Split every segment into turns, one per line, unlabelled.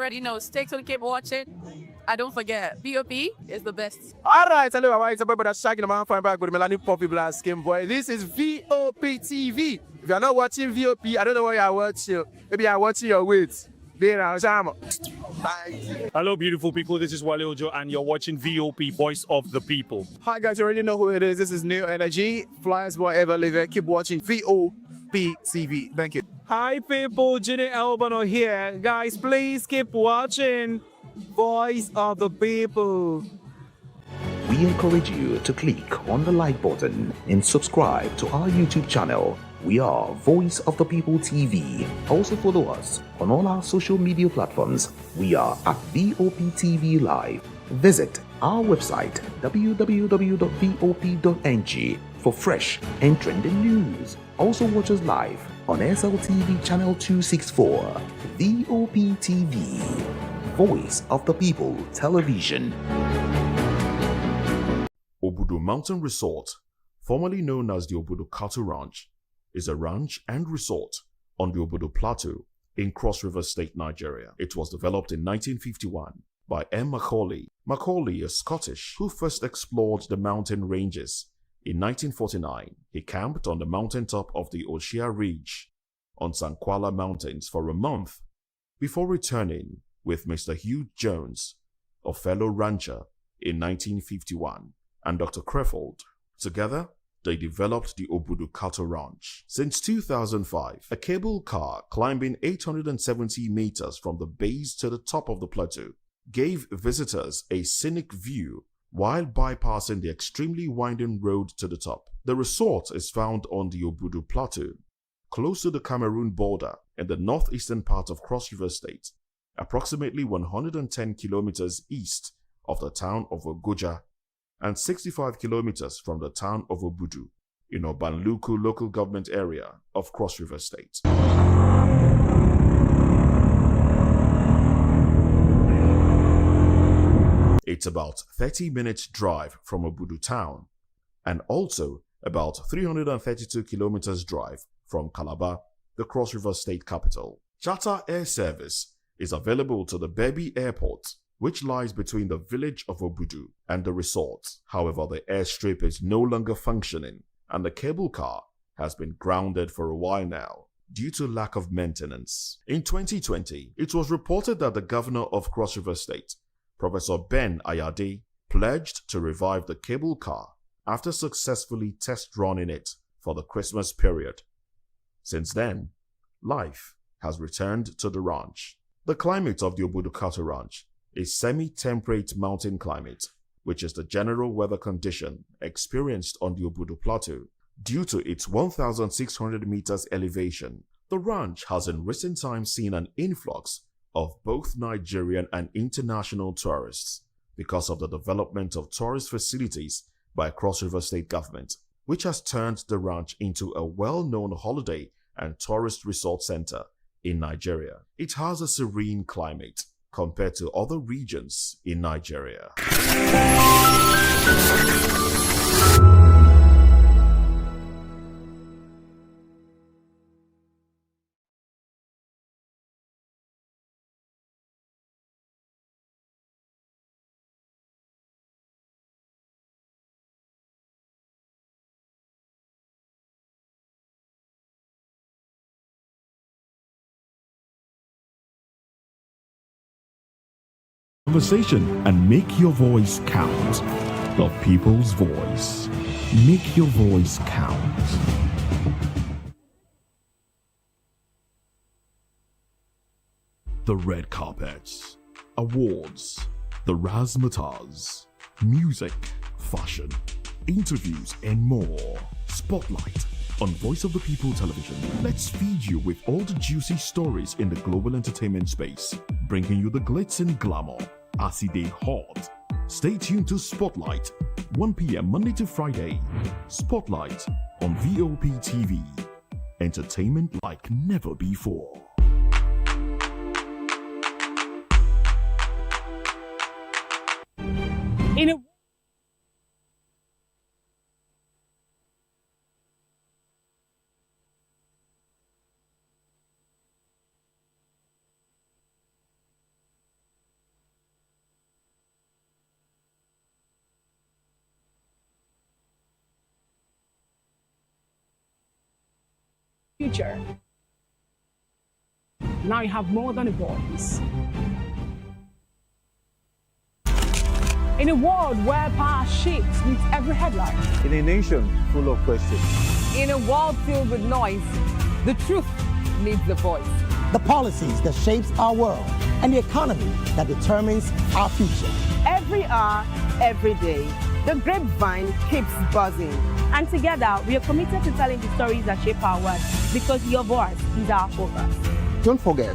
already know. Stay tuned, keep watching. And don't forget, VOP is the best.
All right, hello, my it's about that Shaggy, the man fine back with Melanie Poppy Blast Game Boy. This is VOP TV. If you're not watching VOP, I don't know what you're watching. Maybe you're watching your weight.
Hello, beautiful people. This is Wale Ojo, and you're watching VOP, Voice of the People.
Hi, guys. You already know who it is. This is New Energy. Flyers, whatever, live it. Keep watching VOP TV. Thank you.
Hi, people. Ginny Albano here. Guys, please keep watching Voice of the People.
We encourage you to click on the like button and subscribe to our YouTube channel. We are Voice of the People TV. Also follow us on all our social media platforms. We are at VOP TV Live. Visit our website www.vop.ng for fresh and trending news. Also watch us live on SLTV channel 264. VOP TV, Voice of the People Television.
Obudu Mountain Resort, formerly known as the Obudu Cattle Ranch, is a ranch and resort on the Obudu Plateau in Cross River State, Nigeria. It was developed in 1951 by M. Macaulay. Macaulay, a Scottish who first explored the mountain ranges. In 1949, he camped on the mountaintop of the Oshia Ridge on Sankwala Mountains for a month before returning with Mr. Hugh Jones, a fellow rancher, in 1951, and Dr. Crefeld. Together, they developed the Obudu Cattle Ranch. Since 2005, a cable car climbing 870 meters from the base to the top of the plateau gave visitors a scenic view while bypassing the extremely winding road to the top. The resort is found on the Obudu Plateau, close to the Cameroon border in the northeastern part of Cross River State, approximately 110 kilometers east of the town of Ogoja and 65 kilometers from the town of Obudu in Obanluku local government area of Cross River State. It's about 30 minutes drive from Obudu town and also about 332 kilometers drive from Calabar, the Cross River State capital. Charter air service is available to the Bebi Airport, which lies between the village of Obudu and the resort. However, the airstrip is no longer functioning and the cable car has been grounded for a while now due to lack of maintenance. In 2020, it was reported that the governor of Cross River State, Professor Ben Ayade, pledged to revive the cable car after successfully test running it for the Christmas period. Since then, life has returned to the ranch. The climate of the Obudu Cattle Ranch is semi-temperate mountain climate, which is the general weather condition experienced on the Obudu Plateau. Due to its 1,600 meters elevation, the ranch has in recent times seen an influx of both Nigerian and international tourists because of the development of tourist facilities by Cross River State government, which has turned the ranch into a well-known holiday and tourist resort center in Nigeria. It has a serene climate compared to other regions in Nigeria.
Conversation and make your voice count. The people's voice. Make your voice count. The red carpets, awards, the razzmatazz, music, fashion, interviews, and more. Spotlight on Voice of the People Television. Let's feed you with all the juicy stories in the global entertainment space, bringing you the glitz and glamour as it is hot. Stay tuned to Spotlight, 1 p.m. Monday to Friday. Spotlight on VOP TV. Entertainment like never before.
In a
future. Now you have more than a voice. In a world where power shifts with every headline.
In a nation full of questions.
In a world filled with noise, the truth needs a voice.
The policies that shapes our world and the economy that determines our future.
Every hour, every day, the grapevine keeps buzzing. And together, we are committed to telling the stories that shape our world because your voice is our focus.
Don't forget,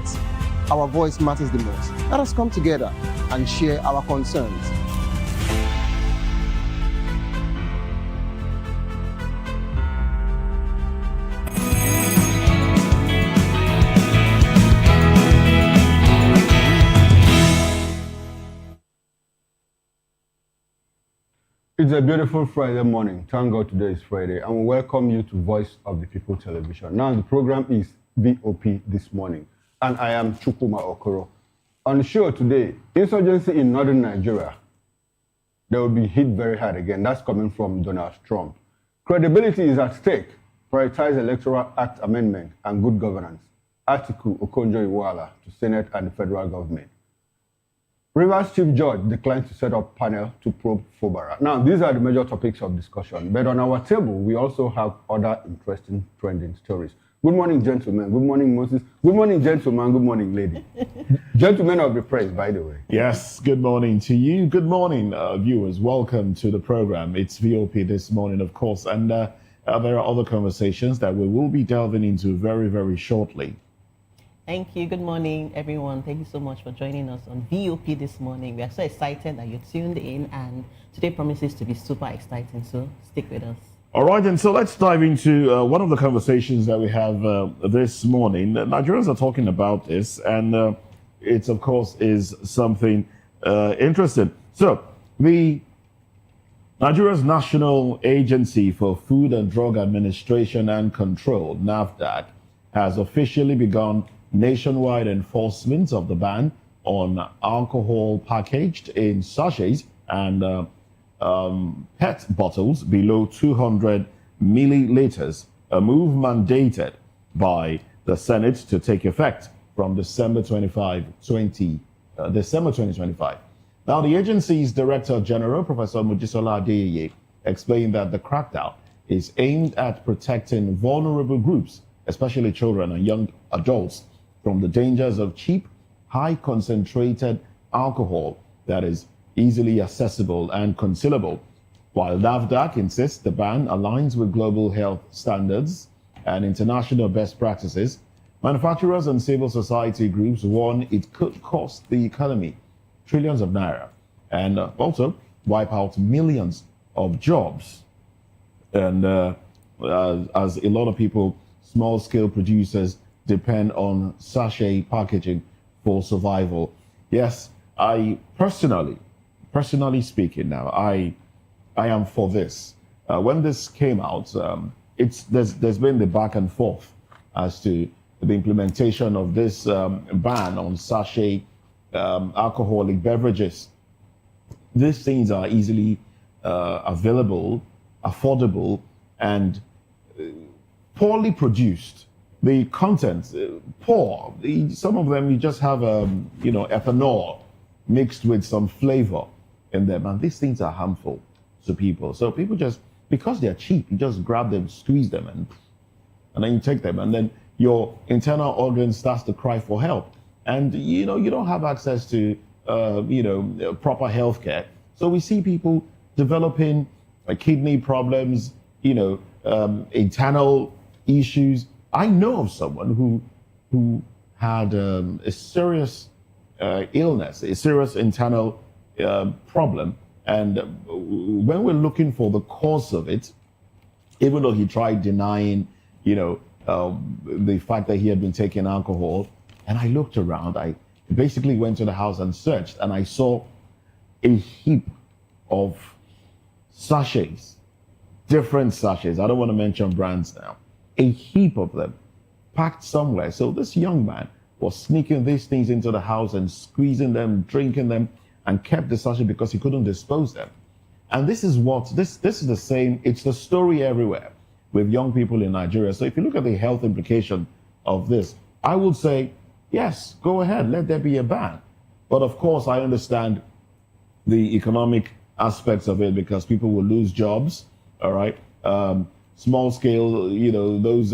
our voice matters the most. Let us come together and share our concerns.
It's a beautiful Friday morning. Thank God today is Friday, and we welcome you to Voice of the People Television. Now, the program is VOP This Morning, and I am Chukuma Okoro. On the show today, insurgency in northern Nigeria. They will be hit very hard again. That's coming from Donald Trump. Credibility is at stake. Prioritize Electoral Act amendment and good governance. Article Okonjo-Iweala to Senate and the federal government. Rivers Chief Judge declines to set up panel to probe Fubara'S. Now, these are the major topics of discussion, but on our table, we also have other interesting trending stories. Good morning, gentlemen. Good morning, Moses. Good morning, gentlemen. Good morning, lady. Gentlemen of the press, by the way.
Yes, good morning to you. Good morning, viewers. Welcome to the program. It's VOP This Morning, of course, and there are other conversations that we will be delving into very, very shortly.
Thank you. Good morning, everyone. Thank you so much for joining us on VOP This Morning. We are so excited that you're tuned in, and today promises to be super exciting, so stick with us.
All right, and so let's dive into one of the conversations that we have this morning. Nigerians are talking about this, and it, of course, is something interesting. So, the Nigeria's National Agency for Food and Drug Administration and Control, NAFDAC, has officially begun nationwide enforcement of the ban on alcohol packaged in sachets and PET bottles below 200 milliliters, a move mandated by the Senate to take effect from December 2025. Now, the agency's Director General, Professor Mojisola Adeyeye, explained that the crackdown is aimed at protecting vulnerable groups, especially children and young adults, from the dangers of cheap, high-concentrated alcohol that is easily accessible and concealable. While NAFDAC insists the ban aligns with global health standards and international best practices, manufacturers and civil society groups warn it could cost the economy trillions of naira and also wipe out millions of jobs. And as a lot of people, small-scale producers, depend on sachet packaging for survival. Yes, I personally speaking now, I am for this. When this came out, there's been the back and forth as to the implementation of this ban on sachet alcoholic beverages. These things are easily available, affordable, and poorly produced. The content, poor. Some of them, you just have, ethanol mixed with some flavor in them. And these things are harmful to people. So people just, because they're cheap, you just grab them, squeeze them, and then you take them. And then your internal organ starts to cry for help. And, you don't have access to, proper health care. So we see people developing kidney problems, internal issues. I know of someone who had a serious illness, a serious internal problem. And when we're looking for the cause of it, even though he tried denying, the fact that he had been taking alcohol, and I looked around, I basically went to the house and searched, and I saw a heap of sachets, different sachets. I don't want to mention brands now. A heap of them packed somewhere. So this young man was sneaking these things into the house and squeezing them, drinking them, and kept the sachet because he couldn't dispose them. And this is the same, it's the story everywhere. with young people in Nigeria. So if you look at the health implication of this, I would say, yes, go ahead, let there be a ban. But of course, I understand the economic aspects of it because people will lose jobs, all right? Small scale, you know, those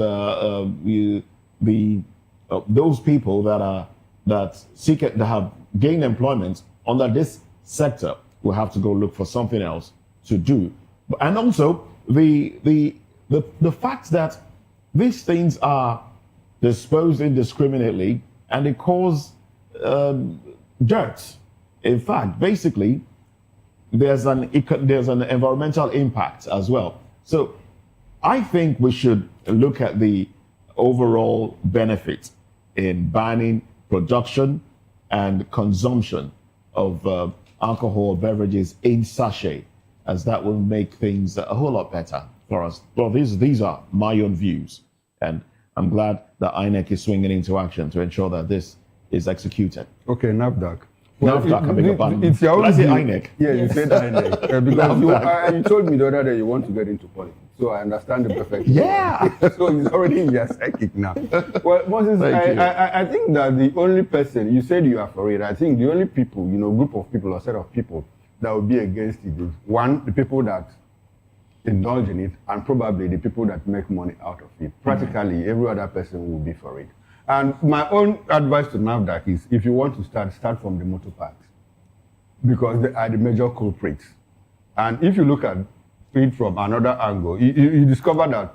those people that have gained employment under this sector will have to go look for something else to do. And also the fact that these things are disposed indiscriminately and they cause dirt. In fact, basically, there's an environmental impact as well. So I think we should look at the overall benefit in banning production and consumption of alcohol beverages in sachet, as that will make things a whole lot better for us. Well, these are my own views, and I'm glad that INEC is swinging into action to ensure that this is executed.
Okay, NAFDAC.
NAFDAC, I beg your pardon.
It's your own
Did I say
view.
INEC?
Yeah, you said INEC. Because you told me the other day you want to get into politics. So I understand the perfect.
Yeah.
So it's already in your psychic now. Well, Moses, I think that the only person, you said you are for it, I think the only people, you know, group of people or set of people that will be against it is, one, the people that indulge in it, and probably the people that make money out of it. Practically, every other person will be for it. And my own advice to NAFDAC is, if you want to start from the motor parks, because they are the major culprits. And if you look at it from another angle, you discover that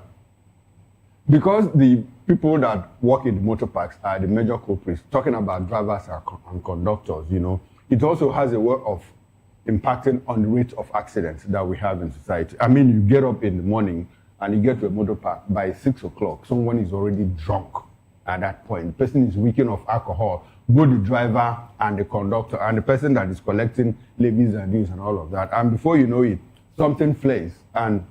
because the people that work in the motor parks are the major culprits, talking about drivers and conductors, you know, it also has a way of impacting on the rate of accidents that we have in society. I mean, you get up in the morning and you get to a motor park, by 6 o'clock, someone is already drunk at that point. The person is reeking of alcohol, both the driver and the conductor and the person that is collecting levies and dues and all of that. And before you know it, something flares and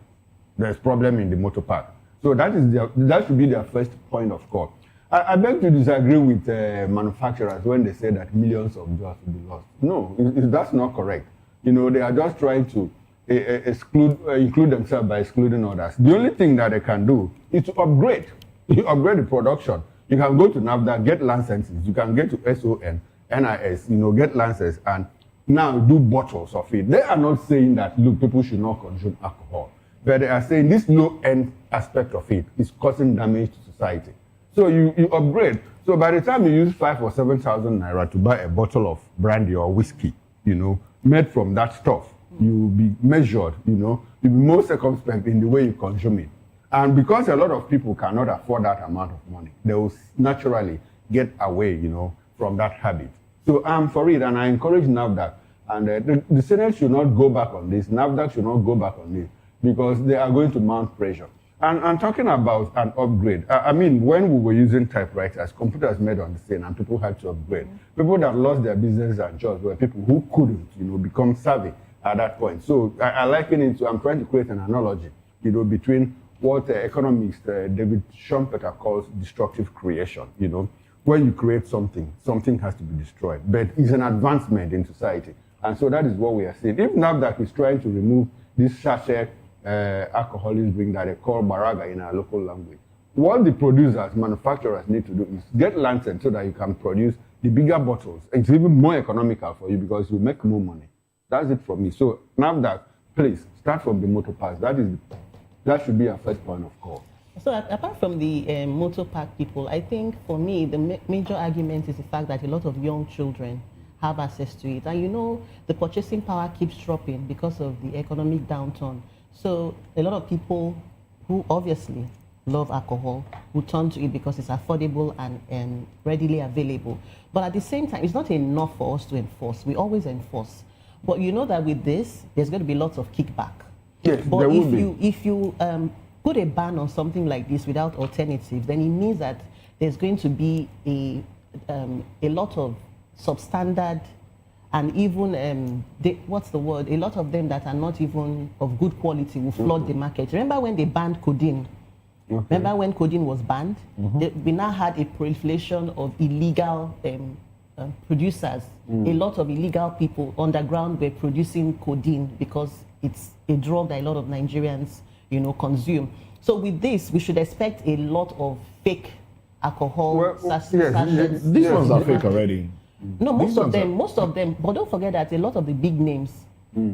there's problem in the motor park. So that should be their first point of call. I beg to disagree with manufacturers when they say that millions of jobs will be lost. No, that's not correct. You know, they are just trying to include themselves by excluding others. The only thing that they can do is to upgrade. You upgrade the production. You can go to NAFDAC, get licenses. You can get to SON, NIS, you know, get licenses and now do bottles of it. They are not saying that, look, people should not consume alcohol. But they are saying this low-end aspect of it is causing damage to society. So you upgrade. So by the time you use 5,000 or 7,000 naira to buy a bottle of brandy or whiskey, you know, made from that stuff, you will be measured, you know, you'll be more circumspect in the way you consume it. And because a lot of people cannot afford that amount of money, they will naturally get away, you know, from that habit. So I'm for it, and I encourage NAFDAC. And the Senate should not go back on this. NAFDAC should not go back on this because they are going to mount pressure. And talking about an upgrade, I mean, when we were using typewriters, computers made on the scene and people had to upgrade. People that lost their business and jobs were people who couldn't, you know, become savvy at that point. So I liken it to, I'm trying to create an analogy, you know, between what economist David Schumpeter calls destructive creation, you know. When you create something, something has to be destroyed. But it's an advancement in society. And so that is what we are seeing. If NAFDAC is trying to remove this sachet alcoholic drink that they call baraga in our local language, what the producers, manufacturers need to do is get license so that you can produce the bigger bottles. It's even more economical for you because you make more money. That's it from me. So NAFDAC, please start from the motor parks. That should be our first point of call.
So apart from the motor park people, I think for me the major argument is the fact that a lot of young children have access to it. And you know, the purchasing power keeps dropping because of the economic downturn. So a lot of people who obviously love alcohol will turn to it because it's affordable and readily available. But at the same time, it's not enough for us to enforce. We always enforce. But you know that with this, there's going to be lots of kickback.
Yes,
but
there will be.
If you put a ban on something like this without alternatives, then it means that there's going to be a lot of substandard and even, a lot of them that are not even of good quality will flood the market. Remember when they banned codeine? Okay. Remember when codeine was banned? We now had a proliferation of illegal producers. A lot of illegal people underground were producing codeine because it's a drug that a lot of Nigerians, you know, consume. So with this, we should expect a lot of fake alcohol sachets.
These ones are fake already.
No, most of them. But don't forget that a lot of the big names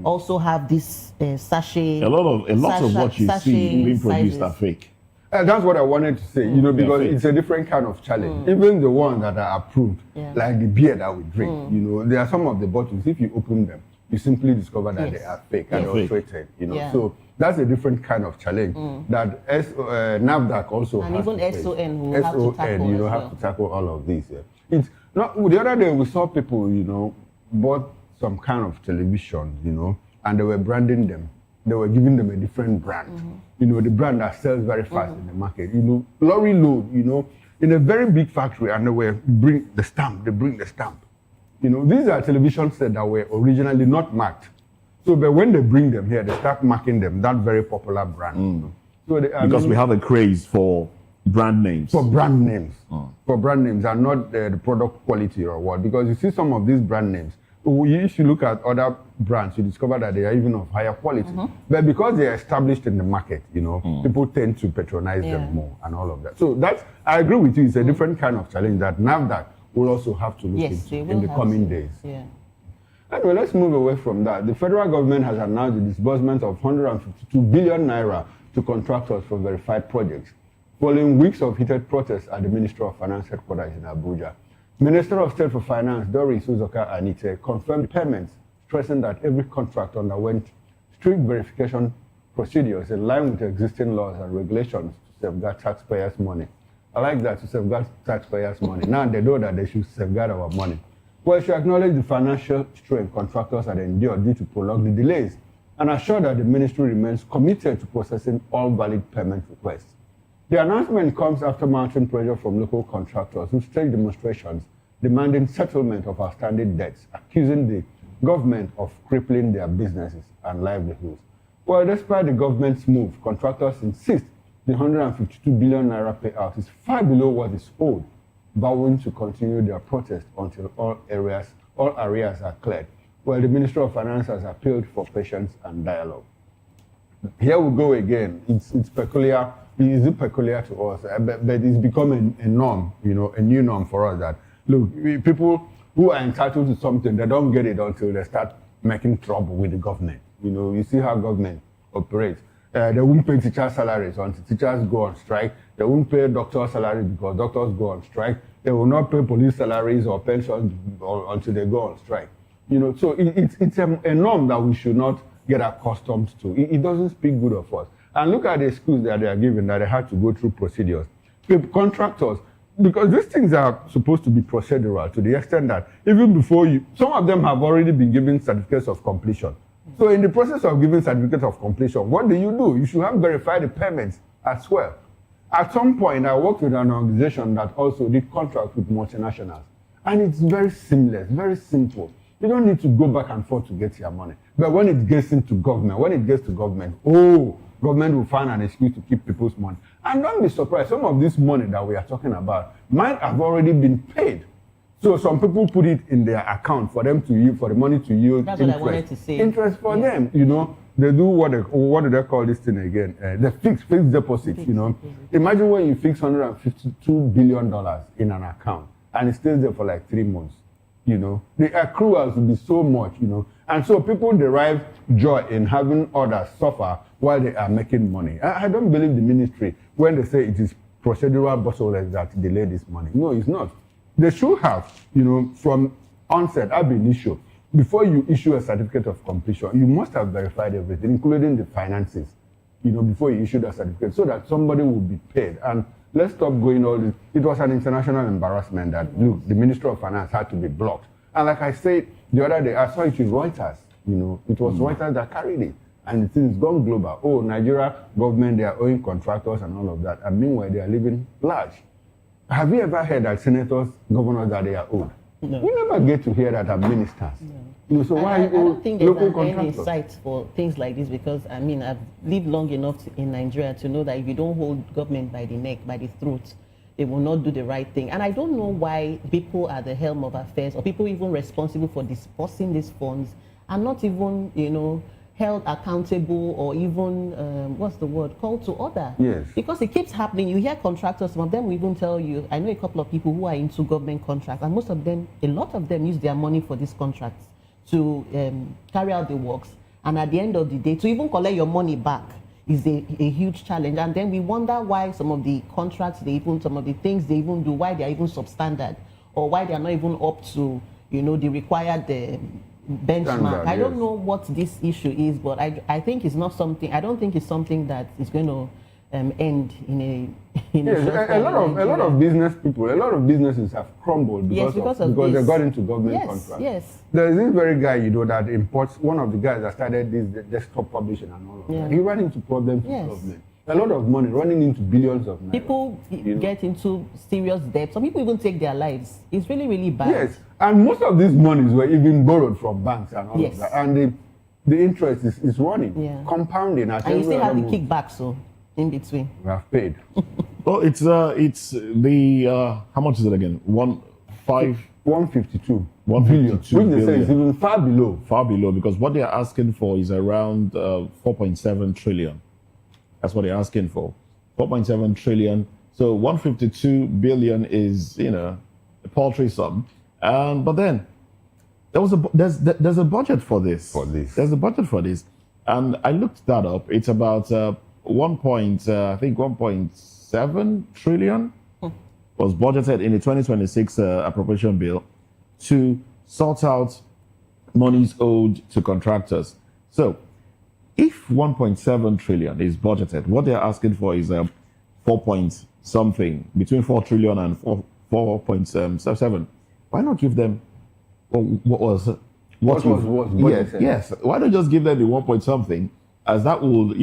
also have this sachet.
A lot of what you see being produced are fake.
That's what I wanted to say, because it's a different kind of challenge. Even the ones that are approved, like the beer that we drink, there are some of the bottles, if you open them, you simply discover that they are fake and adulterated, So that's a different kind of challenge that NAFDAC also
and
has
even
to
SON will have to tackle
have to tackle all of these. It's not, the other day we saw people, bought some kind of television, and they were branding them. They were giving them a different brand, the brand that sells very fast in the market. Lorry load, in a very big factory, and they bring the stamp. These are television sets that were originally not marked. So, but when they bring them here, they start marking them, that very popular brand. So
because we have a craze for brand names.
For brand names. For brand names and not the product quality or what. Because you see some of these brand names, if you look at other brands, you discover that they are even of higher quality. But because they are established in the market, people tend to patronize them more and all of that. So I agree with you, it's a different kind of challenge that NAFDAC will also have to look into in the coming days. Anyway, let's move away from that. The federal government has announced the disbursement of 152 billion naira to contractors for verified projects, following weeks of heated protests at the Ministry of Finance headquarters in Abuja. Minister of State for Finance, Doris Uzoka Anite, confirmed payments, stressing that every contract underwent strict verification procedures in line with existing laws and regulations to safeguard taxpayers' money. I like that, to safeguard taxpayers' money. Now they know that they should safeguard our money. Well, she acknowledged the financial strain contractors had endured due to prolonged delays and assured that the ministry remains committed to processing all valid payment requests. The announcement comes after mounting pressure from local contractors who staged demonstrations demanding settlement of outstanding debts, accusing the government of crippling their businesses and livelihoods. Well, despite the government's move, contractors insist the 152 billion naira payout is far below what is owed, vowing to continue their protest until all arrears are cleared. Well, the Ministry of Finance has appealed for patience and dialogue. Here we go again. It's peculiar. It is peculiar to us, but it's become a norm, a new norm for us that, look, people who are entitled to something, they don't get it until they start making trouble with the government. You see how government operates. They won't pay teachers' salaries until teachers go on strike. They won't pay doctors' salaries because doctors go on strike. They will not pay police salaries or pensions until they go on strike. So it's a norm that we should not get accustomed to. It doesn't speak good of us. And look at the excuse that they are given, that they had to go through procedures. Contractors, because these things are supposed to be procedural to the extent that even before some of them have already been given certificates of completion. So in the process of giving certificates of completion, what do? You should have verified the payments as well. At some point, I worked with an organization that also did contracts with multinationals. And it's very seamless, very simple. You don't need to go back and forth to get your money. But when it gets to government, government will find an excuse to keep people's money. And don't be surprised, some of this money that we are talking about might have already been paid. So some people put it in their account for them to use, for the money to yield
That's
interest.
What I wanted to say.
Interest for them, They do what do they call this thing again? The fixed deposit, Imagine when you fix $152 billion in an account and it stays there for like 3 months, The accruals will be so much, And so people derive joy in having others suffer while they are making money. I don't believe the ministry when they say it is procedural bottlenecks that delay this money. No, it's not. They should have, from onset, ab initio, before you issue a certificate of completion, you must have verified everything, including the finances, before you issue that certificate, so that somebody will be paid. And let's stop going all this. It was an international embarrassment that, look, the Ministry of Finance had to be blocked. And like I said the other day, I saw it in Reuters. It was Reuters that carried it. And the thing is gone global. Oh, Nigeria government, they are owing contractors and all of that. And meanwhile, they are living large. Have you ever heard that senators, governors, that they are owed? No. We never get to hear that as ministers. No. So why
I don't think there's any insight for things like this, because I've lived long enough in Nigeria to know that if you don't hold government by the neck, by the throat, they will not do the right thing. And I don't know why people at the helm of affairs, or people even responsible for disbursing these funds, are not even, held accountable or even, what's the word, called to order.
Yes.
Because it keeps happening. You hear contractors, some of them will even tell you, I know a couple of people who are into government contracts, and most of them, a lot of them use their money for these contracts to carry out the works. And at the end of the day, to even collect your money back is a huge challenge. And then we wonder why some of the contracts, some of the things they even do, why they are even substandard, or why they are not even up to, the required benchmark. I don't know what this issue is, but I think it's not something. I don't think it's something that is going to end in a.
A lot of business people, a lot of businesses have crumbled because they got into government contracts.
Yes.
There is this very guy that imports. One of the guys that started this desktop publishing and all of that. He ran into problems with government. A lot of money running into billions of naira.
People get into serious debt. Some people even take their lives. It's really, really bad.
Yes, and most of these monies were even borrowed from banks and all of that. And the interest is running, compounding.
And you still have the kickbacks, in between.
We have paid.
Well, it's the how much is it again?
152
billion.
Which they say is even far below.
Far below, because what they are asking for is around 4.7 trillion. That's what they're asking for. 4.7 trillion. So 152 billion is, a paltry sum. But then there's a budget for this. There's a budget for this. And I looked that up. It's about 1.7 trillion was budgeted in the 2026 appropriation bill to sort out monies owed to contractors. So if 1.7 trillion is budgeted, what they're asking for is 4 point something, between 4 trillion and 4.7. Why not give them what was budgeted? Yes. Why not just give them the 1 point something, as that will,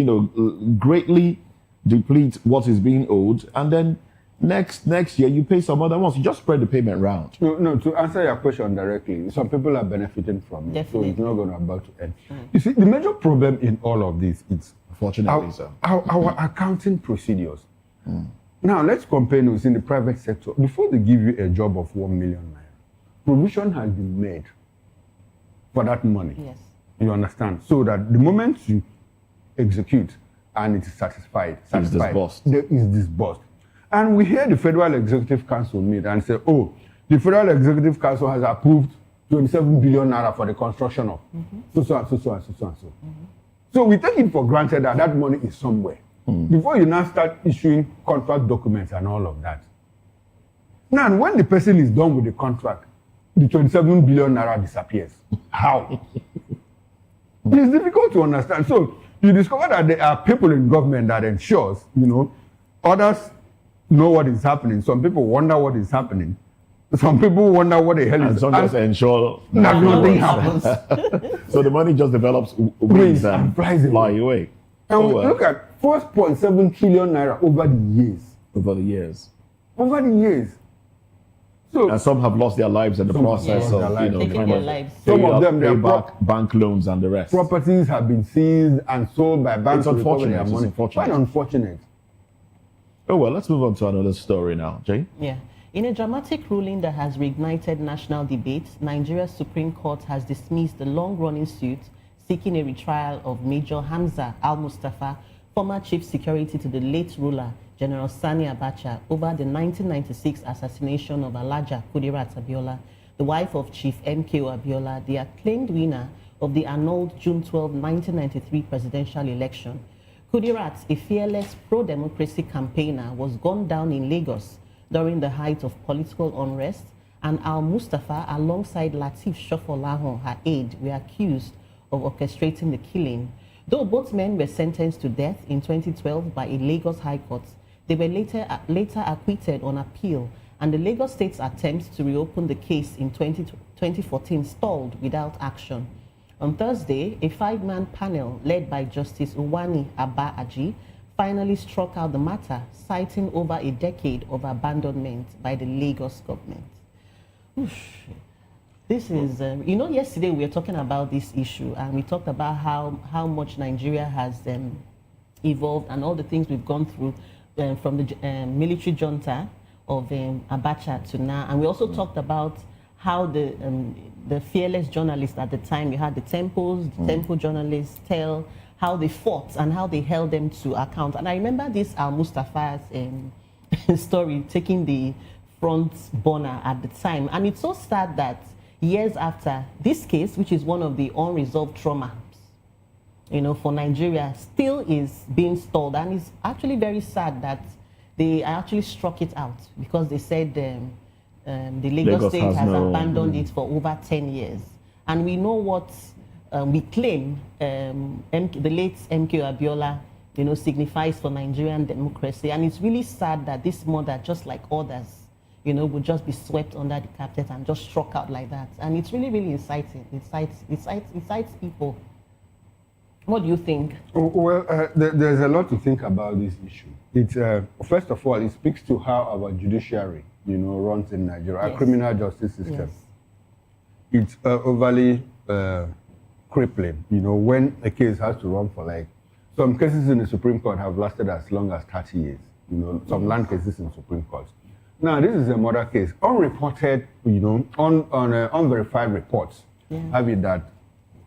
greatly deplete what is being owed, and then next year you pay some other ones. You just spread the payment round.
No, to answer your question directly, some people are benefiting from it,
Definitely.
so it's not going to about to end. You see, the major problem in all of this is our accounting procedures. Now, let's compare those in the private sector. Before they give you a job of 1 million naira, provision has been made for that money.
Yes.
You understand? So that the moment you execute and it is satisfied, there is disbursed. And we hear the Federal Executive Council meet and say, the Federal Executive Council has approved 27 billion naira for the construction of so. So we take it for granted that that money is somewhere. Before you now start issuing contract documents and all of that. Now, when the person is done with the contract, the 27 billion naira disappears. How? It is difficult to understand. So you discover that there are people in government that ensures, others know what is happening. Some people wonder what is happening. Some people wonder what the hell is happening.
And some just ensure
that nothing happens.
So the money just develops wings and
flies
away.
And look at 4.7 trillion naira over the years. So,
and some have lost their lives in the process of,
some of them, they
back bank loans and the rest.
Properties have been seized and sold by banks.
It's unfortunate.
Quite unfortunate.
Oh, well, let's move on to another story now. Jane?
Yeah. In a dramatic ruling that has reignited national debate, Nigeria's Supreme Court has dismissed the long-running suit seeking a retrial of Major Hamza Al-Mustafa, former chief security to the late ruler, General Sani Abacha, over the 1996 assassination of Alhaja Kudirat Abiola, the wife of Chief MKO Abiola, the acclaimed winner of the annulled June 12, 1993 presidential election. Kudirat, a fearless pro-democracy campaigner, was gunned down in Lagos during the height of political unrest, and Al-Mustafa, alongside Lateef Shofolahon, her aide, were accused of orchestrating the killing. Though both men were sentenced to death in 2012 by a Lagos High Court, they were later acquitted on appeal, and the Lagos State's attempts to reopen the case in 2014 stalled without action. On Thursday, a 5-man panel led by Justice Uwani Abba Aji finally struck out the matter, citing over a decade of abandonment by the Lagos government. This is, yesterday we were talking about this issue, and we talked about how much Nigeria has evolved and all the things we've gone through from the military junta of Abacha to now. And we also talked about how the the fearless journalists at the time. You had the Temples, the Temple journalists tell how they fought and how they held them to account. And I remember this Al-Mustafa's story taking the front burner at the time. And it's so sad that years after, this case, which is one of the unresolved traumas, for Nigeria, still is being stalled. And it's actually very sad that they actually struck it out because they said the Lagos State has abandoned it for over 10 years. And we know what we claim the late MK Abiola, signifies for Nigerian democracy. And it's really sad that this mother, just like others, would just be swept under the carpet and just struck out like that. And it's really, really inciting. Incites people. What do you think?
Well, there's a lot to think about this issue. It's first of all, it speaks to how our judiciary, runs in Nigeria, our criminal justice system. Yes. It's overly crippling. When a case has to run for some cases in the Supreme Court have lasted as long as 30 years. Some land cases in the Supreme Court. Now, this is a murder case, unreported, unverified reports have it that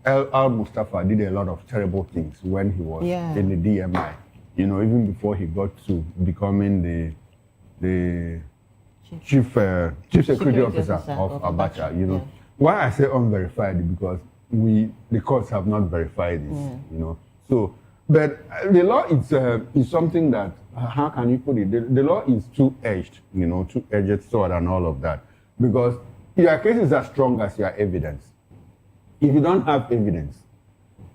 Al-Mustafa did a lot of terrible things when he was in the DMI. Even before he got to becoming the chief security officer of Abacha. Why I say unverified is because the courts have not verified this. So, but the law is something that, how can you put it? The law is two-edged, two-edged sword and all of that, because your case is as strong as your evidence. If you don't have evidence,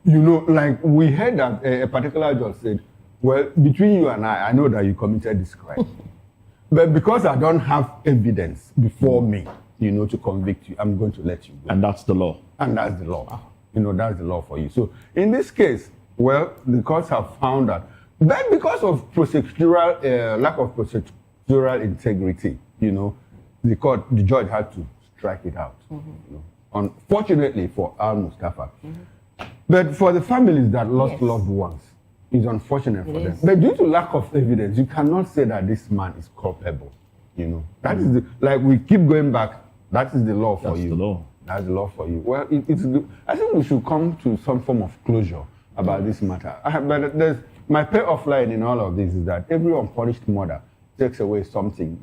like we heard that a particular judge said, well, between you and I know that you committed this crime. But because I don't have evidence before me, to convict you, I'm going to let you go.
And that's the law.
And that's the law. That's the law for you. So in this case, well, the courts have found that, but because of lack of procedural integrity, the judge had to strike it out. Unfortunately for Al-Mustafa. But for the families that lost loved ones, it's unfortunate for them. But due to lack of evidence, you cannot say that this man is culpable. That is we keep going back. That is the law for you. That's the law. That's the law for you. Well, I think we should come to some form of closure about this matter. But my payoff line in all of this is that every unpunished murder takes away something,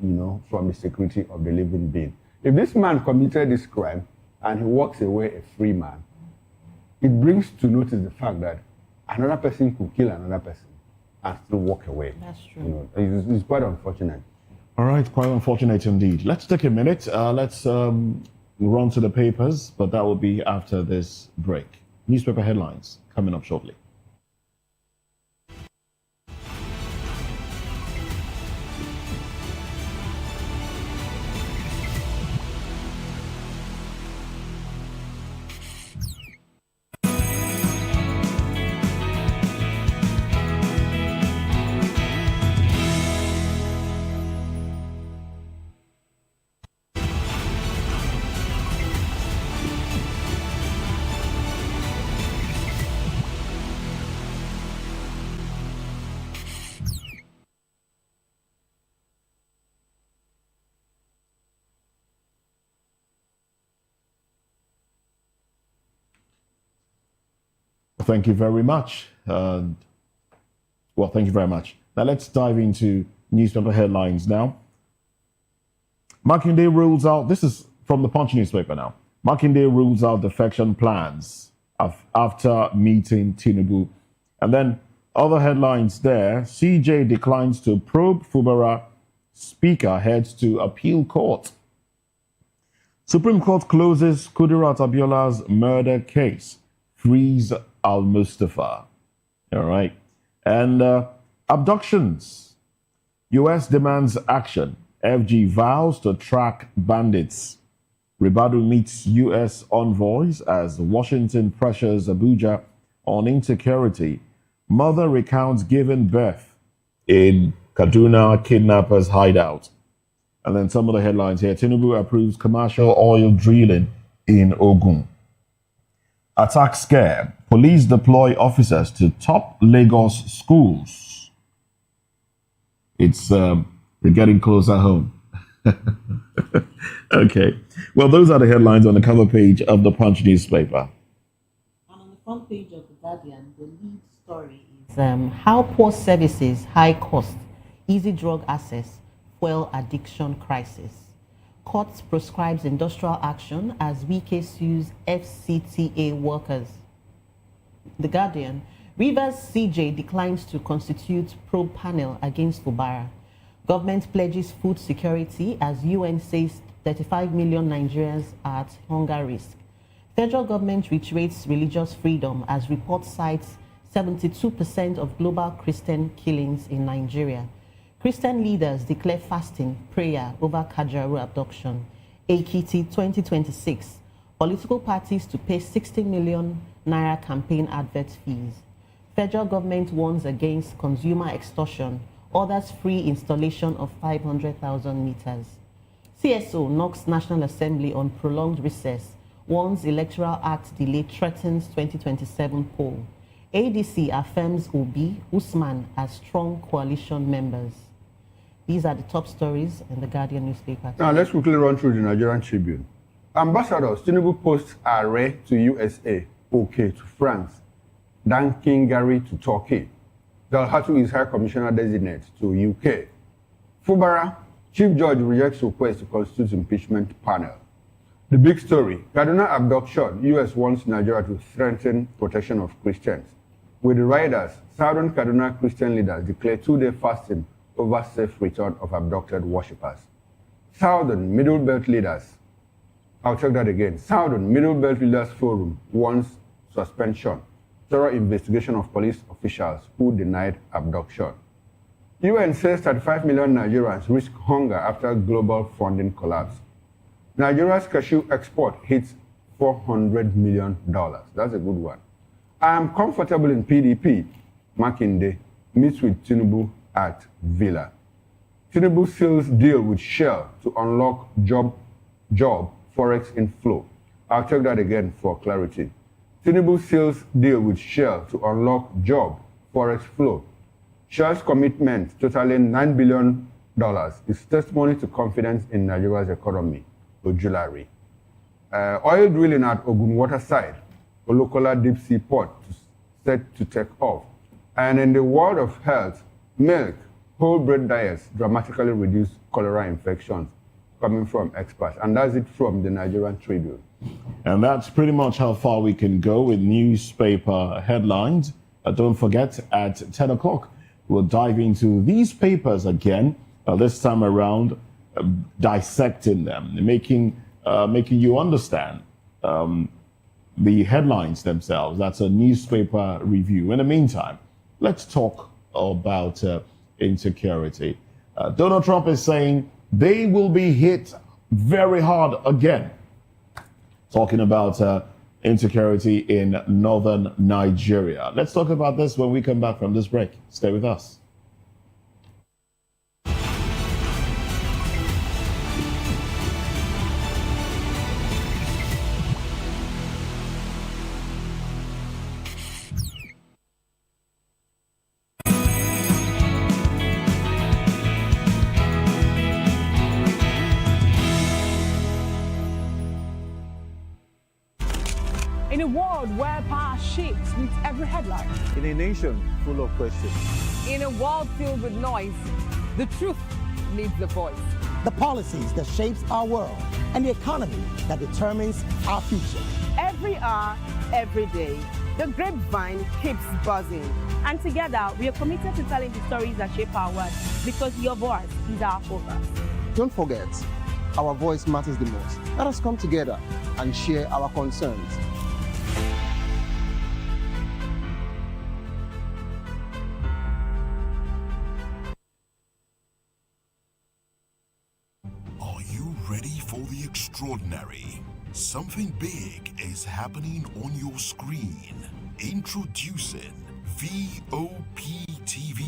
from the security of the living being. If this man committed this crime and he walks away a free man, it brings to notice the fact that another person could kill another person and still walk away.
That's true.
It's quite unfortunate.
All right, quite unfortunate indeed. Let's take a minute. Let's run to the papers, but that will be after this break. Newspaper headlines coming up shortly. Thank you very much. Thank you very much. Now let's dive into newspaper headlines now. Makinde rules out, this is from the Punch newspaper now. Makinde rules out defection plans after meeting Tinubu. And then other headlines there. CJ declines to probe Fubara'S. Speaker heads to appeal court. Supreme Court closes Kudirat Abiola's murder case. Frees Al-Mustafa. All right. And abductions. U.S. demands action. FG vows to track bandits. Ribadu meets U.S. envoys as Washington pressures Abuja on insecurity. Mother recounts giving birth in Kaduna kidnappers hideout. And then some of the headlines here. Tinubu approves commercial oil drilling in Ogun. Attack scare. Police deploy officers to top Lagos schools. It's we're getting closer home.
Okay. Well, those are the headlines on the cover page of the Punch newspaper.
And on the front page of The Guardian, the lead story is how poor services, high cost, easy drug access, fuel addiction crisis. Court prescribes industrial action as Wike sues FCTA workers. The Guardian, Rivers CJ declines to constitute probe panel against Fubara. Government pledges food security as UN says 35 million Nigerians are at hunger risk. Federal government reiterates religious freedom as report cites 72% of global Christian killings in Nigeria. Christian leaders declare fasting, prayer over Kajaru abduction. Ekiti 2026. Political parties to pay 60 million naira campaign advert fees. Federal government warns against consumer extortion. Orders free installation of 500,000 meters. CSO knocks National Assembly on prolonged recess. Warns Electoral Act delay threatens 2027 poll. ADC affirms Obi, Usman as strong coalition members. These are the top stories in the Guardian newspaper.
Now let's quickly run through the Nigerian Tribune. Ambassadors, Tinubu posts Are to USA, OK to France, Dan Kingari to Turkey. Dalhatu is High Commissioner designate to UK. Fubara, Chief Judge rejects request to constitute impeachment panel. The big story, Kaduna abduction, US wants Nigeria to strengthen protection of Christians. With the riders, Southern Kaduna Christian leaders declare 2-day fasting over safe return of abducted worshippers. Southern Middle Belt leaders, I'll check that again. Southern Middle Belt Leaders Forum wants suspension, thorough investigation of police officials who denied abduction. UN says 35 million Nigerians risk hunger after global funding collapse. Nigeria's cashew export hits $400 million. That's a good one. I am comfortable in PDP. Makinde meets with Tinubu at Villa. Tinubu seals deal with Shell to unlock job forex inflow. I'll check that again for clarity. Tinubu seals deal with Shell to unlock job forex flow. Shell's commitment totaling $9 billion is testimony to confidence in Nigeria's economy. Ojulari. Oil drilling at Ogun Waterside, Olokola deep sea port set to take off. And in the world of health, milk, whole bread diets dramatically reduce cholera infections, coming from experts. And that's it from the Nigerian Tribune.
And that's pretty much how far we can go with newspaper headlines. Don't forget, at 10 o'clock, we'll dive into these papers again, this time around, dissecting them, making you understand the headlines themselves. That's a newspaper review. In the meantime, let's talk about insecurity. Donald Trump is saying they will be hit very hard again. Talking about insecurity in northern Nigeria. Let's talk about this when we come back from this break. Stay with us.
In a world where power shifts with every headline.
In a nation full of questions.
In a world filled with noise, the truth needs a voice.
The policies that shapes our world and the economy that determines our future.
Every hour, every day, the grapevine keeps buzzing. And together, we are committed to telling the stories that shape our world because your voice is our focus.
Don't forget, our voice matters the most. Let us come together and share our concerns.
Are you ready for the extraordinary? Something big is happening on your screen. Introducing VOP TV.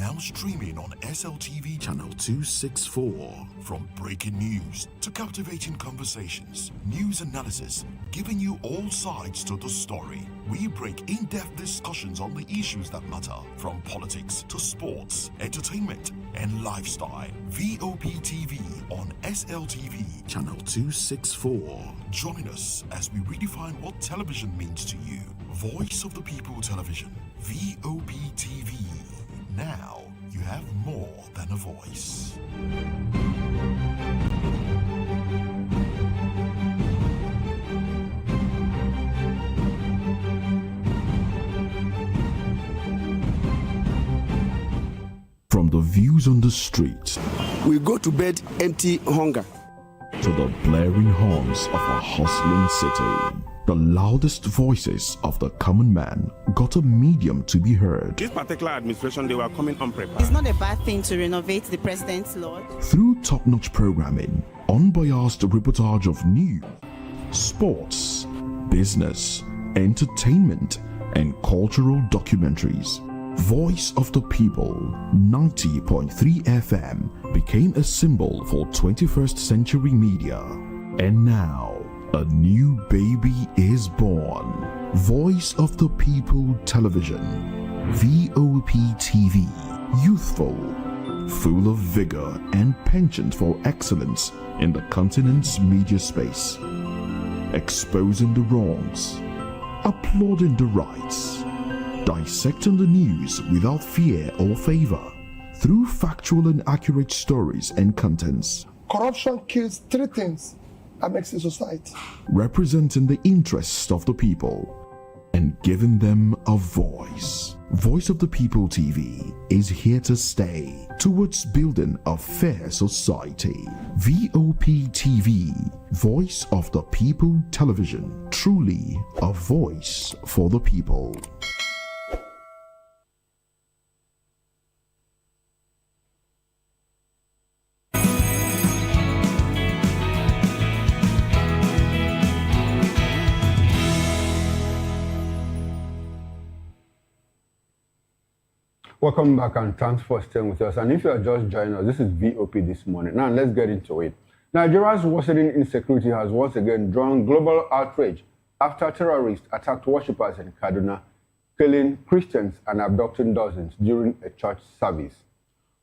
Now streaming on SLTV channel 264. From breaking news to captivating conversations, news analysis, giving you all sides to the story. We break in-depth discussions on the issues that matter, from politics to sports, entertainment, and lifestyle. VOP TV on SLTV channel 264. Join us as we redefine what television means to you. Voice of the People Television, VOP TV. Now you have more than a voice. From the views on the street,
we go to bed empty hunger,
to the blaring horns of a hustling city. The loudest voices of the common man got a medium to be heard.
This particular administration, they were coming unprepared.
It's not a bad thing to renovate the president's lodge.
Through top-notch programming, unbiased reportage of news, sports, business, entertainment, and cultural documentaries, Voice of the People 90.3 FM became a symbol for 21st century media. And now, a new baby is born. Voice of the People Television, VOP TV, youthful, full of vigor and penchant for excellence in the continent's media space, exposing the wrongs, applauding the rights, dissecting the news without fear or favor, through factual and accurate stories and contents.
Corruption kills three things that makes a society.
Representing the interests of the people and giving them a voice. Voice of the People TV is here to stay towards building a fair society. VOP TV, Voice of the People Television, truly a voice for the people.
Welcome back and thanks for staying with us. And if you are just joining us, this is VOP This Morning. Now let's get into it. Nigeria's worsening insecurity has once again drawn global outrage after terrorists attacked worshippers in Kaduna, killing Christians and abducting dozens during a church service.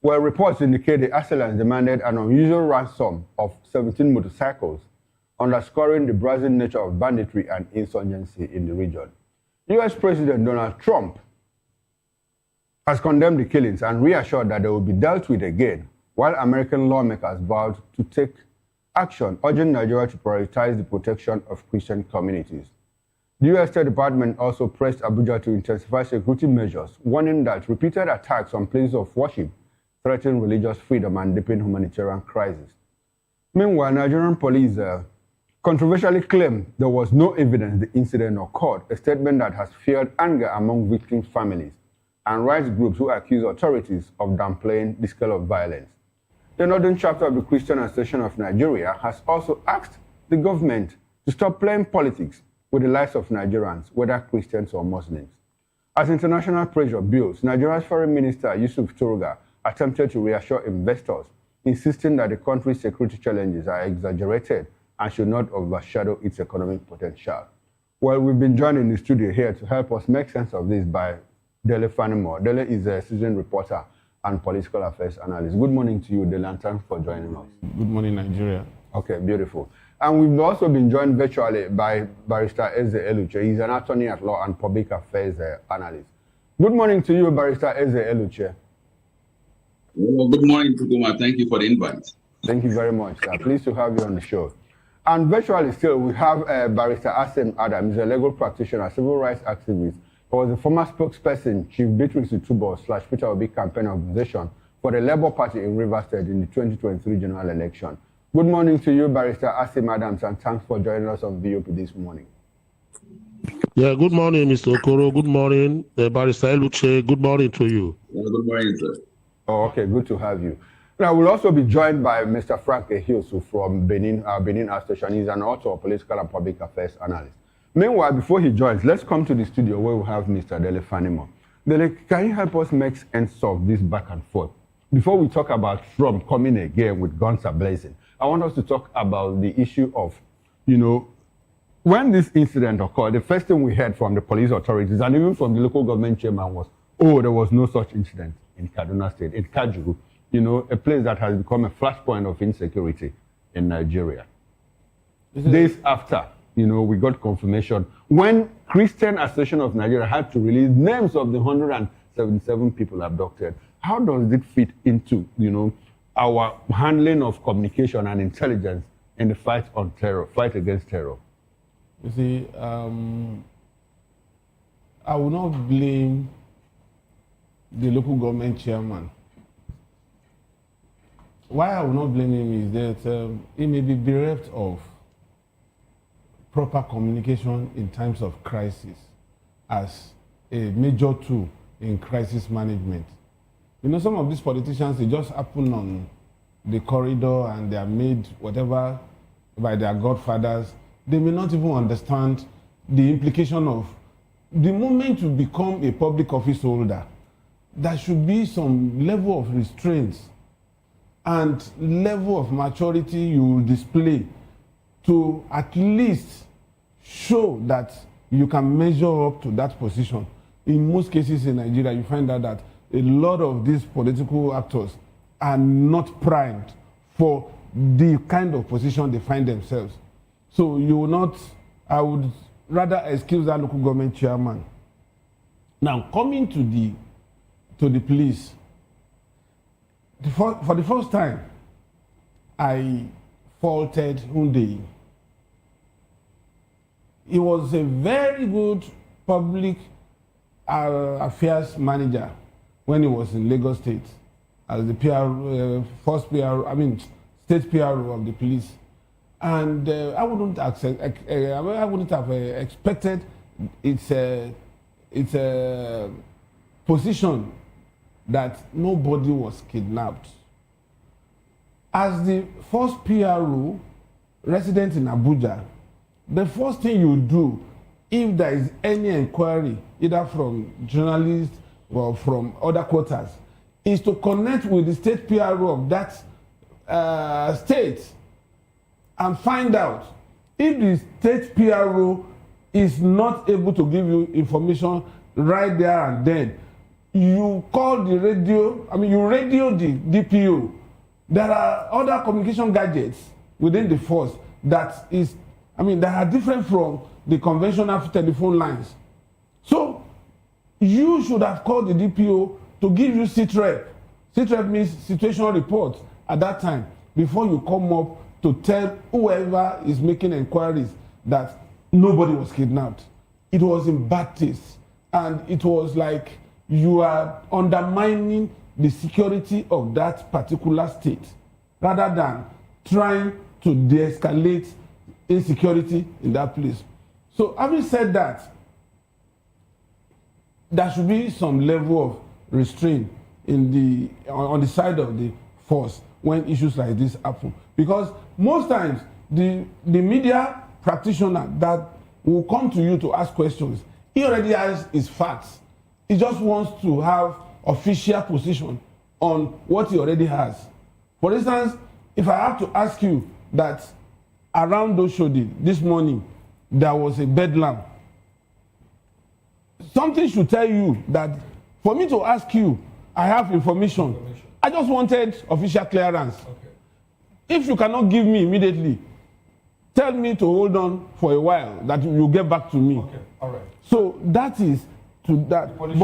Well, reports indicate the assailants demanded an unusual ransom of 17 motorcycles, underscoring the brazen nature of banditry and insurgency in the region. US President Donald Trump has condemned the killings and reassured that they will be dealt with again, while American lawmakers vowed to take action, urging Nigeria to prioritize the protection of Christian communities. The U.S. State Department also pressed Abuja to intensify security measures, warning that repeated attacks on places of worship threaten religious freedom and deepen humanitarian crisis. Meanwhile, Nigerian police controversially claimed there was no evidence the incident occurred, a statement that has fueled anger among victim families and rights groups who accuse authorities of downplaying the scale of violence. The Northern chapter of the Christian Association of Nigeria has also asked the government to stop playing politics with the lives of Nigerians, whether Christians or Muslims. As international pressure builds, Nigeria's Foreign Minister Yusuf Turuga attempted to reassure investors, insisting that the country's security challenges are exaggerated and should not overshadow its economic potential. Well, we've been joined in the studio here to help us make sense of this by Dele Fanimo. Dele is a seasoned reporter and political affairs analyst. Good morning to you, Dele, and thanks for joining us.
Good morning, Nigeria.
Okay, beautiful. And we've also been joined virtually by Barrister Eze Eluche. He's an attorney at law and public affairs analyst. Good morning to you, Barrister Eze Eluche.
Well, good morning, Kukuma. Thank you for the invite.
Thank you very much, sir. Pleased to have you on the show. And virtually still, we have Barrister Asim Adam. He's a legal practitioner, civil rights activist. He was the former spokesperson, Chief Beatrice Utubo / Peter Obi campaign organization for the Labour Party in Rivers State in the 2023 general election. Good morning to you, Barrister Asim Adams, and thanks for joining us on VOP this morning.
Yeah, good morning, Mr. Okoro. Good morning, Barrister Eluche. Good morning to you.
Yeah, good morning, sir.
Oh, okay, good to have you. Now, we'll also be joined by Mr. Frank Ehiosu from Benin Station. He's an author, political and public affairs analyst. Meanwhile, before he joins, let's come to the studio where we have Mr. Dele Fanimo. Derek, can you help us make sense of this back and forth? Before we talk about Trump coming again with guns a-blazing, I want us to talk about the issue of, when this incident occurred, the first thing we heard from the police authorities and even from the local government chairman was, oh, there was no such incident in Kaduna State, in Kajuru, a place that has become a flashpoint of insecurity in Nigeria. Days after, we got confirmation when Christian Association of Nigeria had to release names of the 177 people abducted. How does it fit into, our handling of communication and intelligence in the fight against terror?
You see, I will not blame the local government chairman. Why I will not blame him is that he may be bereft of proper communication in times of crisis as a major tool in crisis management. Some of these politicians, they just happen on the corridor and they are made whatever by their godfathers. They may not even understand the implication of the moment you become a public office holder. There should be some level of restraints and level of maturity you will display to at least show that you can measure up to that position. In most cases in Nigeria, you find out that a lot of these political actors are not primed for the kind of position they find themselves. So I would rather excuse that local government chairman. Now, coming to the police, for the first time, I faulted Hyundai. He was a very good public affairs manager when he was in Lagos State as the state PRO of the police. And I wouldn't have expected its a position that nobody was kidnapped. As the first PRO resident in Abuja, the first thing you do if there is any inquiry, either from journalists or from other quarters, is to connect with the state PRO of that state and find out if the state PRO is not able to give you information right there and then. You call the radio, you radio the DPO. There are other communication gadgets within the force that are different from the conventional telephone lines. So you should have called the DPO to give you SITREP. SITREP means situation report at that time before you come up to tell whoever is making inquiries that nobody was kidnapped. It was in bad taste, and it was like you are undermining the security of that particular state rather than trying to de-escalate insecurity in that place. So having said that, there should be some level of restraint on the side of the force when issues like this happen. Because most times the media practitioner that will come to you to ask questions, he already has his facts. He just wants to have official position on what he already has. For instance, if I have to ask you that around Oshodi this morning there was a bedlam, something should tell you that for me to ask you, I have information. I just wanted official clearance. Okay. If you cannot give me immediately, tell me to hold on for a while, that you get back to me. Okay. All right. So that is to that. But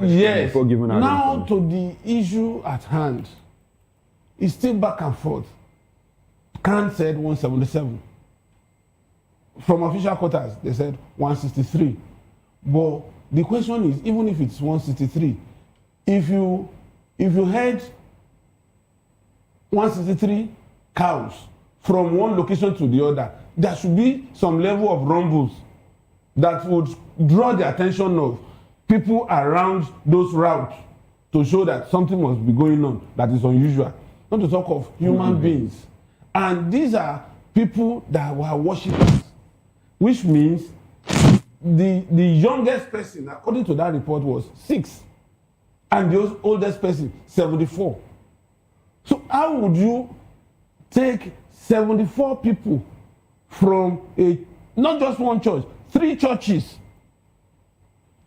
yes, now to the issue at hand, it's still back and forth. Khan said 177. From official quarters, they said 163. But the question is, even if it's 163, if you had 163 cows from one location to the other, there should be some level of rumbles that would draw the attention of people around those routes to show that something must be going on that is unusual. Not to talk of human beings. And these are people that were worshippers, which means the youngest person, according to that report, was 6, and the oldest person 74. So how would you take 74 people from not just one church, 3 churches?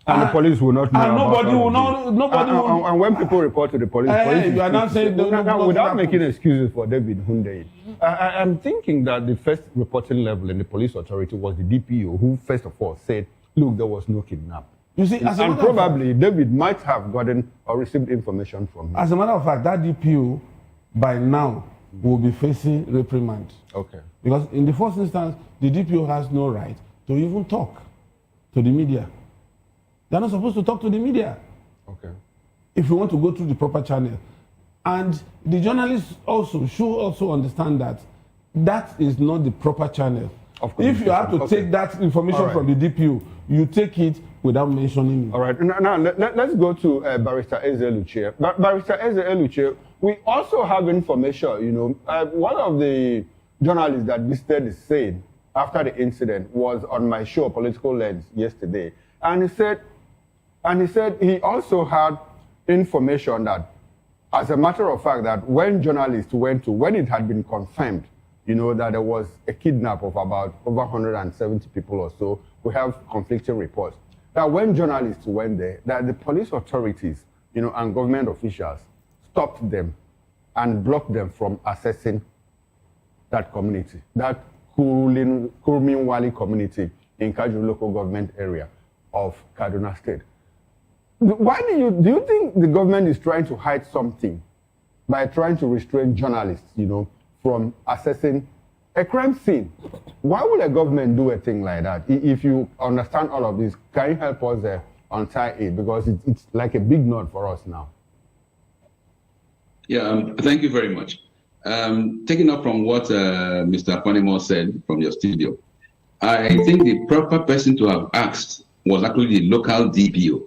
And the police will not know.
And nobody will know. Nobody will.
And when people report to the police,
You are not saying
without making excuses for David Hunde. I'm thinking that the first reporting level in the police authority was the DPO, who first of all said, "Look, there was no kidnap."
You see,
and probably David might have gotten or received information from him.
As a matter of fact, that DPO by now will be facing reprimand.
Okay.
Because in the first instance, the DPO has no right to even talk to the media. They're not supposed to talk to the media.
Okay.
If you want to go through the proper channel. And the journalists also should also understand that that is not the proper channel. If you have to take that information from the DPO, you take it without mentioning it.
All right. Now let's go to Barrister Eze Luche. Barrister Eze Luche, we also have information, one of the journalists that visited the scene after the incident was on my show, Political Lens, yesterday. And he said he also had information that, as a matter of fact, that when journalists when it had been confirmed, that there was a kidnap of about over 170 people or so, we have conflicting reports. That when journalists went there, that the police authorities, and government officials stopped them and blocked them from accessing that community, that Kurmin community in Kajuru local government area of Kaduna State. Why do you think the government is trying to hide something by trying to restrain journalists, from accessing a crime scene? Why would a government do a thing like that? If you understand all of this, can you help us untie it? Because it's like a big knot for us now.
Yeah, thank you very much. Taking up from what Mr. Aponimo said from your studio, I think the proper person to have asked was actually the local DPO.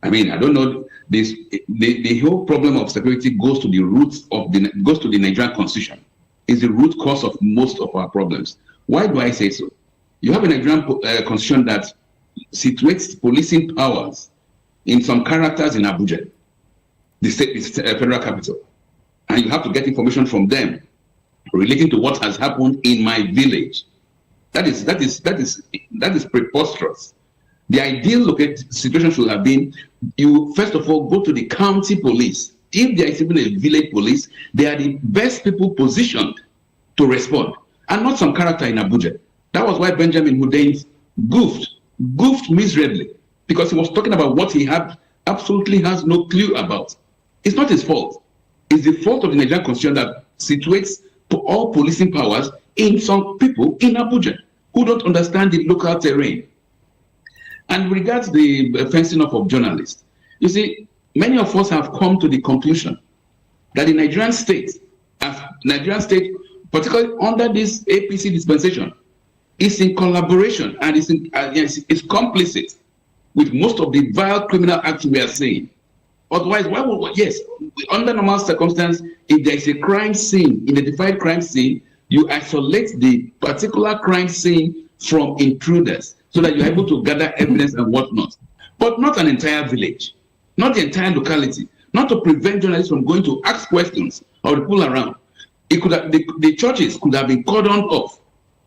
I mean, I don't know, the whole problem of security goes to the roots of the Nigerian Constitution. It's the root cause of most of our problems. Why do I say so? You have a Nigerian Constitution that situates policing powers in some characters in Abuja, the federal capital, and you have to get information from them relating to what has happened in my village. That is preposterous. The ideal situation should have been, you first of all go to the county police. If there is even a village police, they are the best people positioned to respond, and not some character in Abuja. That was why Benjamin Hundeyin goofed miserably, because he was talking about what he absolutely has no clue about. It's not his fault. It's the fault of the Nigerian Constitution that situates all policing powers in some people in Abuja who don't understand the local terrain. And regards the fencing up of journalists, you see, many of us have come to the conclusion that the Nigerian state, particularly under this APC dispensation, is in collaboration and is complicit with most of the vile criminal acts we are seeing. Otherwise, why would, yes, under normal circumstances, if there is a crime scene, identified crime scene, you isolate the particular crime scene from intruders so that you're able to gather evidence and whatnot. But not an entire village, not the entire locality, not to prevent journalists from going to ask questions or to pull around. It could have, the churches could have been cordoned off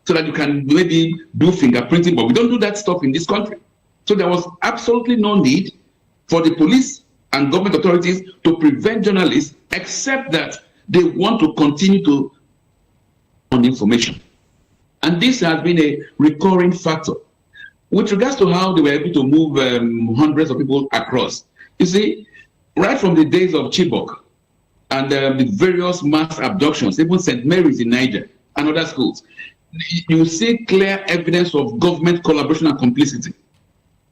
so that you can maybe do fingerprinting, but we don't do that stuff in this country. So there was absolutely no need for the police and government authorities to prevent journalists, except that they want to continue to on information. And this has been a recurring factor. With regards to how they were able to move hundreds of people across, you see, right from the days of Chibok and the various mass abductions, even St. Mary's in Niger and other schools, you see clear evidence of government collaboration and complicity.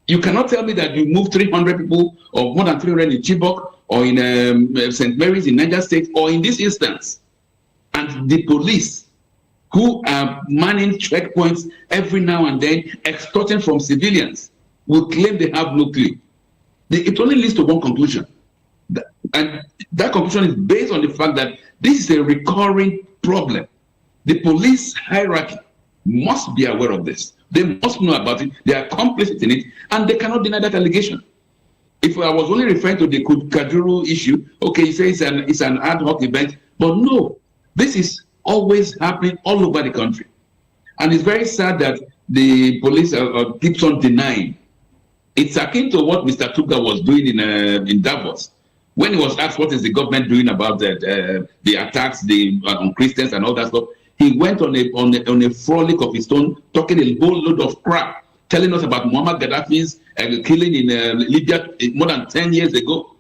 You cannot tell me that you moved 300 people or more than 300 in Chibok or in St. Mary's in Niger State or in this instance, and the police who are manning checkpoints every now and then, extorting from civilians, will claim they have no clue. It only leads to one conclusion. And that conclusion is based on the fact that this is a recurring problem. The police hierarchy must be aware of this. They must know about it. They are complicit in it, and they cannot deny that allegation. If I was only referring to the Kajuru issue, okay, you say it's an ad hoc event, but no, this is always happening all over the country. And it's very sad that the police keeps on denying. It's akin to what Mr. Tuga was doing in Davos. When he was asked what is the government doing about the attacks on Christians and all that stuff, he went on a frolic of his own, talking a whole load of crap, telling us about Muammar Gaddafi's killing in Libya more than 10 years ago,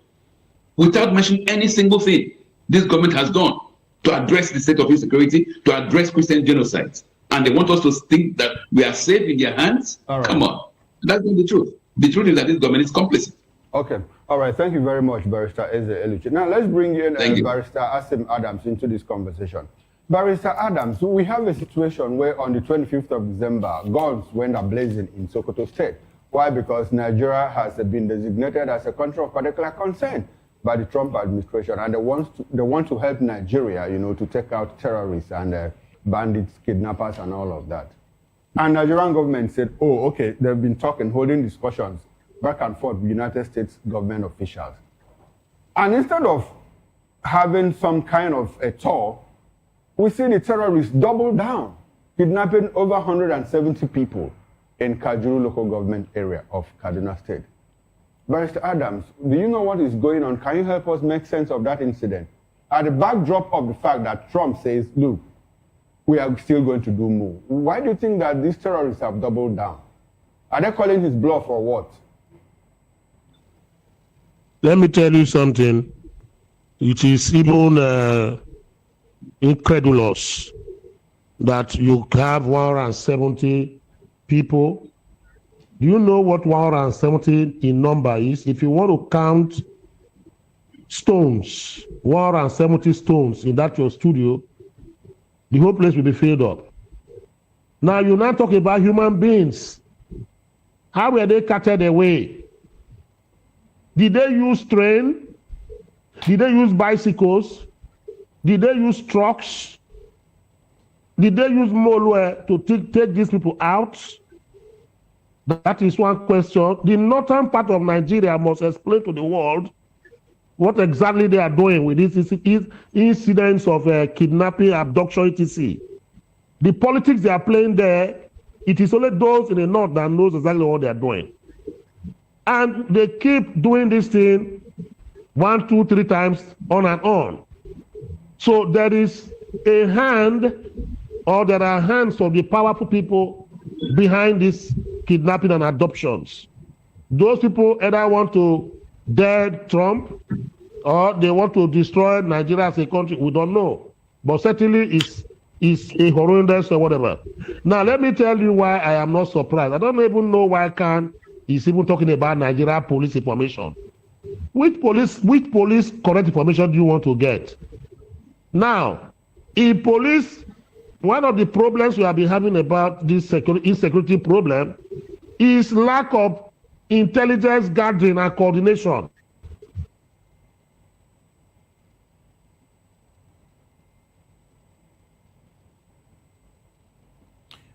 without mentioning any single thing this government has done to address the state of insecurity, to address Christian genocide. And they want us to think that we are safe in their hands? Right. Come on. That's not the truth. The truth is that this government is complicit.
Okay. All right. Thank you very much, Barrister Eze Eluche. Now, let's bring in Barrister Asim Adams into this conversation. Barrister Adams, we have a situation where on the 25th of December, guns went ablazing in Sokoto State. Why? Because Nigeria has been designated as a country of particular concern by the Trump administration, and they want to help Nigeria, to take out terrorists and bandits, kidnappers, and all of that. And Nigerian government said, oh, okay, they've been talking, holding discussions back and forth with United States government officials. And instead of having some kind of a tour, we see the terrorists double down, kidnapping over 170 people in Kajuru local government area of Kaduna State. Barrister Adams, do you know what is going on? Can you help us make sense of that incident? At the backdrop of the fact that Trump says, look, we are still going to do more. Why do you think that these terrorists have doubled down? Are they calling his bluff or what?
Let me tell you something. It is even incredulous that you have 170 people. Do you know what 170 in number is? If you want to count stones, 170 stones in that your studio, the whole place will be filled up. Now you're not talking about human beings. How were they carted away? Did they use train? Did they use bicycles? Did they use trucks? Did they use Molue to take these people out? That is one question. The northern part of Nigeria must explain to the world what exactly they are doing with these incidents of kidnapping, abduction, etc. The politics they are playing there, it is only those in the north that knows exactly what they are doing. And they keep doing this thing 1, 2, 3 times on and on. So there is a hand, or there are hands of the powerful people behind this kidnapping and adoptions. Those people either want to dead Trump or they want to destroy Nigeria as a country. We don't know. But certainly it's a horrendous or whatever. Now, let me tell you why I am not surprised. I don't even know why Khan is even talking about Nigeria police information. Which police correct information do you want to get? Now, in police, one of the problems we have been having about this insecurity problem is lack of intelligence gathering and coordination.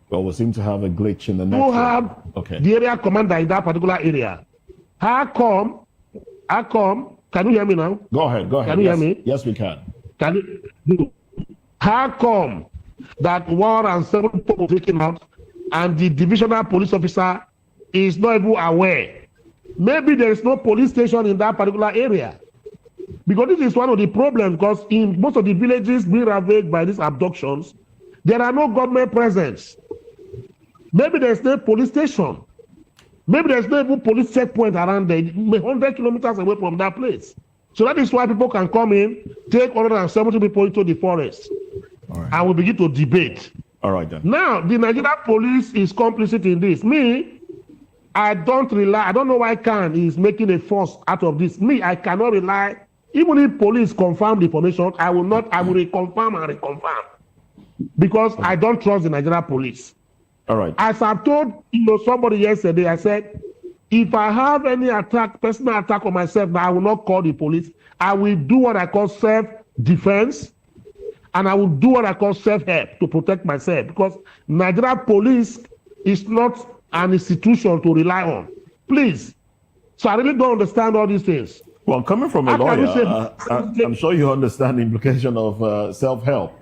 Well, we seem to have a glitch in the network.
You have the area commander in that particular area. How come? Can you hear me now?
Go ahead.
Can you hear me?
Yes, we can.
How come that 107 people taken out and the divisional police officer is not even aware? Maybe there is no police station in that particular area. Because this is one of the problems, because in most of the villages being ravaged by these abductions, there are no government presence. Maybe there's no police station. Maybe there's no even police checkpoint around there, 100 kilometers away from that place. So that is why people can come in, take 170 people into the forest, and we begin to debate.
All right, then.
Now, the Nigerian police is complicit in this. Me, I don't know why Khan is making a fuss out of this. Me, I cannot rely. Even if police confirm the information, I will reconfirm and reconfirm. Because I don't trust the Nigerian police.
All right.
As I've told somebody yesterday, I said, if I have any personal attack on myself, I will not call the police. I will do what I call self-defense, and I will do what I call self-help to protect myself. Because Nigerian police is not an institution to rely on. Please. So I really don't understand all these things.
Well, coming from a lawyer, I'm sure you understand the implication of self-help.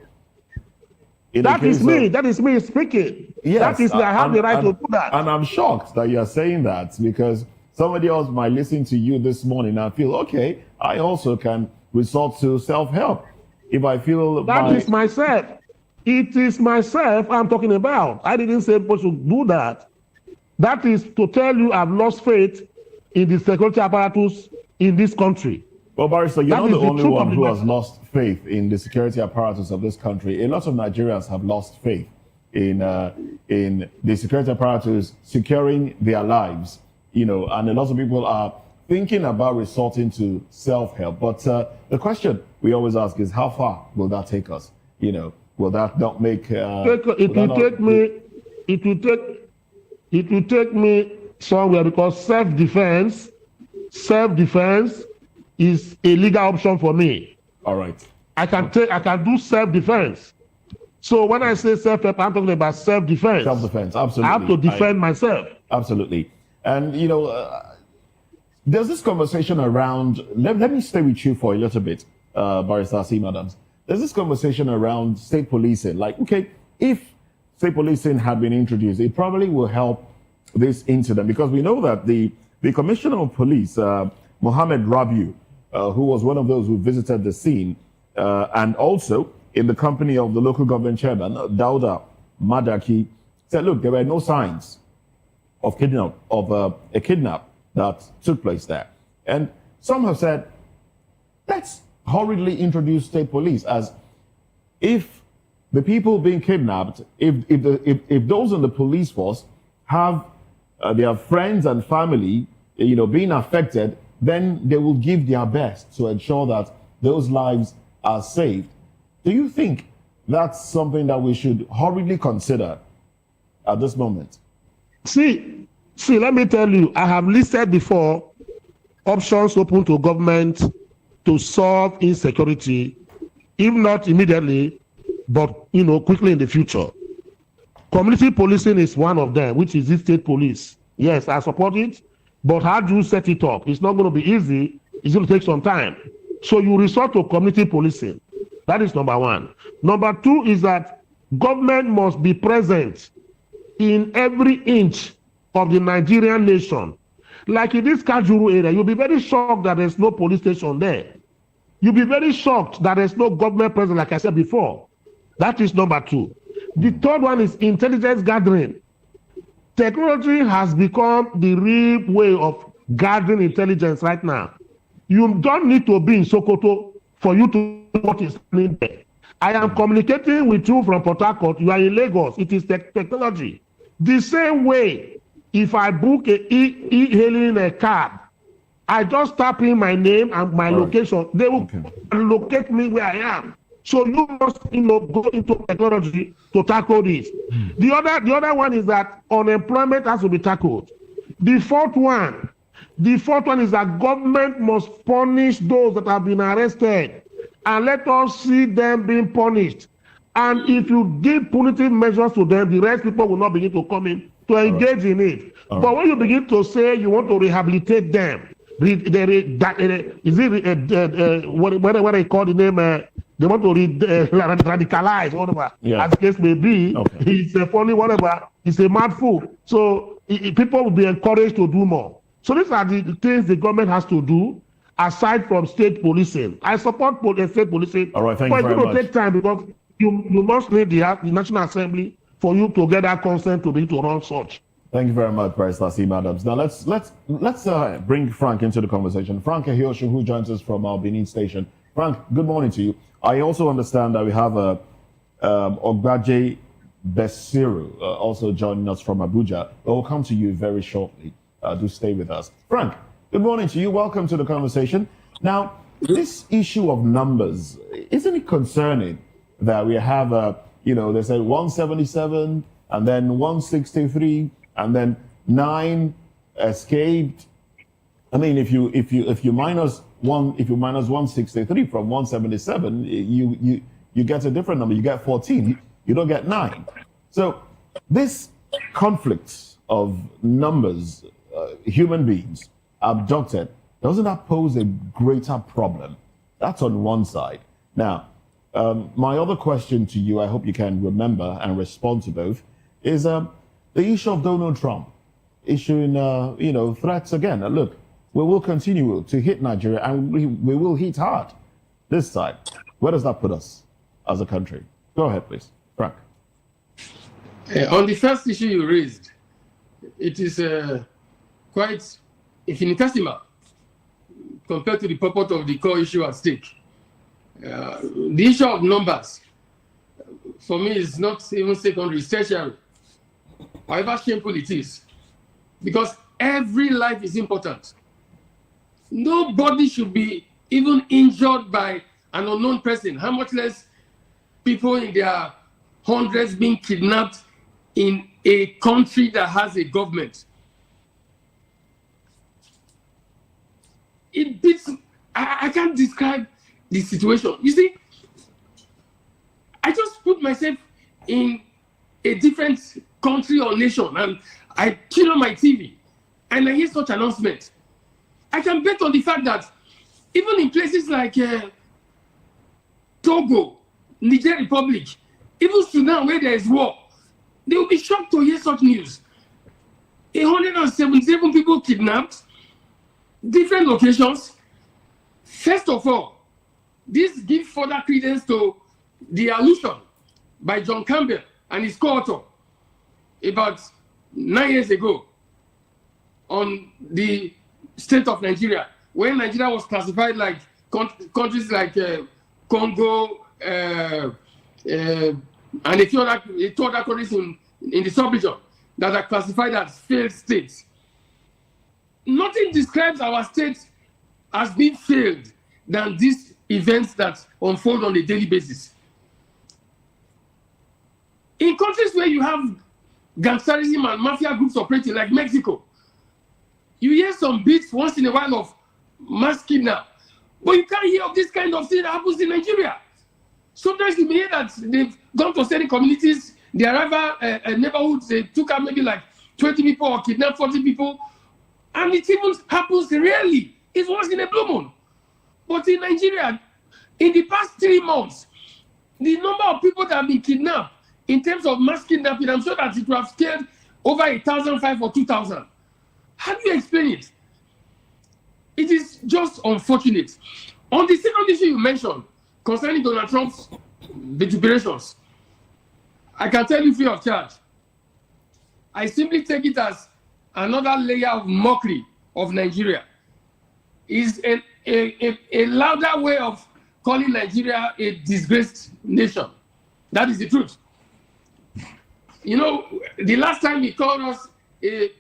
That is me speaking.
Yes,
that is me. I have the right to do that.
And I'm shocked that you're saying that, because somebody else might listen to you this morning and feel, okay, I also can resort to self-help. If I feel
that is myself. It is myself I'm talking about. I didn't say people should do that. That is to tell you I've lost faith in the security apparatus in this country.
Well, Barrister, you're not the only one who has lost faith in the security apparatus of this country. A lot of Nigerians have lost faith in the security apparatus securing their lives, and a lot of people are thinking about resorting to self-help. But the question we always ask is, how far will that take us? Will that not make... It
will take me somewhere, because self-defense is a legal option for me.
All right.
I can do self-defense. So when I say self-help, I'm talking about self-defense.
Self-defense, absolutely.
I have to defend myself.
Absolutely. And, there's this conversation around, let me stay with you for a little bit, Barrister Asim Adams. There's this conversation around state policing. Like, okay, if state policing had been introduced, it probably will help this incident, because we know that the Commissioner of Police, Mohammed Rabiu, who was one of those who visited the scene, and also in the company of the local government chairman, Dauda Madaki, said, look, there were no signs of a kidnap that took place there. And some have said, let's hurriedly introduce state police, as if the people being kidnapped, if those in the police force have their friends and family, being affected, then they will give their best to ensure that those lives are saved. Do you think that's something that we should hurriedly consider at this moment?
See, let me tell you, I have listed before options open to government to solve insecurity, if not immediately, but quickly in the future. Community policing is one of them, which is the state police. Yes, I support it, but how do you set it up? It's not going to be easy. It's going to take some time. So you resort to community policing. That is number one. Number two is that government must be present in every inch of the Nigerian nation. Like in this Kajuru area, you'll be very shocked that there's no police station there. You'll be very shocked that there's no government present, like I said before. That is number two. The third one is intelligence gathering. Technology has become the real way of gathering intelligence right now. You don't need to be in Sokoto for you to know what is happening there. I am communicating with you from Port Harcourt. You are in Lagos. It is technology. The same way, if I book a e-hailing a cab, I just type in my name and my location. They will locate me where I am. So you must, go into technology to tackle this. The other one is that unemployment has to be tackled. The fourth one is that government must punish those that have been arrested, and let us see them being punished. And if you give punitive measures to them, the rest people will not begin to come in to engage in it. But when you begin to say you want to rehabilitate them, what they call the name? They want to radicalize, whatever, as the case may be. It's a funny, whatever. It's a mad fool. So people will be encouraged to do more. So these are the things the government has to do, aside from state policing. I support state policing.
All right, thank you very much.
But it's going to take time, because you must need the National Assembly for you to get that consent to be to run such.
Thank you very much, Barrister Asim Adams. Now let's bring Frank into the conversation. Frank Ehioshu, who joins us from our Benin station. Frank, good morning to you. I also understand that we have Ogbaje Besiru also joining us from Abuja. We'll come to you very shortly. Do stay with us. Frank, good morning to you. Welcome to the conversation. Now, this issue of numbers, isn't it concerning that we have, they say 177 and then 163 and then 9 escaped? I mean, if you minus 163 from 177, you get a different number. You get 14. You don't get 9. So this conflicts of numbers, human beings abducted, doesn't that pose a greater problem? That's on one side. Now, my other question to you, I hope you can remember and respond to both, is the issue of Donald Trump issuing, threats again. Look, we will continue to hit Nigeria, and we will hit hard this time. Where does that put us as a country? Go ahead, please, Frank.
On the first issue you raised, it is quite infinitesimal compared to the purport of the core issue at stake. The issue of numbers, for me, is not even secondary, it's tertiary. However shameful it is, because every life is important. Nobody should be even injured by an unknown person, how much less people in their hundreds being kidnapped in a country that has a government. It beats, I can't describe the situation. You see, I just put myself in a different country or nation, and I turn on my TV and I hear such announcement. I can bet on the fact that even in places like Togo, Niger Republic, even Sudan, where there is war, they will be shocked to hear such news. 177 people kidnapped, different locations. First of all, this gives further credence to the allusion by John Campbell and his co-author about 9 years ago on the state of Nigeria, when Nigeria was classified like countries like Congo and a few other countries in the sub-region that are classified as failed states. Nothing describes our state as being failed than these events that unfold on a daily basis. In countries where you have gangsterism and mafia groups operating, like Mexico, you hear some bits once in a while of mass kidnap, but you can't hear of this kind of thing that happens in Nigeria. Sometimes you may hear that they've gone to certain communities, they arrive at neighborhoods, they took out maybe like 20 people or kidnapped 40 people, and it even happens rarely. It's once in a blue moon. But in Nigeria, in the past 3 months, the number of people that have been kidnapped in terms of mass kidnapping, I'm sure that it would have scaled over 1,500 or 2,000. How do you explain it? It is just unfortunate. On the second issue you mentioned, concerning Donald Trump's vituperations, I can tell you free of charge. I simply take it as another layer of mockery of Nigeria. Is a louder way of calling Nigeria a disgraced nation. That is the truth. You know, the last time he called us a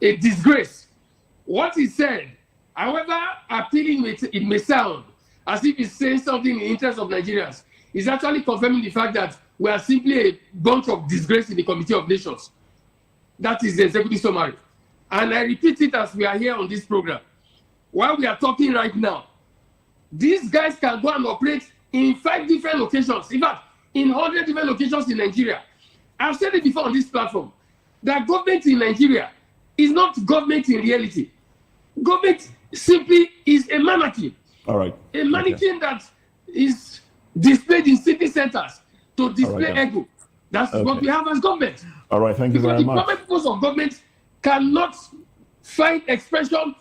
disgrace, what he said, however appealing it may sound, as if he's saying something in the interest of Nigerians, is actually confirming the fact that we are simply a bunch of disgrace in the Committee of Nations. That is the executive summary. And I repeat it as we are here on this program. While we are talking right now, these guys can go and operate in 5 different locations. In fact, in 100 different locations in Nigeria. I've said it before on this platform, that government in Nigeria is not government in reality. Government simply is a mannequin.
All right.
A mannequin that is displayed in city centers to display ego. That's what we have as government.
All right, thank you very much.
The common purpose of government cannot find expression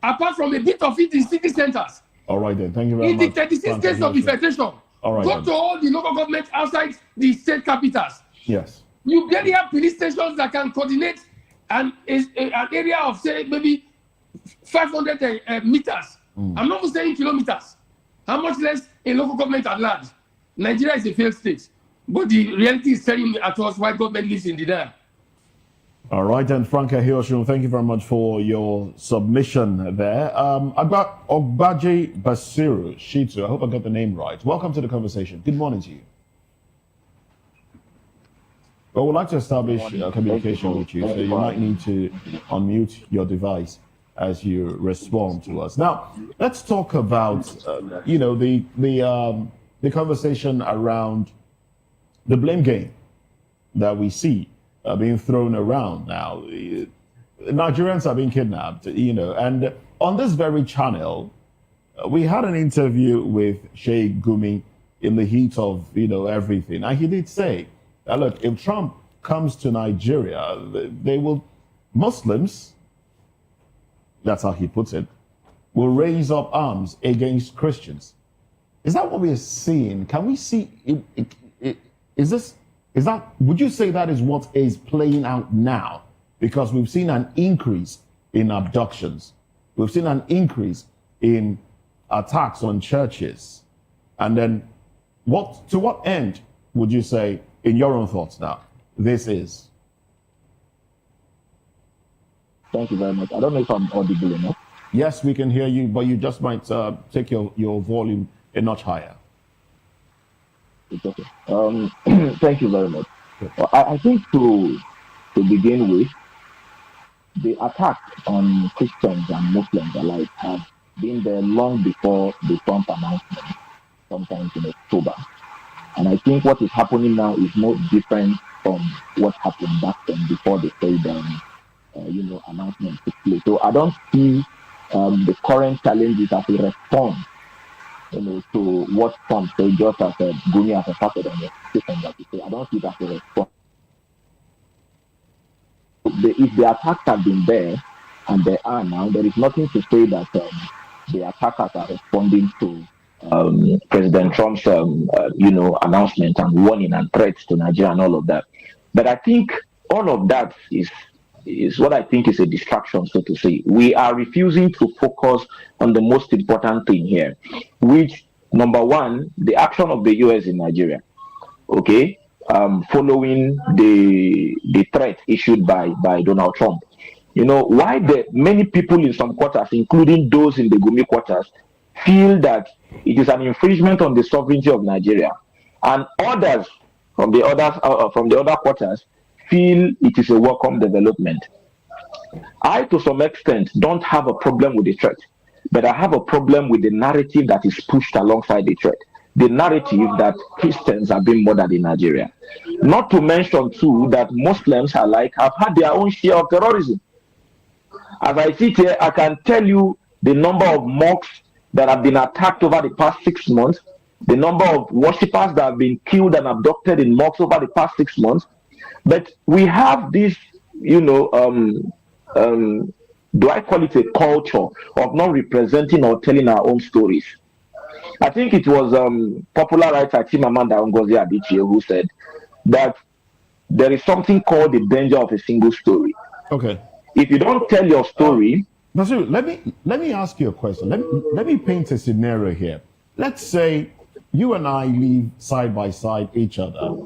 apart from a bit of it in city centers.
All right then, thank you very much.
In the 36 states of the Federation,
all right,
go to all the local governments outside the state capitals.
Yes.
You barely have police stations that can coordinate an area of, say, maybe 500 meters. I'm not saying kilometers. How much less a local government at large? Nigeria is a failed state. But the reality is telling at us why government lives in denial.
All right, and Frank Ahioshun, thank you very much for your submission there. I've got Ogbaje Basiru Shitu. I hope I got the name right. Welcome to the conversation. Good morning to you. Well, we'd like to establish communication with you, so you might need to unmute your device as you respond to us. Now, let's talk about, the conversation around the blame game that we see being thrown around now. Nigerians are being kidnapped, and on this very channel, we had an interview with Sheikh Gumi in the heat of, everything. And he did say, look, if Trump comes to Nigeria, Muslims, that's how he puts it, will raise up arms against Christians. Is that what we are seeing? Can we see, would you say that is what is playing out now? Because we've seen an increase in abductions. We've seen an increase in attacks on churches. And then to what end would you say, in your own thoughts now, this is?
Thank you very much. I don't know if I'm audible enough.
Yes, we can hear you, but you just might take your volume a notch higher.
It's okay. Thank you very much. Well, I think to begin with, the attack on Christians and Muslims alike have been there long before the Trump announcement, sometime in October. And I think what is happening now is no different from what happened back then before the failed announcement took place. So I don't see the current challenges as a response, to what Trump said, just as Gumi has started on the system that you say. I don't see that as a response. If the attacks have been there, and they are now, there is nothing to say that the attackers are responding to President Trump's, announcement and warning and threats to Nigeria and all of that. But I think all of that is what I think is a distraction, so to say. We are refusing to focus on the most important thing here, which, number one, the action of the U.S. in Nigeria, okay, following the threat issued by Donald Trump. Why many people in some quarters, including those in the Gumi quarters, feel that it is an infringement on the sovereignty of Nigeria, and others from the other quarters feel it is a welcome development. I, to some extent, don't have a problem with the threat, but I have a problem with the narrative that is pushed alongside the threat. The narrative that Christians are being murdered in Nigeria. Not to mention, too, that Muslims alike have had their own share of terrorism. As I sit here, I can tell you the number of mosques that have been attacked over the past 6 months, the number of worshippers that have been killed and abducted in mosques over the past 6 months. But we have this, do I call it a culture of not representing or telling our own stories? I think it was popular writer Chimamanda Ngozi Adichie who said that there is something called the danger of a single story.
Okay.
If you don't tell your story...
Nasiru, let me ask you a question. Let me paint a scenario here. Let's say you and I live side by side each other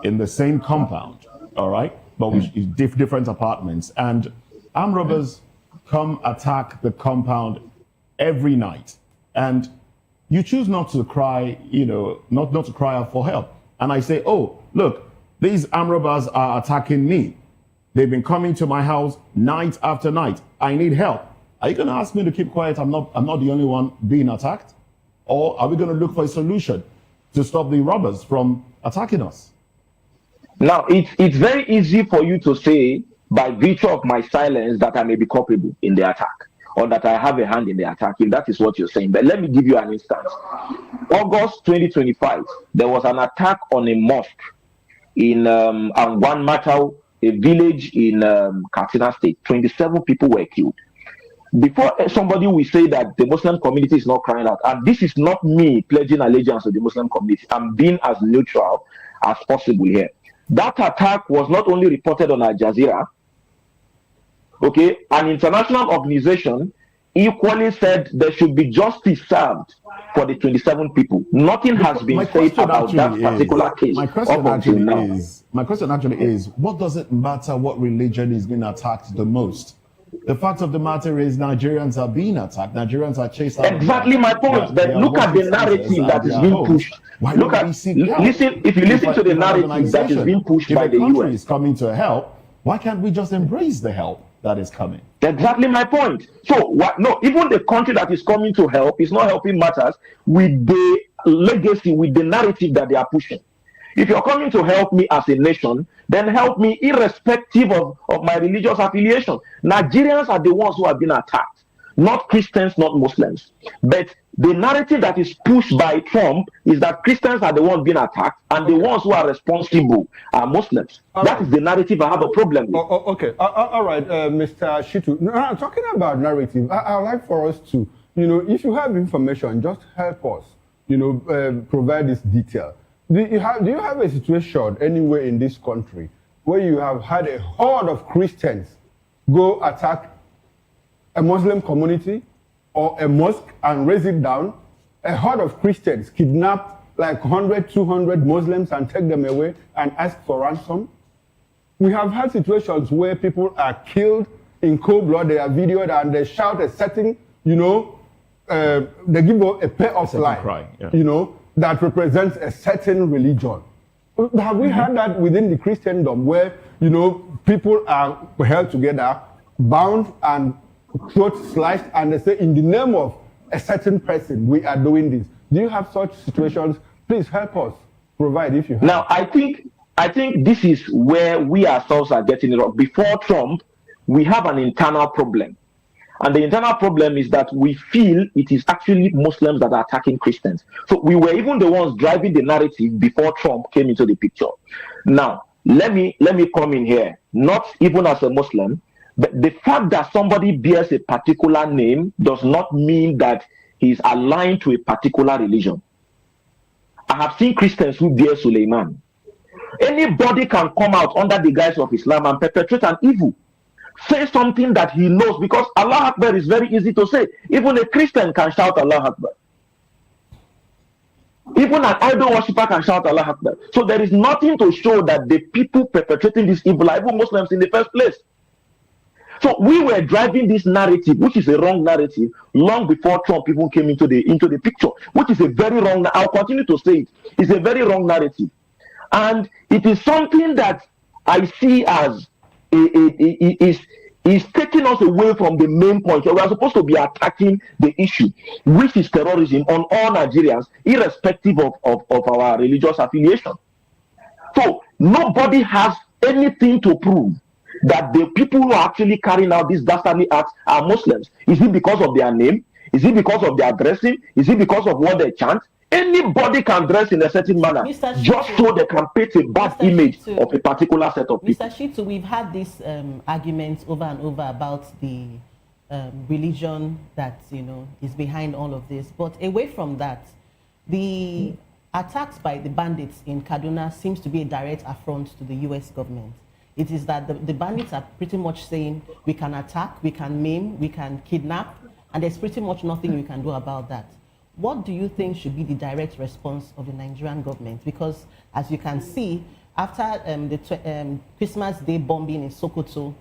in the same compound, all right? But with different apartments. And armed robbers come attack the compound every night. And you choose not to cry, not to cry out for help. And I say, oh, look, these armed robbers are attacking me. They've been coming to my house night after night. I need help. Are you going to ask me to keep quiet? I'm not the only one being attacked? Or are we going to look for a solution to stop the robbers from attacking us?
Now, it's very easy for you to say, by virtue of my silence, that I may be culpable in the attack, or that I have a hand in the attack, if that is what you're saying. But let me give you an instance. August 2025, there was an attack on a mosque in Angwan Matau, a village in Katsina State. 27 people were killed. Before somebody will say that the Muslim community is not crying out, and this is not me pledging allegiance to the Muslim community, I'm being as neutral as possible here. That attack was not only reported on Al Jazeera, okay, an international organization equally said there should be justice served for the 27 people. Nothing has been said about that particular case.
My question actually is, what does it matter what religion is being attacked the most? The fact of the matter is Nigerians are being attacked. Nigerians are chased out.
Exactly my point. But look at the narrative that is being pushed. If you listen to the narrative that is being pushed by the
country
US.
is coming to help, why can't we just embrace the help that is coming?
Exactly my point. So no, even the country that is coming to help is not helping matters with the legacy, with the narrative that they are pushing. If you're coming to help me as a nation, then help me irrespective of my religious affiliation. Nigerians are the ones who have been attacked, not Christians, not Muslims. But the narrative that is pushed by Trump is that Christians are the ones being attacked and the ones who are responsible are Muslims. That is the narrative I have a problem with.
Okay, all right, Mr. Shitu. No, I'm talking about narrative. I'd like for us to, if you have information, just help us, provide this detail. Do you have a situation anywhere in this country where you have had a horde of Christians go attack a Muslim community or a mosque and raise it down? A horde of Christians kidnap like 100, 200 Muslims and take them away and ask for ransom? We have had situations where people are killed in cold blood, they are videoed and they shout a certain, they give a pair of line, that represents a certain religion. Have we had that within the Christendom where, people are held together, bound and throats sliced, and they say, in the name of a certain person, we are doing this? Do you have such situations? Please help us provide if you have.
Now, I think this is where we ourselves are getting it wrong. Before Trump, we have an internal problem. And the internal problem is that we feel it is actually Muslims that are attacking Christians. So we were even the ones driving the narrative before Trump came into the picture. Now, let me come in here, not even as a Muslim, but the fact that somebody bears a particular name does not mean that he's aligned to a particular religion. I have seen Christians who bear Suleiman. Anybody can come out under the guise of Islam and perpetrate an evil. Say something that he knows, because Allah Akbar is very easy to say. Even a Christian can shout Allah Akbar. Even an idol worshipper can shout Allah Akbar. So there is nothing to show that the people perpetrating this evil are even Muslims in the first place. So we were driving this narrative, which is a wrong narrative, long before Trump even came into the picture, which is a very wrong. I'll continue to say it. It's a very wrong narrative, and it is something that I see as is taking us away from the main point. We are supposed to be attacking the issue, which is terrorism, on all Nigerians, irrespective of our religious affiliation. So nobody has anything to prove that the people who are actually carrying out these dastardly acts are Muslims. Is it because of their name? Is it because of their dressing? Is it because of what they chant? Anybody can dress in a certain manner, just so they can paint a bad image of a particular set of people.
Mr. Shitu, we've had this argument over and over about the religion that is behind all of this. But away from that, the attacks by the bandits in Kaduna seems to be a direct affront to the U.S. government. It is that the bandits are pretty much saying we can attack, we can maim, we can kidnap, and there's pretty much nothing we can do about that. What do you think should be the direct response of the Nigerian government? Because as you can see, after the Christmas Day bombing in Sokoto,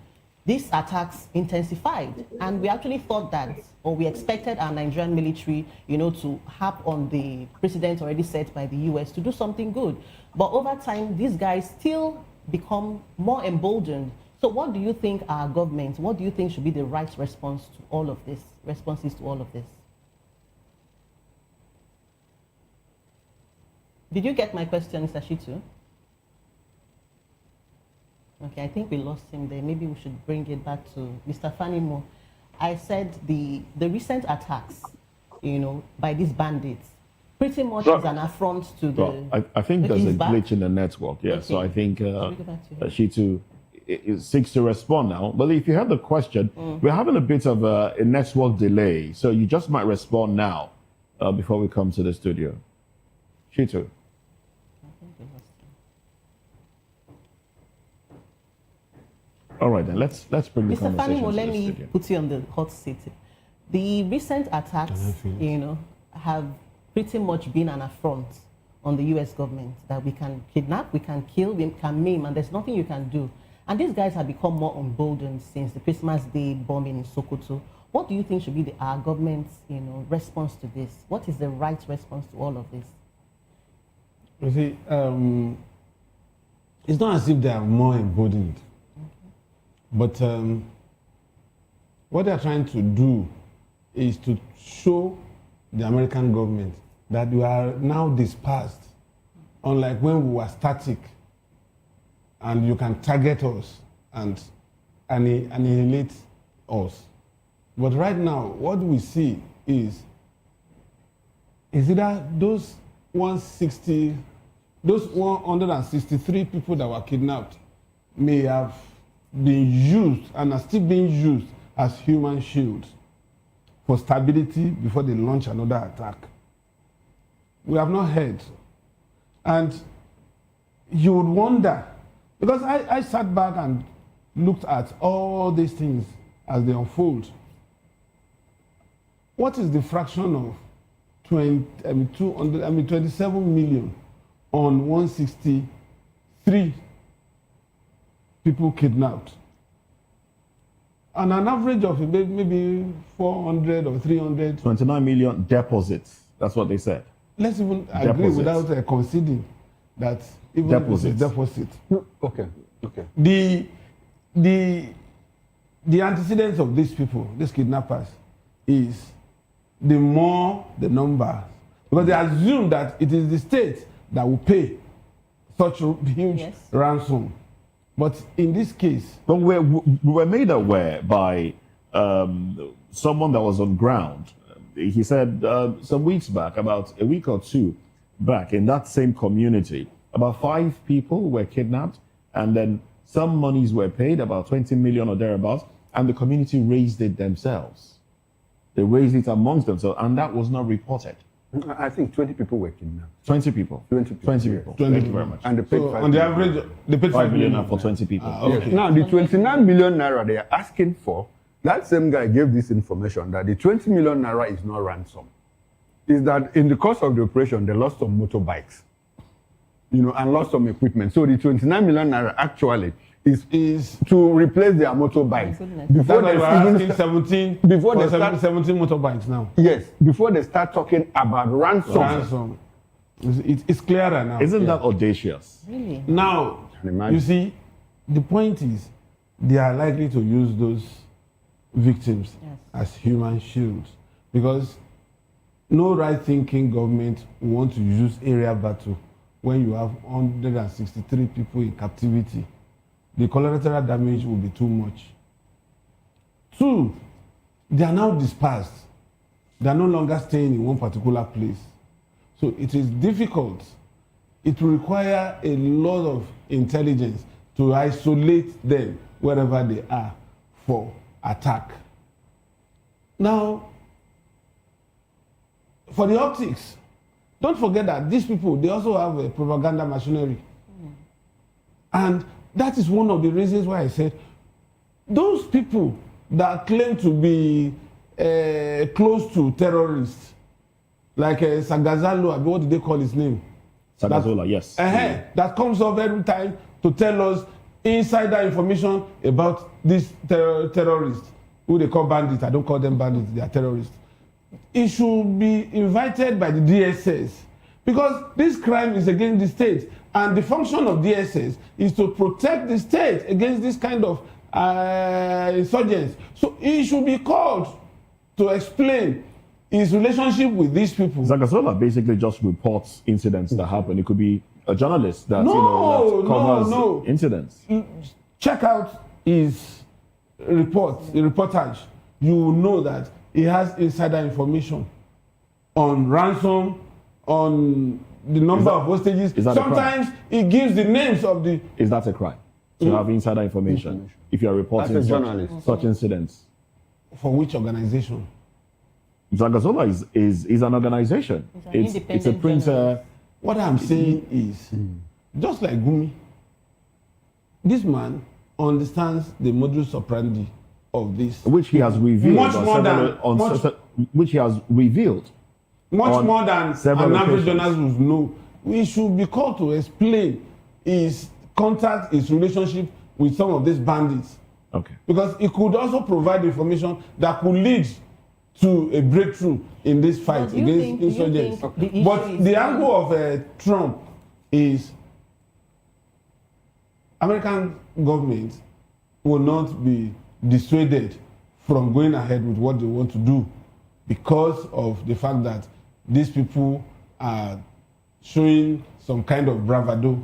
these attacks intensified. And we actually thought that, or we expected our Nigerian military, to harp on the precedent already set by the US to do something good. But over time, these guys still become more emboldened. So what do you think our government, what do you think should be the right response to all of this, responses to all of this? Did you get my question, Mr. Shitu? Okay, I think we lost him there. Maybe we should bring it back to Mr. Fanimo. I said the recent attacks, by these bandits, pretty much is an affront to the...
I think there's a glitch in the network, yeah. Okay. So I think Shitu seeks to respond now. But if you have the question, we're having a bit of a network delay, so you just might respond now before we come to the studio. Shitu. All right, then let's bring the conversation to the
let me put you on the hot seat. The recent attacks, have pretty much been an affront on the U.S. government, that we can kidnap, we can kill, we can maim, and there's nothing you can do. And these guys have become more emboldened since the Christmas Day bombing in Sokoto. What do you think should be our government's, response to this? What is the right response to all of this?
You see, it's not as if they are more emboldened. But what they're trying to do is to show the American government that we are now dispersed unlike when we were static and you can target us and annihilate us. But right now, what we see is either those 163 people that were kidnapped may have been used and are still being used as human shields for stability before they launch another attack. We have not heard. And you would wonder, because I sat back and looked at all these things as they unfold. What is the fraction of 27 million on 163 people kidnapped? And an average of maybe 400 or 300.
29 million deposits. That's what they said.
Let's even agree without conceding that even
deposits.
Deposit.
Okay.
The antecedents of these people, these kidnappers, is the more the number, because they assume that it is the state that will pay such a huge ransom. But in this case,
but we were made aware by someone that was on ground. He said some weeks back, about a week or two back, in that same community, about 5 people were kidnapped, and then some monies were paid, about 20 million or thereabouts, and the community raised it themselves. They raised it amongst themselves, and that was not reported.
I think 20 people were kidnapped.
20 people.
20 people.
20 people.
20
Thank you very much.
And they paid
so
5
on the
million.
average, they paid 5 million
for 20 people.
Okay.
Now, the 29 million naira they are asking for, that same guy gave this information that the 20 million naira is not ransom. Is that in the course of the operation, they lost some motorbikes, and lost some equipment. So the 29 million naira actually is to replace their motorbikes.
Before they asking 17 motorbikes now.
Yes, before they start talking about ransom.
It's clearer now.
Isn't that audacious?
Really?
Now, you see, the point is, they are likely to use those victims as human shields, because no right-thinking government want to use area battle when you have 163 people in captivity. The collateral damage will be too much. 2, they are now dispersed. They are no longer staying in one particular place. So it is difficult. It will require a lot of intelligence to isolate them wherever they are for attack. Now, for the optics, don't forget that these people, they also have a propaganda machinery. And that is one of the reasons why I said those people that claim to be close to terrorists, like Sagazalo, what did they call his name?
Sagazola, yes.
That comes up every time to tell us insider information about these terrorists, who they call bandits. I don't call them bandits, they are terrorists. It should be invited by the DSS, because this crime is against the state. And the function of DSS is to protect the state against this kind of insurgents. So he should be called to explain his relationship with these people.
Zagazola basically just reports incidents that happen. It could be a journalist that, that covers incidents.
Check out his reportage. You will know that he has insider information on ransom, on the number of hostages. Sometimes he gives the names of the...
Is that a crime? To have insider information if you are reporting such incidents?
For which organization?
Zagazola is an organization. It's a printer.
What I'm saying is, just like Gumi, this man understands the modus operandi of this.
Which he has revealed.
Much more than an average journalist would know. We should be called to explain his contact, his relationship with some of these bandits.
Okay.
Because it could also provide information that could lead to a breakthrough in this fight against insurgents. But the angle of Trump is American government will not be dissuaded from going ahead with what they want to do because of the fact that these people are showing some kind of bravado.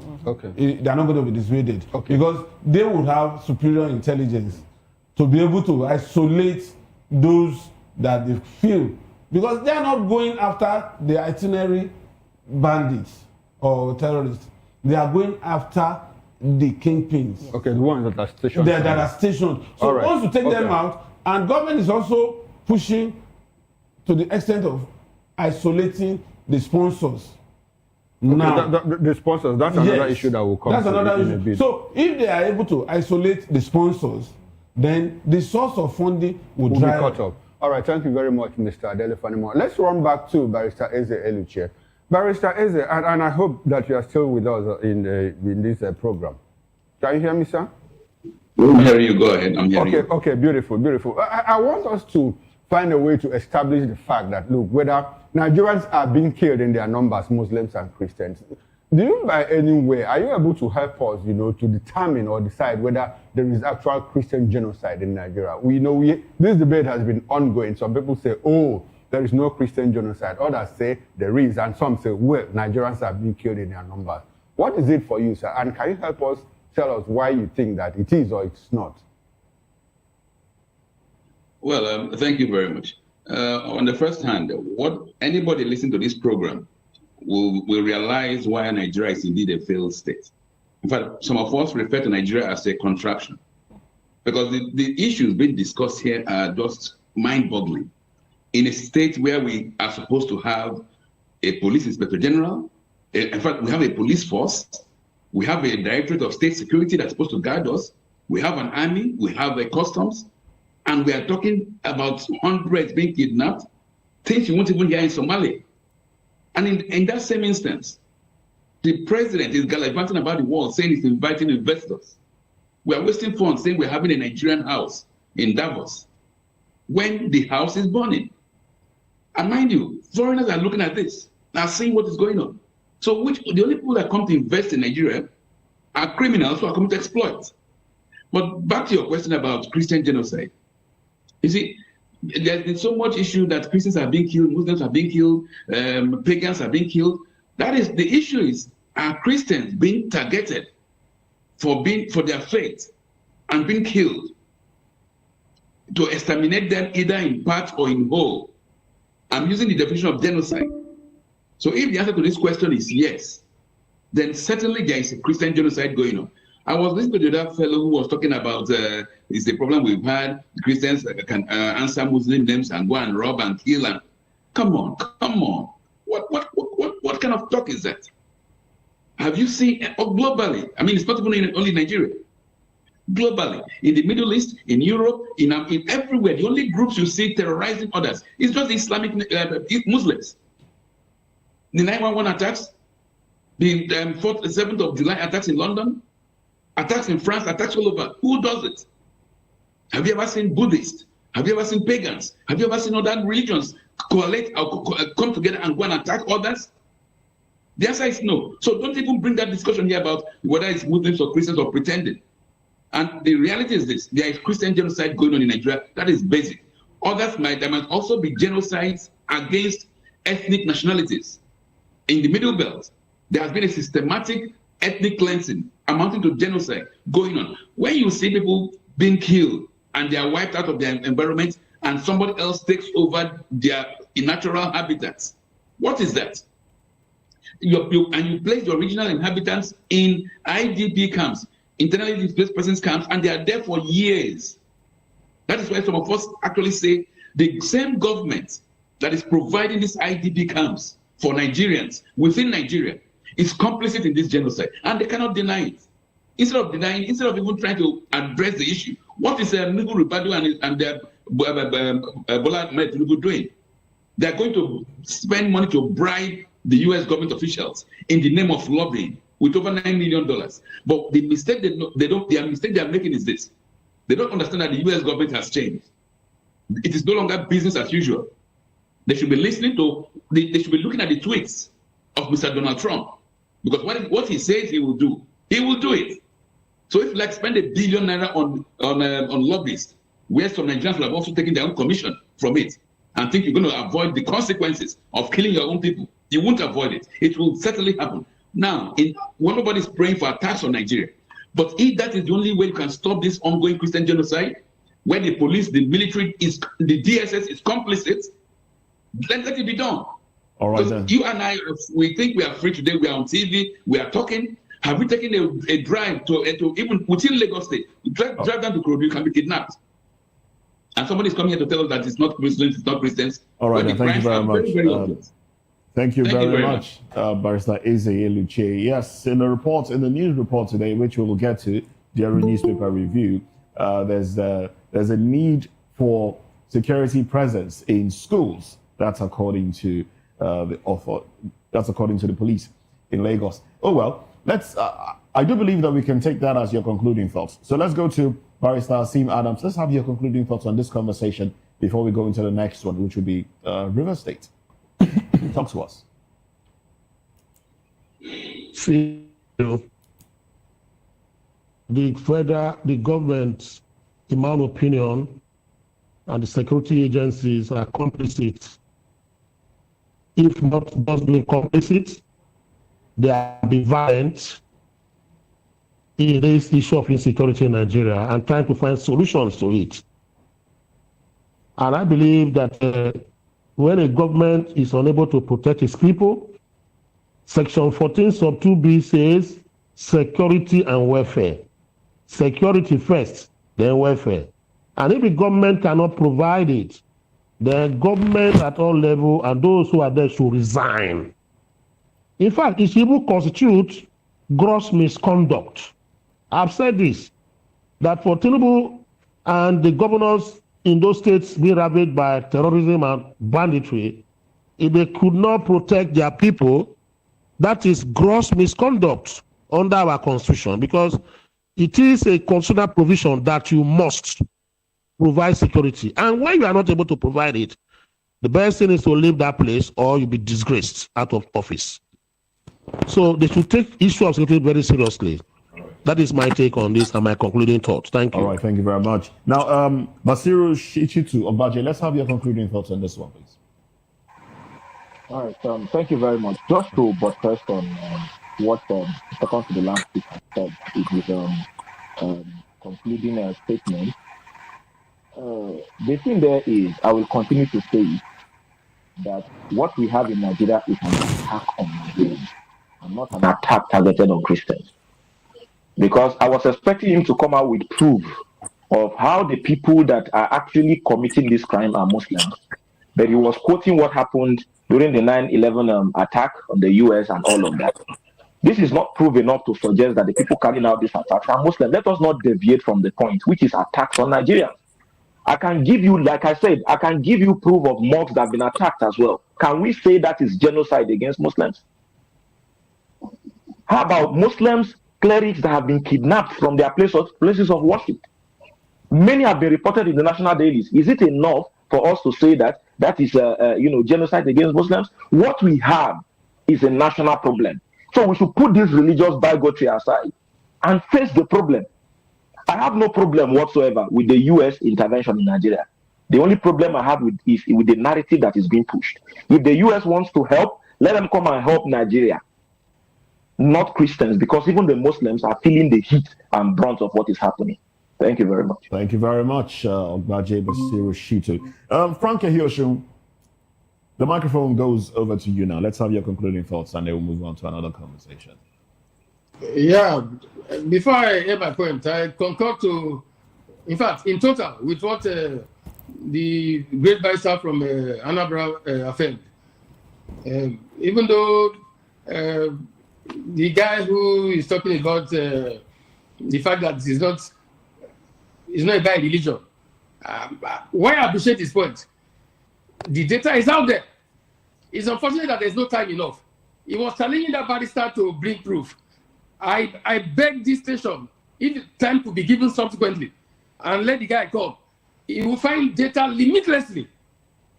They are not going to be dissuaded because they would have superior intelligence to be able to isolate those that they feel, because they are not going after the itinerary bandits or terrorists. They are going after the kingpins.
Okay, the ones that are stationed.
That are stationed. So once you take them out, and government is also pushing to the extent of isolating the sponsors.
Okay,
Now,
the sponsors, that's another issue that will come.
That's another
in a
issue.
bit.
So if they are able to isolate the sponsors, then the source of funding will
be
dry
cut up. All right, thank you very much, Mr. Adele Fanimo. Let's run back to Barrister Eze Eluche. Barrister Eze, and I hope that you are still with us in this program. Can you hear me, sir?
I'm hearing you. Go ahead. I'm hearing you.
Okay, beautiful, beautiful. I want us to find a way to establish the fact that, look, whether Nigerians are being killed in their numbers, Muslims and Christians, do you by any way, are you able to help us, to determine or decide whether there is actual Christian genocide in Nigeria? This debate has been ongoing. Some people say, oh, there is no Christian genocide. Others say there is, and some say, well, Nigerians are being killed in their numbers. What is it for you, sir? And can you help us tell us why you think that it is or it's not?
Well, thank you very much. On the first hand, what anybody listening to this program will realize why Nigeria is indeed a failed state. In fact, some of us refer to Nigeria as a contraction, because the issues being discussed here are just mind-boggling. In a state where we are supposed to have a police inspector general, in fact, we have a police force, we have a directorate of state security that's supposed to guide us, we have an army, we have a customs, and we are talking about hundreds being kidnapped, things you won't even hear in Somalia. And in that same instance, the president is gallivanting about the world, saying he's inviting investors. We are wasting funds saying we're having a Nigerian house in Davos when the house is burning. And mind you, foreigners are looking at this, are seeing what is going on. So the only people that come to invest in Nigeria are criminals who are coming to exploit. But back to your question about Christian genocide. You see, there's been so much issue that Christians are being killed, Muslims are being killed, pagans are being killed. That is, the issue is, are Christians being targeted for their faith and being killed to exterminate them either in part or in whole? I'm using the definition of genocide. So if the answer to this question is yes, then certainly there is a Christian genocide going on. I was listening to the other fellow who was talking about it's the problem we've had. Christians can answer Muslim names and go and rob and kill. And come on. What kind of talk is that? Have you seen globally? I mean, it's not even only Nigeria. Globally, in the Middle East, in Europe, in everywhere, the only groups you see terrorizing others is just the Islamic Muslims. The 911 attacks, the 7th of July attacks in London, attacks in France, attacks all over. Who does it? Have you ever seen Buddhists? Have you ever seen pagans? Have you ever seen other religions coalesce or come together and go and attack others? The answer is no. So don't even bring that discussion here about whether it's Muslims or Christians or pretending. And the reality is this: there is Christian genocide going on in Nigeria. That is basic. There might also be genocides against ethnic nationalities. In the Middle Belt, there has been a systematic ethnic cleansing amounting to genocide going on. When you see people being killed and they are wiped out of their environment and somebody else takes over their natural habitats, what is that? You place the original inhabitants in IDP camps, internally displaced persons camps, and they are there for years. That is why some of us actually say the same government that is providing these IDP camps for Nigerians within Nigeria is complicit in this genocide, and they cannot deny it. Instead of even trying to address the issue, what is Nugu Ribadu and Bola Ahmed Tinubu doing? They are going to spend money to bribe the U.S. government officials in the name of lobbying with over $9 million. But the mistake they are making is this: they don't understand that the U.S. government has changed. It is no longer business as usual. They should be listening to. They should be looking at the tweets of Mr. Donald Trump, because what he says he will do it. So if you spend $1 billion on lobbyists, where some Nigerians will have also taken their own commission from it, and think you're going to avoid the consequences of killing your own people, You won't avoid it. It will certainly happen. Now, nobody's praying for attacks on Nigeria. But if that is the only way you can stop this ongoing Christian genocide, where the police, the military, the DSS is complicit, let it be done.
All right, then.
You and I, we think we are free today. We are on TV. We are talking. Have we taken a drive to even within Lagos State? Drive down to Krodu, you can be kidnapped. And somebody is coming here to tell us that it's not Muslims, it's not Christians.
All right, then. Thank you very much. Thank you very much, Barrister Eze Eluche. Yes, in the news report today, which we will get to during newspaper review, there's a need for security presence in schools. That's according to the police in Lagos. Oh well, I do believe that we can take that as your concluding thoughts. So let's go to Barrister Asim Adams. Let's have your concluding thoughts on this conversation before we go into the next one, which will be River State. Talk to us.
See, the government, in my opinion, and the security agencies are complicit. If not just being complicit, they are being violent in this issue of insecurity in Nigeria and trying to find solutions to it. And I believe that when a government is unable to protect its people, Section 14 sub 2B says security and welfare. Security first, then welfare. And if the government cannot provide it, then government at all levels and those who are there should resign. In fact, it should even constitute gross misconduct. I've said this, that for Tinubu and the governors in those states being ravaged by terrorism and banditry, if they could not protect their people, that is gross misconduct under our constitution, because it is a constitutional provision that you must provide security. And when you are not able to provide it, the best thing is to leave that place or you'll be disgraced out of office. So they should take issue of security very seriously. That is my take on this and my concluding thoughts. Thank you.
All right, thank you very much. Now, Basiru Shichitu Obaje, let's have your concluding thoughts on this one, please.
All right, thank you very much. Just to buttress on what second to the last speaker said, it is concluding statement. The thing there is, I will continue to say that what we have in Nigeria is an attack on Nigerians and not an attack targeted on Christians. Because I was expecting him to come out with proof of how the people that are actually committing this crime are Muslims. But he was quoting what happened during the 9/11 attack on the US and all of that. This is not proof enough to suggest that the people carrying out these attacks are Muslims. Let us not deviate from the point, which is attacks on Nigerians. I can give you, like I said, I can give you proof of mosques that have been attacked as well. Can we say that is genocide against Muslims? How about Muslims, clerics that have been kidnapped from their places of worship? Many have been reported in the national dailies. Is it enough for us to say that that is, genocide against Muslims? What we have is a national problem. So we should put this religious bigotry aside and face the problem. I have no problem whatsoever with the U.S. intervention in Nigeria. The only problem I have is with the narrative that is being pushed. If the U.S. wants to help, let them come and help Nigeria, not Christians, because even the Muslims are feeling the heat and brunt of what is happening. Thank you very much.
Thank you very much, Ogbaje Basiru Shitu. Frank Ehioshun, the microphone goes over to you now. Let's have your concluding thoughts and then we'll move on to another conversation.
Yeah, before I end my point, I concur to, in fact, in total, with what the great barrister from Anambra affirmed. Even though the guy who is talking about the fact that it's not about religion, why I appreciate his point, the data is out there. It's unfortunate that there's no time enough. He was challenging that barrister to bring proof. I beg this station, if time could be given subsequently, and let the guy come, he will find data limitlessly,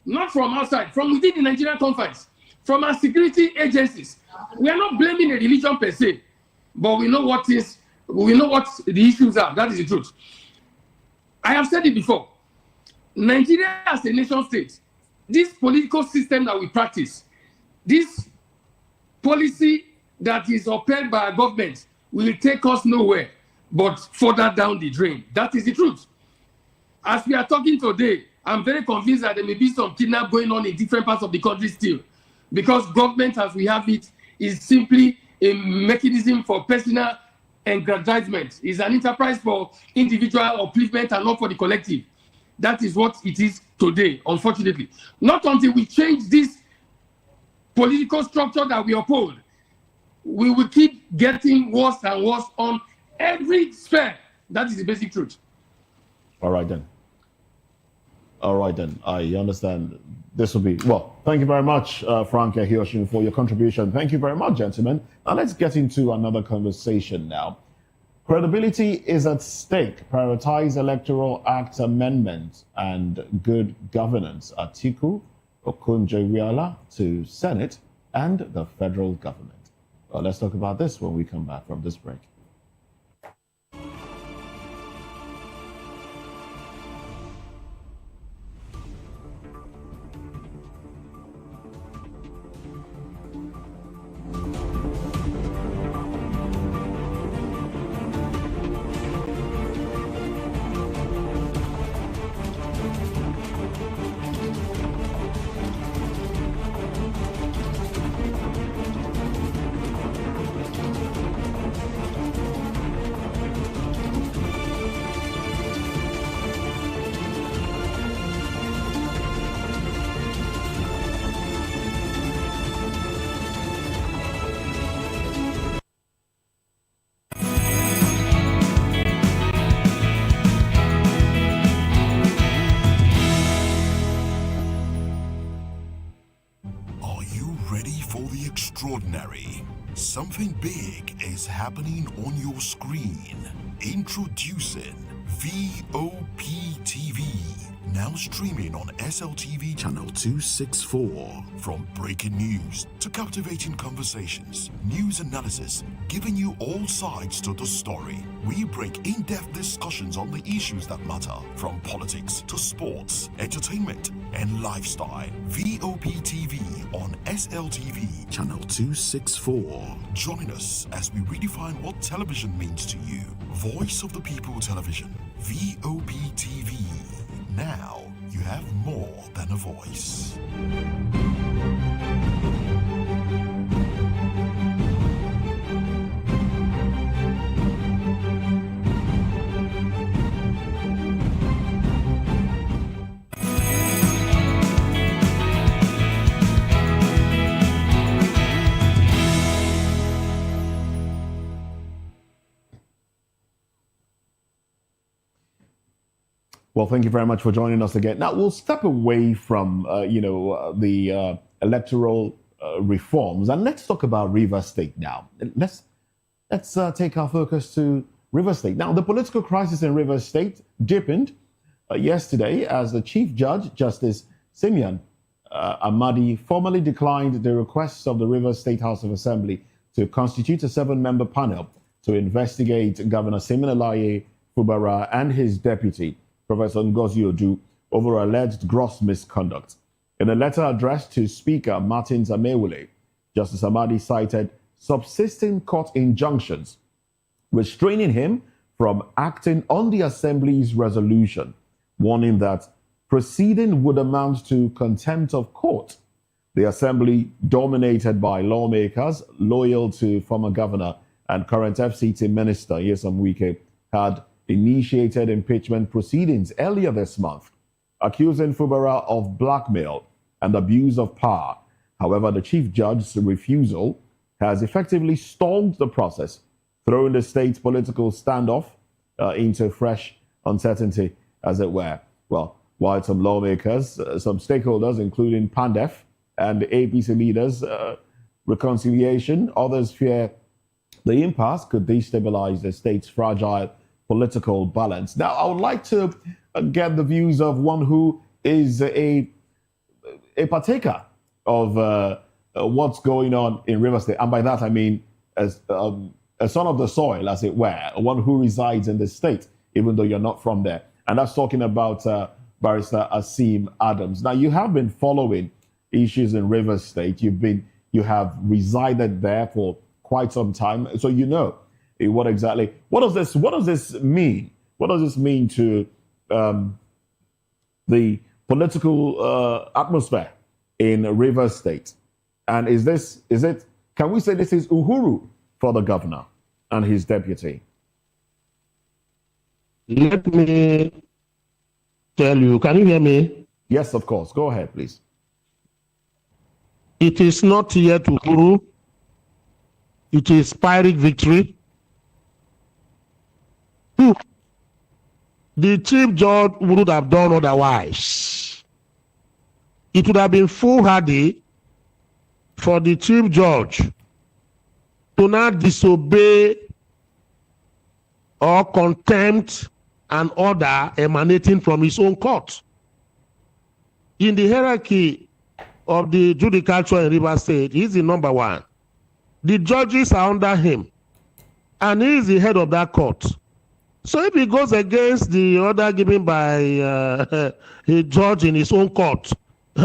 not from outside, from within the Nigerian confines, from our security agencies. We are not blaming a religion per se, but we know what the issues are. That is the truth. I have said it before. Nigeria as a nation state, this political system that we practice, this policy that is upheld by our government will take us nowhere but further down the drain. That is the truth. As we are talking today, I'm very convinced that there may be some kidnap going on in different parts of the country still, because government as we have it is simply a mechanism for personal aggrandizement. It's an enterprise for individual upliftment and not for the collective. That is what it is today, unfortunately. Not until we change this political structure that we uphold, we will keep getting worse and worse on every sphere. That is the basic truth.
All right then. I understand. This will be, well, thank you very much, Frank Hioshin, for your contribution. Thank you very much, gentlemen. Now let's get into another conversation now. Credibility is at stake. Prioritize Electoral Act amendment and good governance. Atiku Okunjo-Iweala to Senate and the federal government. Well, let's talk about this when we come back from this break.
Extraordinary. Something big is happening on your screen. Introducing VOP TV. Now streaming on SLTV channel 264. From breaking news to captivating conversations, news analysis, giving you all sides to the story. We break in-depth discussions on the issues that matter, from politics to sports, entertainment, and lifestyle. VOP TV on SLTV channel 264. Join us as we redefine what television means to you. Voice of the People Television. VOP TV. Now you have more than a voice.
Well, thank you very much for joining us again. Now, we'll step away from, the electoral reforms, and let's talk about Rivers State now. Let's take our focus to Rivers State. Now, the political crisis in Rivers State deepened yesterday as the Chief Judge, Justice Simeon Amadi, formally declined the requests of the Rivers State House of Assembly to constitute a 7-member panel to investigate Governor Siminalayi Fubara and his deputy, Professor Ngozi Odu, over alleged gross misconduct. In a letter addressed to Speaker Martins Amewule, Justice Amadi cited subsisting court injunctions restraining him from acting on the Assembly's resolution, warning that proceeding would amount to contempt of court. The Assembly, dominated by lawmakers loyal to former governor and current FCT Minister Nyesom Wike, had initiated impeachment proceedings earlier this month, accusing Fubara of blackmail and abuse of power. However, the Chief Judge's refusal has effectively stalled the process, throwing the state's political standoff into fresh uncertainty, as it were. Well, while some lawmakers, some stakeholders, including PANDEF and the APC leaders, reconciliation, others fear the impasse could destabilize the state's fragile political balance. Now, I would like to get the views of one who is a partaker of what's going on in Rivers State. And by that, I mean as a son of the soil, as it were, one who resides in the state, even though you're not from there. And that's talking about Barrister Asim Adams. Now, you have been following issues in Rivers State. You've been You have resided there for quite some time, so you know what exactly. What does this mean? What does this mean to the political atmosphere in Rivers State? And is it? Can we say this is Uhuru for the governor and his deputy?
Let me tell you. Can you hear me?
Yes, of course. Go ahead, please.
It is not yet Uhuru. It is Pyrrhic victory. The chief judge would have done otherwise. It would have been foolhardy for the chief judge to not disobey or contempt an order emanating from his own court. In the hierarchy of the judicature in Rivers State, he's the number one. The judges are under him, and he is the head of that court. So if he goes against the order given by a judge in his own court, is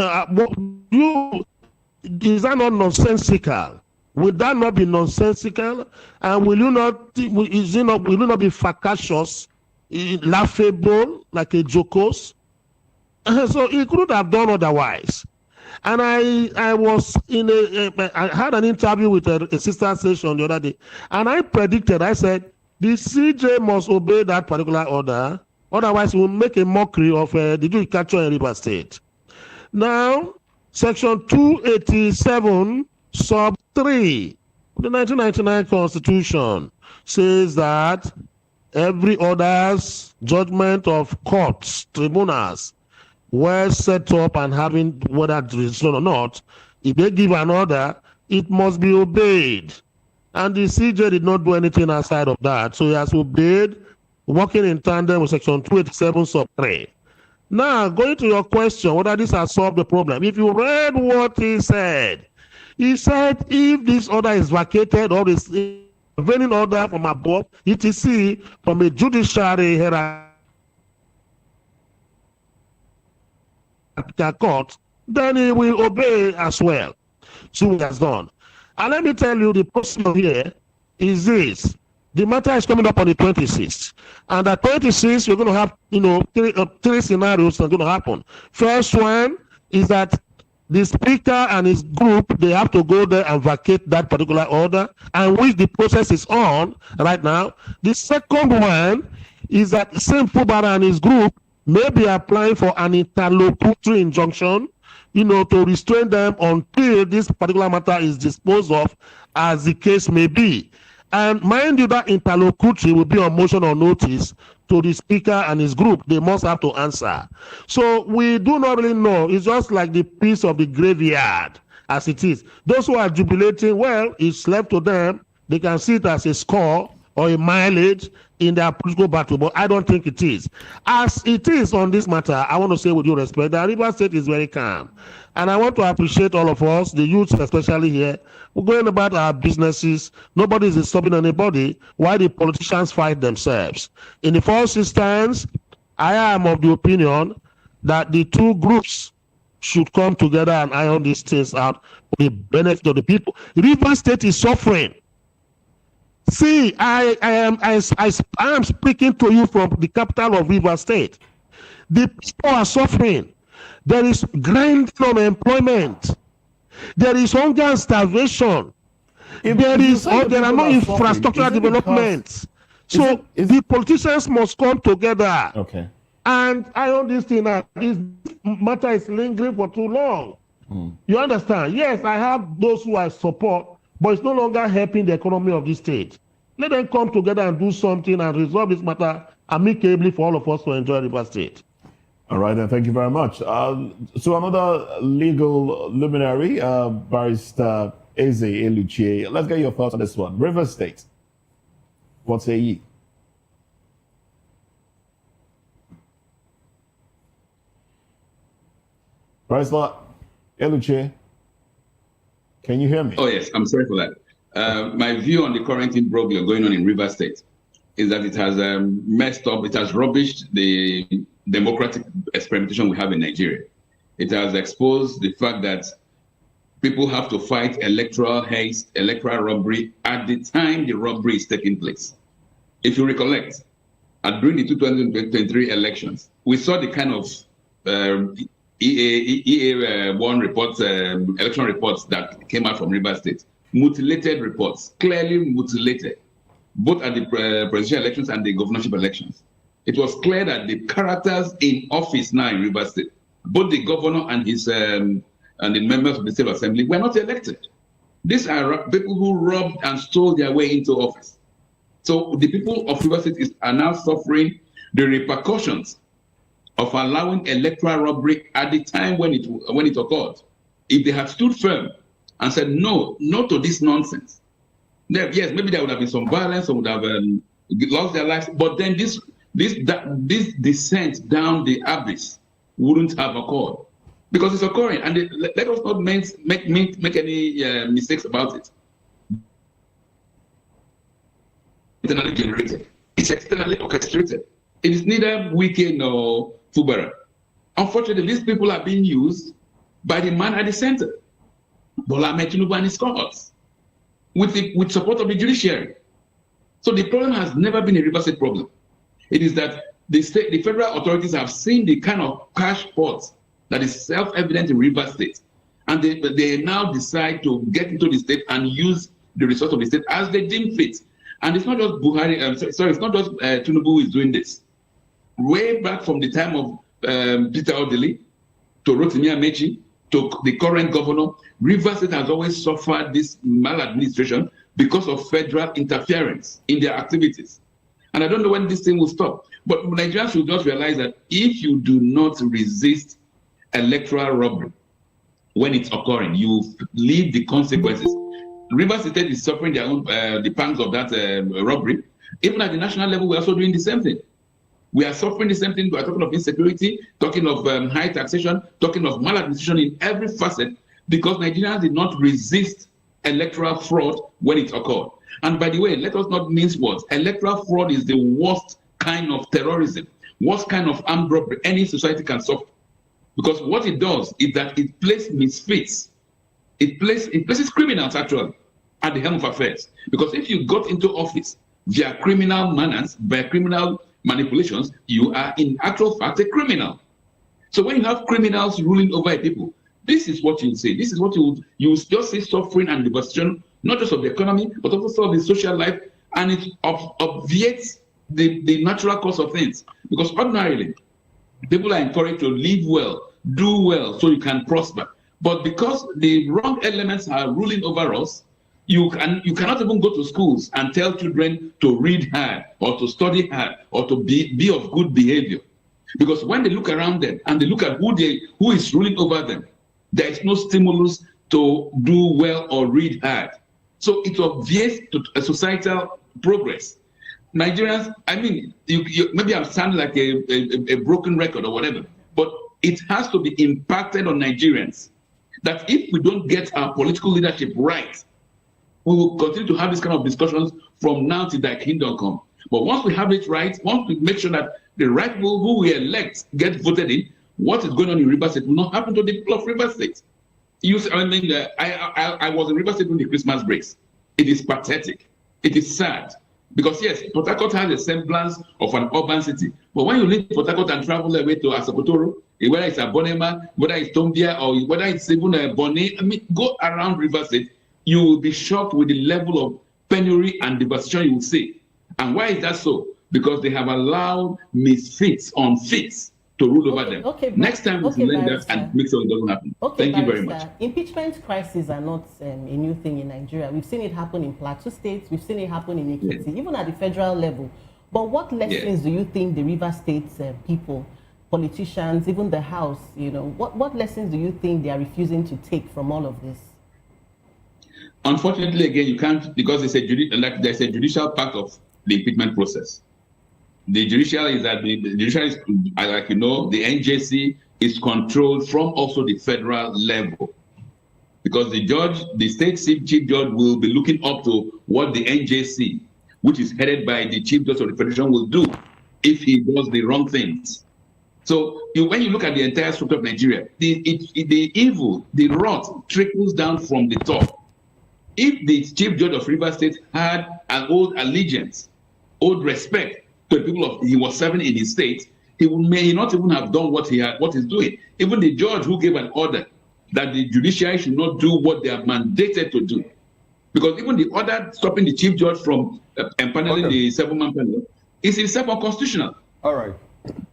that not nonsensical? Would that not be nonsensical? And will you not be facetious, laughable, like a jocose? So he could have done otherwise. And I was I had an interview with a sister station the other day, and I predicted, I said, the CJ must obey that particular order, otherwise we'll make a mockery of the judicature in Rivers State. Now, Section 287, sub 3, the 1999 Constitution says that every order's judgment of courts, tribunals, were set up and having whether jurisdiction or not, if they give an order, it must be obeyed. And the CJ did not do anything outside of that. So he has obeyed, working in tandem with Section 287, sub 3. Now, going to your question, whether this has solved the problem. If you read what he said if this order is vacated or this prevailing order from above, etc., from a judiciary court, then he will obey as well. So he has done. And let me tell you, the procedure here is this. The matter is coming up on the 26th. And at 26th, you're going to have, three scenarios that are going to happen. First one is that the speaker and his group, they have to go there and vacate that particular order, and which the process is on right now. The second one is that same Fubara'S and his group may be applying for an interlocutory injunction, to restrain them until this particular matter is disposed of, as the case may be. And mind you, that interlocutory will be on motion or notice to the speaker and his group. They must have to answer. So we do not really know. It's just like the piece of the graveyard as it is. Those who are jubilating, well, it's left to them. They can see it as a score or a mileage in their political battle, but I don't think it is. As it is on this matter, I want to say with due respect that Rivers State is very calm. And I want to appreciate all of us, the youth especially here. We're going about our businesses. Nobody is stopping anybody while the politicians fight themselves. In the first instance, I am of the opinion that the two groups should come together and iron these things out for the benefit of the people. Rivers State is suffering. See, I am speaking to you from the capital of Rivers State. The people are suffering. There is grinding unemployment. There is hunger and starvation. There are no infrastructural developments. So the politicians must come together.
Okay.
And iron this thing out. This matter is lingering for too long. You understand? Yes, I have those who I support, but it's no longer helping the economy of this state. Let them come together and do something and resolve this matter amicably for all of us to enjoy Rivers State.
All right, then. Thank you very much. So another legal luminary, Barrister Eze Eluchie. Let's get your thoughts on this one. Rivers State. What say ye? Barrister Eluchie, can you hear me?
Oh, yes. I'm sorry for that. My view on the current imbroglio going on in Rivers State is that it has messed up, it has rubbished the democratic experimentation we have in Nigeria. It has exposed the fact that people have to fight electoral haste, electoral robbery at the time the robbery is taking place. If you recollect, during the 2023 elections, we saw the kind of EA1 reports, election reports that came out from Rivers State. Mutilated reports, clearly mutilated, both at the presidential elections and the governorship elections. It was clear that the characters in office now in Rivers State, both the governor and his and the members of the State Assembly, were not elected. These are people who robbed and stole their way into office. So the people of Rivers State are now suffering the repercussions of allowing electoral robbery at the time when it occurred. If they had stood firm and said no to this nonsense, then yes, maybe there would have been some violence, some would have lost their lives, but then this descent down the abyss wouldn't have occurred, because it's occurring, and let us not make any mistakes about it. Internally generated, it's externally orchestrated. It is neither Wike nor Fubara. Unfortunately, these people are being used by the man at the center, Bola Ahmed Tinubu and his cohorts, with support of the judiciary. So the problem has never been a Rivers State problem. It is that the federal authorities have seen the kind of cash pots that is self-evident in Rivers State, and they now decide to get into the state and use the resource of the state as they deem fit. And it's not just Buhari, it's not just Tinubu who is doing this. Way back from the time of Peter Odili to Rotimi Amechi to the current governor, Rivers State has always suffered this maladministration because of federal interference in their activities. And I don't know when this thing will stop. But Nigerians should just realize that if you do not resist electoral robbery when it's occurring, you leave the consequences. Rivers State is suffering their own the pangs of that robbery. Even at the national level, we're also doing the same thing. We are suffering the same thing. We are talking of insecurity, talking of high taxation, talking of maladministration in every facet, because Nigerians did not resist electoral fraud when it occurred. And by the way, let us not mince words. Electoral fraud is the worst kind of terrorism, worst kind of armed robbery any society can suffer. Because what it does is that it places misfits, it places criminals actually at the helm of affairs. Because if you got into office via criminal manners, by criminal manipulations, you are in actual fact a criminal. So when you have criminals ruling over a people, this is what you say. This is what you just see suffering and devastation, not just of the economy, but also of the social life, and it obviates the natural course of things. Because ordinarily, people are encouraged to live well, do well, so you can prosper. But because the wrong elements are ruling over us, you cannot even go to schools and tell children to read hard or to study hard or to be of good behavior. Because when they look around them and they look at who is ruling over them, there is no stimulus to do well or read hard. So it obviates to a societal progress. Nigerians, I mean, maybe I'm sounding like a broken record or whatever, but it has to be impacted on Nigerians that if we don't get our political leadership right, we will continue to have this kind of discussions from now till thy kingdom come. But once we have it right, once we make sure that the right people who we elect get voted in, what is going on in Rivers State will not happen to the people of Rivers State. I was in Rivers State during the Christmas breaks. It is pathetic. It is sad. Because yes, Port Harcourt has a semblance of an urban city. But when you leave Port Harcourt and travel away to Asokotoro, whether it's Abonema, whether it's Tombia, or whether it's even Bonny, I mean, go around Rivers State, you will be shocked with the level of penury and devastation you will see. And why is that so? Because they have allowed misfits, unfits, to rule over them. Next time we learn that and make sure it doesn't happen. Thank you very much.
Impeachment crises are not a new thing in Nigeria. We've seen it happen in Plateau State. We've seen it happen in Ekiti, even at the federal level. But what lessons do you think the River State people, politicians, even the House, what lessons do you think they are refusing to take from all of this?
Unfortunately, again, you can't, because there's a judicial part of the impeachment process. The judicial is that the judicial is, like the NJC is controlled from also the federal level, because the state chief judge will be looking up to what the NJC, which is headed by the chief judge of the federation, will do if he does the wrong things. So when you look at the entire structure of Nigeria, the evil, the rot trickles down from the top. If the chief judge of Rivers State had an old allegiance, old respect to the people he was serving in his state, he may not even have done what he's doing. Even the judge who gave an order that the judiciary should not do what they are mandated to do, because even the order stopping the chief judge from empaneling the 7-man panel is itself unconstitutional.
All right.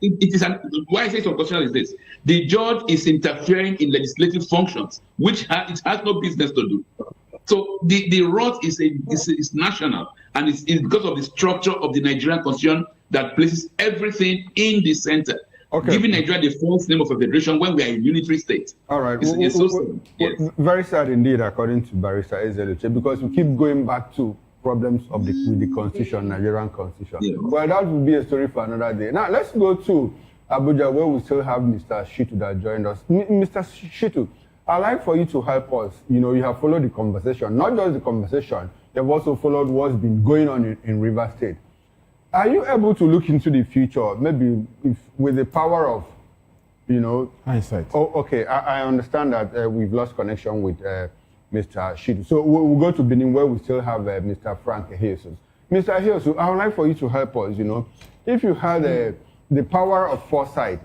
It is why I say it's unconstitutional is this: the judge is interfering in legislative functions, which it has no business to do. So the rot is national, and it's because of the structure of the Nigerian constitution that places everything in the center, giving Nigeria the false name of a federation when we are a unitary state.
All right.
It's so sad. Yes.
Very sad indeed, according to Barrister Ezeluche, because we keep going back to problems with the constitution, Nigerian constitution. Yeah. Well, that would be a story for another day. Now, let's go to Abuja, where we still have Mr. Shitu that joined us. Mr. Shitu, I'd like for you to help us. You have followed the conversation, not just the conversation, you've also followed what's been going on in Rivers State. Are you able to look into the future, maybe with the power of,
hindsight?
Oh, okay. I understand that we've lost connection with Mr. Shitu. So we'll go to Benin, where we still have Mr. Frank Jesus. Mr. Jesus, I would like for you to help us. If you had the power of foresight,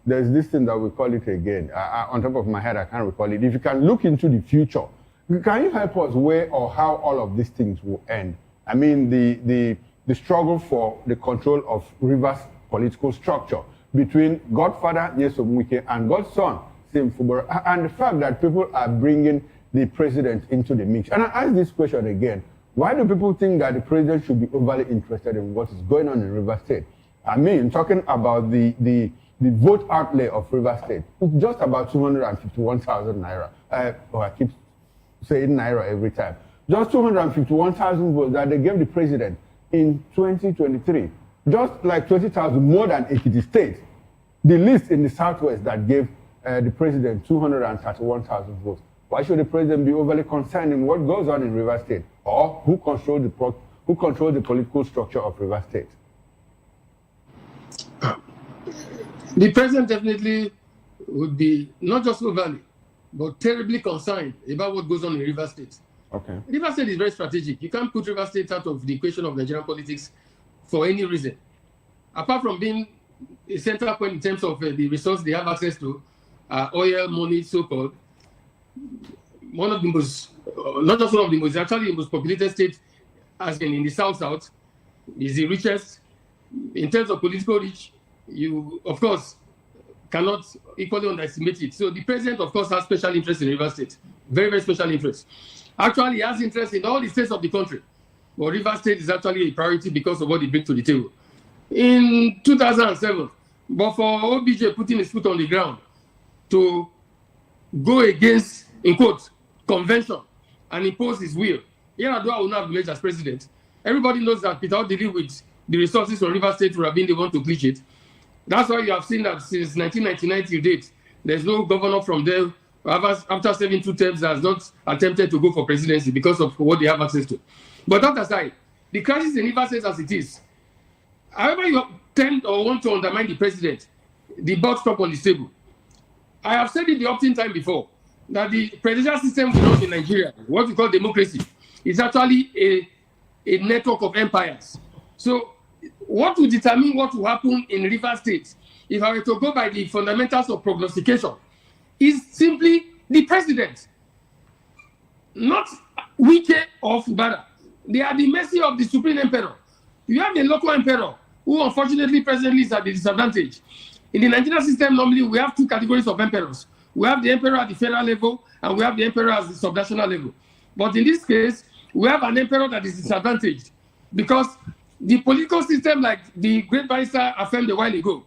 there's this thing that we call it again. On top of my head, I can't recall it. If you can look into the future, can you help us where or how all of these things will end? I mean, the struggle for the control of Rivers' political structure between Godfather Nyesom Wike and Godson Sim Fubara'S, and the fact that people are bringing the president into the mix. And I ask this question again: why do people think that the president should be overly interested in what is going on in Rivers State? I mean, talking about the vote outlay of Rivers State, it's just about 251,000 naira. I keep saying naira every time. Just 251,000 votes that they gave the president in 2023. Just like 20,000 more than Ekiti State, the list in the Southwest that gave the president 231,000 votes. Why should the president be overly concerned in what goes on in Rivers State, or who controls the political structure of Rivers State?
The president definitely would be not just overly, but terribly concerned about what goes on in Rivers State.
Okay.
Rivers State is very strategic. You can't put Rivers State out of the equation of Nigerian politics for any reason, apart from being a central point in terms of the resources they have access to, oil, money, so-called. One of the most, not just one of the most, actually the most populated state, as in the South, is the richest. In terms of political reach, you, of course, cannot equally underestimate it. So the president, of course, has special interest in Rivers State, very, very special interest. Actually, he has interest in all the states of the country, but Rivers State is actually a priority because of what they bring to the table. In 2007, but for OBJ putting his foot on the ground to go against, in quotes, convention and impose his will, Yar'Adua will not have emerged as president. Everybody knows that without dealing with the resources from Rivers State would have been the one to glitch it. That's why you have seen that since 1999 till date, there's no governor from there after serving 2 terms has not attempted to go for presidency because of what they have access to. But that aside, the crisis in Rivers State as it is, however you tend or want to undermine the president, the buck stop on the table. I have said it the opt-in time before, that the presidential system we know in Nigeria, what we call democracy, is actually a network of empires. So what will determine what will happen in Rivers State, if I were to go by the fundamentals of prognostication, is simply the president, not Wike or Fubara'S. They are the mercy of the supreme emperor. You have the local emperor, who unfortunately presently is at the disadvantage. In the Nigerian system, normally we have 2 categories of emperors. We have the emperor at the federal level, and we have the emperor at the subnational level. But in this case, we have an emperor that is disadvantaged because the political system, like the great barrister affirmed a while ago,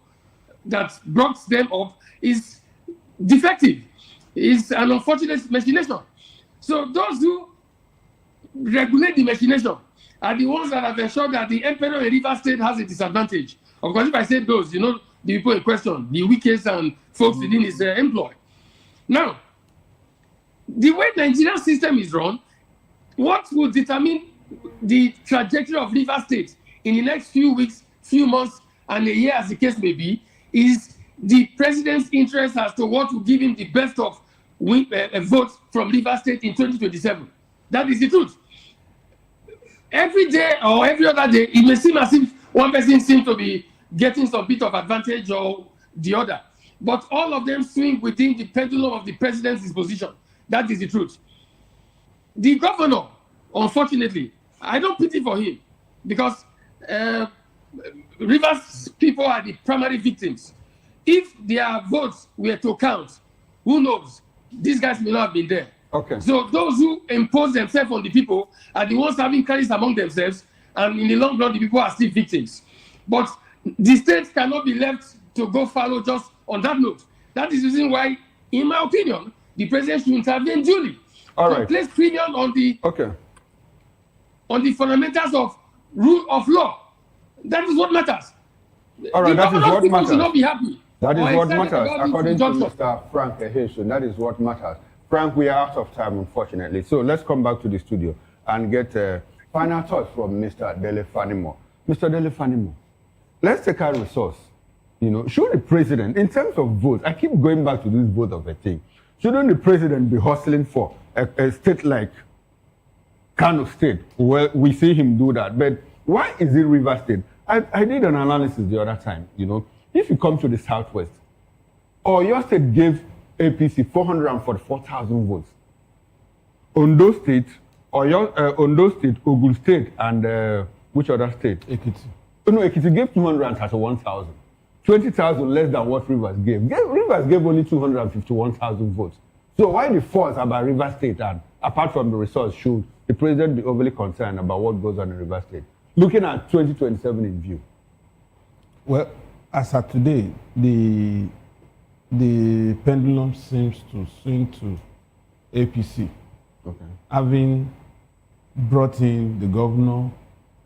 that brought them up is defective. It's an unfortunate machination. So those who regulate the machination are the ones that have ensured that the emperor in Rivers State has a disadvantage. Of course, if I say those, the people in question, the Wikes and folks within his employ. Now, the way the Nigerian system is run, what will determine the trajectory of Rivers State in the next few weeks, few months, and a year, as the case may be, is the president's interest as to what will give him the best of votes from Rivers State in 2027. That is the truth. Every day or every other day, it may seem as if one person seems to be getting some bit of advantage or the other. But all of them swing within the pendulum of the president's disposition. That is the truth. The governor, unfortunately, I don't pity for him because Rivers people are the primary victims. If their votes were to count, who knows? These guys may not have been there.
Okay.
So those who impose themselves on the people are the ones having crisis among themselves, and in the long run, the people are still victims. But the state cannot be left to go fallow just on that note. That is the reason why, in my opinion, the president should intervene duly.
All right.
Place premium on the fundamentals of rule of law. That is what matters.
All right, that is what
people
matters.
should not be happy.
That is
or
what
excited
matters,
about
according
this
to
junction.
Mr. Frank Ehesson. That is what matters. Frank, we are out of time, unfortunately. So let's come back to the studio and get final thoughts from Mr. Dele-Fanimo. Mr. Dele-Fanimo, let's take our resource. You know, should the president, in terms of votes, I keep going back to this vote of a thing. Shouldn't the president be hustling for a state like Kano State? Well, we see him do that. But why is it Rivers State? I did an analysis the other time, you know. If you come to the Southwest, or your state gave APC 444,000 votes. Ondo State, Ondo State, Ogun State, and which other state?
Ekiti.
Oh, no, Ekiti gave 231,000. 20,000 less than what Rivers gave. Rivers gave only 251,000 votes. So why the force about Rivers State? And apart from the results, should the president be overly concerned about what goes on in Rivers State? Looking at 2027 in view.
Well, as of today, the pendulum seems to swing to APC.
Okay.
Having brought in the governor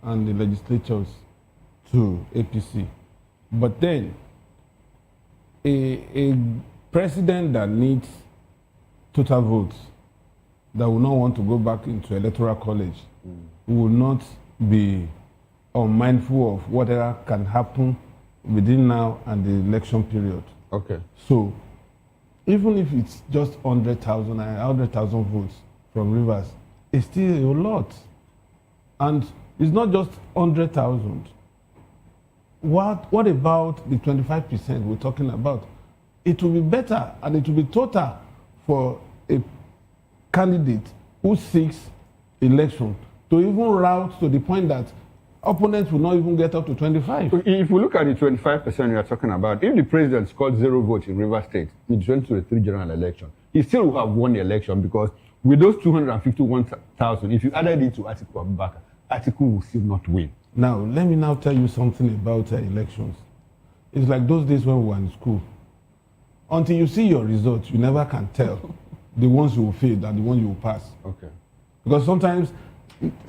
and the legislatures to APC. But then, a president that needs total votes, that will not want to go back into electoral college, will not be unmindful of whatever can happen within now and the election period.
Okay.
So, even if it's just 100,000 votes from Rivers, it's still a lot. And it's not just 100,000. What about the 25% we're talking about? It will be better and it will be total for a candidate who seeks election to even route to the point that opponents will not even get up to 25.
If we look at the 25% you are talking about, if the president scored 0 votes in Rivers State in the 2023 general election, he still will have won the election because with those 251,000, if you added it to Atiku Abubakar, Atiku will still not win.
Now, let me now tell you something about elections. It's like those days when we were in school. Until you see your results, you never can tell the ones you will fail and the ones you will pass.
Okay.
Because sometimes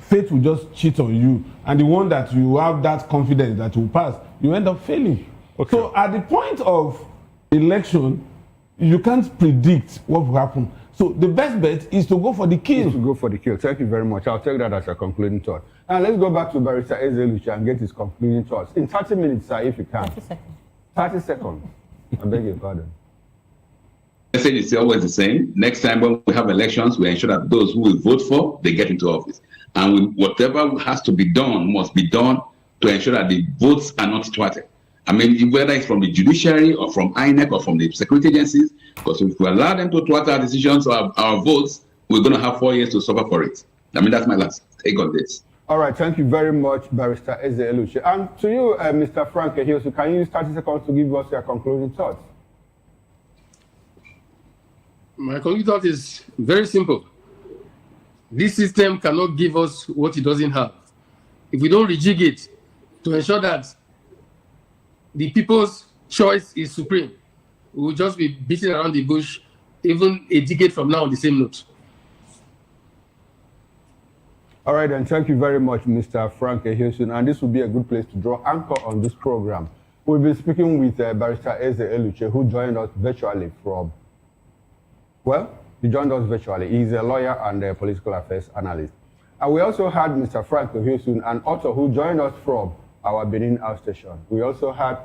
fate will just cheat on you, and the one that you have that confidence that you will pass, you end up failing. Okay. So at the point of election, you can't predict what will happen. So the best bet is to go for the kill.
To go for the kill. Thank you very much. I'll take that as a concluding thought. And let's go back to Barrister Eze and get his concluding thoughts. In 30 minutes, sir, if you can.
30 seconds.
30 seconds. I beg your pardon.
The message is always the same. Next time when we have elections, we ensure that those who we vote for, they get into office. And whatever has to be done must be done to ensure that the votes are not thwarted. I mean, whether it's from the judiciary or from INEC or from the security agencies, because if we allow them to thwart our decisions or our votes, we're going to have 4 years to suffer for it. I mean, that's my last take on this.
All right, thank you very much, Barrister Eze Eluche. And to you, Mr. Frank Ehesson, can you use 30 seconds to give us your concluding thoughts?
My concluding thought is very simple. This system cannot give us what it doesn't have. If we don't rejig it to ensure that the people's choice is supreme, we will just be beating around the bush even a decade from now on the same note.
All right, and thank you very much, Mr. Frank Ehesson. And this will be a good place to draw anchor on this program. We'll be speaking with Barrister Eze Eluche, who joined us virtually from, he joined us virtually. He's a lawyer and a political affairs analyst. And we also had Mr. Frank Ehesson, an author who joined us from our Benin outstation. We also had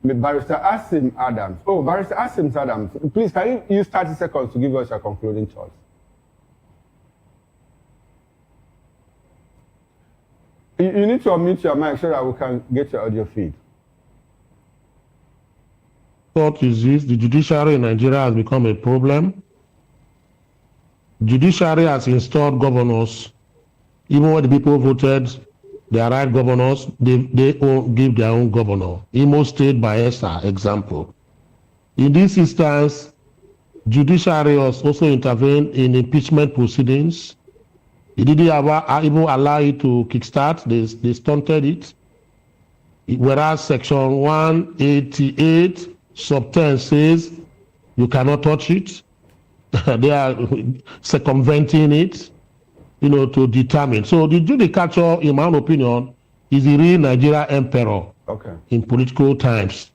Barrister Asim Adams. Oh, Barrister Asim Adams, please, can you use 30 seconds to give us your concluding thoughts? You need to unmute your mic so that we can get your audio feed.
Thought is this: the judiciary in Nigeria has become a problem. Judiciary has installed governors. Even when the people voted, they are right governors, they all give their own governor. Imo State, Bayelsa, example. In this instance, judiciary has also intervened in impeachment proceedings. It didn't even allow it to kickstart. They stunted it. Whereas Section 188, sub 10 says you cannot touch it. They are circumventing it, to determine. So the judicature, in my own opinion, is the real Nigeria emperor in political times.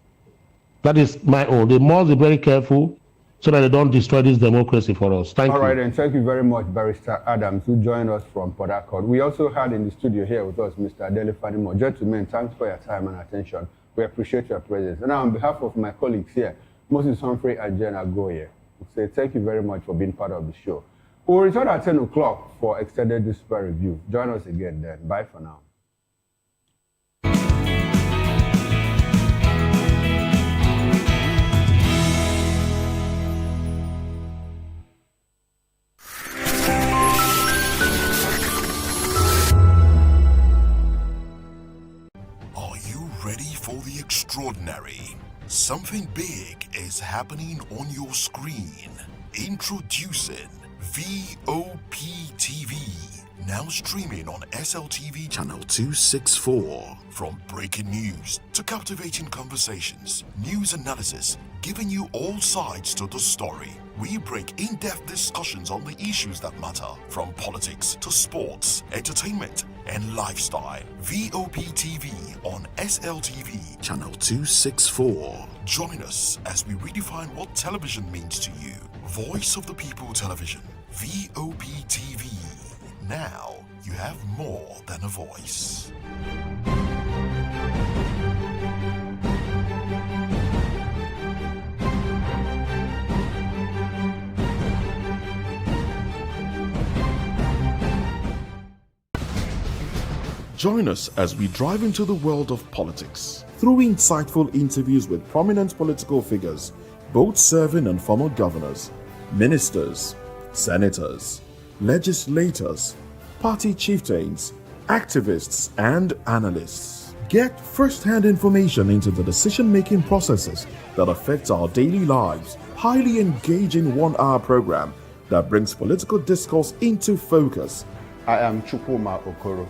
That is my own. They must be very careful so that they don't destroy this democracy for us. Thank you.
All right, and thank you very much, Barrister Adams, who joined us from Port Harcourt. We also had in the studio here with us Mr. Adele Fadimo. Gentlemen, thanks for your time and attention. We appreciate your presence. And now, on behalf of my colleagues here, Moses Humphrey and Jen Agoye, we say thank you very much for being part of the show. We'll return at 10 o'clock for extended newspaper review. Join us again then. Bye for now.
Are you ready for the extraordinary? Something big is happening on your screen. Introducing VOP TV, now streaming on SLTV channel 264. From breaking news to captivating conversations, news analysis, giving you all sides to the story. We break in-depth discussions on the issues that matter, from politics to sports, entertainment, and lifestyle. VOP TV on SLTV channel 264. Join us as we redefine what television means to you. Voice of the People Television, VOP TV. Now you have more than a voice.
Join us as we drive into the world of politics through insightful interviews with prominent political figures, both serving and former governors, ministers, senators, legislators, party chieftains, activists, and analysts. Get first-hand information into the decision-making processes that affect our daily lives. Highly engaging one-hour program that brings political discourse into focus.
I am Chukuma Okoro.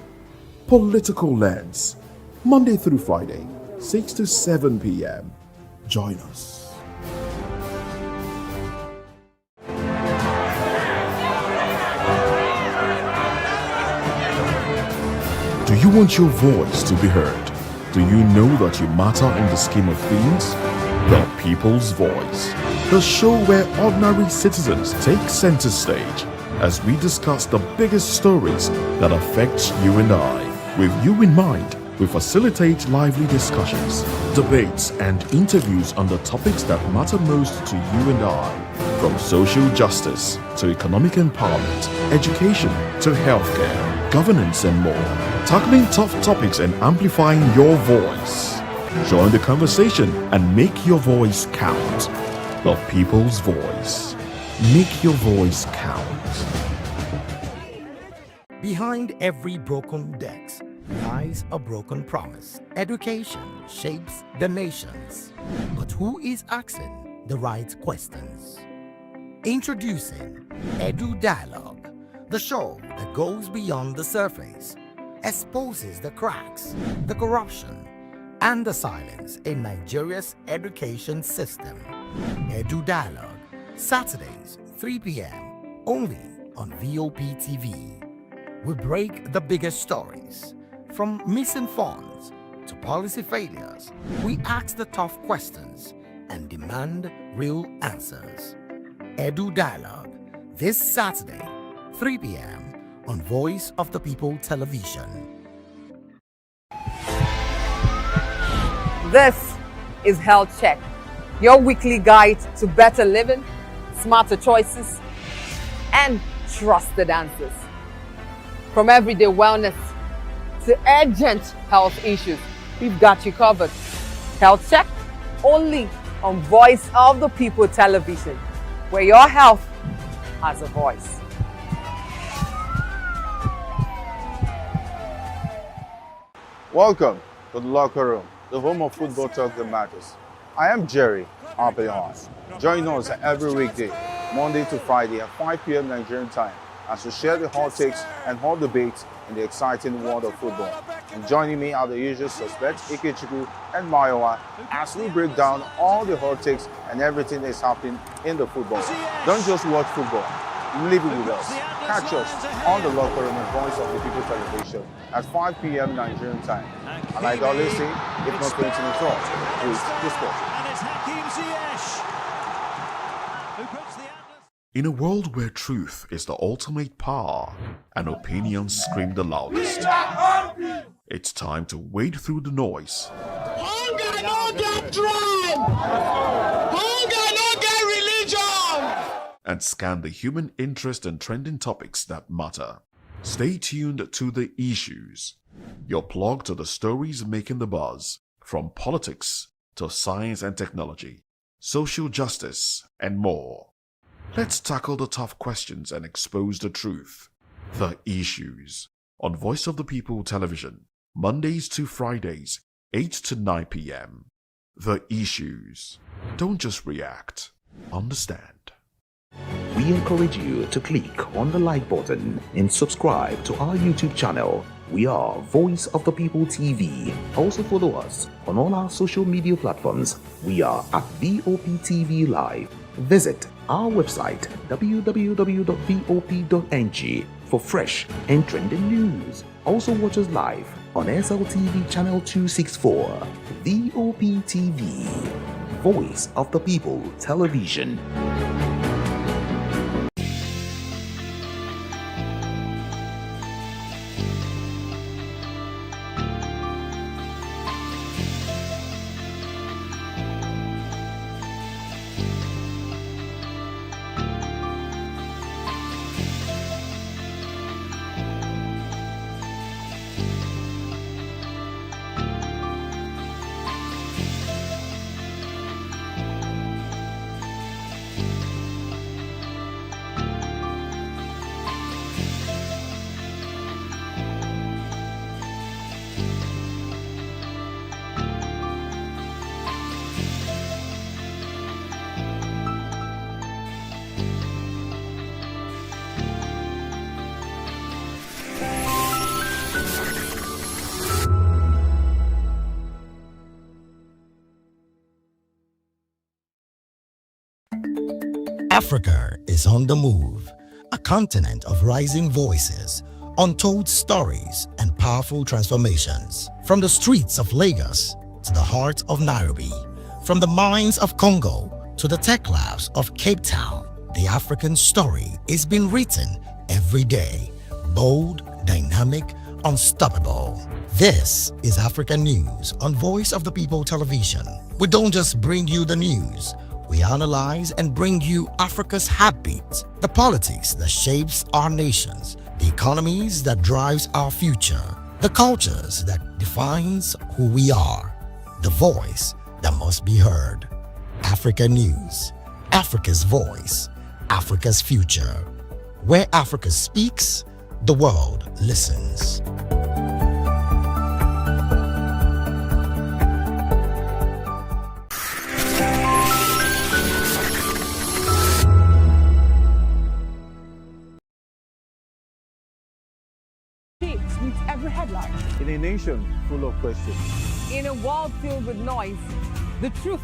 Political Lens, Monday through Friday, 6 to 7 p.m. Join us. Do you want your voice to be heard? Do you know that you matter in the scheme of things? The People's Voice, the show where ordinary citizens take center stage as we discuss the biggest stories that affect you and I. With you in mind, we facilitate lively discussions, debates, and interviews on the topics that matter most to you and I. From social justice to economic empowerment, education to healthcare, governance, and more. Tackling tough topics and amplifying your voice. Join the conversation and make your voice count. The People's Voice. Make your voice count.
Behind every broken desk lies a broken promise. Education shapes the nations. But who is asking the right questions? Introducing Edu Dialogue, the show that goes beyond the surface, exposes the cracks, the corruption, and the silence in Nigeria's education system. Edu Dialogue, Saturdays, 3 p.m., only on VOP TV. We break the biggest stories, from missing funds to policy failures. We ask the tough questions and demand real answers. Edu Dialogue, this Saturday, 3 p.m. on Voice of the People Television.
This is Health Check, your weekly guide to better living, smarter choices, and trusted answers. From everyday wellness to urgent health issues, we've got you covered. Health Check, only on Voice of the People television, where your health has a voice.
Welcome to the locker room, the home of football talk that matters. I am Jerry Arpelon. Join us every weekday, Monday to Friday at 5 p.m. Nigerian time, as we share the hot takes and hot debates in the exciting world of football. And joining me are the usual suspects, Ikechukwu and Mayowa, as we break down all the hot takes and everything that's happening in the football. Don't just watch football, live it with us. Catch us on the locker room and Voice of the People television at 5 p.m. Nigerian time. And like I always say, if not going to the talk, please discuss.
In a world where truth is the ultimate power and opinions scream the loudest, it's time to wade through the noise.
Hunger no get tribe! Hunger no get religion!
And scan the human interest and trending topics that matter. Stay tuned to The Issues, your plug to the stories making the buzz, from politics to science and technology, social justice, and more. Let's tackle the tough questions and expose the truth. The Issues, on Voice of the People television, Mondays to Fridays, 8 to 9 p.m. The Issues. Don't just react, understand.
We encourage you to click on the like button and subscribe to our YouTube channel. We are Voice of the People TV. Also follow us on all our social media platforms. We are at VOPTV Live. Visit our website www.vop.ng for fresh and trending news. Also watch us live on SLTV channel 264. VOPTV, Voice of the People Television.
Africa is on the move, a continent of rising voices, untold stories, and powerful transformations. From the streets of Lagos to the heart of Nairobi, from the mines of Congo to the tech labs of Cape Town, the African story is being written every day. Bold, dynamic, unstoppable. This is African News on Voice of the People television. We don't just bring you the news. We analyze and bring you Africa's heartbeat, the politics that shapes our nations, the economies that drives our future, the cultures that defines who we are, the voice that must be heard. Africa News, Africa's voice, Africa's future. Where Africa speaks, the world listens.
Every headline.
In a nation full of questions.
In a world filled with noise, the truth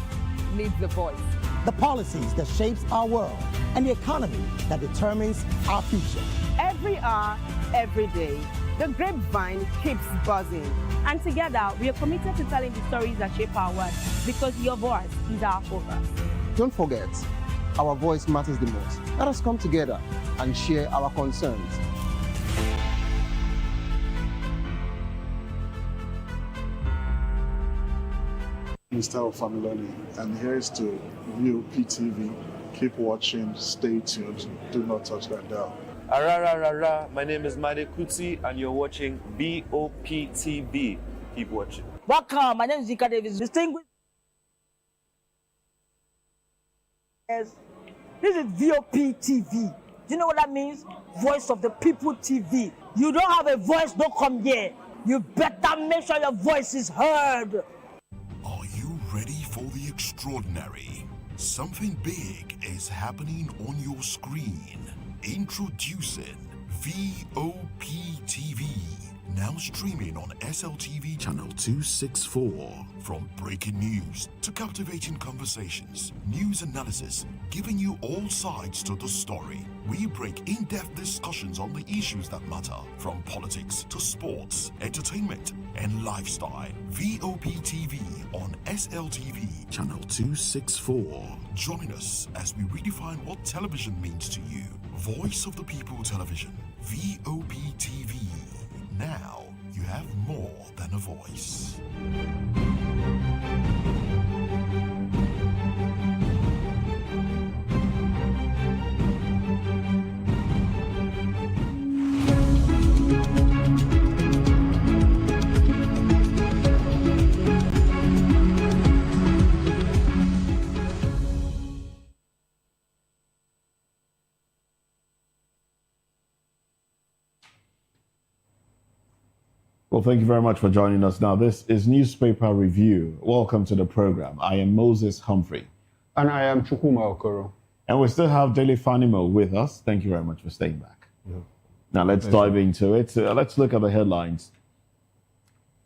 needs a voice.
The policies that shapes our world and the economy that determines our future.
Every hour, every day, the grapevine keeps buzzing. And together, we are committed to telling the stories that shape our world, because your voice is our focus.
Don't forget, our voice matters the most. Let us come together and share our concerns.
Mr. Familoni, and here's to VOP TV. Keep watching, stay tuned, do not touch that dial.
Arara, my name is Made Kuti, and you're watching VOP TV. Keep watching.
Welcome, my name is Zika Davis. Distinguished. Yes. This is VOP TV. Do you know what that means? Voice of the People TV. You don't have a voice, don't come here. You better make sure your voice is heard.
Are you ready for the extraordinary? Something big is happening on your screen. Introducing VOP TV. Now streaming on SLTV channel 264. From breaking news to captivating conversations, news analysis, giving you all sides to the story. We break in-depth discussions on the issues that matter, from politics to sports, entertainment, and lifestyle. VOP TV on SLTV channel 264. Join us as we redefine what television means to you. Voice of the People Television, VOP TV. Now you have more than a voice.
Well, thank you very much for joining us. Now, this is Newspaper Review. Welcome to the program. I am Moses Humphrey.
And I am Chukuma Okoro.
And we still have Daily Fanimo with us. Thank you very much for staying back.
Yeah.
Now, let's dive into it. Let's look at the headlines.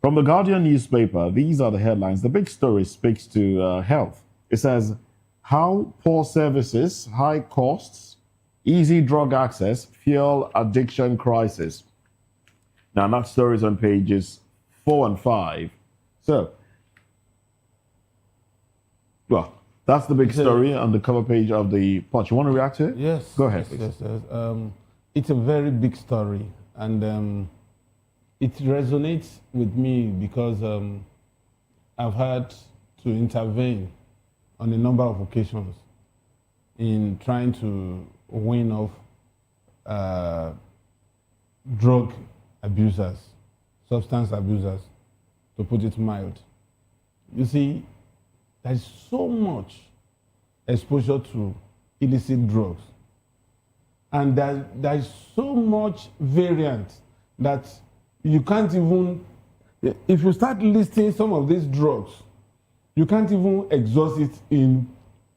From the Guardian newspaper, these are the headlines. The big story speaks to health. It says, how poor services, high costs, easy drug access fuel addiction crisis. Now, that story is on pages 4 and 5. So, well, that's the big story on the cover page of the Punch. You want to react to it?
Yes.
Go ahead, please.
Yes. It's a very big story, and it resonates with me because I've had to intervene on a number of occasions in trying to wean off drug abusers, substance abusers, to put it mild. You see, there's so much exposure to illicit drugs. And there's so much variant that you can't even, if you start listing some of these drugs, you can't even exhaust it in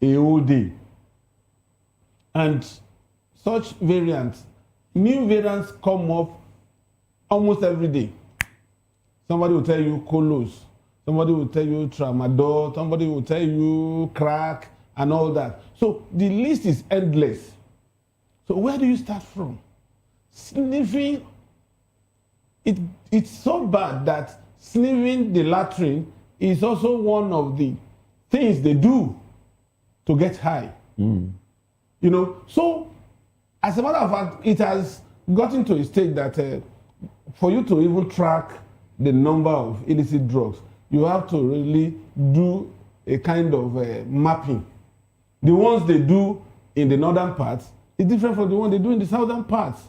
a whole day. And such variants, new variants come up almost every day. Somebody will tell you colos, somebody will tell you tramadol, somebody will tell you crack and all that. So the list is endless. So where do you start from? Sniffing, it's so bad that sniffing the latrine is also one of the things they do to get high. You know, so as a matter of fact, it has gotten to a stage that for you to even track the number of illicit drugs, you have to really do a kind of mapping. The ones they do in the northern parts is different from the one they do in the southern parts.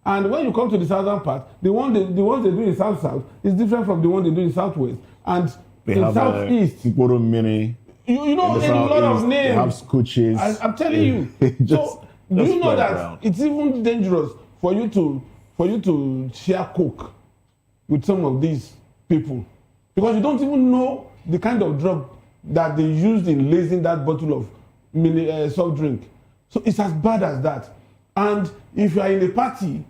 And when you come to the southern part, the ones they do in south is different from the one they do in southwest. And
they
in
have
southeast,
mini.
You know, a lot of names.
They have scooches.
I'm telling you. So do you know that it's even dangerous for you to share coke with some of these people, because you don't even know the kind of drug that they used in lacing that bottle of mini soft drink. So it's as bad as that. And if you are in a party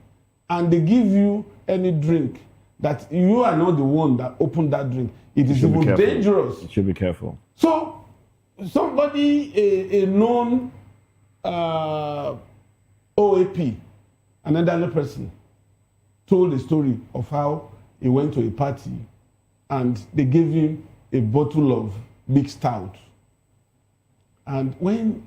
and they give you any drink that you are not the one that opened that drip, it is even dangerous.
You should be careful.
So somebody, a known OAP, an elderly person, told the story of how he went to a party and they gave him a bottle of big stout. And when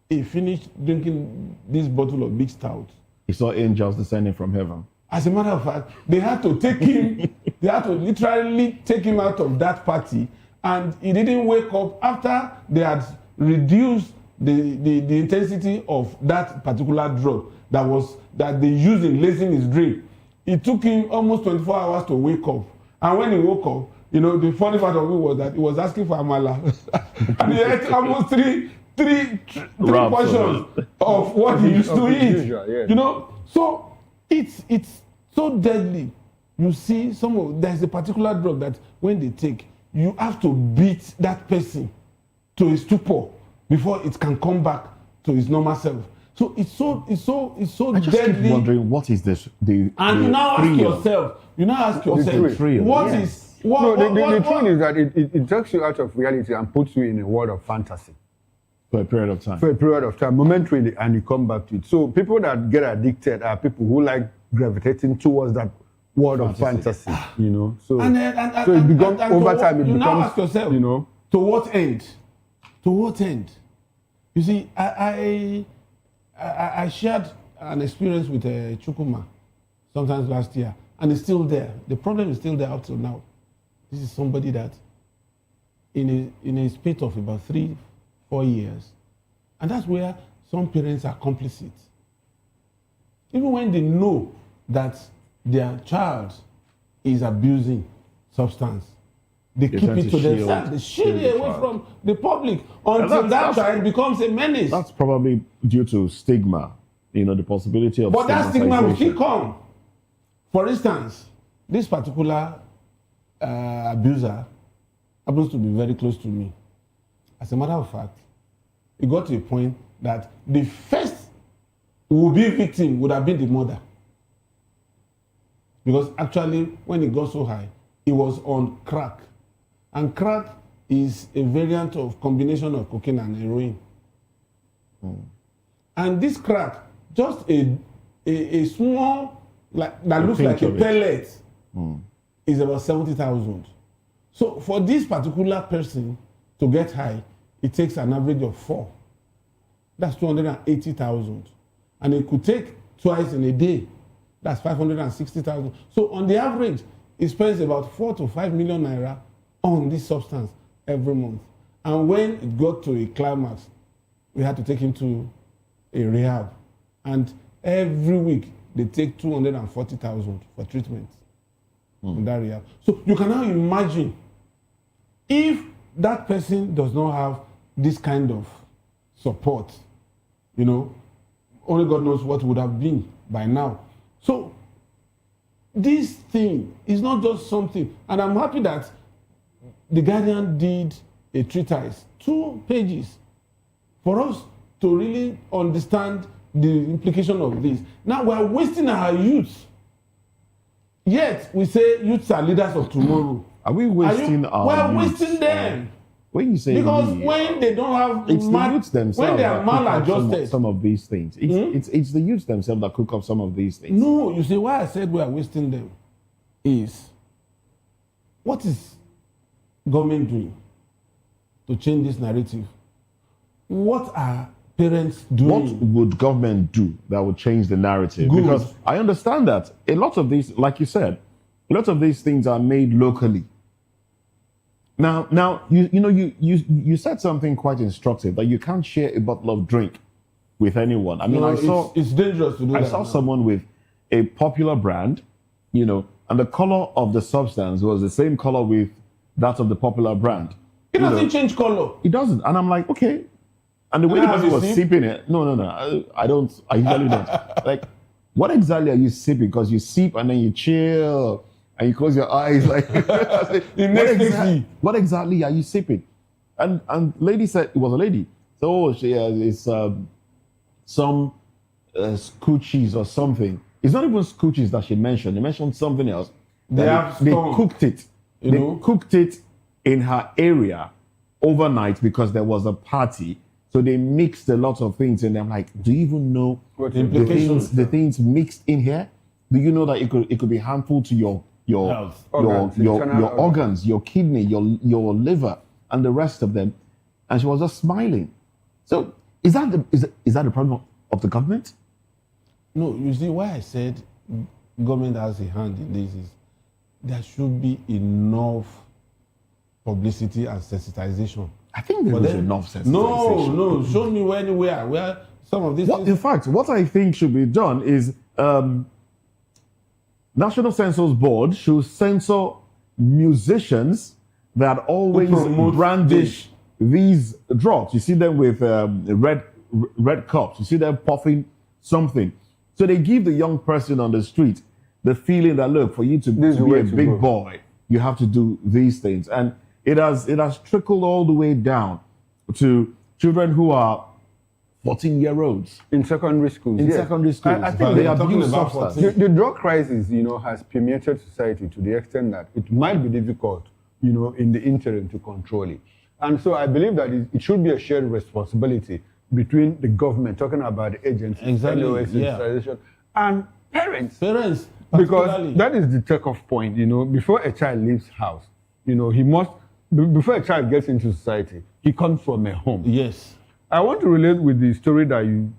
he finished drinking this bottle of big stout,
he saw angels descending from heaven.
As a matter of fact, they had to take him, they had to literally take him out of that party and he didn't wake up after they had reduced the intensity of that particular drug that they used in lacing his drink. It took him almost 24 hours to wake up. And when he woke up, you know, the funny part of it was that he was asking for amala. And he ate almost three portions of what he used to eat.
Usual, yeah.
You know, so it's so deadly. You see, there's a particular drug that when they take, you have to beat that person to his stupor before it can come back to his normal self. So it's so
I just
deadly.
keep wondering what is this
And you now ask yourself, what is
the thing is that it takes you out of reality and puts you in a world of fantasy.
For a period of time.
For a period of time, momentarily, and you come back to it. So people that get addicted are people who like gravitating towards that world of fantasy, you know. So,
And
it becomes over time. It
you
becomes,
now ask yourself,
you know,
to what end? To what end? You see, I shared an experience with Chukuma sometimes last year, and it's still there. The problem is still there up till now. This is somebody that, in a spate of about 3-4 years, and that's where some parents are complicit. Even when they know that their child is abusing substance, they keep it to themselves. They shield it away from the public until that child becomes a menace.
That's probably due to stigma, you know, the possibility of.
But that stigma will still come. For instance, this particular abuser happens to be very close to me. As a matter of fact, it got to a point that the first would-be victim would have been the mother. Because actually, when it got so high, it was on crack. And crack is a variant of combination of cocaine and heroin. And this crack, just a small, that looks like a pellet, is about 70,000. So for this particular person to get high, it takes an average of 4. That's 280,000. And it could take twice in a day. That's 560,000. So on the average, it spends about 4 to 5 million naira on this substance every month. And when it got to a climax, we had to take him to a rehab. And every week, they take 240,000 for treatment in that rehab. So you can now imagine if that person does not have this kind of support, you know, only God knows what would have been by now. So this thing is not just something, and I'm happy that the Guardian did a treatise, 2 pages, for us to really understand the implication of this. Now we're wasting our youth. Yet we say youths are leaders of tomorrow.
Are we wasting our
We're
youths?
wasting them.
When you say
because
we,
when they don't have
it's the youths themselves
when they are
that cook up
maladjusted.
some of these things. It's the youths themselves that cook up some of these things.
No, you see why I said we are wasting them is what is government doing to change this narrative? What are parents doing?
What would government do that would change the narrative?
Good.
Because I understand that a lot of these, like you said, a lot of these things are made locally. Now you said something quite instructive, that you can't share a bottle of drink with anyone. I mean,
no, it's dangerous to do that.
I saw someone with a popular brand, you know, and the color of the substance was the same color with that of the popular brand.
It doesn't change color.
It doesn't. And I'm like, okay. And the way the person was sipping it, no. I usually don't. Like, what exactly are you sipping? Because you sip and then you chill and you close your eyes. Like, what exactly are you sipping? And lady said, it was a lady. So it's some scoochies or something. It's not even scoochies that she mentioned. They mentioned something else. They cooked it. They cooked it in her area overnight because there was a party. So they mixed a lot of things, and I'm like, do you even know the things mixed in here? Do you know that it could be harmful to your organs, your kidney, your liver, and the rest of them? And she was just smiling. So is that the problem of the government?
No, you see why I said government has a hand in this is there should be enough publicity and sensitization.
I think there is enough sensitization.
No, show me anywhere where some of these things...
In fact, what I think should be done is National Census Board should censor musicians that always brandish these drugs. You see them with red cups. You see them puffing something. So they give the young person on the street the feeling that, look, for you to be a big boy, you have to do these things. And it has trickled all the way down to children who are 14-year-olds
in secondary schools.
Secondary schools,
I think
they abuse substance.
The drug crisis, has permeated society to the extent that it might be difficult, in the interim to control it. And so I believe that it should be a shared responsibility between the government, talking about the agencies, and parents. Because that is the take-off point, before a child leaves house, he must, before a child gets into society, he comes from a home.
Yes.
I want to relate with the story that you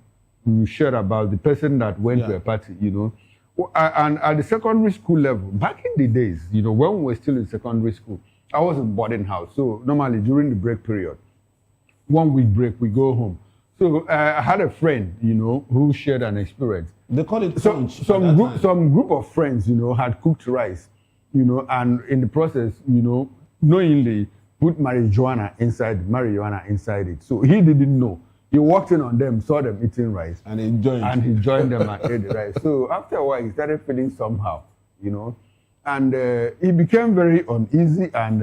shared about the person that went to a party, and at the secondary school level, back in the days, when we were still in secondary school, I was in boarding house. So normally during the break period, 1 week break, we go home. So I had a friend, who shared an experience.
They call it
some group of friends, had cooked rice, and in the process, knowingly put marijuana inside it. So he didn't know. He walked in on them, saw them eating rice,
and he
joined them and ate the rice. So after a while, he started feeling somehow, and he became very uneasy, and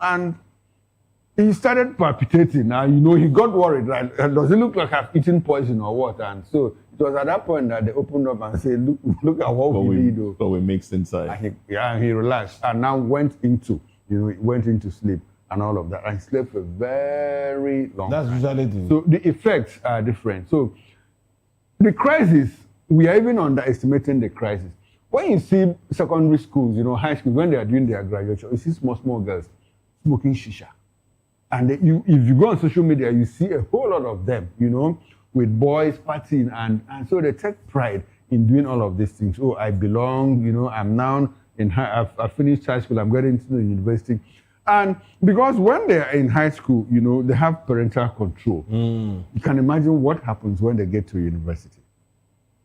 and he started palpitating. Now, he got worried, right? Does it look like I've eaten poison or what? And so it was at that point that they opened up and said, look at what we did.
But we mixed inside.
And he relaxed and now went into sleep and all of that. And slept for a very long time.
That's usually
So the effects are different. So the crisis, we are even underestimating the crisis. When you see secondary schools, high schools, when they are doing their graduation, you see small girls smoking shisha. And if you go on social media, you see a whole lot of them, with boys partying. And so they take pride in doing all of these things. Oh, I belong, I'm now I've finished high school, I'm getting into the university. And because when they are in high school, they have parental control. You can imagine what happens when they get to university.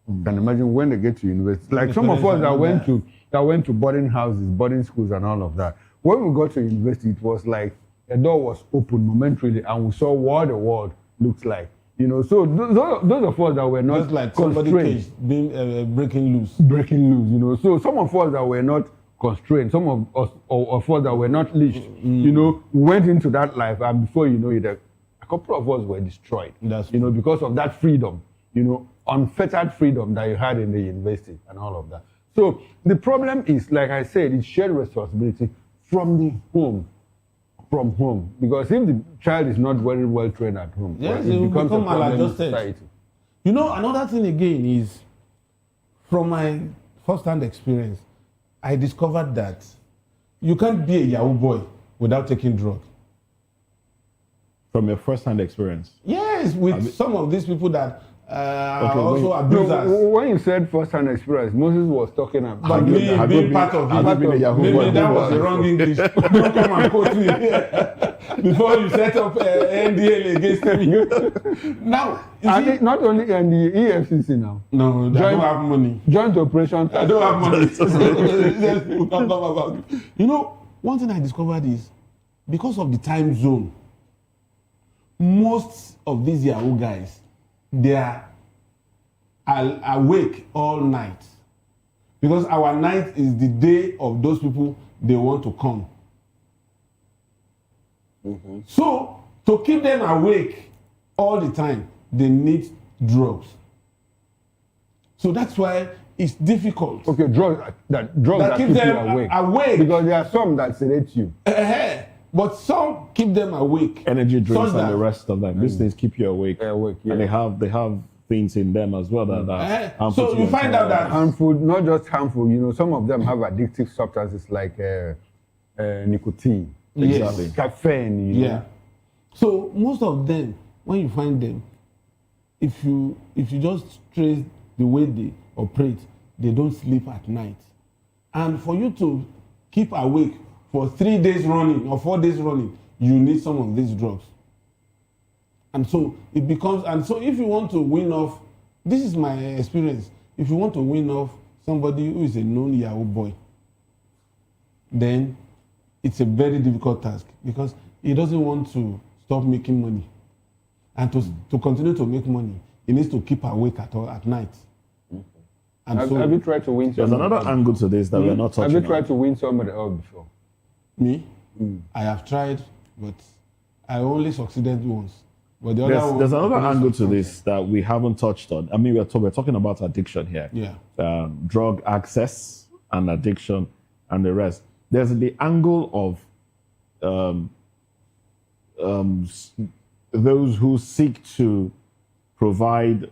You can imagine when they get to university. Like some of us that went to boarding houses, boarding schools and all of that. When we got to university, it was like a door was opened momentarily and we saw what the world looks like. So those of us that were not
just like somebody being breaking loose.
So some of us that were not constrained, some of us that were not leashed, went into that life, and before you know it, a couple of us were destroyed. Because of that freedom, unfettered freedom that you had in the university and all of that. So the problem is, like I said, it's shared responsibility from the home. From home, because if the child is not very well trained at home,
yes,
it becomes a problem in
maladjusted.
society.
Another thing again is, from my first-hand experience, I discovered that you can't be a Yahoo boy without taking drugs.
From your first-hand experience?
Yes, with some of these people that are also abusers.
When you said first-hand experience, Moses was talking about...
But me being part of it, maybe that was the wrong English. Don't come and quote me before you set up NDA against me. Now,
not only NDA, EFCC now.
No, I don't have money.
Joint operation.
I don't have money. One thing I discovered is, because of the time zone, most of these Yahoo guys, they are awake all night, because our night is the day of those people they want to come. So to keep them awake all the time, they need drugs. So that's why it's difficult.
Okay, drugs that keep them awake. Because there are some that sedate you.
But some keep them awake.
Energy drinks and the rest of them. These things keep you awake. And they have things in them as well that harmful.
So you find out that
harmful, not just harmful, some of them have addictive substances like nicotine,
exactly,
caffeine.
Yeah. So most of them, when you find them, if you just trace the way they operate, they don't sleep at night. And for you to keep awake for 3 days running or 4 days running, you need some of these drugs. And so it becomes, and so if you want to win off, this is my experience, if you want to win off somebody who is a known Yahoo boy, then it's a very difficult task because he doesn't want to stop making money. And to continue to make money, he needs to keep awake at night. And
Have you tried to win
There's
somebody
another
else?
angle to this that we're not touching
Have you tried
on.
to win somebody else before?
Me? I have tried, but I only succeeded once. But the other one,
There's another
I
angle to
succeeded.
this that we haven't touched on. I mean, we're talking about addiction here.
Yeah.
Drug access and addiction and the rest. There's the angle of those who seek to provide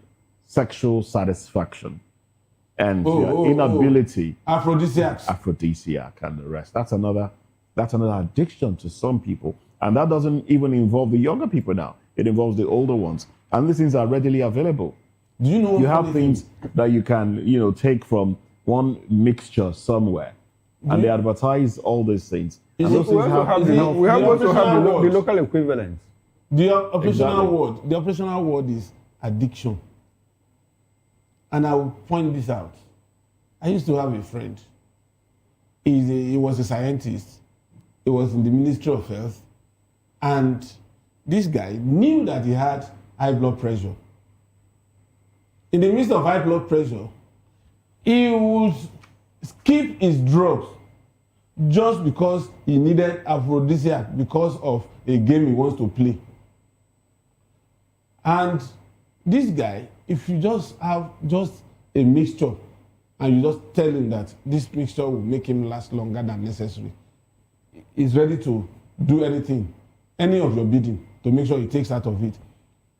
sexual satisfaction and their inability.
Aphrodisiacs.
Aphrodisiac and the rest. That's another addiction to some people. And that doesn't even involve the younger people now. It involves the older ones. And these things are readily available.
Do you know
you have things that you can, take from one mixture somewhere. And they advertise all these things. And those things
We have also have the local equivalent.
The operational
Exactly.
word. The operational word is addiction. And I will point this out. I used to have a friend. He was a scientist. He was in the Ministry of Health. And this guy knew that he had high blood pressure. In the midst of high blood pressure, he would skip his drugs just because he needed aphrodisiac because of a game he wants to play. And this guy, if you just have just a mixture and you just tell him that this mixture will make him last longer than necessary, he's ready to do anything, any of your bidding, to make sure he takes out of it.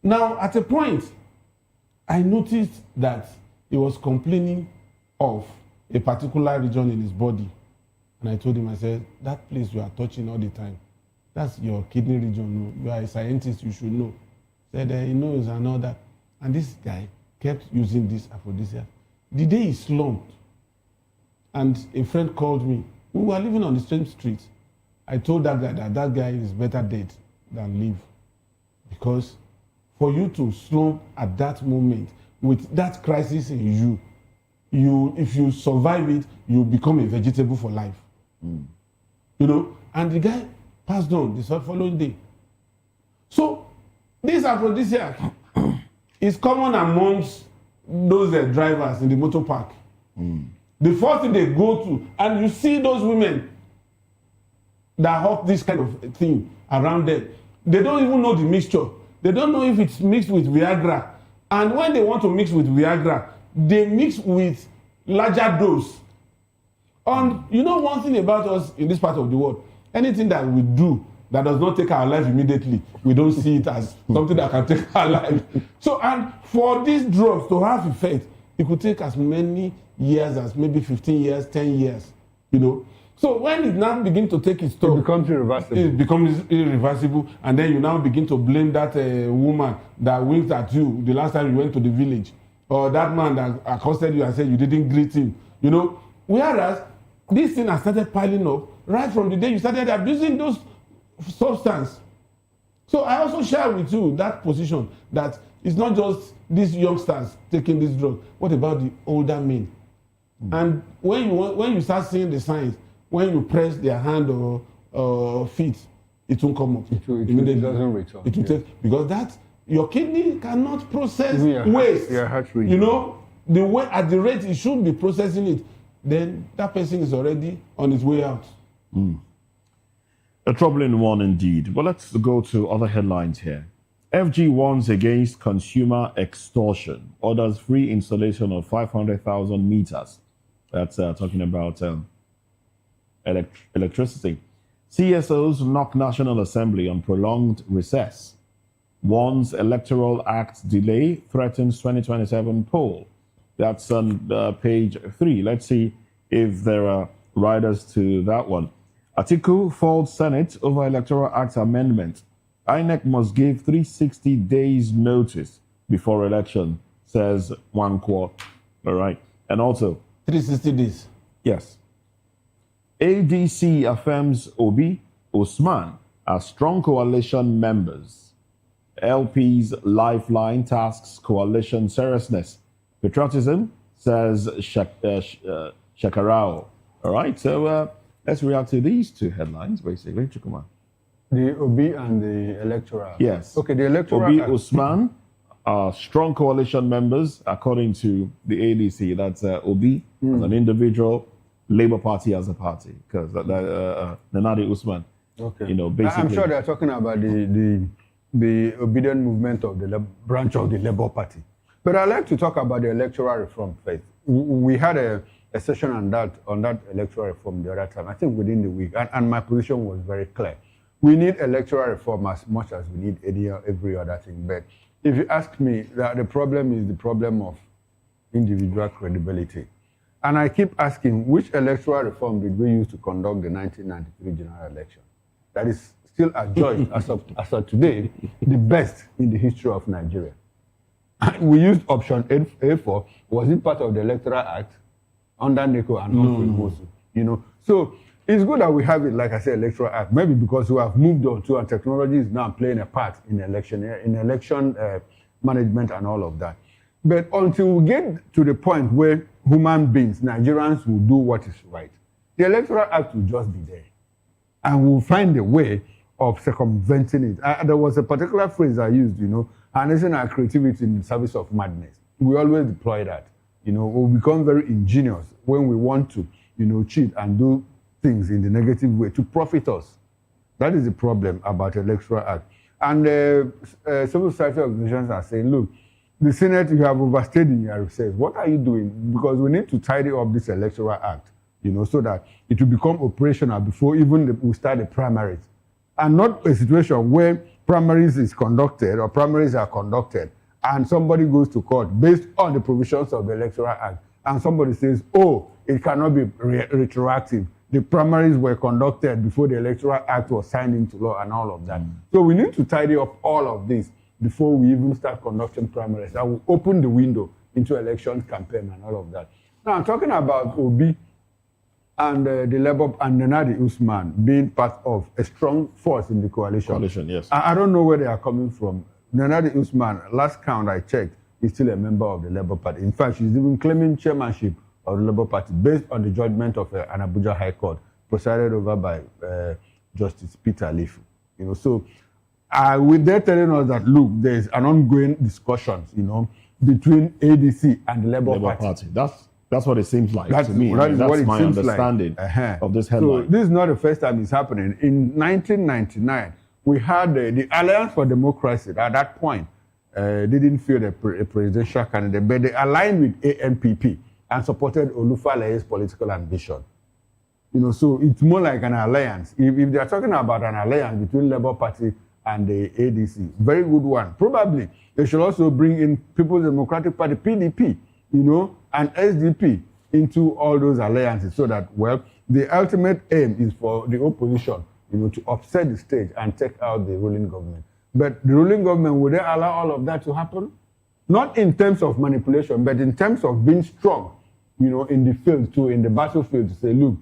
Now, at a point, I noticed that he was complaining of a particular region in his body. And I told him, I said, that place you are touching all the time, that's your kidney region. No? You are a scientist, you should know. Said he knows and all that. And this guy kept using this aphrodisiac. The day he slumped, and a friend called me. We were living on the same street. I told that guy that guy is better dead than live. Because for you to slump at that moment with that crisis in you, if you survive it, you become a vegetable for life. And the guy passed on the following day. So this aphrodisiac is common amongst those drivers in the motor park. The first thing they go to, and you see those women that have this kind of thing around them, they don't even know the mixture. They don't know if it's mixed with Viagra. And when they want to mix with Viagra, they mix with larger dose. And you know one thing about us in this part of the world, anything that we do that does not take our life immediately, we don't see it as something that can take our life. So, and for these drugs to have effect, it could take as many years as maybe 15 years, 10 years, So when it now begins to take its toll,
It becomes irreversible.
It becomes irreversible, and then you now begin to blame that woman that winked at you the last time you went to the village, or that man that accosted you and said you didn't greet him. Whereas this thing has started piling up right from the day you started abusing those substances. So I also share with you that position that it's not just these youngsters taking this drug. What about the older men? And when you start seeing the signs, when you press their hand or feet, it won't come up.
It doesn't return.
It will take, because your kidney cannot process
Even
waste.
your heart rate.
The way at the rate it should be processing it, then that person is already on his way out.
A troubling one indeed. But let's go to other headlines here. FG warns against consumer extortion. Orders free installation of 500,000 meters. That's talking about electricity. CSOs knock National Assembly on prolonged recess. Warns Electoral Act delay threatens 2027 poll. That's on page 3. Let's see if there are riders to that one. Atiku faults Senate over Electoral Act amendment. INEC must give 360 days notice before election, says Wankwo. All right. And also
360 days.
Yes. ADC affirms Obi, Usman as strong coalition members. LP's Lifeline tasks coalition seriousness. Patriotism, says Shakarao. All right, so let's react to these two headlines, basically. Chukuma.
The Obi and the electoral.
Yes.
Okay, the electoral.
Obi, Usman are strong coalition members, according to the ADC. That's Obi as an individual, Labour Party as a party, because Nanadi Usman.
Okay.
You know, basically.
I'm sure they're talking about the obedient movement of the branch of the Labour Party. But I'd like to talk about the electoral reform first. We had a session on that electoral reform the other time, I think within the week, and my position was very clear. We need electoral reform as much as we need every other thing. But if you ask me, that the problem is the problem of individual credibility. And I keep asking, which electoral reform did we use to conduct the 1993 general election? That is still adjourned as of today, the best in the history of Nigeria. We used option A4. Was it part of the Electoral Act under NECO and Mosu? You know, so it's good that we have it, like I said, Electoral Act. Maybe because we have moved on to, and technology is now playing a part in election management and all of that. But until we get to the point where human beings, Nigerians, will do what is right, the Electoral Act will just be there, and we'll find a way of circumventing it. There was a particular phrase I used, you know, harnessing our creativity in the service of madness. We always deploy that. You know, we become very ingenious when we want to, you know, cheat and do things in the negative way to profit us. That is the problem about the Electoral Act. And civil society organizations are saying, look, the Senate, you have overstayed in your research. What are you doing? Because we need to tidy up this Electoral Act, you know, so that it will become operational before even we start the primaries. And not a situation where primaries is conducted or primaries are conducted and somebody goes to court based on the provisions of the Electoral Act and somebody says, oh, it cannot be retroactive. The primaries were conducted before the Electoral Act was signed into law and all of that. So we need to tidy up all of this before we even start conducting primaries. That will open the window into election campaign and all of that. Now, I'm talking about Obi and the Labour and Nanadi Usman being part of a strong force in the coalition.
Yes.
I don't know where they are coming from. Nanadi Usman, last count I checked, is still a member of the Labour Party. In fact, she's even claiming chairmanship of the Labour Party based on the judgment of an Abuja High Court presided over by Justice Peter Lifu. You know, so they're telling us that, look, there's an ongoing discussion, you know, between ADC and the Labour Party.
That's what it seems like to me.
That's
my understanding of this headline.
So this is not the first time it's happening. In 1999, we had the Alliance for Democracy. At that point, didn't feel a presidential candidate, but they aligned with ANPP and supported Olufale's political ambition. You know, so it's more like an alliance. If they are talking about an alliance between Labour Party and the ADC, very good one. Probably they should also bring in People's Democratic Party, PDP, you know, and SDP into all those alliances so that, well, the ultimate aim is for the opposition, you know, to upset the stage and take out the ruling government. But the ruling government, would they allow all of that to happen? Not in terms of manipulation, but in terms of being strong, you know, in the field too, in the battlefield, to say, look,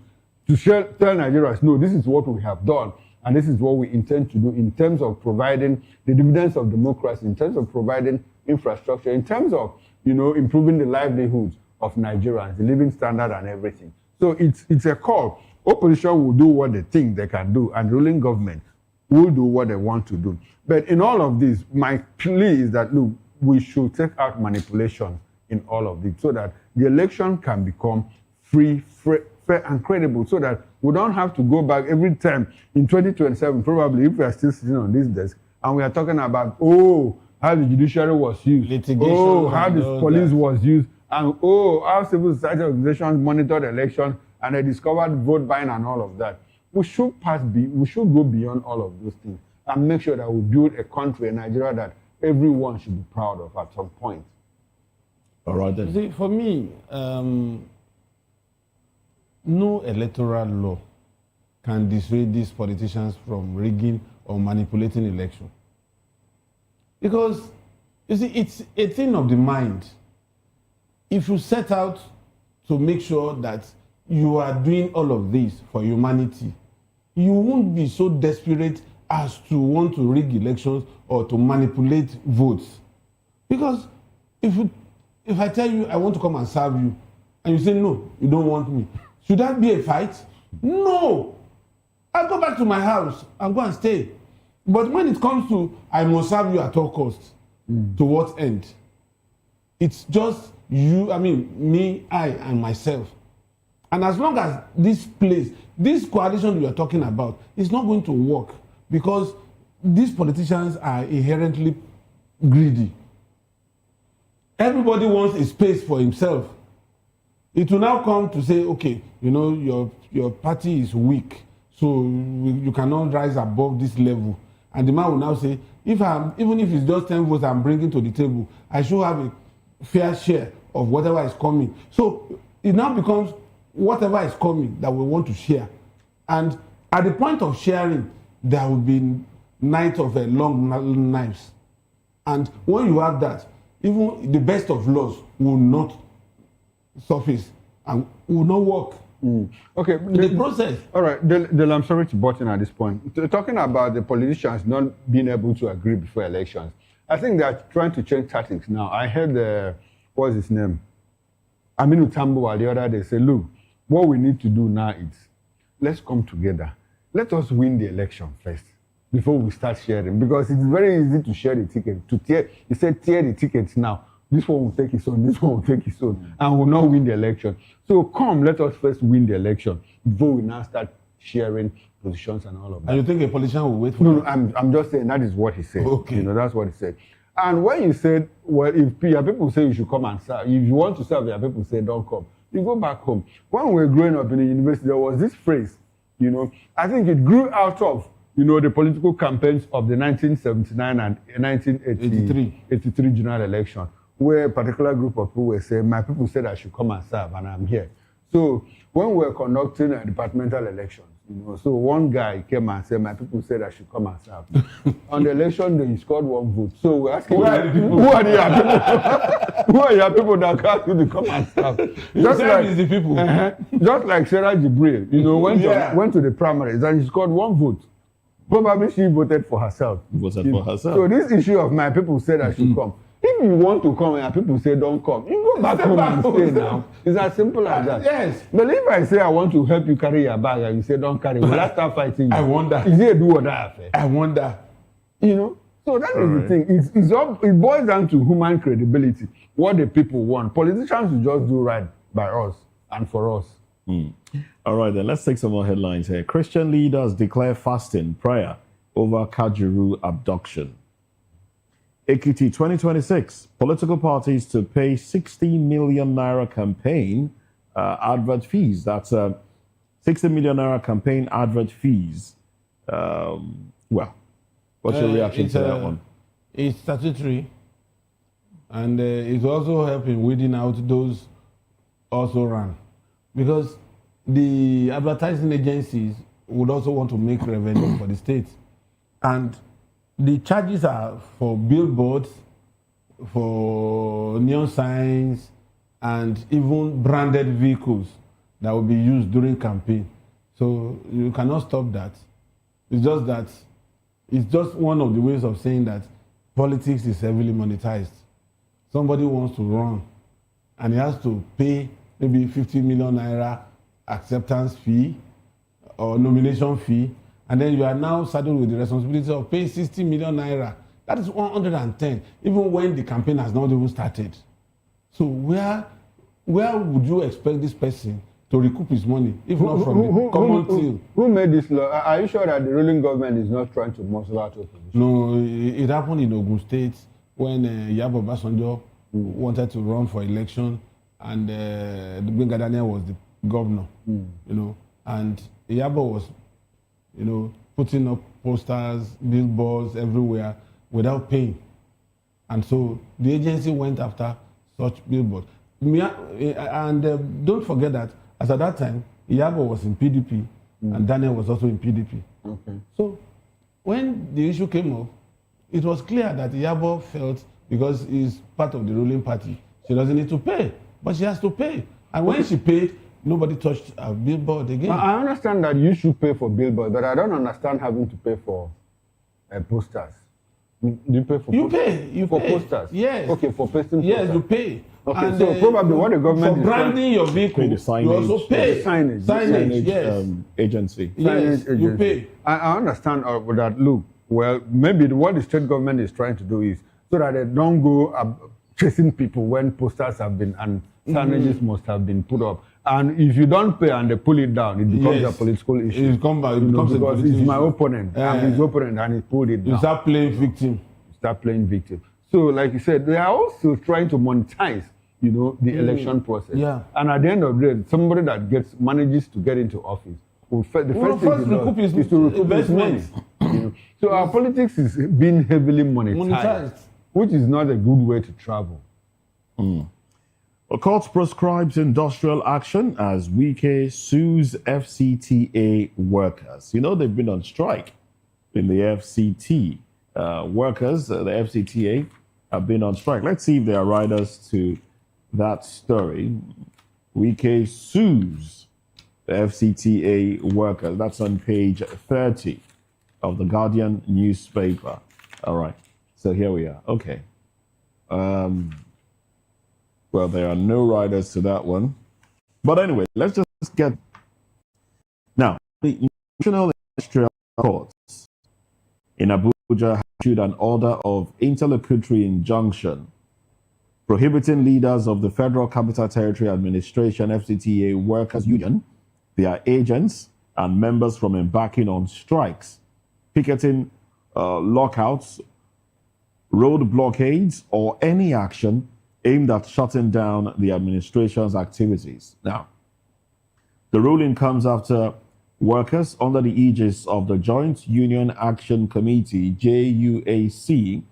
to tell Nigerians, no, this is what we have done, and this is what we intend to do in terms of providing the dividends of democracy, in terms of providing infrastructure, in terms of, you know, improving the livelihoods of Nigerians, the living standard and everything. So it's a call. Opposition will do what they think they can do, and ruling government will do what they want to do. But in all of this, my plea is that, look, we should take out manipulation in all of this so that the election can become free, fair, and credible, so that we don't have to go back every time in 2027, probably, if we are still sitting on this desk, and we are talking about, oh, how the judiciary was used, oh, how the police was used, and oh, how civil society organizations monitored elections, and they discovered vote buying and all of that. We should go beyond all of those things and make sure that we build a country, a Nigeria, that everyone should be proud of at some point.
All right then.
See, for me, no electoral law can dissuade these politicians from rigging or manipulating election. Because, you see, it's a thing of the mind. If you set out to make sure that you are doing all of this for humanity, you won't be so desperate as to want to rig elections or to manipulate votes. Because if I tell you I want to come and serve you, and you say no, you don't want me, should that be a fight? No. I'll go back to my house and go and stay. But when it comes to I must serve you at all costs, to what end? It's just you, me, I, and myself. And as long as this coalition you are talking about is not going to work, because these politicians are inherently greedy. Everybody wants a space for himself. It will now come to say, okay, your party is weak, so you cannot rise above this level. And the man will now say, even if it's just 10 votes I'm bringing to the table, I should have a fair share of whatever is coming. So it now becomes whatever is coming that we want to share. And at the point of sharing, there will be night of long knives. And when you have that, even the best of laws will not surface and will not work.
Okay,
the process.
All right, I'm sorry to butt in at this point. Talking about the politicians not being able to agree before elections, I think they are trying to change tactics now. I heard, what's his name? Aminu Tambuwal the other day say, look, what we need to do now is, let's come together. Let us win the election first before we start sharing. Because it's very easy to share the ticket. He said, tear the tickets now. This one will take its own, this one will take its own, and will not win the election. So come, let us first win the election before we now start sharing positions and all of that.
And you think a politician will wait for
No, I'm just saying that is what he said.
Okay.
That's what he said. And when you said, well, if your people say you should come and serve, if you want to serve, your people say don't come, you go back home. When we were growing up in the university, there was this phrase, I think it grew out of, the political campaigns of the 1979 and 1983 general election, where a particular group of people were saying, my people said I should come and serve, and I'm here. So when we were conducting departmental elections, so one guy came and said, my people said I should come and serve. On the election day, he scored 1 vote. So we're asking, who are your people that asked you to come and serve?
The people.
Just like Sarah Jibril, went to the primaries and she scored 1 vote. Probably she voted for herself. So this issue of my people said I should come. If you want to come and people say don't come, you go back home and stay now. It's as simple as that.
Yes.
But if I say I want to help you carry your bag and you say don't carry, will I start fighting you?
I wonder.
Is it a do or die affair?
I wonder.
So that is the thing. It boils down to human credibility. What the people want. Politicians will just do right by us and for us.
All right, then let's take some more headlines here. Christian leaders declare fasting prayer over Kajuru abduction. Ekiti 2026, political parties to pay 60 million naira campaign advert fees. That's 60 million naira campaign advert fees. What's your reaction to that one?
It's statutory, and it's also helping weeding out those also run. Because the advertising agencies would also want to make revenue for the state. And the charges are for billboards, for neon signs, and even branded vehicles that will be used during campaign. So you cannot stop that. It's just one of the ways of saying that politics is heavily monetized. Somebody wants to run, and he has to pay maybe 50 million naira acceptance fee or nomination fee, and then you are now saddled with the responsibility of paying 60 million naira. That is 110, even when the campaign has not even started. So where would you expect this person to recoup his money, if not from the common team?
Who made this law? Are you sure that the ruling government is not trying to muscle out opposition?
No, it happened in Ogun State when Yabo Obasanjo wanted to run for election, and Benga Daniel was the governor, and Yabo was, putting up posters, billboards everywhere without paying. And so the agency went after such billboards. And don't forget that, as at that time, Yabo was in PDP, and Daniel was also in PDP.
Okay.
So when the issue came up, it was clear that Yabo felt, because he's part of the ruling party, she doesn't need to pay, but she has to pay. And when she paid, Nobody touched a billboard again.
I understand that you should pay for billboard, but I don't understand having to pay for posters. Do you pay for posters?
Yes.
Okay, for pasting
Yes,
posters.
you pay.
Okay,
And,
so probably what the government
for
is
branding your vehicle,
the signage,
you also pay.
The signage.
Signage, yes.
Agency.
Yes,
Signage
you
agency.
pay.
I understand that. Look, well, maybe what the state government is trying to do is so that they don't go chasing people when posters have been and signages must have been put up. And if you don't pay and they pull it down, it becomes a political issue.
It becomes
because
a
it's my
issue.
opponent. I'm his opponent and he pulled it down.
You start playing victim.
Start playing victim. So, like you said, they are also trying to monetize, the election process.
Yeah.
And at the end of the day, somebody that manages to get into office, the first thing he does is to recoup his money. So our politics is being heavily monetized, which is not a good way to travel.
The court prescribes industrial action as Wike sues FCTA workers. They've been on strike in the FCT. Workers, the FCTA, have been on strike. Let's see if there are riders to that story. Wike sues the FCTA workers. That's on page 30 of the Guardian newspaper. All right. So here we are. Okay. Well, there are no riders to that one. But anyway, let's just get... Now, the National Industrial Courts in Abuja issued an order of interlocutory injunction prohibiting leaders of the Federal Capital Territory Administration, FCTA Workers Union, their agents, and members from embarking on strikes, picketing, lockouts, road blockades, or any action aimed at shutting down the administration's activities. Now, the ruling comes after workers under the aegis of the Joint Union Action Committee, JUAC,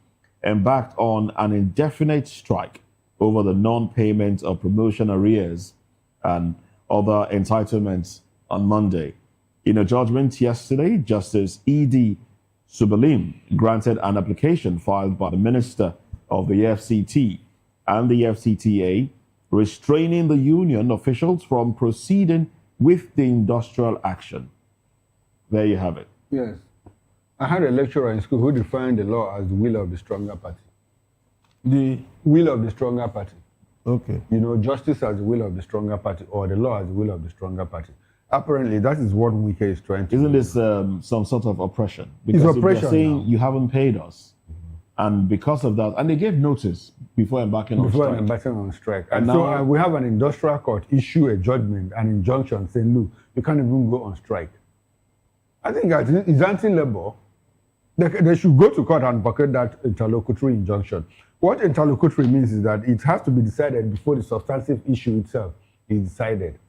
embarked on an indefinite strike over the non-payment of promotion arrears and other entitlements on Monday. In a judgment yesterday, Justice E.D. Subalim granted an application filed by the Minister of the FCT and the FCTA, restraining the union officials from proceeding with the industrial action. There you have it.
Yes. I had a lecturer in school who defined the law as the will of the stronger party. The will of the stronger party.
Okay.
Justice as the will of the stronger party or the law as the will of the stronger party. Apparently, that is what Wike is trying to do.
Isn't this some sort of oppression? Because
it's oppression.
If you're saying you haven't paid us, and because of that, and they gave notice before embarking on
strike.
And
so
now
we have an industrial court issue a judgment, an injunction saying, look, you can't even go on strike. I think that is anti-labor. They should go to court and vacate that interlocutory injunction. What interlocutory means is that it has to be decided before the substantive issue itself is decided.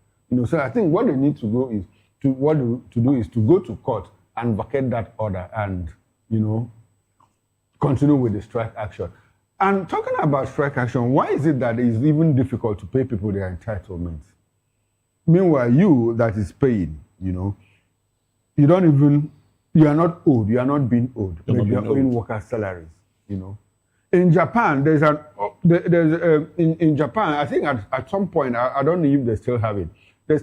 So I think what they need to go is to go to court and vacate that order and continue with the strike action. And talking about strike action, why is it that it is even difficult to pay people their entitlements? Meanwhile, you that is paying, you are not owed, you are not being owed, but you are owing workers' salaries, In Japan, in Japan, I think at some point, I don't know if they still have it, they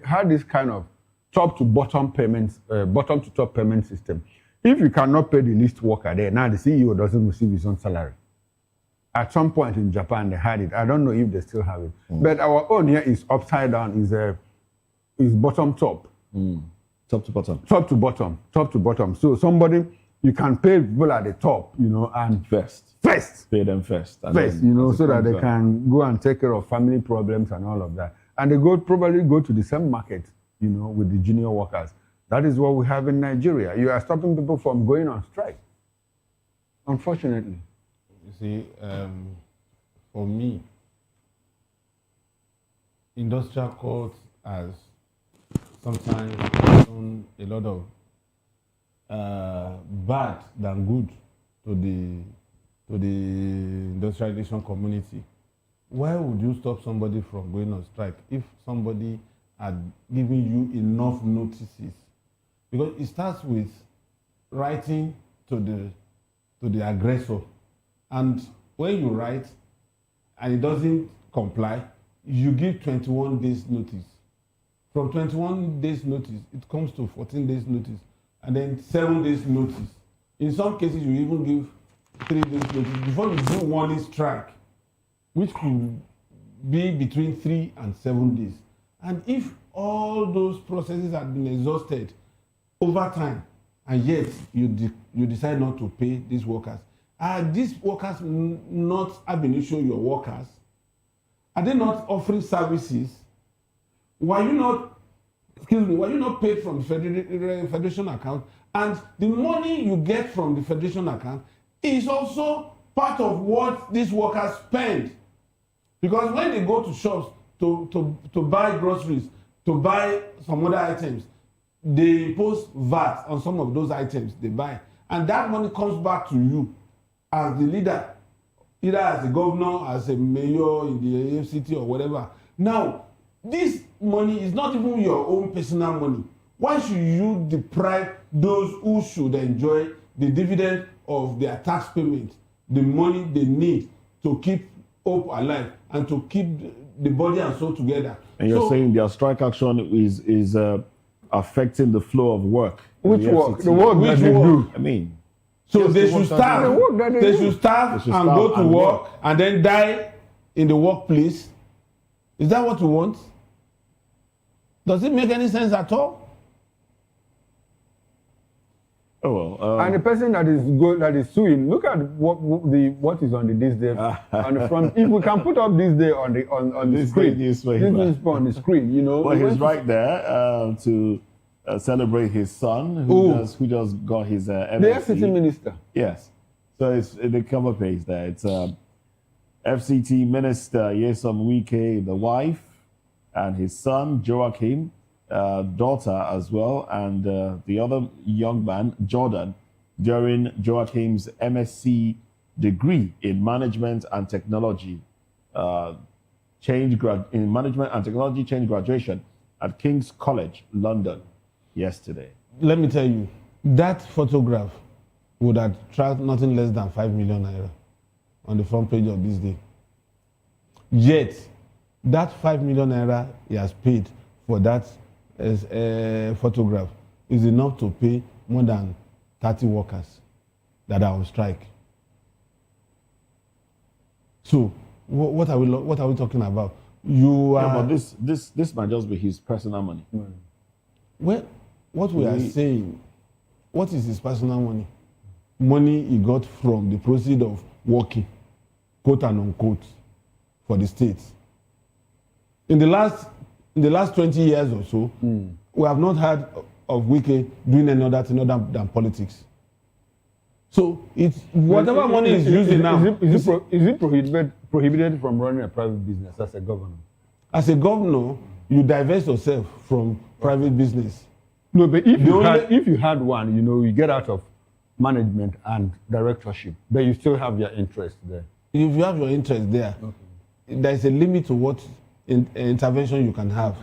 had this kind of top to bottom payments, bottom to top payment system. If you cannot pay the least worker there, now the CEO doesn't receive his own salary. At some point in Japan, they had it. I don't know if they still have it. But our own here is upside down, is bottom top.
Top to bottom.
Top to bottom. Top to bottom. So somebody, you can pay people at the top, and
first.
First.
Pay them first.
First, so that they can go and take care of family problems and all of that. And they probably go to the same market, with the junior workers. That is what we have in Nigeria. You are stopping people from going on strike, unfortunately.
You see, for me, industrial courts has sometimes done a lot of bad than good to the industrialization community. Why would you stop somebody from going on strike if somebody had given you enough notices? Because it starts with writing to the aggressor, and when you write and it doesn't comply, you give 21 days notice. From 21 days notice, it comes to 14 days notice, and then 7 days notice. In some cases, you even give 3 days notice before you do warning strike, which could be between 3 and 7 days. And if all those processes have been exhausted over time, and yet you decide not to pay these workers, are these workers not ab initio your workers? Are they not offering services? Were you not paid from the federation account? And the money you get from the federation account is also part of what these workers spend. Because when they go to shops to buy groceries, to buy some other items, they impose VAT on some of those items they buy. And that money comes back to you as the leader, either as a governor, as a mayor in the AFCT or whatever. Now, this money is not even your own personal money. Why should you deprive those who should enjoy the dividend of their tax payment, the money they need to keep hope alive and to keep the body and soul together?
And you're saying their strike action is affecting the flow of work.
Which work? The work
Which
that they
work?
do.
I mean,
so they should starve.
The work that
They should starve and go to work and then die in the workplace. Is that what we want? Does it make any sense at all?
Oh well.
And the person that is suing, look at what is on the this day on the front. If we can put up this day on the screen, this on the screen, you know.
Well, he's right there to celebrate his son who just got his MSc.
The FCT minister.
Yes. So it's the cover page there. It's FCT Minister Nyesom Wike, the wife, and his son Joachim, daughter as well, and the other young man Jordan, during Joachim's MSc degree in management and technology, change graduation at King's College, London, yesterday.
Let me tell you, that photograph would attract nothing less than 5 million naira on the front page of this day. Yet, that 5 million naira he has paid for that photograph is enough to pay more than 30 workers that are on strike. So, what are we talking about?
But this might just be his personal money.
Well, what we are saying, what is his personal money? Money he got from the proceeds of working, quote and unquote, for the states. In the last 20 years or so, we have not heard of Wike doing any other thing other than politics. So it's whatever money is using now.
Is it prohibited from running a private business as a governor?
As a governor, you divest yourself from private business.
No, but if you had one, you know, you get out of management and directorship, but you still have your interest there.
If you have your interest there, there is a limit to what intervention you can have,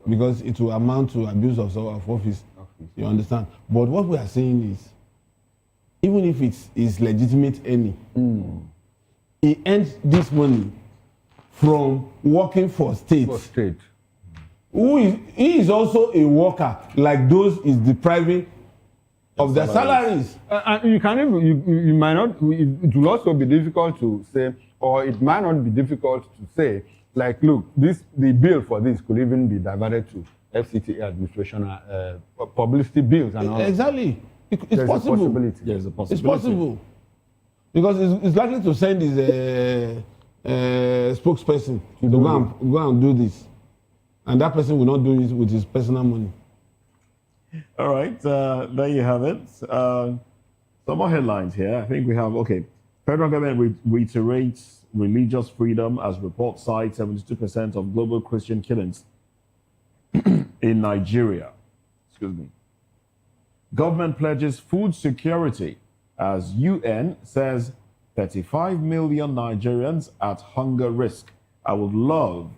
because it will amount to abuse of office. You understand? But what we are saying is, even if it's legitimate any, he earns this money from working for state. He is also a worker, like those is depriving of their salaries.
And you can even, you might not, it will also be difficult to say, or it might not be difficult to say, like, look, the bill for this could even be diverted to FCT administration, publicity bills and all.
Exactly. It's possible.
There's a possibility.
It's possible. Because it's likely to send his spokesperson to go and do this. And that person will not do it with his personal money.
All right, there you have it. Some more headlines here. I think we have, federal government reiterates religious freedom as report cites 72% of global Christian killings in Nigeria. Excuse me. Government pledges food security as UN says 35 million Nigerians at hunger risk. I would love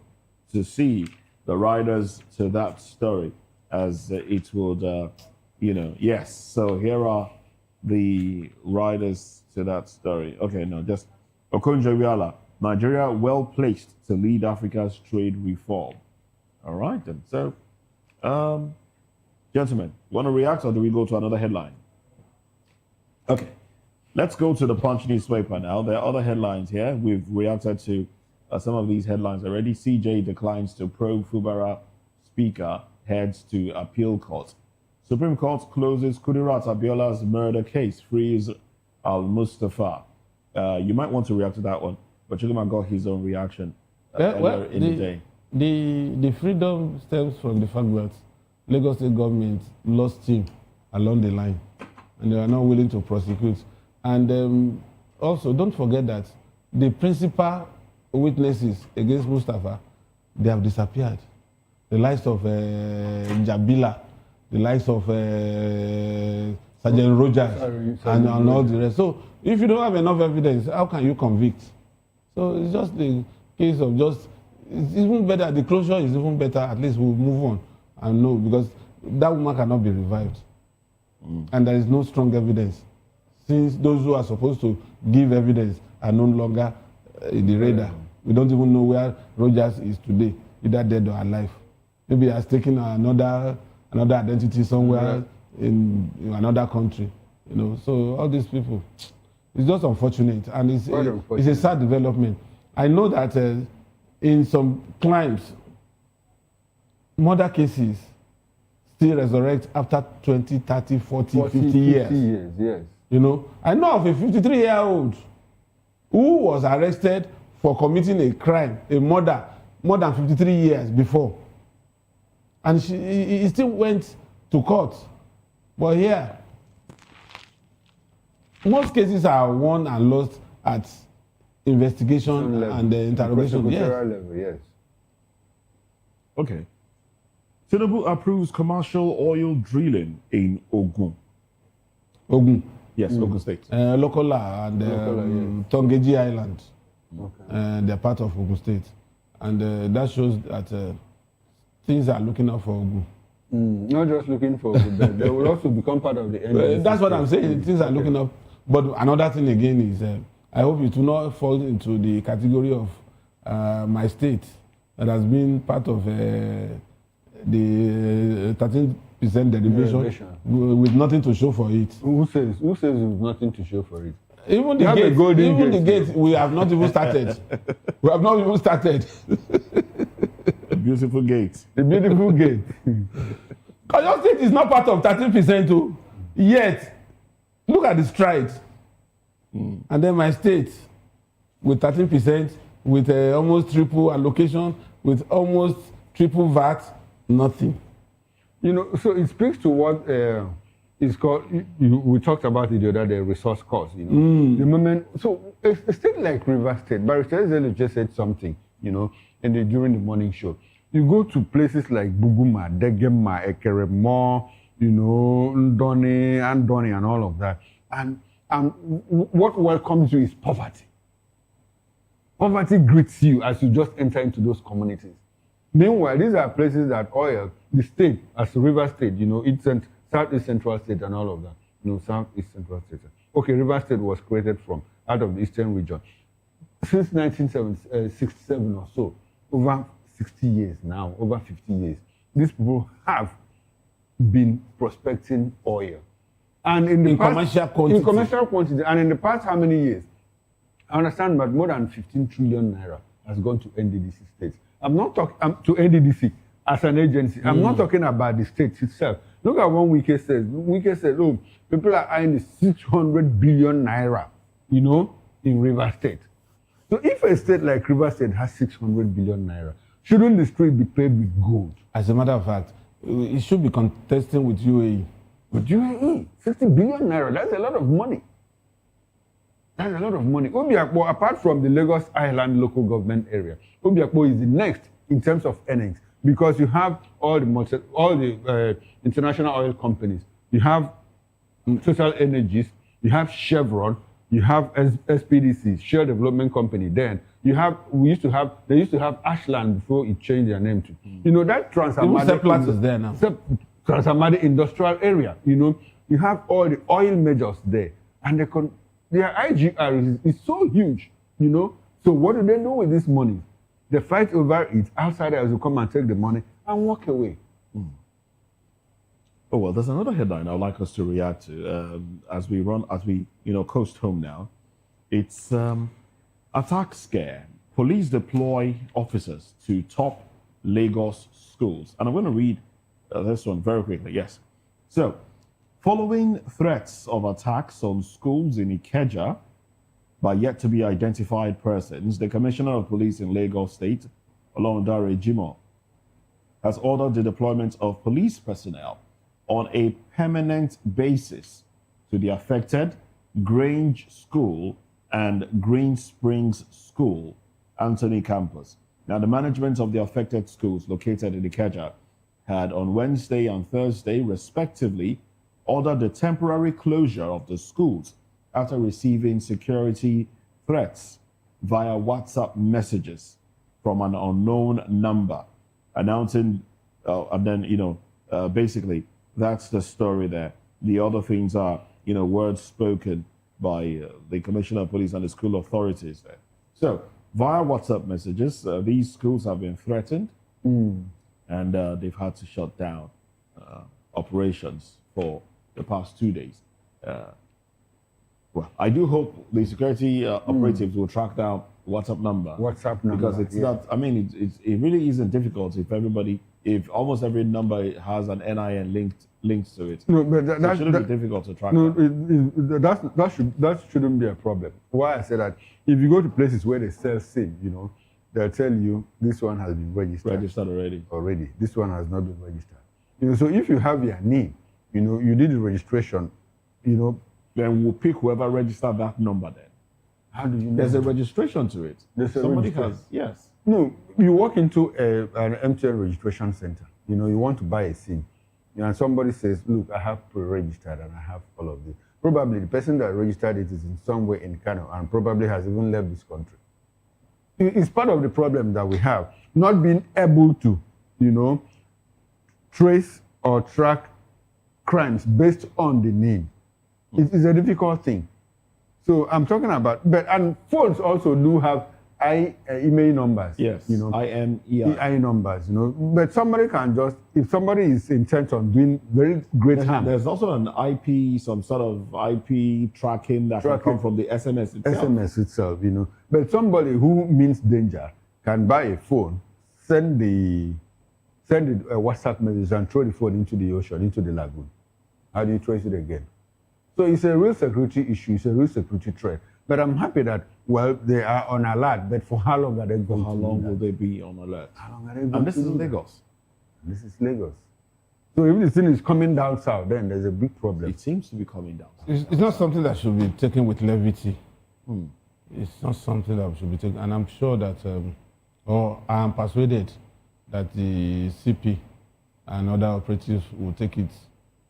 to see the riders to that story, as it would, yes. So here are the riders to that story. Okay, no, just Okonjo-Iweala Nigeria well placed to lead Africa's trade reform. All right, then. So, gentlemen, want to react or do we go to another headline? Okay, let's go to the Punch newspaper now. There are other headlines here. We've reacted to some of these headlines already. CJ declines to probe Fubara speaker, heads to appeal court. Supreme Court closes Kudirat Abiola's murder case, frees Al-Mustafa. You might want to react to that one, but Chuguma got his own reaction earlier in the day.
The freedom stems from the fact that Lagos State government lost him along the line, and they are not willing to prosecute. And also, don't forget that the principal witnesses against Mustafa, they have disappeared. The likes of Jabila, the likes of Sergeant Rogers, and all the rest. So, if you don't have enough evidence, how can you convict? So, it's just the case of just, it's even better, the closure is even better, at least we'll move on and know, because that woman cannot be revived. And there is no strong evidence, since those who are supposed to give evidence are no longer in the radar. We don't even know where Rogers is today, either dead or alive. Maybe he has taken another identity somewhere in another country. You know, so all these people, it's just unfortunate, and it's a sad development. I know that in some crimes, murder cases still resurrect after 20, 30, 40, 50 years.
Yes.
You know, I know of a 53-year-old who was arrested for committing a crime, a murder, more than 53 years before. And he still went to court. But here, most cases are won and lost at investigation and the interrogation. Yes.
Level, yes.
Okay. Tinubu approves commercial oil drilling in Ogun.
Ogun?
Yes, Ogun State.
Lokola and Tongeji Island.
Okay.
They're part of Ogun State. And that shows that things are looking up for Ogun.
Not just looking for Ogun, but they will also become part of the NDC.
That's what I'm saying. Things are looking up. But another thing again is, I hope it will not fall into the category of my state that has been part of the 13% derivation with nothing to show for it.
Who says there's nothing to show for it?
Even the gate, we have not even started. We have not even started.
A beautiful gate.
A beautiful gate.
Because your state is not part of 13% too. Yet, look at the strides. And then my state, with 13%, with almost triple allocation, with almost triple VAT, nothing.
You know, so it speaks to what is called, we talked about it the other day, resource cost, you know. The moment, so a state like River State, Barrister Ezelu just said something, you know, during the morning show. You go to places like Buguma, Degema, Ekeremo, you know, Ndoni, Andoni, and all of that. And what welcomes you is poverty. Poverty greets you as you just enter into those communities. Meanwhile, these are places that oil, the state, as River State, you know, it's Southeast Central State and all of that. You know, Southeast Central State. Okay, River State was created from out of the Eastern region. Since 1967 or so, over 60 years now, over 50 years, these people have been prospecting oil. And in commercial quantity. And in the past, how many years? I understand that more than 15 trillion naira has gone to NDDC states. I'm not talking to NDDC as an agency. I'm not talking about the state itself. Look at what Wike says. Wike said, oh, people are earning 600 billion naira, you know, in River State. So if a state like River State has 600 billion naira, shouldn't the street be paved with gold?
As a matter of fact, it should be contesting with UAE.
With UAE, 60 billion naira, that's a lot of money. That's a lot of money. Obiakpo, apart from the Lagos Island local government area, Obiakpo is the next in terms of earnings because you have all the international oil companies. You have Total Energies, you have Chevron, you have SPDC, Shell Development Company. Then you have, they used to have Ashland before it changed their name to. You know, that
Transformation is there now.
Transamadi industrial area, you know, you have all the oil majors there, and their IGR is so huge, you know. So what do they do with this money? They fight over it. Outsiders will come and take the money and walk away.
Oh, well, there's another headline I'd like us to react to as we coast home now. It's attack scare. Police deploy officers to top Lagos schools. And I'm going to read this one very quickly. Yes. So, following threats of attacks on schools in Ikeja by yet to be identified persons, the Commissioner of Police in Lagos State, Olorundare Jimoh, has ordered the deployment of police personnel on a permanent basis to the affected Grange School and Green Springs School, Anthony campus. Now, the management of the affected schools located in Ikeja had on Wednesday and Thursday, respectively, ordered the temporary closure of the schools after receiving security threats via WhatsApp messages from an unknown number, announcing, basically, that's the story there. The other things are, words spoken by the Commissioner of Police and the school authorities there. So, via WhatsApp messages, these schools have been threatened, and they've had to shut down operations for the past 2 days. Well, I do hope the security operatives will track down WhatsApp number. Because it's not, it really isn't difficult if almost every number has an NIN linked to it.
No, but
it shouldn't be difficult to track
that shouldn't be a problem. Why I say that, if you go to places where they sell SIM, they'll tell you this one has been registered already. This one has not been registered. So if you have your name, you did the registration,
then we'll pick whoever registered that number then.
How do you know?
There's a registration to it. Somebody has, yes.
No, you walk into an MTN registration center. You want to buy a SIM. And somebody says, look, I have pre-registered and I have all of this. Probably the person that registered it is in some way in Kano and probably has even left this country. It's part of the problem that we have, not being able to, trace or track crimes based on the name. It's a difficult thing. So I'm talking about, and phones also do have email numbers.
Yes.
IMEI numbers. But somebody can just, if somebody is intent on doing very great harm.
There's also an IP, some sort of IP tracking that can come from the SMS itself.
SMS itself, But somebody who means danger can buy a phone, send a WhatsApp message and throw the phone into the ocean, into the lagoon. How do you trace it again? So it's a real security issue. It's a real security threat. But I'm happy that, they are on alert. But for how long are they going to do that?
How long will they be on alert?
How long are they going
And this
to
is
do that?
Lagos.
This is Lagos. So if the thing is coming down south, then there's a big problem.
It seems to be coming down south.
It's not something that should be taken with levity. It's not something that should be taken. And I'm sure that, or I am persuaded that the CP and other operatives will take it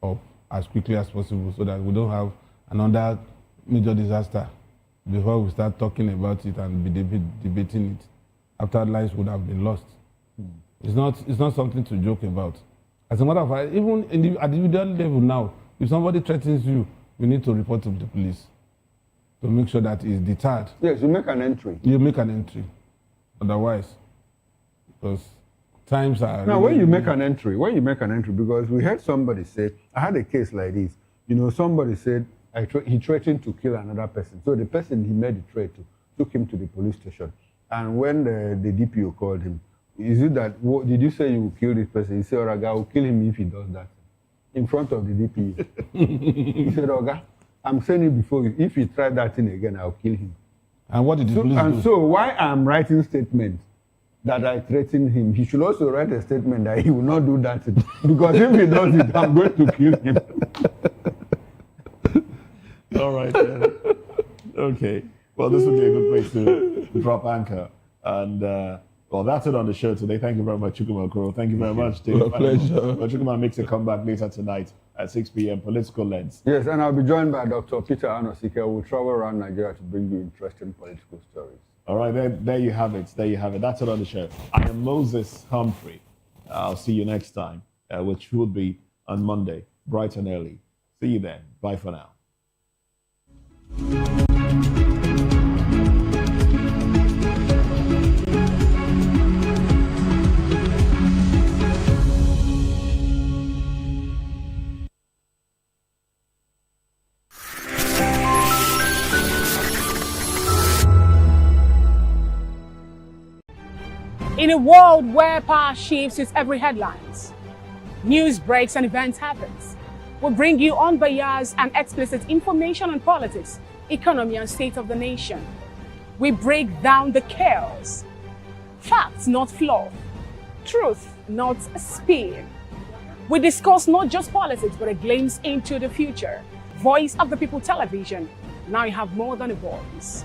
up as quickly as possible so that we don't have another major disaster before we start talking about it and be debating it after lives would have been lost. It's not something to joke about. As a matter of fact, even at the individual level now, if somebody threatens you, you need to report to the police to make sure that it's deterred.
Yes, you make an entry.
You make an entry. Otherwise, because times are...
Now, when you make an entry, because we heard somebody say, I had a case like this, somebody said, he threatened to kill another person. So the person he made the threat to took him to the police station. And when the DPO called him, is it that, did you say you will kill this person? He said, Oga, I will kill him if he does that. In front of the DPO. He said, Oga, I'm saying it before you. If he tries that thing again, I'll kill him.
And what did the police do?
And so why I'm writing statements that I threatened him, he should also write a statement that he will not do that. Because if he does it, I'm going to kill him.
All right, then. Okay. Well, this would be a good place to drop anchor. And, that's it on the show today. Thank you very much, Chukwuma Okoro. Thank you very much, Dave.
A pleasure.
Well, Chukwuma makes a comeback later tonight at 6 p.m. Political Lens.
Yes, and I'll be joined by Dr. Peter Anosike. We'll travel around Nigeria to bring you interesting political stories.
All right, there you have it. That's it on the show. I am Moses Humphrey. I'll see you next time, which will be on Monday, bright and early. See you then. Bye for now.
In a world where power shifts with every headlines, news breaks and events happens, we bring you unbiased and explicit information on politics, economy, and state of the nation. We break down the chaos. Facts, not fluff. Truth, not spin. We discuss not just politics, but a glimpse into the future. Voice of the People Television. Now you have more than a voice.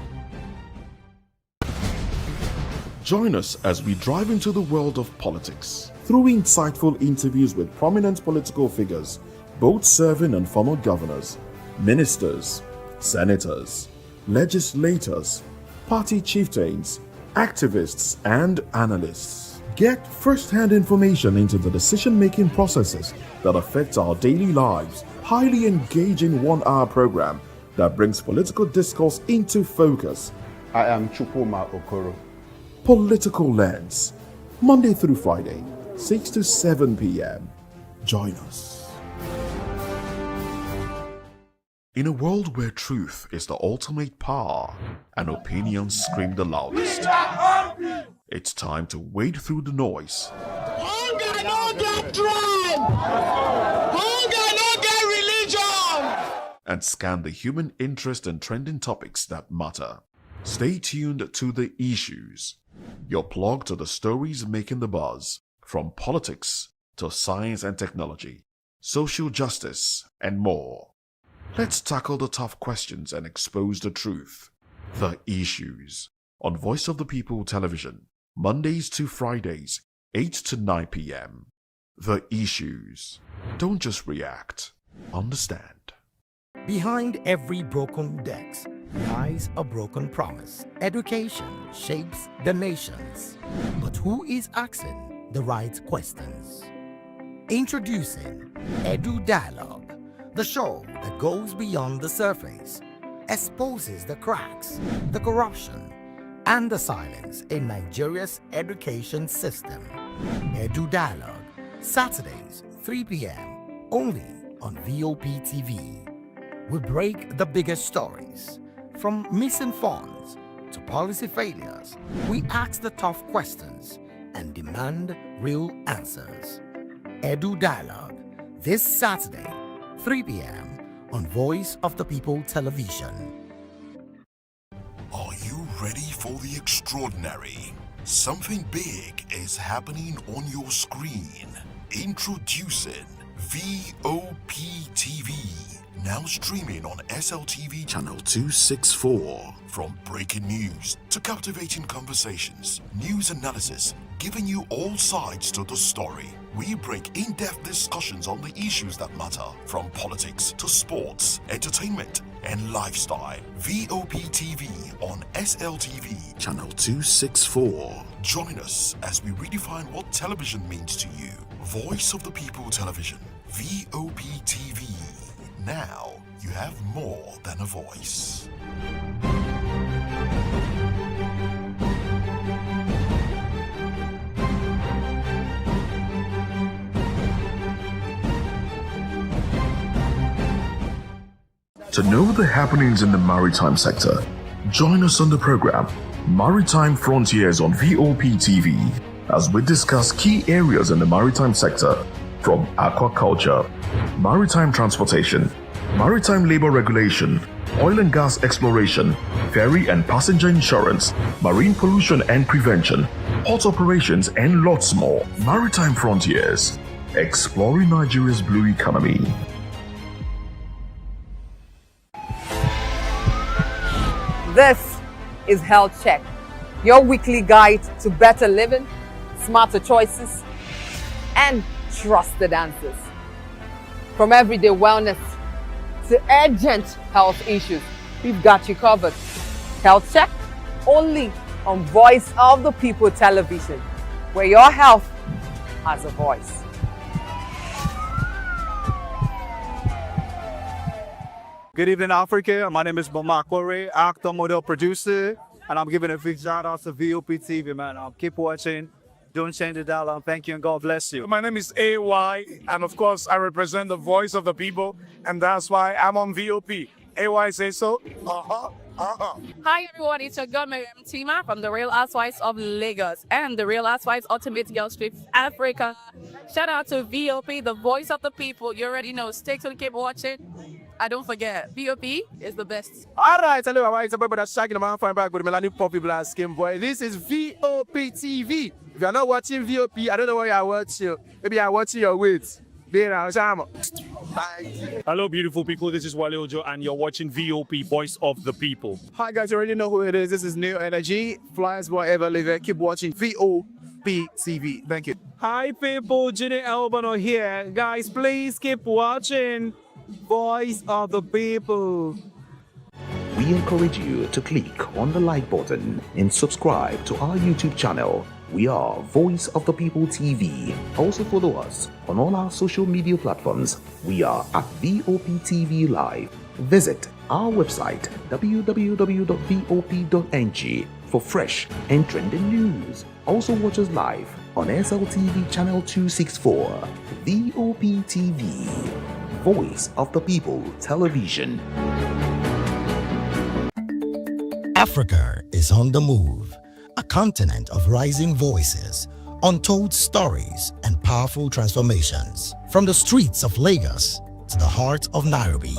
Join us as we drive into the world of politics through insightful interviews with prominent political figures, both serving and former governors, ministers, senators, legislators, party chieftains, activists, and analysts. Get first-hand information into the decision-making processes that affect our daily lives. Highly engaging one-hour program that brings political discourse into focus.
I am Chukuma Okoro.
Political Lens, Monday through Friday, 6 to 7 p.m. Join us. In a world where truth is the ultimate power and opinions scream the loudest, it's time to wade through the noise.
Hunger no get tribe. Hunger no get religion.
And scan the human interest and trending topics that matter. Stay tuned to The Issues, your plug to the stories making the buzz, from politics to science and technology, social justice, and more. Let's tackle the tough questions and expose the truth. The Issues, on Voice of the People Television, Mondays to Fridays, 8 to 9 p.m. The Issues. Don't just react, understand.
Behind every broken desk lies a broken promise. Education shapes the nations. But who is asking the right questions? Introducing Edu Dialogue, the show that goes beyond the surface, exposes the cracks, the corruption, and the silence in Nigeria's education system. Edu Dialogue, Saturdays, 3 p.m., only on VOP TV. We break the biggest stories, from missing funds to policy failures. We ask the tough questions and demand real answers. Edu Dialogue, this Saturday, 3 p.m. on Voice of the People Television.
Are you ready for the extraordinary? Something big is happening on your screen. Introducing VOP TV. Now streaming on SLTV channel 264. From breaking news to captivating conversations, news analysis, giving you all sides to the story. We break in-depth discussions on the issues that matter, from politics to sports, entertainment, and lifestyle. VOP TV on SLTV channel 264. Join us as we redefine what television means to you. Voice of the People Television, VOP TV. Now you have more than a voice. To know the happenings in the maritime sector, join us on the program Maritime Frontiers on VOP TV as we discuss key areas in the maritime sector, from aquaculture, maritime transportation, maritime labor regulation, oil and gas exploration, ferry and passenger insurance, marine pollution and prevention, port operations, and lots more. Maritime Frontiers, exploring Nigeria's blue economy.
This is Health Check, your weekly guide to better living, smarter choices, and trusted answers. From everyday wellness to urgent health issues, we've got you covered. Health Check, only on Voice of the People Television, where your health has a voice.
Good evening, Africa. My name is Bamakore, actor, model, producer, and I'm giving a big shout out to VOP TV, man. Keep watching. Don't change the dial. Thank you and God bless you.
My name is AY, and of course, I represent the voice of the people, and that's why I'm on VOP. AY say so.
Hi everyone, it's your girl Miriam Tima from the Real Housewives of Lagos and the Real Housewives Ultimate Girls Trip Africa. Shout out to VOP, the voice of the people. You already know. Stay tuned, keep watching. And don't forget, VOP is the best.
Alright, hello, it's about that shaking the man fine back with Melanie Poppy Black Skin Boy. This is VOP TV. If you're not watching VOP, I don't know why you're watching. Maybe you're watching your weight.
Hello, beautiful people. This is Wale Ojo, and you're watching VOP, Voice of the People.
Hi guys, you already know who it is. This is New Energy. Flyers whatever live it. Keep watching VOP TV. Thank you.
Hi people, Ginny Albano here. Guys, please keep watching Voice of the People.
We encourage you to click on the like button and subscribe to our YouTube channel. We are Voice of the People TV. Also follow us on all our social media platforms. We are at VOP TV Live. Visit our website www.vop.ng for fresh and trending news. Also watch us live on SLTV channel 264. VOP TV, Voice of the People Television.
Africa is on the move, a continent of rising voices, untold stories, and powerful transformations. From the streets of Lagos to the heart of Nairobi,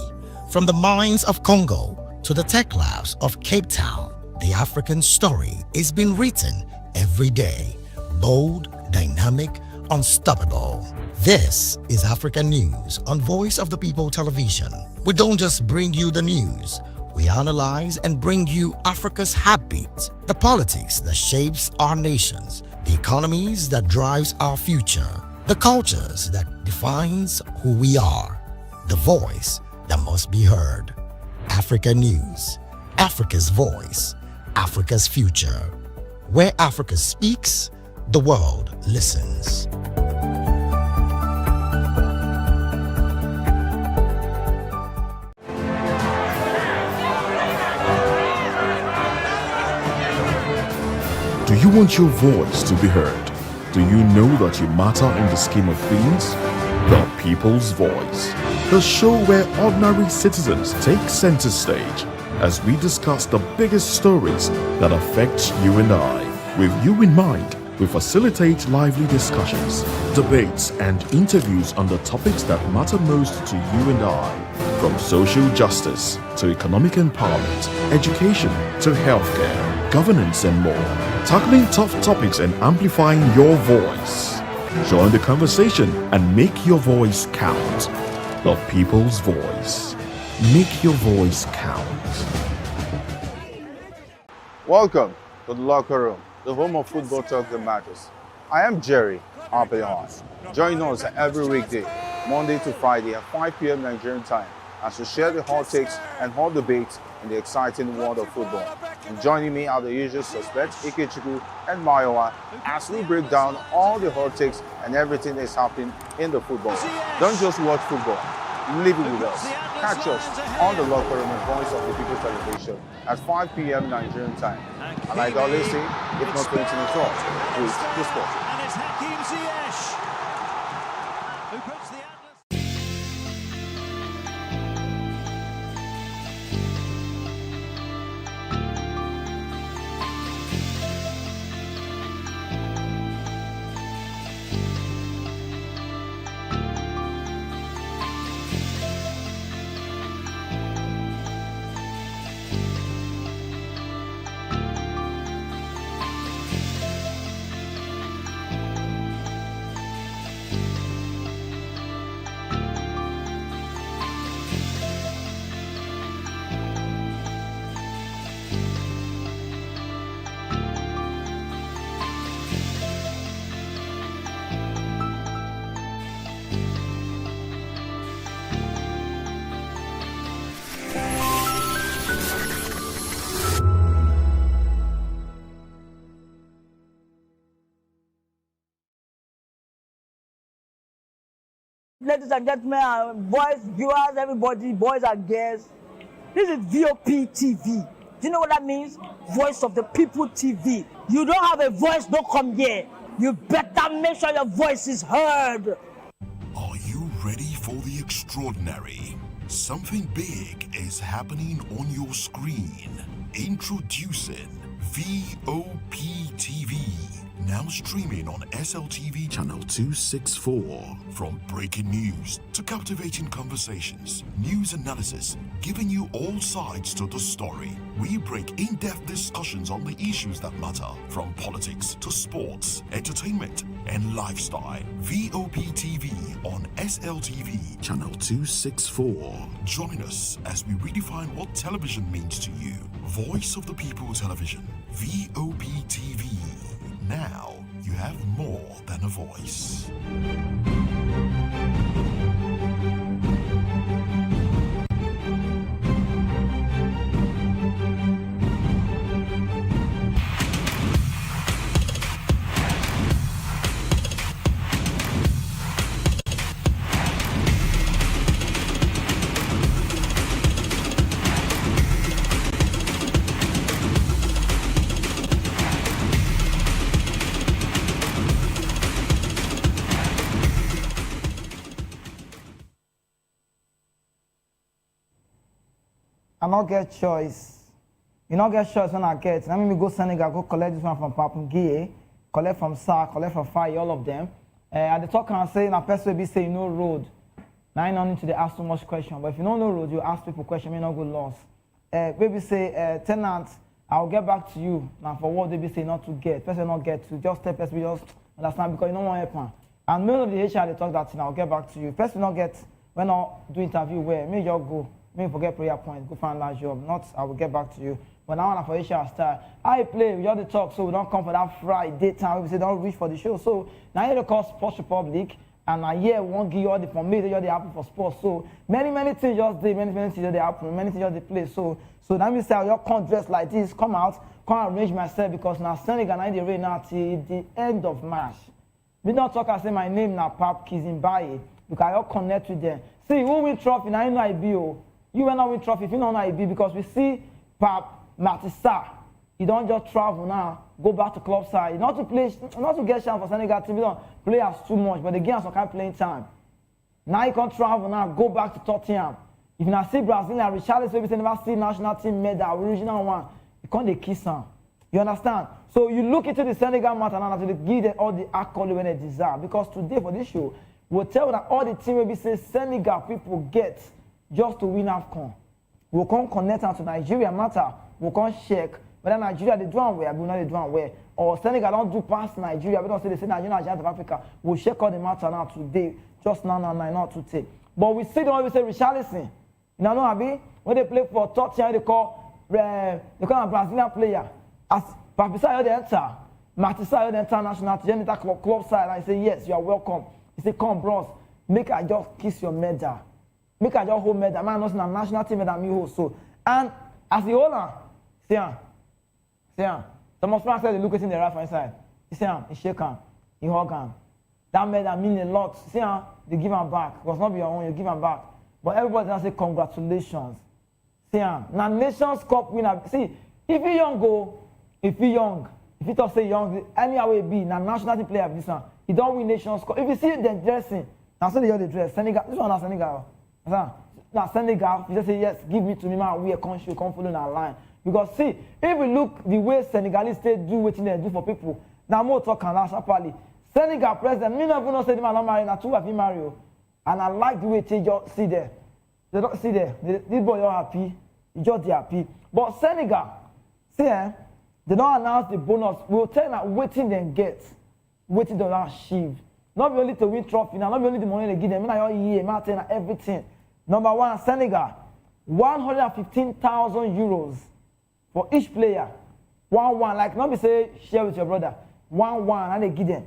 from the mines of Congo to the tech labs of Cape Town, the African story is being written every day. Bold, dynamic, unstoppable. This is African News on Voice of the People Television. We don't just bring you the news. We analyze and bring you Africa's heartbeat, the politics that shapes our nations, the economies that drives our future, the cultures that defines who we are, the voice that must be heard. Africa News, Africa's voice, Africa's future. Where Africa speaks, the world listens.
Do you want your voice to be heard? Do you know that you matter in the scheme of things? The People's Voice, the show where ordinary citizens take center stage as we discuss the biggest stories that affect you and I. With you in mind, we facilitate lively discussions, debates, and interviews on the topics that matter most to you and I. From social justice to economic empowerment, education to healthcare, governance, and more. Tackling tough topics and amplifying your voice. Join the conversation and make your voice count. The People's Voice. Make your voice count.
Welcome to the locker room, the home of football talk that matters. I am Jerry Apelon. Join us every weekday, Monday to Friday at 5 p.m. Nigerian time, as we share the hot takes and hot debates in the exciting world of football. And joining me are the usual suspects, Ikechukwu and Mayowa, as we break down all the hot takes and everything that's happening in the football. Don't just watch football, live it with us. Catch us on the locker room and Voice of the People Television at 5 p.m. Nigerian time. And like I always say, if not 20 minutes off, with the sport.
And it's Hakim Ziyech, who puts the
Ladies and gentlemen, boys, viewers, everybody, boys and girls, this is VOP TV. Do you know what that means? Voice of the People TV. You don't have a voice, don't come here. You better make sure your voice is heard.
Are you ready for the extraordinary? Something big is happening on your screen. Introducing VOP TV. Now streaming on SLTV channel 264. From breaking news to captivating conversations, news analysis, giving you all sides to the story. We break in-depth discussions on the issues that matter, from politics to sports, entertainment, and lifestyle. VOP TV on SLTV channel 264. Join us as we redefine what television means to you. Voice of the People Television, VOP TV. Now you have more than a voice.
I not get choice. You not get choice when I get. Let me go Senegal, go collect this one from Papungie, collect from Sa, collect from Fai, all of them. At the talk and say, na person will be say no road. Now you don't need to ask too much question. But if you don't know road, you ask people question, you not go lost. Baby say, tenant, I'll get back to you. Now for what they be say not to get. Person not get to just tell person just understand because you don't want help man. And many of the HR they talk that I'll get back to you. Person not get when I do interview where me just go. Me forget prayer point, go find that job. Not I will get back to you. But now I'm for HR style. I play, we just the talk, so we don't come for that Friday time. We say don't reach for the show. So now here they call Sports Republic, and I hear won't give you all the information they happen for sports. So many things just did, many things they happen, many things just they play. So that means I just can't dress like this, come out, can't arrange myself because now Senegal now they rain now till the end of March. We don't talk and say my name now Pap Kizimbaye because I all connect with them. See who win trophy now you know I be oh. You will not win trophy if you don't know it be because we see Pap Matissa. He don't just travel now, go back to club side. Not to play, not to get chance for Senegal team. He don't play us too much, but the games some kind of playing time. Now he can't travel now, go back to Tottenham. If you now see Brazil and Richarlison, maybe never see national team medal, original one, you can't they kiss him. You understand? So you look into the Senegal matter now to give them all the accolades when they deserve. Because today for this show, we'll tell that all the team will be say Senegal people get just to win AFCON. We'll come connect to Nigeria matter. We'll come check whether Nigeria they do and where, but not they do and where. Or Senegal don't do past Nigeria. We don't say they say Nigeria of Africa. We'll check all the matter now today. Just now, not today. But we see the one we say Richarlison. You know what I mean? When they play for Tottenham, they call a Brazilian player. As Papisa they enter, Matissa they enter national team, club side. And I say yes, you are welcome. He say come, bros, make I just kiss your medal. Make I just hold medal. Man, not a national team that me hold so. And as the owner, see him. Some of France said they look at him the right hand side. You see him, he shake him, he hug him. That medal mean a lot. See him, they give him back. Because not be your own, you give him back. But everybody now say congratulations. See him. Now Nations Cup winner. See, if you young go, if you talk say young, anywhere it be, now national team player this one, he don't win Nations Cup. If you see them dressing, now say they dress. Senegal, this one not Senegal. Now Senegal, you just say yes, give me to me, man. We are conscious, come follow our line. Because see, if we look the way Senegalese state do what they do for people, now more talk and answer properly. Senegal president, me never know say the man not marry, now two of him marry. And I like the way they just see there. They don't see there. This boy are happy. He just happy. But Senegal, see they don't announce the bonus. We'll tell them waiting them get, waiting they don't achieve. Not only to win trophy, not only the money they give them, not year, not everything. Number one, Senegal, 115,000 euros for each player. 1-1, like not be say share with your brother. 1-1, and they give them.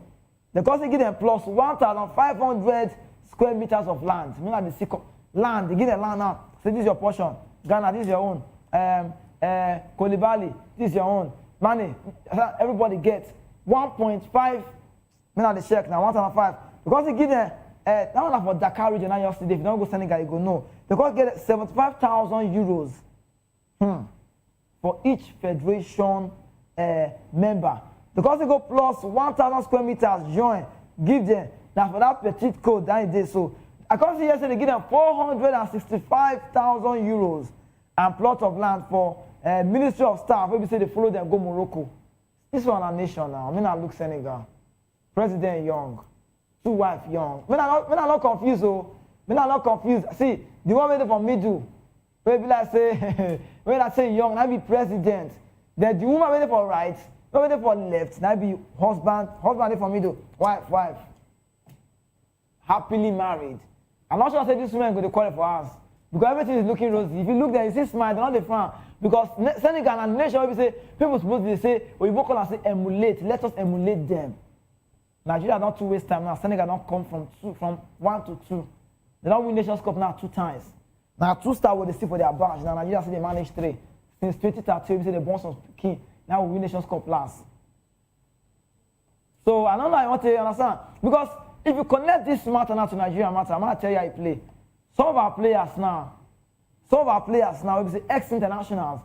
Because they give them plus 1,500 square meters of land. You know the second land, they give them land now. Say this is your portion. Ghana, this is your own. Kolibali, this is your own. Money, everybody gets 1.5. Now the check now 1,500. Because they give them that one for Dakar region now yesterday. If you don't go Senegal, you go no. They got get 75,000 euros for each federation member. Because they go plus 1,000 square meters join, give them. Now for that petite code that is so I can't see yesterday they give them 465,000 euros and plot of land for Ministry of Staff. Maybe say they follow them go Morocco. This one a nation now. I mean, I look Senegal. President young, two wife young. When I not confused, oh. When I not confused. See, the one waiting for middle. Maybe like say, when I say young, I be president. Then the woman waiting for right, waiting for left. Now be husband waiting for middle, wife. Happily married. I'm not sure I say this woman going to call it for us because everything is looking rosy. If you look there, you see smile, they're not the front. Because Senegal and nation, we say people supposed to say, or you walk on and say emulate. Let us emulate them. Nigeria don't too waste time now. Senegal don't come from 1 to 2. They don't win Nations Cup now 2 times. Now 2 stars what they see for their badge. Now Nigeria say they manage 3. Since 2013, we say they born some king. Now we win Nations Cup last. So I don't know I want to understand. Because if you connect this matter now to Nigeria matter, I'm going to tell you how you play. Some of our players now, we say ex-internationals,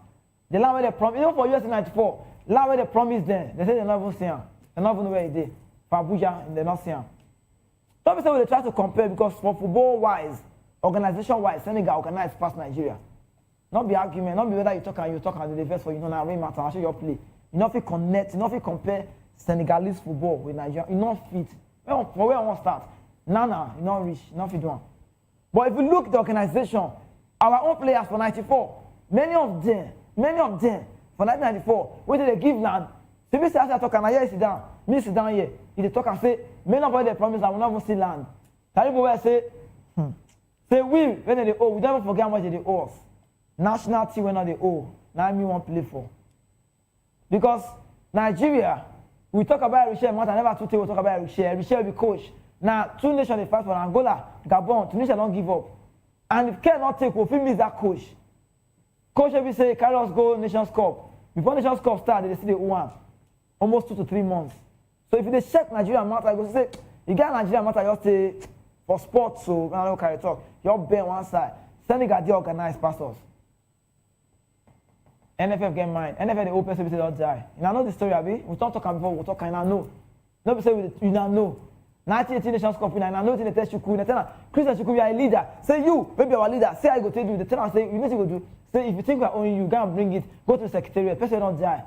the land where they promise, even for US 94, land where they promise them, they say they're not even seeing. They're not even know where it is. For Abuja, they're not seeing. Don't be saying they try to compare because for football-wise, organization-wise, Senegal organized past Nigeria. Not be argument, not be whether you talk and the verse for you know now, rain matter, I'll show your play. You know if you connect, you know if you compare Senegalese football with Nigeria, you know fit. For where I want to start, Nana, you know rich, you know fit one. But if you look at the organization, our own players for 94, many of them for 1994, where they give land. So if you say I talk and I hear sit down, me sit down here, if they talk and say, many of them promise I will not even see land. Tell people where say when they owe, we don't even forget how much they owe us. National team when they owe, now me won't play for. Because Nigeria, we talk about Richel, matter never 2 days we talk about Richel. Richel will be coach. Now 2 nations they fight for Angola, Gabon, Tunisia don't give up. And if Care not take, we miss that coach. Coach will say, carry us go Nations Cup. Before Nations Cup start, they see the one. Almost 2 to 3 months. So if they check Nigeria matter, I go say, you get Nigeria matter, you say for sports, so I don't carry talk. You bear one side. Senegal they organize pastors. NFF get mine. NFF the open service don't die. You know the story, Abi? We don't talk before, we talk and I know. Nobody say you don't know. 1918 Nations Cup, and I know they test you cool. They tell Christian you are a leader. Say you, maybe our leader. Say I go tell you. They tell us say you need to go do. Say if you think we're owing you, go and bring it. Go to the secretariat. Person don't die.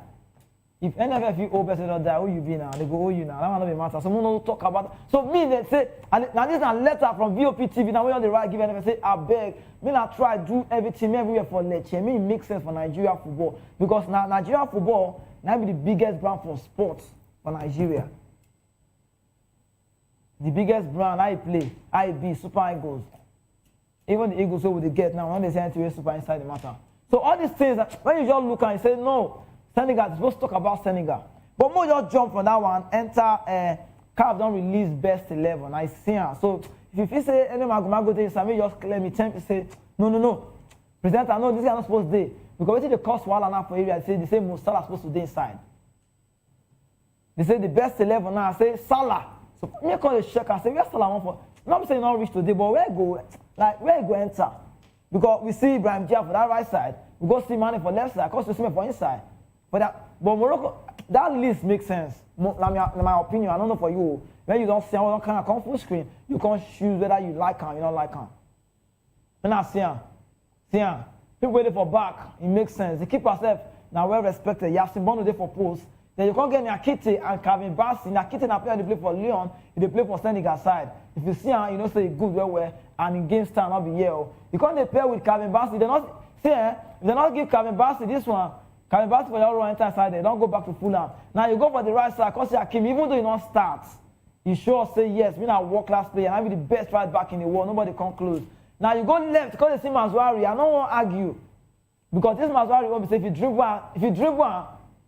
If NFF you owe person don't die, who you be now? They go owe you now. That one not be matter. Someone don't talk about. So me they say, and now this is a letter from VOP TV. Now we on the right give NFF say I beg. Me not try do everything everywhere for lecture. Me it makes sense for Nigeria football because now Nigeria football now be the biggest brand for sports for Nigeria. The biggest brand I play, IB, Super Eagles. Even the Eagles, what they get now, when they say anyway, Super inside the matter. So all these things, when you just look and say, no, Senegal, it's supposed to talk about Senegal. But more just jump from that one, enter, CAF don't release best 11. I see her. So if you say, any man go to Islam, just claim me, temp say, no. Presenter, I know this is not supposed to be. Because what the cost while now for area, they say Mo Salah supposed to be inside. They say the best 11 now, I say Salah. So me call the check and say, where's Salah for? Not saying not reach today, but where you go enter? Because we see Ibrahim Dia for that right side, we go see Mane for left side, because we see me for inside. But Morocco, that list makes sense. In my opinion, I don't know for you. When you don't see how kind of come full screen, you can't choose whether you like him or you don't like him. When I see him, people waiting for back, it makes sense. The keeper self now well respected. You have seen Bono there for post. Then you can't get Nyakite and Calvin Bassey. Nyakite na player they play for Lyon, they play for Senegal side. If you see him, you know say good well, and in game stand not be here. You can't they pair with Calvin Bassey. They not see if they not give Calvin Bassey this one. Calvin Bassey for your enter side, they don't go back to Fulham. Now you go for the right side, because Hakim, even though you don't start, you sure say yes, me not world class player, and I be the best right back in the world. Nobody come close. Now you go left, because they see Mazwari, I don't want to argue. Because this Mazwari will say if you dribble one,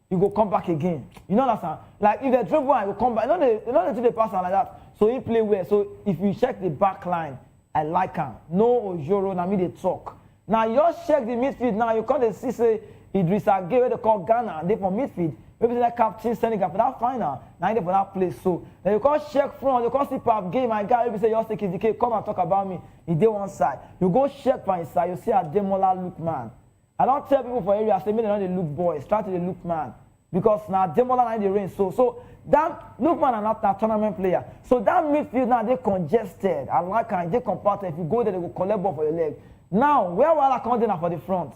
you go come back again. You know that? Like if they dribble one, you go come back. You know they do the pass like that. So he play well. So if you check the back line, I like him. No Ojoro, now me they talk. Now you just check the midfield. Now you can't see say Idrissa Gueye, where they call Ghana, they for midfield. Maybe that captain Senegal for that final. Now they for that place. So then you can't check front. You can't see Pap Game. My guy, maybe say just take his come and talk about me. He did one side. You go check for his side. You see a Demola look man. I don't tell people for area, I say, me they don't look boys, start to look man. because now Demola and the rain. So that Lookman are not a tournament player. So that midfield now they congested. I like and they compacted. If you go there, they will collect ball for your leg. Now where will I come in for the front?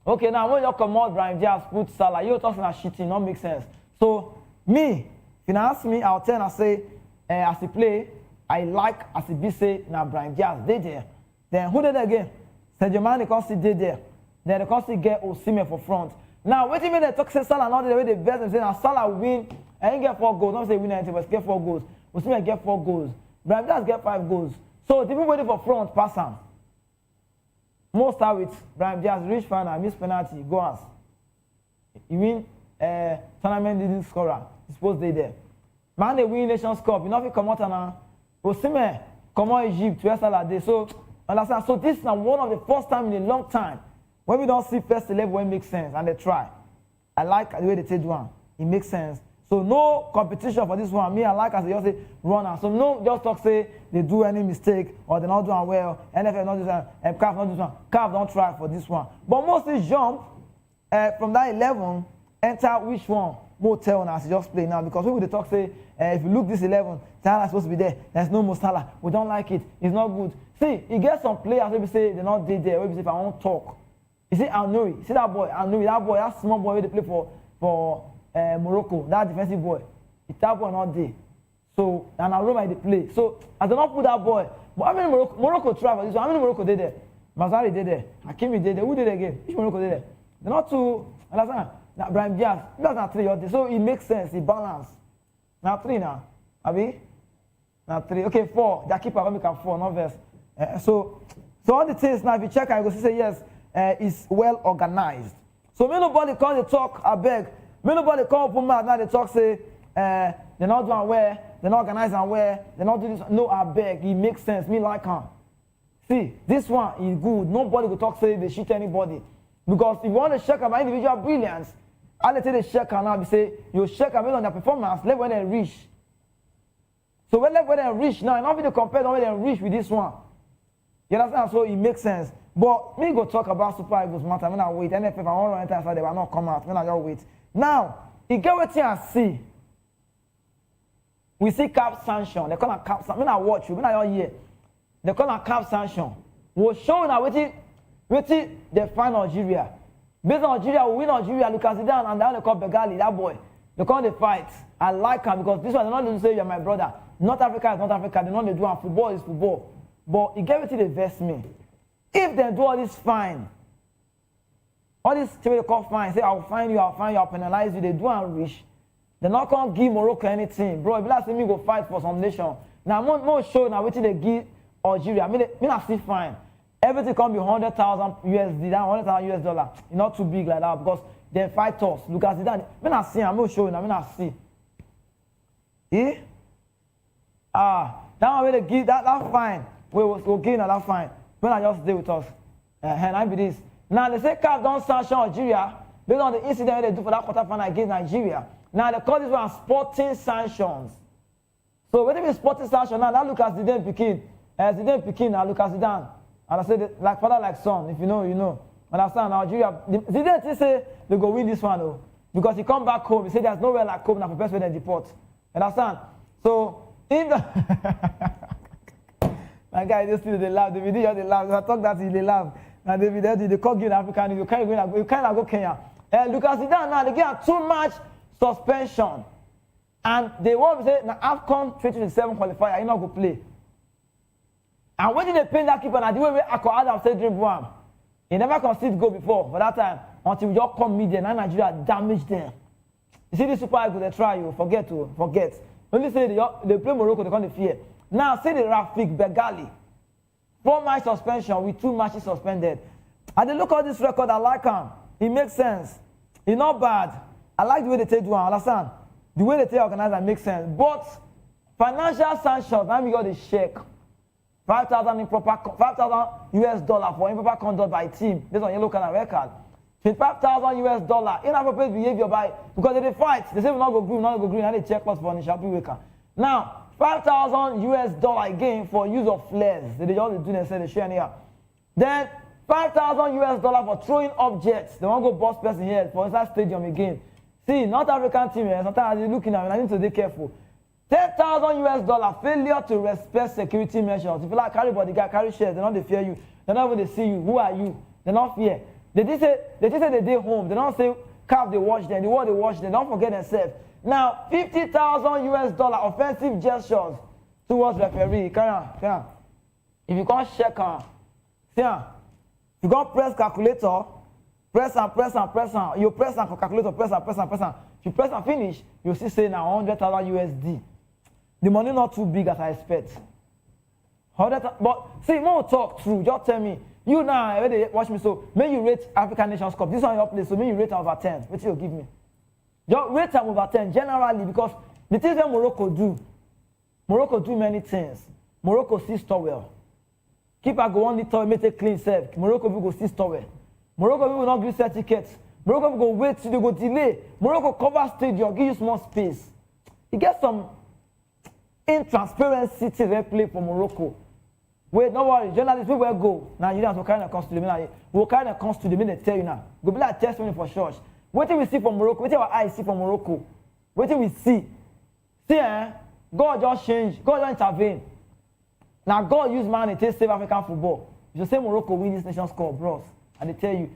Okay, now when you come out, Brian Diaz put Salah, you're talking about shitting, not make sense. So me, if you ask me, I'll tell and say, as he play, I like as he be say now Brian Diaz they there. Then who did again? Saint Germain they can't see they there. Then they can't see get Osimhen for front. Now wait a minute, they talk say Salah not the way they bet them say now Salah win. I ain't get 4 goals. Don't say win anything, but get 4 goals. Osimhen get 4 goals. Brian Diaz get 5 goals. So the people waiting for front pass him. Most start with Brian Diaz reach final, miss penalty, go as. You win tournament leading scorer. He's supposed to be there. Man, they win Nations Cup. You know if you come out now. Osimhen come out Egypt where Salah dey. So understand. So this is now one of the first time in a long time when we don't see first 11 when it makes sense and they try. I like the way they take one. It makes sense. So no competition for this one. Me, I like as they just say runner. So no just talk say they do any mistake or they're not doing well. NFL not do that. And CAF not do that. CAF don't try for this one. But mostly jump from that 11 enter which one. Motel now as just play now because people they talk say if you look this 11, Salah supposed to be there. There's no more Salah. We don't like it. It's not good. See, you get some players where we say they're not there. Where we say if I won't talk. You see Al-Nouri. See that boy, Al-Nouri. That boy, that small boy where they play for Morocco. That defensive boy. It's that boy not there. So and Aroma they play. So I do not put that boy. But how many Morocco try for this one? How many Morocco did there? Mazari did there. Hakimi did there. Who did it again? Which Morocco did there? They're not too. Understand? Now, Brian Diaz, that's not 3. So it makes sense, it balance. Now 3 now. Abi? Now 3. Okay, 4. The keeper will make 4, not verse. So all the things now, if you check, I go say yes, it's well organized. So when nobody come to talk, I beg. When nobody come open mouth, now they talk, say, they're not doing well, they're not organized and well, they're not doing this. No, I beg. It makes sense. Me like him. See, this one is good. Nobody will talk, say they shit anybody. Because if you want to check about individual brilliance, I let the checker now be say you check them on their performance, let when they reach. So when they reach now, not be compare when they reach with this one. You understand? So it makes sense. But me go talk about Super Eagles matter. When I wait, NFF I want to enter inside, they will not come out. When I just wait. Now, you get what you see. We see cap sanction. They call it cap sanction. When I watch you, when I hear, they call it cap sanction. We'll show now waiting they find Nigeria. Based on Nigeria, we win Nigeria, Lucas Zidane, and they call Begali, that boy. They call the fight. I like him because this one, they're not going to say you're my brother. North Africa is North Africa. They're not going to do, and football is football. But it gave it to the vest me. If they do all this fine, all this they call fine, say I'll fine you, I'll penalize you, they do and reach. They're not going to give Morocco anything. Bro, if that's me go fight for some nation. Now, more show now, waiting they give Algeria. I mean, I see fine. Everything can be 100,000 USD, that 100,000 US dollar. It's not too big like that because they fight us. Lucas Zidane. When I see, I'm not showing. I mean, I see. Eh? That one where they give that fine. We'll give that fine. When I just stay with us. And I be this. Now they say CAF don't sanction Algeria based on the incident they do for that quarterfinal against Nigeria. Now they call this one sporting sanctions. So when they be sporting sanction now, that Lucas Zidane Pekin now Lucas Zidane. And I said, like father, like son. If you know, you know. Understand? Nigeria, Zidane say they go win this one, though. Because he come back home. He said there's nowhere like home now for person they deport. Understand? So, in the... My guy, they laugh. The video, they laugh. I talk that, they laugh. And they call you in African. You can't go Kenya. Lucas Zidane now, they get too much suspension. And they want to say, now AFCON 2027 qualifier, you not go play. And when did they pay that keeper? And the way Akko Adam said dribble him. He never conceded goal before for that time until we just come media and Nigeria damaged them. You see the Super Eagles, they try you, forget. Only say they play Morocco, they can't fear. Now say the Rafik Begali. 4-match suspension with 2 matches suspended. And they look at this record, I like him. It makes sense. It's not bad. I like the way they take one, understand? The way they take organizer makes sense. But financial sanctions, now we got the check. 5,000 US dollar for improper conduct by team based on yellow card and red card. 25,000 US dollar inappropriate behavior by because they fight. They say we not go green, and they check us for the Shapi Waker. Now 5,000 US dollar again for use of flares. They just do they say they share anyhow. Then $5,000 US for throwing objects. They won't go bust person here for inside stadium again. See, not African team, sometimes they're looking at me, I need to be careful. $10,000 US failure to respect security measures. If you like carry bodyguard, carry shares, they don't they fear you. They don't even they see you. Who are you? They don't fear. They just say they day home. They don't say calf they watch them. The word they watch them. Don't forget themselves. Now $50,000 US offensive gestures towards referee. Carry on. If you can't check on, see you can't press calculator, press and. You press and calculator, press and. If you press and finish, you see say now $100,000 USD. The money not too big as I expect. 100, but see, more talk through. Just tell me. You now, when they watch me, so may you rate African Nations Cup. This one your place, so may you rate over 10. What you give me? Just rate them over 10 generally because the things that Morocco do many things. Morocco sees well. Keeper go on the tower, make it clean self. Morocco will go see well. Morocco will not give set tickets. Morocco will go wait till they go delay. Morocco cover stadium, give you small space. You get some intransparency to they play for Morocco. Wait, don't worry, journalists will go. Nigerians will carry the cost to the minute. We'll carry the cost to the minute, tell you now. Go be like testimony for church. What do we see from Morocco? What do our eyes see from Morocco? What do we see? See, God just change. God just intervene. Now, God use man to save African football. If you say Morocco win this nation's cup, bros, and they tell you,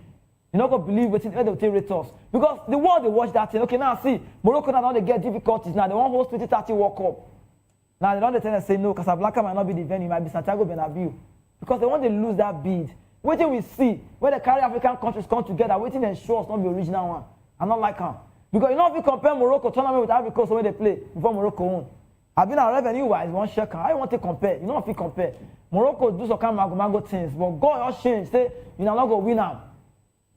you're not going to believe what they will take rate us. Because the world, they watch that thing. Okay, now see, Morocco now they get difficulties. Now, they won't host 2030 World Cup. Now, they don't tell them say no, Casablanca might not be the venue, it might be Santiago Bernabeu. Because they want to lose that bid. Waiting we see, where the carry African countries come together, waiting and show us not the original one. I not like them. Because you know if you compare Morocco tournament with Ivory Coast when they play, before Morocco won. I've been a revenue-wise, one check. I want to compare. You know if you compare. Morocco do some kind of mago things, but God just change. Say, you know, not going to win now.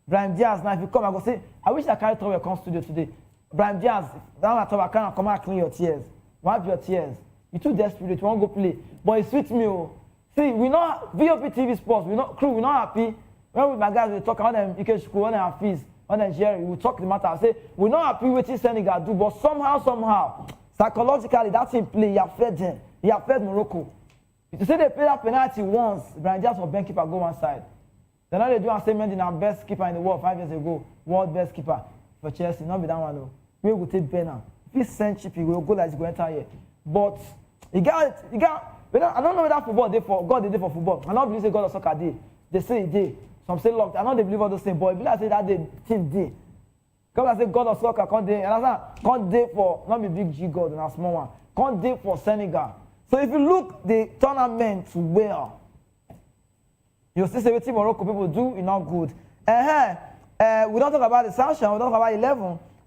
Brahim Diaz, now if you come, I go say, I wish I carry Tower come studio today. Brahim Diaz, now I talk, I can't come and clean your tears. Wipe your tears. You're too desperate, you won't go play. But it sweets me. Oh. See, we know VOP TV Sports, we know crew, we're not happy. When with my guys, we talk about them, UK school, on their fees, on Nigeria, we talk the matter. I say, we're not happy with what Senegal do, but somehow, psychologically, that's in play. You have fed them. You have fed Morocco. If you say they play that penalty once, Brian Diaz or Ben keeper go one side. Then now they do and say Mendy our best keeper in the world 5 years ago, world best keeper for Chelsea. Not be that one though. We will take Ben now. If he send Chippy, we will go like he's going to enter here. But I don't know whether football they for God they did for football. I don't believe say God of soccer day. They say it day. Some say locked. I know they believe all those things, but I say that day team day. Come and say God of soccer can't day. And I can't day for not be big G God and a small one. Can't day for Senegal. So if you look the tournament well, you'll see what Morocco people do, it's not good. We don't talk about the sanction, we don't talk about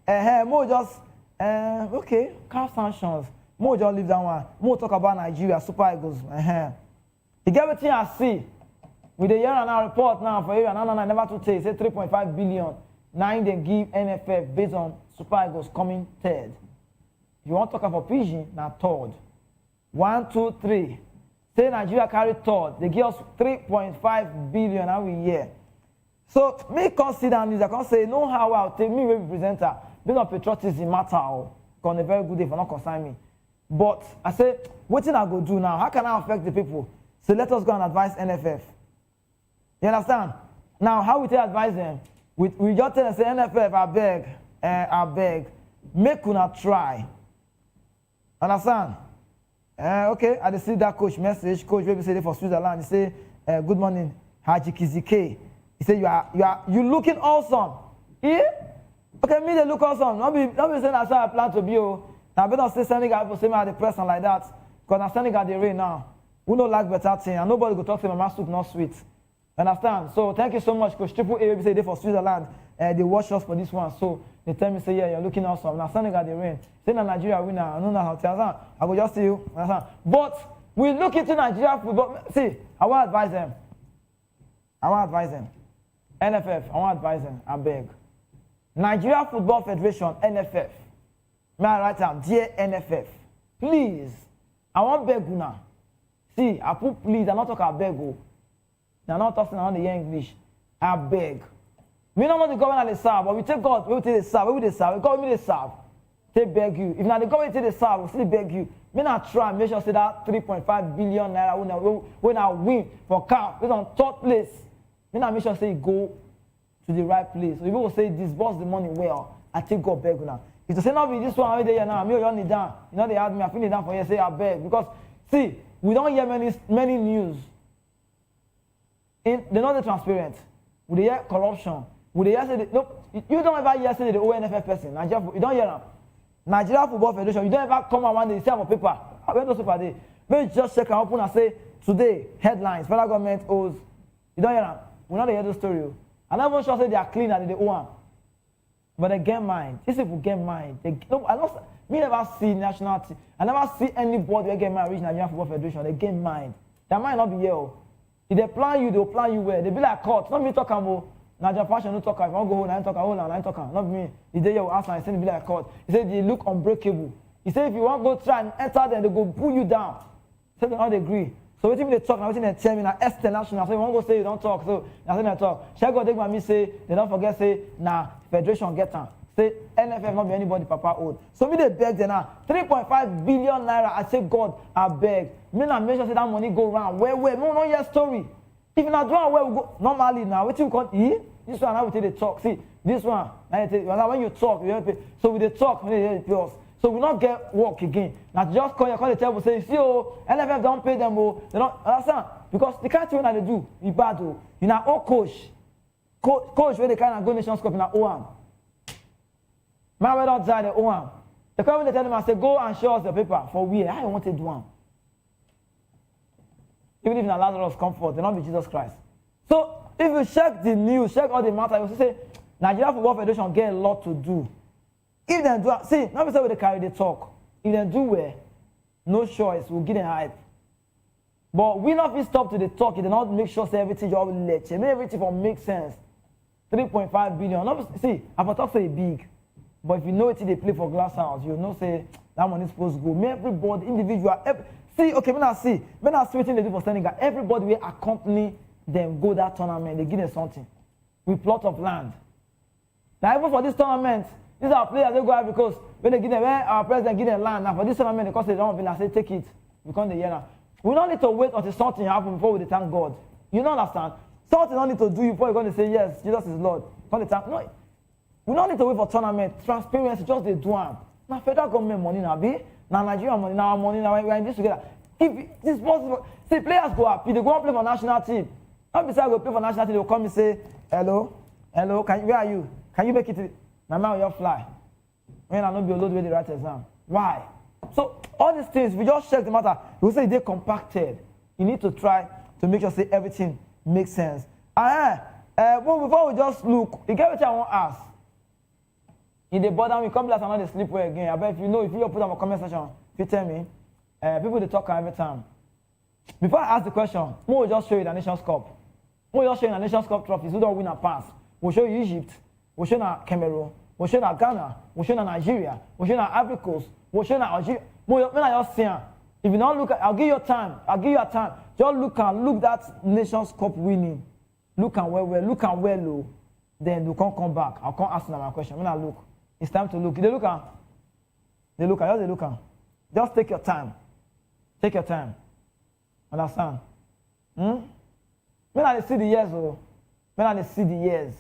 11. More just okay, calf sanctions. More just leave that one. More talk about Nigeria, Super Eagles. You get everything I see. With the year and our report now for area, no, never to say 3.5 billion. 9 they give NFF based on Super Eagles coming third. You want to talk about PG, now third. 1, 2, 3. Say Nigeria carry third. They give us 3.5 billion every year. So me consider this. I can say no how I'll take me as presenter. Based on patriotism matter. On a very good day for not concern me. But I say, what thing I go do now? How can I affect the people? So let us go and advise NFF. You understand? Now, how we take advise them? We just tell them, say, NFF, I beg, make una try. Understand? Okay, I see that coach message. Coach maybe say for Switzerland. He say, good morning, Haji Kizike. He say, you looking awesome. Yeah? Okay, me they look awesome. Not be saying that's how I plan to be. Now, I don't say Senegal people say me at the press and like that. Because now Senegal they rain now. We don't like better thing. And nobody go talk to my soup, not sweet. Understand? So thank you so much, Coach Triple A. Say they for Switzerland. They watch us for this one. So they tell me, say, yeah, you're looking awesome. Now Senegal they rain. Say now Nigeria winner. I don't know how to answer. I will just see you. Understand? But we look into Nigeria football. See, I want to advise them. NFF, I want to advise them. I beg. Nigeria Football Federation, NFF. May I write down, dear NFF, please, I want beg you now. See, I put please, I'm not talking about beg you. I'm not talking about the English. I beg. We don't want the government to serve, but we take God, we take the serve, we serve, God we serve. They beg you. If not the government take the serve, we still beg you. Me not try, make sure say that 3.5 billion naira when I win for CAF, it's on third place. me na make sure say go to the right place. So people will say disburse the money well. I take God beg now. If to say not be this one over there now, me you need down. You know they had me, I feel it down for you. Say I beg because see we don't hear many news. They're not the transparent. We hear corruption. We hear say you don't ever hear say the ONFF person. Nigeria, you don't hear them. Nigeria Football Federation. You don't ever come around and say on paper. Where those paper dey? Maybe just check and open and say today headlines. Federal government owes. You don't hear them. We not hear the story. I'm not even sure say they are clean and they owe them. But they get mind. These people get mind. Me never see national team. I never see anybody who get mind reach Nigerian Football Federation. They get mind. That might not be here. If they plan you, they'll plan you well. They be like court. Not me talking about Nigerian fashion, no talk. If I want to go home, I ain't talking. Hold on, I ain't talking. Not me. If they will ask and I say they be like court. He said they look unbreakable. He said if you want to go try and enter them, they go pull you down. So they don't agree. So what if they talk? Now what if they tell me now Esther National? So you want to go say you don't talk. So now they talk. Shall I go take my me say they don't forget say nah federation get them. Say NFF not be anybody papa old. So me they beg them now 3.5 billion naira. I say God I beg. Me now make sure say that money go round. Where no hear story. If you not do where we go normally now, what you call this one now we take the talk. See this one now when you talk you help it. So we they talk when they pay us. So we not get work again. Now just call the table say see oh NFF don't pay them oh they don't understand because the kind of thing that they do you bad oh you know all coach where they kind of go Nations Cup in a OAM. Man we don't die the OAM. The company they tell them I say go and show us the paper for we I want to do one. Even if in Lazarus comfort, they not be Jesus Christ. So if you check the news, check all the matter, you say Nigeria Football Federation get a lot to do. If they do, see, not say they carry the talk. If they do well, no choice, we'll give them hype. But we not be stop to the talk. If they not make sure say everything you all let you, make everything for make sense. 3.5 billion. Not, see, I talk say big, but if you know it, they play for glass house, you know say that money is supposed to go. Make everybody individual. See, okay, when I see what they do for Senegal, everybody will accompany them go that tournament. They give them something with plot of land. Now, even for this tournament, these are players they go out because when our president give them land. Now for this tournament, because they don't say take it, become the year now. We don't need to wait until something happens before we thank God. You don't understand? Something don't need to do you before you're going to say yes, Jesus is Lord. No, we don't need to wait for tournament. Transparency, just they do them. Now federal government money now be. Now Nigeria money, now our money, now we're in this together. If this possible, see players go happy, they go and play for national team. Not besides go play for national team, they'll come and say, hello, where are you? Can you make it? My man will fly. When I not be allowed to the right exam. Why? So all these things, we just check the matter. We say they're compacted. You need to try to make sure say everything makes sense. Well, before we just look, you get what I want to ask. If they bother me, come last and not they sleep well again. I bet if you know, if you put on a comment section, if you tell me, people they talk every time. Before I ask the question, we will just show you the Nations Cup. We will just show you the Nations Cup trophies. Who don't win a pass? We'll show you Egypt. We'll show you Cameroon. We'll show you Ghana. We'll show you Nigeria. We'll show you Ivory Coast. We'll show you Algeria. When I just see, if you don't look at, I'll give you time. I'll give you a time. Just look that Nations Cup winning. Look and well low. Then you can't come back. I'll come ask them my question. When I look, it's time to look. They look at. Just take your time. Take your time. Understand? When I see the years, when I see the years,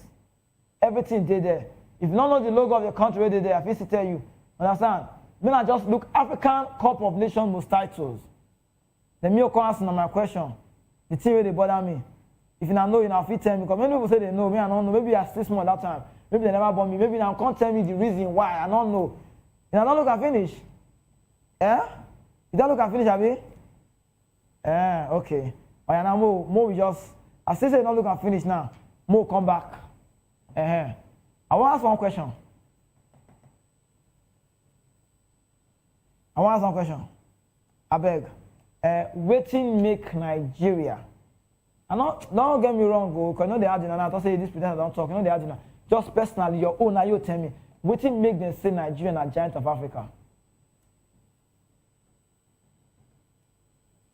everything they there. If you don't know the logo of the country where they there, I feel to tell you. Understand? When I just look African Cup of Nations most titles. Then me come answer my question. The thing where they bother me. If you don't know, you know, if you tell me, because many people say they know me, I don't know. Maybe I still small that time. Maybe they never born me. Maybe now can't tell me the reason why. I don't know. You don't look and finish. You don't look and finish, Abi? Okay. But now more we just. I still say don't look and finish now. More come back. I want to ask one question. I beg. Waiting make Nigeria. Don't get me wrong, because I know they are I don't say this pretend I don't talk. You know they are just personally, your own, now you tell me. Waiting make them say Nigeria a giant of Africa.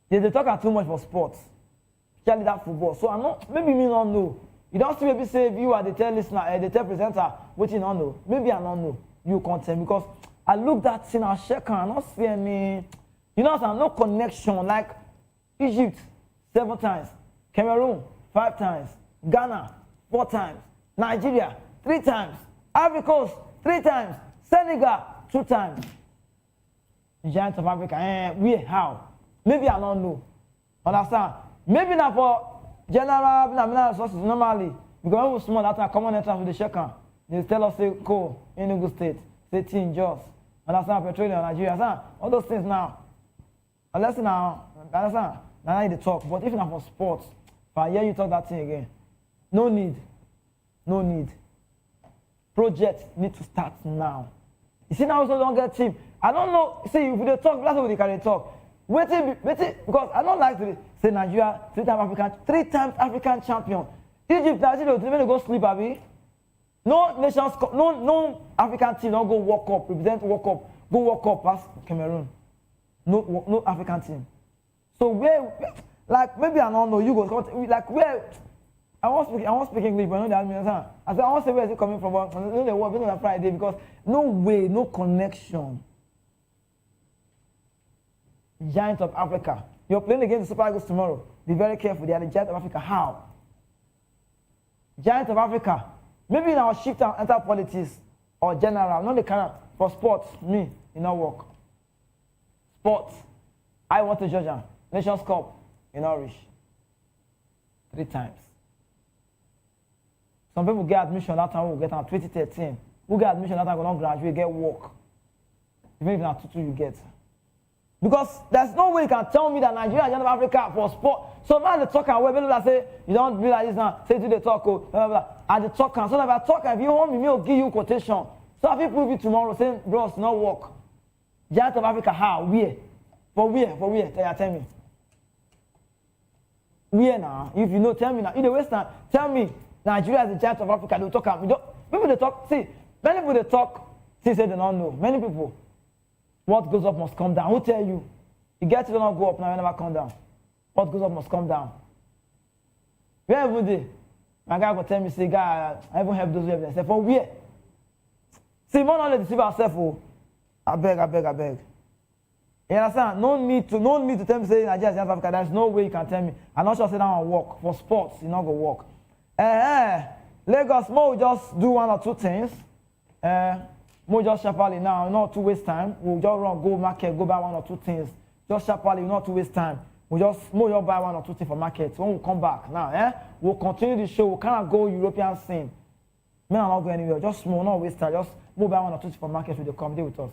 They talk too much for sports. Especially that football. So I'm not, maybe me don't know. You don't see maybe say if you are the tell listener, the tell presenter, what you don't know. Maybe I don't know. You can't tell me because I look that thing, I check and I don't see any, you know, no connection like Egypt 7 times, Cameroon 5 times, Ghana 4 times, Nigeria 3 times, Ivory Coast 3 times, Senegal 2 times. Giants of Africa, we how? Maybe I don't know. Understand? Maybe not for general resources normally. Because when we small, that's a common entrance with the shaker. They tell us, say, coal, Enugu State, say, Tin, Jos. Understand? Petroleum, Nigeria. Understand? All those things now. Unless now, understand? Now I need to talk. But if not for sports, if I hear you talk that thing again, no need. No need. Projects need to start now. You see, now we don't get team. I don't know. See, if they talk, that's what they can talk. Wait, because I don't like to say Nigeria 3 times African champion. Egypt, Nigeria, they go sleep, Abi. No nations, no African team don't go walk up, represent walk up, go walk up past Cameroon. No African team. So where, like maybe I don't know. You go like where. I won't speak English, but I know that means. I said I want to say where is it coming from? But no, they work on Friday because no way, no connection. Giants of Africa. You're playing against the Super Eagles tomorrow. Be very careful. They are the Giants of Africa. How? Giants of Africa. Maybe now shift and enter politics or general. Not the kind of for sports. Me, it not work. Sports. I want to Georgia. Nations Cup. In Irish. 3 times. Some people get admission that time. We get in 2013. Who get admission that time? We don't graduate. Get work. Even if not 2 you get. Because there's no way you can tell me that Nigeria and Africa for sport. So now the talk and people that say you don't be like this now. Say to the talk, blah, blah, blah. And the talk and so if I talk, if you want me, I'll give you quotation. So if you prove it tomorrow, saying bro, it's not work. Giant of Africa, how? Where? For where? Tell me. Where now? If you know, tell me now. In the West now, tell me Nigeria is the giant of Africa. They'll talk and people they talk. See, many people they talk. See, say they don't know. Many people. What goes up must come down. Who tell you? You get to not go up now, you never come down. What goes up must come down. Where every day? My guy will tell me, say, guy, I even help those who have themselves. For where? See, we not let deceive ourselves. Oh. I beg. You understand? No need to tell me, say, Nigeria is South Africa. There's no way you can tell me. I'm not sure say that will work. For sports, it's not going to work. Lagos, more just do 1 or 2 things. More just sharply now, not to waste time. We'll just run, go market, go buy 1 or 2 things. Just sharply, not to waste time. We'll just buy 1 or 2 things for market. When we come back now, we'll continue the show. We'll kind of go European scene. Me not go anywhere. Just small, not waste time. Just buy 1 or 2 things for market with the comedy with us.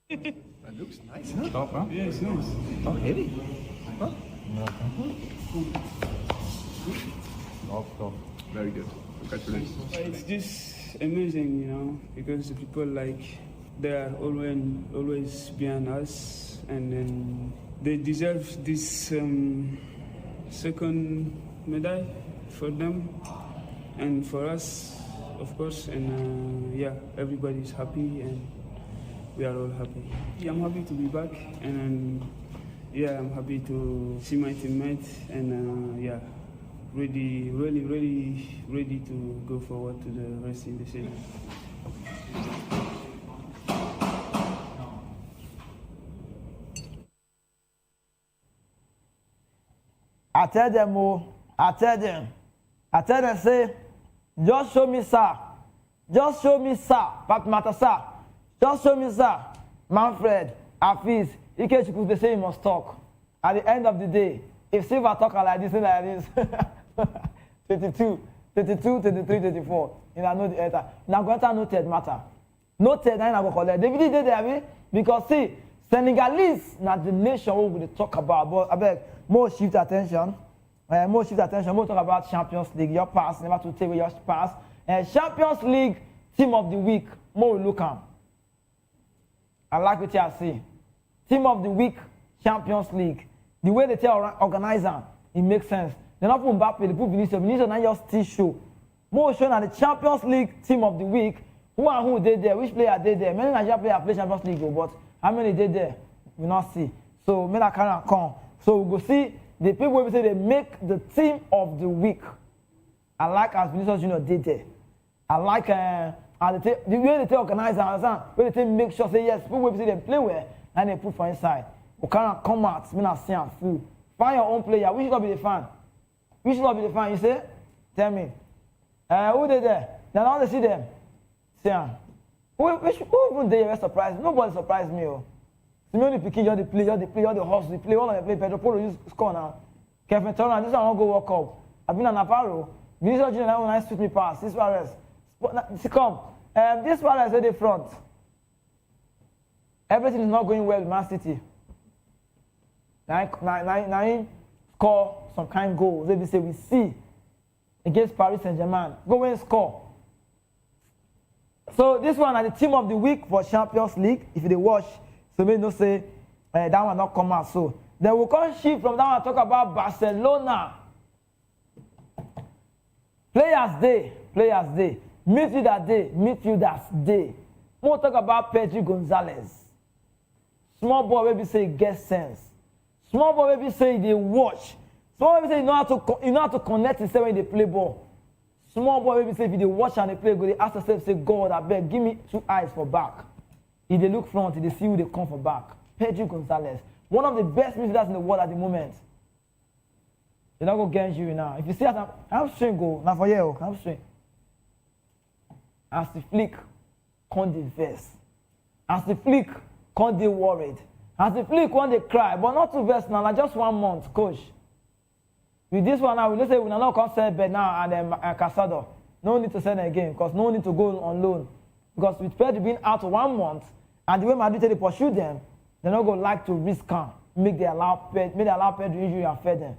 That looks nice, huh? Top, huh? Yeah, it's nice. Oh, heavy. Huh? Top. Very good. Congratulations.
It's just amazing, you know, because the people they are always behind us, and then they deserve this second medal for them and for us, of course. And everybody's happy and we are all happy. I'm happy to be back, and I'm happy to see my teammates, and ready to go forward to the rest in the season.
I tell them, say, just show me, sir, Pat Mata, sir. Just show me, sir. Manfred, Hafiz, Ikechukwu, they say you must talk. At the end of the day, if Silva talk like this, 22, 23, 24, you know the answer. Now, go to noted matter. Noted, I go collect. David did there, because see, Senegalese, not the nation we will talk about. But I beg, more shift attention. More shift attention, more talk about Champions League, your pass, never to take away your pass. Champions League team of the week, more look am. I like what you see. Team of the week, Champions League. The way they tell organizer, it makes sense. They not put Mbappe, they put Vinicius. Vinicius now just still show. More show na the Champions League team of the week. Who and who did there? Which player did there? Many Nigerian players play Champions League, but how many did there? We not see. So me that can come. So we go see the people will say they make the team of the week. I like as Vinicius Junior did there. I like the way they tell organizer, understand? When they make sure say yes, people will say they play well and they put for inside. We cannot come out, me not see am full. Find your own player. We should not be the fan. We should not be the fan. You say? Tell me. Who they there? Then now they see them. See am. Who even they were surprised? Nobody surprised me. Oh. Simeone Piqué, you're the play, you're the host, the play. All of the play. Pedro Porro, you score now. Kevin Turner, this one I don't go walk up. I've been an Navarro. Vinicius Junior, that one nice sweet me pass. This Fubara'S. See come. This Fubara'S at the front. Everything is not going well with Man City. Now score some kind of goals. They say we see against Paris Saint-Germain. Go and score. So this one is the team of the week for Champions League. If they watch, so maybe no say that one not come out. So then we'll come shift from that one and talk about Barcelona. Players day. Midfielders day. We'll talk about Pedro Gonzalez. Small boy maybe say get sense. Small boy maybe say they watch. Small boy maybe say you know how to connect yourself when they play ball. Small boy maybe say if they watch and they play good, they ask themselves, say, God, I beg, give me 2 eyes for back. If they look front, if they see who they come for back. Pedro Gonzalez, one of the best midfielders in the world at the moment. They're not going to get you now. If you see us, I'm straight go. Now for you, I'm straight. As the flick, can't they vex. As the flick, can't they worried. As the flick, can't they cry. But not too vex now, like just 1 month, coach. With this one now, we don't say we not come sell bed now and Casado. No need to sell them again because no need to go on loan. Because with Pedro being out for 1 month and the way Madrid they pursue them, they're not going to like to risk can make they allow Pedro injury affect them.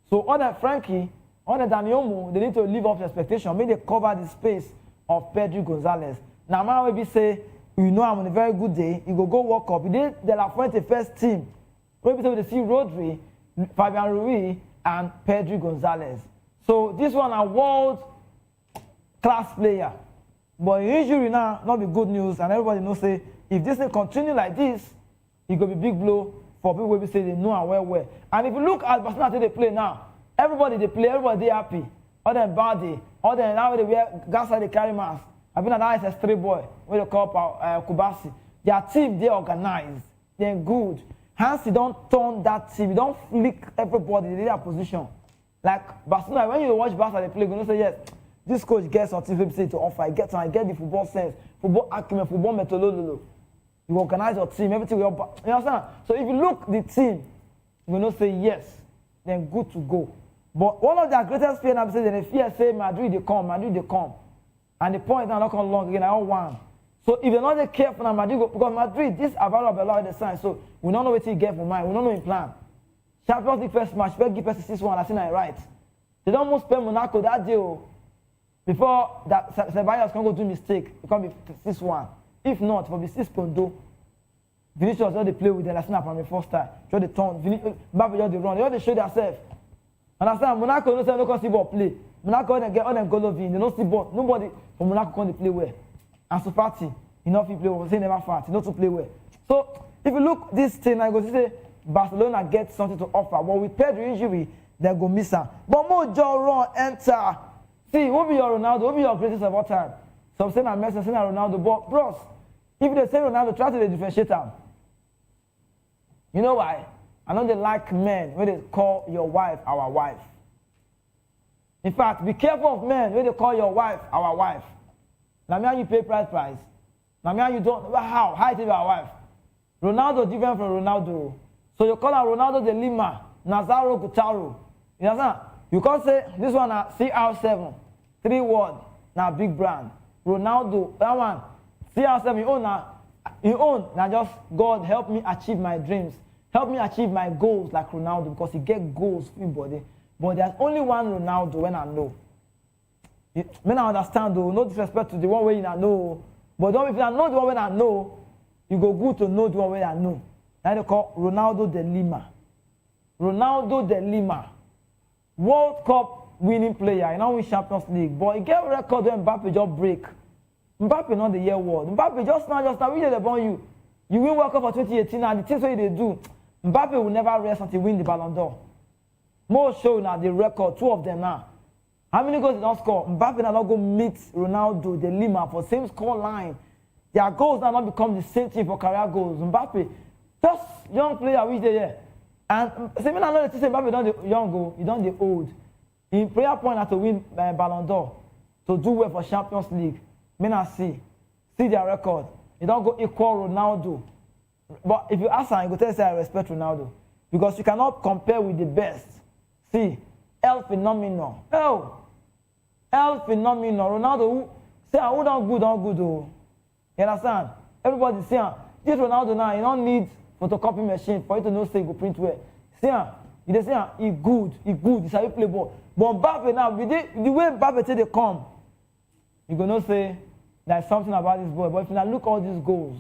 So other Frankie, other Daniomo, they need to live up to expectation. Make they cover the space of Pedro Gonzalez. Now man will be say, you know I'm on a very good day. You go walk up. He did the La Fuente first team. Maybe they see Rodri, Fabian Ruiz, and Pedro Gonzalez. So this one a world class player. But injury now not be good news, and everybody knows say if this thing continue like this, it could be big blow for people who say they know and well. And if you look at Barcelona they play now, everybody they play, everybody they happy. Other than Balde, other than now they wear gas they carry mask. I've been an ISS3 boy, where they call Kubasi. Their team they organized, they're good. Hansi don't turn that team, you don't flick everybody in their position. Like Barcelona, when you watch Barca they play, you know say yes, this coach gets something to offer. I get the football sense, football acumen, football methodology. You organize your team, everything will help. You understand? So if you look the team, you will not say yes, then good to go. But one of their greatest fear now is they fear say Madrid they come. And the point now not come long again, I all one. So if they're not careful now, Madrid go, because Madrid, this available a lot of the sign, so we don't know what he get for mine, we don't know his plan. Champions League first match, give us 6-1, I think I right. They don't almost spend Monaco that deal before that Ceballos can go do mistake, it can be 6-1. If not, it will be 6-2. Vinicius just they play with them, I think from the first time. Just the turn, Mbappe just the run, they just show themselves. Understand? Monaco no say no can see ball play. Monaco they get all them Golovin, they don't see ball. Nobody from Monaco can play well. And so party, you know if you play well, say never fat, you know to play well. So if you look this thing, I go to say Barcelona gets something to offer. But with Pedro injury, they go miss her. But more Joe run enter. See, who be your Ronaldo? Who be your greatest of all time? Some say na Messi, some say na Ronaldo. But bros, if they say Ronaldo, try to differentiate them. You know why? I know they like men when they call your wife our wife. In fact, be careful of men when they call your wife our wife. Now me and you pay price. Now me and you don't. How? How it is our wife? Ronaldo different from Ronaldo. So you call her Ronaldo de Lima, Nazaro Gutaro. You understand? You can't say this one CR7, 3 word, now big brand. Ronaldo, that one, CR7, you own now just God help me achieve my dreams. Help me achieve my goals like Ronaldo because he get goals for him body. But there's only one Ronaldo when I know. When I understand though, no disrespect to the one way I know. But if I know the one way I know, you go good to know the one way I know. That they call Ronaldo de Lima. Ronaldo de Lima. World Cup winning player. He now win Champions League. But he get record when Mbappe just break. Mbappe not the year world. Mbappe just now, we did born you. You win World Cup for 2018 and the things what they do. Mbappe will never rest until he win the Ballon d'Or. More show now the record, 2 of them now. How many goals did not score? Mbappe now go meet Ronaldo de Lima for same score line. Their goals now not become the same thing for career goals. Mbappe, just young player which they here. And say me I know the Mbappe don't the young go, he don't the old. In prayer point now to win Ballon d'Or, to do well for Champions League. Me now see their record. He don't go equal Ronaldo. But if you ask him, he go tell you say I respect Ronaldo. Because you cannot compare with the best. See, El Phenomenal. El Phenomenal. Ronaldo, who say, who don't good, oh. You understand? Everybody see, this Ronaldo now, you don't need photocopy machine for you to know say go print well. See, you say, he good, he's how you play ball. But Mbappe now, the way Mbappe say they come, you gonna say, there's something about this boy. But if you now look all these goals,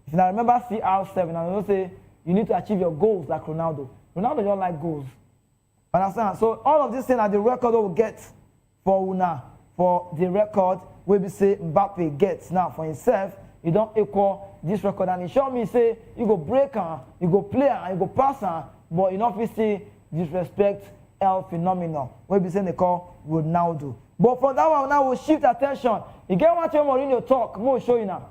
if you now remember CR7, and you say, you need to achieve your goals like Ronaldo. Ronaldo don't like goals. Understand? So all of these things are the record we get for Una, for the record we be say Mbappe gets now for himself. He don't equal this record, and he show me say you go break her, you go play her, you go pass her, but you not say disrespect El Phenomenal. We be saying they call Ronaldo. But for that one now we'll shift attention. You get what Mourinho talk, more show you now.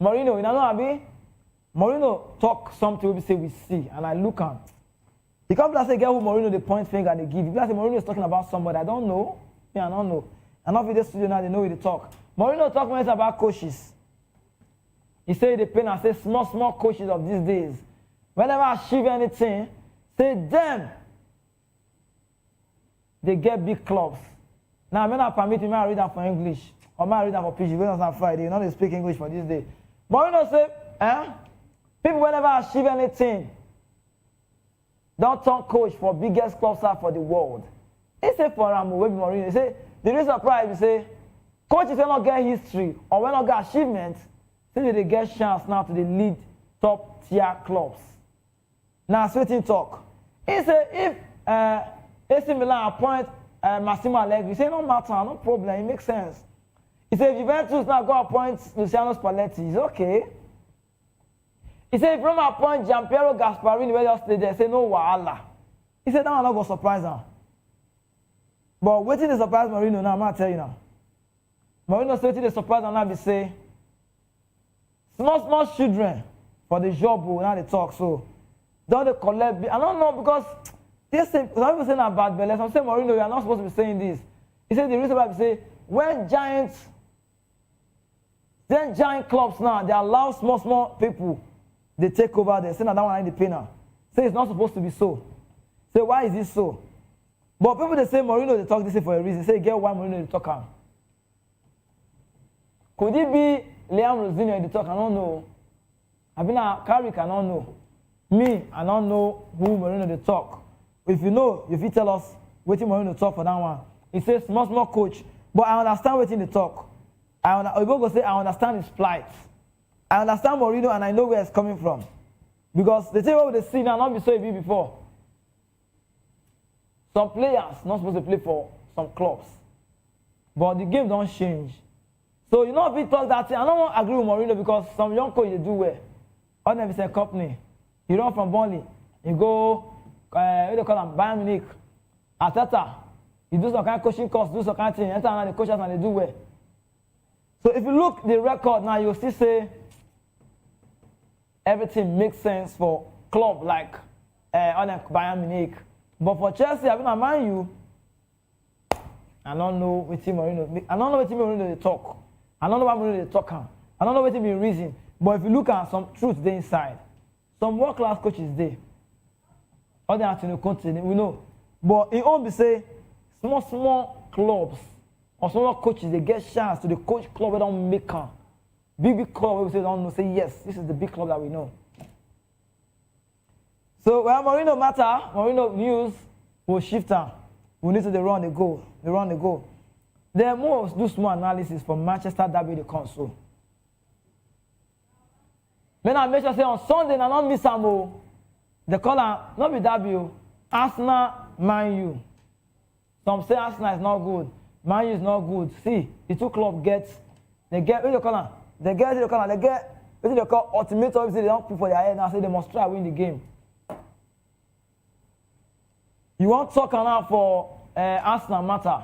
Mourinho, you know what I mean? Mourinho talk something we say we see, and I look at. He come to say, get who Mourinho the point finger and they give. If you say Mourinho is talking about somebody, I don't know. Yeah, I don't know. And not in the studio now, they know who they talk. Mourinho talk when it's about coaches. He say the pain and say small coaches of these days. Whenever I achieve anything, say them. They get big clubs. Now, when I permit me, I read that for English. Or I read that for PG. When on Friday, you know they speak English for this day. Mourinho say, people whenever I achieve anything, don't turn coach for biggest clubs out for the world. He say for Mourinho, he say, the reason why he say, coaches will not get history or will not get achievement, say they get chance now to the lead top tier clubs. Now, sweating talk. He say, if AC Milan appoint Massimo Allegri, he say, no matter, no problem, it makes sense. He say, if Juventus now go appoint Luciano Spalletti, it's okay. He said, if Roma appoint Gianpiero Gasparini, where just stay there, say no wahala. He said, that one not going to surprise him. But waiting to surprise Mourinho now, I'm going to tell you now. Mourinho said, waiting to surprise him now, be say, small children for the job, now they talk, so don't they collect, I don't know, because this thing, some people saying about Bele, some say, Mourinho, you are not supposed to be saying this. He said, the reason why I say, when giant clubs now, they allow small people, they take over there. Say, no, that one ain't the pay now. Say, it's not supposed to be so. Say, why is this so? But people, they say, Mourinho, they talk this for a reason. Say, get why Mourinho, they talk him. Could it be Liam Rosinho, they talk? I don't know. I've been a Carrick, I don't know. Me, I don't know who Mourinho, they talk. If you know, if you tell us, waiting Mourinho talk for that one. He says, small coach. But I understand waiting the talk. I understand his plight. I understand Mourinho and I know where it's coming from. Because the thing what they see now not be so heavy before. Some players not supposed to play for some clubs. But the game don't change. So you know if we talk that thing, I don't want to agree with Mourinho because some young coach they do well. All them is a company. You run from Burnley, you go what do they call them? Bayern Munich, Arteta. You do some kind of coaching course, do some kind of thing, enter and the coaches and they do well. So if you look the record now, you'll still say everything makes sense for club like Bayern Munich. But for Chelsea, I mean, I mind you, I don't know what team Mourinho. I don't know what team Mourinho they talk. I don't know what Mourinho they talk on. I don't know what team be reason. But if you look at some truth there inside, some world class coaches there. Other than to continue, we know. But it won't be say small clubs or small coaches they get chance to the coach club they don't make them. Big club we say don't know. Say yes, this is the big club that we know. So when Mourinho matter, Mourinho news will shift am. We need to run the goal. They run the goal. Then more do small analysis from Manchester Derby the console. Then I make sure say on Sunday I not miss am o. The color not be Derby o. Arsenal, Man U. Some say Arsenal is not good. Man U is not good. See, the two clubs they get what they call ultimatum. They don't put for their head now. Say they must try win the game. You want to talk now for Arsenal matter.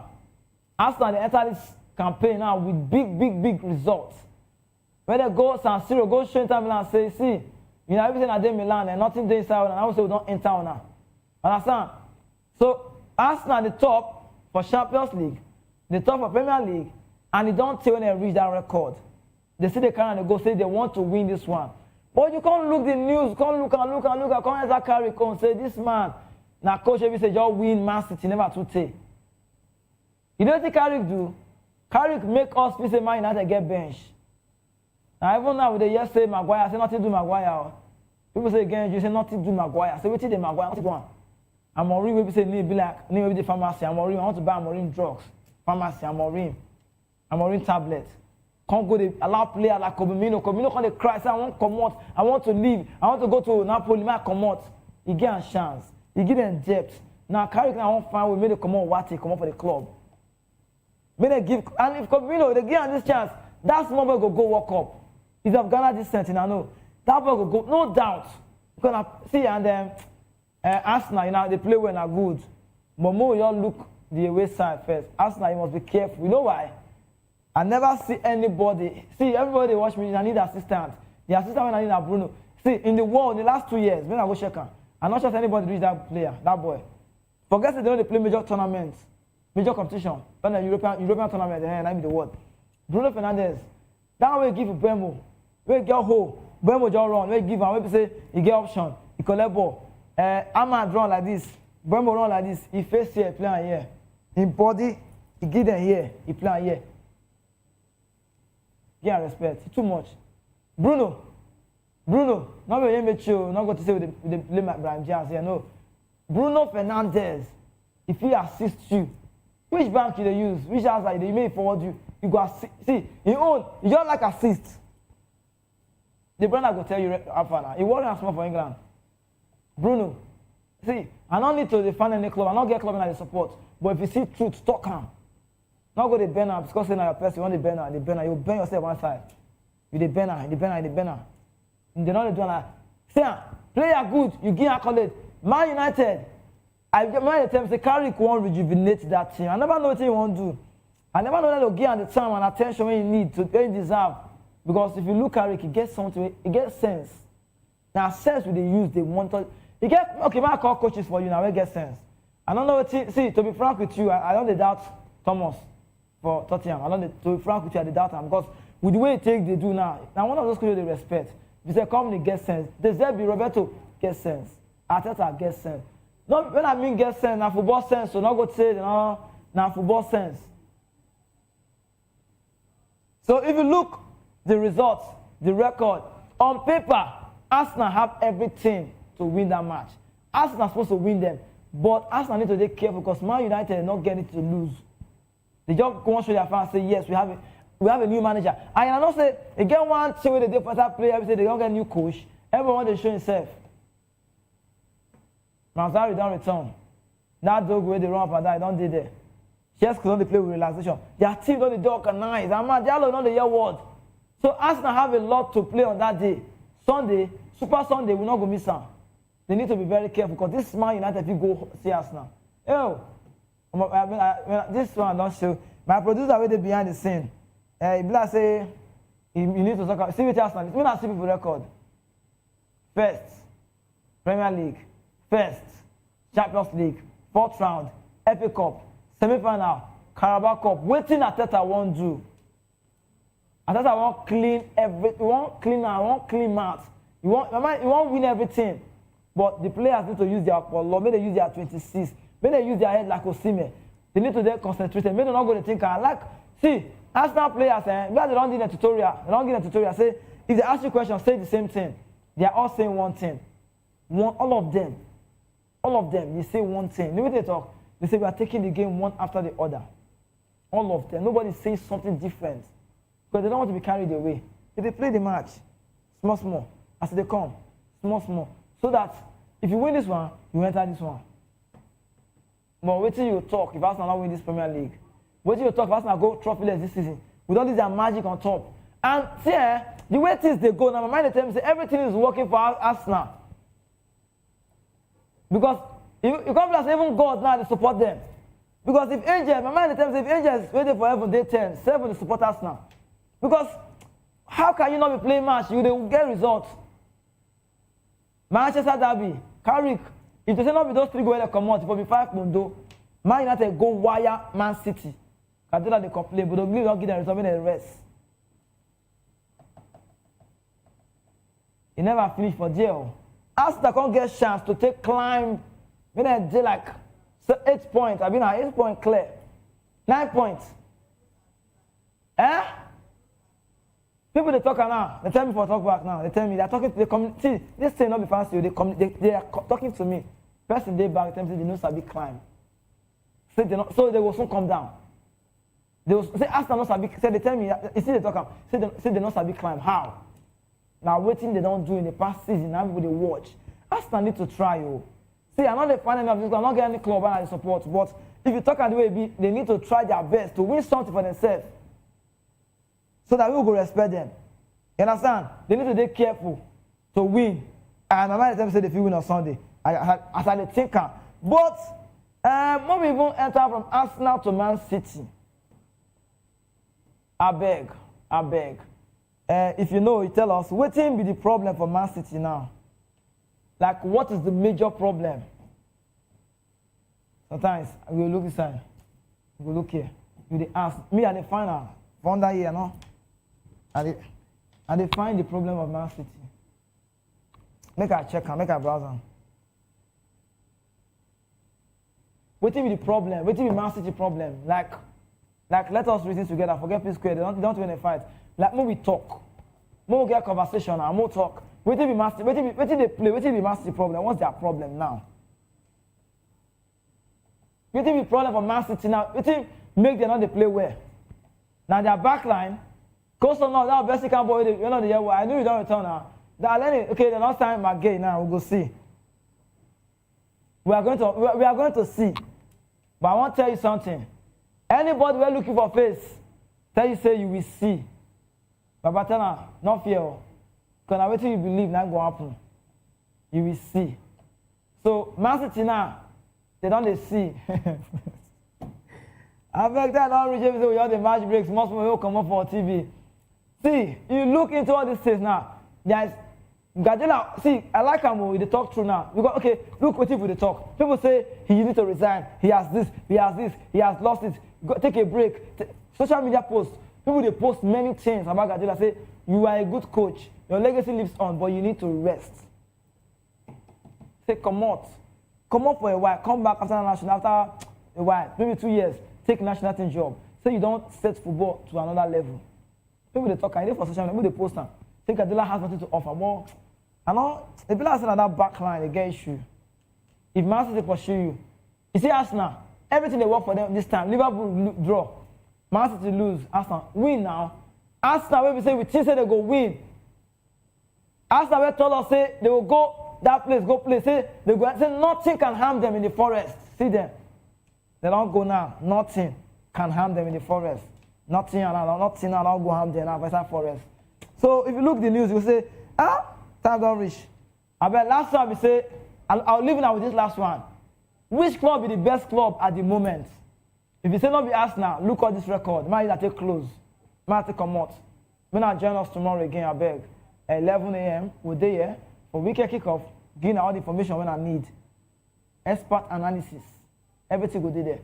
Arsenal they enter this campaign now with big results. When they go San Siro, go show Inter Milan and say, see, you know everything at Milan and nothing there inside, and I also don't enter on now. Understand? So Arsenal the top for Champions League, the top for Premier League, and they don't tell when they reach that record. They see they can go say they want to win this one. But you can't look the news, can't look, can't enter carry and say this man, now coach every say just win Man City, never to take. You know what Carrick do? Carrick make us feel say Man United get bench. Now even now with the yes say Maguire, say nothing do Maguire. People say again, you say nothing do Maguire. Say what the Maguire, nothing do one. Amorim will say need be like need be the pharmacy. Amorim, I want to buy Amorim drugs. Pharmacy, Amorim tablet. Can't go they allow player like Kobimino. Kobimino can't cry, say I want to come out, I want to leave, I want to go to Napoli, I come out. He get a chance. He give them depth. Now Carrick now won't find we made it come out what come out for the club. May they give and if Kobimino they give him this chance, that small boy go walk up. He's of Ghana descent, I know. That boy go go, no doubt. Because see and Arsenal, you know, they play well and good. But more you all look the away side first. Arsenal, you must be careful. You know why? I never see anybody. See, everybody watch me. I need assistant. The assistant when I need a Bruno. See, in the world, in the last 2 years, when I go check him, I'm not sure if anybody reach that player, that boy. Forget that they don't play major tournaments, major competition. When the European tournament, then I mean the world. Bruno Fernandes, that way give Bremo. We get home. Bremo just run. We give him. We say he get option. He collect ball. Ahmad run like this. Bremo run like this. He face here, play here. In body, he give them here. He play here. Give respect. It's too much. Bruno, not very mature. Not going to say with the play like Brian Jazz here. No. Bruno Fernandes, if he assists you, which bank you they use? Which outside they may forward you? You go assist. See, you just like assist. The brother go tell you after. He wasn't small for England. Bruno, see, I don't need to defend any club. I don't get club in the support. But if you see truth, talk him. Not go to banner because say now your person, you want the banner, you burn yourself one side. You the banner. And they don't do that. Say, player good, you give accolade. Man United, I mind the time say Carrick won't rejuvenate that team. I never know what he won't do. I never know that they'll give him the time and attention when you need to, when you deserve. Because if you look at Carrick, he gets something, he gets sense. Now sense will they use, they want to. He get okay, I call coaches for you now, we get sense. I don't know what see, to be frank with you, I don't doubt Thomas for Tottenham. To be frank with you, I doubt him because with the way they do now, one of those coaches they respect. If it's a company gets sense, De Zerbi, Roberto gets sense. Arteta gets sense. Not when I mean get sense, now football sense, so not go to say now football sense. So if you look the results, the record, on paper, Arsenal have everything to win that match. Arsenal are supposed to win them, but Arsenal need to be careful because Man United are not getting to lose. They just go and show their fans say yes, we have a new manager. And I don't say again one thing where they do for that player, every say they don't get a new coach. Everyone they show himself. Manzari don't return. That dog where they run up and die, don't do there. Just don't they play with relaxation. Their team don't they organize. And man, Diallo don't they hear word. So Arsenal have a lot to play on that day. Sunday, Super Sunday, will not go miss out. They need to be very careful because this Man United, if you go see Arsenal. This one don't show. My producer where they behind the scene. He be like say, you need to talk. See with Arsenal. It's not see people record. First, Premier League. First, Champions League. 4th round, FA Cup. Semi-final, Carabao Cup. Waiting Arteta won't do. Arteta won't clean everything. He won't clean mouth. He won't win everything. But the players need to use their law. Maybe they use their 26. Maybe they use their head like Osimhen. They need to get concentrated. Maybe they not go to think. See, Arsenal players, they don't give a tutorial. They don't give a tutorial. Say, if they ask you questions, say the same thing. They are all saying one thing. all of them, you say one thing. The way they talk, they say we are taking the game one after the other. All of them. Nobody says something different. Because they don't want to be carried away. If they play the match, small, small, as they come, small, small. So that if you win this one, you enter this one. But wait till you talk if Arsenal not win this Premier League. Wait till you talk if Arsenal go trophyless this season. With all this their magic on top. And see, the way things they go, now my mind they tell me say everything is working for Arsenal. Because you can't blast even God now to support them. Because if angels, my mind they tell me say if angels waiting for heaven, they 10, 7 to support Arsenal. Because how can you not be playing match? You will get results. Manchester Derby, Carrick, if they say not be those 3 goals that come out, it will be 5 Mundo. Man United go wire Man City. Cadilla they complain, but they will not give them result when they rest. He never finished for jail. Arsenal can't get chance to take climb. When they did like 8 points, I've been at 8 points clear. 9 points. Eh? People they talk now, they tell me for talk back now. They tell me they're talking to the community. See, this thing not be fancy. They are talking to me. Person they back, they tell me they know Sabi climb. So they will soon come down. They will say Arsenal not Sabi. Say they tell me. You see they talk. Say they not Sabi climb. How? Now waiting they don't do in the past season. Now people they watch. Arsenal need to try you. See, I'm not the fan of this. I'm not getting any club and I support. But if you talk at the way it be, they need to try their best to win something for themselves. So that we will go respect them. You understand? They need to be careful to win. And my mind tell me say they feel win on Sunday. As I think. But maybe even enter from Arsenal to Man City. I beg. If you know, you tell us, what will be the problem for Man City now? Like, what is the major problem? Sometimes we will look inside. We will look here. We will ask. Me and the final. Found that here, no? And they find the problem of Man City. Make a check, make a browser. What will be the problem? What will be Man City problem? Like let us reason together. Forget peace square. They don't win a fight. Like when we talk, when we get a conversation and more talk. What will be Man City? What will they play? What will be Man City problem? What's their problem now? What will be problem for Man City now? What will make them not they play well? Now their backline. Coastal now, that best can boy, you know the year. I knew you don't return now. Okay, the last time again now we'll go see. We are going to see. But I want to tell you something. Anybody we're looking for face, tell you say you will see. But Batana, not fear. Because now waiting you believe not going to happen. You will see. So Man City now, they don't see. I beg that don't reach everything with all the match breaks, most people will come up for TV. See, you look into all these things now. There's Guardiola. See, I like him. They talk through now. Because okay, look what if they talk. People say he needs to resign. He has this. He has lost it. Take a break. Social media posts. People they post many things about Guardiola. Say you are a good coach. Your legacy lives on, but you need to rest. Say come out for a while. Come back after national after a while, maybe 2 years. Take national team job. Say you don't set football to another level. People they talk, I for social media, people they post now. Think Guardiola has nothing to offer more. I know, if people are saying that back line, they get issue. If Man City pursue you see Arsenal, everything they work for them this time. Liverpool draw, Man City lose, Arsenal win now. Arsenal, when we say we think say they go win. Arsenal will told us say they will go that place, go play. Say they go say nothing can harm them in the forest. See them. They don't go now. Nothing can harm them in the forest. Nothing don't go harm them now inside forest. So if you look the news, you say, time don't reach. I bet last time we say, I'll leave now with this last one. Which club be the best club at the moment? If you say not be Arsenal, look at this record. Man, you take close. Man, take come out. When I join us tomorrow again, I beg. At 11 a.m. we're there for weekend kickoff. Giving all the information when I need. Expert analysis. Everything go there.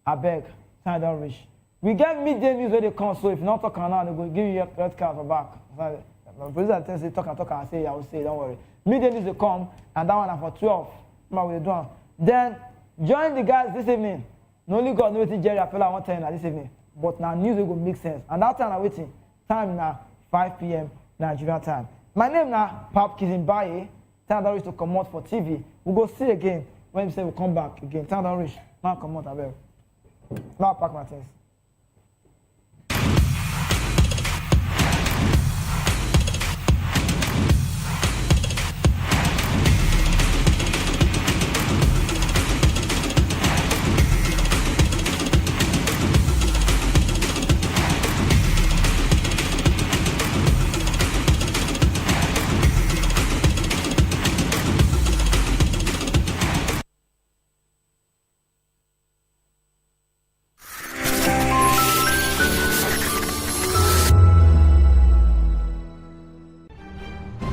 I beg. Time don't reach. We get midday news where they come, so if you not talk now, they will give you your red card for back. My president tells you talk, I say, I will say, don't worry. Midday news will come, and that one for 12. We'll do. Then join the guys this evening. No only God knows Jerry Apella won't tell you this evening. But now news will make sense. And that time I'm waiting. Time now 5 p.m. Nigerian time. My name now Pap Kizimbaye. Tell that rich to come out for TV. We go see again when we say we come back again. Tell that rich. Now come out, abeg. Now pack my things.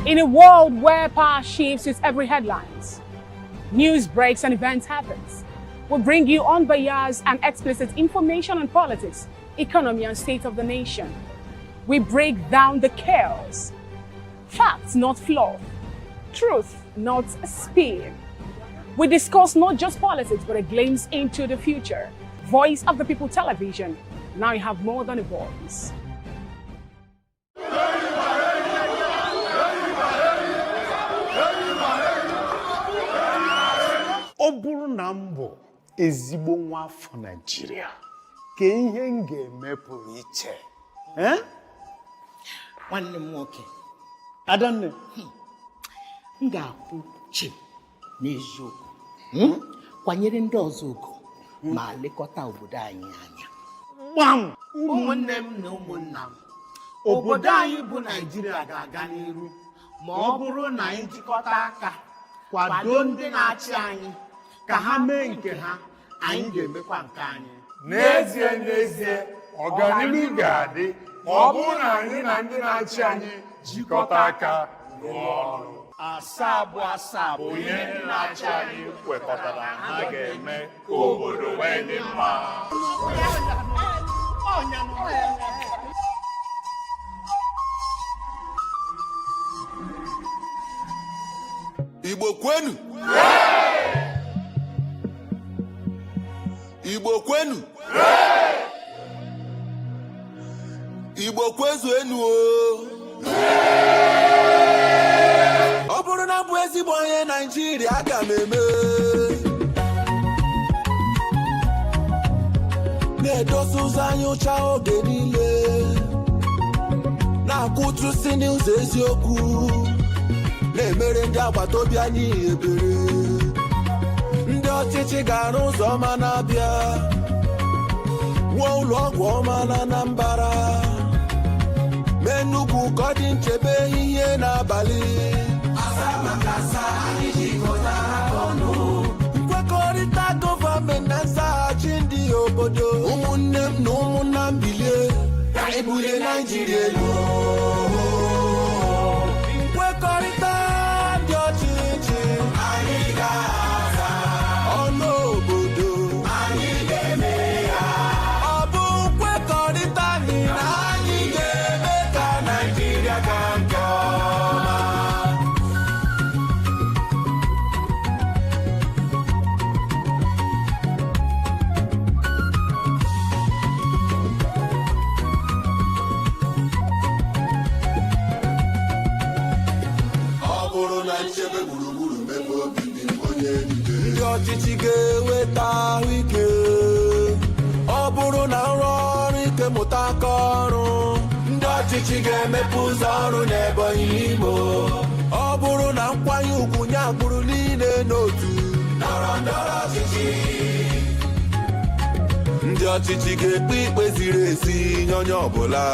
In a world where power shifts its every headlines, news breaks and events happens, we bring you unbiased and explicit information on politics, economy and state of the nation. We break down the chaos. Facts, not fluff. Truth, not spin. We discuss not just politics, but a glimpse into the future. Voice of the People Television. Now you have more than a voice.
Ọ bụrụ na m bụ ezigbo nwa afọ Naịjirịa ka ihe m ga-eme pụrụ iche.
Nwanne m nwoke,
Adanne,
m ga-akwụ chi n'eziokwu kwanyere ndị ọzọ ugwu ma lekọta obodo anyị anya.
Gbam!
Ụmụnne m na ụmụnna m, obodo anyị bụ Naịjirịa ga-aga n'iru ma ọ bụrụ na anyị jikọta aka kwado ndị na-achị anyị ka ha mee nke ha, anyị ga-emekwa nke anyị.
N'ezie, ọganihu ga-adị ma ọ bụrụ na anyị na ndị na-achị anyị jikọta aka rụọ ọrụ.
Asaa bụ
ihe ndị na-achị anyị kwekọtara ha ga-eme ka obodo wee dị mma.
Igbo kwenu! Igbo kwenu! Igbo kwezuenu o! Ọ bụrụ na bụ ezigbo onye Naịjirịa aga m eme na-edozi ụzọ anyị ụcha oge niile na-akwụtụsi n'ụzọ eziokwu na-emere ndị agbata obi anyị ebere. Ndị ọchịchị ga-arụ ụzọ ọma na-abịa, wuo ụlọ ọgwụ ọma na Anambra, mee Enugu ka ọ dị nchebe ihe n'abalị. Nkwekọrịta gọọmenti na nzaghachi ndị obodo, ụmụnne m na ụmụnna m bilie ka anyị bulie Naịjirịa elu. Nkwekọrịta ndị ọchịchị anyị ga-aza, ọnụ obodo anyị ga-eme ya. Ọ bụ nkwekọrịta anyị na anyị ga-eme ka Naịjirịa gaa nke ọma. Nchebe gburugburu mebe obibi onye niile. Ndị ọchịchị ga-eweta ahụike. Ọ bụrụ na nrọ ọrụ ike mụta aka ọrụ, ndị ọchịchị ga-emepe ụzọ ọrụ n'Ebonyi Imo. Ọ bụrụ na nkwanye ugwu nye agbụrụ niile n'otu ndọrọ ndọrọ ọchịchị, ndị ọchịchị ga-ekpe ikpe ziri ezi nye onye ọbụla.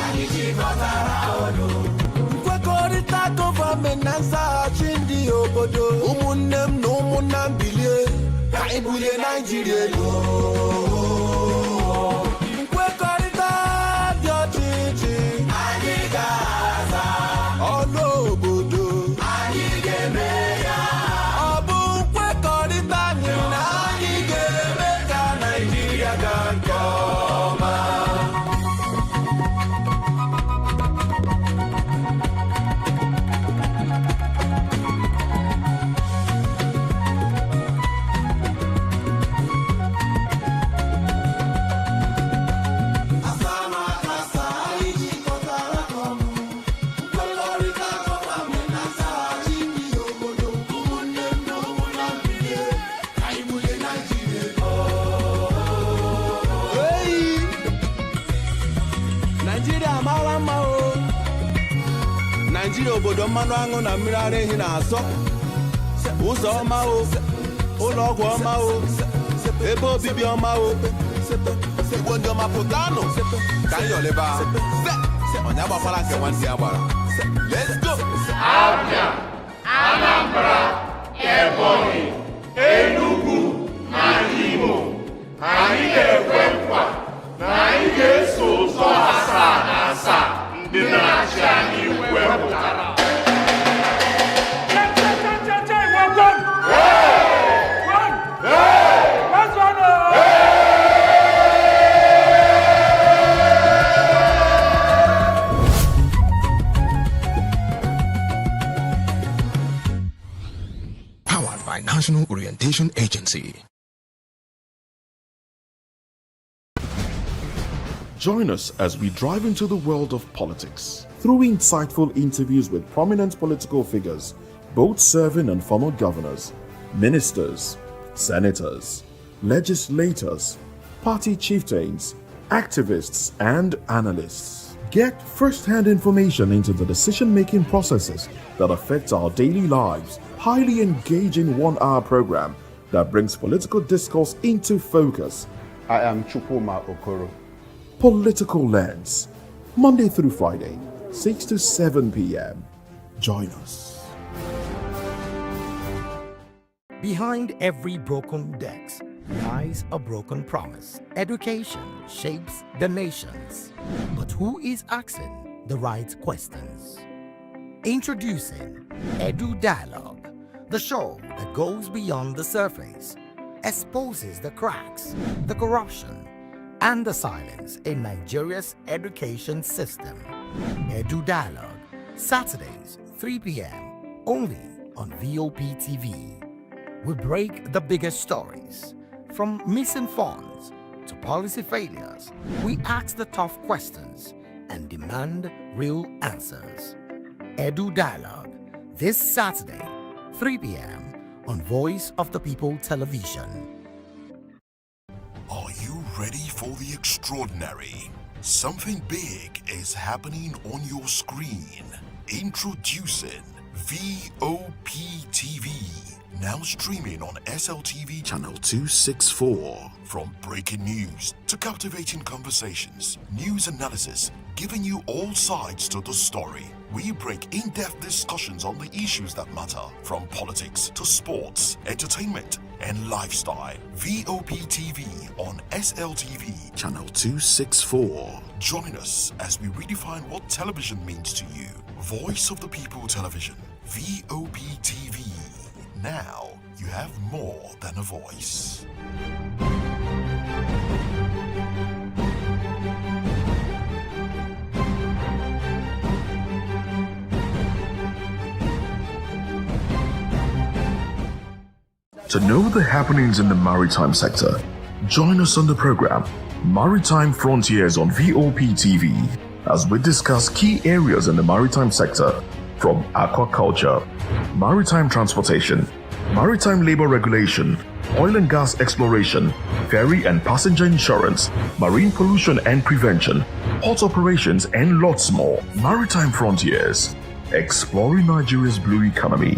Anyị jikọtara ọnụ. Nkwekọrịta gọọmenti na nzaghachi ndị obodo, ụmụnne m na ụmụnna m bilie ka anyị bulie Naịjirịa elu. Nkwekọrịta dị ọchịchị anyị ga-aza, ọnụ obodo anyị ga-eme ya. Ọ bụ nkwekọrịta anyị na anyị ga-eme ka Naịjirịa gaa nke ọma. Nigeria obodo mmanụ aṅụ na mmiri ara ehi na-asọ. Ụzọ ọma o, ụlọ ọgwụ ọma o, ebe obibi ọma o. Igbo ndị ọma pụtanụ ka anyị yọlịba. Onye agbakwala nke nwanne ya gbara. Let's go!
Abia, Anambra, Ebonyi, Enugu na Imo. Anyị ga-ekwe nkwa na anyị ga-eso ụzọ asaa na asaa ndị na-achị anyị wepụtara.
Powered by National Orientation Agency.
Join us as we drive into the world of politics through insightful interviews with prominent political figures, both serving and former governors, ministers, senators, legislators, party chieftains, activists, and analysts. Get first-hand information into the decision-making processes that affect our daily lives. Highly engaging one-hour program that brings political discourse into focus.
I am Chukwuma Okoro.
Political Lens, Monday through Friday, 6 to 7 p.m. Join us.
Behind every broken desk lies a broken promise. Education shapes the nations. But who is asking the right questions? Introducing Edu Dialogue, the show that goes beyond the surface, exposes the cracks, the corruption, and the silence in Nigeria's education system. Edu Dialogue, Saturdays, 3 p.m., only on VOP TV. We break the biggest stories, from missing funds to policy failures. We ask the tough questions and demand real answers. Edu Dialogue, this Saturday, 3 p.m. on Voice of the People Television.
Are you ready for the extraordinary? Something big is happening on your screen. Introducing VOP TV. Now streaming on SLTV channel 264. From breaking news to captivating conversations, news analysis, giving you all sides to the story. We break in-depth discussions on the issues that matter, from politics to sports, entertainment, and lifestyle. VOP TV on SLTV channel 264. Join us as we redefine what television means to you. Voice of the People Television, VOP TV. Now you have more than a voice.
To know the happenings in the maritime sector, join us on the program Maritime Frontiers on VOP TV as we discuss key areas in the maritime sector, from aquaculture, maritime transportation, maritime labor regulation, oil and gas exploration, ferry and passenger insurance, marine pollution and prevention, port operations, and lots more. Maritime Frontiers, exploring Nigeria's blue economy.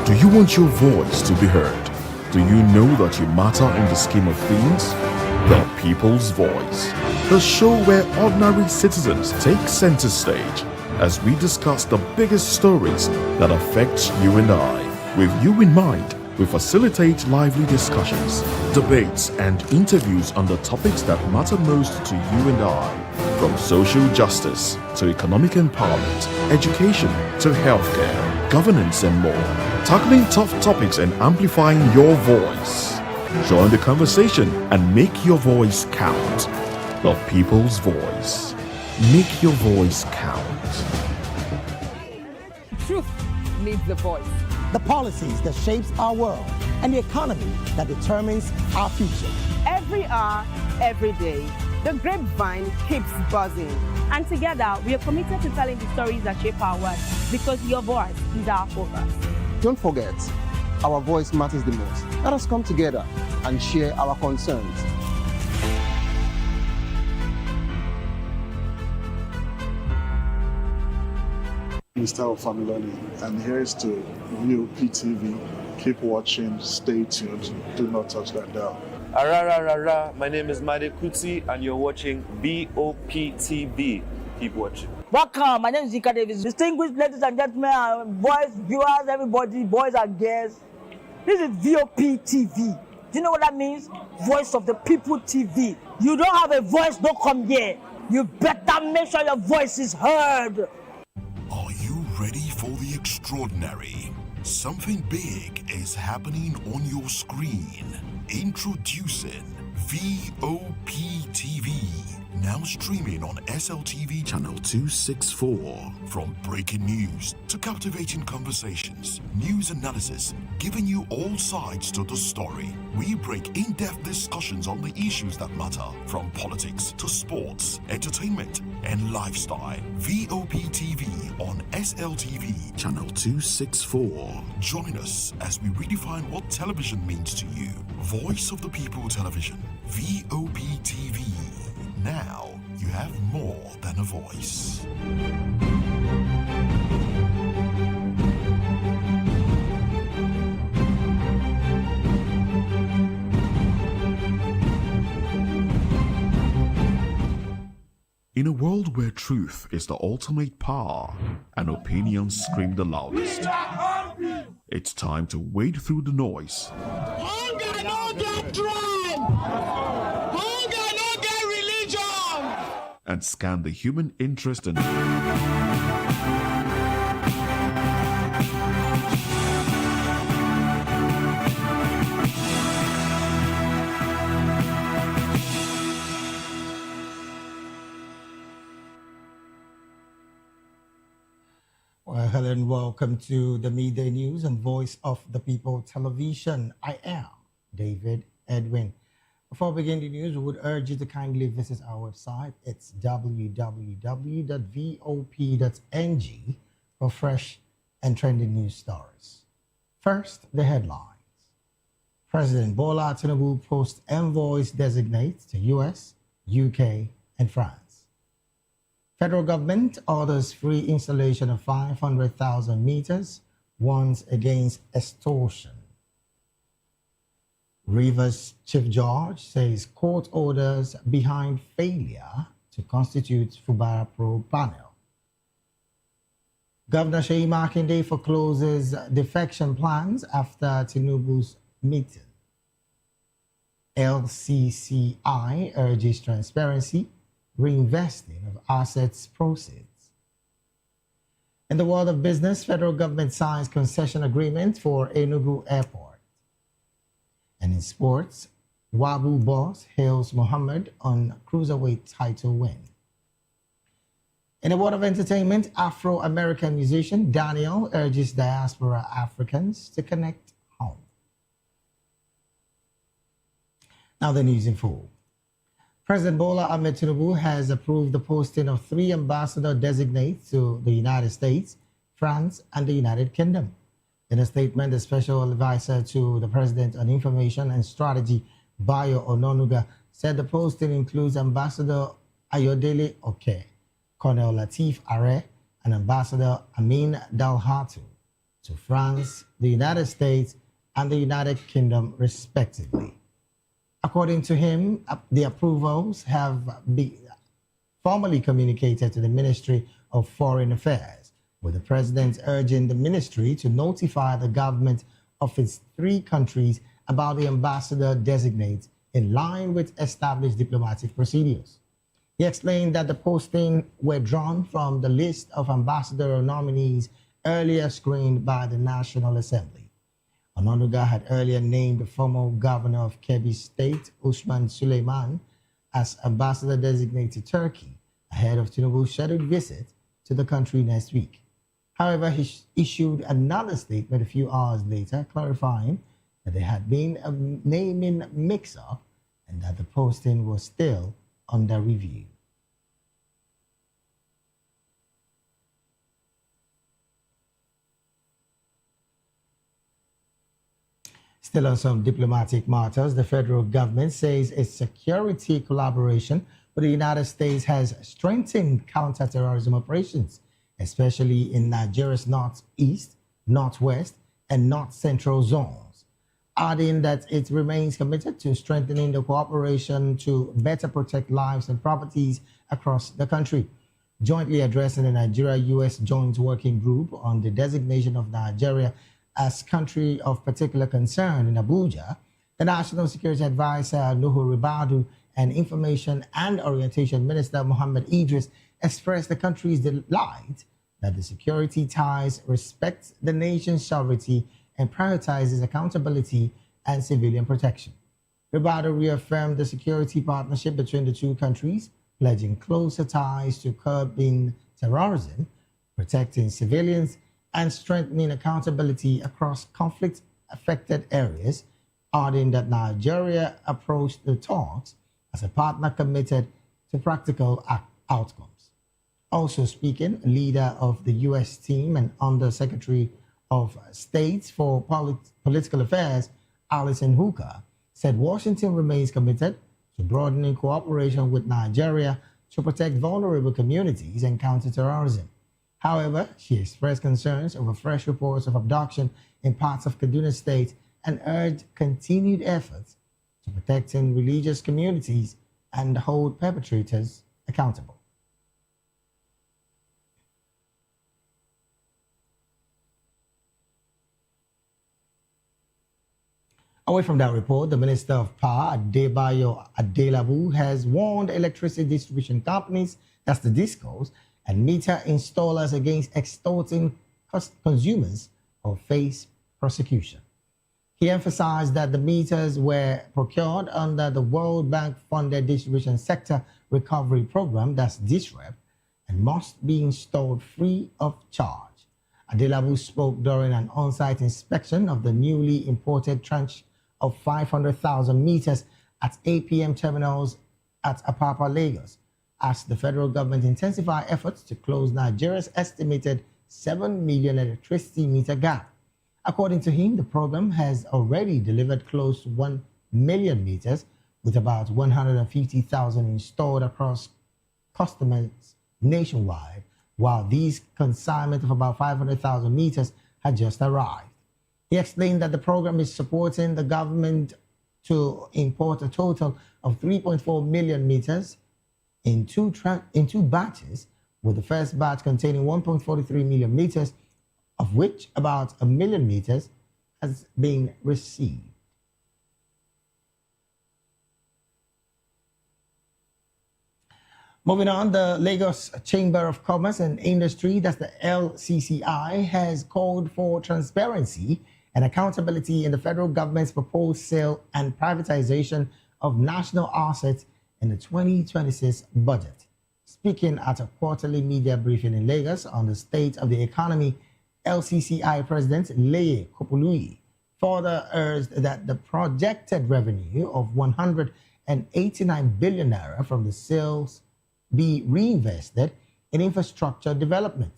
Do you want your voice to be heard? Do you know that you matter in the scheme of things? The People's Voice, the show where ordinary citizens take center stage as we discuss the biggest stories that affect you and I. With you in mind, we facilitate lively discussions, debates, and interviews on the topics that matter most to you and I. From social justice to economic empowerment, education to healthcare, governance, and more. Tackling tough topics and amplifying your voice. Join the conversation and make your voice count. The People's Voice. Make your voice count.
Truth needs the voice. The policies that shapes our world and the economy that determines our future.
Every hour, every day, the grapevine keeps buzzing. And together, we are committed to telling the stories that shape our world because your voice is our focus.
Don't forget, our voice matters the most. Let us come together and share our concerns.
Mr. Familoni, and here's to VOP TV. Keep watching, stay tuned, do not touch that dial.
Arara, my name is Made Kuti and you're watching VOP TV. Keep watching.
Welcome, my name is Zika Davis. Distinguished ladies and gentlemen, boys, viewers, everybody, boys and girls. This is VOP TV. Do you know what that means? Voice of the People TV. You don't have a voice, don't come here. You better make sure your voice is heard.
Are you ready for the extraordinary? Something big is happening on your screen. Introducing VOP TV. Now streaming on SLTV channel 264. From breaking news to captivating conversations, news analysis, giving you all sides to the story. We break in-depth discussions on the issues that matter, from politics to sports, entertainment, and lifestyle. VOP TV on SLTV channel 264. Join us as we redefine what television means to you. Voice of the People Television, VOP TV. Now you have more than a voice.
In a world where truth is the ultimate power and opinions scream the loudest, it's time to wade through the noise.
Hunger no get tribe. Hunger no get religion.
And scan the human interest in
Well, hello and welcome to the Midday News and Voice of the People Television. I am David Edwin. Before we begin the news, we would urge you to kindly visit our website. It's www.vop.ng for fresh and trending news stories. First, the headlines. President Bola Tinubu posts envoys designate to US, UK, and France. Federal government orders free installation of 500,000 meters, warns against extortion. Rivers Chief Judge says court orders behind failure to constitute Fubara'S probe panel. Governor Seyi Makinde forecloses defection plans after Tinubu's meeting. LCCI urges transparency, reinvesting of assets proceeds. In the world of business, federal government signs concession agreement for Enugu Airport. And in sports, Wabu boss hails Muhammad on cruiserweight title win. In the world of entertainment, Afro-American musician Daniel urges diaspora Africans to connect home. Now the news in full. President Bola Ahmed Tinubu has approved the posting of 3 ambassador designates to the United States, France, and the United Kingdom. In a statement, the special advisor to the President on Information and Strategy, Bayo Ononuga, said the posting includes Ambassador Ayodele Oke, Colonel Latif Are, and Ambassador Amin Dalhatu
to France, the United States, and the United Kingdom, respectively. According to him, the approvals have been formally communicated to the Ministry of Foreign Affairs, with the President urging the ministry to notify the government of its 3 countries about the ambassador designate in line with established diplomatic procedures. He explained that the postings were drawn from the list of ambassador nominees earlier screened by the National Assembly. Ononuga had earlier named the former governor of Kebbi State, Usman Suleiman, as ambassador designate to Turkey ahead of Tinubu's scheduled visit to the country next week. However, he issued another statement a few hours later clarifying that there had been a naming mix-up and that the posting was still under review. Still on some diplomatic matters, the federal government says its security collaboration with the United States has strengthened counter-terrorism operations, especially in Nigeria's northeast, northwest, and north-central zones, adding that it remains committed to strengthening the cooperation to better protect lives and properties across the country. Jointly addressing the Nigeria-U.S. Joint Working Group on the designation of Nigeria as country of particular concern in Abuja, the National Security Advisor Nuhu Ribadu and Information and Orientation Minister Mohammed Idris expressed the country's delight that the security ties respect the nation's sovereignty and prioritizes accountability and civilian protection. Ribadu reaffirmed the security partnership between the 2 countries, pledging closer ties to curbing terrorism, protecting civilians, and strengthening accountability across conflict-affected areas, adding that Nigeria approached the talks as a partner committed to practical outcomes. Also speaking, leader of the U.S. team and Under-Secretary of State for Political Affairs, Alison Hooker, said Washington remains committed to broadening cooperation with Nigeria to protect vulnerable communities and counter terrorism. However, she expressed concerns over fresh reports of abduction in parts of Kaduna State and urged continued efforts to protecting religious communities and hold perpetrators accountable. Away from that report, the Minister of Power, Adebayo Adelabu, has warned electricity distribution companies, that's the DISCOs, and meter installers against extorting consumers or face prosecution. He emphasized that the meters were procured under the World Bank-funded Distribution Sector Recovery Program, that's DISREP, and must be installed free of charge. Adelabu spoke during an on-site inspection of the newly imported tranche of 500,000 meters at APM terminals at Apapa, Lagos, as the federal government intensify efforts to close Nigeria's estimated 7 million electricity meter gap. According to him, the program has already delivered close to 1 million meters, with about 150,000 installed across customers nationwide, while these consignment of about 500,000 meters had just arrived. He explained that the program is supporting the government to import a total of 3.4 million meters in two batches, with the first batch containing 1.43 million meters, of which about 1 million meters has been received. Moving on, the Lagos Chamber of Commerce and Industry, that's the LCCI, has called for transparency and accountability in the federal government's proposed sale and privatization of national assets in the 2026 budget. Speaking at a quarterly media briefing in Lagos on the state of the economy, LCCI President Leye Kopului further urged that the projected revenue of 189 billion naira from the sales be reinvested in infrastructure development.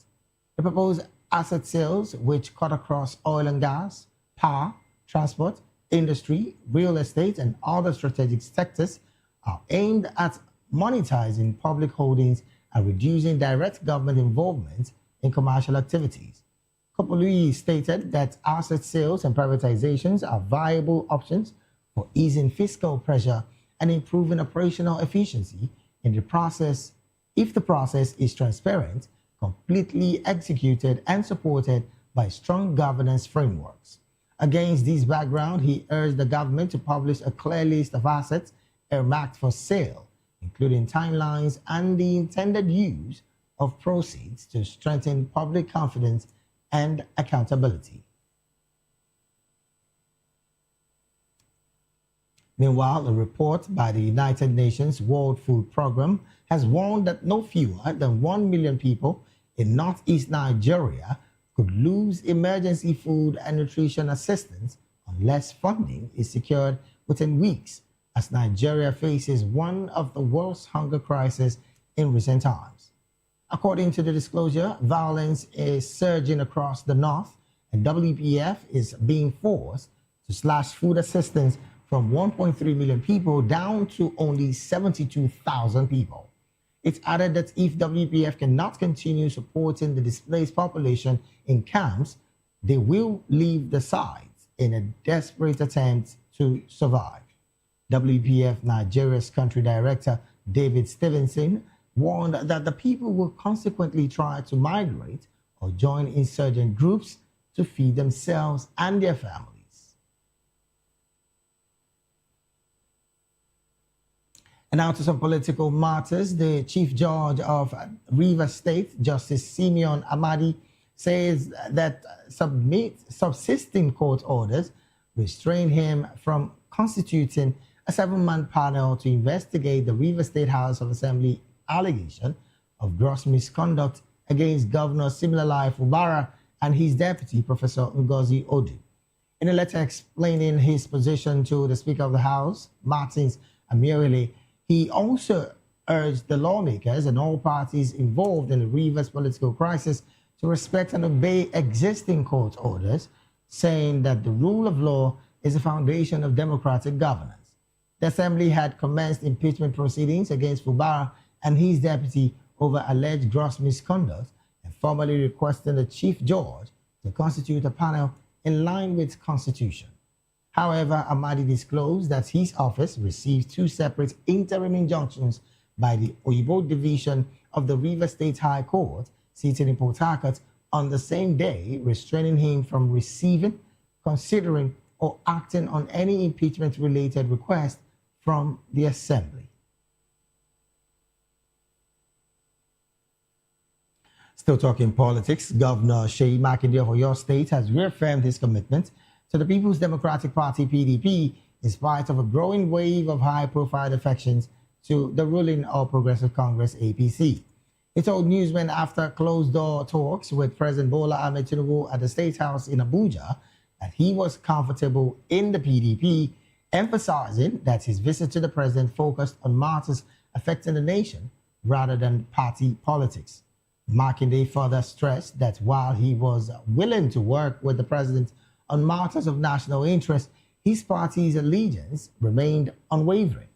The proposed asset sales, which cut across oil and gas, power, transport, industry, real estate, and other strategic sectors, are aimed at monetizing public holdings and reducing direct government involvement in commercial activities. Kopului stated that asset sales and privatizations are viable options for easing fiscal pressure and improving operational efficiency in the process if the process is transparent, completely executed, and supported by strong governance frameworks. Against this background, he urged the government to publish a clear list of assets earmarked for sale, including timelines and the intended use of proceeds to strengthen public confidence and accountability. Meanwhile, a report by the United Nations World Food Programme has warned that no fewer than 1 million people in northeast Nigeria could lose emergency food and nutrition assistance unless funding is secured within weeks, as Nigeria faces one of the worst hunger crises in recent times. According to the disclosure, violence is surging across the north, and WPF is being forced to slash food assistance from 1.3 million people down to only 72,000 people. It added that if WPF cannot continue supporting the displaced population in camps, they will leave the sites in a desperate attempt to survive. WPF Nigeria's country director, David Stevenson, warned that the people will consequently try to migrate or join insurgent groups to feed themselves and their families. And now to some political matters. The Chief Judge of Rivers State, Justice Simeon Amadi, says that subsisting court orders restrain him from constituting a 7-man panel to investigate the Rivers State House of Assembly allegation of gross misconduct against Governor Siminalayi Fubara and his deputy, Professor Ngozi Odu. In a letter explaining his position to the Speaker of the House, Martins Amirile, he also urged the lawmakers and all parties involved in the Rivers political crisis to respect and obey existing court orders, saying that the rule of law is the foundation of democratic governance. The Assembly had commenced impeachment proceedings against Fubara and his deputy over alleged gross misconduct and formally requesting the Chief Judge to constitute a panel in line with Constitution. However, Amadi disclosed that his office received 2 separate interim injunctions by the Oyibo Division of the Rivers State High Court, sitting in Port Harcourt, on the same day, restraining him from receiving, considering, or acting on any impeachment-related request from the Assembly. Still talking politics, Governor Seyi Makinde of Oyo State has reaffirmed his commitment to the People's Democratic Party, PDP, in spite of a growing wave of high-profile defections to the ruling All Progressive Congress, APC. He told newsmen after closed-door talks with President Bola Ahmed Tinubu at the State House in Abuja that he was comfortable in the PDP, emphasizing that his visit to the president focused on matters affecting the nation rather than party politics. Makinde further stressed that while he was willing to work with the president on matters of national interest, his party's allegiance remained unwavering.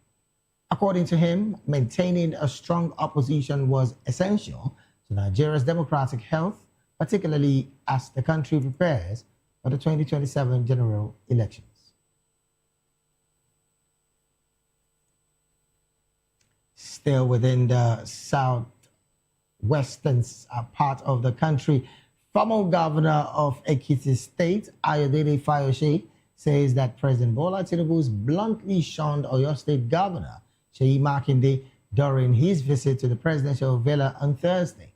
According to him, maintaining a strong opposition was essential to Nigeria's democratic health, particularly as the country prepares for the 2027 general elections. Still within the southwestern part of the country, former governor of Ekiti State, Ayodele Fayose, says that President Bola Tinubu's bluntly shunned Oyo State Governor Seyi Makinde during his visit to the presidential villa on Thursday.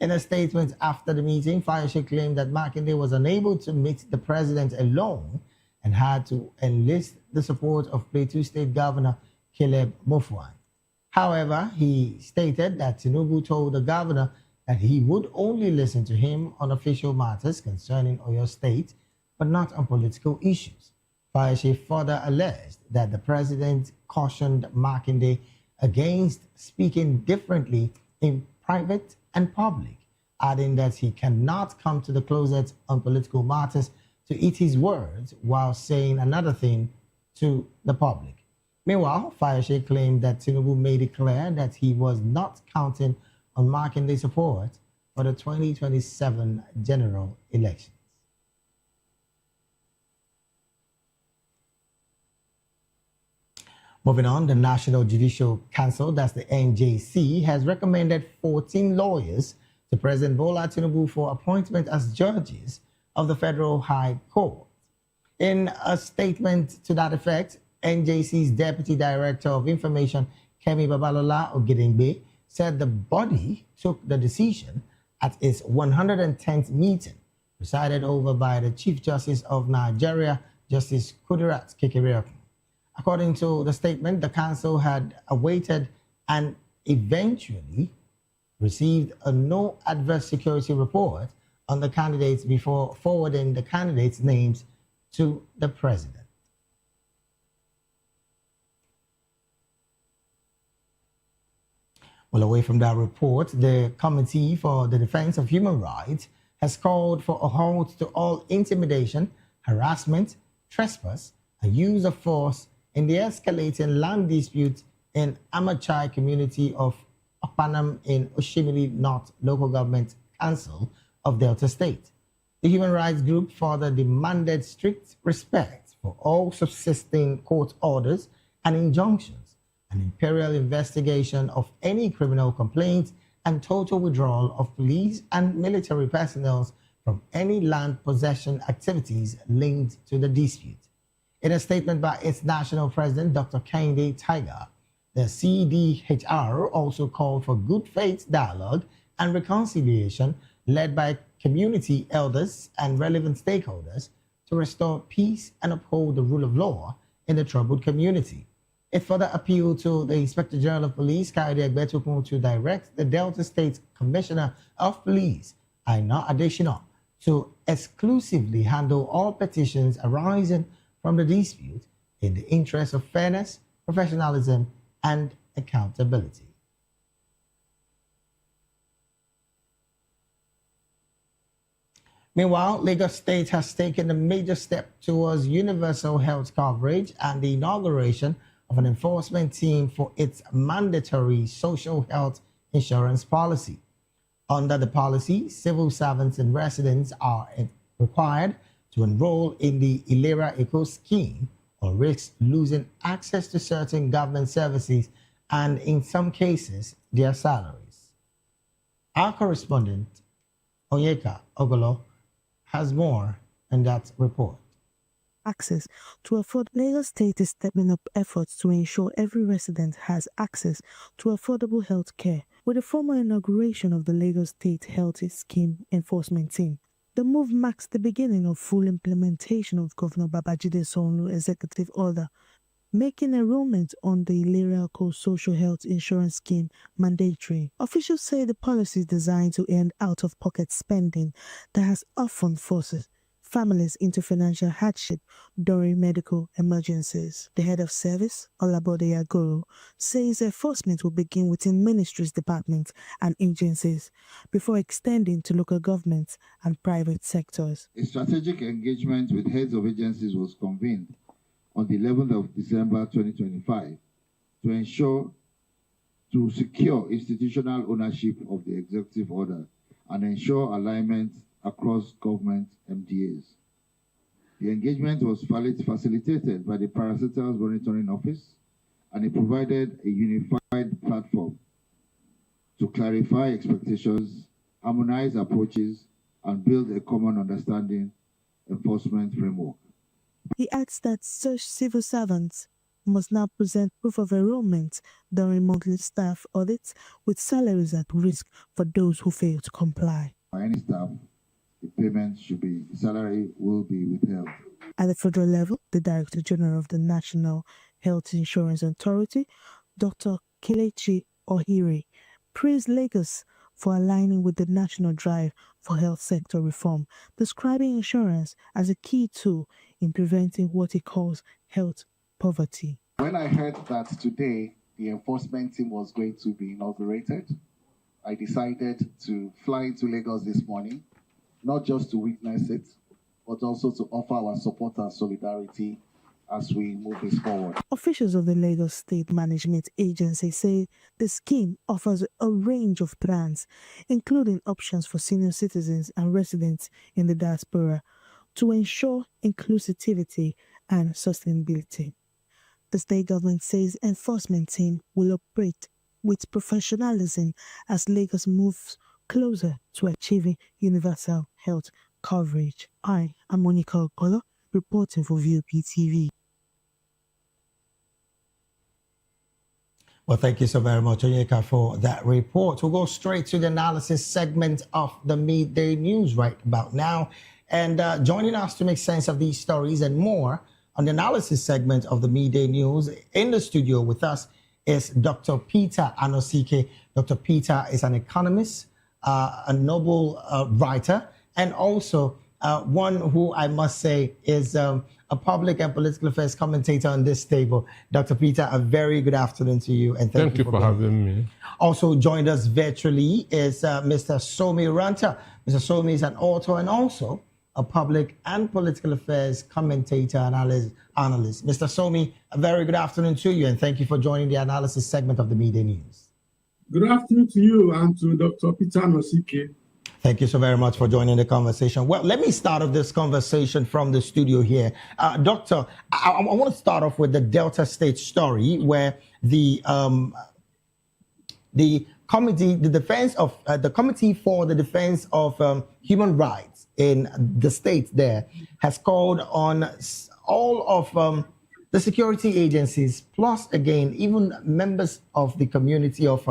In a statement after the meeting, Fayose claimed that Makinde was unable to meet the president alone and had to enlist the support of Plateau State Governor Caleb Mutfwang. However, he stated that Tinubu told the governor that he would only listen to him on official matters concerning Oyo State, but not on political issues. Fayose further alleged that the president cautioned Makinde against speaking differently in private and public, adding that he cannot come to the closet on political matters to eat his words while saying another thing to the public. Meanwhile, Fayose claimed that Tinubu made it clear that he was not counting on Makinde's support for the 2027 general elections. Moving on, the National Judicial Council, that's the NJC, has recommended 14 lawyers to President Bola Tinubu for appointment as judges of the Federal High Court. In a statement to that effect, NJC's Deputy Director of Information, Kemi Babalola Ogedengbe, said the body took the decision at its 110th meeting, presided over by the Chief Justice of Nigeria, Justice Kudirat Kekereekun. According to the statement, the council had awaited and eventually received a no adverse security report on the candidates before forwarding the candidates' names to the president. Well, away from that report, the Committee for the Defense of Human Rights has called for a halt to all intimidation, harassment, trespass, and use of force in the escalating land dispute in Amachai community of Okpanam in Oshimili North Local Government Council of Delta State. The human rights group further demanded strict respect for all subsisting court orders and injunctions, an imperial investigation of any criminal complaints, and total withdrawal of police and military personnel from any land possession activities linked to the dispute. In a statement by its national president, Dr. Kehinde Tiger, the CDHR also called for good faith dialogue and reconciliation led by community elders and relevant stakeholders to restore peace and uphold the rule of law in the troubled community. It further appealed to the Inspector General of Police, Kayode Egbetokun, to direct the Delta State Commissioner of Police, Aina Adesina, to exclusively handle all petitions arising from the dispute in the interest of fairness, professionalism, and accountability. Meanwhile, Lagos State has taken a major step towards universal health coverage and the inauguration of an enforcement team for its mandatory social health insurance policy. Under the policy, civil servants and residents are required to enroll in the Ilera Eco scheme or risk losing access to certain government services and, in some cases, their salaries. Our correspondent, Onyeka Ogolo, has more in that report.
Access to afford. Lagos State is stepping up efforts to ensure every resident has access to affordable health care with the formal inauguration of the Lagos State Health Scheme Enforcement Team. The move marks the beginning of full implementation of Governor Babajide Sanwo-Olu's executive order, making enrollment on the Ilera Eco social health insurance scheme mandatory. Officials say the policy is designed to end out-of-pocket spending that has often forced families into financial hardship during medical emergencies. The head of service, Olabode Agoro, says enforcement will begin within ministries, departments, and agencies before extending to local governments and private sectors.
A strategic engagement with heads of agencies was convened on the 11th of December 2025 to secure institutional ownership of the executive order and ensure alignment across government MDAs. The engagement was facilitated by the Parastatals Monitoring Office, and it provided a unified platform to clarify expectations, harmonize approaches, and build a common understanding enforcement framework.
He adds that such civil servants must now present proof of enrollment during monthly staff audits, with salaries at risk for those who fail to comply.
For any staff, the salary will be withheld.
At the federal level, the Director General of the National Health Insurance Authority, Dr. Kelechi Ohiri, praised Lagos for aligning with the national drive for health sector reform, describing insurance as a key tool in preventing what he calls health poverty.
When I heard that today the enforcement team was going to be inaugurated, I decided to fly into Lagos this morning, not just to witness it, but also to offer our support and solidarity as we move this forward.
Officials of the Lagos State Management Agency say the scheme offers a range of plans, including options for senior citizens and residents in the diaspora, to ensure inclusivity and sustainability. The state government says enforcement team will operate with professionalism as Lagos moves closer to achieving universal health coverage. I am Monica Okolo, reporting for VOP TV.
Well, thank you so very much, Onyeka, for that report. We'll go straight to the analysis segment of the Midday News right about now. And joining us to make sense of these stories and more on the analysis segment of the Midday News in the studio with us is Dr. Peter Anosike. Dr. Peter is an economist, a Nobel writer, and also one who I must say is a public and political affairs commentator on this table. Dr. Peter, a very good afternoon to you, and thank you for
having me.
Also joined us virtually is Mr. Somi Ranta. Mr. Somi is an author and also a public and political affairs commentator and analyst. Mr. Somi, a very good afternoon to you, and thank you for joining the analysis segment of the Midday News.
Good afternoon to you and to Dr. Peter Anosike.
Thank you so very much for joining the conversation. Well, let me start off this conversation from the studio here. Doctor, I want to start off with the Delta State story where the committee, the Committee for the Defense of Human Rights in the state there has called on all of the security agencies, plus again, even members of the community of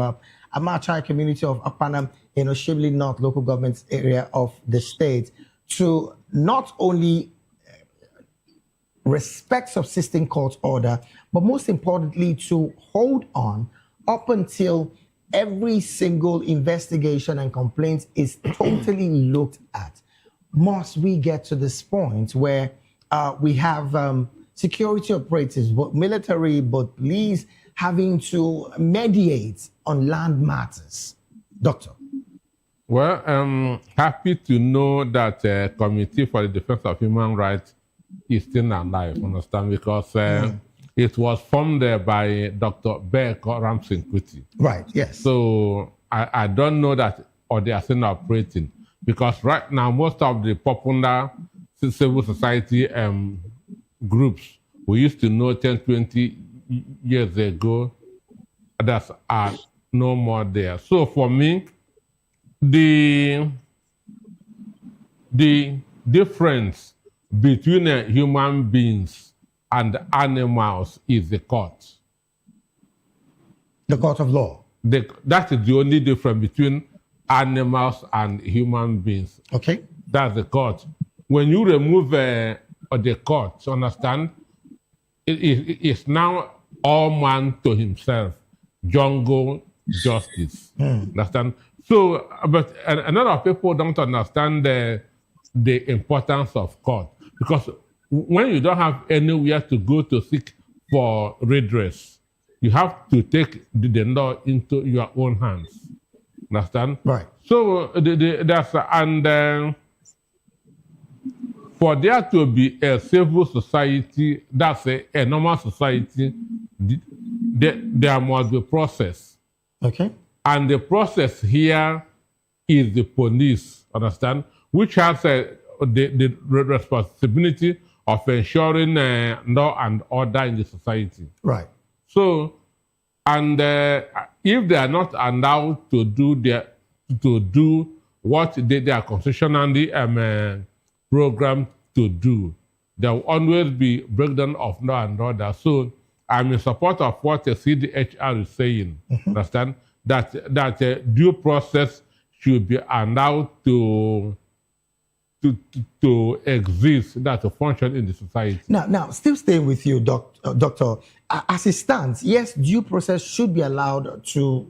Amachai community of Akpanam in Oshibli North local government area of the state to not only respect subsisting court order, but most importantly to hold on up until every single investigation and complaint is totally looked at. Must we get to this point where we have security operatives, both military, both police, having to mediate on land matters? Doctor.
Well, I'm happy to know that Committee for the Defense of Human Rights is still alive, understand? Because it was formed by Dr. Beck Ramsey Kuti.
Right, yes.
So I don't know that, or they are still operating. Because right now, most of the popular civil society groups we used to know 10, 20 years ago, that are no more there. So for me, the difference between human beings and animals is the court.
The court of law.
That is the only difference between animals and human beings.
Okay.
That's the court. When you remove the court, understand, it's now all man to himself, jungle justice. Understand? So, but a lot of people don't understand the importance of court, because when you don't have anywhere to go to seek for redress, you have to take the law into your own hands. Understand?
Right.
So for there to be a civil society, that's a normal society, there must be process.
Okay.
And the process here is the police, understand, which has the responsibility of ensuring law and order in the society.
Right.
So, and if they are not allowed to do what they are constitutionally programmed to do, there will always be breakdown of law and order. So, I'm in support of what the CDHR is saying. Understand that due process should be allowed to exist, that to function in the society.
Now, still staying with you, Doctor. As it stands, yes, due process should be allowed to,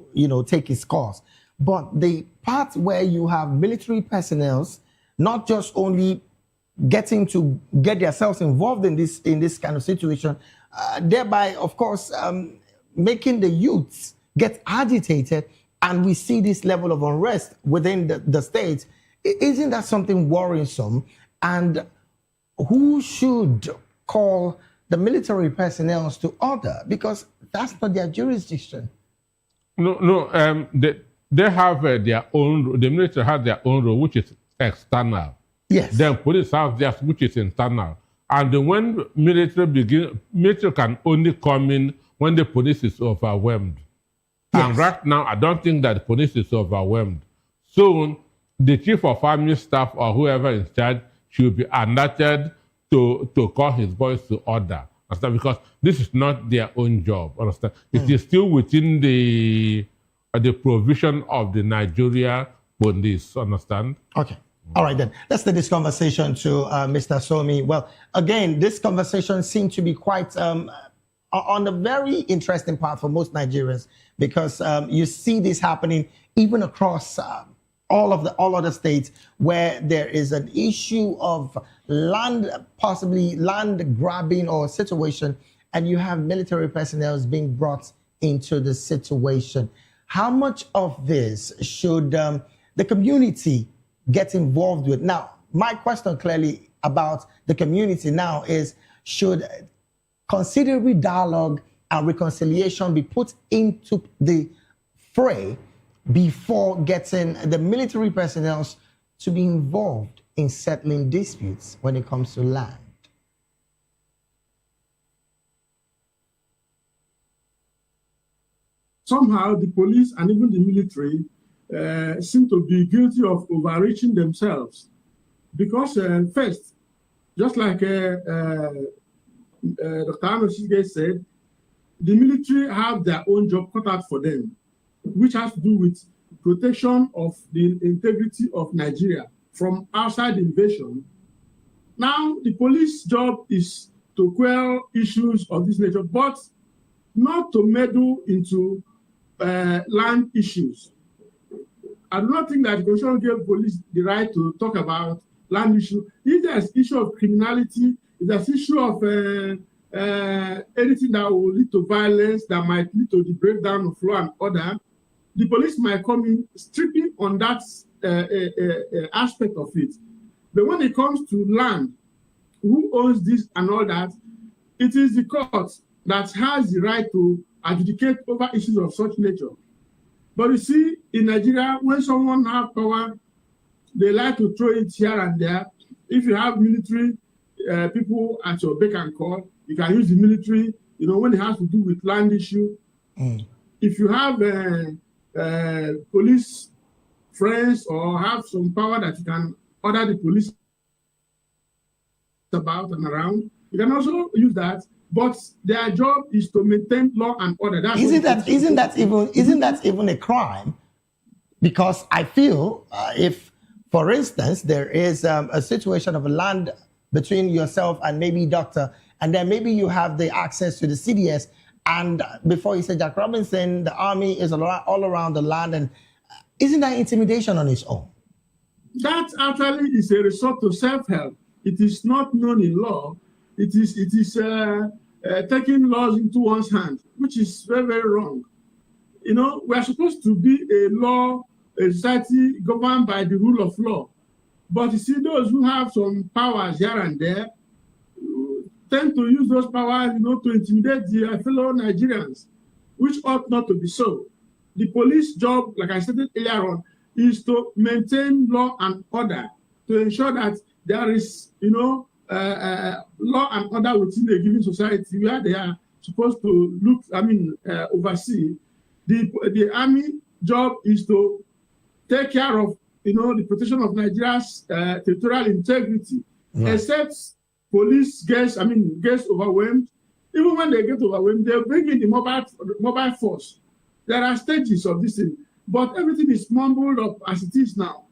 take its course. But the part where you have military personnel, not just only getting to get themselves involved in this kind of situation, thereby, of course, making the youths get agitated, and we see this level of unrest within the state. Isn't that something worrisome? And who should call the military personnel to order because that's not their jurisdiction.
No. They have their own. The military has their own role, which is external.
Yes.
Then police have theirs, which is internal. And when military can only come in when the police is overwhelmed. Yes. And right now, I don't think that the police is overwhelmed. Soon, the chief of army staff or whoever in charge should be alerted to call his boys to order. Understand? Because this is not their own job. Understand? It is still within the provision of the Nigeria police. Understand?
Okay. All right, then. Let's take this conversation to Mr. Somi. Well, again, this conversation seems to be quite on a very interesting part for most Nigerians because you see this happening even across all other states where there is an issue of land, possibly land grabbing or situation, and you have military personnel being brought into the situation. How much of this should the community get involved with? Now, my question clearly about the community now is, should considerable dialogue and reconciliation be put into the fray before getting the military personnel to be involved in settling disputes when it comes to land?
Somehow the police and even the military seem to be guilty of overreaching themselves. Because first, just like Dr. Anosige said, the military have their own job cut out for them, which has to do with protection of the integrity of Nigeria from outside invasion. Now, the police job is to quell issues of this nature, but not to meddle into land issues. I do not think that the Constitution gave police the right to talk about land issue. If there's issue of criminality, if there's issue of anything that will lead to violence, that might lead to the breakdown of law and order, the police might come in strictly on that aspect of it. But when it comes to land, who owns this and all that, it is the court that has the right to adjudicate over issues of such nature. But you see, in Nigeria, when someone has power, they like to throw it here and there. If you have military people at your beck and call, you can use the military, when it has to do with land issue. If you have police friends or have some power that you can order the police about and around, you can also use that. But their job is to maintain law and order.
Isn't that even a crime? Because I feel if, for instance, there is a situation of a land between yourself and maybe doctor, and then maybe you have the access to the CDS, and before you say Jack Robinson, the army is all around the land, and isn't that intimidation on its own?
That actually is a resort to self-help. It is not known in law. It is taking laws into one's hand, which is very, very wrong. We are supposed to be a society governed by the rule of law. But you see, those who have some powers here and there tend to use those powers, to intimidate their fellow Nigerians, which ought not to be so. The police job, like I said earlier on, is to maintain law and order, to ensure that there is, law and order within a given society where they are supposed to oversee. The army job is to take care of, the protection of Nigeria's territorial integrity. Right. Except police gets overwhelmed. Even when they get overwhelmed, they bring in the mobile force. There are stages of this thing, but everything is mumbled up as it is now.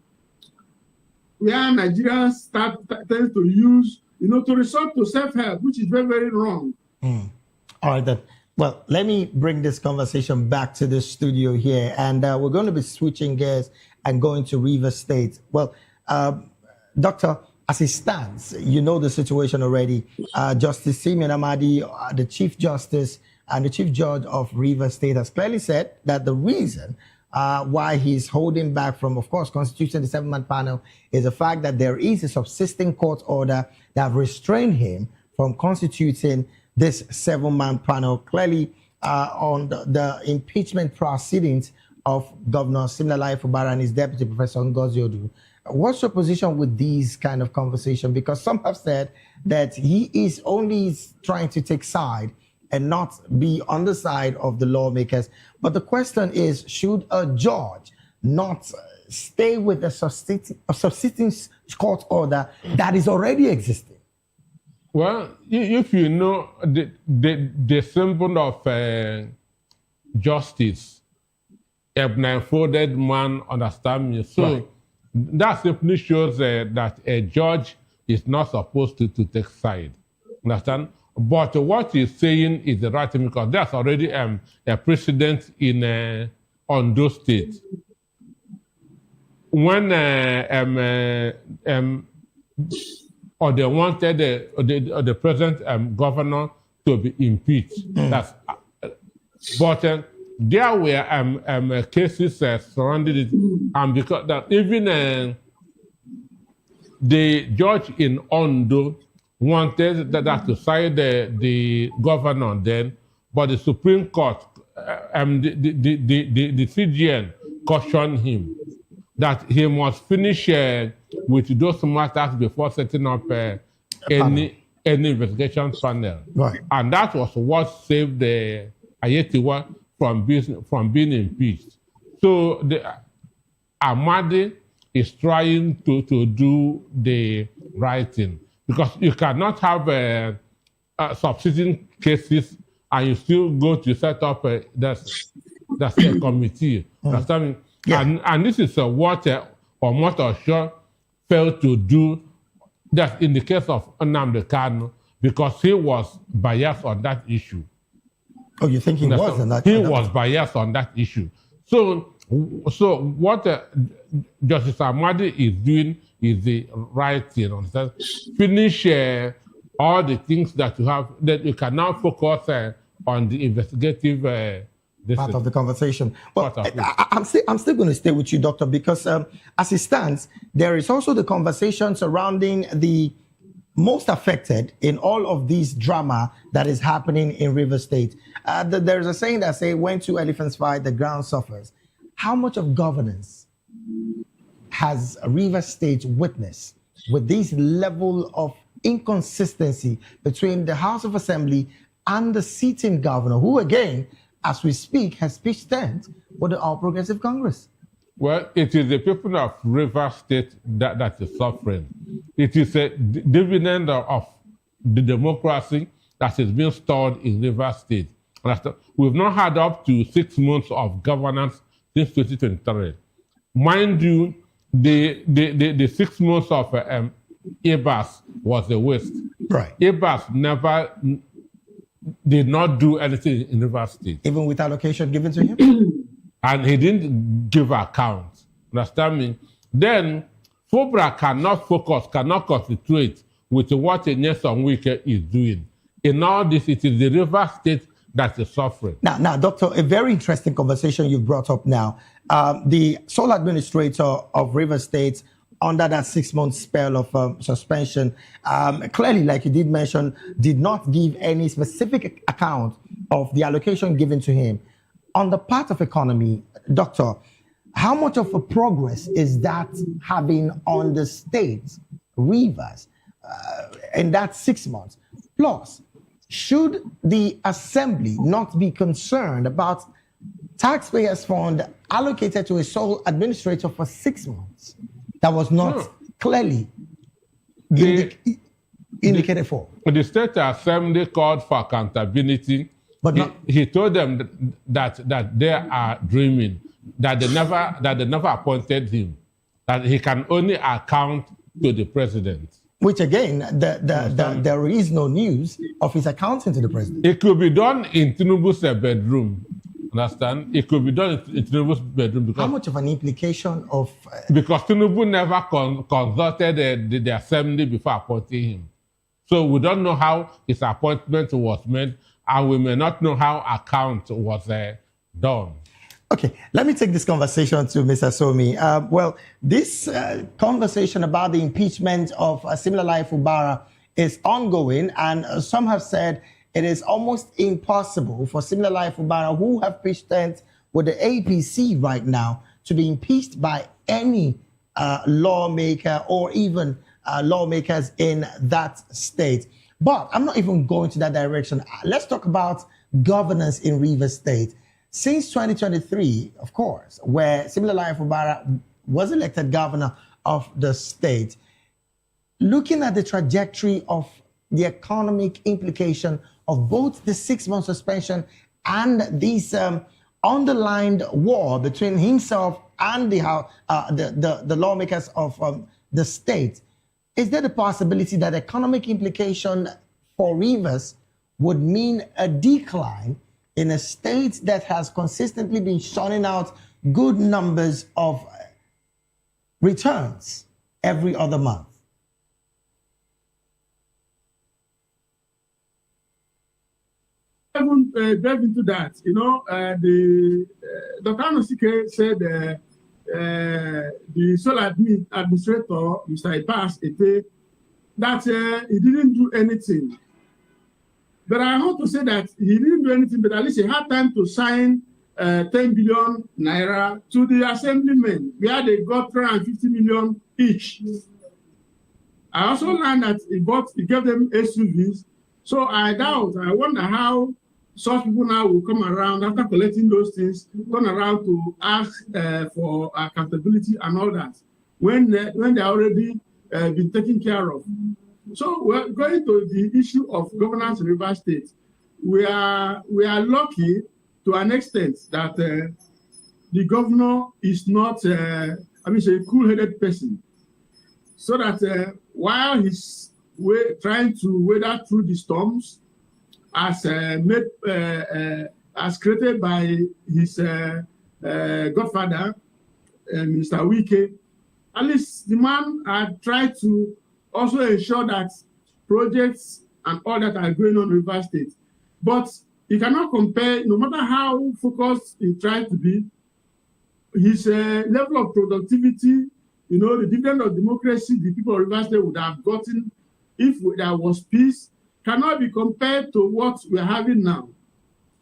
Where Nigerians tend to use, to resort to self-help, which is very, very wrong.
All right, then. Well, let me bring this conversation back to the studio here, and we're going to be switching gears and going to Rivers State. Well, Doctor, as it stands, you know the situation already. Justice Simeon Amadi, the Chief Justice and the Chief Judge of Rivers State, has clearly said that the reason why he's holding back from, of course, constituting the 7-man panel is the fact that there is a subsisting court order that restrained him from constituting this 7-man panel clearly on the impeachment proceedings of Governor Siminalayi Fubara and his deputy, Professor Ngozi Odu. What's your position with these kind of conversation? Because some have said that he is only trying to take side and not be on the side of the lawmakers. But the question is, should a judge not stay with a subsisting court order that is already existing?
Well, if you know the symbol of justice, a blindfolded man understand me. So
Right.
that simply shows that a judge is not supposed to take side. Understand? But what he's saying is the right thing, because there's already a precedent in Ondo State. When or they wanted the present governor to be impeached. That's, but there were cases surrounding it, and because that even the judge in Ondo wanted that to side the governor then, but the Supreme Court, the CGN cautioned him that he must finish with those matters before setting up any investigation panel.
Right.
And that was what saved the Ayetiwa from being impeached. So the Amadi is trying to do the right thing, because you cannot have subsisting cases and you still go to set up the state committee. Understand me? Yeah. And this is what Omotosho failed to do. That's in the case of Nnamdi Kanu, because he was biased on that issue.
Oh, you think he was on that?
He was biased on that issue. So what Justice Amadi is doing is the right thing. Understand? Finish all the things that you have, that you can now focus on the investigative
part of the conversation. But I'm still going to stay with you, Doctor, because as it stands, there is also the conversation surrounding the most affected in all of this drama that is happening in Rivers State. There's a saying that says, when two elephants fight, the ground suffers. How much of governance has Rivers State witnessed with this level of inconsistency between the House of Assembly and the sitting governor, who again, as we speak, has pitched tent with the All Progressive Congress?
Well, it is the people of Rivers State that is suffering. It is a dividend of the democracy that is being stored in Rivers State. We've not had up to 6 months of governance since 2023. Mind you, the 6 months of EBAS was a waste.
Right.
EBAS never did not do anything in Rivers State.
Even with allocation given to him?
And he didn't give account. Understand me? Then Fubara cannot focus, cannot concentrate with what Nyesom Wike is doing. In all this, it is the Rivers State that is suffering.
Now, Doctor, a very interesting conversation you brought up now. The sole administrator of Rivers State, under that 6-month spell of suspension, clearly, like you did mention, did not give any specific account of the allocation given to him. On the part of economy, Doctor, how much of a progress is that having on the state, Rivers, in that 6 months? Plus, should the assembly not be concerned about taxpayers' fund allocated to a sole administrator for 6 months that was not clearly indicated for?
The state assembly called for accountability, but he told them that they are dreaming, that they never appointed him, that he can only account to the president.
Which again, there is no news of his accounting to the president.
It could be done in Tinubu's bedroom. Understand? It could be done in Tinubu's bedroom. Because,
how much of an implication of...
because Tinubu never consulted the assembly before appointing him. So we don't know how his appointment was made, and we may not know how account was done.
Okay, let me take this conversation to Mr. Somi. Well, this conversation about the impeachment of Siminalayi Fubara is ongoing, and some have said it is almost impossible for Siminalayi Fubara, who have pitched tent with the APC right now, to be impeached by any lawmaker or even lawmakers in that state. But I'm not even going to that direction. Let's talk about governance in Rivers State. Since 2023, of course, where Siminalayi Fubara was elected governor of the state, looking at the trajectory of the economic implication of both the 6-month suspension and this underlined war between himself and the lawmakers of the state, is there the possibility that economic implication for Rivers would mean a decline in a state that has consistently been churning out good numbers of returns every other month?
I won't delve into that. Dr. Anosike said the sole administrator, Mr. Ipas Ete, that he didn't do anything. But I want to say that he didn't do anything, but at least he had time to sign 10 billion naira to the assemblymen, where they got 350 million each. I also learned that he gave them SUVs. So I wonder how such people now will come around after collecting those things, turn around to ask for accountability and all that when they already been taken care of. So we're going to the issue of governance in Rivers State. We are lucky to an extent that the governor is not, a cool-headed person. So that while he's trying to weather through the storms, as created by his godfather, Minister Wike, at least the man had tried to also ensure that projects and all that are going on in Rivers State. But you cannot compare, no matter how focused he tried to be, his level of productivity, the dividend of democracy the people of Rivers State would have gotten if there was peace, cannot be compared to what we're having now.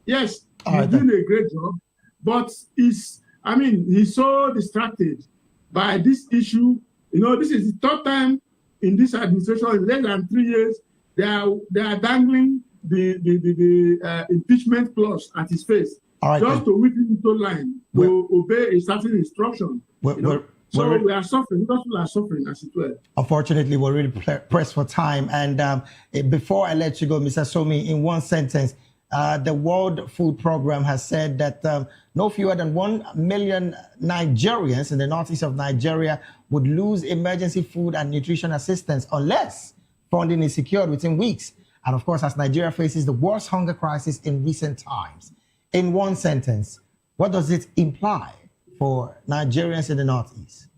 Yes, he's doing a great job, but he's so distracted by this issue. This is the third time in this administration, in less than 3 years, they are dangling the impeachment clause at his face, just to whip him into line, to obey a certain instruction. So we are suffering, people are suffering as it were.
Unfortunately, we're really pressed for time. And before I let you go, Mr. Somi, in one sentence, the World Food Program has said that no fewer than 1 million Nigerians in the northeast of Nigeria would lose emergency food and nutrition assistance unless funding is secured within weeks. And of course, as Nigeria faces the worst hunger crisis in recent times. In one sentence, what does it imply for Nigerians in the northeast?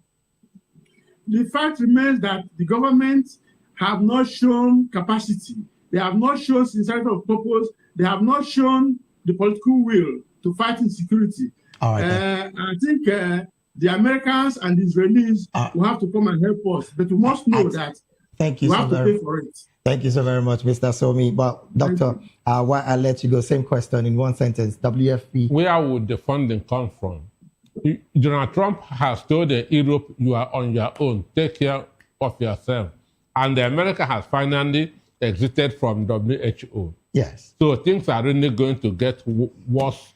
The fact remains that the government have not shown capacity. They have not shown sincerity of purpose. They have not shown the political will to fight insecurity. I think the Americans and the Israelis will have to come and help us. But we must know that we have to pay for it.
Thank you so very much, Mr. Somi. But Doctor, while I let you go, same question in one sentence. WFP.
Where would the funding come from? Donald Trump has told Europe, you are on your own. Take care of yourself. And America has finally exited from WHO.
Yes.
So things are really going to get worse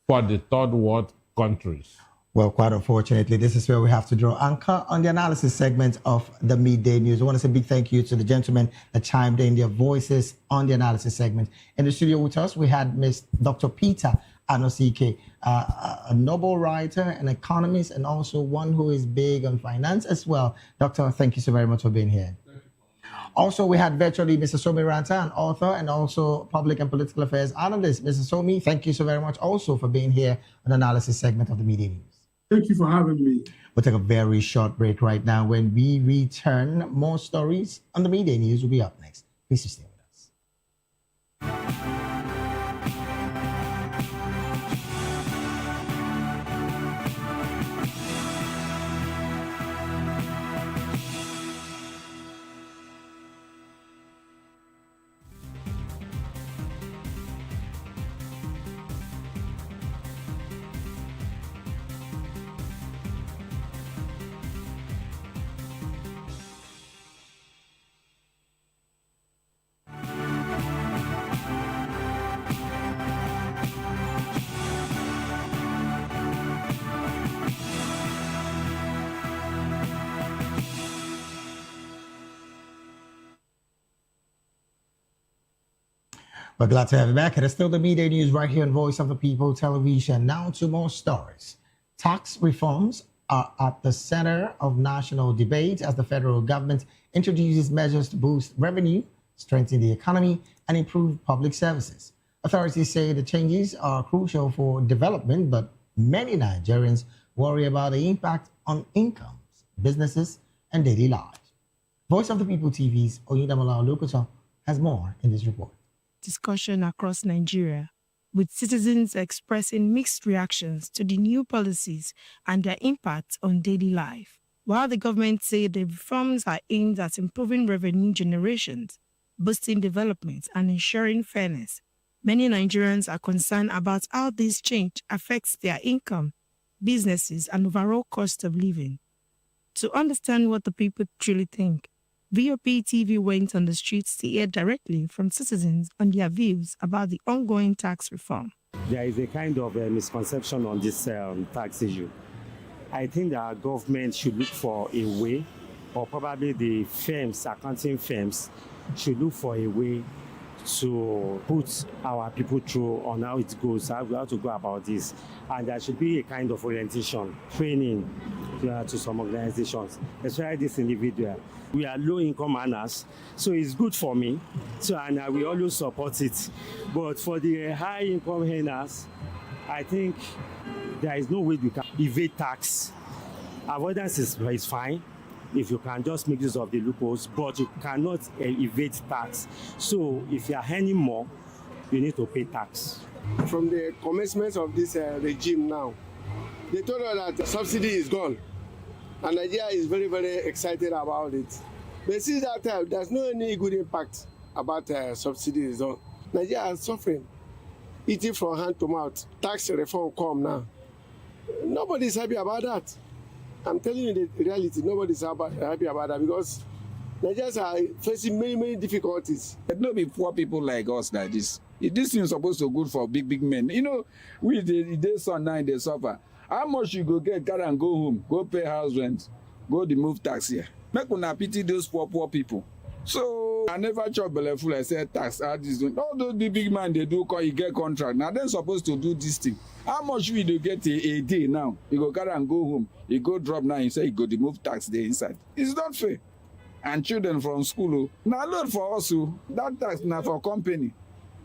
for the third world countries.
Well, quite unfortunately, this is where we have to draw anchor on the analysis segment of the Midday News. I want to say a big thank you to the gentlemen that chimed in their voices on the analysis segment. In the studio with us, we had Dr. Peter Anosike, a Nobel writer, an economist, and also one who is big on finance as well. Doctor, thank you so very much for being here. Also, we had virtually Mr. Somi Ranta, an author and also public and political affairs analyst. Mr. Somi, thank you so very much also for being here on the analysis segment of the Midday News.
Thank you for having me.
We'll take a very short break right now. When we return, more stories on the Midday News will be up next. Please stay with us. We're glad to have you back. It is still the midday news right here on Voice of the People Television. Now to more stories. Tax reforms are at the center of national debate as the federal government introduces measures to boost revenue, strengthen the economy, and improve public services. Authorities say the changes are crucial for development, but many Nigerians worry about the impact on incomes, businesses, and daily lives. Voice of the People TV's Oyindamola Olukoto has more in this report.
Discussion across Nigeria, with citizens expressing mixed reactions to the new policies and their impact on daily life. While the government say the reforms are aimed at improving revenue generations, boosting development, and ensuring fairness, many Nigerians are concerned about how this change affects their income, businesses, and overall cost of living. To understand what the people truly think, VOP TV went on the streets to hear directly from citizens on their views about the ongoing tax reform.
There is a kind of misconception on this tax issue. I think that our government should look for a way, or probably the firms, accounting firms, should look for a way to put our people through on how it goes, how to go about this. And there should be a kind of orientation, training to some organizations, especially this individual. We are low-income earners, so it's good for me, and I will always support it. But for the high-income earners, I think there is no way we can evade tax. Avoidance is fine if you can just make use of the loopholes, but you cannot evade tax. So if you are earning more, you need to pay tax.
From the commencement of this regime now, they told us that the subsidy is gone. And Nigeria is very, very excited about it. But since that time, there's no any good impact about subsidies. Nigeria is suffering, eating from hand to mouth. Tax reform come now. Nobody's happy about that. I'm telling you the reality, nobody's happy about that because Nigerians are facing many, many difficulties.
It no be poor people like us like this. This thing is supposed to be good for big men. You know, we the son now they suffer. How much you go get car and go home, go pay house rent, go the move tax here. Make una pity those poor people. So I never chop belleful. I said tax. All those big man they do you get contract. Now they're supposed to do this thing. How much we do get a day now? You go carry and go home. You go drop now. You say you go the move tax there inside. It's not fair. And children from school now load for us. That tax now for company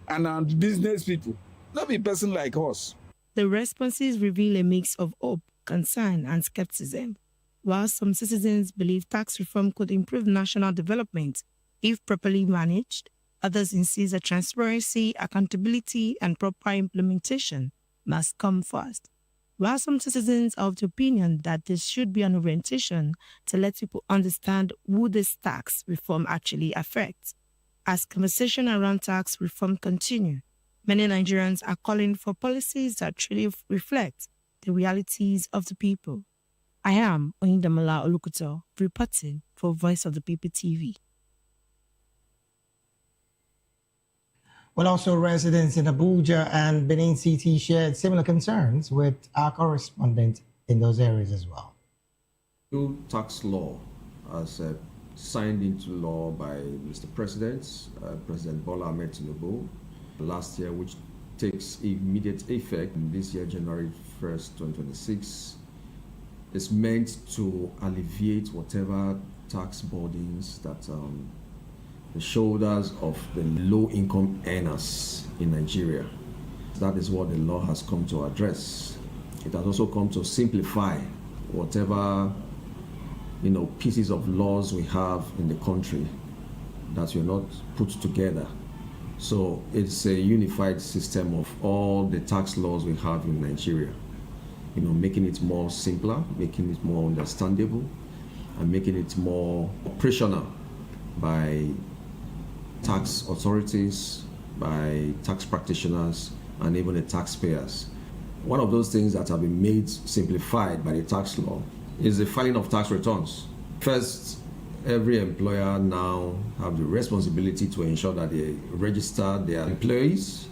and business people. Not be person like us.
The responses reveal a mix of hope, concern, and skepticism. While some citizens believe tax reform could improve national development if properly managed, others insist that transparency, accountability, and proper implementation must come first. While some citizens are of the opinion that there should be an orientation to let people understand who this tax reform actually affects. As conversation around tax reform continue, many Nigerians are calling for policies that truly reflect the realities of the people. I am Oyindamola Olukoto, reporting for Voice of the People TV.
Well, also residents in Abuja and Benin City shared similar concerns with our correspondent in those areas as well.
New tax law as signed into law by Mr. President, President Bola Ahmed Tinubu, last year, which takes immediate effect this year, January 1st, 2026, is meant to alleviate whatever tax burdens that the shoulders of the low-income earners in Nigeria. That is what the law has come to address. It has also come to simplify whatever pieces of laws we have in the country that were not put together. So it's a unified system of all the tax laws we have in Nigeria, making it more simpler, making it more understandable, and making it more operational by tax authorities, by tax practitioners, and even the taxpayers. One of those things that have been made simplified by the tax law is the filing of tax returns. First, every employer now have the responsibility to ensure that they register their employees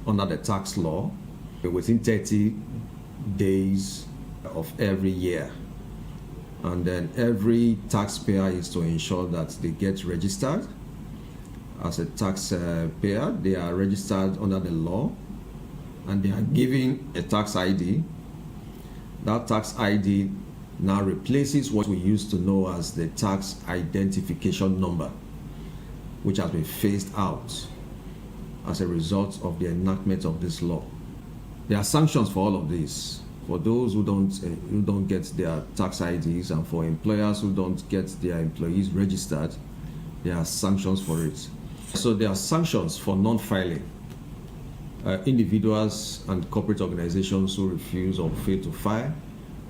under the tax law within 30 days of every year. And then every taxpayer is to ensure that they get registered as a taxpayer. They are registered under the law, and they are given a tax ID. That tax ID now replaces what we used to know as the tax identification number, which has been phased out as a result of the enactment of this law. There are sanctions for all of this. For those who don't get their tax IDs, and for employers who don't get their employees registered, there are sanctions for it. So there are sanctions for non-filing. Individuals and corporate organizations who refuse or fail to file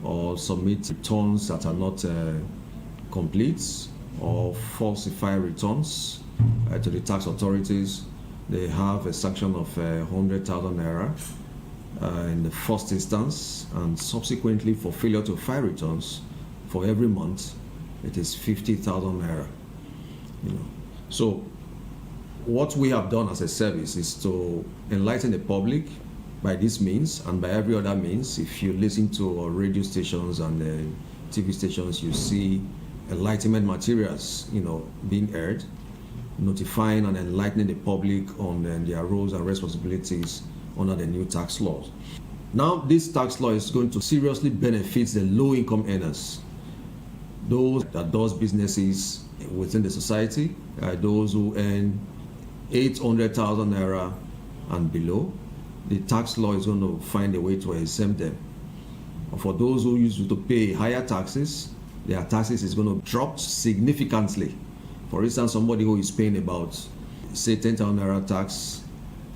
or submit returns that are not complete or falsify returns to the tax authorities, they have a sanction of 100,000 naira in the first instance, and subsequently for failure to file returns for every month, it is 50,000 naira. So what we have done as a service is to enlighten the public by this means and by every other means. If you listen to our radio stations and TV stations, you see enlightenment materials, being aired, notifying and enlightening the public on their roles and responsibilities under the new tax laws. Now, this tax law is going to seriously benefit the low-income earners, those that does businesses within the society, those who earn 800,000 naira and below. The tax law is going to find a way to exempt them. For those who used to pay higher taxes, their taxes is going to drop significantly. For instance, somebody who is paying about, say, 10,000 naira tax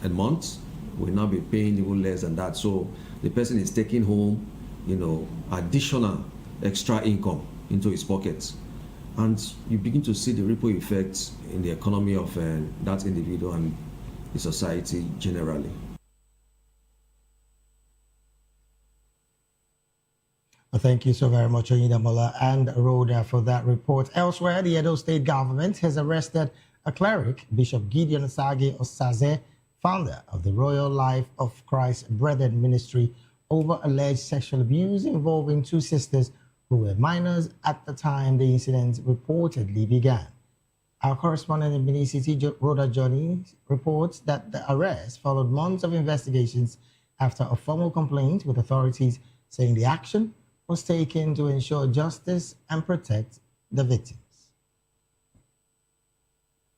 a month will now be paying even less than that. So the person is taking home, additional extra income into his pockets. And you begin to see the ripple effects in the economy of that individual and the society generally.
Well, thank you so very much, Oyindamola and Rhoda, for that report. Elsewhere, the Edo State government has arrested a cleric, Bishop Gideon Osage Osaze, founder of the Royal Life of Christ Brethren Ministry, over alleged sexual abuse involving two sisters who were minors at the time the incident reportedly began. Our correspondent in Benin City, Rhoda Johnny, reports that the arrest followed months of investigations after a formal complaint with authorities saying the action was taken to ensure justice and protect the victims.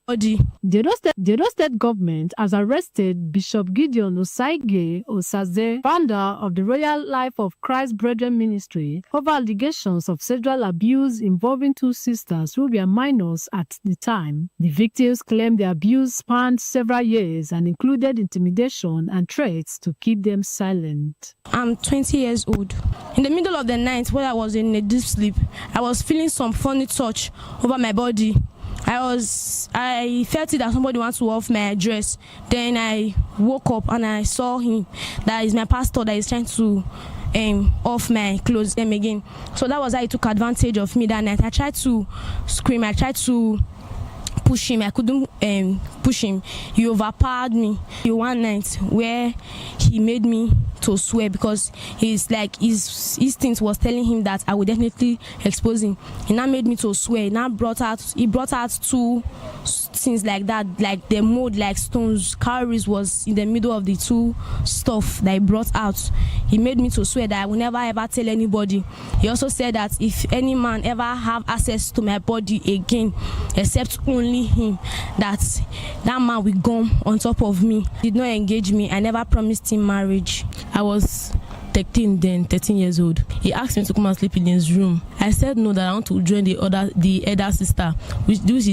The Edo State government has arrested Bishop Gideon Osage Osaze, founder of the Royal Life of Christ Brethren Ministry, over allegations of sexual abuse involving two sisters who were minors at the time. The victims claim the abuse spanned several years and included intimidation and threats to keep them silent.
I'm 20 years old. In the middle of the night, while I was in a deep sleep, I was feeling some funny touch over my body. I felt it that somebody wants to off my dress. Then I woke up and I saw him. That is my pastor that is trying to off my clothes them again. So that was how he took advantage of me that night. I tried to scream. I tried to push him. I couldn't push him. He overpowered me. One night where he made me to swear because his instinct was telling him that I would definitely expose him. He now made me to swear. He brought out two things like that, like the mold, like stones. Calories was in the middle of the two stuff that he brought out. He made me to swear that I will never ever tell anybody. He also said that if any man ever have access to my body again, except only him, that man will come on top of me. He did not engage me. I never promised him marriage. I was 13 years old. He asked me to come and sleep in his room. I said no, that I want to join the elder sister, which is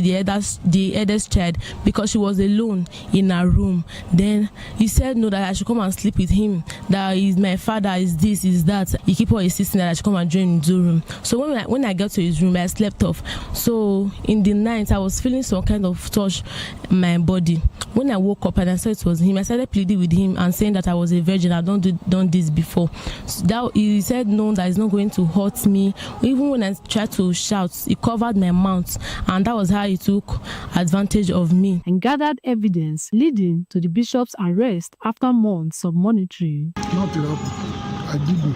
the eldest child, because she was alone in her room. Then he said no, that I should come and sleep with him, that is my father, is this, is that. He keep on insisting that I should come and join his room. So when I got to his room, I slept off. So in the night, I was feeling some kind of touch in my body. When I woke up and I saw it was him, I started pleading with him and saying that I was a virgin. I've done this before. So that he said no, that is not going to hurt me. Even when I tried to shout, he covered my mouth, and that was how he took advantage of me
and gathered evidence leading to the bishop's arrest after months of monitoring.
Nothing happened. I didn't.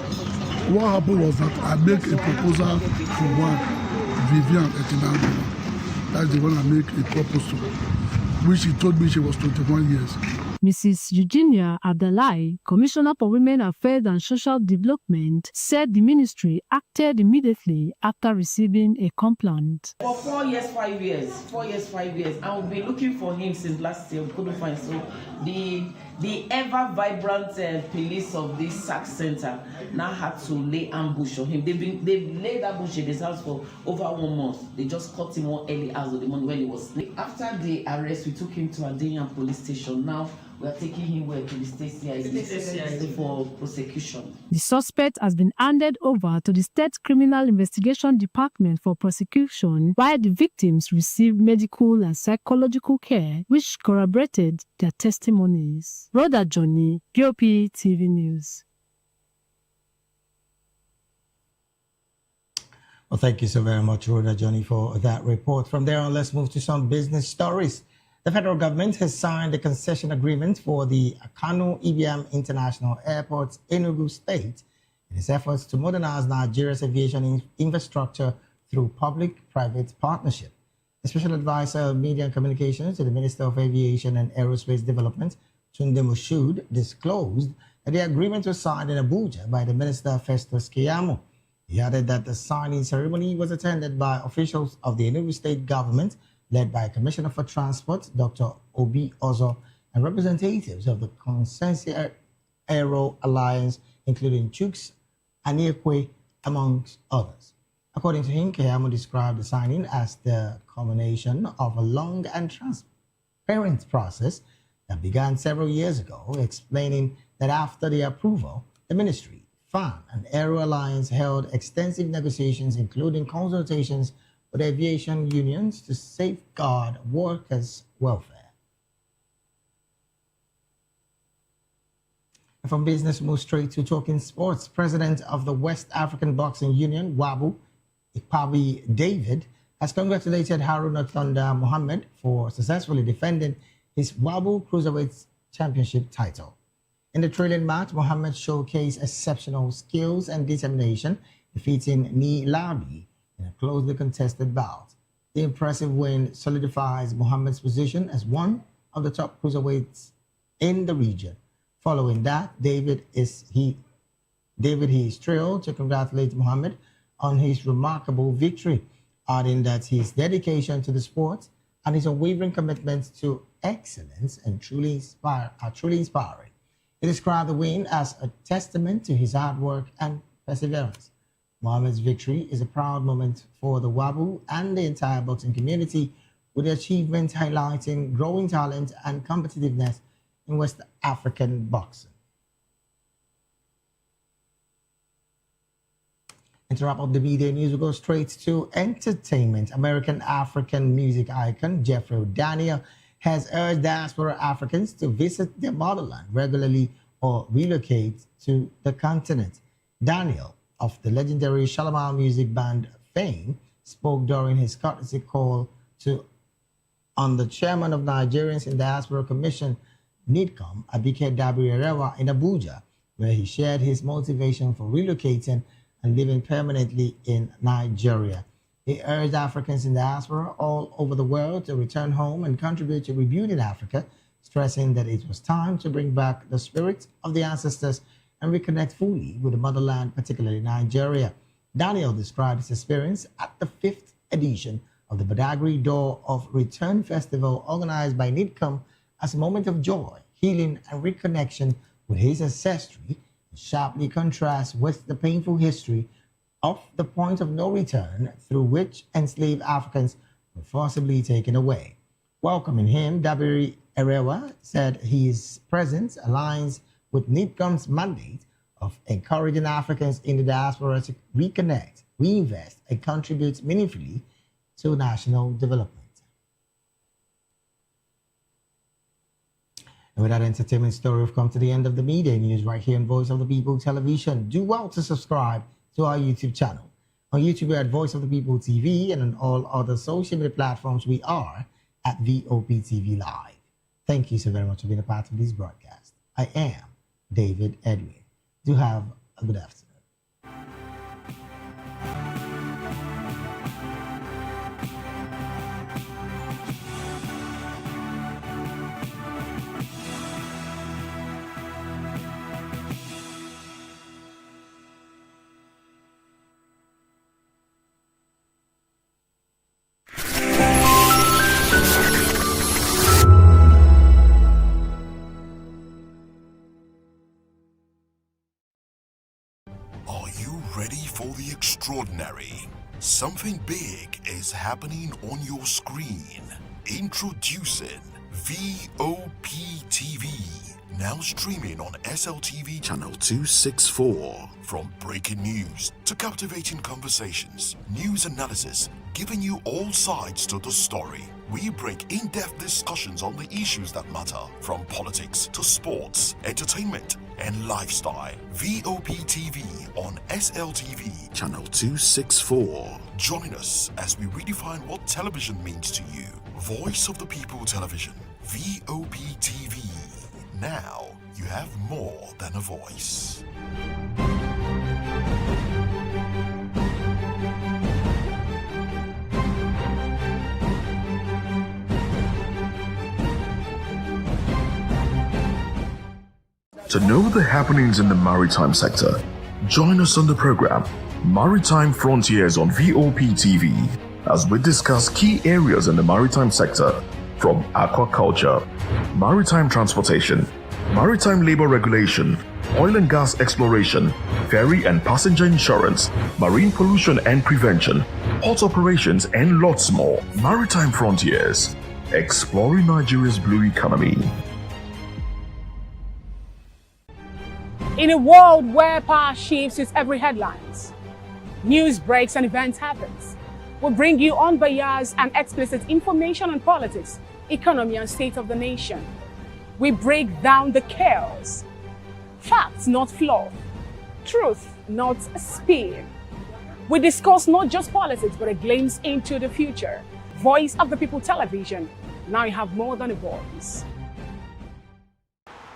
What happened was that I make a proposal to one Vivian Etinagova. That's the one I make a proposal to. which she told me she was 21 years.
Mrs. Eugenia Adalai, Commissioner for Women Affairs and Social Development, said the ministry acted immediately after receiving a complaint.
For 4 years, 5 years, 4 years, 5 years, and we've been looking for him since last year. We couldn't find. So the ever vibrant police of this sack center now had to lay ambush on him. They've laid ambush in his house for over 1 month. They just caught him one early hours of the morning when he was asleep. After the arrest, we took him to Adjourned police station. Now we are taking him where to the state CID for prosecution.
The suspect has been handed over to the State Criminal Investigation Department for prosecution, while the victims received medical and psychological care, which corroborated their testimonies. Rhoda Johnny, BOP TV News.
Well, thank you so very much, Rhoda Johnny, for that report. From there on, let's move to some business stories. The federal government has signed a concession agreement for the Kano Ibiam International Airport, Enugu State, in its efforts to modernize Nigeria's aviation infrastructure through public-private partnership. The Special Advisor of Media and Communications to the Minister of Aviation and Aerospace Development, Tunde Moshood, disclosed that the agreement was signed in Abuja by the Minister Festus Keyamo. He added that the signing ceremony was attended by officials of the Enugu State government, led by Commissioner for Transport, Dr. Obi Ozo, and representatives of the Consensus Aero Alliance, including Chooks and Ekwe, amongst others. According to him, Keyamo described the signing as the culmination of a long and transparent process that began several years ago, explaining that after the approval, the Ministry, FAN, and Aero Alliance held extensive negotiations, including consultations with aviation unions to safeguard workers' welfare. And from business, move straight to talking sports. President of the West African Boxing Union, WABU, Ikpabi David, has congratulated Haruna Thunder Mohammed for successfully defending his WABU Cruiserweight Championship title. In the thrilling match, Mohammed showcased exceptional skills and determination, defeating Ni Labi in a closely contested bout. The impressive win solidifies Mohammed's position as one of the top cruiserweights in the region. Following that, David is thrilled to congratulate Mohammed on his remarkable victory, adding that his dedication to the sport and his unwavering commitment to excellence are truly inspiring. He described the win as a testament to his hard work and perseverance. Mohammed's victory is a proud moment for the WABU and the entire boxing community, with the achievement highlighting growing talent and competitiveness in West African boxing. And to wrap up the media news, we go straight to entertainment. American African music icon Jeffrey Daniel has urged diaspora Africans to visit their motherland regularly or relocate to the continent. Daniel, of the legendary Shalimar music band fame, spoke during his courtesy call on the chairman of Nigerians in Diaspora Commission, NIDCOM, Abike Dabiri-Erewa, in Abuja, where he shared his motivation for relocating and living permanently in Nigeria. He urged Africans in diaspora all over the world to return home and contribute to rebuilding Africa, stressing that it was time to bring back the spirit of the ancestors and reconnect fully with the motherland, particularly Nigeria. Daniel described his experience at the 5th edition of the Badagry Door of Return Festival, organized by NIDCOM, as a moment of joy, healing, and reconnection with his ancestry, and sharply contrasts with the painful history of the point of no return through which enslaved Africans were forcibly taken away. Welcoming him, Dabiri-Erewa said his presence aligns with NIDCOM's mandate of encouraging Africans in the diaspora to reconnect, reinvest, and contribute meaningfully to national development. And with that entertainment story, we've come to the end of the media news right here on Voice of the People Television. Do well to subscribe to our YouTube channel. On YouTube, we're at Voice of the People TV, and on all other social media platforms, we are at VOP TV Live. Thank you so very much for being a part of this broadcast. I am David Edwin. Do have a good afternoon.
ready for the extraordinary? Something big is happening on your screen. Introducing VOPTV. Now streaming on SLTV channel 264. From breaking news to captivating conversations, news analysis, giving you all sides to the story. We bring in-depth discussions on the issues that matter, from politics to sports, entertainment, and lifestyle. VOPTV on SLTV channel 264. Join us as we redefine what television means to you. Voice of the People Television, VOPTV. Now you have more than a voice. To know the happenings in the maritime sector, join us on the program Maritime Frontiers on VOPTV as we discuss key areas in the maritime sector, from aquaculture, maritime transportation, maritime labor regulation, oil and gas exploration, ferry and passenger insurance, marine pollution and prevention, port operations, and lots more. Maritime Frontiers, exploring Nigeria's blue economy.
In a world where power shifts with every headlines, news breaks and events happens, we bring you unbiased and explicit information on politics, economy, and state of the nation. We break down the chaos. Facts, not fluff. Truth, not spin. We discuss not just politics, but a glimpse into the future. Voice of the People Television. Now you have more than a voice.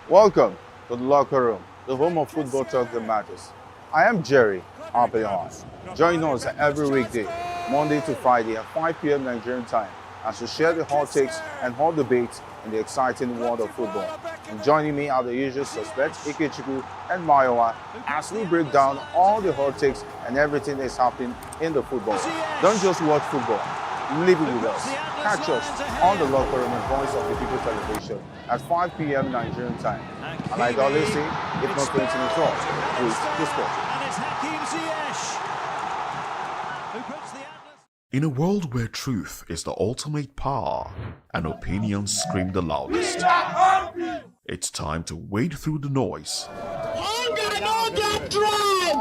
Welcome to the locker room, the home of football talk that matters. I am Jerry Arpeon. Join us every weekday, Monday to Friday at 5 p.m. Nigerian time, as we share the hot takes and hot debates in the exciting world of football. And joining me are the usual suspects, Ikechukwu and Mayowa, as we break down all the hot takes and everything that's happening in the football. Don't just watch football, live it with us. Catch us on the locker room and Voice of the People Television at 5 p.m. Nigerian time. And like I always say, if not 20 minutes off, with the sport.
In a world where truth is the ultimate power and opinions scream the loudest, it's time to wade through the noise.
Hunger no get tribe!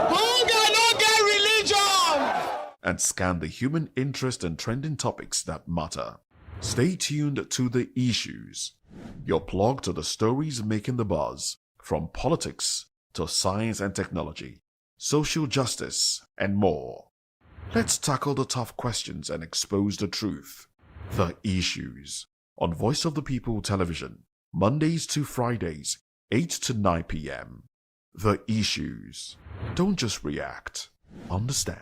Hunger no get religion!
And scan the human interest and trending topics that matter. Stay tuned to The Issues, your plug to the stories making the buzz, from politics to science and technology, social justice, and more. Let's tackle the tough questions and expose the truth. The Issues on Voice of the People Television, Mondays to Fridays, 8 to 9 p.m. The Issues. Don't just react, understand.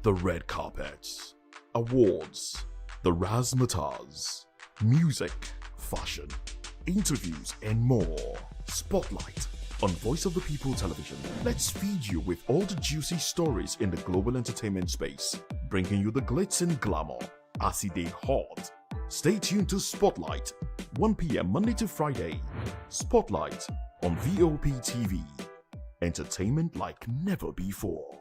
The red carpets, awards, the razzmatazz, music, fashion, interviews, and more. Spotlight on Voice of the People Television. Let's feed you with all the juicy stories in the global entertainment space, bringing you the glitz and glamour as it is hot. Stay tuned to Spotlight, 1 p.m. Monday to Friday. Spotlight on VOP TV. Entertainment like never before.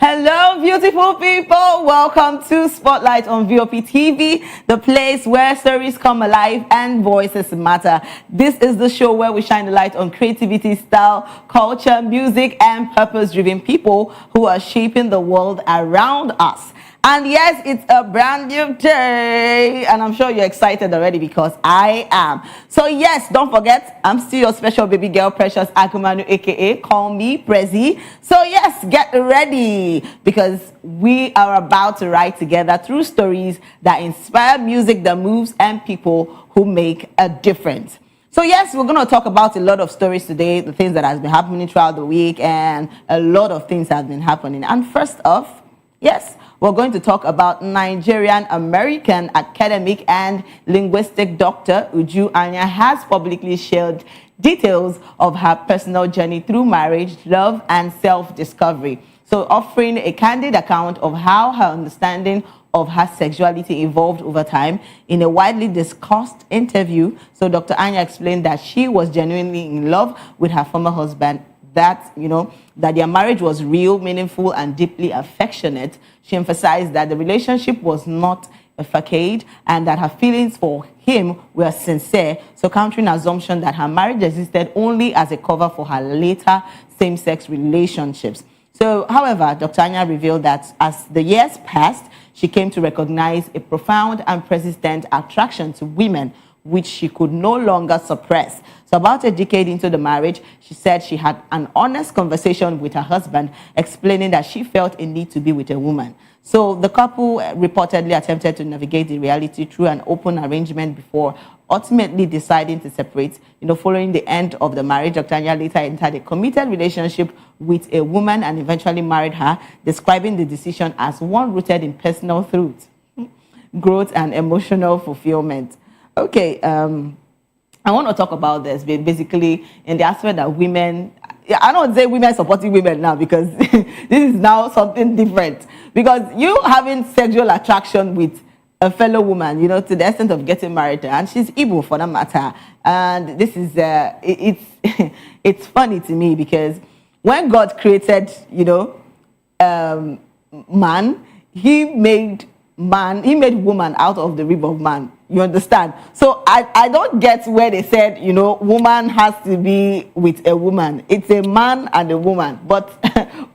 Hello, beautiful people. Welcome to Spotlight on VOP TV, the place where stories come alive and voices matter. This is the show where we shine the light on creativity, style, culture, music, and purpose-driven people who are shaping the world around us. And yes, it's a brand new day, and I'm sure you're excited already because I am. So yes, don't forget, I'm still your special baby girl, Precious Akumanu, aka call me Prezi. So yes, get ready because we are about to ride together through stories that inspire music that moves and people who make a difference. So yes, we're going to talk about a lot of stories today, the things that has been happening throughout the week, and a lot of things have been happening. And first off, yes, we're going to talk about Nigerian-American academic and linguistic Dr. Uju Anya has publicly shared details of her personal journey through marriage, love, and self-discovery. So offering a candid account of how her understanding of her sexuality evolved over time. In a widely discussed interview, so Dr. Anya explained that she was genuinely in love with her former husband, that, that their marriage was real, meaningful, and deeply affectionate. She emphasized that the relationship was not a facade and that her feelings for him were sincere, so countering assumption that her marriage existed only as a cover for her later same-sex relationships. So, however, Dr. Anya revealed that as the years passed, she came to recognize a profound and persistent attraction to women, which she could no longer suppress. So about a decade into the marriage, she said she had an honest conversation with her husband, explaining that she felt a need to be with a woman. So the couple reportedly attempted to navigate the reality through an open arrangement before ultimately deciding to separate. Following the end of the marriage, Dr. Anya later entered a committed relationship with a woman and eventually married her, describing the decision as one rooted in personal truth, growth, and emotional fulfillment. Okay, I want to talk about this basically in the aspect that women, I don't say women supporting women now because this is now something different. Because you having sexual attraction with a fellow woman, to the extent of getting married to her, and she's Igbo for that matter. And this is, it's funny to me because when God created, man, he made woman out of the rib of man. You understand? So I don't get where they said, woman has to be with a woman. It's a man and a woman. But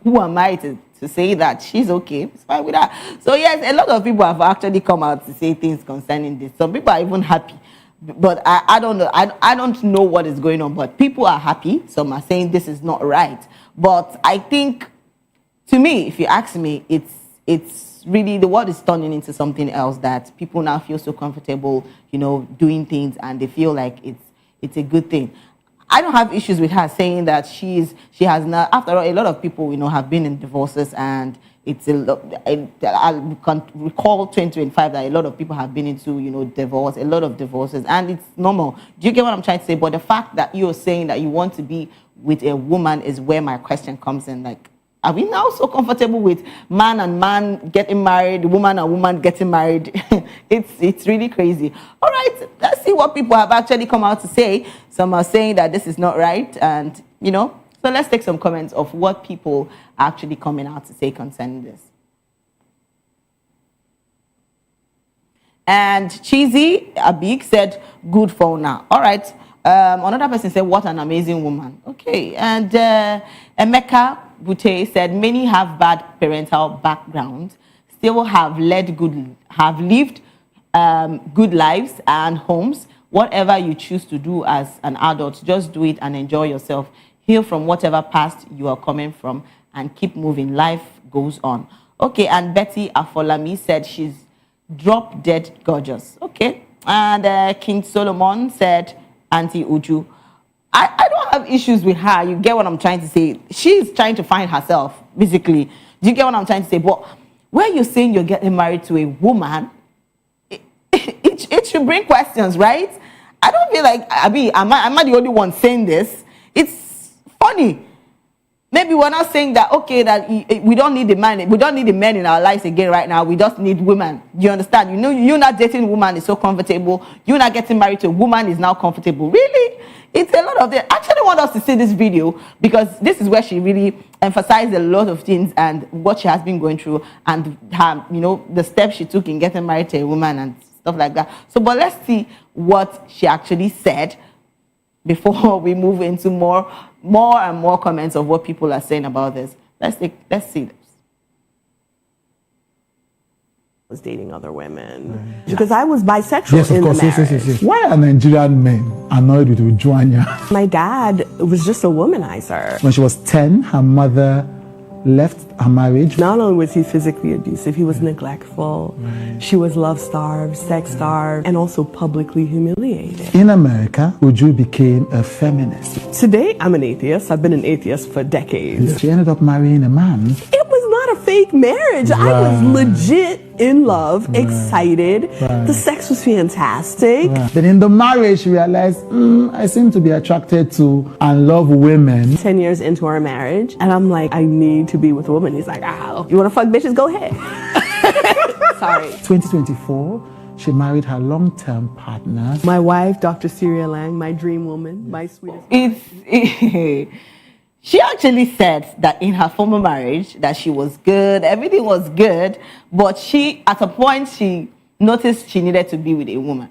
who am I to say that? She's okay. It's fine with her. So yes, a lot of people have actually come out to say things concerning this. Some people are even happy. But I don't know. I don't know what is going on. But people are happy. Some are saying this is not right. But I think, to me, if you ask me, it's really, the world is turning into something else that people now feel so comfortable, doing things, and they feel like it's a good thing. I don't have issues with her saying that she has not. After all, a lot of people, have been in divorces, and it's a lot. I can recall 2025 that a lot of people have been into, divorce, a lot of divorces, and it's normal. Do you get what I'm trying to say? But the fact that you're saying that you want to be with a woman is where my question comes in. Like, are we now so comfortable with man and man getting married, woman and woman getting married? It's really crazy. All right, let's see what people have actually come out to say. Some are saying that this is not right, and so let's take some comments of what people are actually coming out to say concerning this. And Cheesy Abig said, "Good for now." All right. Another person said, "What an amazing woman." Okay, and Emeka Bute said, "Many have bad parental backgrounds, still have lived good lives and homes. Whatever you choose to do as an adult, just do it and enjoy yourself. Heal from whatever past you are coming from and keep moving. Life goes on." Okay, and Betty Afolami said she's drop dead gorgeous. Okay, and King Solomon said, "Auntie Uju." I don't have issues with her. You get what I'm trying to say? She's trying to find herself, basically. Do you get what I'm trying to say? But when you're saying you're getting married to a woman, it should bring questions, right? I don't feel like, am I the only one saying this? It's funny. Maybe we're not saying that, okay, that we don't need the man, we don't need the men in our lives again right now. We just need women. Do you understand? You're not dating a woman is so comfortable. You're not getting married to a woman is now comfortable. Really? It's a lot of them. I actually want us to see this video because this is where she really emphasized a lot of things and what she has been going through and her, the steps she took in getting married to a woman and stuff like that. So, but let's see what she actually said before we move into more and more comments of what people are saying about this. Let's see this.
Was dating other women because I was bisexual.
Yes, of
in
course.
the marriage.
Yes. Why are Nigerian men annoyed with Ujuanya?
My dad was just a womanizer.
When she was 10, her mother left her marriage.
Not only was he physically abusive, he was neglectful. She was love-starved, sex-starved, and also publicly humiliated.
In America, Uju became a feminist.
Today, I'm an atheist. I've been an atheist for decades.
She ended up marrying a man.
It was not a fake marriage. I was legit in love, excited. The sex was fantastic.
Then in the marriage, she realized, I seem to be attracted to and love women.
10 years into our marriage, and I'm like, I need to be with a woman. He's like, you want to fuck bitches? Go ahead. Sorry.
2024, she married her long-term partner.
My wife, Dr. Syria Lang, my dream woman, my sweetest.
She actually said that in her former marriage that she was good, everything was good, but at a point she noticed she needed to be with a woman.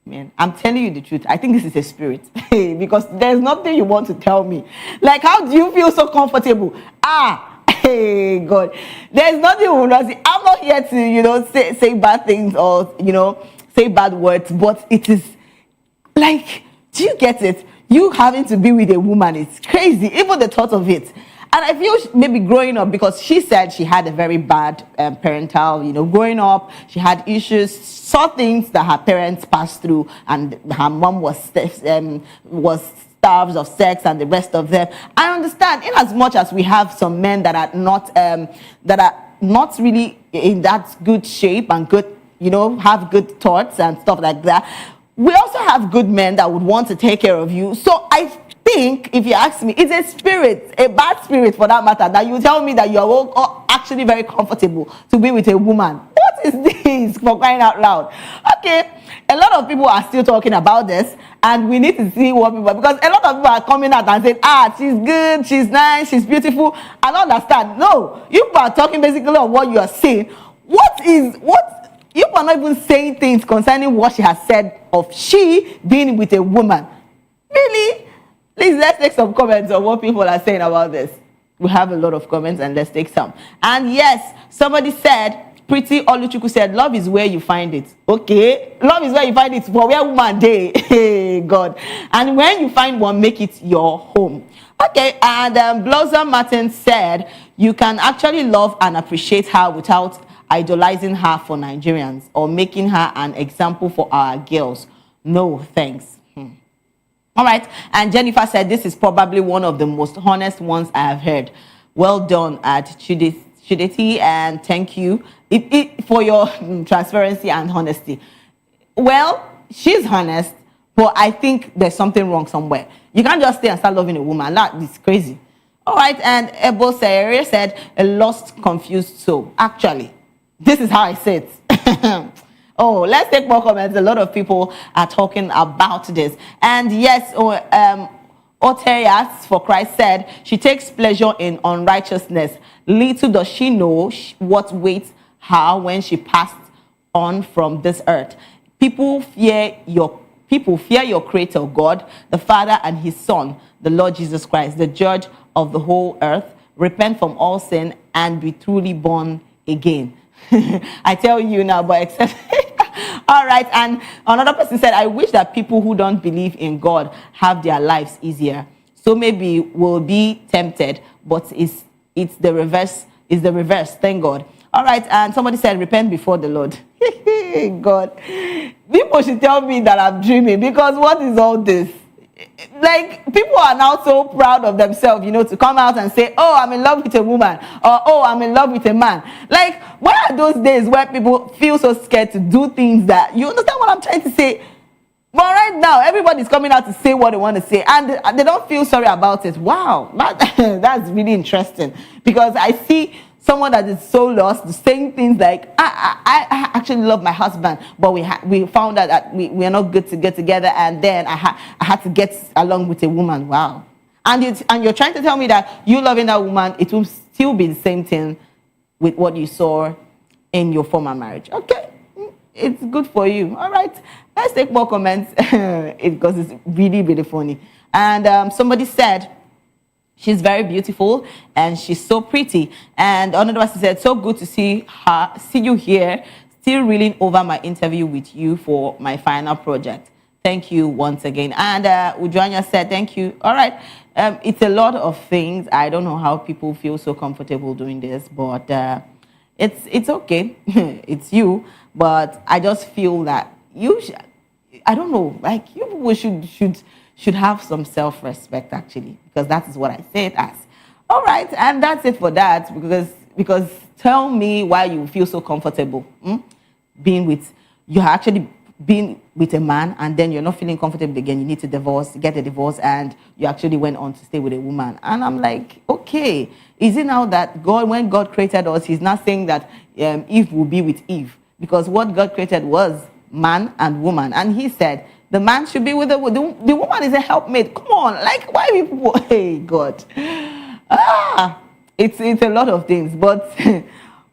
Man, I'm telling you the truth. I think this is a spirit because there's nothing you want to tell me. Like, how do you feel so comfortable? Hey, God, there's nothing you want to say. I'm not here to, say bad things or, say bad words, but it is like, do you get it? You having to be with a woman is crazy, even the thought of it. And I feel maybe growing up, because she said she had a very bad parental, growing up, she had issues, saw things that her parents passed through, and her mom was starved of sex and the rest of them. I understand, in as much as we have some men that are not really in that good shape and good, have good thoughts and stuff like that. We also have good men that would want to take care of you. So I think, if you ask me, it's a spirit, a bad spirit for that matter, that you tell me that you are all actually very comfortable to be with a woman. What is this, for crying out loud? Okay, a lot of people are still talking about this, and we need to see what people, because a lot of people are coming out and saying, she's good, she's nice, she's beautiful. I don't understand. No, you people are talking basically on what you are saying. You are not even saying things concerning what she has said of she being with a woman. Really? Please, let's take some comments on what people are saying about this. We have a lot of comments, and let's take some. And yes, somebody said, Pretty Oluchuku said, love is where you find it. Okay, love is where you find it, for where woman day. Hey, God. And when you find one, make it your home. Okay, and Blossom Martin said, you can actually love and appreciate her without idolizing her for Nigerians or making her an example for our girls. No, thanks. All right. And Jennifer said, this is probably one of the most honest ones I have heard. Well done at Chideti, and thank you for your transparency and honesty. Well, she's honest, but I think there's something wrong somewhere. You can't just stay and start loving a woman. That is crazy. All right. And Ebo Sayere said, a lost, confused soul. Actually, this is how I say it. Oh, let's take more comments. A lot of people are talking about this. And yes, Oteyas, for Christ, said, she takes pleasure in unrighteousness. Little does she know what waits her when she passed on from this earth. People fear your Creator, God, the Father, and His Son, the Lord Jesus Christ, the Judge of the whole earth. Repent from all sin and be truly born again. I tell you now, but except all right. And another person said, I wish that people who don't believe in God have their lives easier. So maybe we'll be tempted, but it's the reverse. It's the reverse. Thank God. All right. And somebody said, repent before the Lord. God, people should tell me that I'm dreaming, because what is all this? Like, people are now so proud of themselves, to come out and say, oh, I'm in love with a woman, or oh, I'm in love with a man. Like, what are those days where people feel so scared to do things that, you understand what I'm trying to say? But right now, everybody's coming out to say what they want to say, and they don't feel sorry about it. Wow, that's really interesting, because I see someone that is so lost, saying things like, I actually love my husband, but we found out that we are not good to get together, and then I had to get along with a woman. Wow. And you're trying to tell me that you loving that woman, it will still be the same thing with what you saw in your former marriage. Okay, it's good for you. All right, let's take more comments because it's really, really funny. And somebody said, she's very beautiful and she's so pretty. And another person said, so good to see you here. Still reeling over my interview with you for my final project. Thank you once again. And Ujwanya said, thank you. All right. It's a lot of things. I don't know how people feel so comfortable doing this, but it's okay. It's you. But I just feel that I don't know, like you people should have some self-respect, actually, because that is what I say it as. All right, and that's it for that, because tell me why you feel so comfortable you actually being with a man, and then you're not feeling comfortable again, you need to get a divorce, and you actually went on to stay with a woman. And I'm like, okay, is it now that when God created us, he's not saying that Eve will be with Eve? Because what God created was man and woman, and he said the man should be with the woman is a helpmate. Come on, like, why people? Hey, God. It's a lot of things, but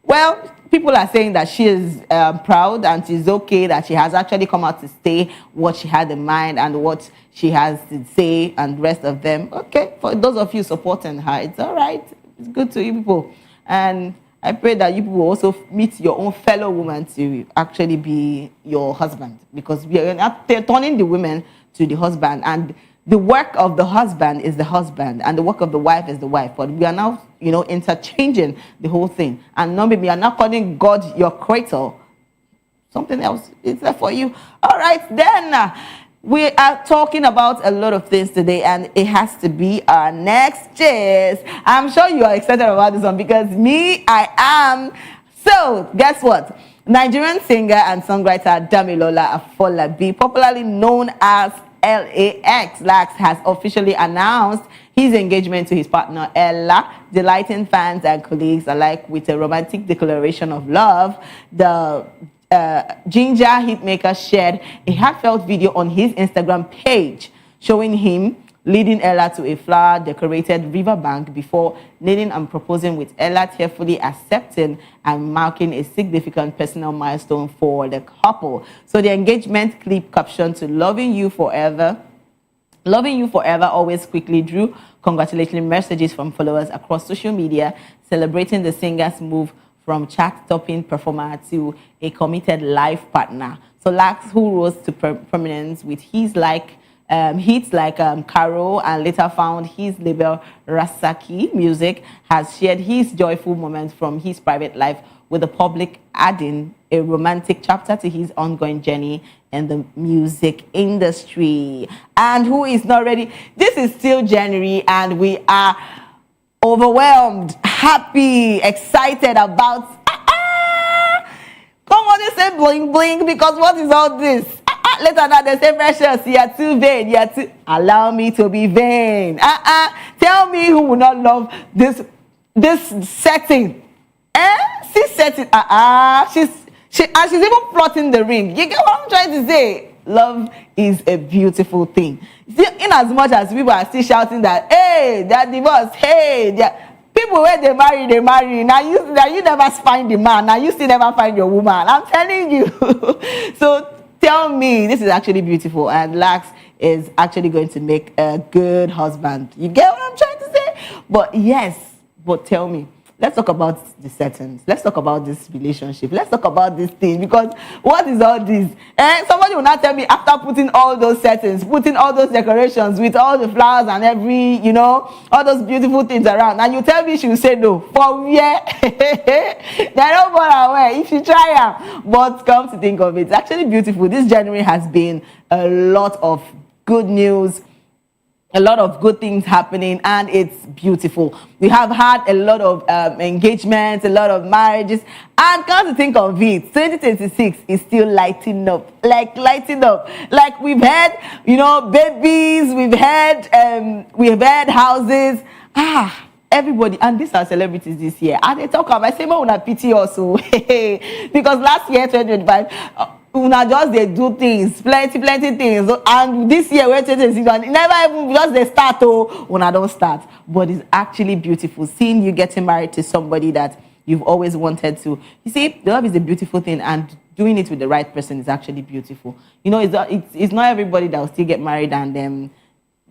well, people are saying that she is proud and she's okay, that she has actually come out to say what she had in mind and what she has to say, and the rest of them. Okay, for those of you supporting her, it's all right. It's good to you people. And I pray that you people will also meet your own fellow woman to actually be your husband, because we are not turning the women to the husband, and the work of the husband is the husband, and the work of the wife is the wife. But we are now, interchanging the whole thing, and not maybe you are not calling God your creator. Something else is there for you. All right, then. We are talking about a lot of things today, and it has to be our next gist. I'm sure you are excited about this one, because I am. So, guess what? Nigerian singer and songwriter Damilola Afolabi, popularly known as Lax, has officially announced his engagement to his partner Ella, delighting fans and colleagues alike with a romantic declaration of love. The Ginger hitmaker shared a heartfelt video on his Instagram page showing him leading Ella to a flower-decorated riverbank before kneeling and proposing, with Ella tearfully accepting and marking a significant personal milestone for the couple. So the engagement clip captioned to loving you forever, always quickly drew congratulatory messages from followers across social media, celebrating the singer's move from chart-topping performer to a committed life partner. So Lax, who rose to prominence with hits like Caro, and later found his label Rasaki Music, has shared his joyful moments from his private life with the public, adding a romantic chapter to his ongoing journey in the music industry. And who is not ready? This is still January, and we are overwhelmed, happy, excited about. Come on, they say bling bling, because what is all this? Later that they say precious, you are too vain, you are too. Allow me to be vain. Tell me who will not love this setting. She's setting. She's even plotting the ring. You get what I'm trying to say? Love is a beautiful thing. In as much as people are still shouting that, hey, they're divorced, hey, people where they marry. Now you never find the man. Now you still never find your woman. I'm telling you. So tell me, this is actually beautiful, and Lax is actually going to make a good husband. You get what I'm trying to say? But tell me, let's talk about the settings. Let's talk about this relationship. Let's talk about this thing, because what is all this? Somebody will not tell me, after putting all those settings, putting all those decorations with all the flowers and all those beautiful things around, and you tell me she will say no. For where? They don't go away if you try them. But come to think of it, it's actually beautiful. This January has been a lot of good news, a lot of good things happening, and it's beautiful. We have had a lot of engagements, a lot of marriages, and come to think of it, 2026 is still lighting up. Like we've had, babies, we've had houses. everybody, and these are celebrities this year, and they talk about, I say, una pity also. Because last year, 2025, una just they do things, plenty things, and this year, we're 2026, never even just they start, una don't start. But it's actually beautiful seeing you getting married to somebody that you've always wanted to. You see, love is a beautiful thing, and doing it with the right person is actually beautiful. You know, it's not everybody that will still get married and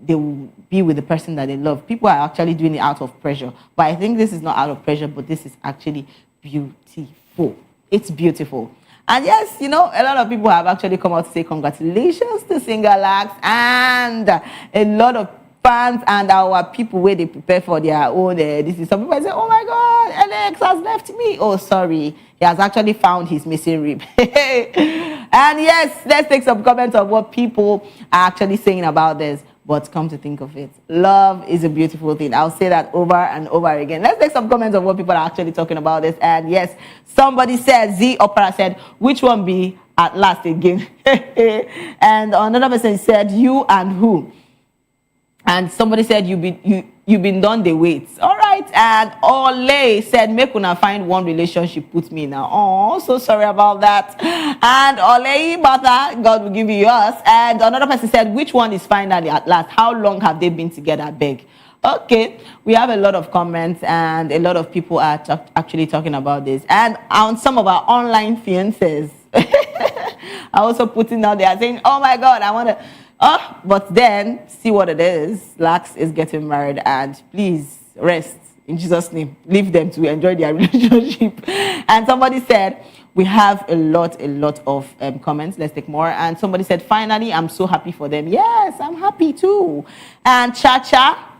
they will be with the person that they love. People are actually doing it out of pressure. But I think this is not out of pressure, but this is actually beautiful. It's beautiful. And yes, you know, a lot of people have actually come out to say congratulations to Single Acts, and a lot of fans and our people where they prepare for their own this is some people say, oh my god, Alex has left me. Oh, sorry, he has actually found his missing rib. And yes, let's take some comments of what people are actually saying about this. But come to think of it, love is a beautiful thing. I'll say that over and over again. Let's take some comments of what people are actually talking about this. And yes, somebody said, Z Opera said, which one be at last again? And another person said, you and who? And somebody said, you've been done the wait. All right. And Ole said, make una find one relationship put me now. Oh, so sorry about that. And Ole, Martha, God will give you yours. And another person said, which one is finally at last? How long have they been together? Beg. Okay. We have a lot of comments and a lot of people are actually talking about this. And on some of our online fiancés, I also putting out there saying, oh my God, I want to... but then, see what it is. Lax is getting married, and please rest in Jesus' name. Leave them to enjoy their relationship. And somebody said, we have a lot of comments. Let's take more. And somebody said, finally, I'm so happy for them. Yes, I'm happy too. And Cha-Cha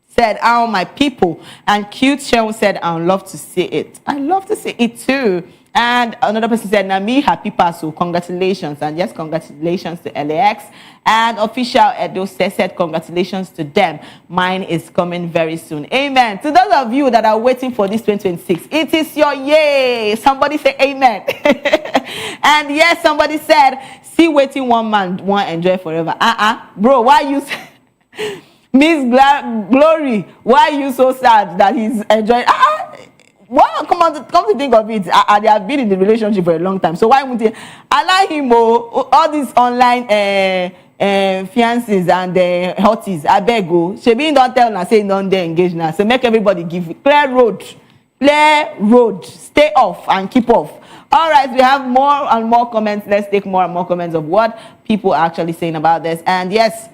said, oh, my people. And Cute Cheryl said, I would love to see it. I love to see it too. And another person said, Nami, happy paso, congratulations. And yes, congratulations to LAX. And official Edo said, congratulations to them. Mine is coming very soon. Amen. To those of you that are waiting for this 2026, it is your yay. Somebody say amen. And yes, somebody said, see waiting one man, one enjoy forever. Bro, why you... Miss Glory, why are you so sad that he's enjoying... Well, come to think of it, they have been in the relationship for a long time. So why wouldn't they allow him all these online fiances and hotties? I beg you. Shebi don't tell and say don't they engage now. So make everybody give it. Clear road. Stay off and keep off. All right, we have more and more comments. Let's take more and more comments of what people are actually saying about this. And yes,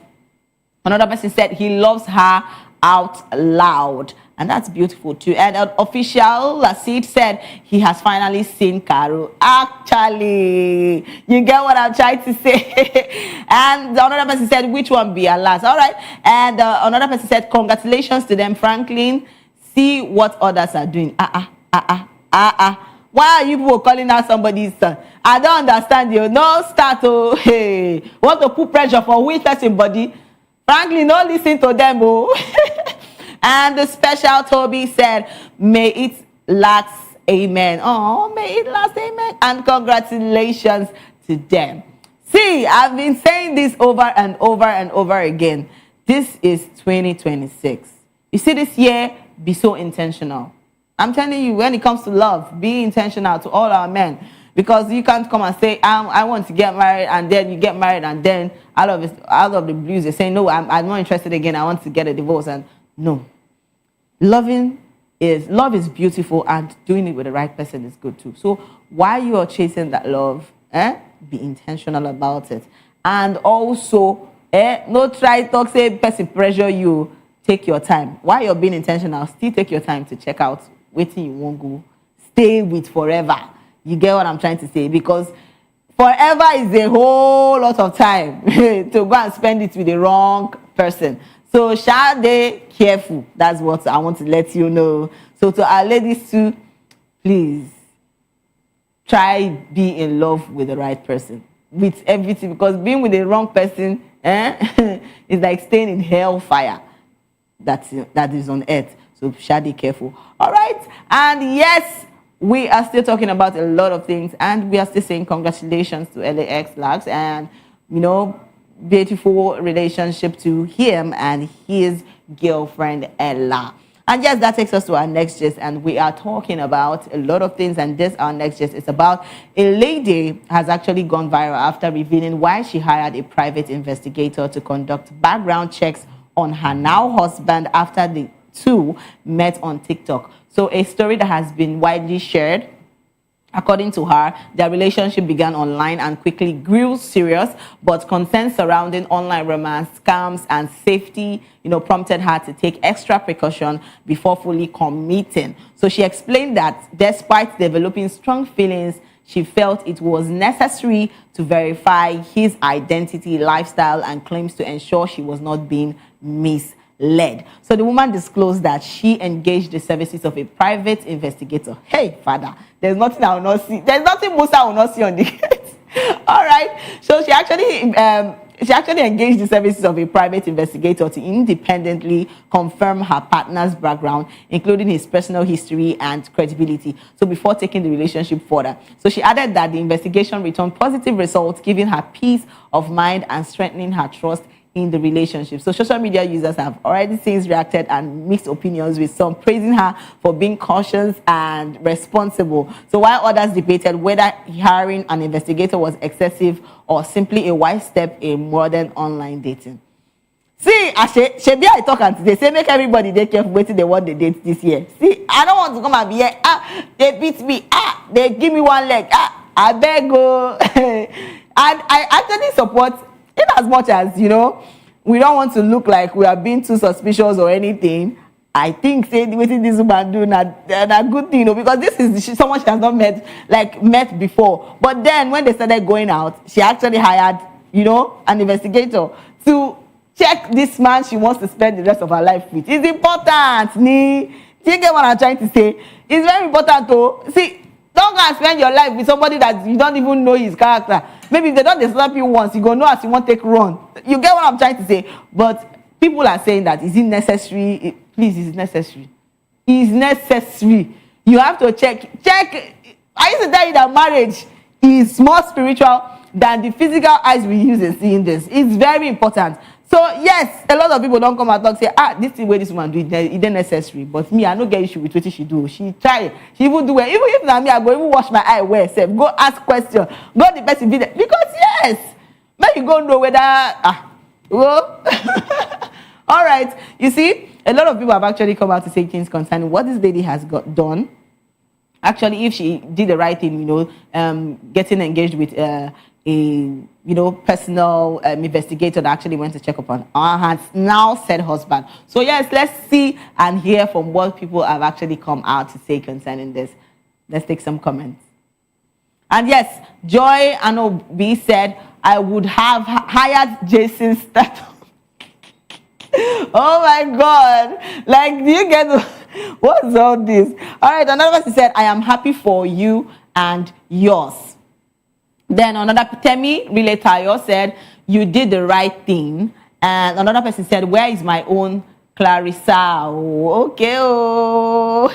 another person said he loves her out loud. And that's beautiful too. And an official Lasid said he has finally seen Caro. Actually, you get what I'm trying to say. And another person said, which one be her last? All right. And another person said, congratulations to them, Franklin. See what others are doing. Why are you people calling out somebody's son? I don't understand you. No start. Hey, want to put pressure for which person body? Franklin, don't listen to them. And the special Toby said, may it last, amen. Oh, may it last, amen. And congratulations to them. See, I've been saying this over and over and over again. This is 2026. You see, this year, be so intentional. I'm telling you, when it comes to love, be intentional to all our men. Because you can't come and say, I want to get married, and then you get married, and then out of the blues, you're saying, no, I'm not interested again. I want to get a divorce. And no. Love is beautiful, and doing it with the right person is good too. So while you are chasing that love, be intentional about it. And also, no try talk, say person pressure you. Take your time. While you're being intentional, still take your time to check out waiting you won't go. Stay with forever. You get what I'm trying to say? Because forever is a whole lot of time to go and spend it with the wrong person. So shall they careful? That's what I want to let you know. So to our ladies too, please try be in love with the right person. With everything, because being with the wrong person is like staying in hellfire that is on earth. So shall be careful. All right. And yes, we are still talking about a lot of things, and we are still saying congratulations to LAX Lax, and you know, beautiful relationship to him and his girlfriend Ella. And yes, that takes us to our next gist, and we are talking about a lot of things, and this, our next gist, is about a lady has actually gone viral after revealing why she hired a private investigator to conduct background checks on her now husband after the two met on TikTok. So a story that has been widely shared. According to her, their relationship began online and quickly grew serious, but concerns surrounding online romance, scams, and safety, prompted her to take extra precaution before fully committing. So she explained that despite developing strong feelings, she felt it was necessary to verify his identity, lifestyle, and claims to ensure she was not being misled. So the woman disclosed that she engaged the services of a private investigator. Hey, Father, there's nothing I will not see. There's nothing Musa will not see on the gate. All right. So she actually engaged the services of a private investigator to independently confirm her partner's background, including his personal history and credibility, so before taking the relationship further. So she added that the investigation returned positive results, giving her peace of mind and strengthening her trust in the relationship. So social media users have already since reacted and mixed opinions, with some praising her for being cautious and responsible. So while others debated whether hiring an investigator was excessive or simply a wise step in modern online dating. See, Shebi I talk and they say make everybody they careful waiting they want the date this year. See, I don't want to come and be here. They beat me. They give me one leg. I beg go. And I actually support, in as much as, we don't want to look like we are being too suspicious or anything. I think saying what this woman do a good thing, because this is someone she has not met before. But then when they started going out, she actually hired, an investigator to check this man she wants to spend the rest of her life with. It's important. Do you get what I'm trying to say? It's very important to see. Don't go and spend your life with somebody that you don't even know his character. Maybe if they don't slap you once, you go know as you want to take run. You get what I'm trying to say? But people are saying that, is it necessary? Please, is it necessary? It's necessary. You have to check. I used to tell you that marriage is more spiritual than the physical eyes we use in seeing this. It's very important. So yes, a lot of people don't come and talk, say, this is where this woman do it necessary. But me, I don't get issue with what she do. She try, she even do it. Even if not me, I go even wash my eye where self. Go ask questions. Go the person be there. Because yes, maybe you go know whether well. All right. You see, a lot of people have actually come out to say things concerning what this lady has done. Actually, if she did the right thing, getting engaged with a personal investigator that actually went to check up on her now said husband. So yes, let's see and hear from what people have actually come out to say concerning this. Let's take some comments. And yes, Joy Anobi said, I would have hired Jason Statham. Oh my God. Like, do you get what's all this? All right, another person said, I am happy for you and yours. Then another Temi Relatayo said, you did the right thing. And another person said, where is my own Clarissa? Oh, okay. Oh.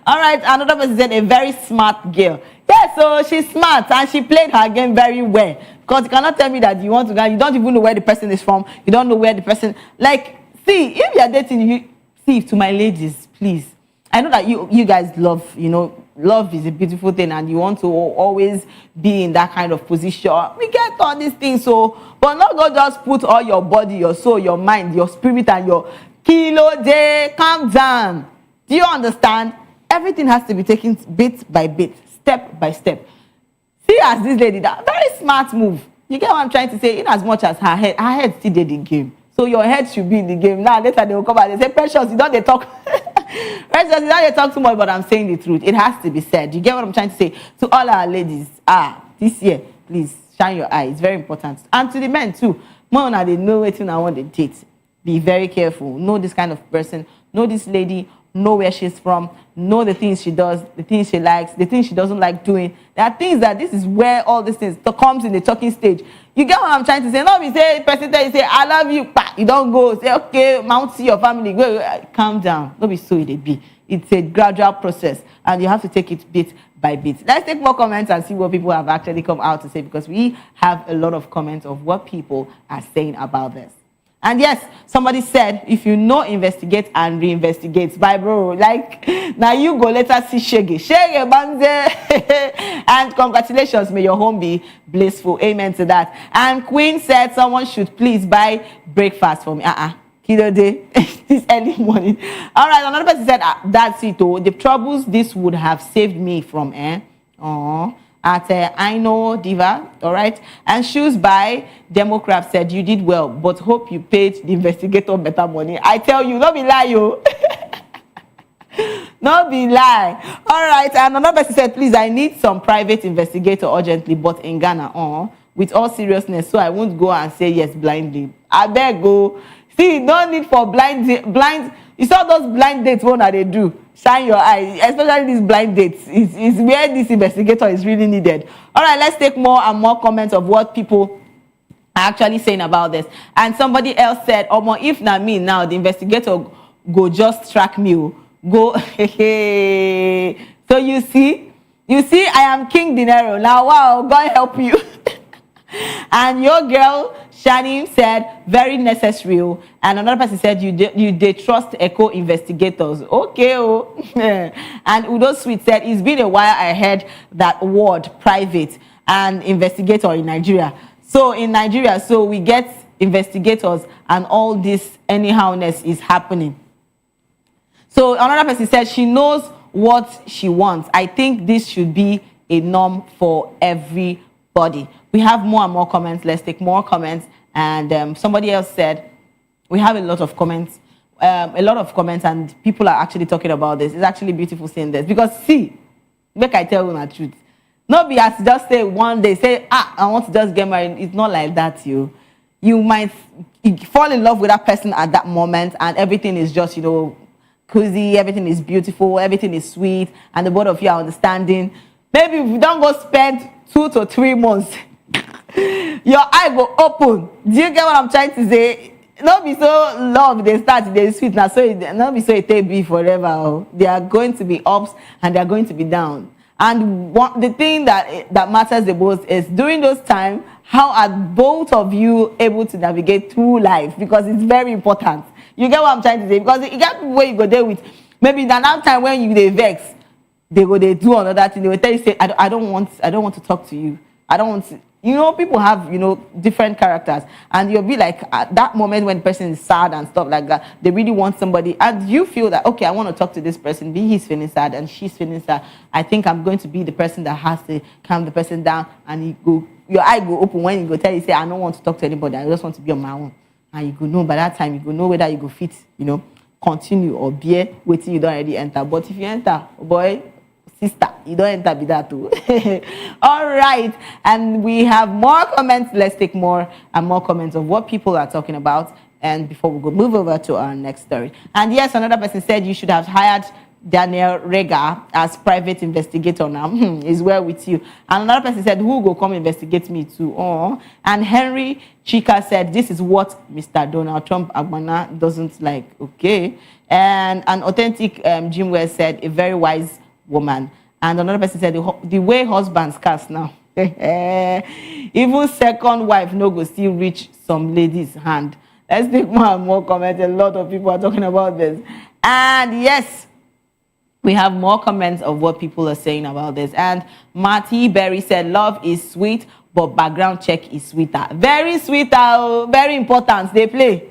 All right, another person said, a very smart girl. Yeah, so she's smart and she played her game very well. Because you cannot tell me that you want to go, you don't even know where the person is from. You don't know where the person, see, if you are dating, to my ladies, please. I know that you guys love, love is a beautiful thing and you want to always be in that kind of position. We get all these things, but not go just put all your body, your soul, your mind, your spirit, and your kilo day. Calm down. Do you understand? Everything has to be taken bit by bit, step by step. See, as this lady, that very smart move. You get what I'm trying to say? In as much as her head still did the game. So your head should be in the game. Now later they will come back and say, Precious, you don't they talk. Precious, you don't they talk too much, but I'm saying the truth. It has to be said. You get what I'm trying to say? To all our ladies, this year, please shine your eye. It's very important. And to the men too. More now they know what I want to date. Be very careful. Know this kind of person. Know this lady. Know where she's from. Know the things she does, the things she likes, the things she doesn't like doing. There are things that this is where all these things comes in the talking stage. You get what I'm trying to say? No, we say, person tell you, say, I love you. You don't go, say, okay, mount see your family. Go, calm down. Don't be so it be. It's a gradual process, and you have to take it bit by bit. Let's take more comments and see what people have actually come out to say, because we have a lot of comments of what people are saying about this. And yes, somebody said, if you know, investigate and reinvestigate. Bye, bro. Like, now you go later see Shege. Shege, banze. And congratulations, may your home be blissful. Amen to that. And Queen said someone should please buy breakfast for me. Kilo day, this early morning. All right, another person said, that's it. Oh, the troubles this would have saved me from, I know Diva, all right. And Shoes by Democrat said, you did well, but hope you paid the investigator better money. I tell you, don't be lie, yo. Not be lie. All right, and another person said, please, I need some private investigator urgently, but in Ghana, with all seriousness, so I won't go and say yes blindly. I beg go. See, no need for blind. You saw those blind dates, what are they do? Shine your eye, especially these blind dates. Is where this investigator is really needed. All right, let's take more and more comments of what people are actually saying about this. And somebody else said, if not me now, the investigator go just track me. Go, So you see, I am King Dinero. Now, wow, God help you. And your girl Shani said, very necessary. And another person said, they trust echo investigators. Okay. And Udo Sweet said, it's been a while I heard that word, private and investigator in Nigeria. So in Nigeria, we get investigators and all this anyhowness is happening. So another person said, she knows what she wants. I think this should be a norm for everybody. We have more and more comments. Let's take more comments. And somebody else said, we have a lot of comments, and people are actually talking about this. It's actually beautiful seeing this. Because see, make I tell you the truth. Not be as just say one day, say, I want to just get married. It's not like that, you. You might fall in love with that person at that moment, and everything is just, cozy, everything is beautiful, everything is sweet, and the both of you are understanding. Maybe if you don't go spend 2 to 3 months, your eye will open. Do you get what I'm trying to say? Not be so love, they start, they sweet, now so not be so it take be forever. They are going to be ups and they are going to be down. And the thing that matters the most is during those times, how are both of you able to navigate through life? Because it's very important. You get what I'm trying to say? Because you get where you go there with, maybe that time when you they vex, they do another thing. They will tell you, say, I don't want to talk to you. I don't want to. People have, different characters. And you'll be like, at that moment when the person is sad and stuff like that, they really want somebody. And you feel that, okay, I want to talk to this person. He's feeling sad and she's feeling sad. I think I'm going to be the person that has to calm the person down. And your eye go open when you go tell you, say, I don't want to talk to anybody. I just want to be on my own. And you go know by that time, you go know whether you go fit, continue or bear waiting you don't already enter. But if you enter, boy, sister, you don't enter be that too. All right, and we have more comments. Let's take more and more comments of what people are talking about. And before we go move over to our next story. And yes, another person said you should have hired Daniel Rega as private investigator now. Is well with you. And another person said, who go come investigate me too? And Henry Chika said, this is what Mr. Donald Trump Agbana doesn't like. Okay. And an authentic Jim West said, a very wise woman. And another person said, the way husbands cast now. Even second wife no go still reach some lady's hand. Let's take more and more comments. A lot of people are talking about this. And yes, we have more comments of what people are saying about this. And Marty Berry said, love is sweet, but background check is sweeter. Very sweeter, very important. They play.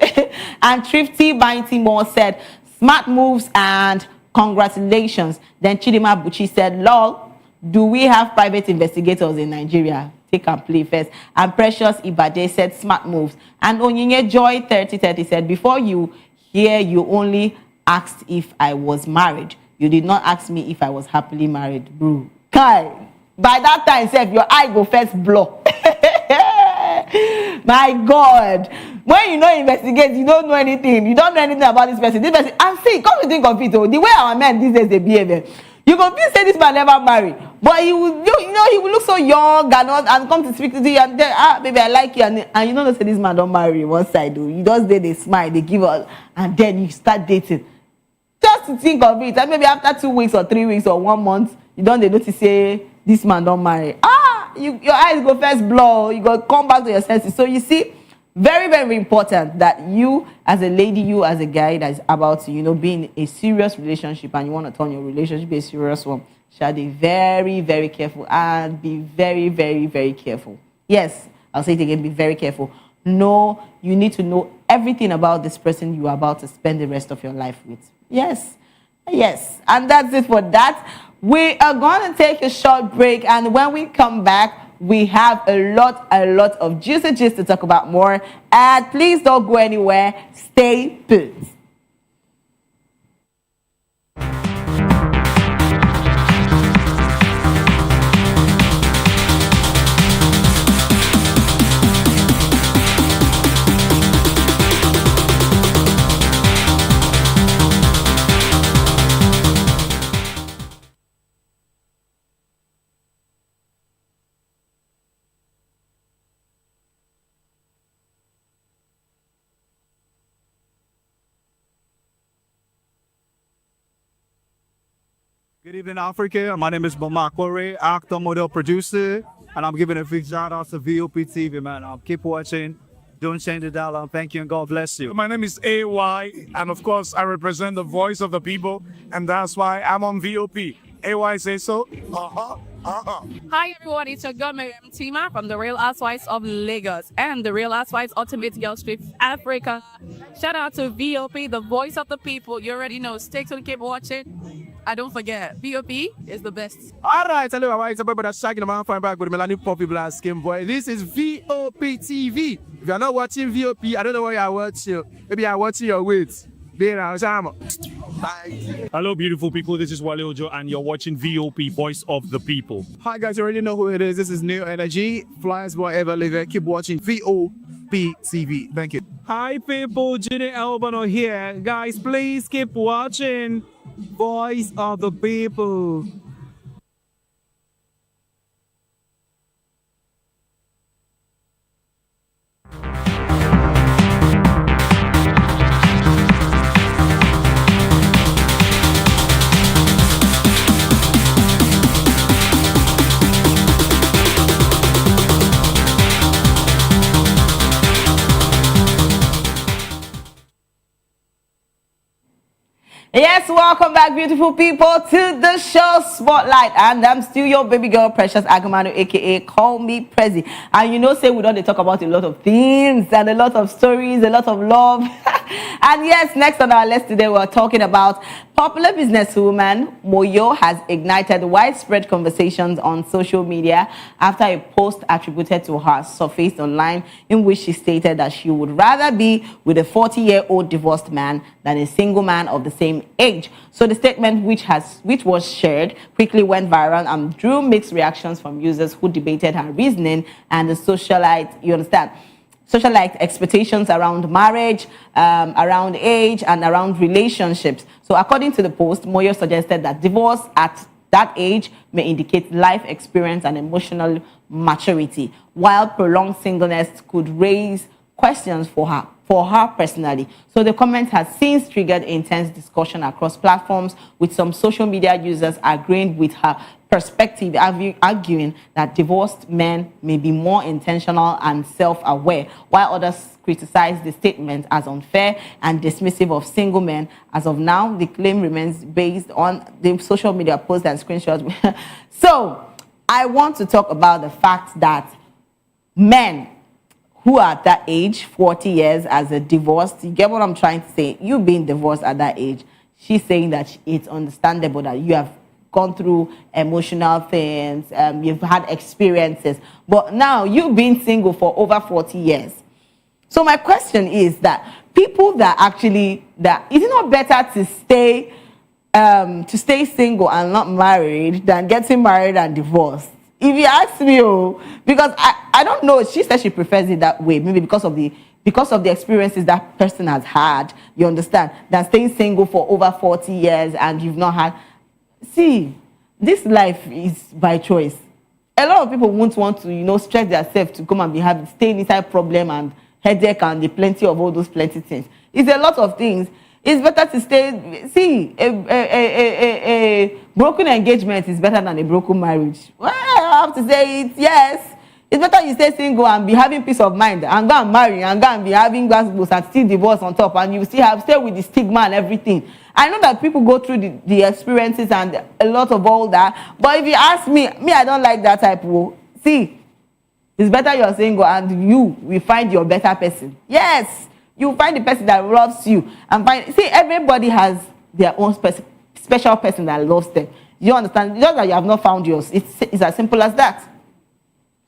And Thrifty Binty Moore said, smart moves and congratulations. Then Chidima Buchi said, lol, do we have private investigators in Nigeria? Take and play first. And Precious Ibade said, smart moves. And Onyinye Joy 3030 said, before you hear, you only asked if I was married. You did not ask me if I was happily married, bro. Kai, by that time, Seth, your eye go first blow. My God. When you don't investigate, you don't know anything. You don't know anything about this person. And see, come to think of it, the way our men these days they behave, you go say this man never marry, but he will, he will look so young and come to speak to you and then, baby, I like you, and you know say this man don't marry one side, you just they smile, they give us, and then you start dating. Just to think of it, and maybe after 2 weeks or 3 weeks or 1 month, you don't they notice say this man don't marry. Your eyes go first blow, you go come back to your senses. So you see, Very, very important that you as a lady, you as a guy that is about to, be in a serious relationship and you want to turn your relationship a serious one, shall be very, very careful and be very, very, very careful. Yes, I'll say it again, be very careful. No, you need to know everything about this person you are about to spend the rest of your life with. Yes, yes. And that's it for that. We are going to take a short break, and when we come back, we have a lot of juicy gist to talk about more. And please don't go anywhere. Stay put.
Good evening, Africa. My name is Bamakore, actor, model, producer, and I'm giving a big shout out to VOP TV, man. Keep watching. Don't change the dial. Thank you and God bless you.
My name is AY, and of course, I represent the voice of the people, and that's why I'm on VOP. AY say so.
Hi everyone, it's your girl Miriam Tima from the Real Housewives of Lagos and the Real Housewives Ultimate Girls Trip Africa. Shout out to VOP, the voice of the people. You already know. Stay tuned, keep watching. And don't forget, VOP is the best.
All right, hello, it's about that shagging the man fine back with Melanie Poppy Black Skin Boy. This is VOP TV. If you're not watching VOP, I don't know why you're watching. Maybe you're watching your weight.
Hello, beautiful people. This is Wale Ojo, and you're watching VOP, Voice of the People.
Hi, guys. You already know who it is. This is New Energy. Flyers, whatever, live. Keep watching VOP TV. Thank you.
Hi, people. Jenny Albano here. Guys, please keep watching Voice of the People.
Yes, welcome back, beautiful people, to the show Spotlight. And I'm still your baby girl, Precious Agamano, aka Call Me Prezi. And you know, say we don't talk about a lot of things and a lot of stories, a lot of love. And yes, next on our list today, we're talking about popular businesswoman Moyo has ignited widespread conversations on social media after a post attributed to her surfaced online in which she stated that she would rather be with a 40-year-old divorced man than a single man of the same age. So the statement, which was shared, quickly went viral and drew mixed reactions from users who debated her reasoning and the socialite, you understand, socialite expectations around marriage, around age, and around relationships. So according to the post, Moyo suggested that divorce at that age may indicate life experience and emotional maturity, while prolonged singleness could raise questions for her personally. So the comment has since triggered intense discussion across platforms, with some social media users agreeing with her perspective, arguing that divorced men may be more intentional and self-aware, while others criticize the statement as unfair and dismissive of single men. As of now, the claim remains based on the social media posts and screenshots. So I want to talk about the fact that men who are at that age, 40 years as a divorced, you get what I'm trying to say? You being divorced at that age, she's saying that it's understandable that you have gone through emotional things, you've had experiences, but now you've been single for over 40 years. So my question is that people that actually, is it not better to stay single and not married than getting married and divorced? If you ask me, because I don't know, she said she prefers it that way, maybe because of the experiences that person has had, you understand, than staying single for over 40 years and you've not had. See, this life is by choice. A lot of people won't want to, stretch themselves to come and staying inside problem and headache and the plenty of all those plenty things. It's a lot of things. It's better to stay. See, a broken engagement is better than a broken marriage. Well, I have to say it. Yes, It's better you stay single and be having peace of mind and go and marry and go and be having gospels and still divorce on top, and you still have stay with the stigma and everything. I know that people go through the experiences and a lot of all that, but if you ask me, I don't like that type of. See, it's better you're single and you will find your better person. Yes, you find the person that loves you and see, everybody has their own special person that loves them. You understand? Just that you have not found yours. It's as simple as that.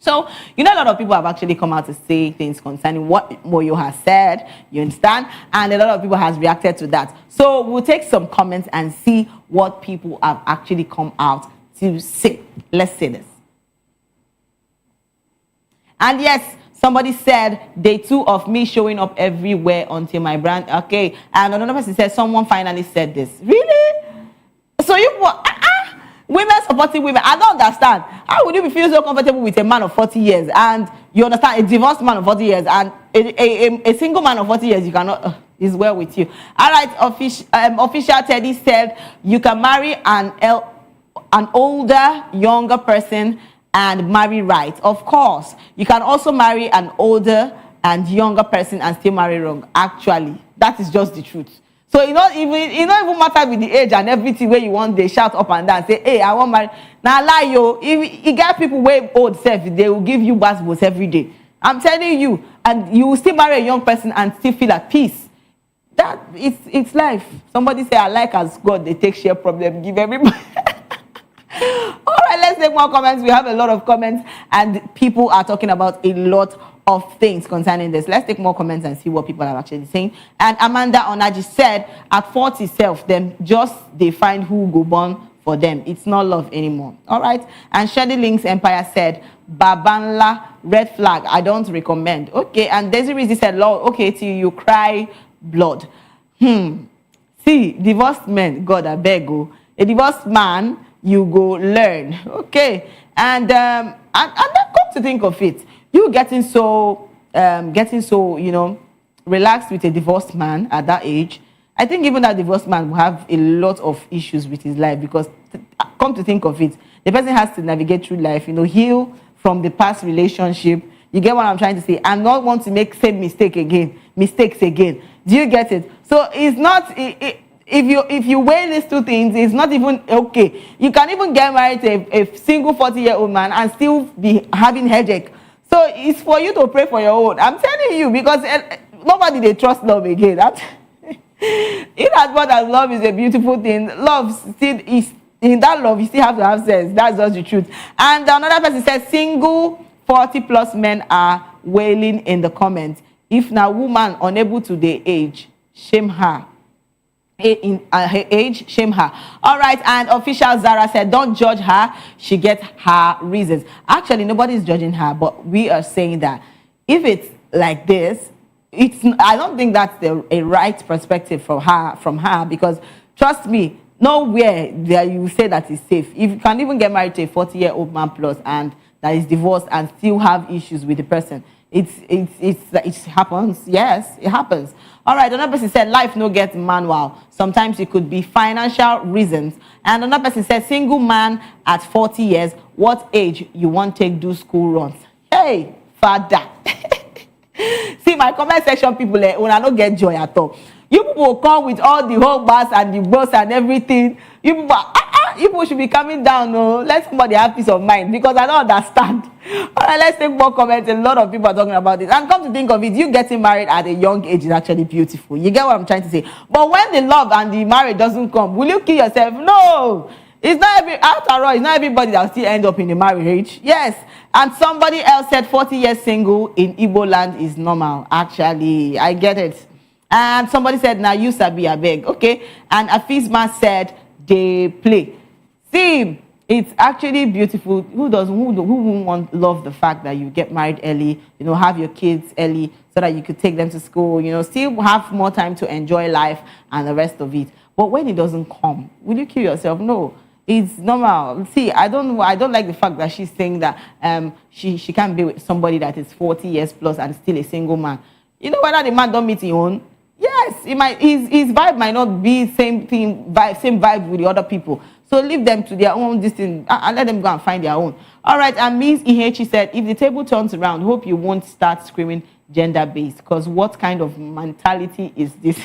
So, a lot of people have actually come out to say things concerning what Moyo has said, you understand? And a lot of people has reacted to that. So, we'll take some comments and see what people have actually come out to say. Let's say this. And yes, somebody said, day 2 of me showing up everywhere until my brand. Okay. And another person said, someone finally said this. Really? So women supporting women. I don't understand. How would you feel so comfortable with a man of 40 years and you understand a divorced man of 40 years and a single man of 40 years you cannot is well with you. All right, official Teddy said you can marry an older, younger person and marry right. Of course, you can also marry an older and younger person and still marry wrong. Actually, that is just the truth. So it not even matter with the age and everything where you want, they shout up and down, say, hey, I want marry. Now lie yo, if you get people way old self, they will give you basketballs every day. I'm telling you, and you will still marry a young person and still feel at peace. That it's life. Somebody say, I like as God, they take share problem, give everybody. All right, let's take more comments. We have a lot of comments and people are talking about a lot of things concerning this. Let's take more comments and see what people are actually saying. And Amanda Onaji said, at 40 self, them just they find who go born for them. It's not love anymore. All right. And Shady Links Empire said, Babanla, red flag. I don't recommend. Okay. And Daisy Rizzi said, Lord, okay, till you cry blood. See, divorced men, God, I beg you. A divorced man, you go learn. Okay. And then come to think of it, you getting so relaxed with a divorced man at that age. I think even that divorced man will have a lot of issues with his life because come to think of it, the person has to navigate through life, heal from the past relationship. You get what I'm trying to say? And not want to make same mistakes again. Do you get it? So it's not if you weigh these two things, it's not even okay. You can even get married to a single 40-year-old man and still be having headache. So it's for you to pray for your own. I'm telling you, because nobody they trust love again. In as much as love is a beautiful thing, love still is in that love. You still have to have sex. That's just the truth. And another person says, single 40+ men are wailing in the comments. If now woman unable to their age, shame her. In her age, shame her. All right, and official Zara said, don't judge her. She gets her reasons. Actually, nobody is judging her, but we are saying that if it's like this, I don't think that's a right perspective from her, because trust me, nowhere there you say that is safe. If you can even get married to a 40-year-old man plus and that is divorced and still have issues with the person, it happens. Yes, it happens. All right, another person said, life no get manual. Sometimes it could be financial reasons. And another person said, single man at 40 years, what age you want to take do school runs? Hey, father. See, my comment section people, when I don't get joy at all. You people will come with all the whole bus and the bus and everything. You people should be coming down. No, let somebody have peace of mind, because I don't understand. All right, let's take more comments. A lot of people are talking about this. And come to think of it, you getting married at a young age is actually beautiful. You get what I'm trying to say? But when the love and the marriage doesn't come, will you kill yourself? No. It's not after all, it's not everybody that will still end up in a marriage. Yes. And somebody else said 40 years single in Igbo land is normal. Actually, I get it. And somebody said, now you sabi abeg. Okay. And Afisma said, they play. See, it's actually beautiful. Who won't love the fact that you get married early, have your kids early so that you could take them to school, still have more time to enjoy life and the rest of it. But when it doesn't come, will you kill yourself? No. It's normal. See, I don't like the fact that she's saying that she can't be with somebody that is 40 years plus and still a single man. You know whether the man don't meet his own? Yes, his vibe might not be same vibe with the other people. So leave them to their own this thing and let them go and find their own. All right, and Ms. Ihechi said, if the table turns around, hope you won't start screaming gender-based, because what kind of mentality is this?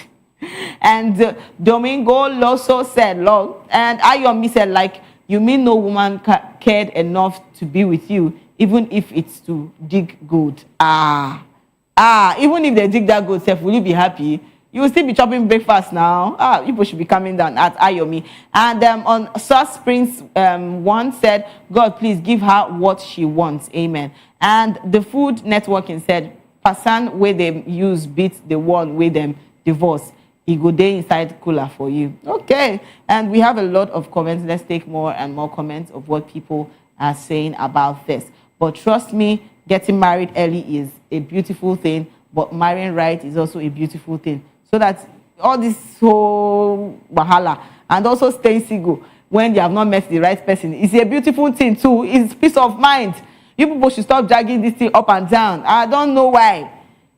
And Domingo Loso said, Lord, and Ayomi said, like, you mean no woman cared enough to be with you, even if it's to dig gold. Even if they dig that gold, self, will you be happy? You will still be chopping breakfast now. People should be coming down at Ayomi. And on Source Prince 1 said, God, please give her what she wants. Amen. And the Food Networking said, person where they use beat the one with them divorce. He go there inside cooler for you. Okay. And we have a lot of comments. Let's take more and more comments of what people are saying about this. But trust me, getting married early is a beautiful thing, but marrying right is also a beautiful thing. So that all this whole wahala and also staying single when you have not met the right person is a beautiful thing too. It's peace of mind. You people should stop dragging this thing up and down. I don't know why.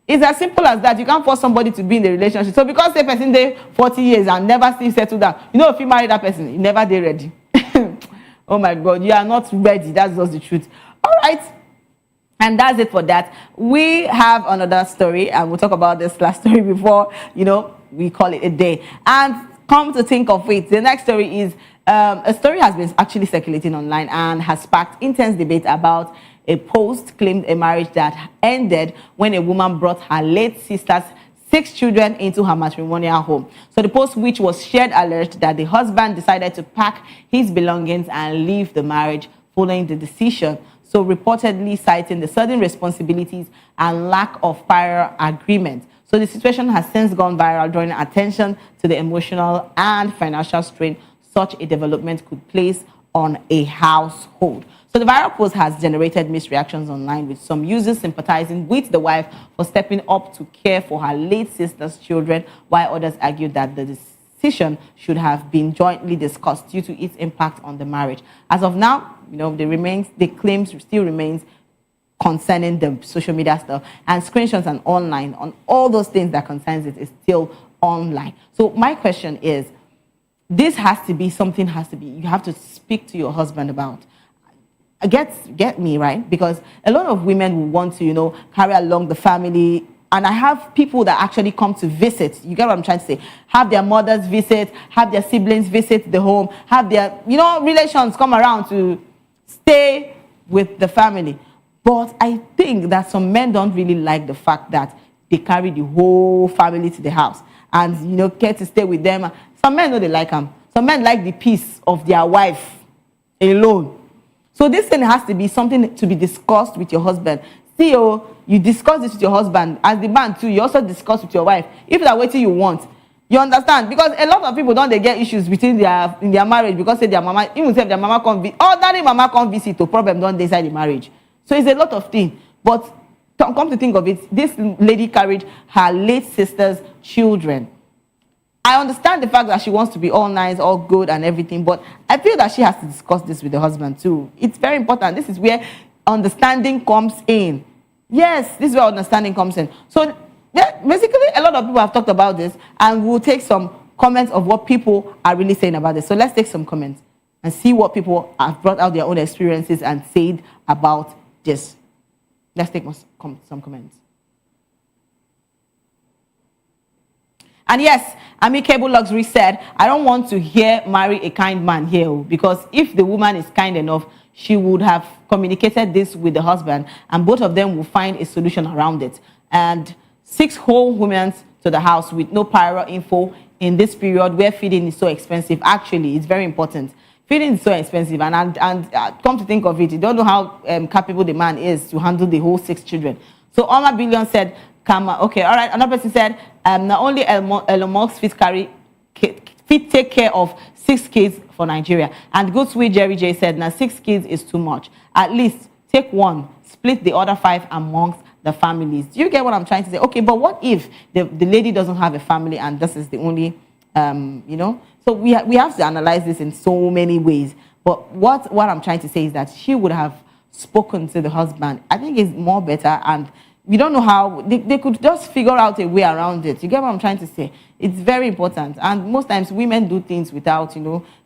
It's as simple as that. You can't force somebody to be in a relationship. So because the person there 40 years and never still settle down, you know, if you marry that person, you never they ready. Oh my God, you are not ready. That's just the truth. All right. And that's it for that. We have another story, and we'll talk about this last story before, we call it a day. And come to think of it, the next story is a story has been actually circulating online and has sparked intense debate about a post claimed a marriage that ended when a woman brought her late sister's 6 children into her matrimonial home. So the post, which was shared, alleged that the husband decided to pack his belongings and leave the marriage following the decision. So reportedly citing the sudden responsibilities and lack of prior agreement. So the situation has since gone viral, drawing attention to the emotional and financial strain such a development could place on a household. So the viral post has generated mixed reactions online, with some users sympathizing with the wife for stepping up to care for her late sister's children, while others argued that the decision should have been jointly discussed due to its impact on the marriage. As of now, the claims still remains concerning the social media stuff, and screenshots and online on all those things that concerns it is still online. So my question is, this has to be something you have to speak to your husband about. Get me, right? Because a lot of women will want to, carry along the family. And I have people that actually come to visit. You get what I'm trying to say? Have their mothers visit, have their siblings visit the home, have their, relations come around to stay with the family. But I think that some men don't really like the fact that they carry the whole family to the house and, get to stay with them. Some men know they like them. Some men like the peace of their wife alone. So this thing has to be something to be discussed with your husband. See, you discuss this with your husband. As the man too, you also discuss with your wife. If that's what you want, you understand? Because a lot of people don't they get issues in their marriage because say their mama, even if their mama can't visit, ordinary mama can't visit, to problem don't decide the marriage. So it's a lot of things. But come to think of it, this lady carried her late sister's children. I understand the fact that she wants to be all nice, all good and everything, but I feel that she has to discuss this with the husband too. It's very important. This is where understanding comes in. Yes, this is where understanding comes in. So yeah, basically, a lot of people have talked about this, and we'll take some comments of what people are really saying about this. So let's take some comments and see what people have brought out their own experiences and said about this. Let's take some comments. And yes, Amicable Luxury said, I don't want to hear marry a kind man here, because if the woman is kind enough, she would have communicated this with the husband, and both of them will find a solution around it. And 6 whole women to the house with no prior info in this period where feeding is so expensive. Actually, it's very important. Feeding is so expensive, and come to think of it, you don't know how capable the man is to handle the whole 6 children. So Omar Billion said, okay, all right. Another person said, not only Elon Musk fit take care of 6 kids for Nigeria. And Good Sweet Jerry J said, now 6 kids is too much. At least take 1, split the other 5 amongst the families. Do you get what I'm trying to say? Okay, but what if the lady doesn't have a family and this is the only, So we have to analyze this in so many ways. But what I'm trying to say is that she would have spoken to the husband. I think it's more better, and we don't know how, they could just figure out a way around it. You get what I'm trying to say? It's very important. And most times women do things without,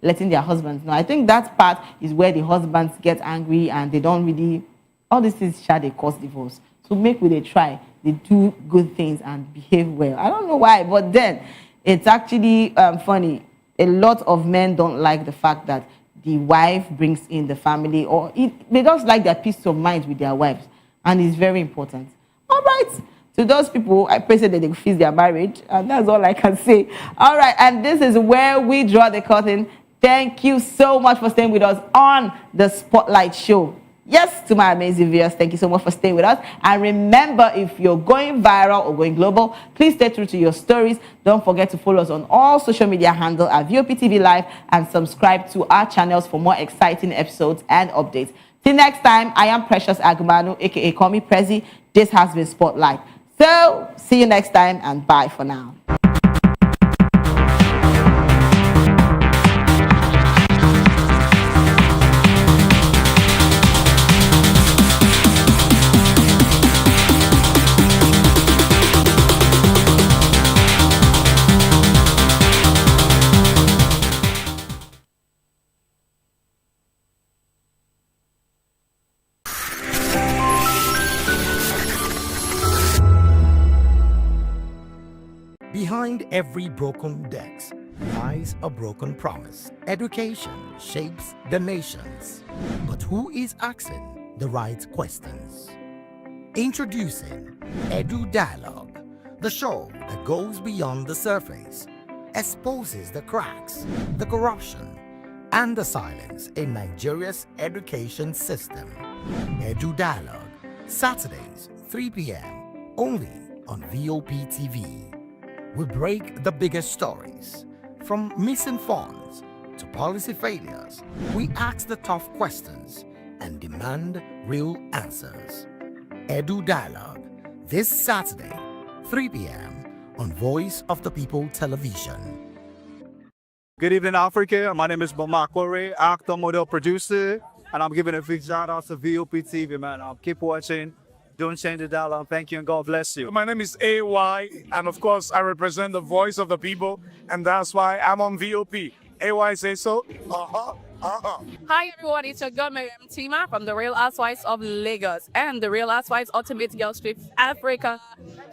letting their husbands know. I think that part is where the husbands get angry and they don't really, all these things they cause divorce. So make they try, they do good things and behave well. I don't know why, but then it's actually funny. A lot of men don't like the fact that the wife brings in the family, or they just like their peace of mind with their wives. And it's very important. All right. To those people, I pray that they fix their marriage. And that's all I can say. All right. And this is where we draw the curtain. Thank you so much for staying with us on the Spotlight Show. Yes, to my amazing viewers, thank you so much for staying with us. And remember, if you're going viral or going global, please stay true to your stories. Don't forget to follow us on all social media handles at VOPTV Live and subscribe to our channels for more exciting episodes and updates. Till next time, I am Precious Agumanu, aka Call Me Prezi. This has been Spotlight. So, see you next time and bye for now.
Behind every broken desk lies a broken promise. Education shapes the nations, but who is asking the right questions? Introducing Edu Dialogue, the show that goes beyond the surface, exposes the cracks, the corruption, and the silence in Nigeria's education system. Edu Dialogue, Saturdays, 3 p.m., only on VOP TV. We break the biggest stories, from missing funds to policy failures. We ask the tough questions and demand real answers. Edu Dialogue, this Saturday, 3 p.m. on Voice of the People Television.
Good evening, Africa. My name is Bomakore, actor, model, producer, and I'm giving a big shout out to VOP TV, man. Keep watching. Don't change the dial. Thank you and God bless you.
My name is AY, and of course, I represent the voice of the people, and that's why I'm on VOP. AY say so.
Hi everyone, it's your girl Miriam Tima from the Real Housewives of Lagos and the Real Housewives Ultimate Girls Trip Africa.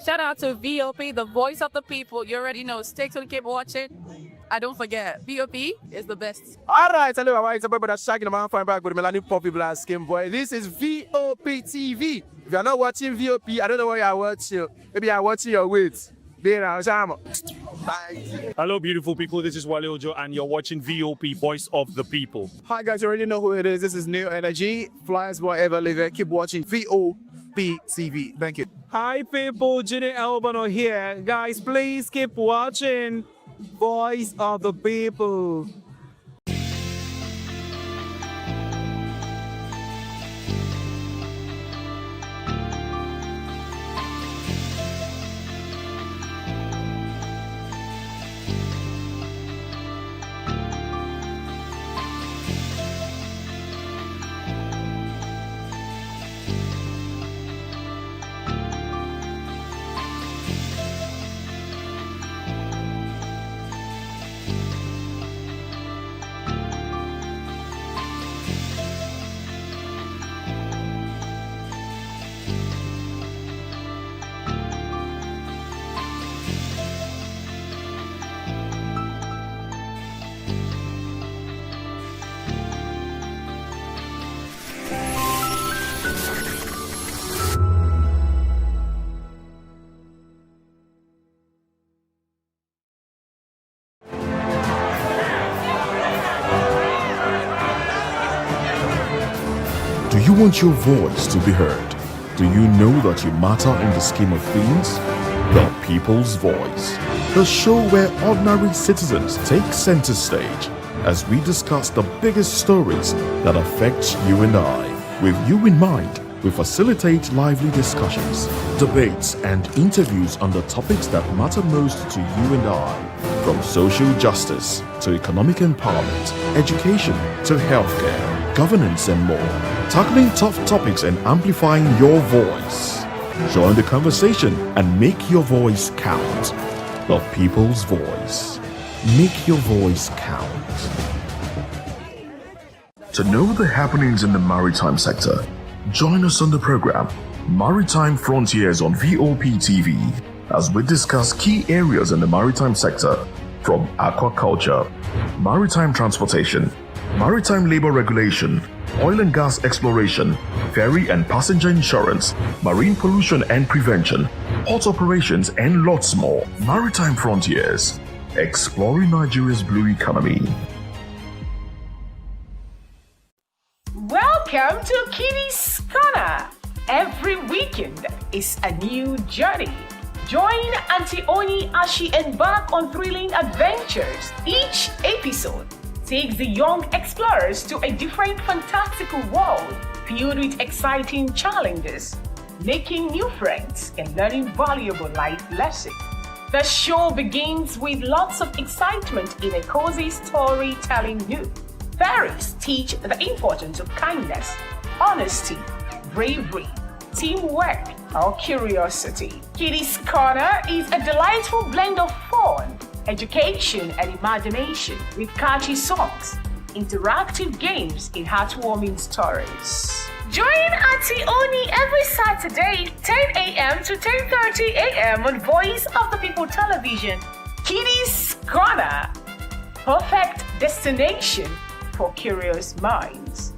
Shout out to VOP, the voice of the people. You already know. Stay tuned, keep watching. And don't forget, VOP is the best.
All right, hello, all right, it's a boy that's shagging the man fine back with Melanie Poppy Black Skin Boy. This is VOP TV. If you're not watching VOP, I don't know what you're watching. Maybe you're watching your weight.
Hello, beautiful people. This is Wale Ojo, and you're watching VOP, Voice of the People.
Hi, guys. You already know who it is. This is New Energy. Flyers, whatever, live it. Keep watching VOP TV. Thank you.
Hi, people. Ginny Albano here. Guys, please keep watching Voice of the People.
Do you want your voice to be heard? Do you know that you matter in the scheme of things? The People's Voice, the show where ordinary citizens take center stage as we discuss the biggest stories that affect you and I. With you in mind, we facilitate lively discussions, debates, and interviews on the topics that matter most to you and I. From social justice to economic empowerment, education to healthcare, governance, and more. Tackling tough topics and amplifying your voice. Join the conversation and make your voice count. The people's voice. Make your voice count. To know the happenings in the maritime sector, join us on the program Maritime Frontiers on VOP TV as we discuss key areas in the maritime sector from aquaculture, maritime transportation, maritime labor regulation, oil and gas exploration, ferry and passenger insurance, marine pollution and prevention, port operations, and lots more. Maritime Frontiers, exploring Nigeria's blue economy.
Welcome to Kitty's Corner. Every weekend is a new journey. Join Auntie Oni as she embarks on thrilling adventures. Each episode takes the young explorers to a different fantastical world filled with exciting challenges, making new friends and learning valuable life lessons. The show begins with lots of excitement in a cozy storytelling mood. Fairies teach the importance of kindness, honesty, bravery, teamwork, or curiosity. Kitty's Corner is a delightful blend of fun, education, and imagination with catchy songs, interactive games, and heartwarming stories. Join Auntie Oni every Saturday, 10 a.m. to 10:30 a.m. on Voice of the People Television. Kitty's Corner, perfect destination for curious minds.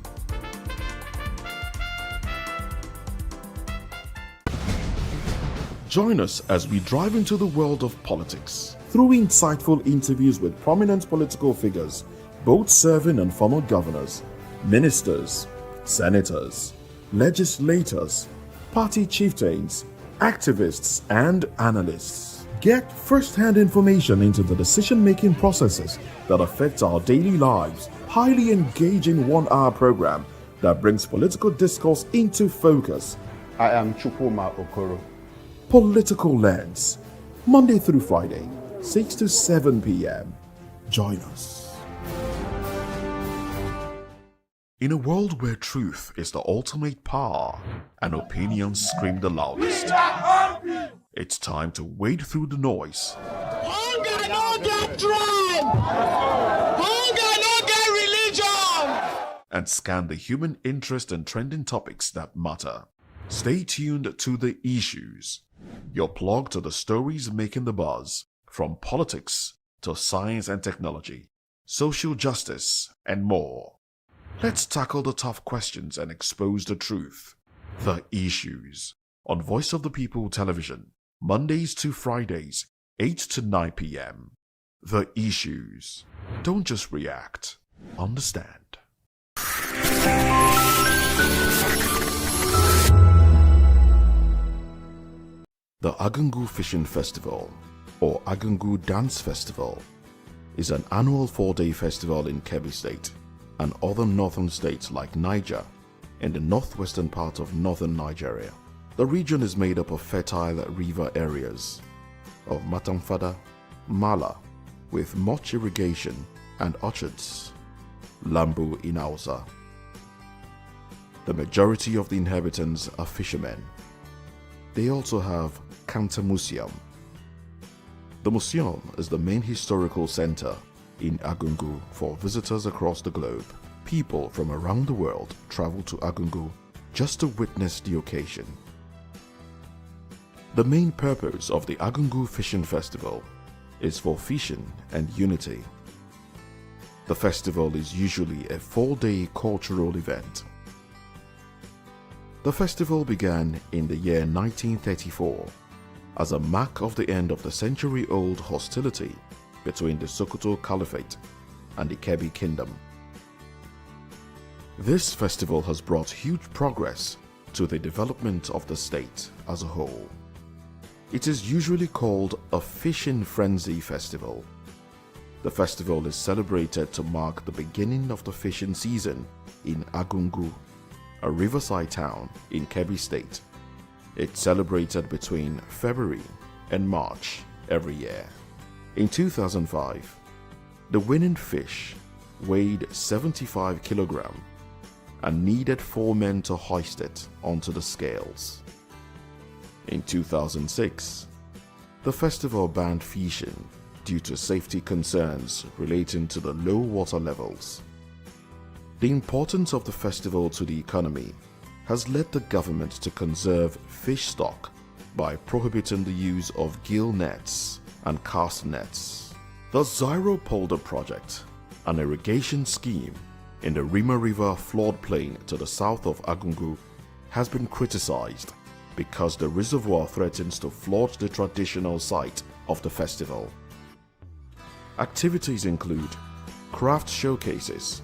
Join us as we drive into the world of politics through insightful interviews with prominent political figures, both serving and former governors, ministers, senators, legislators, party chieftains, activists, and analysts. Get first-hand information into the decision-making processes that affect our daily lives. Highly engaging one-hour program that brings political discourse into focus.
I am Chukwuma Okoro.
Political Lens, Monday through Friday, 6 to 7 p.m. Join us. In a world where truth is the ultimate power and opinions scream the loudest, it's time to wade through the noise.
Hunger no get tribe! Hunger no get religion!
And scan the human interest and trending topics that matter. Stay tuned to The Issues, your plug to the stories making the buzz, from politics to science and technology, social justice, and more. Let's tackle the tough questions and expose the truth. The Issues, on Voice of the People Television, Mondays to Fridays, 8 to 9 p.m. The Issues. Don't just react, understand. The Agungu Fishing Festival, or Agungu Dance Festival, is an annual 4-day festival in Kebbi State and other northern states like Niger and the northwestern part of northern Nigeria. The region is made up of fertile river areas of Matamfada, Mala, with much irrigation and orchards, Lambu in Hausa. The majority of the inhabitants are fishermen. They also have Kanta Museum. The museum is the main historical center in Agungu for visitors across the globe. People from around the world travel to Agungu just to witness the occasion. The main purpose of the Agungu Fishing Festival is for fishing and unity. The festival is usually a 4-day cultural event. The festival began in the year 1934 as a mark of the end of the century-old hostility between the Sokoto Caliphate and the Kebbi Kingdom. This festival has brought huge progress to the development of the state as a whole. It is usually called a fishing frenzy festival. The festival is celebrated to mark the beginning of the fishing season in Agungu, a riverside town in Kebbi State. It's celebrated between February and March every year. In 2005, the winning fish weighed 75 kilograms and needed 4 men to hoist it onto the scales. In 2006, the festival banned fishing due to safety concerns relating to the low water levels. The importance of the festival to the economy has led the government to conserve fish stock by prohibiting the use of gill nets and cast nets. The Zyro Polder project, an irrigation scheme in the Rima River floodplain to the south of Agungu, has been criticized because the reservoir threatens to flood the traditional site of the festival. Activities include craft showcases,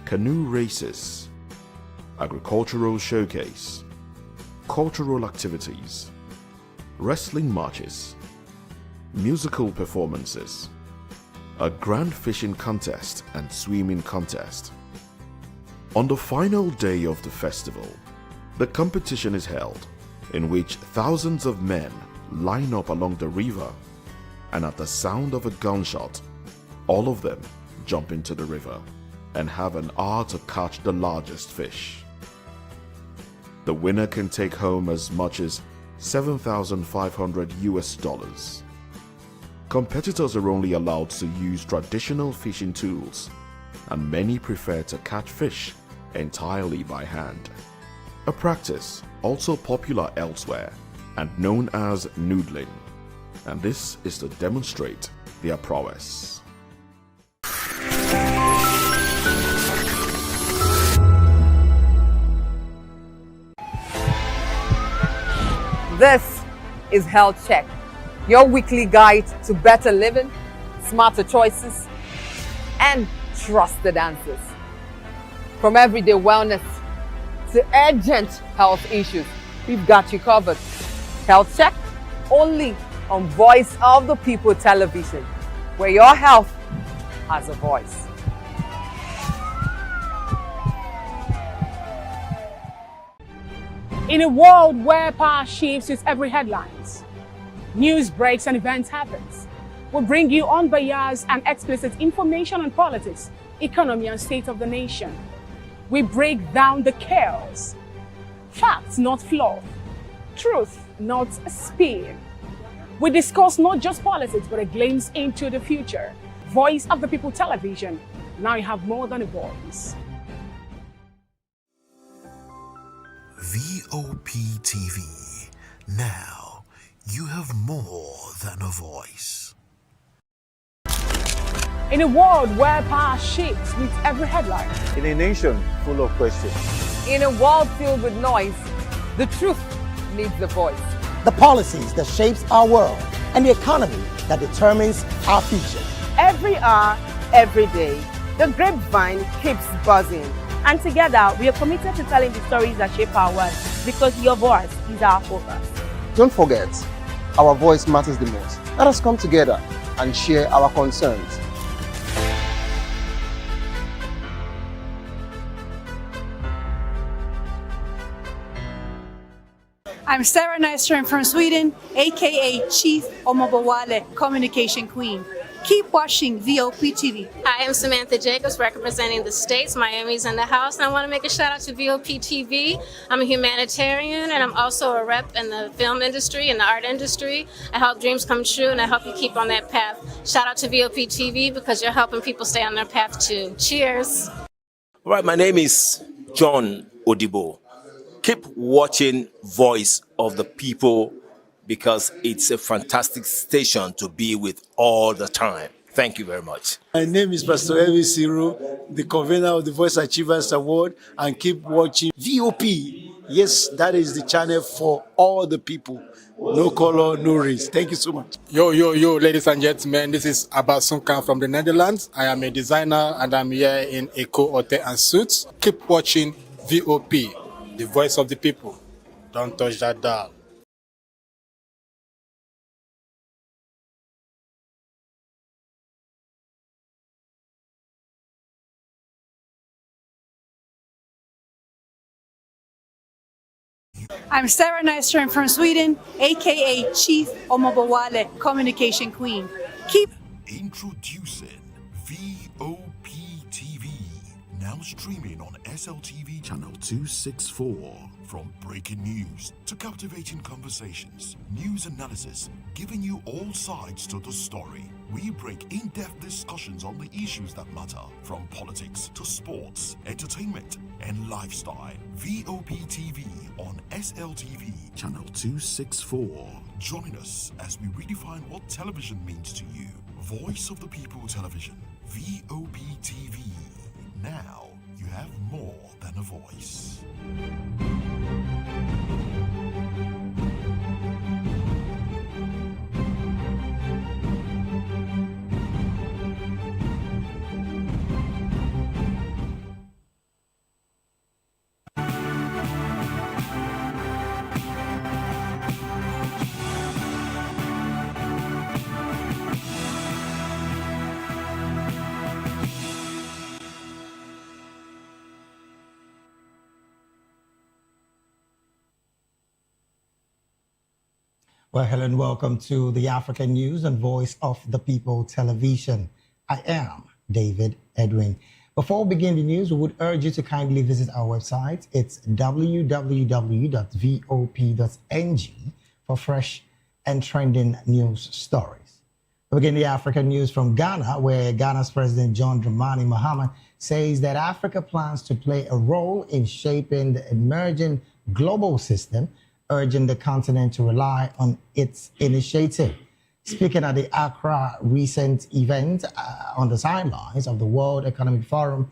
canoe races, agricultural showcase, cultural activities, wrestling matches, musical performances, a grand fishing contest and swimming contest. On the final day of the festival, the competition is held, in which thousands of men line up along the river, and at the sound of a gunshot, all of them jump into the river and have an hour to catch the largest fish. The winner can take home as much as $7,500. Competitors are only allowed to use traditional fishing tools, and many prefer to catch fish entirely by hand. A practice also popular elsewhere and known as noodling, and this is to demonstrate their prowess.
This is Health Check, your weekly guide to better living, smarter choices, and trusted answers. From everyday wellness to urgent health issues, we've got you covered. Health Check, only on Voice of the People television, where your health has a voice.
In a world where power shifts with every headlines, news breaks and events happens, we bring you unbiased and explicit information on politics, economy, and state of the nation. We break down the chaos. Facts, not fluff. Truth, not spin. We discuss not just politics, but a glimpse into the future. Voice of the People television. Now you have more than a voice.
VOP TV. Now you have more than a voice.
In a world where power shifts with every headline,
In a nation full of questions,
In a world filled with noise, the truth needs a voice.
The policies that shapes our world and the economy that determines our future.
Every hour, every day, the grapevine keeps buzzing. And together, we are committed to telling the stories that shape our world, because your voice is our focus.
Don't forget, our voice matters the most. Let us come together and share our concerns.
I'm Sarah Nystrom from Sweden, aka Chief Omobawale Communication Queen. Keep watching VOP TV.
Hi, I'm Samantha Jacobs representing the States. Miami's in the house, and I want to make a shout out to VOP TV. I'm a humanitarian, and I'm also a rep in the film industry and the art industry. I help dreams come true, and I help you keep on that path. Shout out to VOP TV because you're helping people stay on their path too. Cheers.
All right, my name is John Odibo. Keep watching Voice of the People because it's a fantastic station to be with all the time. Thank you very much.
My name is Pastor Elvis Ciro, the convener of the Voice Achievers Award, and keep watching VOP. Yes, that is the channel for all the people. No color, no race. Thank you so much.
Yo, ladies and gentlemen, this is Abbas Sunkan from the Netherlands. I am a designer and I'm here in Eco Hotel and Suits. Keep watching VOP, the voice of the people. Don't touch that dial.
I'm Sarah Nystrom from Sweden, aka Chief Omobawale Communication Queen. Keep
Introducing VOP TV, Now streaming on SLTV channel 264. From breaking news to captivating conversations, news analysis, giving you all sides to the story. We break in-depth discussions on the issues that matter, from politics to sports, entertainment, and lifestyle. VOP TV on SLTV channel 264. Join us as we redefine what television means to you. Voice of the People Television, VOP TV. Now you have more than a voice.
Well, hello and welcome to the African News and Voice of the People Television. I am David Edwin. Before we begin the news, we would urge you to kindly visit our website. It's www.vop.ng for fresh and trending news stories. We begin the African news from Ghana, where Ghana's President John Dramani Mahama says that Africa plans to play a role in shaping the emerging global system, urging the continent to rely on its initiative. Speaking at the Accra recent event on the sidelines of the World Economic Forum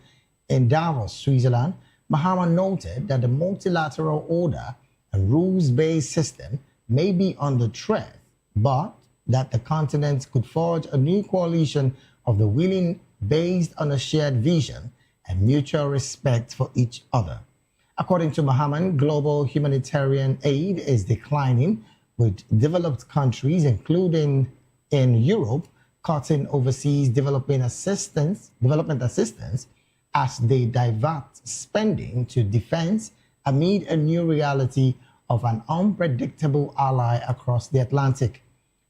in Davos, Switzerland, Mahama noted that the multilateral order and rules-based system may be under threat, but that the continent could forge a new coalition of the willing based on a shared vision and mutual respect for each other. According to Mahama, global humanitarian aid is declining, with developed countries, including in Europe, cutting overseas development assistance as they divert spending to defense amid a new reality of an unpredictable ally across the Atlantic.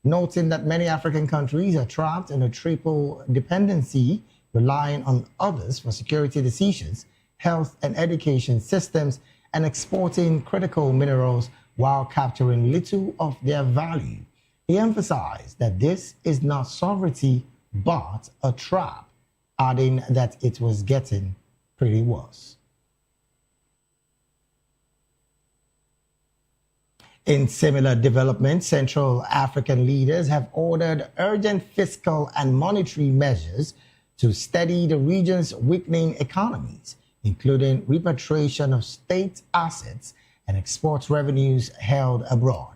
Noting that many African countries are trapped in a triple dependency, relying on others for security decisions, health and education systems, and exporting critical minerals while capturing little of their value. He emphasized that this is not sovereignty, but a trap, adding that it was getting pretty worse. In similar developments, Central African leaders have ordered urgent fiscal and monetary measures to steady the region's weakening economies, including repatriation of state assets and export revenues held abroad.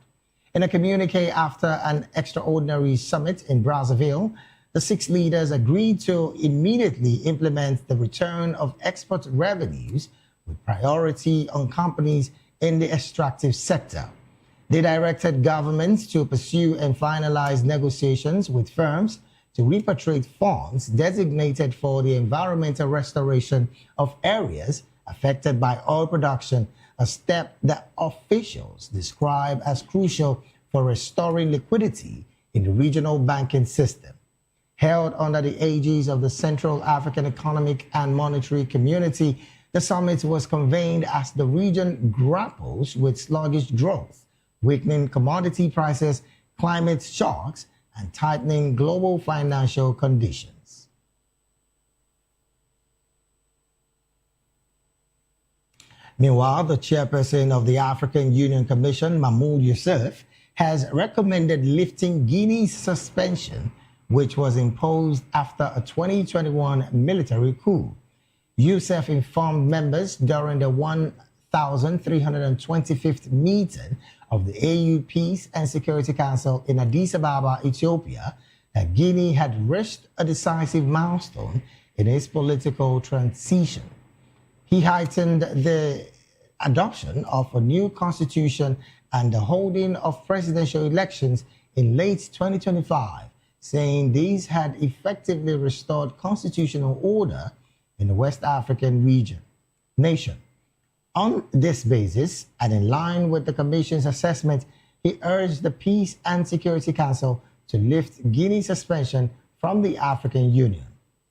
In a communique after an extraordinary summit in Brazzaville, the 6 leaders agreed to immediately implement the return of export revenues with priority on companies in the extractive sector. They directed governments to pursue and finalize negotiations with firms to repatriate funds designated for the environmental restoration of areas affected by oil production, a step that officials describe as crucial for restoring liquidity in the regional banking system. Held under the aegis of the Central African Economic and Monetary Community, the summit was convened as the region grapples with sluggish growth, weakening commodity prices, climate shocks, and tightening global financial conditions. Meanwhile, the chairperson of the African Union Commission, Mahmoud Youssef, has recommended lifting Guinea's suspension, which was imposed after a 2021 military coup. Youssef informed members during the 1,325th meeting of the AU Peace and Security Council in Addis Ababa, Ethiopia, that Guinea had reached a decisive milestone in its political transition. He heightened the adoption of a new constitution and the holding of presidential elections in late 2025, saying these had effectively restored constitutional order in the West African nation. On this basis, and in line with the Commission's assessment, he urged the Peace and Security Council to lift Guinea's suspension from the African Union.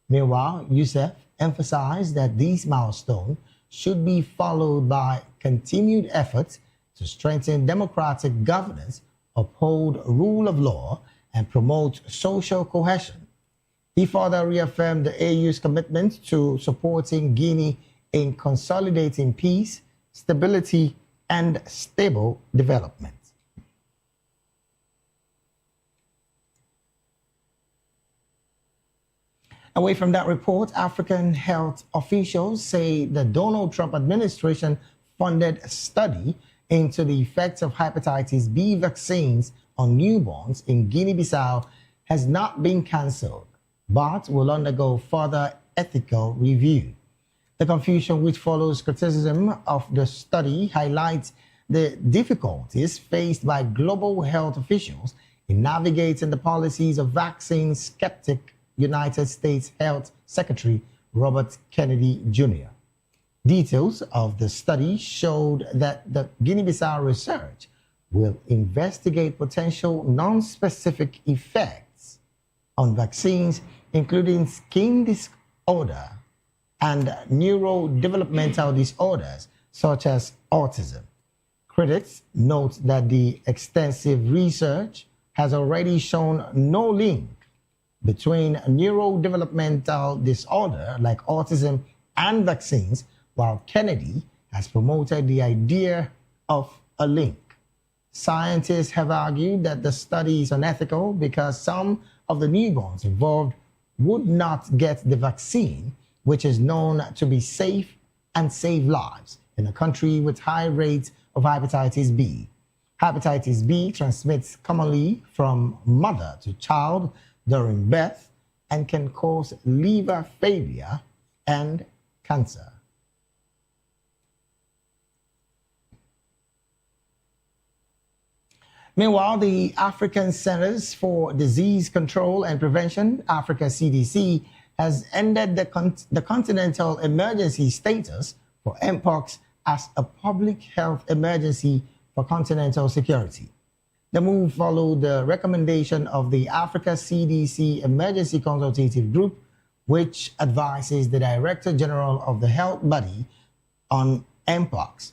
Meanwhile, Youssef emphasized that these milestones should be followed by continued efforts to strengthen democratic governance, uphold rule of law, and promote social cohesion. He further reaffirmed the AU's commitment to supporting Guinea in consolidating peace, stability, and stable development. Away from that report, African health officials say the Donald Trump administration funded a study into the effects of hepatitis B vaccines on newborns in Guinea-Bissau has not been cancelled, but will undergo further ethical review. The confusion which follows criticism of the study highlights the difficulties faced by global health officials in navigating the policies of vaccine skeptic United States Health Secretary Robert Kennedy Jr. Details of the study showed that the Guinea-Bissau research will investigate potential non-specific effects on vaccines, including skin disorder and neurodevelopmental disorders such as autism. Critics note that the extensive research has already shown no link between neurodevelopmental disorder like autism and vaccines, while Kennedy has promoted the idea of a link. Scientists have argued that the study is unethical because some of the newborns involved would not get the vaccine, which is known to be safe and save lives in a country with high rates of hepatitis B. Hepatitis B transmits commonly from mother to child during birth and can cause liver failure and cancer. Meanwhile, the African Centers for Disease Control and Prevention, Africa CDC, has ended the continental emergency status for Mpox as a public health emergency for continental security. The move followed the recommendation of the Africa CDC Emergency Consultative Group, which advises the Director General of the health body on Mpox.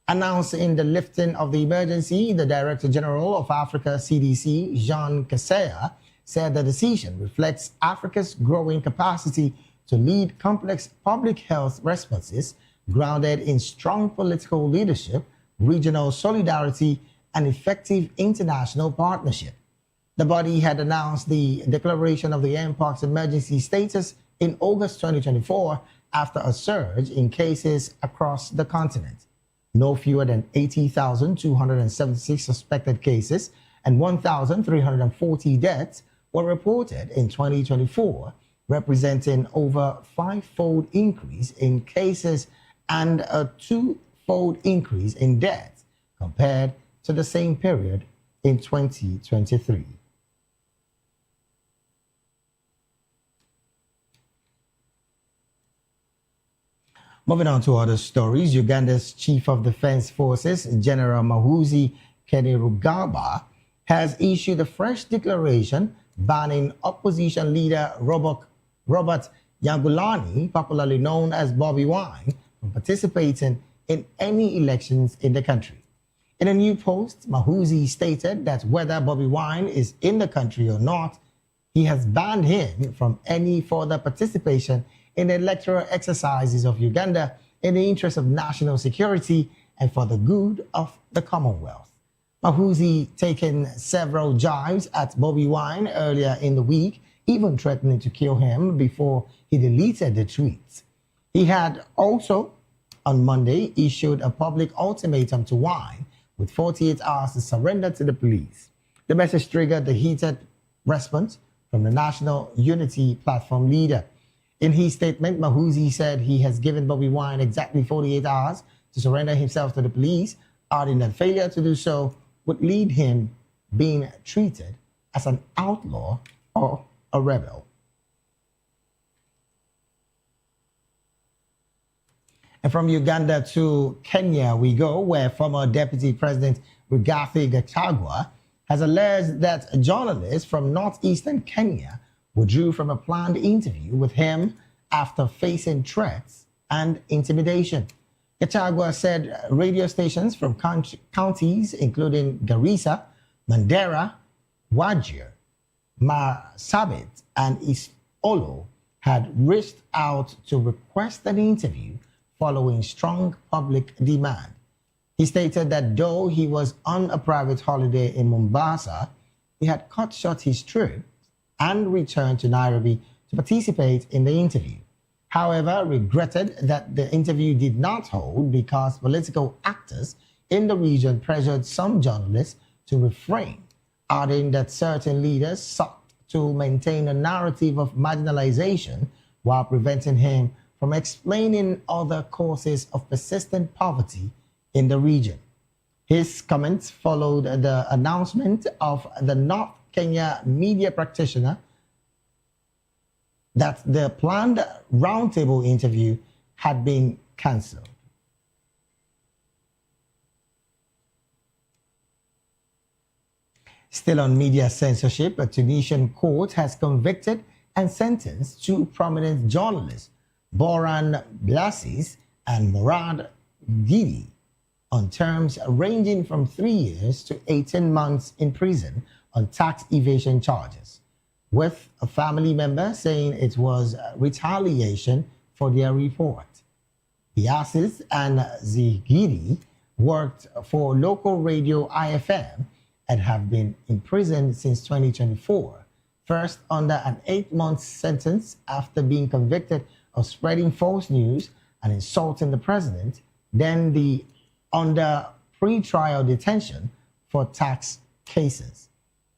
Announcing the lifting of the emergency, the Director General of Africa CDC, Jean Kaseya, said the decision reflects Africa's growing capacity to lead complex public health responses grounded in strong political leadership, regional solidarity, and effective international partnership. The body had announced the declaration of the Mpox emergency status in August 2024 after a surge in cases across the continent. No fewer than 80,276 suspected cases and 1,340 deaths were reported in 2024, representing over 5-fold increase in cases and a 2-fold increase in deaths compared to the same period in 2023. Moving on to other stories, Uganda's Chief of Defense Forces, General Muhoozi Kainerugaba, has issued a fresh declaration banning opposition leader Robert Yagulani, popularly known as Bobby Wine, from participating in any elections in the country. In a new post, Muhoozi stated that whether Bobby Wine is in the country or not, he has banned him from any further participation in the electoral exercises of Uganda in the interest of national security and for the good of the Commonwealth. Muhoozi taken several jibes at Bobby Wine earlier in the week, even threatening to kill him before he deleted the tweets. He had also, on Monday, issued a public ultimatum to Wine with 48 hours to surrender to the police. The message triggered the heated response from the National Unity Platform leader. In his statement, Muhoozi said he has given Bobby Wine exactly 48 hours to surrender himself to the police, adding that failure to do so would lead him being treated as an outlaw or a rebel. And from Uganda to Kenya we go, where former Deputy President Rigathi Gachagua has alleged that a journalist from northeastern Kenya withdrew from a planned interview with him after facing threats and intimidation. Gachagua said radio stations from counties including Garissa, Mandera, Wajir, Marsabit, and East Olo had reached out to request an interview following strong public demand. He stated that though he was on a private holiday in Mombasa, he had cut short his trip and returned to Nairobi to participate in the interview. However, regretted that the interview did not hold because political actors in the region pressured some journalists to refrain, adding that certain leaders sought to maintain a narrative of marginalization while preventing him from explaining other causes of persistent poverty in the region. His comments followed the announcement of the North Kenya media practitioner that the planned roundtable interview had been cancelled. Still on media censorship, a Tunisian court has convicted and sentenced two prominent journalists, Boran Blasis and Murad Gidi, on terms ranging from 3 years to 18 months in prison on tax evasion charges, with a family member saying it was retaliation for their report. Biasis and Zigidi worked for local radio IFM and have been imprisoned since 2024, first under an 8-month sentence after being convicted of spreading false news and insulting the president, then under pre-trial detention for tax cases.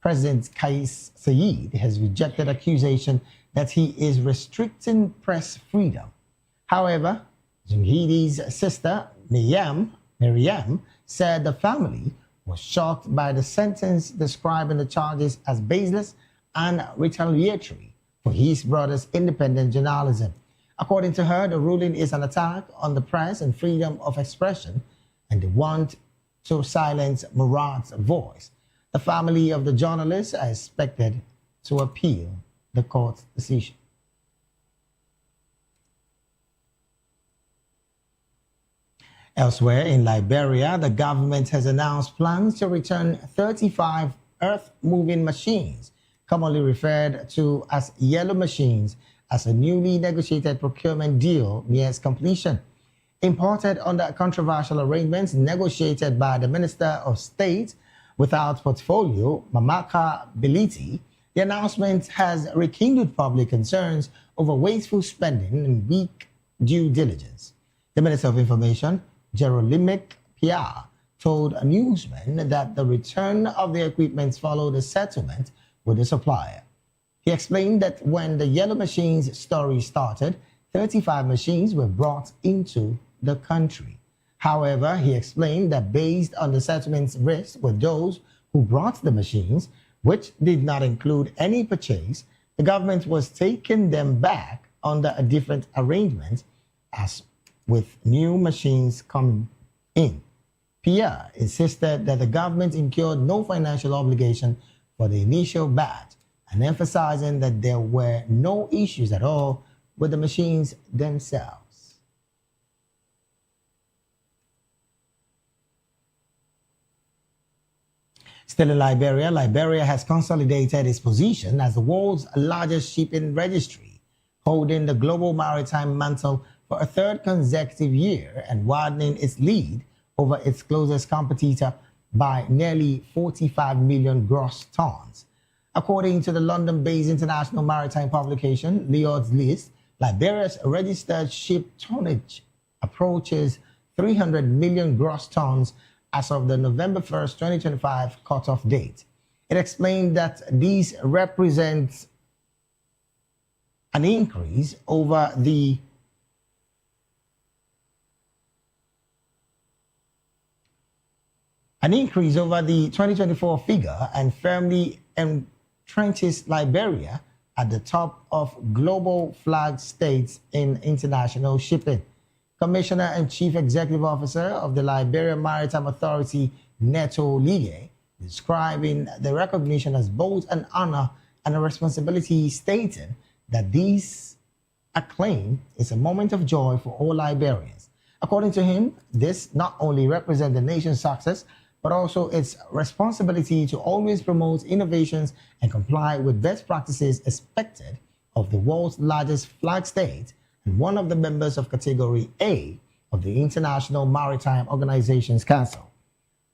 President Kais Saied has rejected accusation that he is restricting press freedom. However, Zungidi's sister, Miriam, said the family was shocked by the sentence, describing the charges as baseless and retaliatory for his brother's independent journalism. According to her, the ruling is an attack on the press and freedom of expression, and they want to silence Murad's voice. The family of the journalists are expected to appeal the court's decision. Elsewhere in Liberia, the government has announced plans to return 35 earth-moving machines, commonly referred to as yellow machines, as a newly negotiated procurement deal nears completion. Imported under controversial arrangements negotiated by the Minister of State without portfolio, Mamaka Biliti, the announcement has rekindled public concerns over wasteful spending and weak due diligence. The Minister of Information, Jerolimic Pia, told newsmen that the return of the equipment followed a settlement with the supplier. He explained that when the yellow machines story started, 35 machines were brought into the country. However, he explained that based on the settlement's risks with those who brought the machines, which did not include any purchase, the government was taking them back under a different arrangement as with new machines coming in. Pia insisted that the government incurred no financial obligation for the initial batch, and emphasizing that there were no issues at all with the machines themselves. Still in Liberia, Liberia has consolidated its position as the world's largest shipping registry, holding the global maritime mantle for a third consecutive year and widening its lead over its closest competitor by nearly 45 million gross tons. According to the London-based international maritime publication, Lloyd's List, Liberia's registered ship tonnage approaches 300 million gross tons as of the November 1st, 2025 cutoff date. It explained that these represent an increase over the an increase over the 2024 figure and firmly entrenches Liberia at the top of global flag states in international shipping. Commissioner and Chief Executive Officer of the Liberia Maritime Authority, Neto Lige, describing the recognition as both an honor and a responsibility, stating that acclaim is a moment of joy for all Liberians. According to him, this not only represents the nation's success, but also its responsibility to always promote innovations and comply with best practices expected of the world's largest flag state and one of the members of Category A of the International Maritime Organization's Council.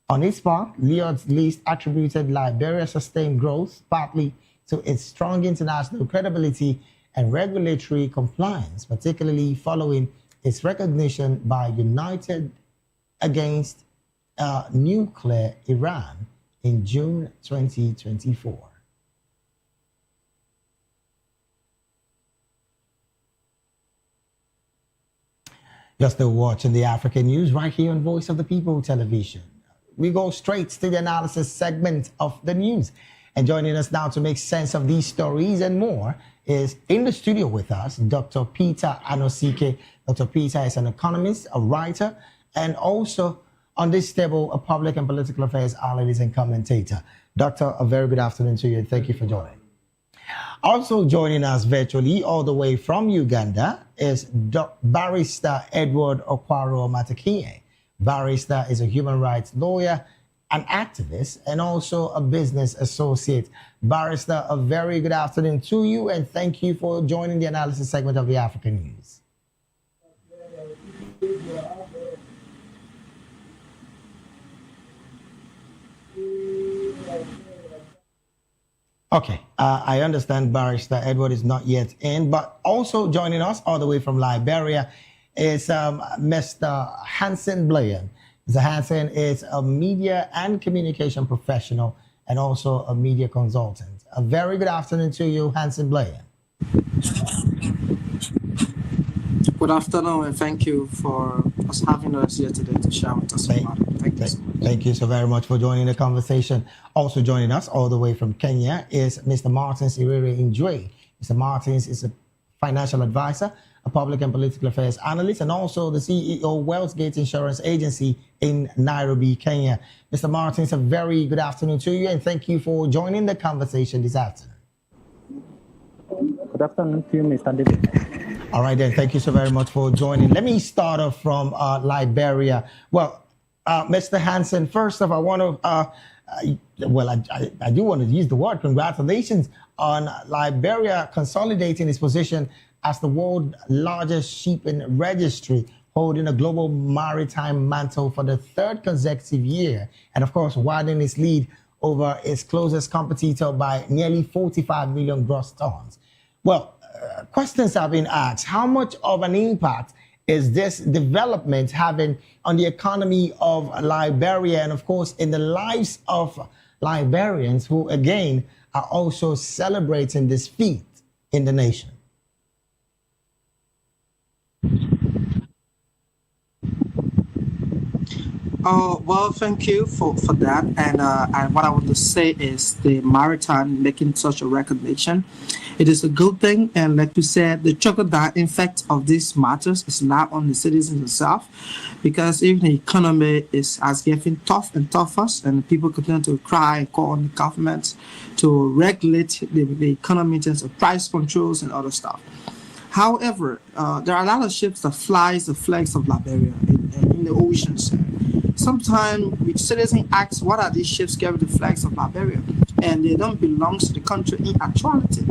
On its part, Lloyd's List attributed Liberia's sustained growth partly to its strong international credibility and regulatory compliance, particularly following its recognition by United Against Nuclear Iran in June 2024. You're still watching the African News right here on Voice of the People television. We go straight to the analysis segment of the news. And joining us now to make sense of these stories and more is in the studio with us, Dr. Peter Anosike. Dr. Peter is an economist, a writer, and also on this table, a public and political affairs analyst and commentator. Doctor, a very good afternoon to you, and thank you for joining. Also joining us virtually all the way from Uganda is Barrister Edward Okwaro Matakie. Barrister is a human rights lawyer, an activist, and also a business associate. Barrister, a very good afternoon to you, and thank you for joining the analysis segment of the African News. Okay, I understand Barrister Edward is not yet in, but also joining us all the way from Liberia is Mr. Hansen Blayan. Mr. Hansen is a media and communication professional and also a media consultant. A very good afternoon to you, Hansen Blayan.
Good afternoon, and thank you for having us here today to share with us about it. Thank you so much.
Thank you so very much for joining the conversation. Also joining us all the way from Kenya is Mr. Martins Irere Njwe. Mr. Martins is a financial advisor, a public and political affairs analyst, and also the CEO of Wellsgate Insurance Agency in Nairobi, Kenya. Mr. Martins, a very good afternoon to you, and thank you for joining the conversation this afternoon.
Good afternoon to you, Mr. David.
All right, then. Thank you so very much for joining. Let me start off from Liberia. Well, Mr. Hansen, first off, I want to, I do want to use the word congratulations on Liberia consolidating its position as the world's largest shipping registry, holding a global maritime mantle for the third consecutive year, and of course, widening its lead over its closest competitor by nearly 45 million gross tons. Well, questions have been asked. How much of an impact is this development having on the economy of Liberia and, of course, in the lives of Liberians who, again, are also celebrating this feat in the nation?
Well, thank you for that. And what I want to say is the maritime making such a recognition. It is a good thing. And like you said, the trickle-down effect of these matters is not on the citizens themselves, because even the economy has getting tough and tougher, and people continue to cry and call on the government to regulate the economy in terms of price controls and other stuff. However, there are a lot of ships that flies the flags of Liberia in the oceans. Sometimes citizens ask, what are these ships carrying the flags of Liberia? And they don't belong to the country in actuality.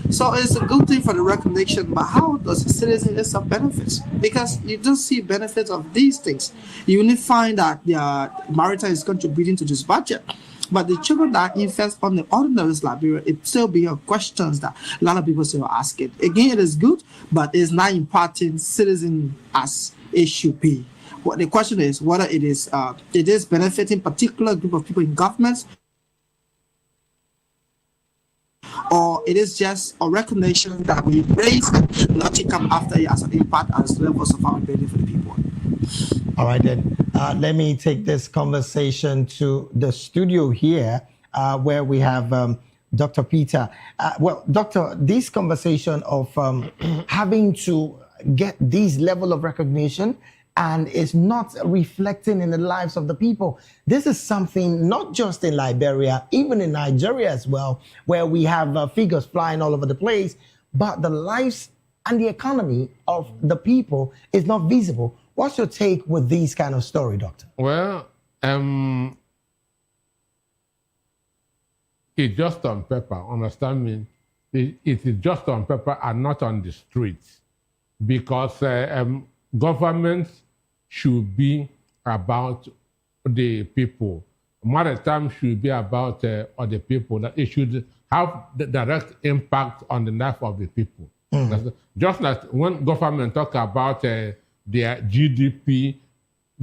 So it's a good thing for the recognition, but how does the citizen itself benefit? Because you don't see benefits of these things. You only find that the maritime is contributing to this budget. But the children that invest on the ordinary Liberia, it still be questions that a lot of people still ask it. Again, it is good, but it's not imparting citizen as it should be. What the question is whether it is benefiting particular group of people in governments, or it is just a recognition that we raise and not to come after it as an impact as levels of our benefit for the people.
All right, then. Let me take this conversation to the studio here, where we have Dr. Peter. Well, Doctor, this conversation of having to get this level of recognition and it's not reflecting in the lives of the people. This is something not just in Liberia, even in Nigeria as well, where we have figures flying all over the place, but the lives and the economy of the people is not visible. What's your take with these kind of story, Doctor?
Well, it's just on paper, understand me? It is just on paper and not on the streets, because governments should be about the people. Maritime should be about other people, that it should have the direct impact on the life of the people. Just like when government talk about their GDP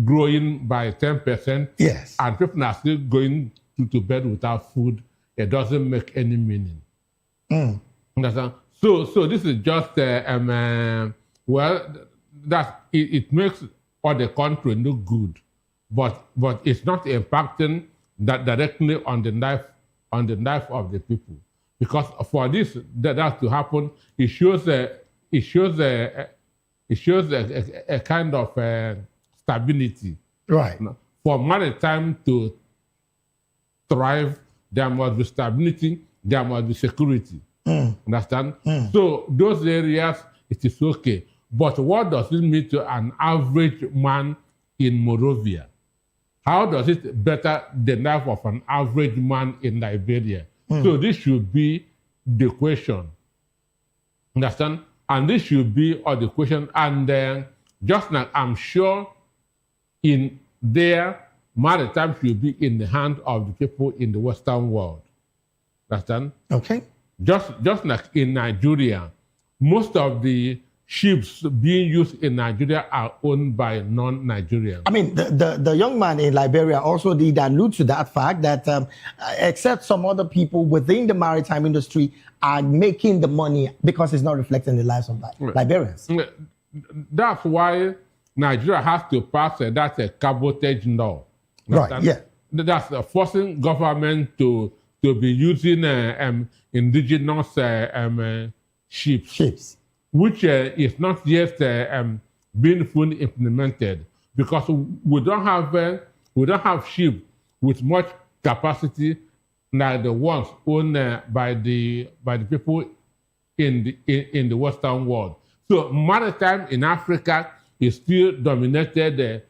growing by 10%,
yes,
and people are still going to bed without food, it doesn't make any meaning. Understand? So this is just well, that it makes all the country look good, but it's not impacting that directly on the life of the people. Because for this that to happen, it shows a kind of stability.
Right.
For maritime to thrive, there must be stability, there must be security. Understand? So those areas, it is okay. But what does it mean to an average man in Morovia? How does it better the life of an average man in Liberia? So this should be the question. Understand? And this should be all the question. And then, just like I'm sure in there, maritime should be in the hand of the people in the Western world. Understand?
Okay.
Just like in Nigeria, most of the ships being used in Nigeria are owned by non-Nigerians.
I mean, the young man in Liberia also did allude to that fact that except some other people within the maritime industry are making the money because it's not reflecting the lives of Liberians.
That's why Nigeria has to pass that cabotage law.
Right, yeah.
That's forcing government to be using indigenous ships, which is not yet being fully implemented, because we don't have ships with much capacity like the ones owned by the people in the Western world. So maritime in Africa is still dominated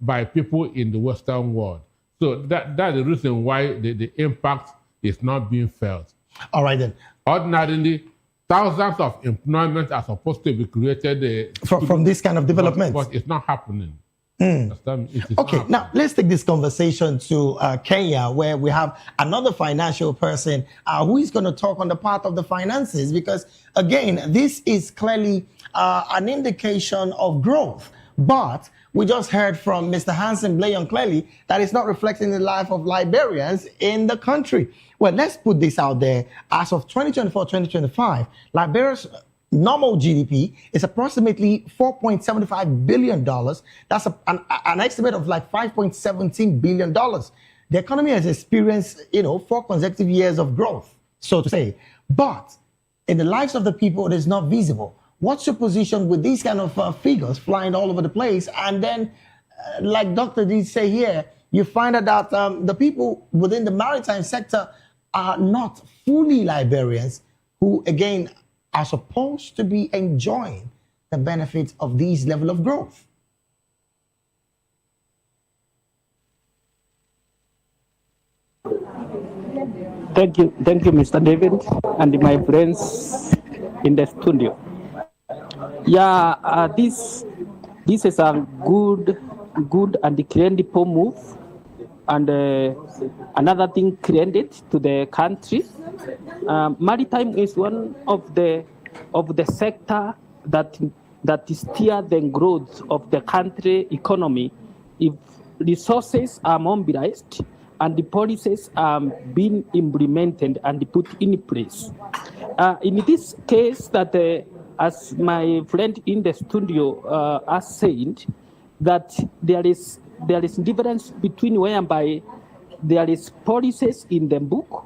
by people in the Western world. So that's the reason why the impact is not being felt.
All right then.
Ordinarily, thousands of employment are supposed to be created
from this kind of development,
but it's not happening.
Okay, now let's take this conversation to Kenya, where we have another financial person who is going to talk on the part of the finances, because again, this is clearly an indication of growth. But we just heard from Mr. Hansen Blayon clearly that it's not reflecting the life of Liberians in the country. Well, let's put this out there. As of 2024-2025, Liberia's normal GDP is approximately $4.75 billion. That's an estimate of like $5.17 billion. The economy has experienced, 4 consecutive years of growth, so to say. But in the lives of the people, it is not visible. What's your position with these kind of figures flying all over the place? And then, like Dr. did say here, you find out that the people within the maritime sector are not fully Liberians, who, again, are supposed to be enjoying the benefits of these level of growth.
Thank you, Mr. David, and my friends in the studio. Yeah, this is a good and credible move, and another thing credit to the country. Maritime is one of the sector that steer the growth of the country economy. If resources are mobilized and the policies are being implemented and put in place. In this case, that as my friend in the studio has said, that there is difference between whereby there is policies in the book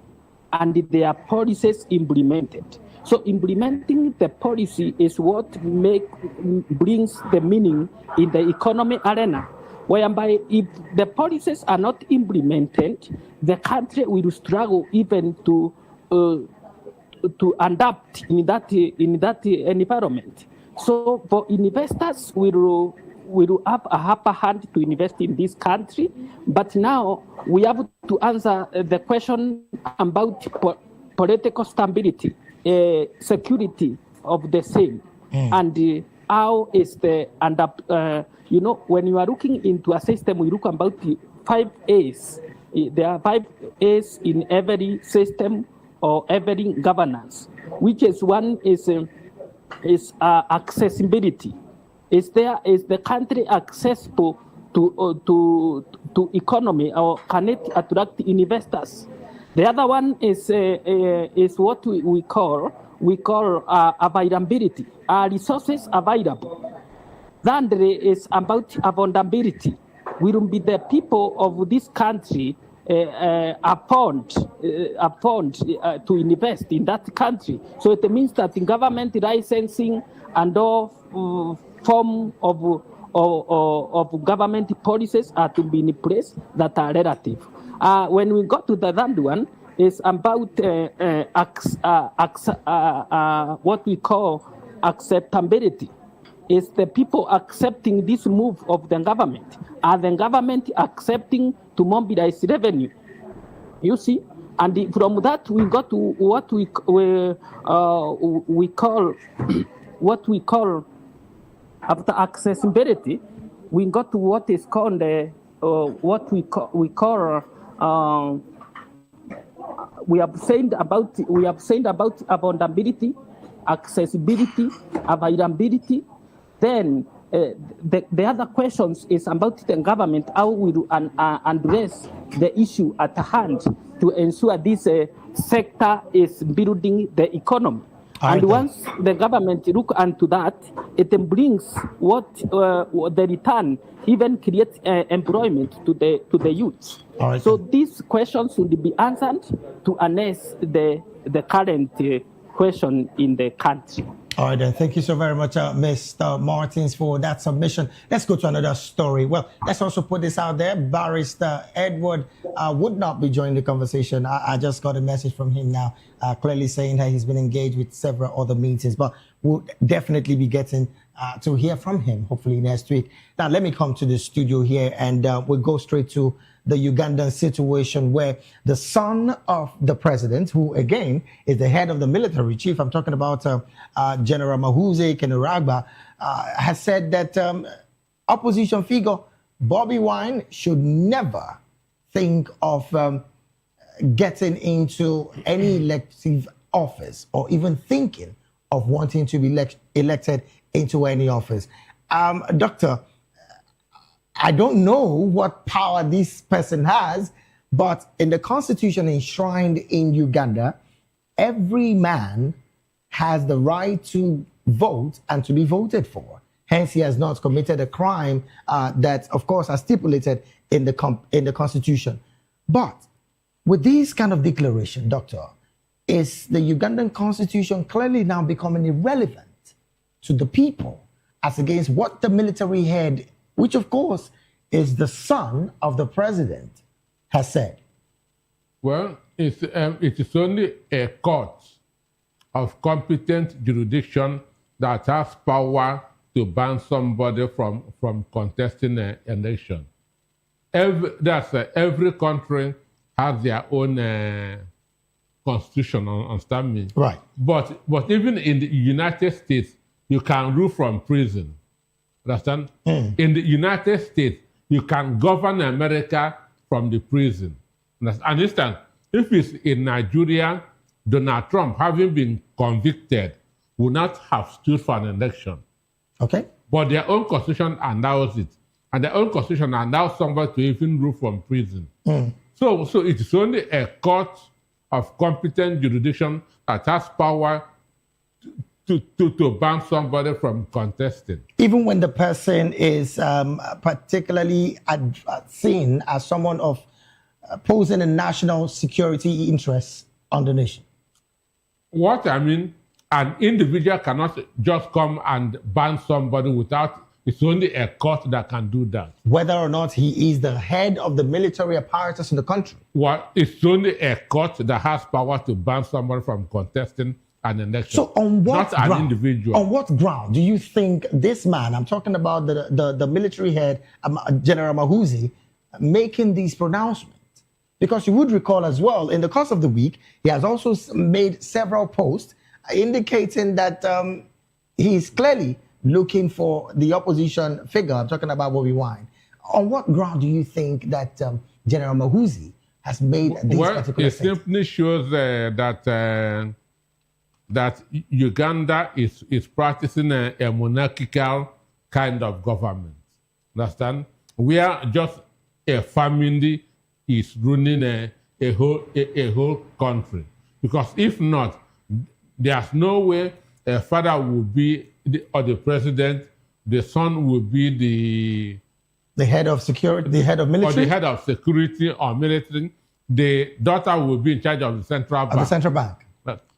and there are policies implemented. So implementing the policy is what brings the meaning in the economy arena, whereby if the policies are not implemented, the country will struggle even to adapt in that environment. So for investors, we will have a upper hand to invest in this country. But now we have to answer the question about political stability, security of the same, and how is the when you are looking into a system, we look about the 5 A's. There are 5 A's in every system or every governance, which is one is accessibility. Is the country accessible to economy, or can it attract investors? The other one is what we call availability. Are resources available? Then there is about abundability. Will be the people of this country afford to invest in that country? So it means that the government licensing and all form of government policies are to be in place that are relative. When we got to the third one, is about what we call acceptability. Is the people accepting this move of the government? Are the government accepting to mobilize revenue? You see, and from that we got to what we call after accessibility. We got to what is called we have said about abundability, accessibility, availability. Then the other questions is about the government, how we address the issue at hand to ensure this sector is building the economy. And once the government look into that, it brings what the return, even creates employment to the youth. So these questions will be answered to address the current question in the country.
All right, then. Thank you so very much, Mr. Martins, for that submission. Let's go to another story. Well, let's also put this out there. Barrister Edward would not be joining the conversation. I just got a message from him now, clearly saying that he's been engaged with several other meetings, but we'll definitely be getting to hear from him, hopefully next week. Now, let me come to the studio here, and we'll go straight to the Ugandan situation, where the son of the president, who again is the head of the military chief, I'm talking about General Mahuze Kainerugaba, has said that opposition figure Bobby Wine should never think of getting into any elective office, or even thinking of wanting to be elected into any office. Doctor, I don't know what power this person has, but in the constitution enshrined in Uganda, every man has the right to vote and to be voted for. Hence, he has not committed a crime that, of course, are stipulated in the constitution. But with this kind of declaration, Doctor, is the Ugandan constitution clearly now becoming irrelevant to the people as against what the military head, which of course is the son of the president, has said?
Well, it is only a court of competent jurisdiction that has power to ban somebody from contesting an election. Every country has their own constitution, understand me?
Right.
But even in the United States, you can rule from prison. Understand? In the United States, you can govern America from the prison. Understand? If it's in Nigeria, Donald Trump, having been convicted, would not have stood for an election.
Okay.
But their own constitution allows it. And their own constitution allows somebody to even rule from prison. So it is only a court of competent jurisdiction that has power to ban somebody from contesting.
Even when the person is particularly seen as someone of posing a national security interest on the nation? What
I mean, an individual cannot just come and ban somebody without It's only a court that can do that.
Whether or not he is the head of the military apparatus in the country.
Well, it's only a court that has power to ban someone from contesting an election.
So on what
not
ground,
an individual.
On what ground do you think this man, I'm talking about the military head, General Mahuzi, making these pronouncements? Because you would recall as well, in the course of the week, he has also made several posts indicating that he's clearly looking for the opposition figure. I'm talking about Bobby Wine. On what ground do you think that General Mahuzi has made these particular
it simply shows that Uganda is practicing a monarchical kind of government. Understand? Where just a family is running a whole country. Because if not, there's no way a father will be the president, the son will be
the head of security, the head of military,
or the head of security or military. The daughter will be in charge of the central bank.
Of the central bank.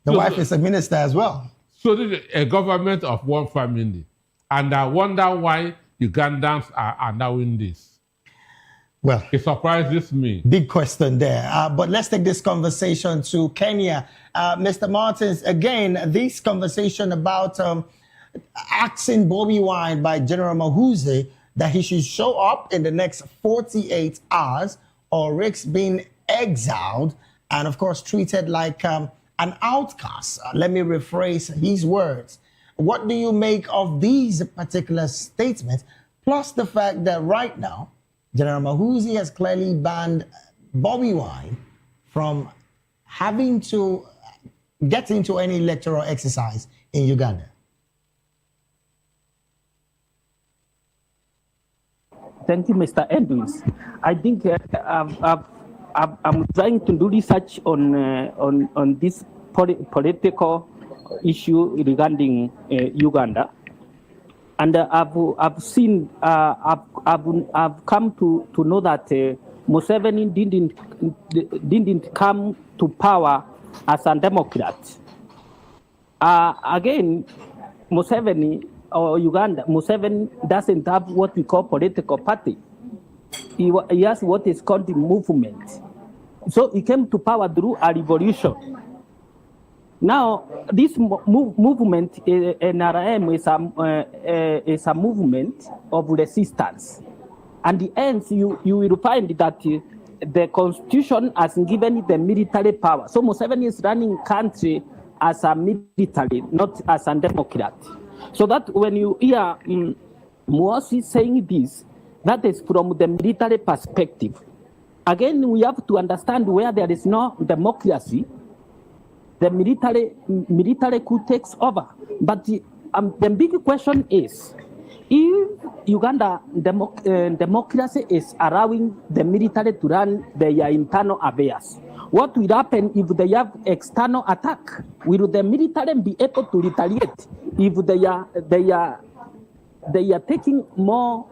The wife is a minister as well.
So this is a government of one family. And I wonder why Ugandans are allowing this.
Well,
it surprises me.
Big question there. But let's take this conversation to Kenya. Mr. Martins, again, this conversation about asking Bobby Wine by General Mahuzi that he should show up in the next 48 hours or risk being exiled and, of course, treated like an outcast. Let me rephrase his words. What do you make of these particular statements? Plus the fact that right now, General Mahuzi has clearly banned Bobby Wine from having to get into any electoral exercise in Uganda.
Thank you, Mr. Edwards. I think I'm trying to do research on this political issue regarding Uganda. And I've seen, I've come to know that Museveni didn't come to power as a Democrat. Again, Museveni or Uganda, Museveni doesn't have what we call political party. He has what is called the movement. So he came to power through a revolution. Now, this movement, NRM, is a movement of resistance. And the ends, you will find that the constitution has given the military power. So Museveni is running country as a military, not as a democrat. So that when you hear Muosi saying this, that is from the military perspective. Again, we have to understand where there is no democracy, the military coup takes over. But the big question is, if Uganda democracy is allowing the military to run their internal affairs, what will happen if they have external attack? Will the military be able to retaliate if they are taking more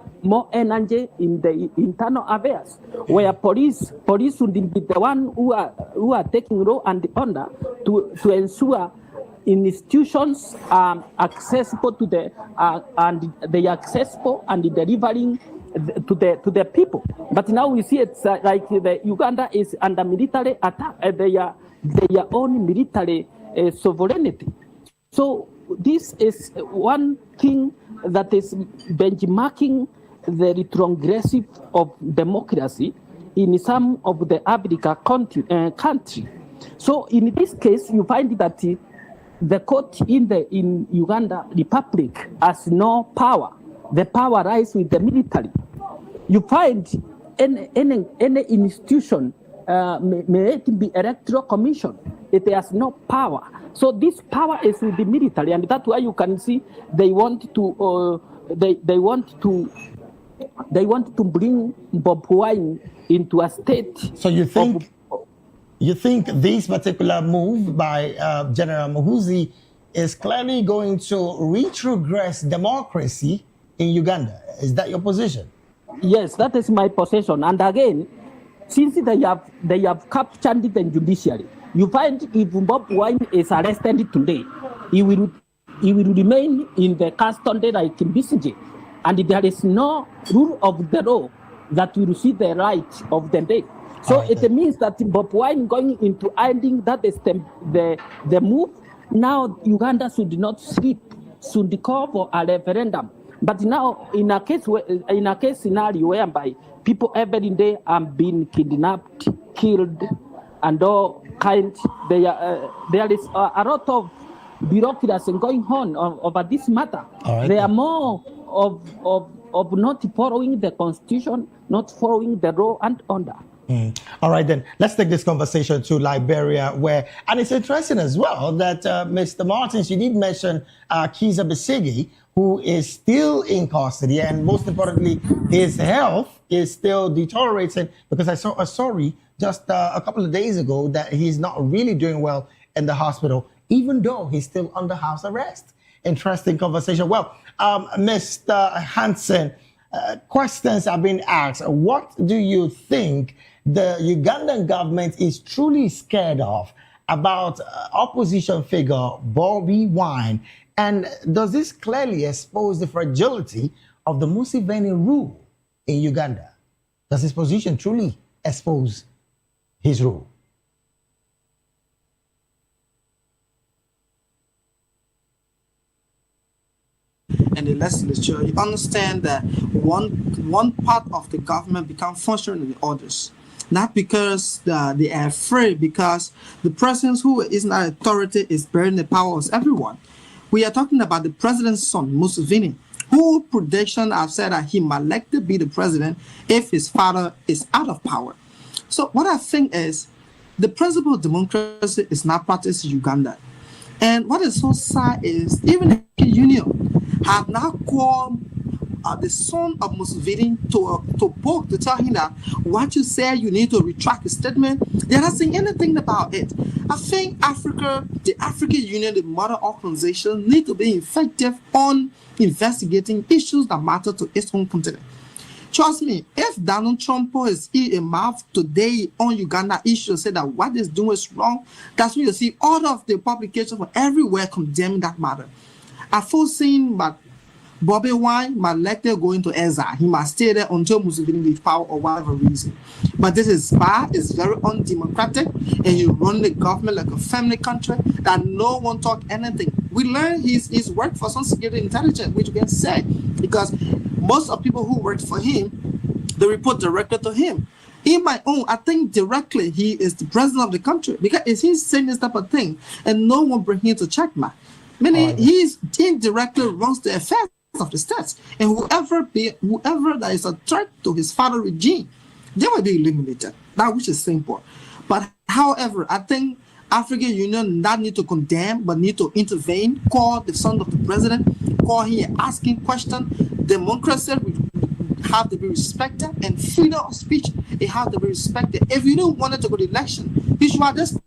energy in the internal affairs, where police would be the one who are taking law and order to ensure institutions are accessible to the and they are accessible and delivering to the people. But now we see it's like the Uganda is under military attack. Their own military sovereignty. So this is one thing that is benchmarking the retrogressive of democracy in some of the Africa country. So in this case, you find that the court in Uganda Republic has no power. The power lies with the military. You find any institution, may it be electoral commission, it has no power. So this power is with the military, and that's why you can see they want to bring Bob Wine into a state.
So you think this particular move by General Mahuzi is clearly going to retrogress democracy in Uganda? Is that your position?
Yes, that is my position. And again, since they have captured the judiciary, you find if Bob Wine is arrested today, he will remain in the custody like in BCJ. and there is no rule of the law that will see the right of the day. So it means that Bob Wine going into ending that is the move. Now Uganda should not sleep, should call for a referendum. But now in a case scenario whereby people every day are being kidnapped, killed, and all kinds, there is a lot of bureaucracy going on over this matter. They are more of not following the constitution, not following the law and order.
All right, then let's take this conversation to Liberia, and it's interesting as well that Mr. Martins, you did mention Kizza Besigye, who is still in custody, and most importantly, his health is still deteriorating, because I saw a story just a couple of days ago that he's not really doing well in the hospital, even though he's still under house arrest. Interesting conversation. Well, Mr. Hansen, questions have been asked. What do you think the Ugandan government is truly scared of about opposition figure Bobby Wine? And does this clearly expose the fragility of the Museveni rule in Uganda? Does his position truly expose his rule?
And the legislature, you understand that one part of the government become functional than the others. Not because they are afraid, because the president who is not authority is bearing the power of everyone. We are talking about the president's son, Museveni, who prediction have said that he might like to be the president if his father is out of power. So what I think is the principle of democracy is not practiced in Uganda. And what is so sad is even the union have now called the son of Museveni to book to tell him that what you say you need to retract the statement. They're not saying anything about it. I think the African Union, the mother organization, need to be effective on investigating issues that matter to its own continent. Trust me, if Donald Trump is in a mouth today on Uganda issue and say that what is doing is wrong, that's when you see all of the publications from everywhere condemning that matter. I've foreseen but Bobby Wine might likely go into exile. He must stay there until Museveni leaves power or whatever reason. But this is bad, it's very undemocratic, and you run the government like a family country that no one talk anything. We learned his work for some security intelligence, which we can say, because most of people who work for him, they report directly to him. In my own, I think directly he is the president of the country, because he's saying this type of thing, and no one bring him to check man. Meaning he's indirectly runs the affairs of the states, and whoever that is a threat to his father regime, they will be eliminated. That which is simple. But however, I think African Union not need to condemn, but need to intervene, call the son of the president, call him asking questions. Democracy have to be respected, and freedom of speech, it have to be respected. If you don't want it to go to election, you should just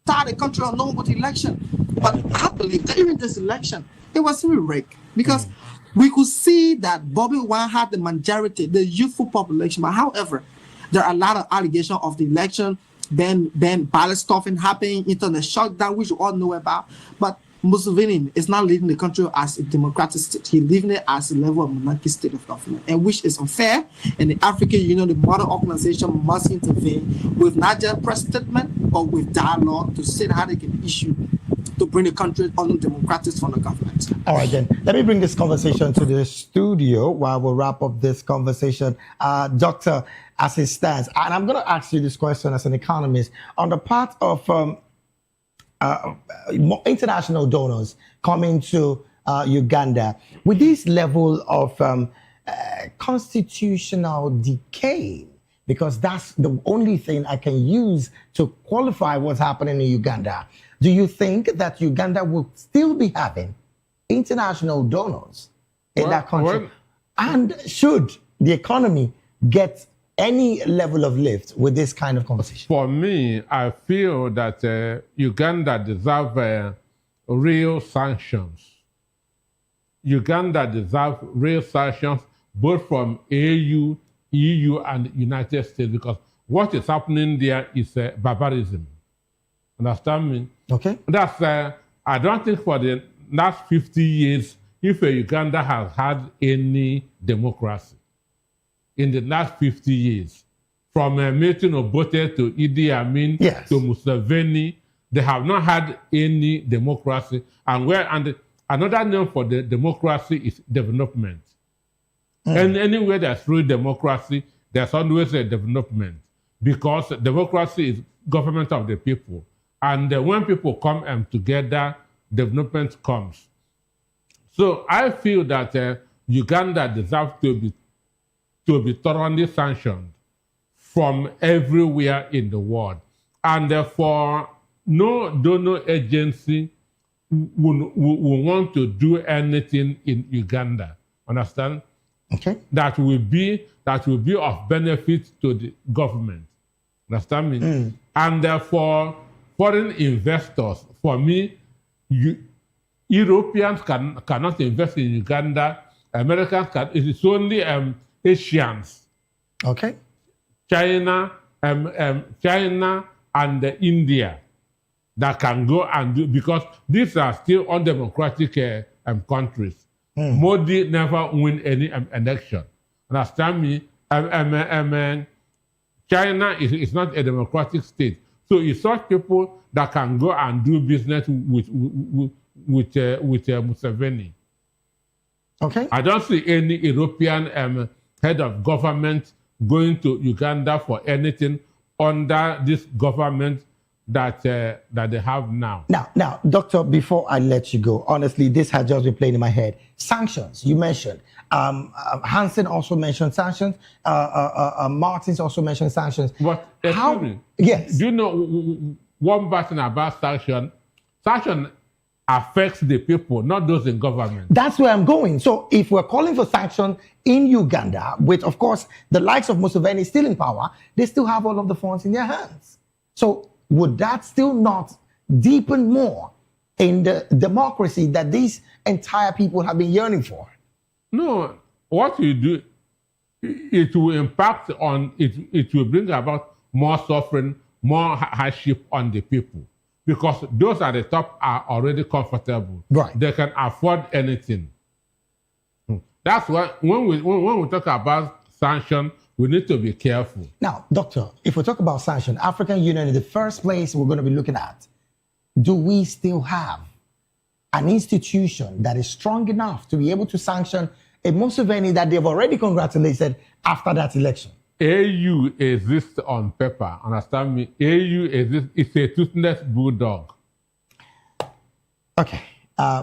start the country on no go to election. But I believe that even this election, it was really rigged, because we could see that Bobby Wine had the majority, the youthful population. But however, there are a lot of allegations of the election, then ballot stuffing happening, internet shutdown, which you all know about. But Museveni is not leading the country as a democratic state. He's leading it as a level of monarchy state of government, and which is unfair. And the African Union, the mother organization, must intervene with not just press statement, but with dialogue to see how they can issue to bring the country on democratic from the government.
All right, then. Let me bring this conversation to the studio while we'll wrap up this conversation. Doctor, as it stands, and I'm going to ask you this question as an economist, on the part of international donors coming to Uganda, with this level of constitutional decay, because that's the only thing I can use to qualify what's happening in Uganda. Do you think that Uganda will still be having international donors in that country? And should the economy get any level of lift with this kind of conversation?
For me, I feel that Uganda deserves real sanctions. Uganda deserves real sanctions both from AU, EU, and United States, because what is happening there is barbarism. Understand me?
Okay.
That's I don't think for the last 50 years if Uganda has had any democracy in the last 50 years, from Milton Obote to Idi Amin to Museveni, they have not had any democracy. And another name for the democracy is development. And anywhere there's real democracy, there's always a development, because democracy is government of the people. And when people come together, development comes. So I feel that Uganda deserves to be thoroughly sanctioned from everywhere in the world. And therefore, no donor agency will want to do anything in Uganda. Understand?
Okay.
That will be of benefit to the government. Understand me? And therefore, foreign investors, for me, Europeans cannot invest in Uganda. Americans can. It is only Asians.
Okay.
China and India that can go and do, because these are still undemocratic countries. Modi never win any election. Understand me? China is not a democratic state. So it's such people that can go and do business with Museveni.
Okay.
I don't see any European head of government going to Uganda for anything under this government that they have now.
Now, Doctor, before I let you go, honestly, this had just been playing in my head. Sanctions, you mentioned. Hansen also mentioned sanctions. Martins also mentioned sanctions.
But
how?
Me,
yes.
Do you know one bad thing about sanction? Sanction affects the people, not those in government.
That's where I'm going. So if we're calling for sanction in Uganda, with, of course, the likes of Museveni still in power, they still have all of the funds in their hands. So would that still not deepen more in the democracy that these entire people have been yearning for?
No, what you do, it will impact on, it will bring about more suffering, more hardship on the people. Because those at the top are already comfortable.
Right.
They can afford anything. That's why when we talk about sanction, we need to be careful.
Now, Doctor, if we talk about sanction, African Union is the first place we're going to be looking at. Do we still have an institution that is strong enough to be able to sanction a Museveni that they've already congratulated after that election?
AU exists on paper, understand me? AU exists, it's a toothless bulldog.
Okay.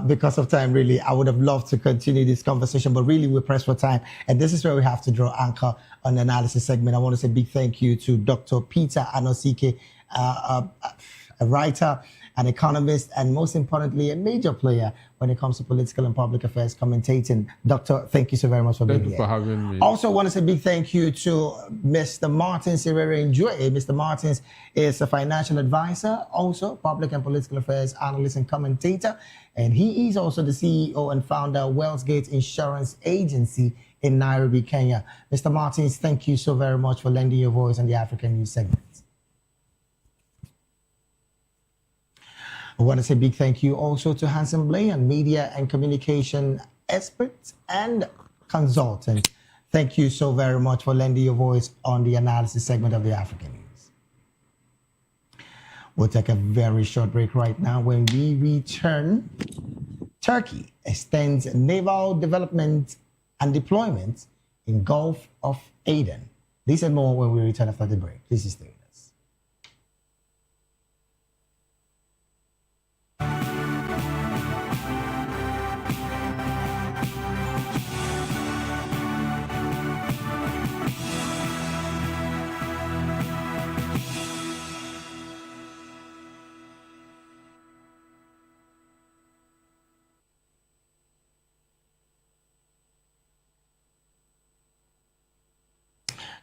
Because of time, really, I would have loved to continue this conversation, but really we're pressed for time. And this is where we have to draw anchor on the analysis segment. I want to say a big thank you to Dr. Peter Anosike, a writer, an economist, and most importantly, a major player when it comes to political and public affairs commentating. Doctor, thank you so very much for being here.
Thank you for having me.
Also, want to say a big thank you to Mr. Martins Enjoy. Mr. Martins is a financial advisor, also public and political affairs analyst and commentator. And he is also the CEO and founder of Wellsgate Insurance Agency in Nairobi, Kenya. Mr. Martins, thank you so very much for lending your voice on the African News segment. I want to say a big thank you also to Hansen Blayan, media and communication expert and consultant. Thank you so very much for lending your voice on the analysis segment of the African News. We'll take a very short break right now. When we return, Turkey extends naval development and deployment in Gulf of Aden. This and more when we return after the break. Please stay.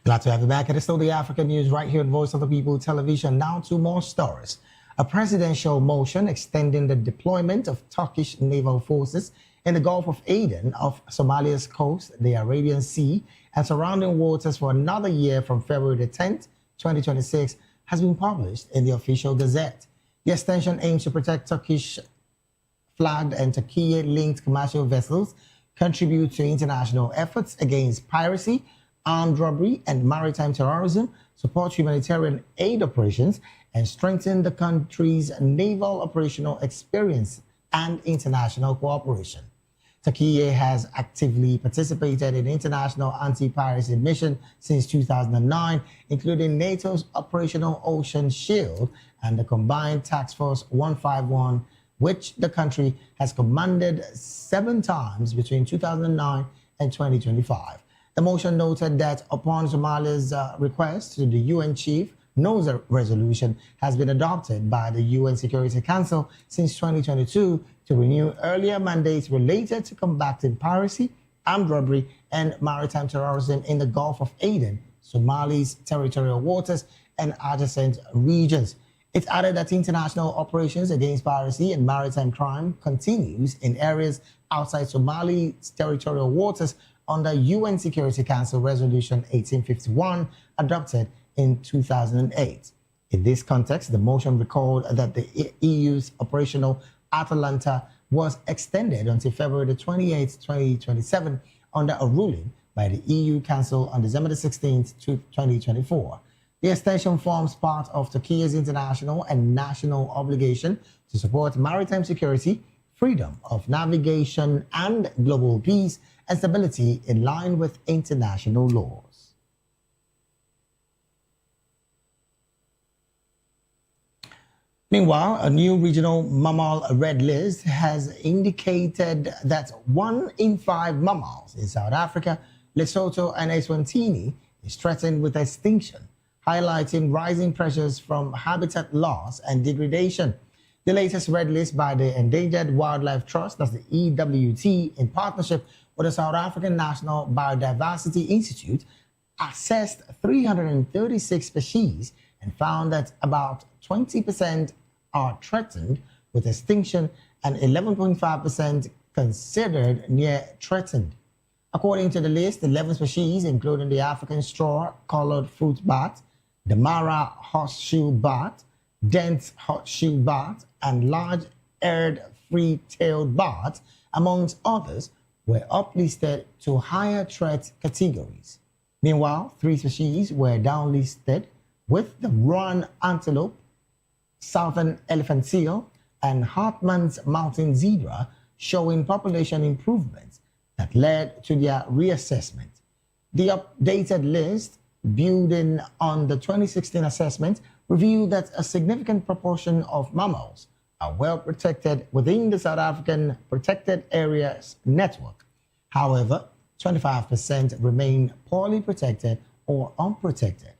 Glad to have you back. It is still the African News right here at Voice of the People Television. Now to more stories. A presidential motion extending the deployment of Turkish naval forces in the Gulf of Aden off Somalia's coast, the Arabian Sea, and surrounding waters for another year from February the 10th, 2026, has been published in the official Gazette. The extension aims to protect Turkish flagged and Turkey-linked commercial vessels contribute to international efforts against piracy, armed robbery, and maritime terrorism, support humanitarian aid operations, and strengthen the country's naval operational experience and international cooperation. Turkey has actively participated in international anti-piracy mission since 2009, including NATO's Operational Ocean Shield and the Combined Task Force 151, which the country has commanded 7 times between 2009 and 2025. The motion noted that upon Somalia's request to the UN chief, no resolution has been adopted by the UN Security Council since 2022 to renew earlier mandates related to combating piracy, armed robbery, and maritime terrorism in the Gulf of Aden, Somali's territorial waters, and adjacent regions. It added that international operations against piracy and maritime crime continues in areas outside Somali's territorial waters under UN Security Council Resolution 1851, adopted in 2008. In this context, the motion recalled that the EU's operational Atalanta was extended until February 28, 2027, under a ruling by the EU Council on December 16, 2024. The extension forms part of Turkey's international and national obligation to support maritime security, freedom of navigation, and global peace and stability in line with international laws. Meanwhile, a new regional mammal red list has indicated that 1 in 5 mammals in South Africa, Lesotho, and Eswatini is threatened with extinction, highlighting rising pressures from habitat loss and degradation. The latest red list by the Endangered Wildlife Trust, that's the EWT, in partnership with the South African National Biodiversity Institute, assessed 336 species and found that about 20% are threatened with extinction and 11.5% considered near threatened. According to the list, 11 species, including the African straw-colored fruit bat, the Mara horseshoe bat, dense horseshoe bat, and large-eared free-tailed bat, amongst others, were uplisted to higher threat categories. Meanwhile, 3 species were downlisted, with the Ruan antelope, southern elephant seal, and Hartmann's mountain zebra showing population improvements that led to their reassessment. The updated list, building on the 2016 assessment, revealed that a significant proportion of mammals are well protected within the South African Protected Areas Network. However, 25% remain poorly protected or unprotected,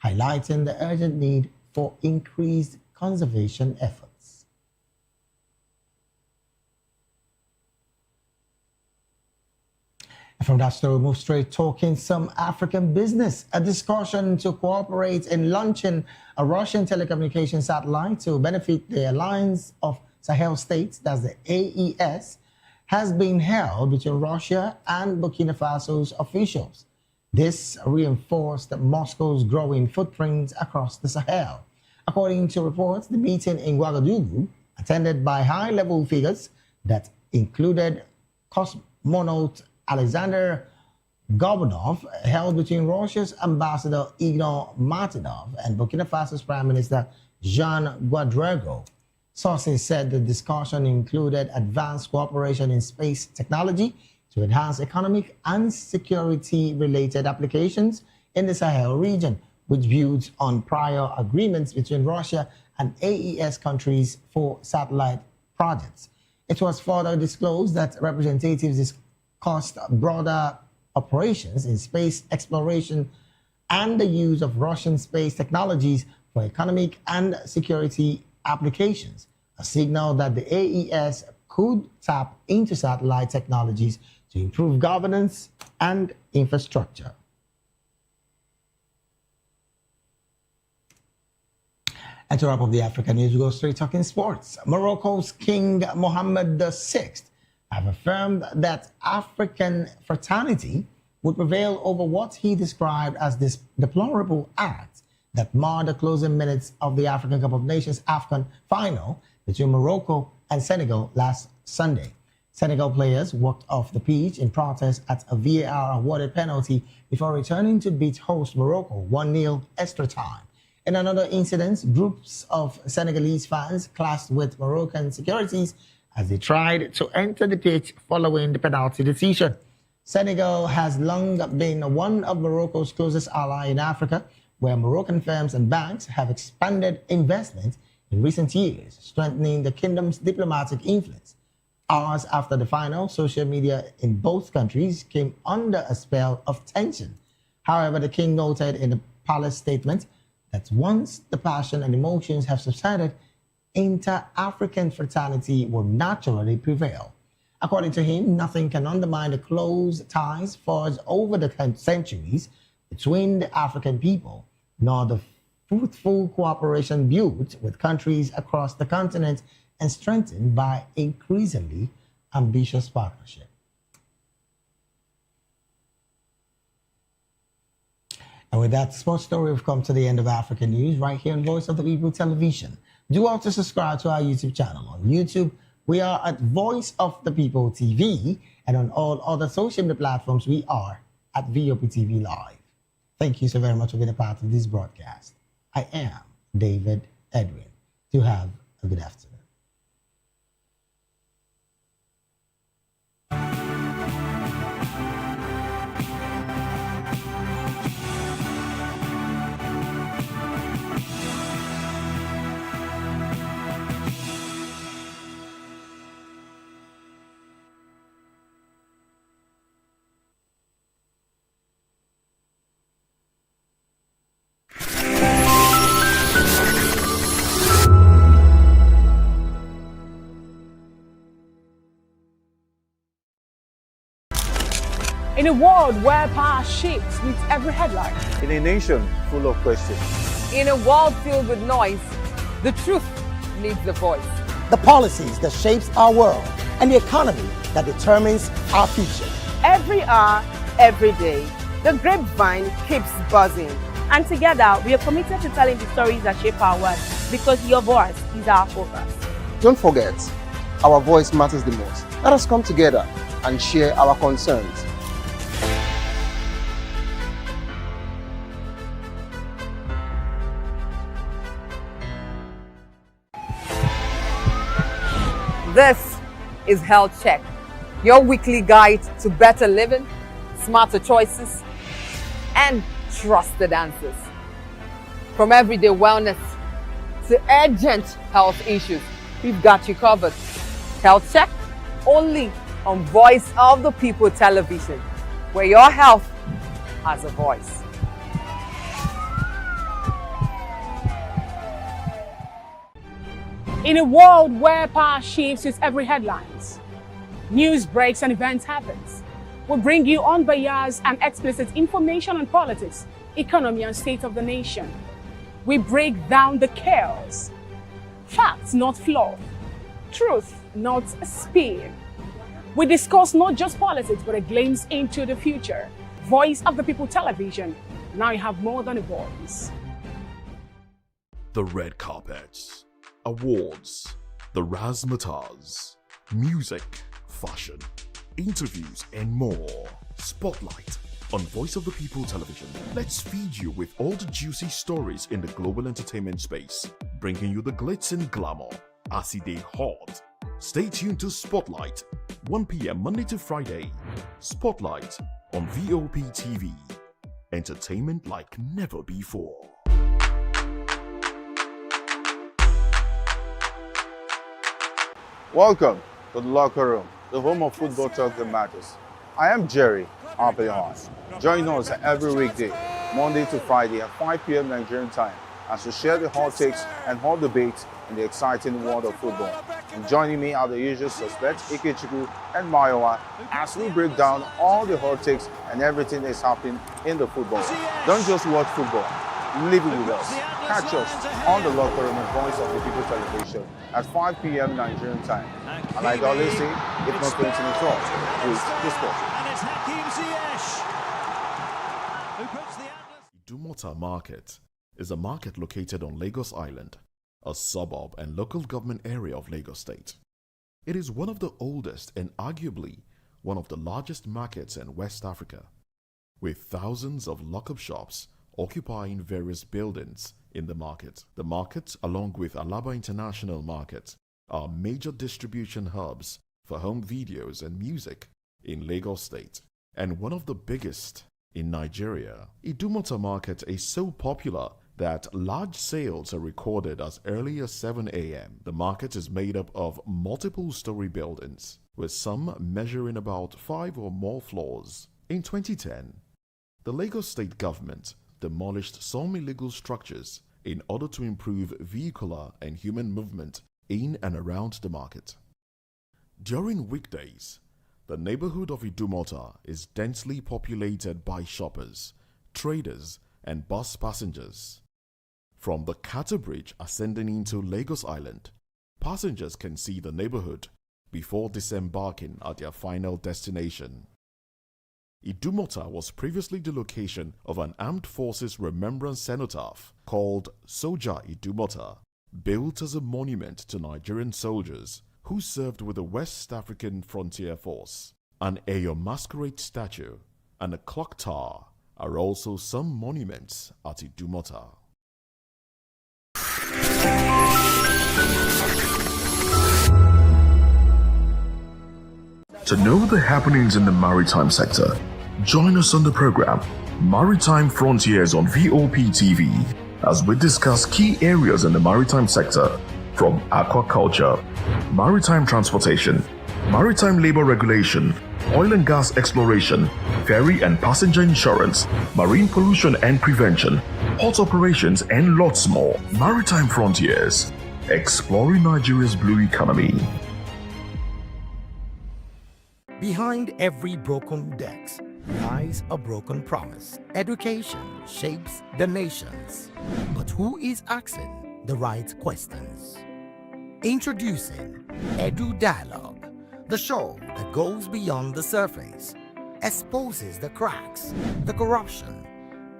highlighting the urgent need for increased conservation efforts. And from that story, we move straight talking some African business. A discussion to cooperate in launching a Russian telecommunication satellite to benefit the Alliance of Sahel States, that's the AES, has been held between Russia and Burkina Faso's officials. This reinforced Moscow's growing footprint across the Sahel. According to reports, the meeting in Ouagadougou, attended by high-level figures that included cosmonaut Alexander Gorbanov, held between Russia's Ambassador Igor Martinov and Burkina Faso's Prime Minister Jean Ouadraogo. Sources said the discussion included advanced cooperation in space technology to enhance economic and security-related applications in the Sahel region, which builds on prior agreements between Russia and AES countries for satellite projects. It was further disclosed that representatives discussed broader operations in space exploration and the use of Russian space technologies for economic and security applications, a signal that the AES could tap into satellite technologies to improve governance and infrastructure. And to wrap up the African news, we go straight talking sports. Morocco's King Mohammed VI have affirmed that African fraternity would prevail over what he described as this deplorable act that marred the closing minutes of the African Cup of Nations AFCON final between Morocco and Senegal last Sunday. Senegal players walked off the pitch in protest at a VAR awarded penalty before returning to beat host Morocco 1-0 extra time. In another incident, groups of Senegalese fans clashed with Moroccan securities as they tried to enter the pitch following the penalty decision. Senegal has long been one of Morocco's closest allies in Africa, where Moroccan firms and banks have expanded investment in recent years, strengthening the kingdom's diplomatic influence. Hours after the final, social media in both countries came under a spell of tension. However, the king noted in the palace statement that once the passion and emotions have subsided, inter-African fraternity will naturally prevail. According to him, nothing can undermine the close ties forged over the centuries between the African people, nor the fruitful cooperation built with countries across the continent and strengthened by increasingly ambitious partnership. And with that sports story, we've come to the end of African News right here on Voice of the People Television. Do also subscribe to our YouTube channel. On YouTube, we are at Voice of the People TV, and on all other social media platforms, we are at VOP TV Live. Thank you so very much for being a part of this broadcast. I am David Edwin. Do have a good afternoon.
In a world where power shifts with every headline.
In a nation full of questions.
In a world filled with noise, the truth needs a voice.
The policies that shapes our world and the economy that determines our future.
Every hour, every day, the grapevine keeps buzzing. And together, we are committed to telling the stories that shape our world, because your voice is our focus.
Don't forget, our voice matters the most. Let us come together and share our concerns.
This is Health Check, your weekly guide to better living, smarter choices, and trusted answers. From everyday wellness to urgent health issues, we've got you covered. Health Check, only on Voice of the People Television, where your health has a voice.
In a world where power shifts with every headlines, news breaks and events happens, we bring you unbiased and explicit information on politics, economy, and state of the nation. We break down the chaos. Facts, not fluff. Truth, not spin. We discuss not just politics, but a glimpse into the future. Voice of the People Television. Now you have more than a voice.
The red carpets, awards, the razzmatazz, music, fashion, interviews, and more. Spotlight on Voice of the People Television. Let's feed you with all the juicy stories in the global entertainment space, bringing you the glitz and glamour as it is hot. Stay tuned to Spotlight, 1 p.m. Monday to Friday. Spotlight on VOP TV. Entertainment like never before.
Welcome to the locker room, the home of football talk that matters. I am Jerry Arpayon. Join us every weekday, Monday to Friday at 5 p.m. Nigerian time, as we share the hot takes and hot debates in the exciting world of football. And joining me are the usual suspects, Ikechukwu and Mayowa, as we break down all the hot takes and everything that's happening in the football. Don't just watch football, live it with us. Catch us on the locker room and Voice of the People Television at 5 p.m. Nigerian time. And like I always say, if not 20 minutes, please discuss.
Idumota Market is a market located on Lagos Island, a suburb and local government area of Lagos State. It is one of the oldest and arguably one of the largest markets in West Africa, with thousands of lock-up shops occupying various buildings in the market. The market, along with Alaba International Market, are major distribution hubs for home videos and music in Lagos State, and one of the biggest in Nigeria. Idumota Market is so popular that large sales are recorded as early as 7 a.m. The market is made up of multiple story buildings, with some measuring about 5 or more floors. In 2010, the Lagos State government demolished some illegal structures in order to improve vehicular and human movement in and around the market. During weekdays, the neighborhood of Idumota is densely populated by shoppers, traders, and bus passengers. From the Kata Bridge ascending into Lagos Island, passengers can see the neighborhood before disembarking at their final destination. Idumota was previously the location of an armed forces remembrance cenotaph called Soja Idumota, built as a monument to Nigerian soldiers who served with the West African Frontier Force. An Eyo Masquerade statue and a clock tower are also some monuments at Idumota.
To know the happenings in the maritime sector, join us on the program Maritime Frontiers on VOP TV as we discuss key areas in the maritime sector, from aquaculture, maritime transportation, maritime labor regulation, oil and gas exploration, ferry and passenger insurance, marine pollution and prevention, port operations, and lots more. Maritime Frontiers, exploring Nigeria's blue economy.
Behind every broken deck lies a broken promise. Education shapes the nations, but who is asking the right questions? Introducing Edu Dialogue, the show that goes beyond the surface, exposes the cracks, the corruption,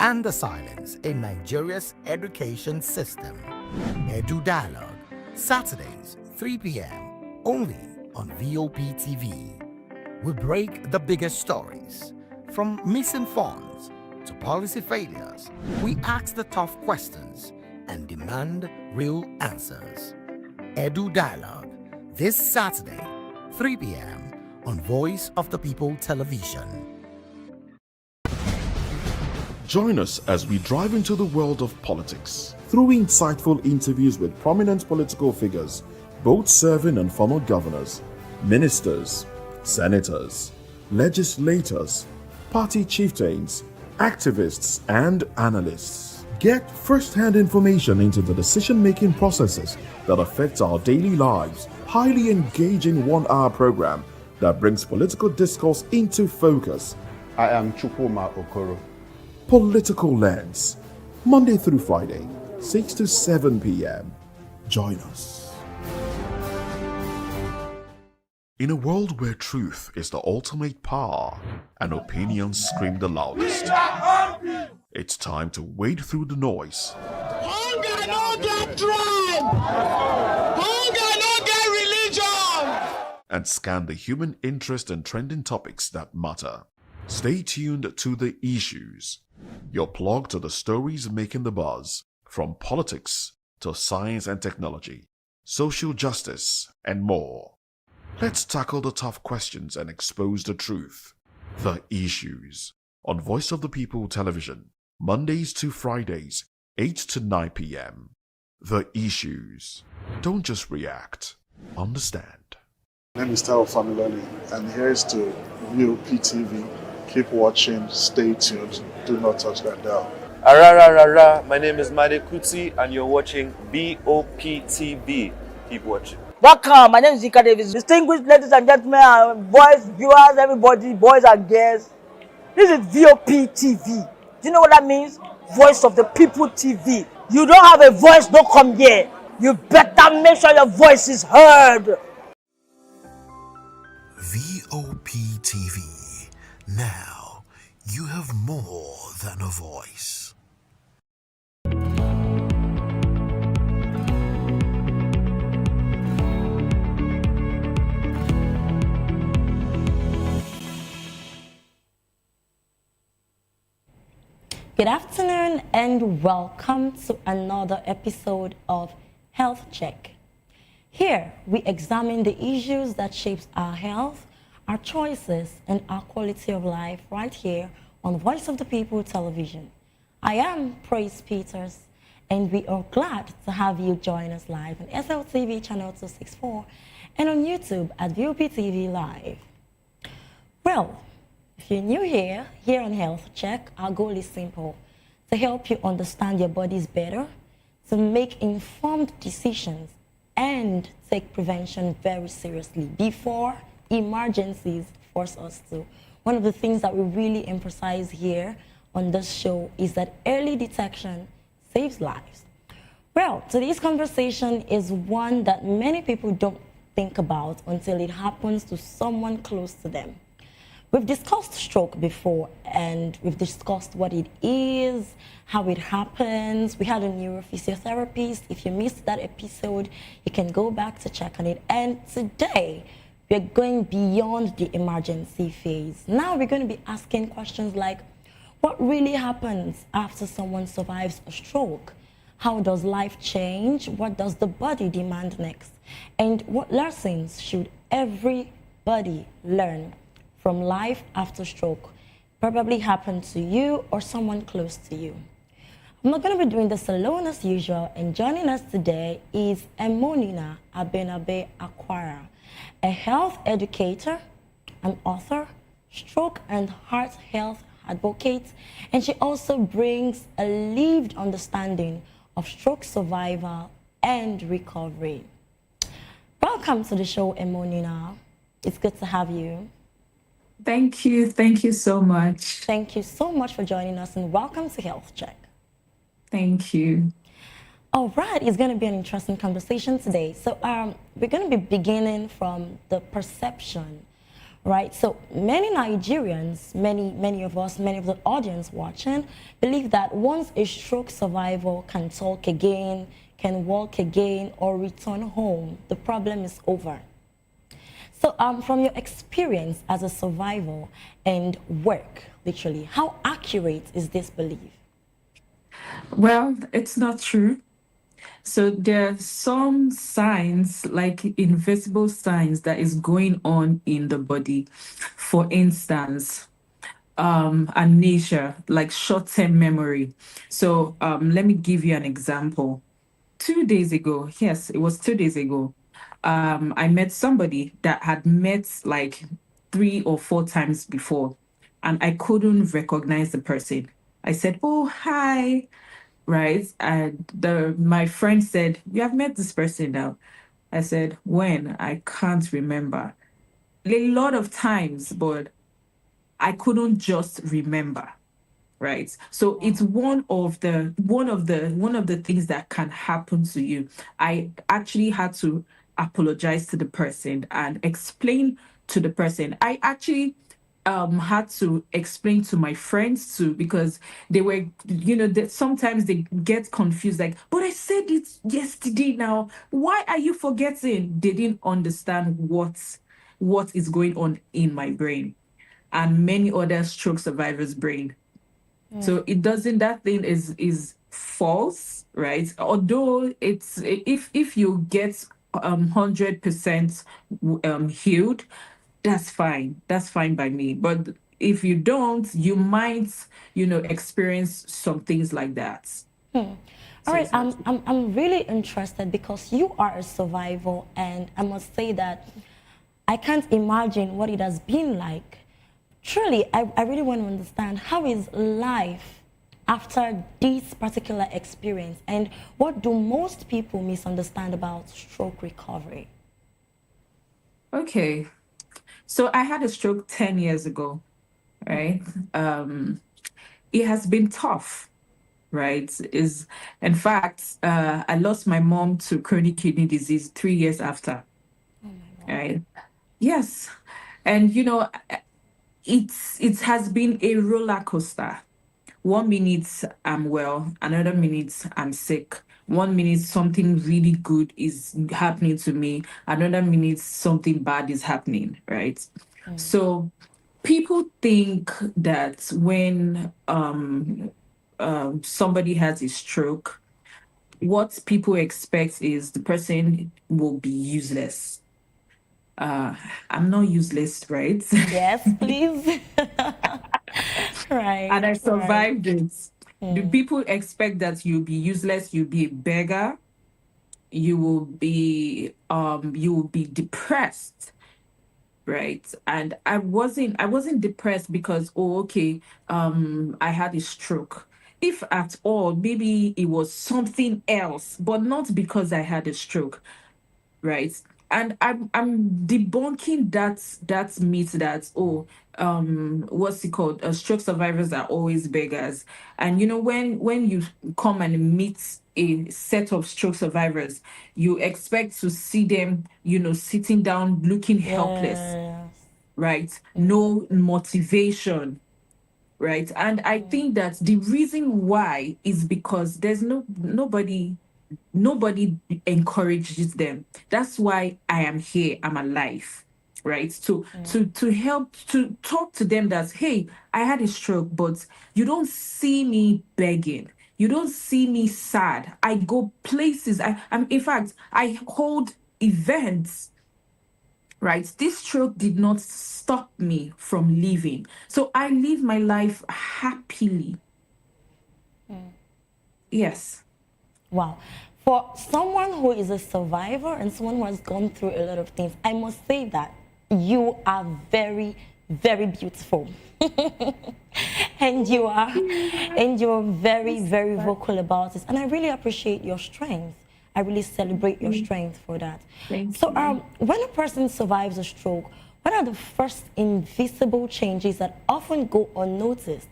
and the silence in Nigeria's education system. Edu Dialogue, Saturdays, 3 p.m., only on VOP TV. We break the biggest stories, from missing funds to policy failures. We ask the tough questions and demand real answers. Edu Dialogue, this Saturday, 3 p.m. on Voice of the People Television.
Join us as we drive into the world of politics through insightful interviews with prominent political figures, both serving and former governors, ministers, senators, legislators, party chieftains, activists, and analysts. Get first-hand information into the decision-making processes that affect our daily lives. Highly engaging one-hour program that brings political discourse into focus.
I am Chukwuma Okoro.
Political Lens, Monday through Friday, 6 to 7 p.m. Join us. In a world where truth is the ultimate power and opinions scream the loudest, it's time to wade through the noise.
Hunger no get tribe! Hunger no get religion!
And scan the human interest and trending topics that matter. Stay tuned to The Issues, your plug to the stories making the buzz, from politics to science and technology, social justice, and more. Let's tackle the tough questions and expose the truth. The Issues, on Voice of the People Television, Mondays to Fridays, 8 to 9 p.m. The Issues. Don't just react, understand.
My name is Tao Familoni, and here's to VOP TV. Keep watching, stay tuned, do not touch that dial.
My name is Made Kuti, and you're watching VOP TV. Keep watching.
Welcome, my name is Zika Davis. Distinguished ladies and gentlemen, boys, viewers, everybody, boys and girls. This is VOP TV. Do you know what that means? Voice of the People TV. You don't have a voice, don't come here. You better make sure your voice is heard.
VOP TV. Now, you have more than a voice.
Good afternoon and welcome to another episode of Health Check. Here, we examine the issues that shapes our health, our choices, and our quality of life right here on Voice of the People television. I am Praise Peters, and we are glad to have you join us live on SLTV channel 264 and on YouTube at VOP TV Live. Well, if you're new here on Health Check, our goal is simple: to help you understand your bodies better, to make informed decisions, and take prevention very seriously before emergencies force us to. One of the things that we really emphasize here on this show is that early detection saves lives. Well, today's conversation is one that many people don't think about until it happens to someone close to them. We've discussed stroke before, and we've discussed what it is, how it happens. We had a neurophysiotherapist. If you missed that episode, you can go back to check on it. And today, we're going beyond the emergency phase. Now we're going to be asking questions like, what really happens after someone survives a stroke? How does life change? What does the body demand next? And what lessons should everybody learn from life after stroke? Probably happened to you or someone close to you. I'm not going to be doing this alone as usual, and joining us today is Emonina Abenabe Aquara, a health educator, an author, stroke and heart health advocate, and she also brings a lived understanding of stroke survival and recovery. Welcome to the show, Emonina. It's good to have you.
Thank you. Thank you so much.
Thank you so much for joining us, and welcome to Health Check.
Thank you.
All right, it's going to be an interesting conversation today. So we're going to be beginning from the perception, right? So many Nigerians, many of us, many of the audience watching, believe that once a stroke survivor can talk again, can walk again, or return home, the problem is over. So from your experience as a survivor and work, literally, how accurate is this belief?
Well, it's not true. So there are some signs, like invisible signs, that is going on in the body. For instance, amnesia, like short-term memory. So let me give you an example. 2 days ago, yes, it was 2 days ago, I met somebody that had met like 3 or 4 times before, and I couldn't recognize the person. I said, "Oh, hi," right? And my friend said, "You have met this person now." I said, "When?" "I can't remember." A lot of times, but I couldn't just remember. Right. So it's one of the things that can happen to you. I actually had to apologize to the person and explain to the person. I actually had to explain to my friends too, because they were, that sometimes they get confused, like, "But I said it yesterday now. Why are you forgetting?" They didn't understand what is going on in my brain and many other stroke survivors' brain. So it doesn't, that thing is false, right? Although it's, if you get 100% healed, that's fine. That's fine by me. But if you don't, you might, experience some things like that.
All right, I'm really interested because you are a survivor, and I must say that I can't imagine what it has been like. Truly, I really want to understand, how is life after this particular experience, and what do most people misunderstand about stroke recovery?
Okay, so I had a stroke 10 years ago, right? It has been tough, right? In fact, I lost my mom to chronic kidney disease 3 years after, right? Yes, and it has been a roller coaster. 1 minute I'm well, another minute I'm sick. 1 minute something really good is happening to me, another minute something bad is happening, right? So people think that when somebody has a stroke, what people expect is the person will be useless. I'm not useless, right?
Yes, please. Right.
And I survived it. Do
Mm.
people expect that you'll be useless, you'll be a beggar, you will be depressed, right? And I wasn't depressed because, oh, okay, I had a stroke. If at all, maybe it was something else, but not because I had a stroke, right? And I'm debunking that myth that, oh, what's it called, stroke survivors are always beggars. And when you come and meet a set of stroke survivors, you expect to see them, sitting down looking helpless,
Yes.
right? No motivation, right? And I think that the reason why is because there's nobody encourages them. That's why I am here, I'm alive, right? To help, to talk to them that, hey, I had a stroke, but you don't see me begging, you don't see me sad. I go places, I'm in fact, I hold events, right? This stroke did not stop me from living, so I live my life happily. Yes.
Wow. For someone who is a survivor and someone who has gone through a lot of things, I must say that you are very, very beautiful. and you're very, very vocal about this. And I really appreciate your strength. I really celebrate your strength for that. So when a person survives a stroke, what are the first invisible changes that often go unnoticed?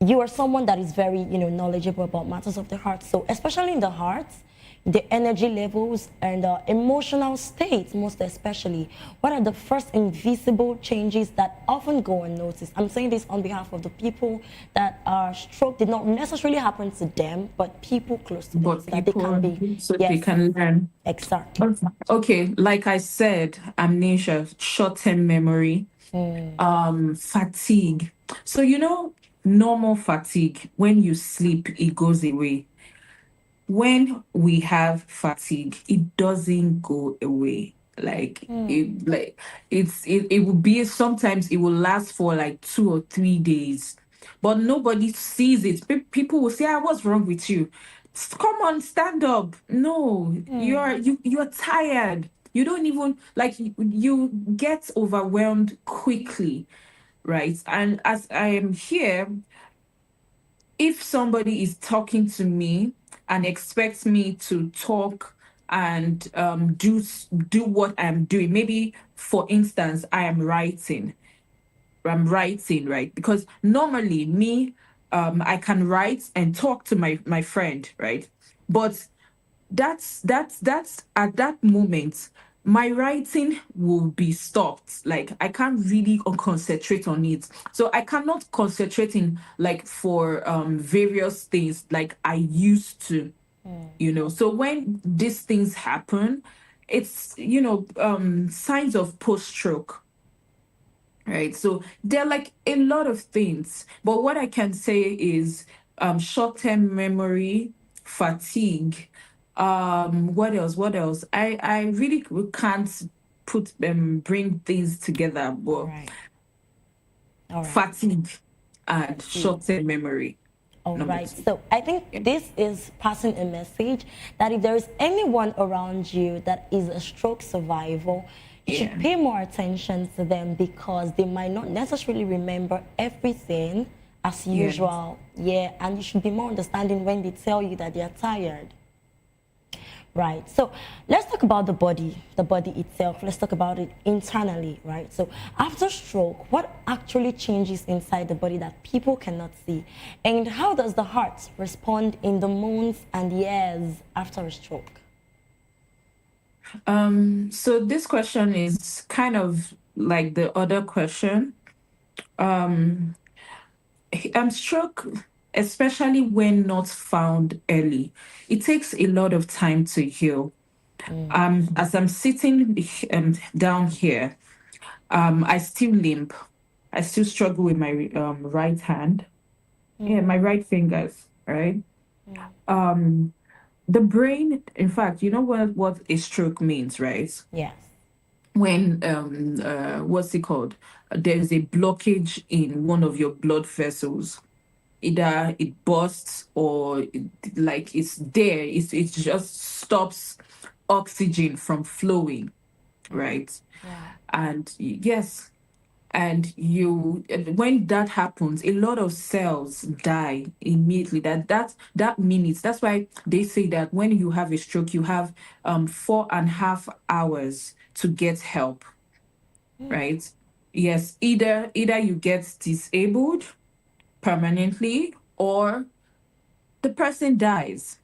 You are someone that is very, knowledgeable about matters of the heart. So especially in the heart, the energy levels and emotional states, most especially, what are the first invisible changes that often go unnoticed? I'm saying this on behalf of the people that stroke did not necessarily happen to them, but people close to them,
But
so that they can be,
they can learn.
Exactly.
Okay, like I said, amnesia, short-term memory, fatigue. So normal fatigue, when you sleep, it goes away. When we have fatigue, it doesn't go away. It will be, sometimes it will last for like 2 or 3 days, but nobody sees it. People will say, ah, what's wrong with you? Come on, stand up. No, you're tired. You don't even like, you get overwhelmed quickly, right? And as I am here, if somebody is talking to me and expects me to talk and do what I'm doing, maybe for instance, I'm writing, right? Because normally me, I can write and talk to my friend, right? But that's at that moment, my writing will be stopped. Like, I can't really concentrate on it, so I cannot concentrate in, like, for various things like I used to. So when these things happen, it's signs of post-stroke, right? So there are like a lot of things, but what I can say is short-term memory, fatigue, what else I really can't bring things together, but
All right.
fatigue and short-term memory.
All right. So I think this is passing a message that if there is anyone around you that is a stroke survivor, you should pay more attention to them, because they might not necessarily remember everything as usual. Yeah, and you should be more understanding when they tell you that they are tired. Right. So let's talk about the body itself. Let's talk about it internally, right? So after stroke, what actually changes inside the body that people cannot see? And how does the heart respond in the months and years after a stroke?
So this question is kind of like the other question. Stroke, especially when not found early, it takes a lot of time to heal. As I'm sitting down here, I still limp. I still struggle with my right hand. Yeah, my right fingers, right? Um, the brain, in fact, you know what a stroke means, right?
Yes.
When what's it called? There's a blockage in one of your blood vessels. Either it bursts or like it's there. It just stops oxygen from flowing, right? And yes, and you when that happens, a lot of cells die immediately. That minutes. That's why they say that when you have a stroke, you have 4.5 hours to get help, right? Yes, either you get disabled permanently or the person dies.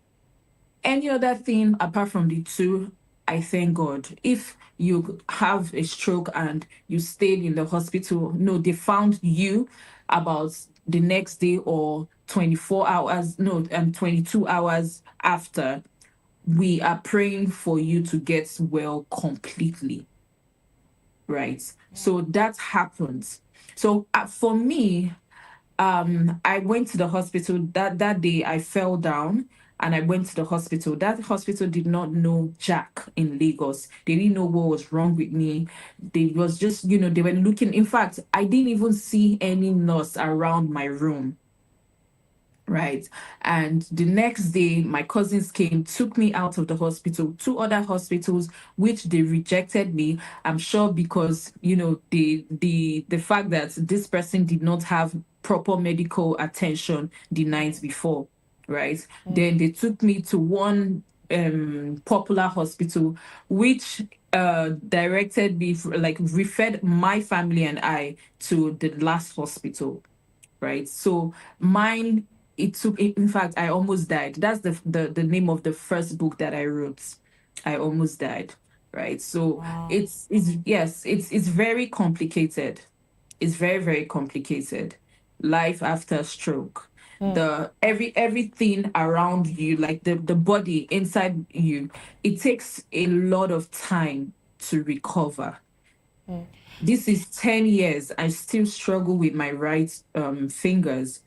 Any other thing apart from the two, I thank God. If you have a stroke and you stayed in the hospital, no, they found you about the next day or 24 hours, no, 22 hours after, we are praying for you to get well completely. Right. So that happens. So for me, I went to the hospital that day. I fell down and I went to the hospital. That hospital did not know Jack in Lagos. They didn't know what was wrong with me. They was just, they were looking. In fact, I didn't even see any nurse around my room. Right. And the next day, my cousins came, took me out of the hospital, two other hospitals, which they rejected me. I'm sure because, the fact that this person did not have proper medical attention the night before. Right. Then they took me to one popular hospital, which directed me, like referred my family and I to the last hospital, right? So mine, it took. In fact, I almost died. That's the name of the first book that I wrote. I almost died, right? So it's yes, it's very complicated. It's very very complicated. Life after stroke. The everything around you, like the body inside you, it takes a lot of time to recover. This is 10 years. I still struggle with my right fingers.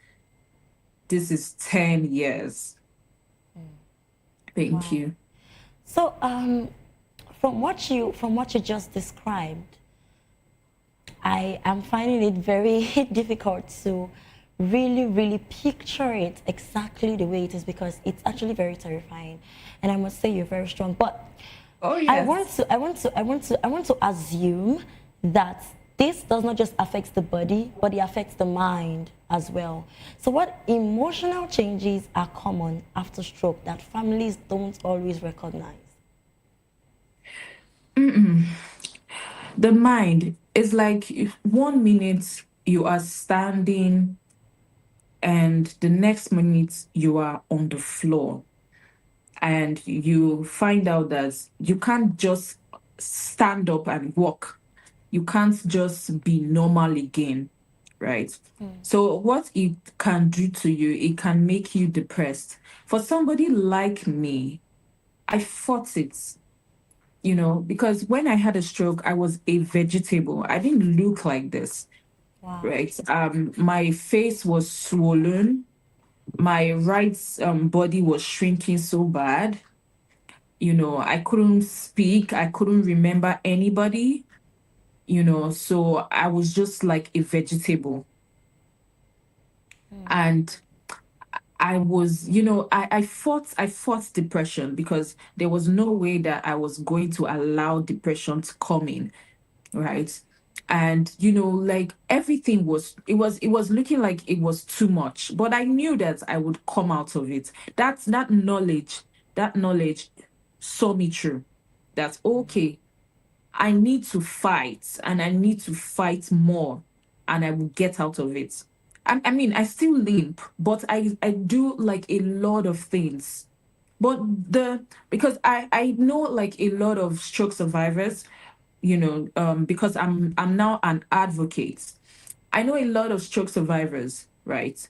This is 10 years. Thank you.
So, from what you just described, I am finding it very difficult to really picture it exactly the way it is, because it's actually very terrifying. And I must say you're very strong. But I want to assume that this does not just affect the body, but it affects the mind as well. So what emotional changes are common after stroke that families don't always recognize?
The mind is like, if 1 minute you are standing and the next minute you are on the floor, and you find out that you can't just stand up and walk. You can't just be normal again, right? So what it can do to you, it can make you depressed. For somebody like me, I fought it, because when I had a stroke, I was a vegetable. I didn't look like this, right? My face was swollen. My right body was shrinking so bad. I couldn't speak. I couldn't remember anybody, so I was just like a vegetable. And I was, I fought depression because there was no way that I was going to allow depression to come in, right? And like everything it was looking like it was too much, but I knew that I would come out of it. That knowledge saw me through. That's okay. I need to fight, and I need to fight more, and I will get out of it. I mean, I still limp, but I do like a lot of things. But because I know like a lot of stroke survivors, because I'm now an advocate. I know a lot of stroke survivors, right?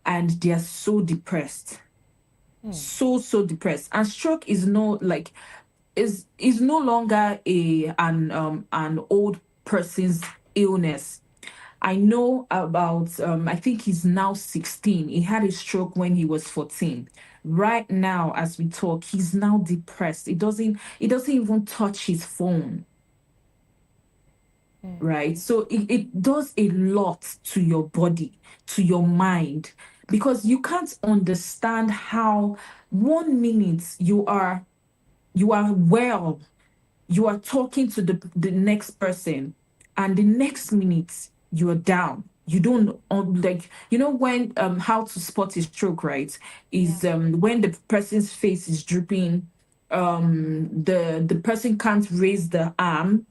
And they are so depressed. So depressed. And stroke is no like is no longer an old person's illness. I know about, I think he's now 16. He had a stroke when he was 14. Right now, as we talk, he's now depressed. It doesn't even touch his phone. Right? So it does a lot to your body, to your mind, because you can't understand how 1 minute you are well, you are talking to the next person, and the next minute you are down. You don't like, when how to spot a stroke, right? Is when the person's face is drooping, the person can't raise the arm,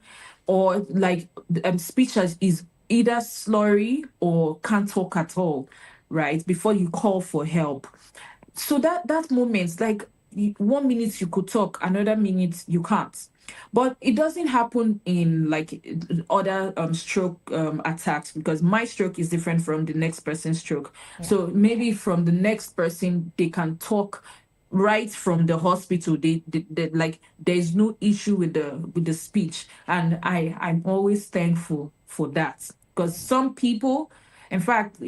or like speech is either slurry or can't talk at all, right? Before you call for help. So that moment, like 1 minute you could talk, another minute you can't. But it doesn't happen in like other stroke attacks, because my stroke is different from the next person's stroke. So maybe from the next person they can talk right from the hospital. They like, there's no issue with the speech, and I'm always thankful for that, because some people, in fact,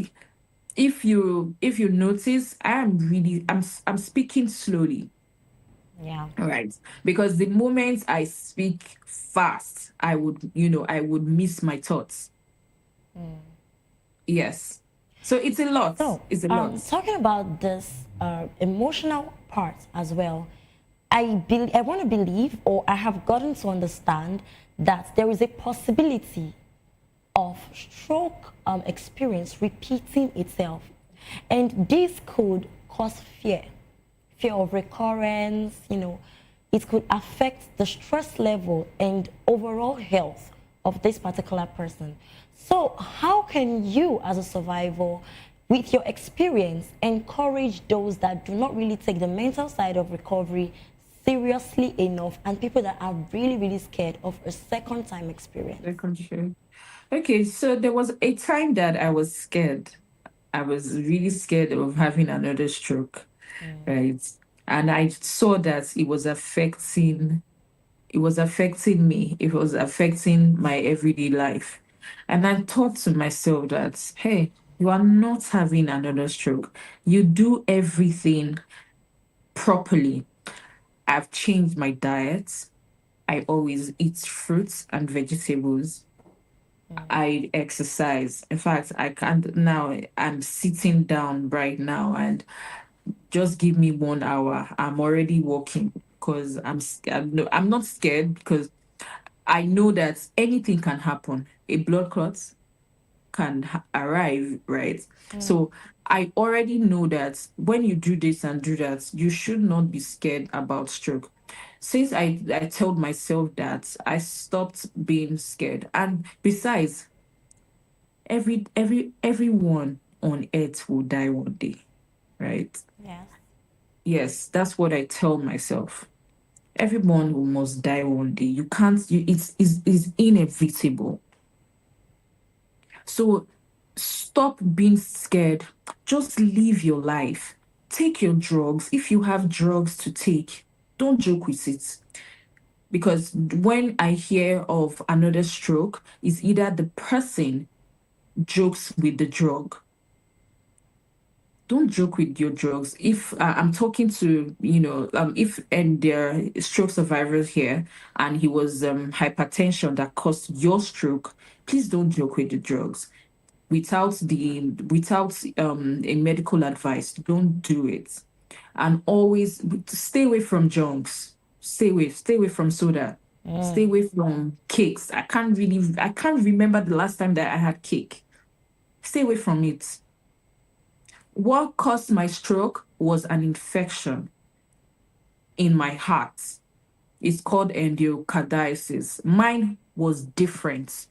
if you notice, I'm speaking slowly.
Yeah.
Right. Because the moment I speak fast, I would miss my thoughts. Yes. So it's a lot.
So,
It's a lot.
talking about this emotional part as well, I want to believe, or I have gotten to understand, that there is a possibility of stroke experience repeating itself, and this could cause fear of recurrence. It could affect the stress level and overall health of this particular person. So how can you, as a survivor, with your experience, encourage those that do not really take the mental side of recovery seriously enough, and people that are really, really scared of a second time experience?
Okay, so there was a time that I was scared. I was really scared of having another stroke, right? And I saw that it was affecting me. It was affecting my everyday life. And I thought to myself that, hey, you are not having another stroke. You do everything properly. I've changed my diet. I always eat fruits and vegetables. I exercise. In fact, I can't now. I'm sitting down right now, and just give me 1 hour. I'm already walking, because I'm not scared, because I know that anything can happen. A blood clot can arrive, right? So I already know that when you do this and do that, you should not be scared about stroke. Since I told myself that, I stopped being scared. And besides, everyone on earth will die one day, right?
Yes.
Yes, that's what I tell myself. Everyone will must die one day. You can't. It's inevitable. So stop being scared. Just live your life. Take your drugs. If you have drugs to take, don't joke with it. Because when I hear of another stroke, it's either the person jokes with the drug. Don't joke with your drugs. If I'm talking to, if and there are stroke survivors here, and he was hypertension that caused your stroke, please don't joke with the drugs. Without a medical advice, don't do it. And always stay away from junks. Stay away from soda. Stay away from cakes. I can't remember the last time that I had cake. Stay away from it. What caused my stroke was an infection in my heart. It's called endocarditis. Mine was different.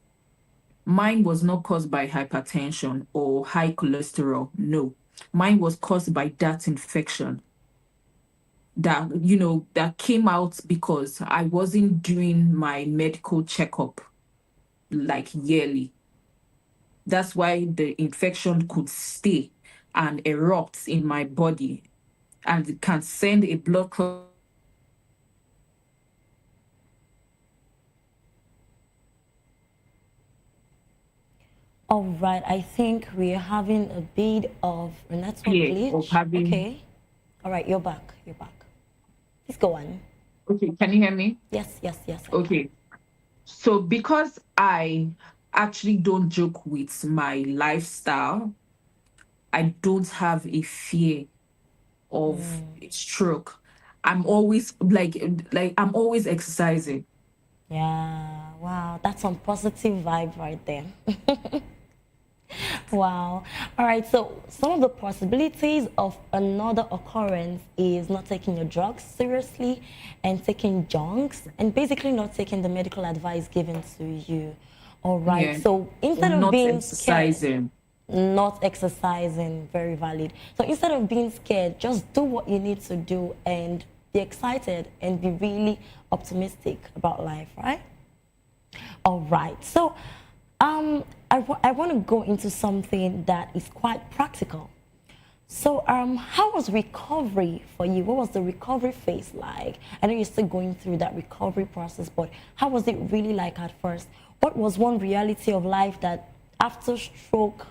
Mine was not caused by hypertension or high cholesterol. No, mine was caused by that infection that came out because I wasn't doing my medical checkup like yearly. That's why the infection could stay and erupt in my body, and it can send a blood clot.
All right, I think we're having a bit of a network
Yeah, of
glitch.
having.
Okay. All right, you're back. You're back. Please go on.
Okay, can you hear me?
Yes, yes, yes.
Okay. So because I actually don't joke with my lifestyle, I don't have a fear of a stroke. I'm always like I'm always exercising.
Yeah, wow, that's some positive vibe right there. Wow. All right, so some of the possibilities of another occurrence is not taking your drugs seriously and taking junks and basically not taking the medical advice given to you. All right,
Yeah.
so instead
Or
of
not
being scared,
exercising.
not exercising, very valid. So instead of being scared, just do what you need to do and be excited and be really optimistic about life, right? All right. So I want to go into something that is quite practical. So how was recovery for you? What was the recovery phase like? I know you're still going through that recovery process, but how was it really like at first? What was one reality of life that after stroke,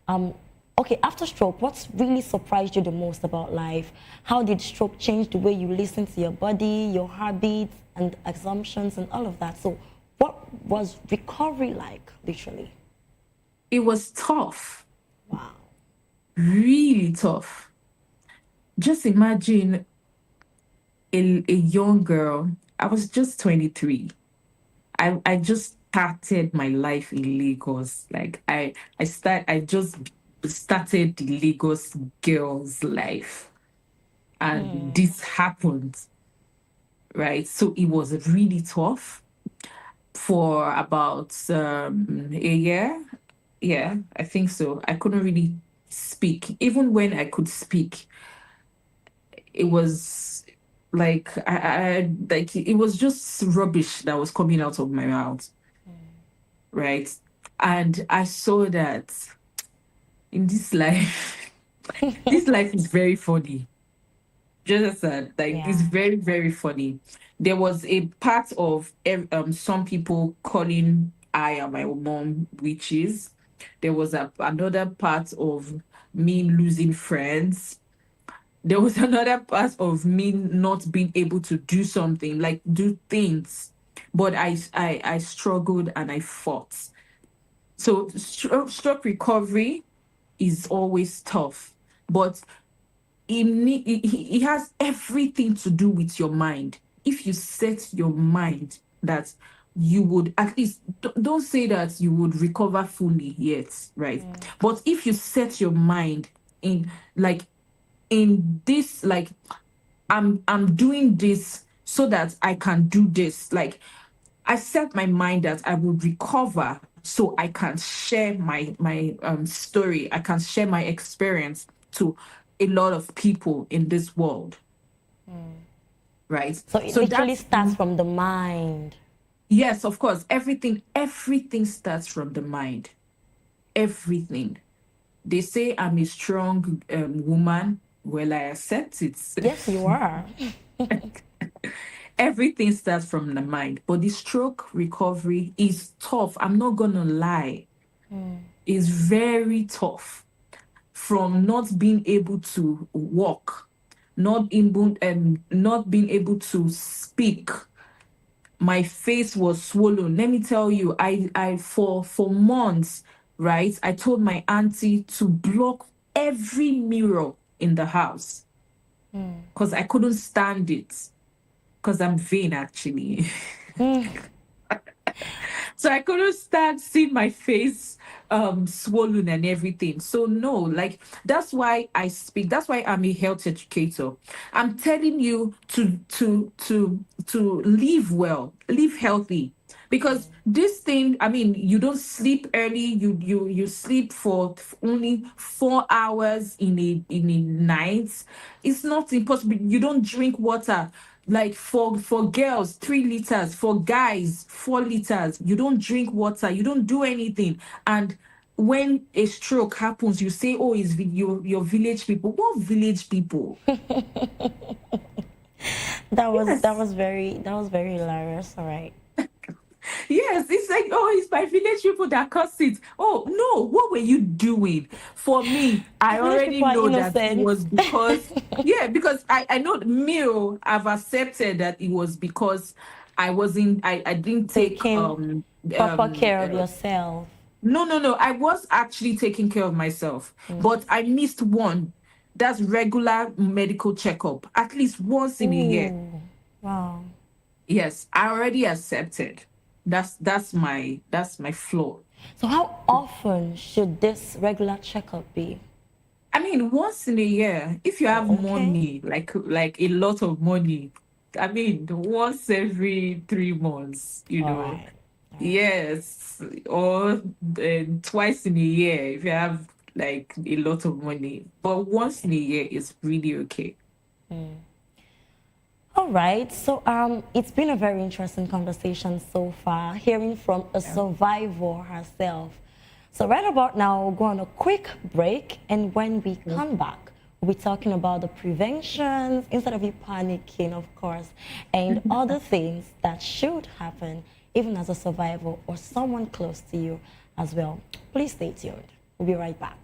after stroke, what's really surprised you the most about life? How did stroke change the way you listen to your body, your habits and assumptions and all of that? So what was recovery like, literally?
It was tough.
Wow.
Really tough. Just imagine a young girl. I was just 23. I just started my life in Lagos. Like I just started the Lagos girl's life. And this happened. Right. So it was really tough for about a year. Yeah, I think so. I couldn't really speak. Even when I could speak, it was like I like it was just rubbish that was coming out of my mouth. Right. And I saw that in this life, this life is very funny. Just said, like it's very, very funny. There was a part of some people calling I and my mom witches. There was another part of me losing friends. There was another part of me not being able to do something, like do things. But I struggled and I fought. So stroke recovery is always tough, but it has everything to do with your mind. If you set your mind that you would at least don't say that you would recover fully yet, right? But if you set your mind in like in this, like I'm doing this so that I can do this. Like I set my mind that I will recover so I can share my story. I can share my experience to a lot of people in this world. Right.
So it literally starts from the mind.
Yes, of course. Everything starts from the mind. Everything. They say I'm a strong woman. Well, I accept it.
Yes, you are.
Everything starts from the mind, but the stroke recovery is tough. I'm not gonna lie. It's very tough. From not being able to walk, not being able to speak. My face was swollen. Let me tell you, I for months, right? I told my auntie to block every mirror in the house because I couldn't stand it. Because I'm vain, actually. So I couldn't stand seeing my face swollen and everything. So no, like that's why I speak. That's why I'm a health educator. I'm telling you to live well, live healthy. Because this thing, I mean, you don't sleep early. You sleep for only 4 hours in a night. It's not impossible. You don't drink water. Like for girls 3 liters, for guys 4 liters. You don't drink water, you don't do anything. And when a stroke happens, you say, oh, it's your village people. What village people?
That was very hilarious. All right.
Yes, it's like, oh, it's my village people that caused it. Oh, no, what were you doing? For me, I
Village
already
people are
know that it
innocent.
was because, yeah, because I know meal, I've accepted that it was because I didn't take,
Taking proper care of yourself.
no. I was actually taking care of myself, but I missed one. That's regular medical checkup, at least once in a year.
Ooh, wow.
Yes, I already accepted. That's my flaw.
So how often should this regular checkup be?
I mean, once in a year, if you have
Okay.
money, like a lot of money, I mean, once every 3 months,
All right.
Yes, or twice in a year if you have like a lot of money. But once in a year is really okay.
All right. So it's been a very interesting conversation so far, hearing from a survivor herself. So right about now, we'll go on a quick break, and when we come back, we'll be talking about the preventions instead of you panicking, of course, and other things that should happen even as a survivor or someone close to you as well. Please stay tuned. We'll be right back.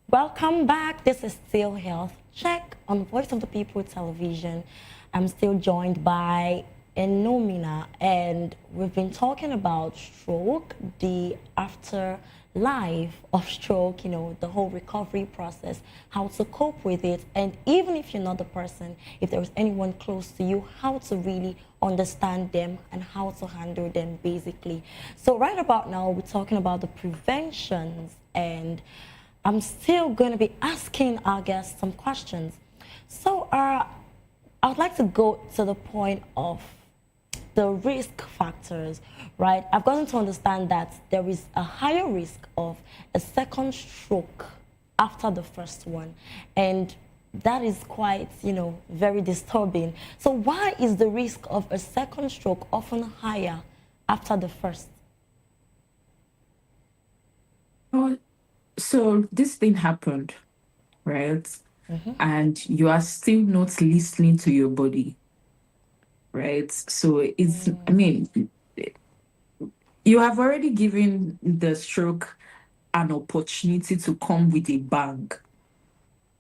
Welcome back. This is still Health Check on Voice of the People Television. I'm still joined by Enomina, and we've been talking about stroke, the afterlife of stroke, the whole recovery process, how to cope with it, and even if you're not the person, if there's anyone close to you, how to really understand them and how to handle them, basically. So right about now, we're talking about the preventions, and I'm still going to be asking our guests some questions. So I would like to go to the point of the risk factors, right? I've gotten to understand that there is a higher risk of a second stroke after the first one. And that is quite, very disturbing. So why is the risk of a second stroke often higher after the first?
Oh, so this thing happened, right? And you are still not listening to your body, right? So I mean, you have already given the stroke an opportunity to come with a bang,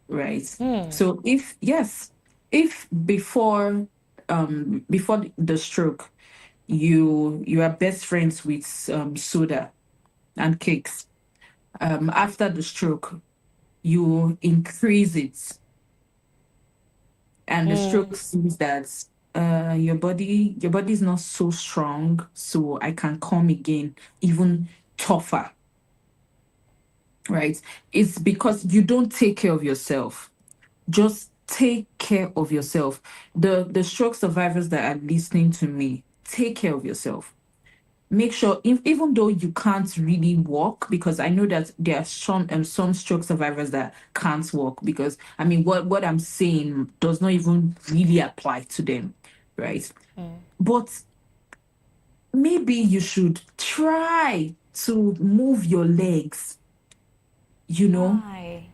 right? So if before the stroke, you are best friends with soda and cakes, after the stroke, you increase it, and the stroke sees that your body is not so strong, so I can come again even tougher, right? It's because you don't take care of yourself. Just take care of yourself. The stroke survivors that are listening to me, take care of yourself. Make sure, even though you can't really walk, because I know that there are some stroke survivors that can't walk, because I mean what I'm saying does not even really apply to them, right? But maybe you should try to move your legs,
Why?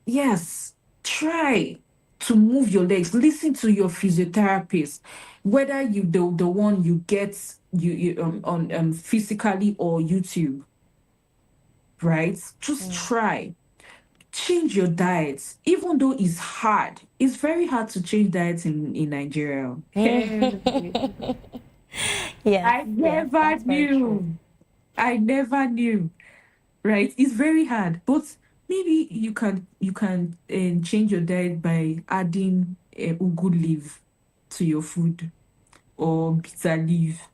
Yes, try to move your legs. Listen to your physiotherapist, whether the one you get on physically or YouTube, right? Just try. Change your diet, even though it's hard. It's very hard to change diets in Nigeria.
Yes,
I
yes,
never
that's very true.
knew. I never knew. Right? It's very hard, but maybe you can change your diet by adding ugu leaf to your food, or bitter leaf.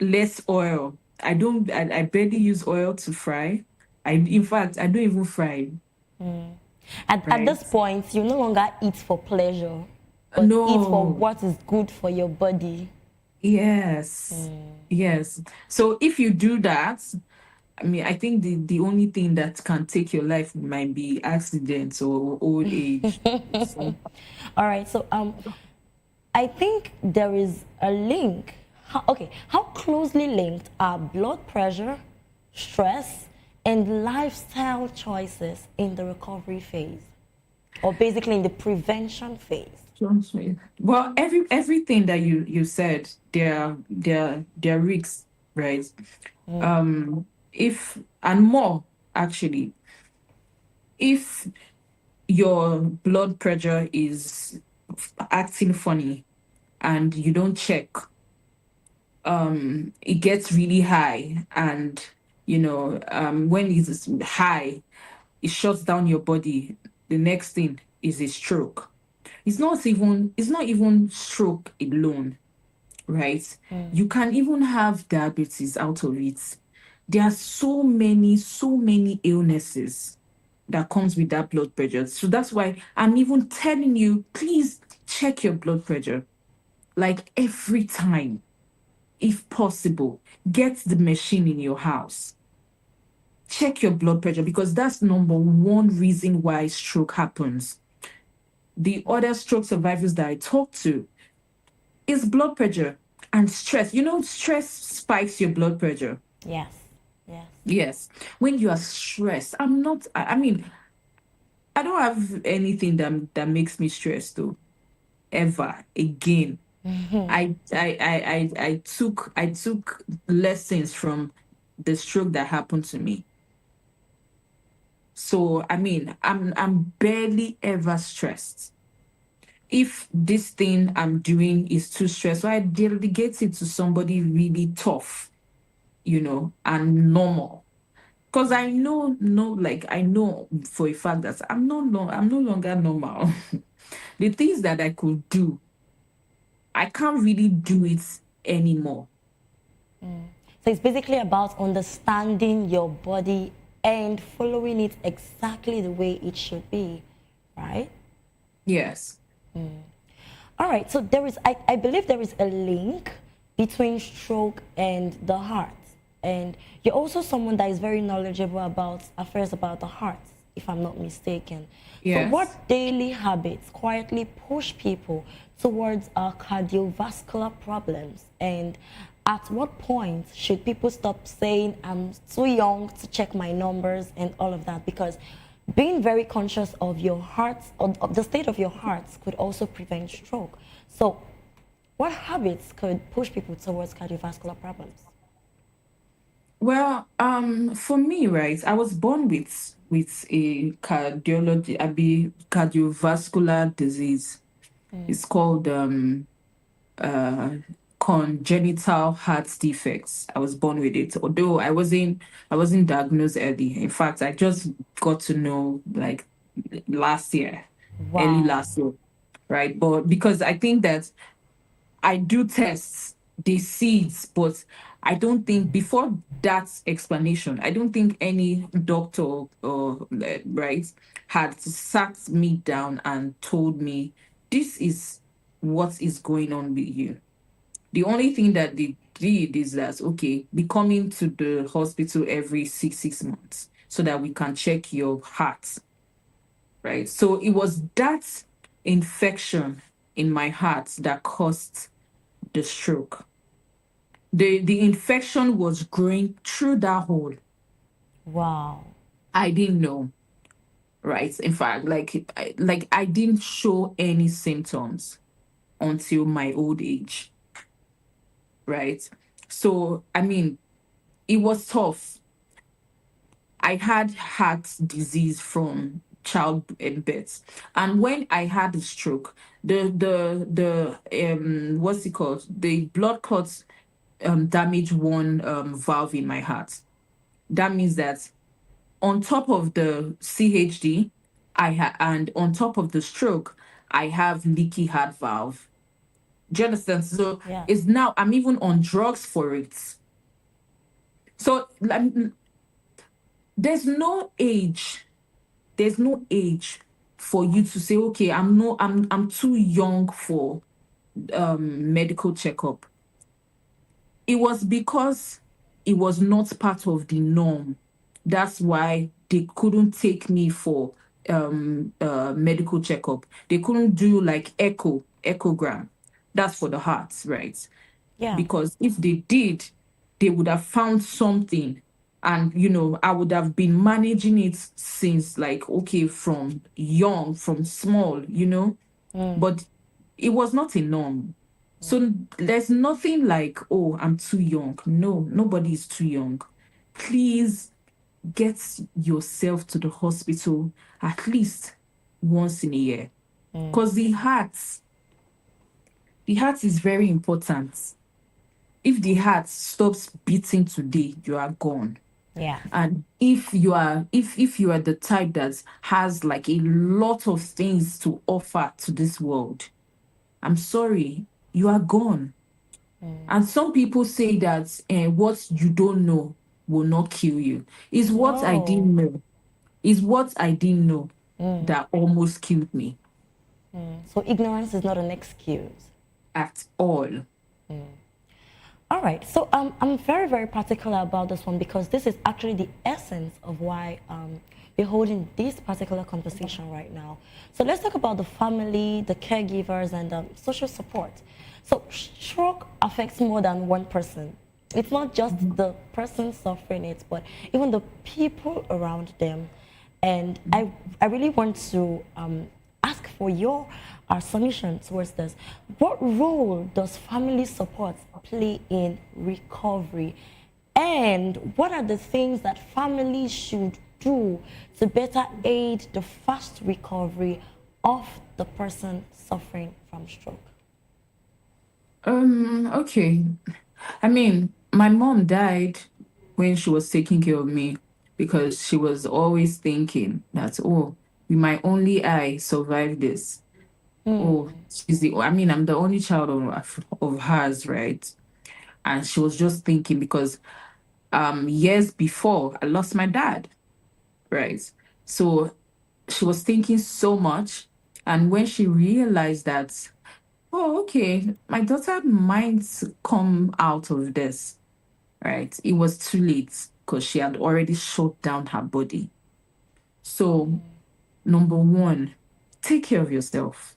Less oil. I barely use oil to fry. In fact, I don't even fry.
At this
Right?
point, you no longer eat for pleasure, but eat for
No.
what is good for your body.
Yes. Yes. So if you do that, I mean, I think the only thing that can take your life might be accidents or old age. So,
All right. So I think there is a link. How closely linked are blood pressure, stress, and lifestyle choices in the recovery phase, or basically in the prevention phase?
well, everything that you said, there are risks, right? If and more actually, if your blood pressure is acting funny and you don't check, it gets really high, and when it's high, it shuts down your body. The next thing is a stroke. It's not even stroke alone, right? You can even have diabetes out of it. There are so many illnesses that comes with that blood pressure. So that's why I'm even telling you, please check your blood pressure. Like every time, if possible, get the machine in your house. Check your blood pressure because that's number one reason why stroke happens. The other stroke survivors that I talk to is blood pressure and stress. Stress spikes your blood pressure.
Yes. Yes.
Yes. When you are stressed, I mean, I don't have anything that makes me stressed though. Ever again. I took lessons from the stroke that happened to me. So I mean, I'm barely ever stressed. If this thing I'm doing is too stressful, I delegate it to somebody really tough, and normal. Because I know, no, like I know for a fact that I'm no longer normal. The things that I could do, I can't really do it anymore.
So it's basically about understanding your body and following it exactly the way it should be, right?
Yes.
All right, so I believe there is a link between stroke and the heart. And you're also someone that is very knowledgeable about affairs about the heart, if I'm not mistaken.
Yes.
So what daily habits quietly push people towards cardiovascular problems? And at what point should people stop saying, I'm too young to check my numbers and all of that? Because being very conscious of your heart, of the state of your heart, could also prevent stroke. So what habits could push people towards cardiovascular problems?
Well, for me, right, I was born with a cardiovascular disease. It's called uh congenital heart defects. I was born with it, although I wasn't diagnosed early. In fact, I just got to know like last year, early last year, right? But because I think that I do tests, they see it, but I don't think before that explanation, I don't think any doctor or right had sat me down and told me this is what is going on with you. The only thing that they did is that okay, be coming to the hospital every six months so that we can check your heart. Right. So it was that infection in my heart that caused the stroke. The infection was growing through that hole.
Wow.
I didn't know. Right. In fact, I didn't show any symptoms until my old age. Right. So I mean, it was tough. I had heart disease from childbirth, and when I had a stroke, the what's it called? The blood clots damaged one valve in my heart. That means that on top of the CHD, and on top of the stroke, I have leaky heart valve. Do you understand? So
Yeah.
it's now I'm even on drugs for it. So there's no age. There's no age for you to say, okay, I'm too young for medical checkup. It was because it was not part of the norm. That's why they couldn't take me for medical checkup. They couldn't do like echogram. That's for the heart, right?
Yeah.
Because if they did, they would have found something. And, I would have been managing it since, like, okay, from young, from small, but it was not a norm. So there's nothing like, oh, I'm too young. No, nobody is too young. Please get yourself to the hospital at least once in a year. Because the heart is very important. If the heart stops beating today, you are gone.
Yeah.
And if you are the type that has like a lot of things to offer to this world, I'm sorry, you are gone. And some people say that what you don't know will not kill you. Is what I didn't know. Is what I didn't know that almost killed me.
So ignorance is not an excuse.
At all.
All right, so I'm very, very particular about this one because this is actually the essence of why we're holding this particular conversation right now. So let's talk about the family, the caregivers, and social support. So stroke affects more than one person. It's not just the person suffering it, but even the people around them. And I really want to ask for your submission towards this. What role does family support play in recovery? And what are the things that families should do to better aid the fast recovery of the person suffering from stroke?
Okay. I mean, my mom died when she was taking care of me because she was always thinking that, oh, with my only eye survive this. Oh, I'm the only child of hers, right? And she was just thinking because years before I lost my dad, right? So she was thinking so much. And when she realized that, oh, okay, my daughter might come out of this, right? It was too late because she had already shut down her body. So, number one, take care of yourself.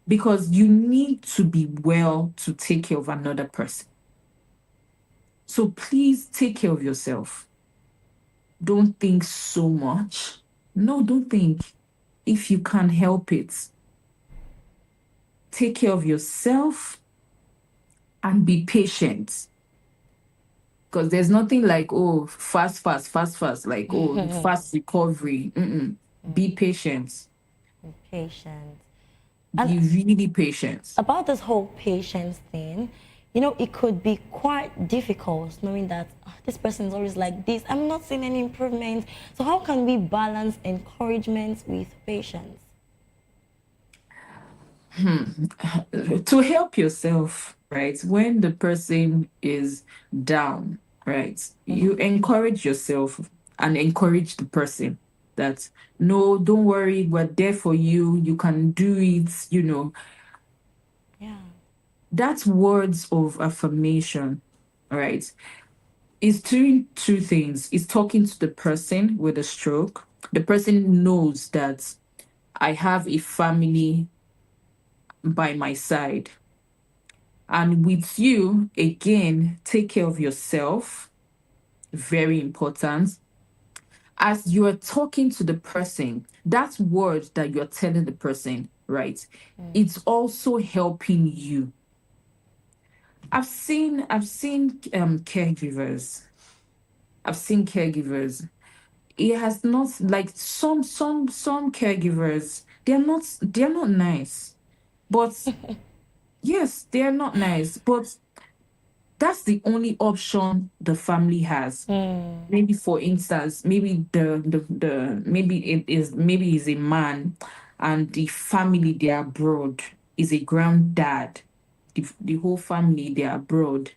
Because you need to be well to take care of another person. So please take care of yourself. Don't think so much. No, don't think. If you can help it, take care of yourself and be patient. Because there's nothing like, oh, fast, like, oh, fast recovery. Be patient.
Patient.
Be really patient.
About this whole patience thing, it could be quite difficult knowing that this person is always like this. I'm not seeing any improvement. So how can we balance encouragement with patience?
To help yourself, right? When the person is down, right? You encourage yourself and encourage the person that, no, don't worry, we're there for you. You can do it,
Yeah.
That's words of affirmation, right? It's doing two things. It's talking to the person with a stroke. The person knows that I have a family by my side. And with you, again, take care of yourself. Very important. As you are talking to the person, that word that you're telling the person, right? It's also helping you. I've seen caregivers. I've seen caregivers. It has not, like, some caregivers, they're not nice. But yes, they're not nice. But that's the only option the family has. Maybe, for instance, maybe maybe he's a man and the family, they're abroad, is a granddad. The whole family, they're abroad,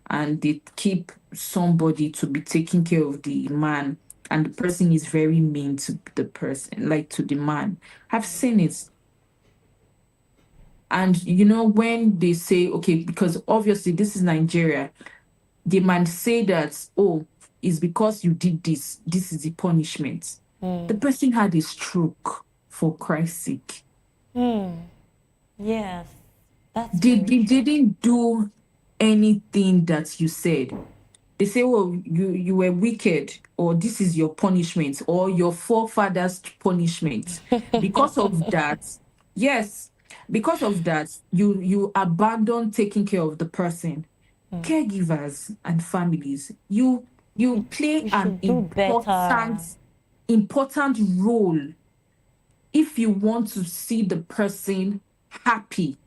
and they keep somebody to be taking care of the man, and the person is very mean to the person, like to the man. I've seen it. And when they say, okay, because obviously this is Nigeria, they might say that, oh, it's because you did this. This is the punishment. The person had a stroke, for Christ's sake.
Yes, that's
They
very true.
didn't do anything that you said. They say, oh, you were wicked, or this is your punishment, or your forefathers' punishment. Because of that, yes, because of that, you abandon taking care of the person. Caregivers and families, you play
We
an
should do better.
important role if you want to see the person happy.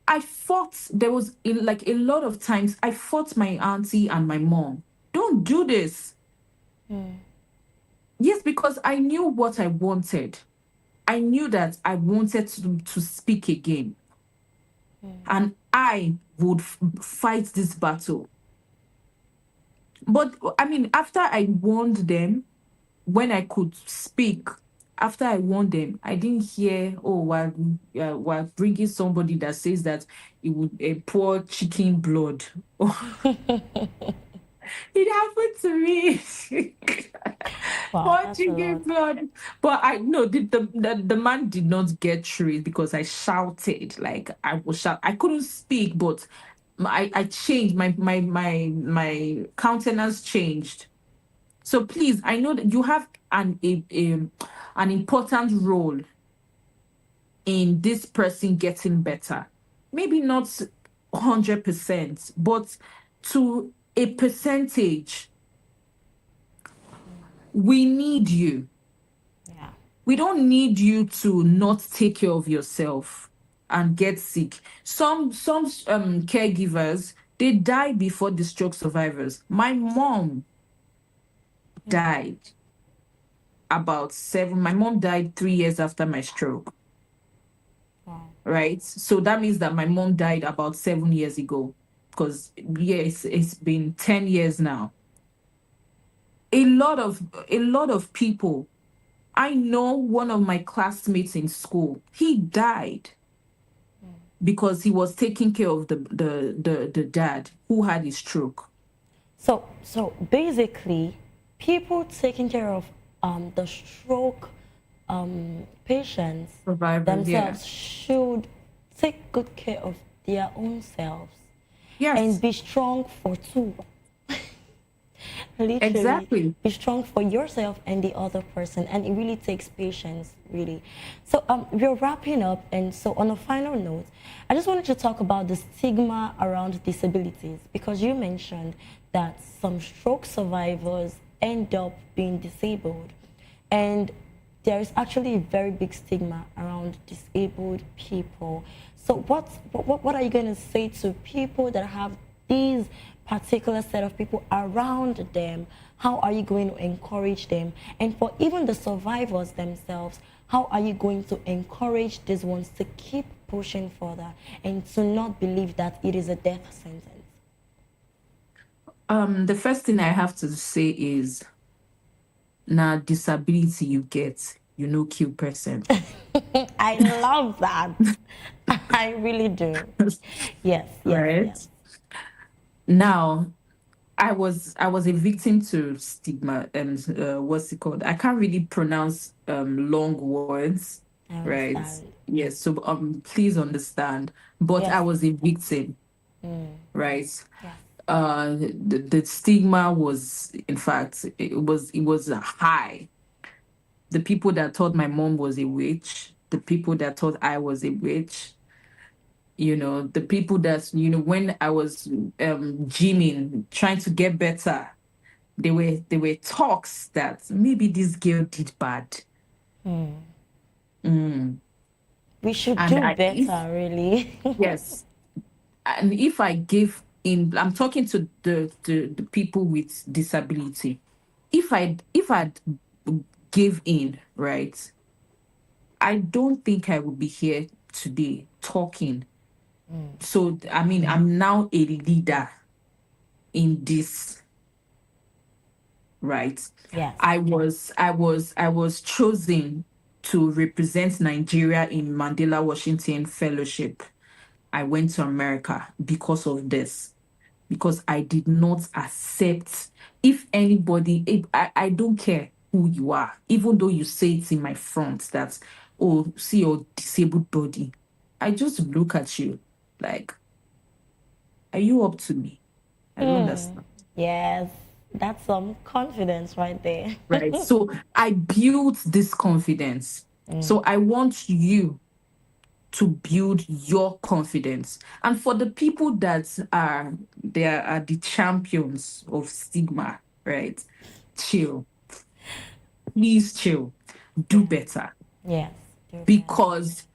I fought, there was like a lot of times I fought my auntie and my mom. Don't do this. Yes, because I knew what I wanted. I knew that I wanted to speak again. And I would fight this battle. But I mean, after I warned them, when I could speak, after I warned them, I didn't hear, oh, we're bringing somebody that says that it would pour chicken blood. It happened to me.
Wow,
Pour
that's a
chicken
lot.
blood. But I know the man did not get through it because I shouted. Like I was shout. I couldn't speak, but I changed. My countenance changed. So please, I know that you have an important role in this person getting better. Maybe not 100%, but to a percentage. We need you.
Yeah.
We don't need you to not take care of yourself and get sick. Some caregivers, they die before the stroke survivors. My mom died my mom died 3 years after my stroke.
Wow.
Right? So that means that my mom died about 7 years ago. Because yes, it's been 10 years now. A lot of people. I know one of my classmates in school, he died because he was taking care of the dad who had a stroke.
So basically, people taking care of the stroke patients
Survivors,
themselves should take good care of their own selves.
Yes.
And be strong for two. Literally,
Exactly.
be strong for yourself and the other person, and it really takes patience, really. So we're wrapping up, and so on a final note, I just wanted to talk about the stigma around disabilities, because you mentioned that some stroke survivors end up being disabled, and there is actually a very big stigma around disabled people. So what are you going to say to people that have these particular set of people around them? How are you going to encourage them? And for even the survivors themselves, how are you going to encourage these ones to keep pushing further and to not believe that it is a death sentence?
The first thing I have to say is, now disability you get, you know, kill person.
I love that. I really do. Yes,
Right?
yes.
Now, I was a victim to stigma, and what's it called? I can't really pronounce long words,
I
right?
understand.
Yes, so please understand. But
Yes.
I was a victim, right?
Yes.
The stigma was, in fact, it was high. The people that thought my mom was a witch, the people that thought I was a witch, you know, the people that, you know, when I was gymming, trying to get better, there were talks that maybe this girl did bad.
We should
And
do better, really.
Yes. And if I give in, I'm talking to the people with disability. If I'd give in, right, I don't think I would be here today talking. So I mean, I'm now a leader in this, right?
Yes.
I was chosen to represent Nigeria in Mandela Washington Fellowship. I went to America because of this, because I did not accept. If anybody, I don't care who you are, even though you say it in my front that, oh, see your disabled body, I just look at you like, are you up to me? I don't understand.
Yes, that's some confidence right there.
Right. So I built this confidence. So I want you to build your confidence. And for the people that are the champions of stigma, right? Chill. Please chill. Do better.
Yes.
Because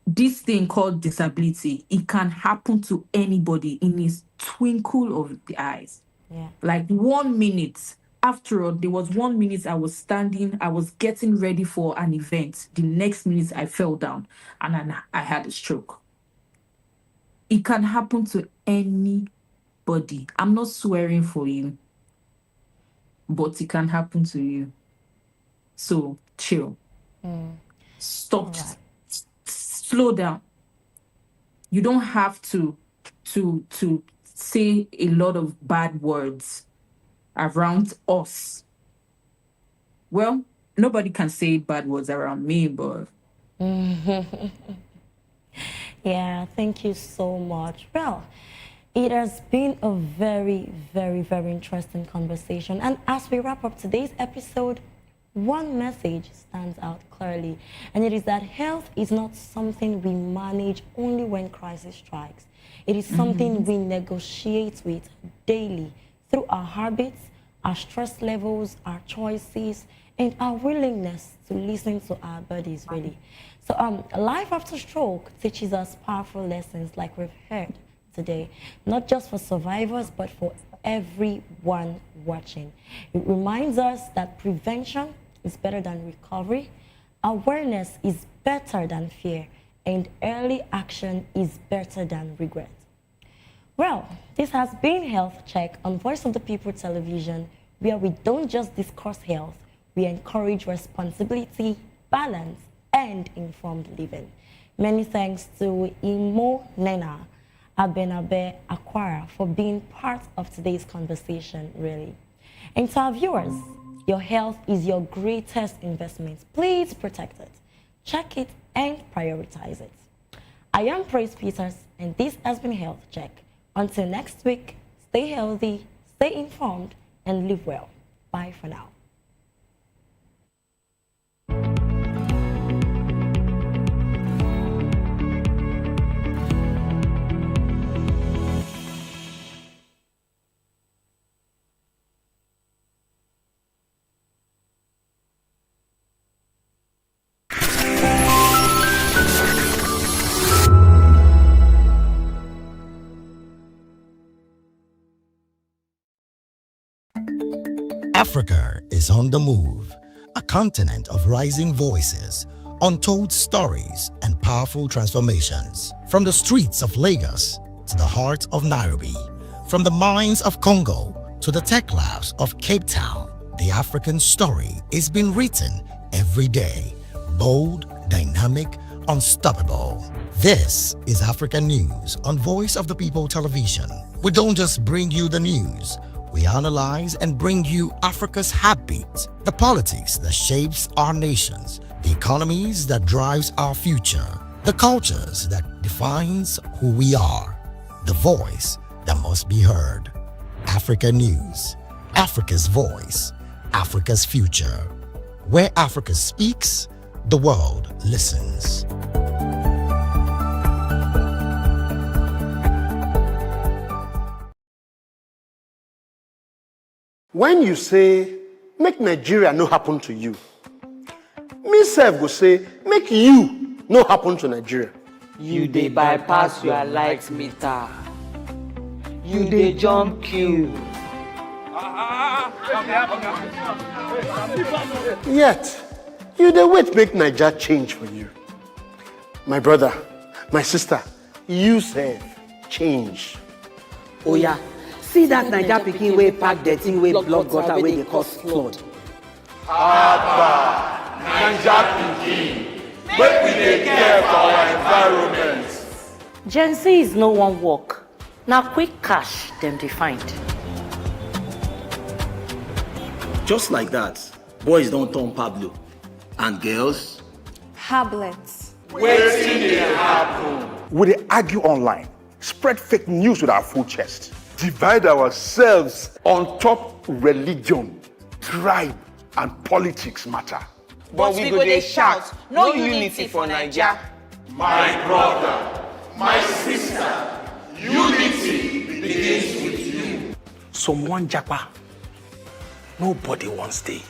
this thing called disability, it can happen to anybody in a twinkle of the eyes.
Yeah.
Like 1 minute. After all, there was 1 minute I was standing, I was getting ready for an event. The next minute I fell down and I had a stroke. It can happen to anybody. I'm not swearing for you, but it can happen to you. So chill. Stop. Slow down. You don't have to say a lot of bad words around us. Well, nobody can say bad words around me, but
Yeah, thank you so much. Well, it has been a very, very, very interesting conversation. And as we wrap up today's episode, one message stands out clearly, and it is that health is not something we manage only when crisis strikes. It is something we negotiate with daily through our habits, our stress levels, our choices, and our willingness to listen to our bodies, really. So life after stroke teaches us powerful lessons like we've heard today, not just for survivors, but for everyone watching. It reminds us that prevention is better than recovery, awareness is better than fear, and early action is better than regret. Well, this has been Health Check on Voice of the People Television, where we don't just discuss health, we encourage responsibility, balance, and informed living. Many thanks to Imo Nena Abenabe Aquara for being part of today's conversation, really. And to our viewers, your health is your greatest investment. Please protect it, check it, and prioritize it. I am Praise Peters, and this has been Health Check. Until next week, stay healthy, stay informed, and live well. Bye for now.
Africa is on the move, a continent of rising voices, untold stories, and powerful transformations. From the streets of Lagos to the heart of Nairobi, from the mines of Congo to the tech labs of Cape Town, the African story is being written every day. Bold, dynamic, unstoppable. This is African News on Voice of the People Television. We don't just bring you the news. We analyze and bring you Africa's heartbeat, the politics that shapes our nations, the economies that drives our future, the cultures that defines who we are, the voice that must be heard. Africa News, Africa's voice, Africa's future. Where Africa speaks, the world listens.
When you say, make Nigeria no happen to you, me sef go say, make you no happen to Nigeria.
You dey bypass your light meter. You dey jump queue.
Yet, you dey wait make Naija change for you. My brother, my sister, you sef change.
Oh yeah. See that Naija pikin wey pack the thing wey block gutter wey dey cause flood.
Abba, Naija pikin, make we dey care for our environment.
Gen Z is no one work. Now quick cash
them defined.
Just like that, boys don't turn Pablo. And girls?
Hablets.
Waiting they happen.
We dey argue online, spread fake news with our full chest, divide ourselves on top religion, tribe, and politics matter.
But we go dey shout, no unity for Naija.
My brother, my sister, unity begins with you.
Someone japa, nobody wants stay.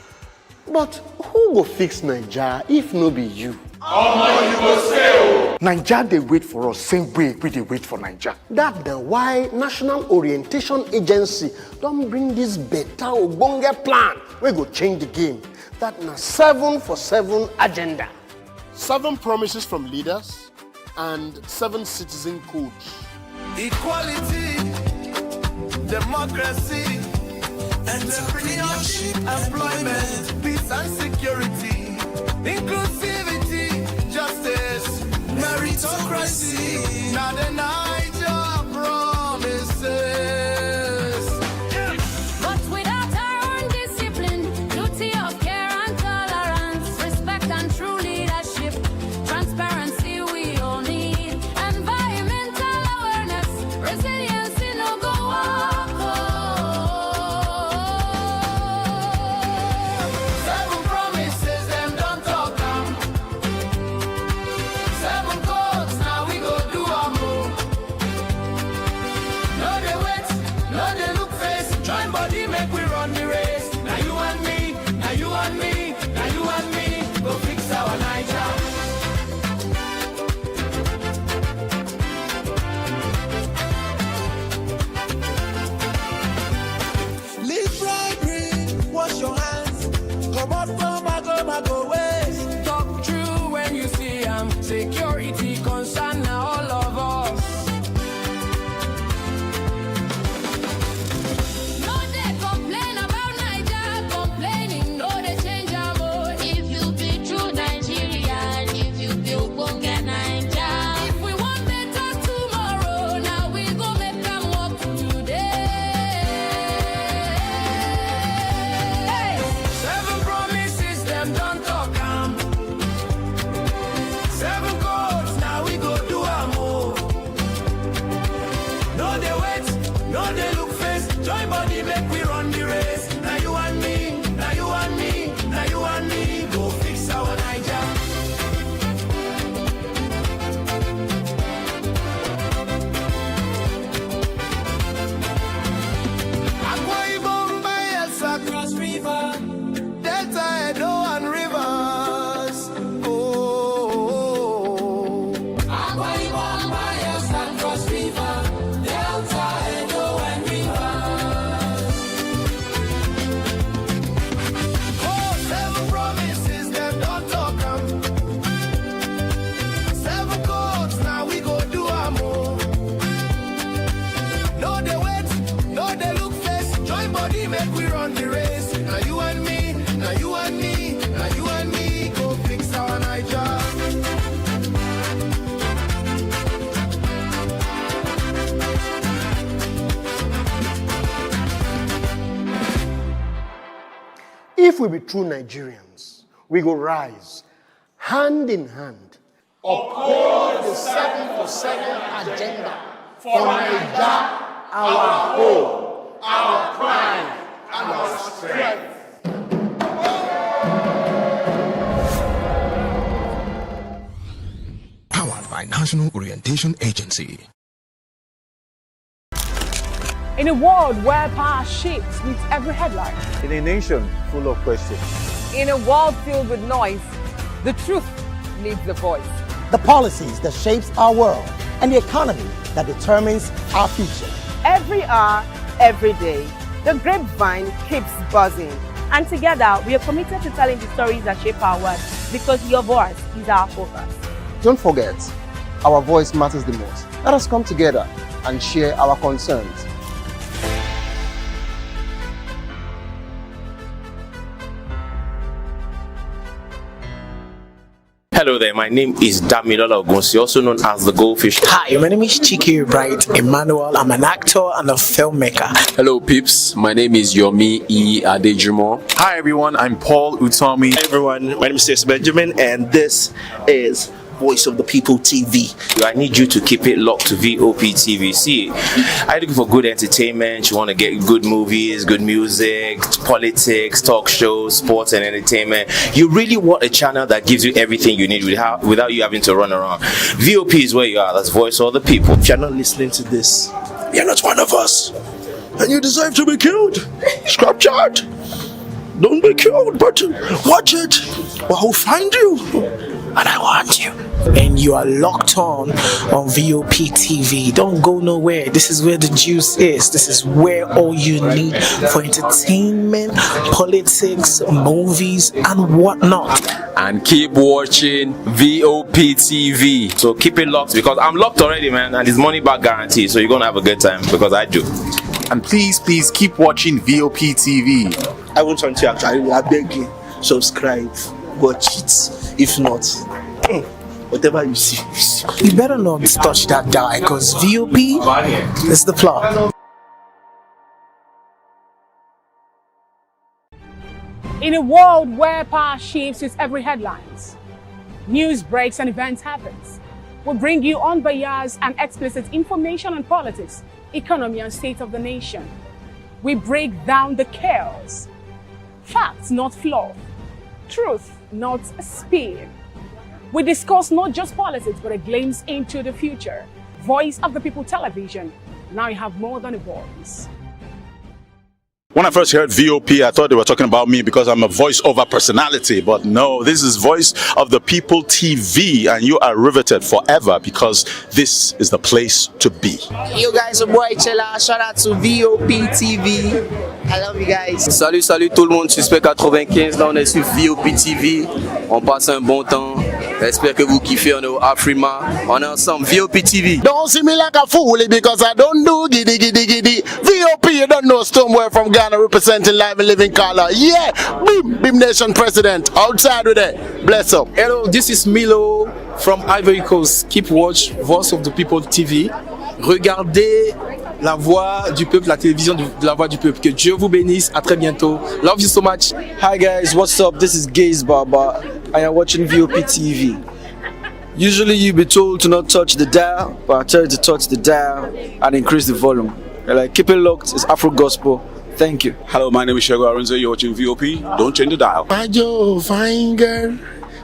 But who go fix Naija if no be you?
Omo, you go stay o.
Naija dey wait for us same way we dey wait for Naija.
That na why National Orientation Agency don bring this better ogbonge plan wey go change the game. That na 7 for 7 agenda. 7 promises from leaders and 7 citizen codes.
Equality, democracy, entrepreneurship, employment, peace and security, inclusivity, justice, meritocracy. Now the Naija promises.
But without our own discipline, duty of care and tolerance, respect and true leadership, transparency we all need, environmental awareness, resilience in no go walk.
7 promises, them don't talk am. 7 codes, now we go do am o. No dey wait, no dey look face, join body make we run the race. Now you and me, now you and me, now you and me, go fix our Naija. Leave bribery, wash your hands, come out from mago ways. Talk true when you see security concern now all of us.
No dey complain about Naija, complaining no dey change am o. If you be true Nigerian, if you be ogbonge Naija. If we want better tomorrow, now we go make am work today.
7 promises, them don't talk am. 7 codes, now we go do am o. No dey wait, no dey look face, join body make we run the race. Now you and me, now you and me, now you and me, go fix our Naija. Akwa Ibom, Bayelsa, Cross River, Delta, Edo, and Rivers. Oh, Akwa Ibom, Bayelsa, Cross River, Delta, Edo, and Rivers. Oh, 7 promises, them don't talk am. 7 codes, now we go do am o. No dey wait, no dey look face, join body make we run the race. Now you and me, now you and me, now you and me, go fix our Naija.
If we be true Nigerians, we go rise hand in hand, uphold the 7 for 7 agenda for Naija, our home, our pride, and our strength.
Powered by National Orientation Agency.
In a world where power shifts with every headline,
In a nation full of questions,
In a world filled with noise, the truth needs a voice.
The policies that shapes our world and the economy that determines our future.
Every hour, every day, the grapevine keeps buzzing. And together, we are committed to telling the stories that shape our world because your voice is our focus.
Don't forget, our voice matters the most. Let us come together and share our concerns.
Hello there, my name is Damilola Ogunsi, also known as the Goldfish.
Hi, my name is Chiki Bright Emmanuel. I'm an actor and a filmmaker.
Hello peeps, my name is Yomi E. Adejimo.
Hi everyone, I'm Paul Utomi.
Hi everyone, my name is Stacey Benjamin and this is Voice of the People TV.
I need you to keep it locked to VOP TV. See, are you looking for good entertainment? You want to get good movies, good music, politics, talk shows, sports and entertainment. You really want a channel that gives you everything you need without you having to run around. VOP is where you are. That's Voice of the People.
If you're not listening to this, you're not one of us. And you deserve to be killed. Scrap chat. Don't be killed, but watch it or I'll find you. And I want you.
And you are locked on VOP TV. Don't go nowhere. This is where the juice is. This is where all you need for entertainment, politics, movies, and whatnot.
And keep watching VOP TV.
So keep it locked because I'm locked already, man, and it's money back guarantee. So you're gonna have a good time because I do.
And please keep watching VOP TV.
I won't want to actually, I beg you, subscribe, watch it. If not, whatever you see.
You better not touch that die because VOP is the plot.
In a world where power shifts its every headlines, news breaks and events happens, we bring you unbiased and explicit information on politics, economy and state of the nation. We break down the chaos. Facts, not fluff. Truth, not a spin. We discuss not just politics, but a glimpse into the future. Voice of the People Television. Now you have more than a voice.
When I first heard VOP, I thought they were talking about me because I'm a voiceover personality. But no, this is Voice of the People TV, and you are riveted forever because this is the place to be.
Yo guys, your boy Chela. Shout out to VOP TV. I love you guys.
Salut tout le monde, Suspect 95. Là on est sur VOP TV. On passe un bon temps. J'espère que vous kiffez. On est au Afrima. On est ensemble. VOP TV.
Don't see me like a fool because I don't do giddy giddy giddy. VOP, you don't know Stoneware from Ghana representing live and living color. Yeah, Beam Nation President. Outside with it. Bless up.
Hello, this is Milo from Ivory Coast. Keep watch Voice of the People TV. Regardez la voix du peuple, la télévision de la voix du peuple. Que Dieu vous bénisse. À très bientôt. Love you so much.
Hi guys, what's up? This is Gaze Baba. I am watching VOP TV. Usually you be told to not touch the dial, but I tell you to touch the dial and increase the volume. You're like, keep it locked. It's Afro Gospel. Thank you.
Hello, my name is Shego Aronzo. You're watching VOP. Don't change the dial.
My Joe, fine girl.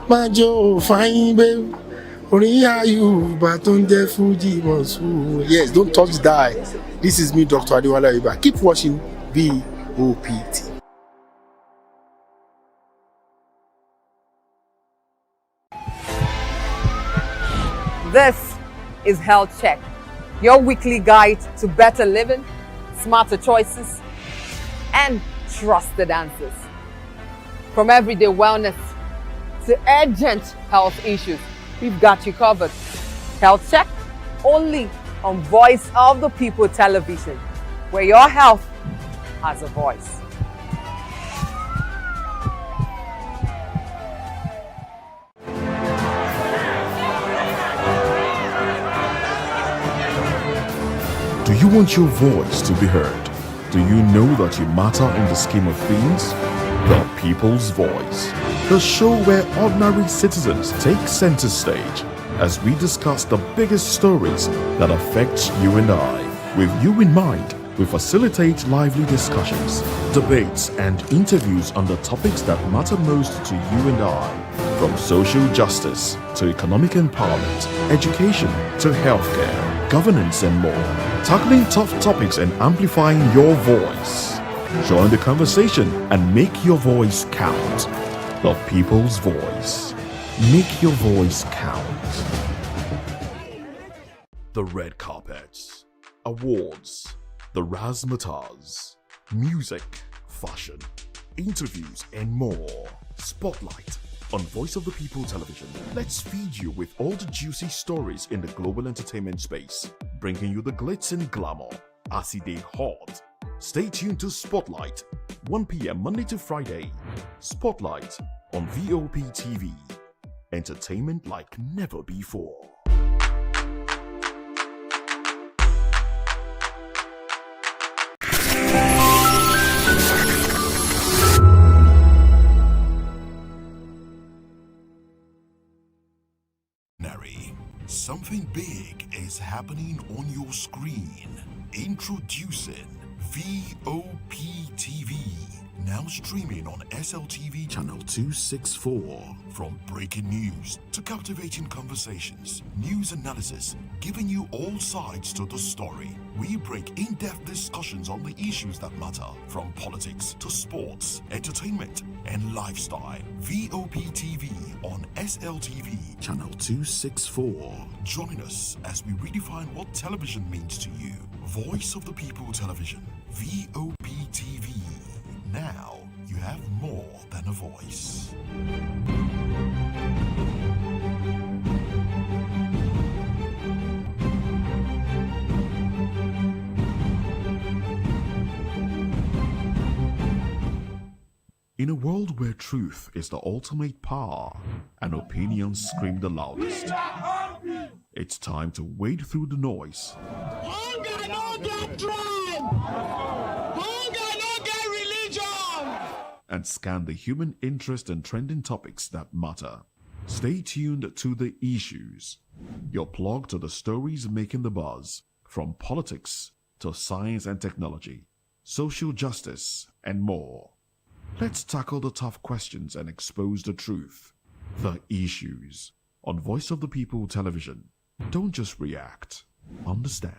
My Joe, fine babe. Only are you, but on the Fuji was. Yes, don't touch the dial. This is me, Dr. Adiwala Iba. Keep watching VOP TV.
This is Health Check, your weekly guide to better living, smarter choices, and trusted answers. From everyday wellness to urgent health issues, we've got you covered. Health Check, only on Voice of the People Television, where your health has a voice.
Do you want your voice to be heard? Do you know that you matter in the scheme of things? The People's Voice, the show where ordinary citizens take center stage as we discuss the biggest stories that affect you and I. With you in mind, we facilitate lively discussions, debates, and interviews on the topics that matter most to you and I. From social justice to economic empowerment, education to healthcare, governance, and more. Tackling tough topics and amplifying your voice. Join the conversation and make your voice count. The People's Voice. Make your voice count. The red carpets, awards, the razzmatazz, music, fashion, interviews, and more. Spotlight on Voice of the People Television. Let's feed you with all the juicy stories in the global entertainment space, bringing you the glitz and glamour as it is hot. Stay tuned to Spotlight, 1 p.m. Monday to Friday. Spotlight on VOP TV. Entertainment like never before. Something big is happening on your screen. Introducing VOP TV. Now streaming on SLTV channel 264. From breaking news to captivating conversations, news analysis, giving you all sides to the story. We break in-depth discussions on the issues that matter, from politics to sports, entertainment, and lifestyle. VOP TV on SLTV channel 264. Join us as we redefine what television means to you. Voice of the People Television, VOP TV. Now you have more than a voice. In a world where truth is the ultimate power and opinions scream the loudest, it's time to wade through the noise.
Hunger no get tribe. Hunger no get religion.
And scan the human interest and trending topics that matter. Stay tuned to The Issues, your plug to the stories making the buzz, from politics to science and technology, social justice, and more. Let's tackle the tough questions and expose the truth. The Issues on Voice of the People Television. Don't just react, understand.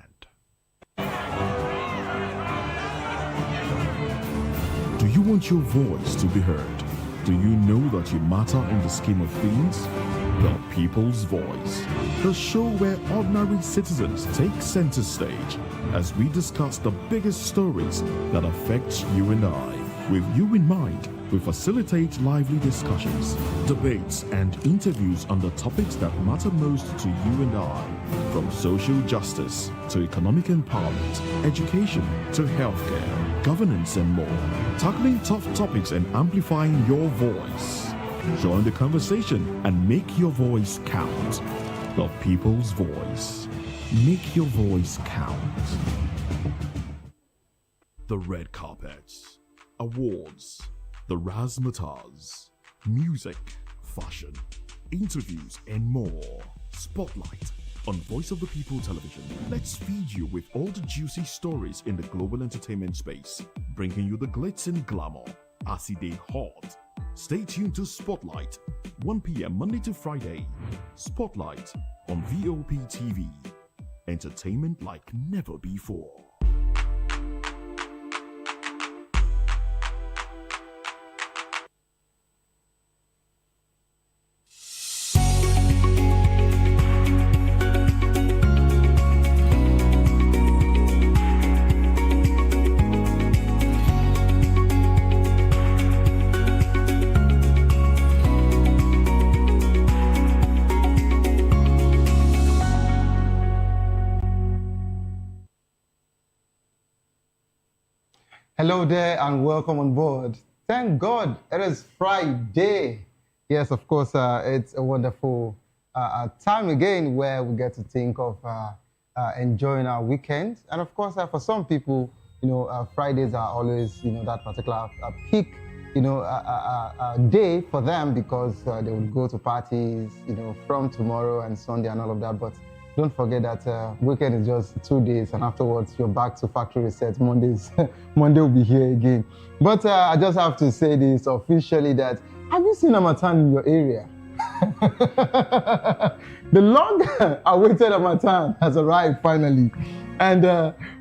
Do you want your voice to be heard? Do you know that you matter in the scheme of things? The People's Voice, the show where ordinary citizens take center stage as we discuss the biggest stories that affect you and I. With you in mind, we facilitate lively discussions, debates, and interviews on the topics that matter most to you and I, from social justice to economic empowerment, education to healthcare, governance, and more, tackling tough topics and amplifying your voice. Join the conversation and make your voice count. The People's Voice. Make your voice count. The red carpets, awards, the razzmatazz, music, fashion, interviews, and more. Spotlight on Voice of the People Television. Let's feed you with all the juicy stories in the global entertainment space, bringing you the glitz and glamour as it is hot. Stay tuned to Spotlight, 1 p.m. Monday to Friday. Spotlight on VOP TV. Entertainment like never before.
Hello there and welcome on board. Thank God it is Friday. Yes, of course, it's a wonderful time again where we get to think of enjoying our weekend. And of course, for some people, Fridays are always, that particular peak, day for them because they will go to parties, from tomorrow and Sunday and all of that. But don't forget that weekend is just 2 days, and afterwards you're back to factory reset. Monday will be here again. But I just have to say this officially that, have you seen Harmattan in your area? The long-awaited Harmattan has arrived finally. And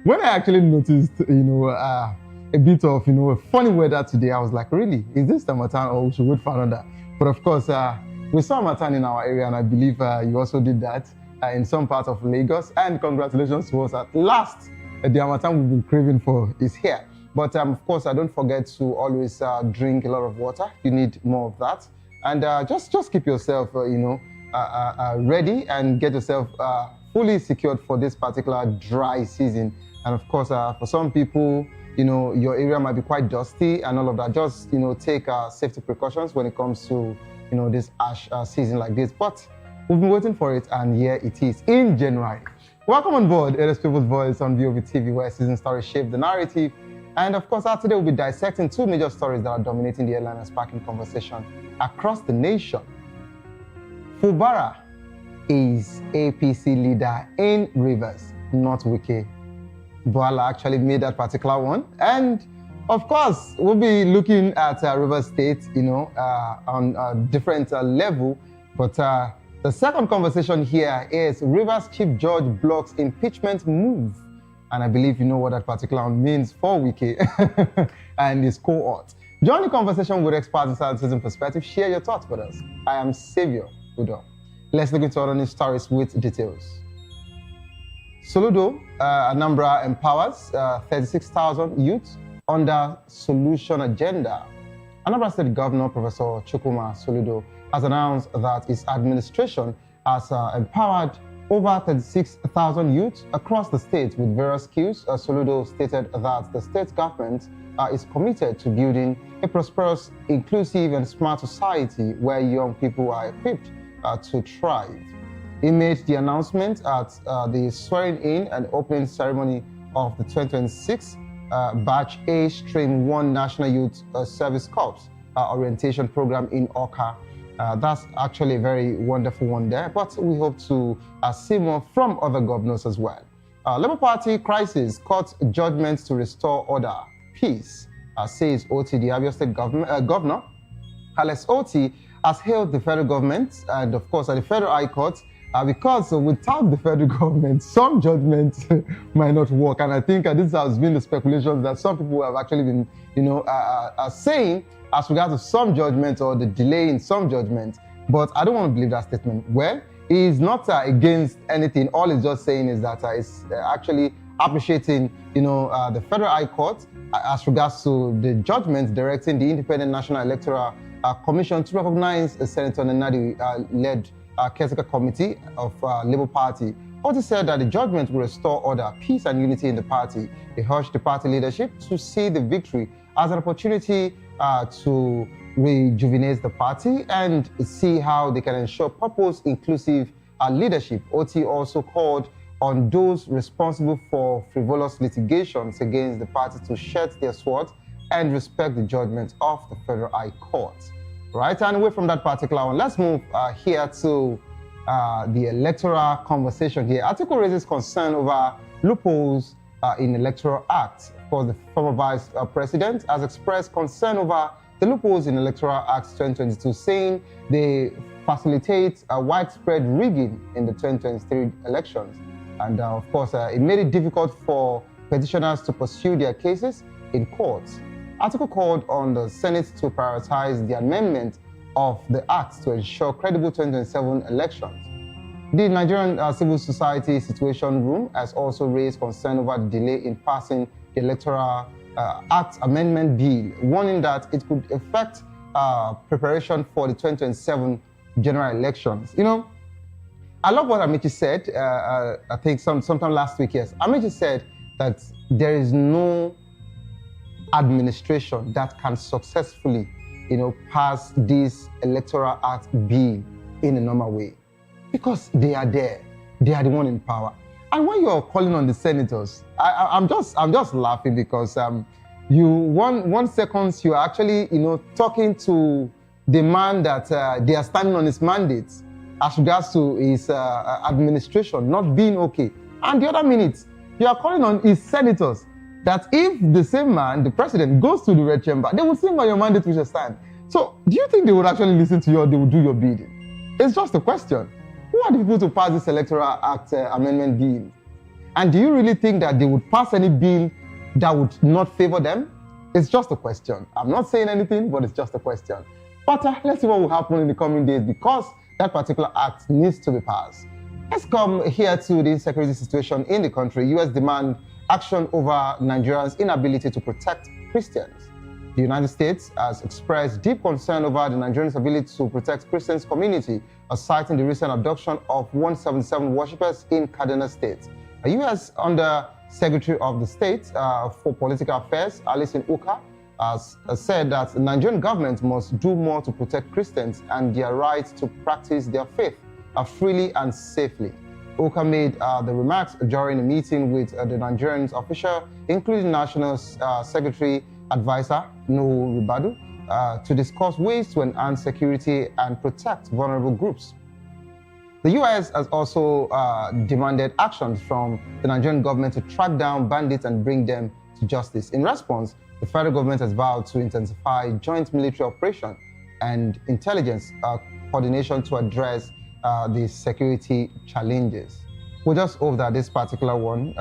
when I actually noticed, a bit of, funny weather today, I was like, really? Is this Harmattan or we should wait for another? But of course, we saw Harmattan in our area, and I believe you also did that. In some parts of Lagos, and congratulations to us at last. The Harmattan we've been craving for is here. But of course, don't forget to always drink a lot of water. You need more of that, and just keep yourself, ready and get yourself fully secured for this particular dry season. And of course, for some people, your area might be quite dusty and all of that. Just take safety precautions when it comes to this ash season like this. But we've been waiting for it, and here it is in January. Welcome on board. It is People's Voice on VOV TV, where season stories shape the narrative. And of course, today we'll be dissecting two major stories that are dominating the headline and sparking conversation across the nation. Fubara is APC leader in Rivers, not Wike. Boala actually made that particular one. And of course, we'll be looking at Rivers State, on a different level. But the second conversation here is Rivers Chief Judge blocks impeachment move. And I believe you know what that particular one means for Wike and his cohort. Join the conversation with experts inside citizen perspective. Share your thoughts with us. I am Savior Udo. Let's look into other news stories with details. Soludo, Anambra empowers 36,000 youths under solution agenda. Anambra State Governor Professor Chukwuma Soludo has announced that his administration has empowered over 36,000 youths across the state with various skills. Soludo stated that the state government is committed to building a prosperous, inclusive, and smart society where young people are equipped to thrive. He made the announcement at the swearing-in and opening ceremony of the 2026 Batch A Stream 1 National Youth Service Corps orientation program in Oka. That's actually a very wonderful one there, but we hope to see more from other governors as well. Labour Party crisis court judgments to restore order, peace, says Oti, the Abia State Governor. Alex Oti has hailed the federal government and, of course, at the Federal High Court because without the federal government, some judgments might not work. And I think this has been the speculations that some people have actually been, saying as regards to some judgments or the delay in some judgments. But I don't want to believe that statement. Well, he is not against anything. All he's just saying is that he's actually appreciating, the Federal High Court as regards to the judgments directing the Independent National Electoral Commission to recognize Senator Nenadi-led caretaker committee of Labour Party. Oti said that the judgment will restore order, peace, and unity in the party. He urged the party leadership to see the victory as an opportunity to rejuvenate the party and see how they can ensure purpose, inclusive leadership. Oti also called on those responsible for frivolous litigations against the party to shed their swords and respect the judgment of the Federal High Court. Right, and away from that particular one, let's move here to the electoral conversation here. Article raises concern over loopholes in Electoral Act. Of course, the former Vice President has expressed concern over the loopholes in Electoral Act 2022, saying they facilitate widespread rigging in the 2023 elections. And of course, it made it difficult for petitioners to pursue their cases in courts. Article called on the Senate to prioritize the amendment of the Act to ensure credible 2027 elections. The Nigerian Civil Society Situation Room has also raised concern over the delay in passing the Electoral Act Amendment Bill, warning that it could affect preparation for the 2027 general elections. I love what Amici said, I think sometime last week, yes. Amici said that there is no administration that can successfully, pass this Electoral Act bill in a normal way, because they are there, they are the one in power. And when you are calling on the senators, I'm just laughing because one second you are actually talking to the man that they are standing on his mandate as regards to his administration not being okay, and the other minute you are calling on his senators that if the same man, the president, goes to the red chamber, they will sing on your mandate which will stand. So do you think they would actually listen to you or they will do your bidding? It's just a question. Who are the people to pass this Electoral Act Amendment Bill? And do you really think that they would pass any bill that would not favor them? It's just a question. I'm not saying anything, but it's just a question. But let's see what will happen in the coming days, because that particular act needs to be passed. Let's come here to the insecurity situation in the country. U.S. demand action over Nigerians' inability to protect Christians. The United States has expressed deep concern over the Nigerians' ability to protect Christians' community, citing the recent abduction of 177 worshippers in Kaduna State. A U.S. Under Secretary of the State for Political Affairs, Alison Uka, has said that the Nigerian government must do more to protect Christians and their right to practice their faith freely and safely. Oka made the remarks during a meeting with the Nigerian official, including National Secretary Advisor Nuhu Ribadu, to discuss ways to enhance security and protect vulnerable groups. The US has also demanded actions from the Nigerian government to track down bandits and bring them to justice. In response, the federal government has vowed to intensify joint military operation and intelligence coordination to address the security challenges. We just hope that this particular one,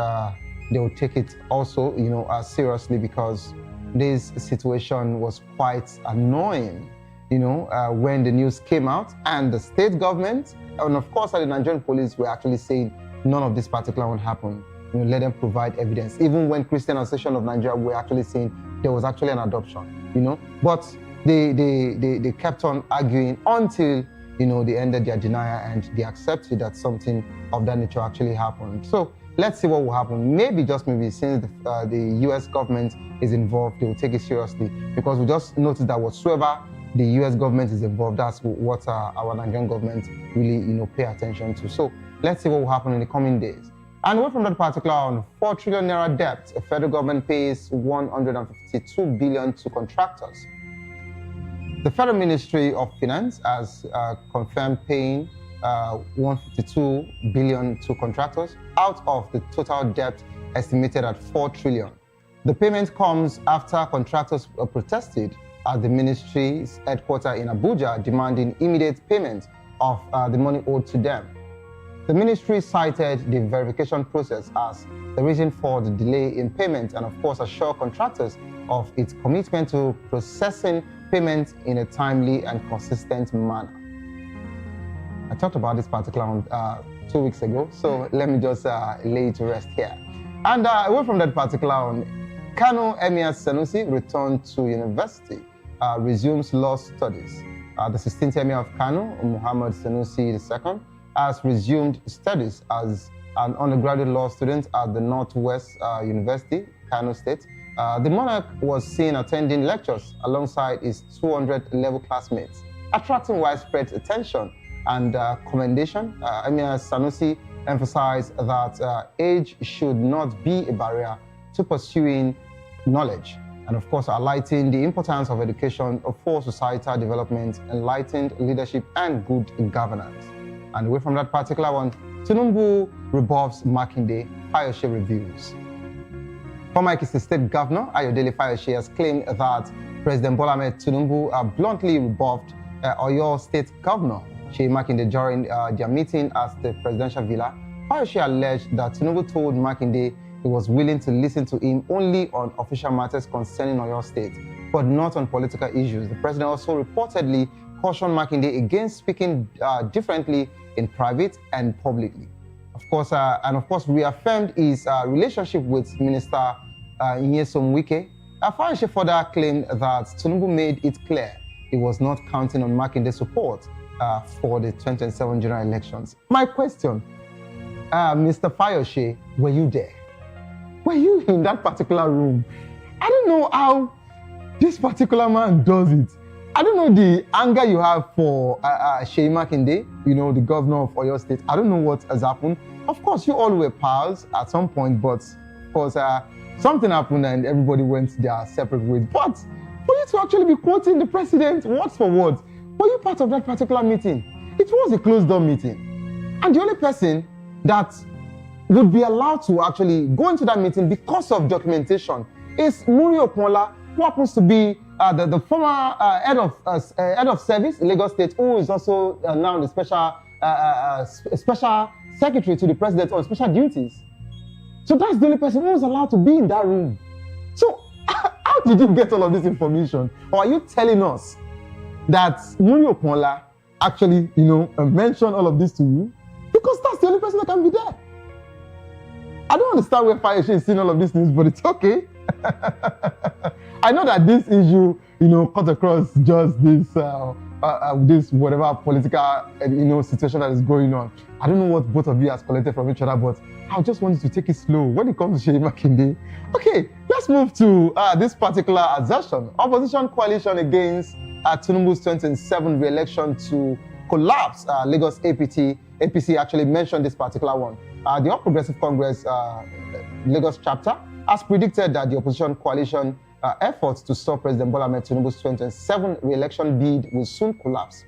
they will take it also, seriously, because this situation was quite annoying, when the news came out, and the state government and of course the Nigerian police were actually saying none of this particular one happened. Let them provide evidence. Even when Christian Association of Nigeria were actually saying there was actually an adoption, but they kept on arguing until they ended their denial and they accepted that something of that nature actually happened. So let's see what will happen. Maybe, just maybe, since the US government is involved, they will take it seriously, because we just noticed that whatsoever the US government is involved, that's what our Nigerian government really pay attention to. So let's see what will happen in the coming days. And away from that particular on 4 trillion naira debt, the federal government pays 152 billion to contractors. The Federal Ministry of Finance has confirmed paying 152 billion to contractors out of the total debt estimated at 4 trillion. The payment comes after contractors protested at the ministry's headquarters in Abuja, demanding immediate payment of the money owed to them. The ministry cited the verification process as the reason for the delay in payment, and of course assured contractors of its commitment to processing payments in a timely and consistent manner. I talked about this particular one 2 weeks ago, so let me just lay it to rest here. And away from that particular one, Kano Emir Sanusi returned to university, resumes law studies. The 16th Emir of Kano, Muhammad Sanusi II, has resumed studies as an undergraduate law student at the Northwest University, Kano State. The monarch was seen attending lectures alongside his 200-level classmates, attracting widespread attention and commendation. Emir Sanusi emphasized that age should not be a barrier to pursuing knowledge, and of course highlighting the importance of education for societal development, enlightened leadership, and good governance. And away from that particular one, Tinubu rebuffs Makinde, Fayose reviews. Former Ekiti State Governor Ayodele Fayose has claimed that President Bola Ahmed Tinubu bluntly rebuffed Oyo State Governor Seyi Makinde during their meeting at the presidential villa. Fayose alleged that Tinubu told Makinde he was willing to listen to him only on official matters concerning Oyo State, but not on political issues. The president also reportedly cautioned Makinde against speaking differently in private and publicly. Of course, reaffirmed his relationship with Minister Nyesom Wike. Fayose further claimed that Tinubu made it clear he was not counting on Makinde's support for the 2027 general elections. My question, Mr. Fayose, were you there? Were you in that particular room? I don't know how this particular man does it. I don't know the anger you have for Seyi Makinde, the governor of Oyo State. I don't know what has happened. Of course, you all were pals at some point, but of course, something happened and everybody went their separate ways. But for you to actually be quoting the president word for word, were you part of that particular meeting? It was a closed-door meeting. And the only person that would be allowed to actually go into that meeting because of documentation is Muri Okmola, who happens to be the former head of service in Lagos State, who is also now the special secretary to the president on special duties. So that's the only person who was allowed to be in that room. So how did you get all of this information? Or are you telling us that Muri Okmola actually, mentioned all of this to you? Because that's the only person that can be there. I don't understand where Fayose is seeing all of these things, but it's okay. I know that this issue, cut across just this this whatever political situation that is going on. I don't know what both of you has collected from each other, but I just wanted to take it slow when it comes to Seyi Makinde. Okay, let's move to this particular assertion. Opposition coalition against Tinubu's 2027 re-election to collapse. Lagos APC actually mentioned this particular one. The All Progressive Congress Lagos chapter has predicted that the opposition coalition efforts to stop President Bola Ahmed Tinubu's 2027 re-election bid will soon collapse.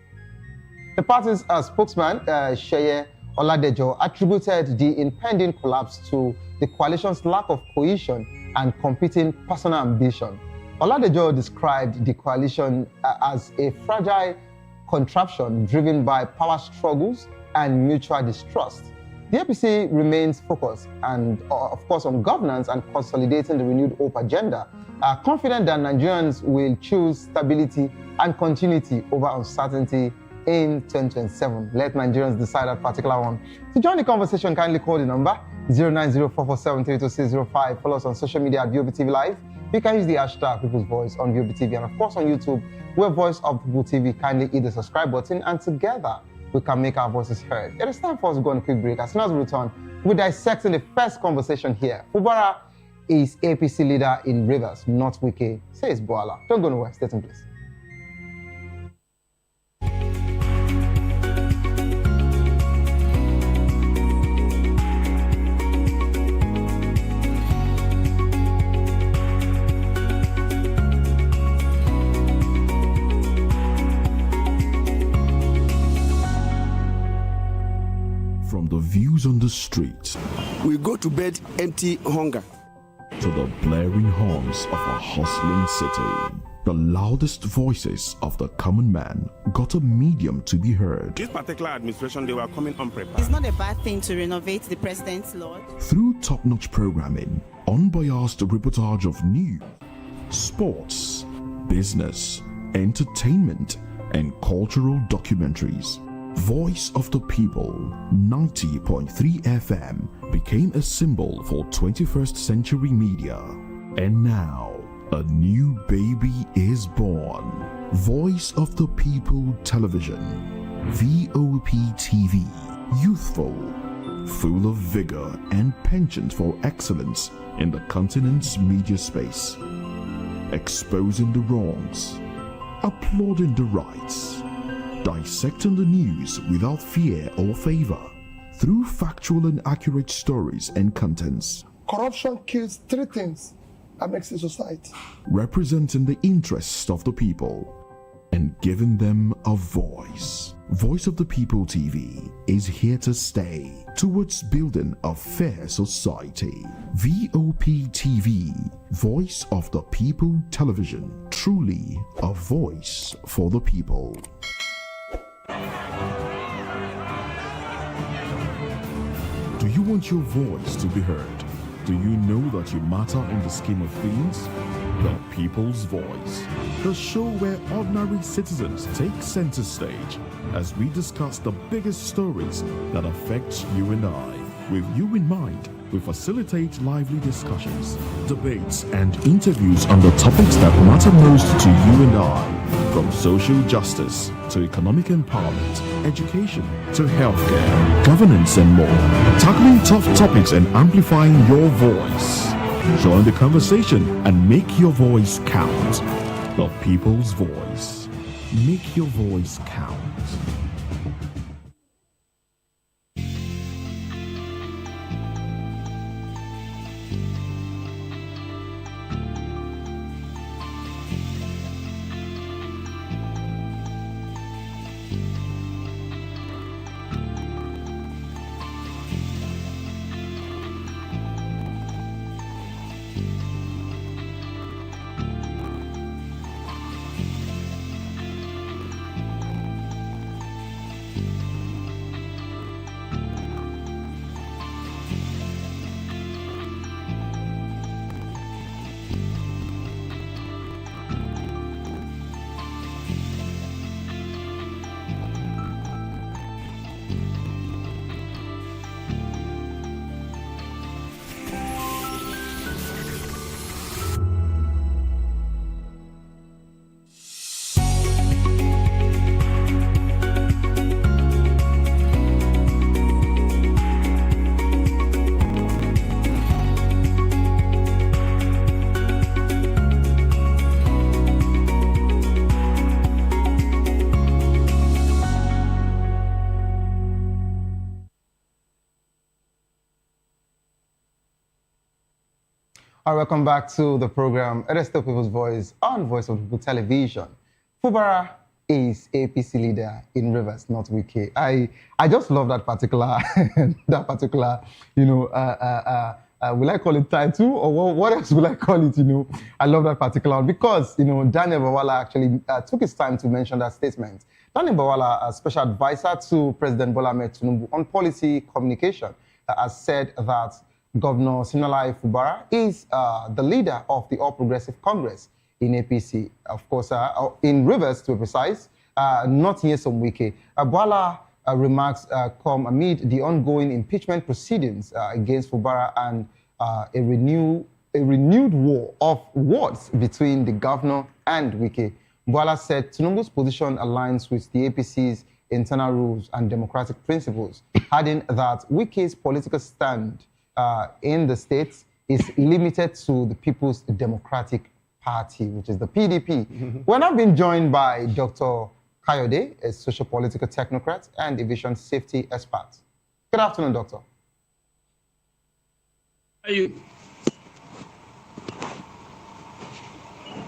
The party's spokesman, Sheye Oladejo, attributed the impending collapse to the coalition's lack of cohesion and competing personal ambition. Oladejo described the coalition as a fragile contraption driven by power struggles and mutual distrust. The APC remains focused and, of course, on governance and consolidating the renewed hope agenda, confident that Nigerians will choose stability and continuity over uncertainty in 2027. Let Nigerians decide that particular one. To join the conversation, kindly call the number 09044732605. Follow us on social media at VOPTV Live. You can use the hashtag People's Voice on VOPTV, and of course on YouTube, we're Voice of People TV. Kindly hit the subscribe button, and together we can make our voices heard. It is time for us to go on a quick break. As soon as we return, we're dissecting the first conversation here. Fubara is APC leader in Rivers, not Wike, says Boala. Don't go nowhere. Stay tuned, please.
From the views on the street
we go to bed empty hunger
to the blaring horns of a hustling city, the loudest voices of the common man got a medium to be heard.
This particular administration, they were coming unprepared.
It's not a bad thing to renovate the president's lawn.
Through top-notch programming, unbiased reportage of news, sports, business, entertainment, and cultural documentaries, Voice of the People 90.3 FM became a symbol for 21st century media. And now, a new baby is born. Voice of the People Television, VOP TV, youthful, full of vigor and penchant for excellence in the continent's media space, exposing the wrongs, applauding the rights, dissecting the news without fear or favor, through factual and accurate stories and contents.
Corruption kills three things that makes a society.
Representing the interests of the people and giving them a voice. Voice of the People TV is here to stay towards building a fair society. VOP TV, Voice of the People Television, truly a voice for the people. Do you want your voice to be heard? Do you know that you matter in the scheme of things? The People's Voice, the show where ordinary citizens take center stage as we discuss the biggest stories that affect you and I. With you in mind, we facilitate lively discussions, debates, and interviews on the topics that matter most to you and I. From social justice to economic empowerment, education to healthcare, governance, and more. Tackling tough topics and amplifying your voice. Join the conversation and make your voice count. The People's Voice. Make your voice count.
All right, welcome back to the program, it is still People's Voice on Voice of the People Television. Fubara is APC leader in Rivers, not Wike. I just love that particular, will I call it title or what else will I call it? I love that particular one because, Daniel Bawala actually took his time to mention that statement. Daniel Bawala, a special advisor to President Bola Ahmed Tinubu on policy communication, has said that Governor Siminalayi Fubara is the leader of the All Progressive Congress in APC. Of course, in Rivers, to be precise, not here some Wike. Bawala remarks come amid the ongoing impeachment proceedings against Fubara and a renewed war of words between the governor and Wike. Bawala said Tinubu's position aligns with the APC's internal rules and democratic principles, adding that Wike's political stand in the states is limited to the People's Democratic Party, which is the PDP. We're now being joined by Dr. Kayode, a socio-political technocrat and aviation safety expert. Good afternoon, Doctor.
How are you?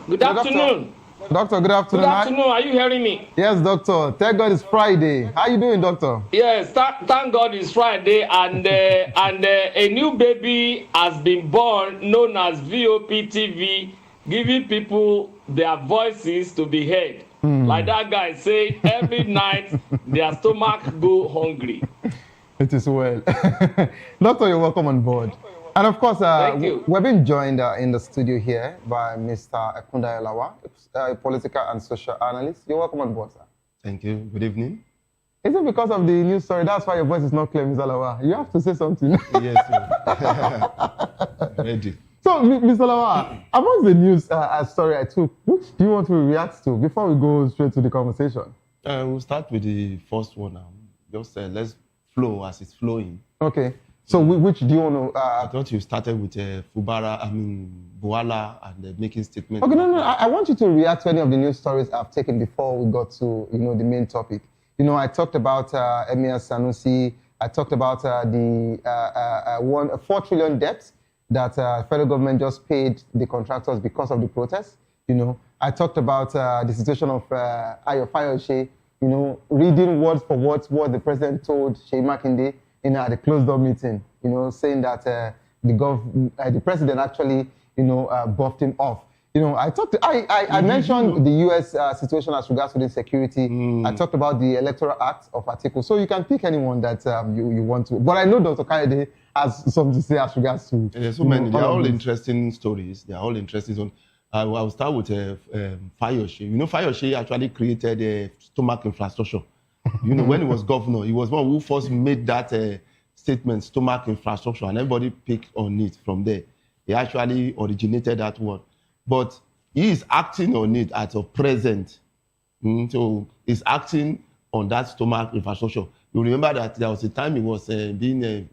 Good afternoon.
Doctor, good afternoon.
Good afternoon. Are you hearing me?
Yes, Doctor. Thank God it's Friday. How are you doing, Doctor?
Yes, thank God it's Friday, and a new baby has been born, known as VOP TV, giving people their voices to be heard. Like that guy said, every night their stomach go hungry.
It is well. Doctor, you're welcome on board. And of course, we've been joined in the studio here by Mr. Ekunda Elawa, a political and social analyst. You're welcome on board, sir.
Thank you. Good evening.
Is it because of the news story? That's why your voice is not clear, Mr. Elawa. You have to say something.
Yes, sir. Ready.
So, Mr. Elawa, amongst the news story I took, which do you want to react to before we go straight to the conversation?
We'll start with the first one now. Just let's flow as it's flowing.
Okay. So which do you want to...
I thought you started with Bawala and making statements.
Okay, no. I want you to react to any of the news stories I've taken before we got to, the main topic. I talked about Emir Sanusi. I talked about the 4 trillion debt that federal government just paid the contractors because of the protests. I talked about the situation of Ayo Fayose, reading word for word what the president told Sheyi Makinde at the closed-door meeting, saying that the president actually, buffed him off. I mentioned the U.S. situation as regards to the security. I talked about the Electoral Act of articles. So you can pick anyone that you want to. But I know Dr. Kayode has something to say as regards to...
There's so many. They're all interesting stories. They're all interesting. I'll start with Fayose. Fayose actually created a stomach infrastructure. When he was governor, he was one who first made that statement, stomach infrastructure, and everybody picked on it from there. He actually originated that word. But he is acting on it at a present. So he's acting on that stomach infrastructure. You remember that there was a time he was being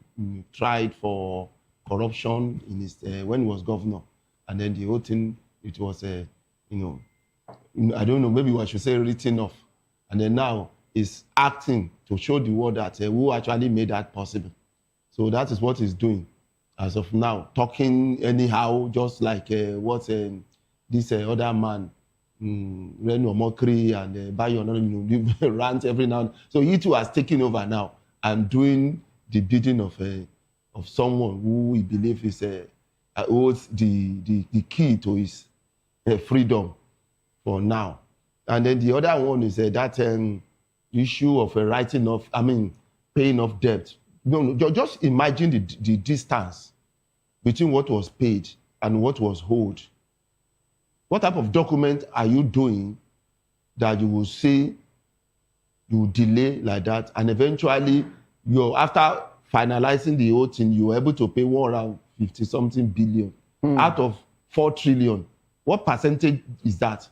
tried for corruption in his when he was governor. And then the whole thing, it was, I don't know, maybe I should say written off. And then now, is acting to show the world that who actually made that possible. So that is what he's doing as of now, talking anyhow, just like what this other man, Reno Mokri and Bayo, rant every now and then. So he too has taken over now and doing the bidding of someone who he believes is holds the key to his freedom for now. And then the other one is that issue of paying off debt. Just imagine the distance between what was paid and what was owed. What type of document are you doing that you will say you delay like that, and eventually after finalizing the whole thing, you're able to pay 150-something billion out of 4 trillion. What percentage is that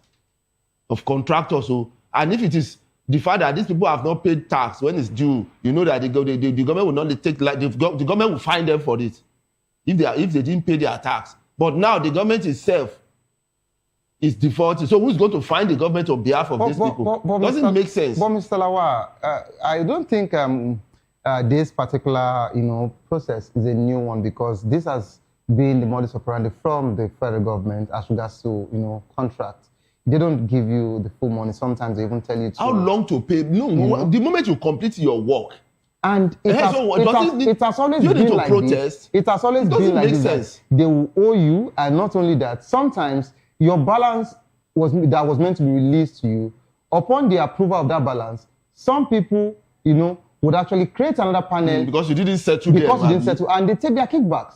of contractors? And if it is the fact that these people have not paid tax when it's due, that the government will not take, like the government will fine them for it if they didn't pay their tax. But now the government itself is defaulting. So who's going to fine the government on behalf of these people? Doesn't make sense.
But Mr. Lawa, I don't think this particular process is a new one, because this has being the modus operandi from the federal government as regards to, contracts. They don't give you the full money. Sometimes they even tell you to...
How long to pay? No, the moment you complete your work.
And it has always been like this. It has always been like this. They will owe you, and not only that, sometimes your balance that was meant to be released to you, upon the approval of that balance, some people, would actually create another panel
because you didn't settle
and they take their kickbacks.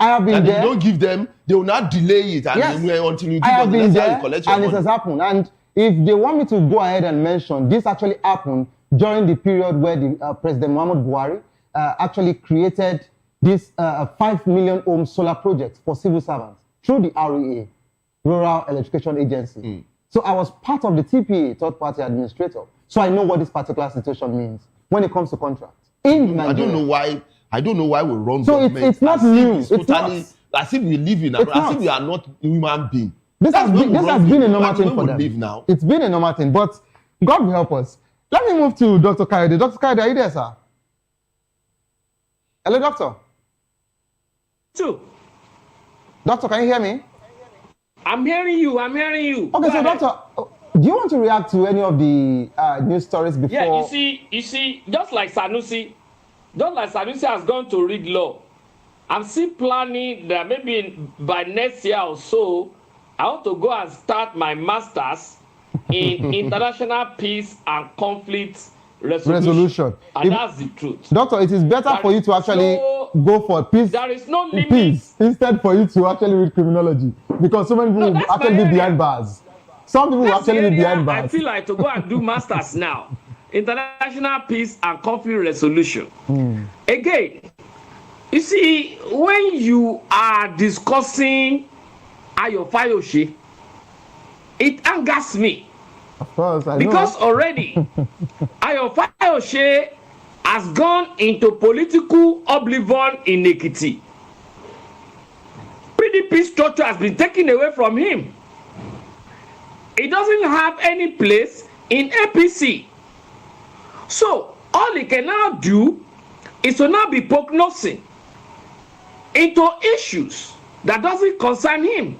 I have been there.
You don't give them, they will not delay it until you give
them
the necessary collection.
And it has happened. And if they want me to go ahead and mention, this actually happened during the period where the President Muhammad Buhari actually created this 5 million ohm solar project for civil servants through the REA, Rural Electrification Agency. So I was part of the TPA, third party administrator. So I know what this particular situation means when it comes to contracts in Nigeria.
I don't know why we run
government. So it's not new.
It's totally as if we live in as if we are not human beings.
This has been a normal thing for them.
Now.
It's been a normal thing, but God will help us. Let me move to Dr. Kayode. Dr. Kayode, are you there, sir? Hello, doctor. Doctor, can you hear me?
I'm hearing you.
Okay, so doctor, do you want to react to any of the news stories before?
Yeah, you see, just like Sanusi has gone to read law. I'm still planning that maybe by next year or so, I want to go and start my master's in international peace and conflict resolution. And that's the truth.
Doctor, it is better for you to actually go for peace.
There is no limit.
Peace, instead for you to actually read criminology. Because so many people will actually be behind bars. Some people will actually be behind bars.
I feel like to go and do masters now. International peace and conflict resolution. Again, you see, when you are discussing Ayo Fayose, it angers me.
Of course, I know.
Because already Ayo Fayose has gone into political oblivion in Ekiti. PDP structure has been taken away from him. He doesn't have any place in APC. So all he can now do is to now be prognosing into issues that doesn't concern him.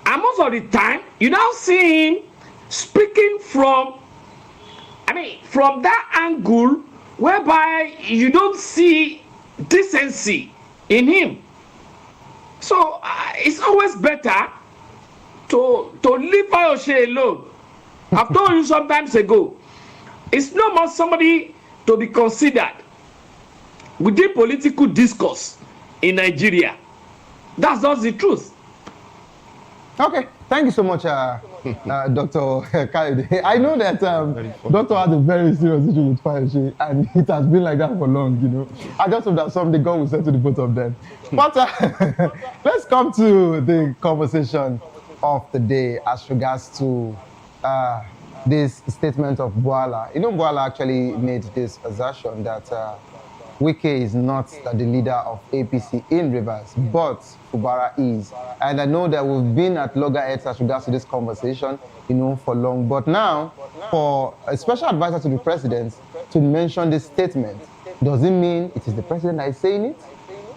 And most of the time, you now see him speaking from that angle whereby you don't see decency in him. So it's always better to leave Fayose alone. I've told you sometimes ago, it's no more somebody to be considered within political discourse in Nigeria. That's just the truth.
Okay, thank you so much, Dr. Kayode. I know that Doctor has a very serious issue with Fayose, and it has been like that for long, I just hope that someday God will settle the both of them. But let's come to the conversation of the day as regards to this statement of Bwala. Bwala actually made this assertion that Wike is not the leader of APC in Rivers, but Fubara'S is. And I know that we've been at loggerheads as regards to this conversation, for long. But now, for a special advisor to the president to mention this statement, does it mean it is the president that is saying it?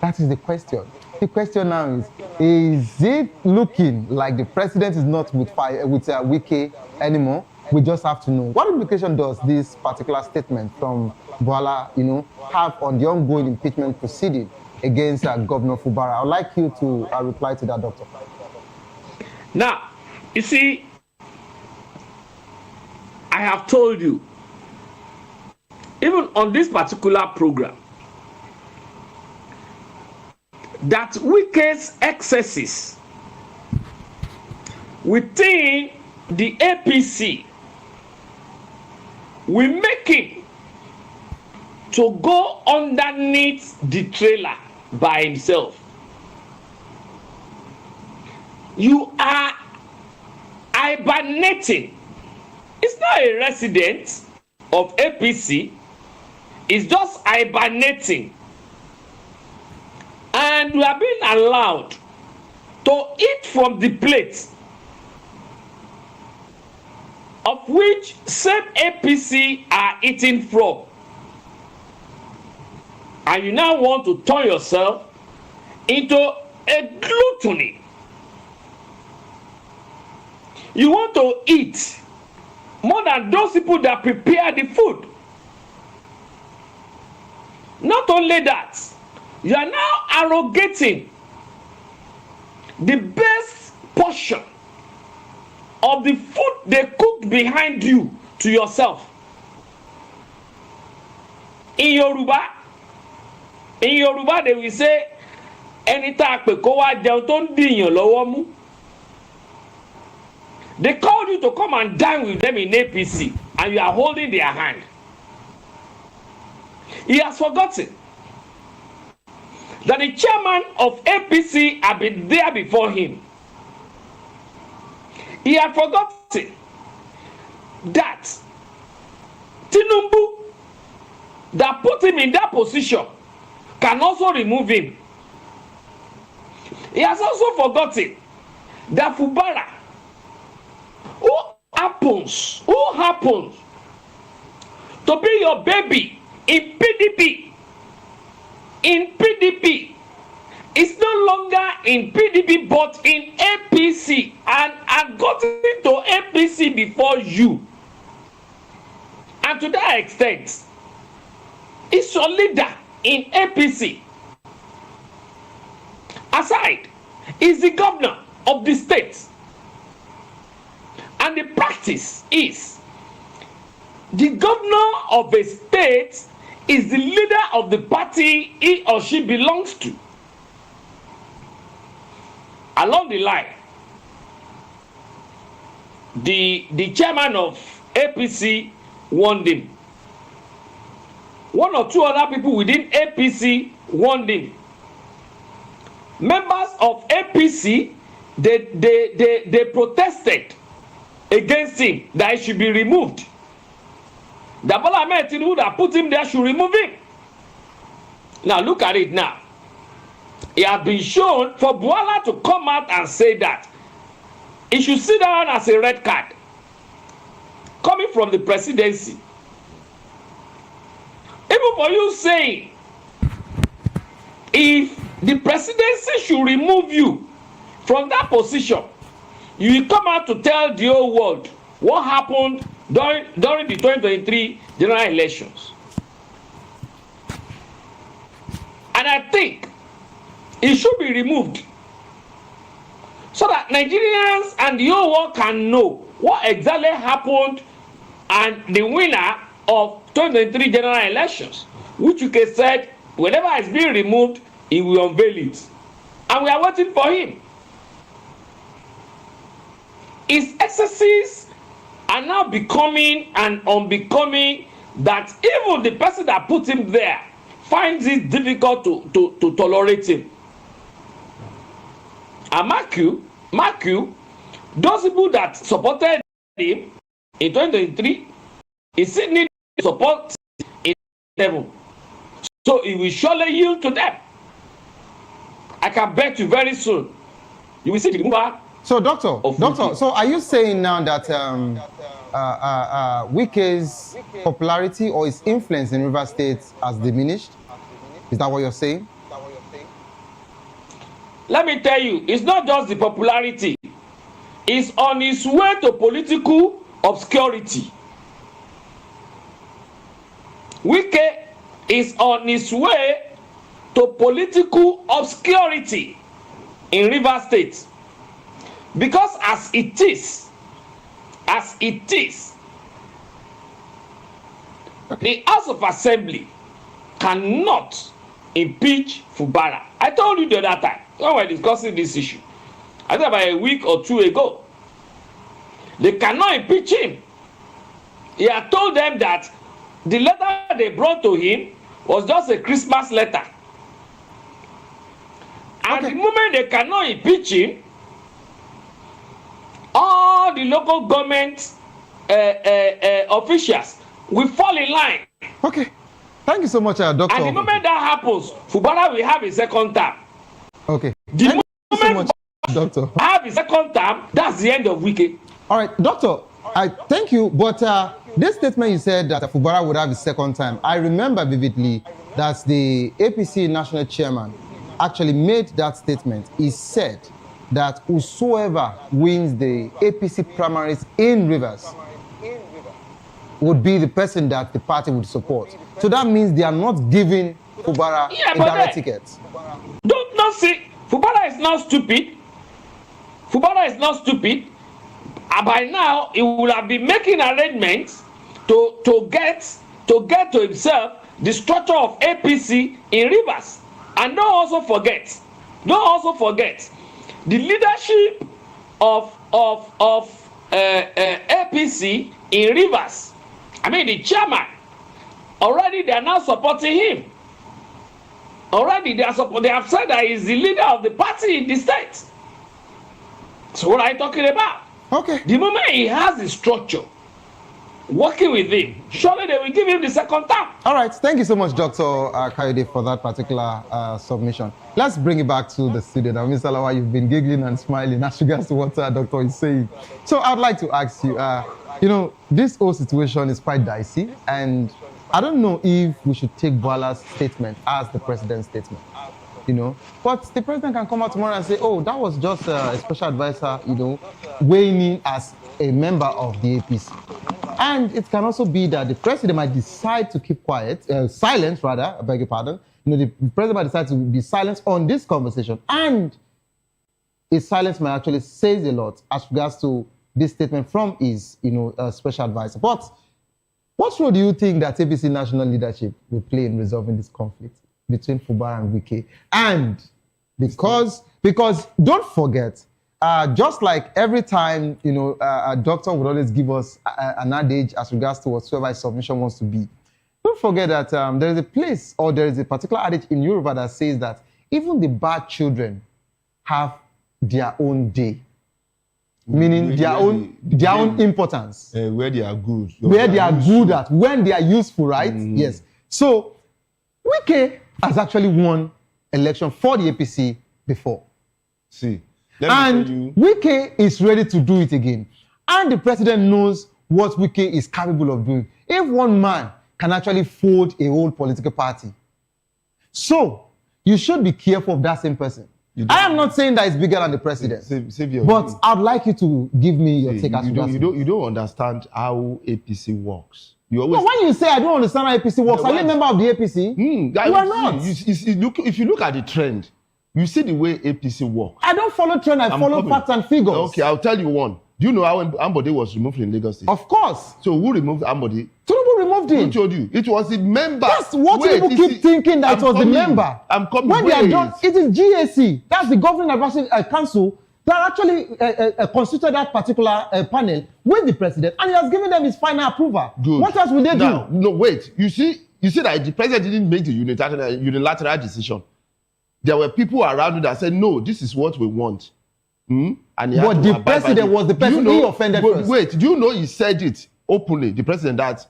That is the question. The question now is it looking like the president is not with Wike anymore? We just have to know. What implication does this particular statement from Bwala, have on the ongoing impeachment proceeding against Governor Fubara? I would like you to reply to that, Doctor.
Now, you see, I have told you, even on this particular program, that Wike's excesses within the APC will make him to go underneath the trailer by himself. You are hibernating. It's not a resident of APC. It's just hibernating. And we are being allowed to eat from the plate of which same APC are eating from. And you now want to turn yourself into a gluttony. You want to eat more than those people that prepare the food. Not only that, you are now arrogating the best portion of the food they cooked behind you to yourself. In Yoruba, they will say, anytime they called you to come and dine with them in APC, and you are holding their hand. He has forgotten that the chairman of APC had been there before him. He had forgotten that Tinubu, that put him in that position, can also remove him. He has also forgotten that Fubara, who happens to be your baby in PDP, is no longer in PDP but in APC, and had gotten into APC before you. And to that extent, is your leader in APC. Aside, is the governor of the state. And the practice is, the governor of a state is the leader of the party he or she belongs to. Along the line, the chairman of APC warned him. One or two other people within APC warned him. Members of APC, they protested against him that he should be removed. The Bola Ahmed Tinubu that put him there should remove him. Now look at it now. It has been shown for Buala to come out and say that he should sit down as a red card coming from the presidency. Even for you saying, if the presidency should remove you from that position, you will come out to tell the whole world what happened during the 2023 general elections. And I think it should be removed so that Nigerians and the whole world can know what exactly happened and the winner of 2023 general elections, which you can said whenever it's being removed, he will unveil it. And we are waiting for him. His excesses are now becoming and unbecoming that even the person that put him there finds it difficult to tolerate him. And mark you, those people that supported him in 2023, he still needs support in level. So he will surely yield to them. I can bet you very soon, you will see the removal.
So, doctor, so are you saying now that Wike's popularity or his influence in River State has diminished? Is that what you're saying?
Let me tell you, it's not just the popularity. It's on his way to political obscurity. Wike is on his way to political obscurity in River State. Because as it is, the House of Assembly cannot impeach Fubara. I told you the other time when we were discussing this issue, I think about a week or two ago, they cannot impeach him. He had told them that the letter they brought to him was just a Christmas letter. And the moment they cannot impeach him, all the local government officials will fall in line.
Okay. Thank you so much, Doctor.
And the moment that happens, Fubara will have a second term.
Okay.
The
moment Doctor
have a second term, that's the end of Wike.
All right, Doctor, I thank you. But this statement you said that Fubara would have a second time, I remember vividly that the APC national chairman actually made that statement, he said that whosoever wins the APC primaries in Rivers would be the person that the party would support. So that means they are not giving Fubara a direct ticket.
Don't not see. Fubara is not stupid. Fubara is not stupid. And by now, he will have been making arrangements to get to himself the structure of APC in Rivers. And don't also forget, the leadership of APC in Rivers. I mean, the chairman. Already, they are now supporting him. Already, they have said that he's the leader of the party in the state. So what are you talking about?
Okay.
The moment he has the structure working with him, surely they will give him the second term.
All right. Thank you so much, Dr. Kayode, for that particular submission. Let's bring it back to the studio now. Mr. Lawa, you've been giggling and smiling as regards to what our doctor is saying. So I'd like to ask you, this whole situation is quite dicey, and I don't know if we should take Bola's statement as the president's statement. But the president can come out tomorrow and say, oh, that was just a special advisor, weighing in as a member of the APC. And it can also be that the president might decide to keep silent, rather, I beg your pardon. The president might decide to be silent on this conversation. And his silence might actually say a lot as regards to this statement from his, special advisor. But what role do you think that APC national leadership will play in resolving this conflict between Fubara and Wike? And because don't forget, just like every time, a doctor would always give us an adage as regards to whatsoever his submission wants to be. Don't forget that there is a place, or there is a particular adage in Yoruba that says that even the bad children have their own day. Meaning their own importance.
Where they are good.
Where they are good at, when they are useful, right? Yes. So, Wike has actually won election for the APC before.
See.
And Wike is ready to do it again. And the president knows what Wike is capable of doing. If one man can actually fold a whole political party. So, you should be careful of that same person. I am not saying that it's bigger than the president. But I'd like you to give me your take as well.
You don't understand how APC works.
But when you say I don't understand how APC works, are you a member of the APC? You are not.
If you look at the trend, you see the way APC works.
I don't follow trend, I follow facts and figures.
Okay, I'll tell you one. Do you know how Ambode was removed in Lagos State?
Of course.
So who removed Ambode?
Tinubu removed him.
Who told you? It was the member.
That's what people keep thinking, that it was the member.
I'm coming.
When they are done, it is GAC. That's the Governing Advisory Council that actually constituted that particular panel with the president, and he has given them his final approval.
Good.
What else will they do?
No, wait. You see that the president didn't make the unilateral decision. There were people around you that said, no, this is what we want. And
but the president was the person he offended first.
Wait, do you know he said it openly, the president, that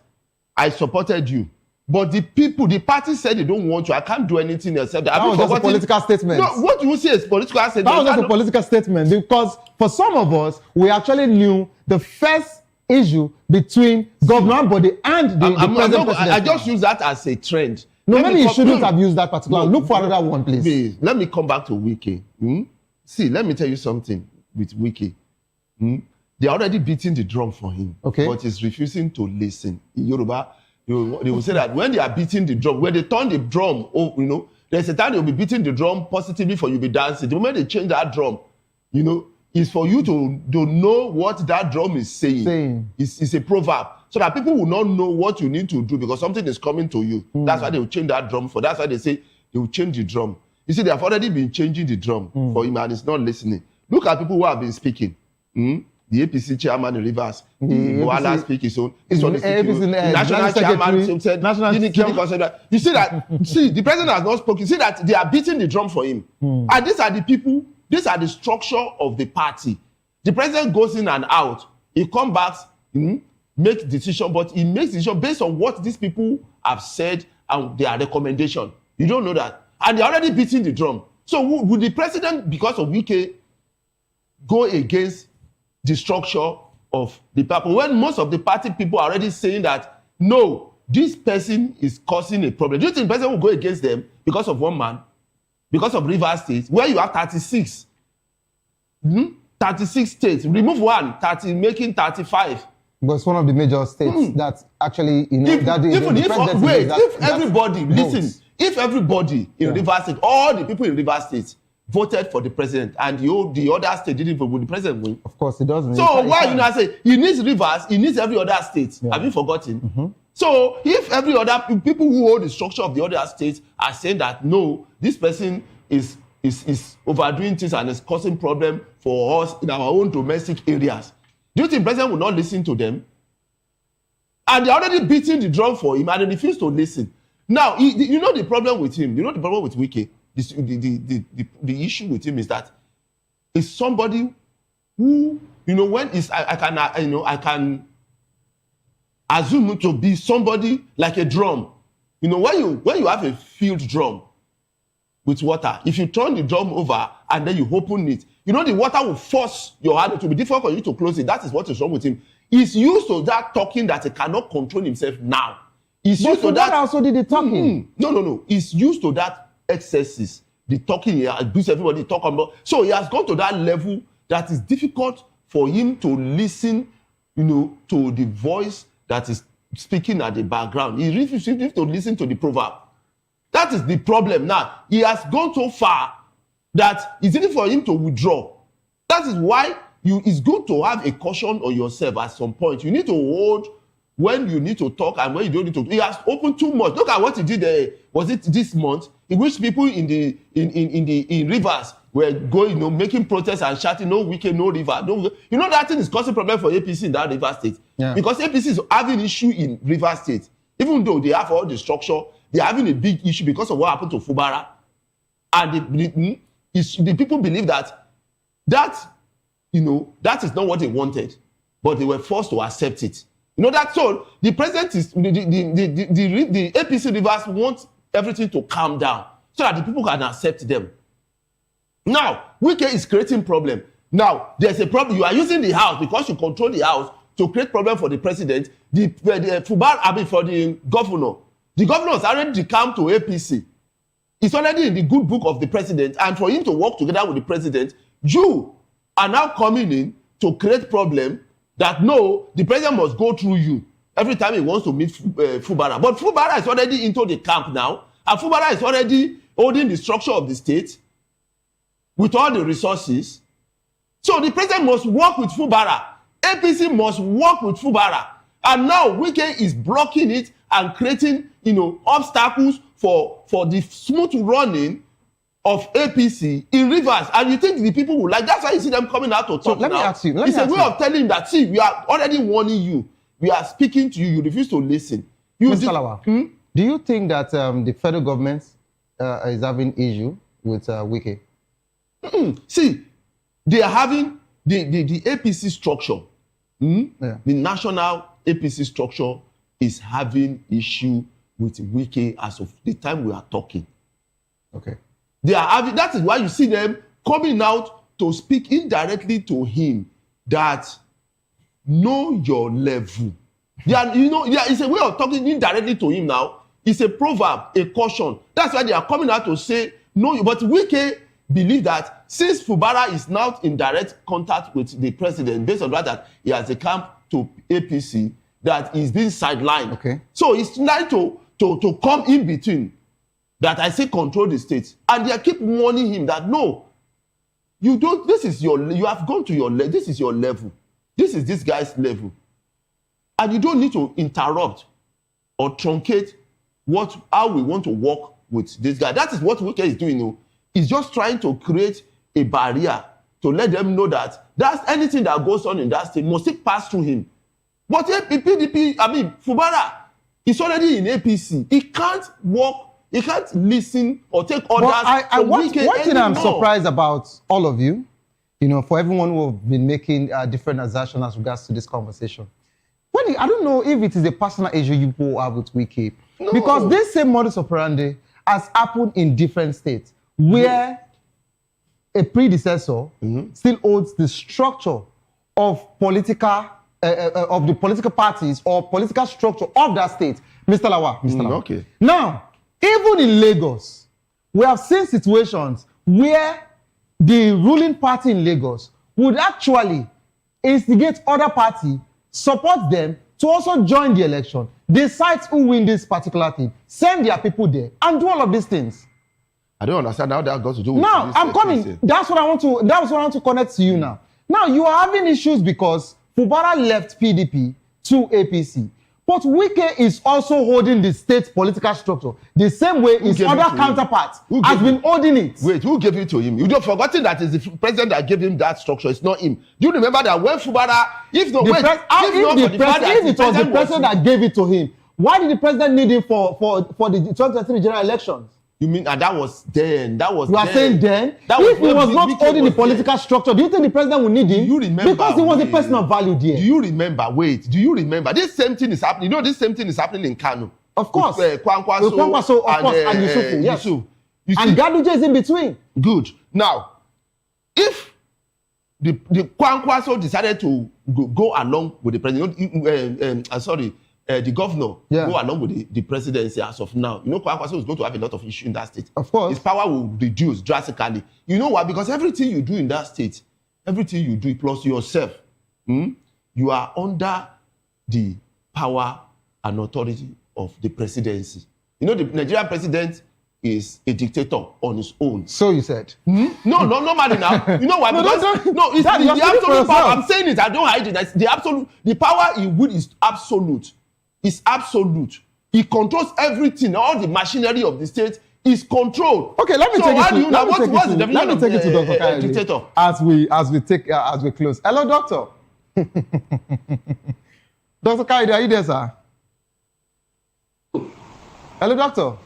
I supported you. But the party said they don't want you. I can't do anything except that.
That was just a political statement.
No, what do you say is political statement?
That was just a political statement, because for some of us, we actually knew the first issue between Governor Ambode and the president.
I just use that as a trend.
No, maybe you shouldn't have used that particular. Look for another one, please.
Let me come back to Wike. See, let me tell you something with Wike. They're already beating the drum for him, but he's refusing to listen. In Yoruba, they will say that when they are beating the drum, when they turn the drum, there's a time they'll be beating the drum positively for you to be dancing. The moment they change that drum, it's for you to know what that drum is saying. It's a proverb. So that people will not know what you need to do because something is coming to you. That's why they will change that drum for. That's why they say they will change the drum. You see, they have already been changing the drum for him and he's not listening. Look at people who have been speaking. The APC chairman in Rivers, Boala speaking, so it's on the national chairman said, you see that, the president has not spoken. You see that they are beating the drum for him. And these are the people, these are the structure of the party. The president goes in and out. He comes back, makes decision, but he makes decision based on what these people have said and their recommendation. You don't know that. And they're already beating the drum. So would the president, because of UK, go against the structure of the people when most of the party people are already saying that, no, this person is causing a problem? Do you think the president will go against them because of one man? because of Rivers State, where you have 36. 36 states. Remove one, 30, making 35.
But it's one of the major states that actually, you know,
If everybody,
votes.
listen, if everybody in Rivers State, all the people in Rivers State voted for the president, and the other state didn't vote, will the president win?
Of course, it doesn't.
So why you now say he needs Rivers, he needs every other state? Have you forgotten? So if every other people who hold the structure of the other states are saying that no, this person is overdoing things and is causing problem for us in our own domestic areas, do you think the president will not listen to them? And they're already beating the drum for him and they refuse to listen. Now, you know the problem with him, you know the problem with Wike, the issue with him is that it's somebody who, you know, when is I can assume to be somebody like a drum. You know, when you have a filled drum with water, if you turn the drum over and then you open it, you know the water will force your hand. It will be difficult for you to close it. That is what is wrong with him. He's used to that talking that he cannot control himself now. He's used to that.
Also did the talking.
No. He's used to that excesses. The talking, he abuse everybody talk about. So he has gone to that level that is difficult for him to listen, you know, to the voice that is speaking at the background. He refuses to listen to the proverb. That is the problem. Now, he has gone so far that it's easy for him to withdraw. That is why it's good to have a caution on yourself at some point. You need to hold when you need to talk and when you don't need to. He has opened too much. Look at what he did. Was it this month? In which people in Rivers were going, you know, making protests and shouting, "No Wike, no River." No, you know that thing is causing problem for APC in that River State. Yeah. Because APC is having issue in River State, even though they have all the structure. They're having a big issue because of what happened to Fubara. And the people believe that, you know, that is not what they wanted, but they were forced to accept it. You know, that's all. The president is, the APC Rivers wants everything to calm down so that the people can accept them. Now, Wike is creating problem. Now, there's a problem. You are using the house because you control the house to create problem for the president. For the governor. The governor has already decamped to APC. It's already in the good book of the president. And for him to work together with the president, you are now coming in to create problem that no, the president must go through you every time he wants to meet Fubara. But Fubara is already into the camp now. And Fubara is already holding the structure of the state with all the resources. So the president must work with Fubara. APC must work with Fubara. And now Wike is blocking it and creating, you know, obstacles for the smooth running of APC in Rivers. And you think the people will like, that's why you see them coming out to talk. So
let me ask you.
It's a way of telling him that, see, we are already warning you. We are speaking to you. You refuse to listen.
Mr. Lawa, do you think that the federal government is having issue with Wike?
See, they are having the APC structure. The national APC structure is having issue with Wike as of the time we are talking.
Okay.
They are having, that is why you see them coming out to speak indirectly to him that know your level. They are, you know, it's a way of talking indirectly to him now. It's a proverb, a caution. That's why they are coming out to say no. But Wike believe that since Fubara is now in direct contact with the president, based on that he has a camp to APC, that is being sidelined. Okay. So he's trying to come in between. That I say control the state, and they keep warning him that no, you don't. This is you have gone to your level. This is your level. This is this guy's level, and you don't need to interrupt or truncate how we want to work with this guy. That is what Wike is doing. No, he's just trying to create a barrier to let them know that anything that goes on in that state must pass through him. But PDP, Fubara is already in APC. He can't work. He can't listen or take orders.
One thing I'm surprised about all of you, you know, for everyone who have been making different assertions as regards to this conversation. I don't know if it is a personal issue you people have with Wike. No. Because this same modus operandi has happened in different states where a predecessor still holds the structure of political of the political parties or political structure of that state. Mr. Lawa.
Okay.
Now, even in Lagos, we have seen situations where the ruling party in Lagos would actually instigate other party, support them to also join the election, decide who win this particular thing, send their people there, and do all of these things.
I don't understand how that got to do with
now.
This,
I'm coming. That's what I want to connect to you now. Now you are having issues because Fubara left PDP to APC. But Wike is also holding the state political structure the same way his other counterpart has been holding it.
Wait, who gave it to him? You've forgotten that it's the president that gave him that structure. It's not him. Do you remember that when Fubara, if it was the president that gave it to him, why did the president need him for the 2023 general elections? You mean that was then?
You are saying then? If he was not holding the political structure, do you think the president would need him?
Do you remember?
Because he was a person of value there.
Do you remember? Wait, do you remember? This same thing is happening. You know, this same thing is happening in Kano.
Of course.
With
Kwankwaso, of course, and Yusufu. Yes. And Gaduje is in between.
Good. Now, if the Kwankwaso decided to go along with the president, the governor go along with the presidency as of now. You know, Kwankwaso is going to have a lot of issue in that state.
Of course.
His power will reduce drastically. You know why? Because everything you do in that state, everything you do, plus yourself, you are under the power and authority of the presidency. You know, the Nigerian president is a dictator on his own.
So you said?
No, normally now. You know why? Because it's the absolute power. I'm saying it. I don't hide it. The power he would is absolute. Is absolute. He controls everything. All the machinery of the state is controlled.
Okay, let me take it to Dr. Kayode
dictator?
As we close. Hello, doctor. Dr. Kayode, are you there, sir? Hello, doctor.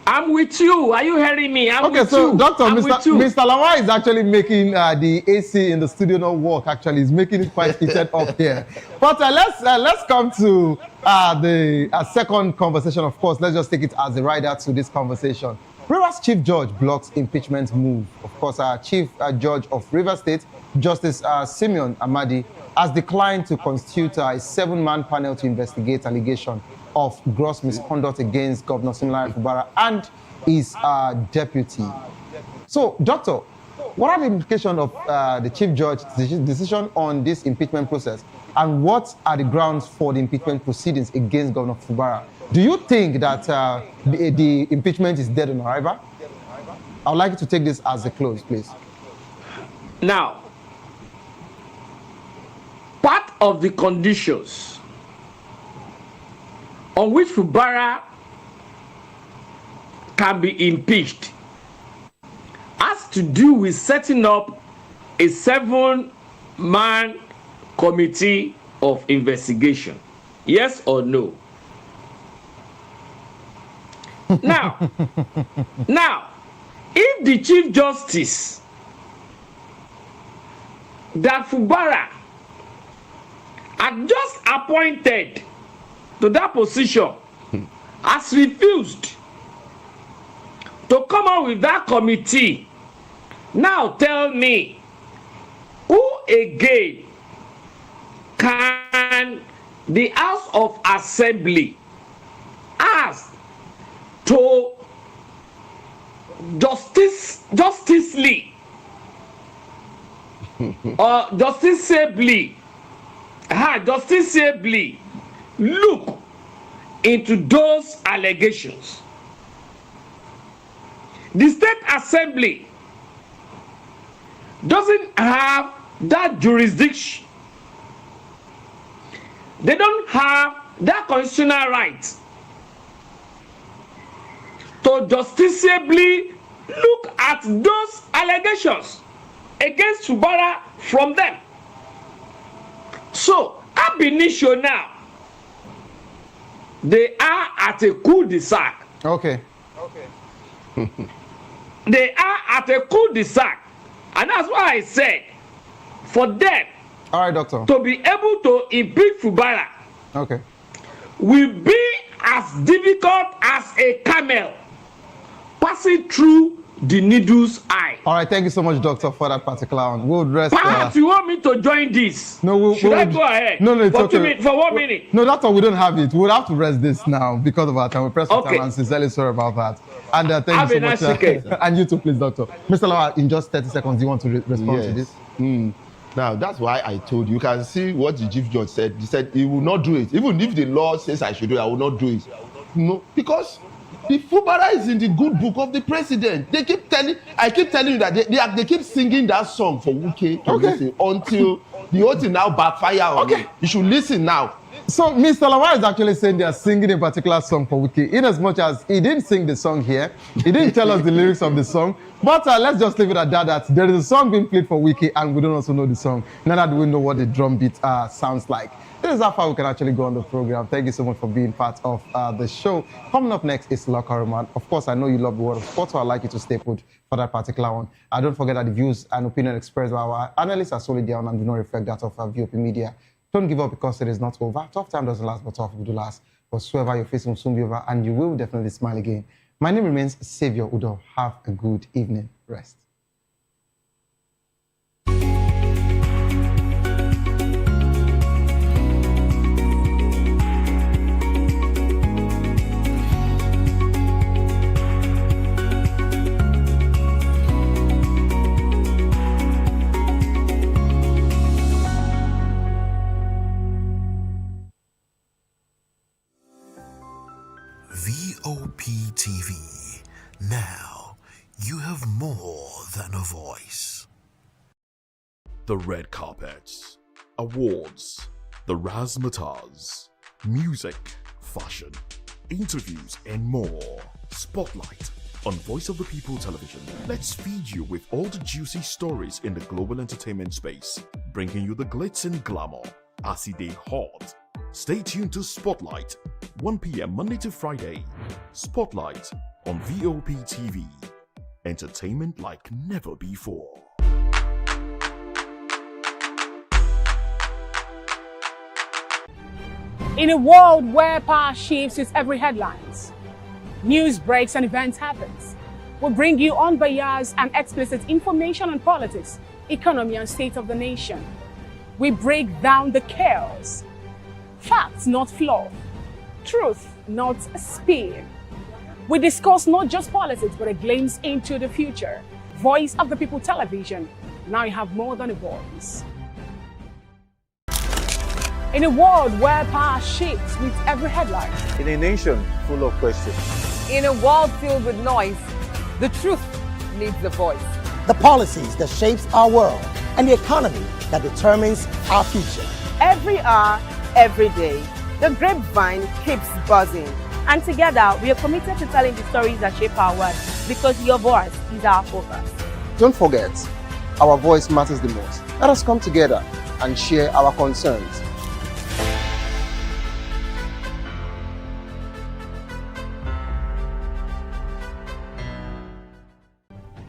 I'm with you. Are you hearing me?
Doctor, Mr. Lawal is actually making the AC in the studio not work. Actually, he's making it quite heated up here. But let's come to the second conversation. Of course, let's just take it as a rider to this conversation. Rivers Chief Judge blocks impeachment move. Of course, our Chief Judge of Rivers State, Justice Simeon Amadi, has declined to constitute a 7-man panel to investigate allegation of gross misconduct against Governor Siminalayi Fubara and his deputy. So, Doctor, what are the implications of the Chief Judge's decision on this impeachment process, and what are the grounds for the impeachment proceedings against Governor Fubara? Do you think that the impeachment is dead on arrival? I would like you to take this as a close, please.
Now, part of the conditions on which Fubara can be impeached has to do with setting up a 7-man committee of investigation. Yes or no? Now, if the Chief Justice that Fubara had just appointed to that position has refused to come out with that committee, now tell me, who again can the House of Assembly ask to Justice Lee or Justice Sably, Justice Sably, look into those allegations? The State Assembly doesn't have that jurisdiction. They don't have that constitutional right to justiciably look at those allegations against Fubara from them. So, ab initio now, they are at a cul-de-sac.
Okay.
They are at a cul-de-sac. And that's why I said, for them,
all right, doctor,
to be able to impeach Fubara,
okay,
will be as difficult as a camel passing through the needle's eye.
All right, thank you so much, Doctor, for that particular one. We'll rest.
Perhaps you want me to join this?
No,
Should I go ahead?
No, it's okay.
For 1 minute.
No, Doctor, we don't have it. We'll have to rest this now because of our time. We'll press for time and sincerely sorry about that. And thank you so much. And you too, please, Doctor. Mr. Lawal, in just 30 seconds, do you want to respond to this?
Now, that's why I told you. You can see what the chief judge said. He said he will not do it. Even if the law says I should do it, I will not do it. No, because the Fubara'S is in the good book of the president. I keep telling you that they keep singing that song for Wike until the whole thing now backfire on him. You should listen now.
So Mr. Lawal is actually saying they are singing a particular song for Wike, in as much as he didn't sing the song here. He didn't tell us the lyrics of the song. But let's just leave it at that there is a song being played for Wike and we don't also know the song. Neither do we know what the drum beat sounds like. This is how far we can actually go on the program. Thank you so much for being part of the show. Coming up next is Locker Room. Of course, I know you love the word of sports, so I'd like you to stay put for that particular one. Don't forget that the views and opinion expressed by our analysts are solely their own and do not reflect that of VOP Media. Don't give up because it is not over. Tough time doesn't last, but tough will do last. Whatsoever you're facing will soon be over, and you will definitely smile again. My name remains Savior Udo. Have a good evening. Rest.
VOP TV. Now, you have more than a voice.
The red carpets, awards, the razzmatazz, music, fashion, interviews, and more. Spotlight on Voice of the People Television. Let's feed you with all the juicy stories in the global entertainment space, bringing you the glitz and glamour as it is hot. Stay tuned to Spotlight, 1 p.m. Monday to Friday. Spotlight on VOP TV. Entertainment like never before.
In a world where power shifts its every headlines, news breaks and events happens, we bring you unbiased and explicit information on politics, economy, and state of the nation. We break down the chaos. Facts, not fluff. Truth, not spin. We discuss not just politics, but a glimpse into the future. Voice of the People Television. Now you have more than a voice. In a world where power shifts with every headline.
In a nation full of questions.
In a world filled with noise, the truth needs a voice.
The policies that shapes our world and the economy that determines our future.
Every hour, every day, the grapevine keeps buzzing. And together, we are committed to telling the stories that shape our world because your voice is our focus.
Don't forget, our voice matters the most. Let us come together and share our concerns.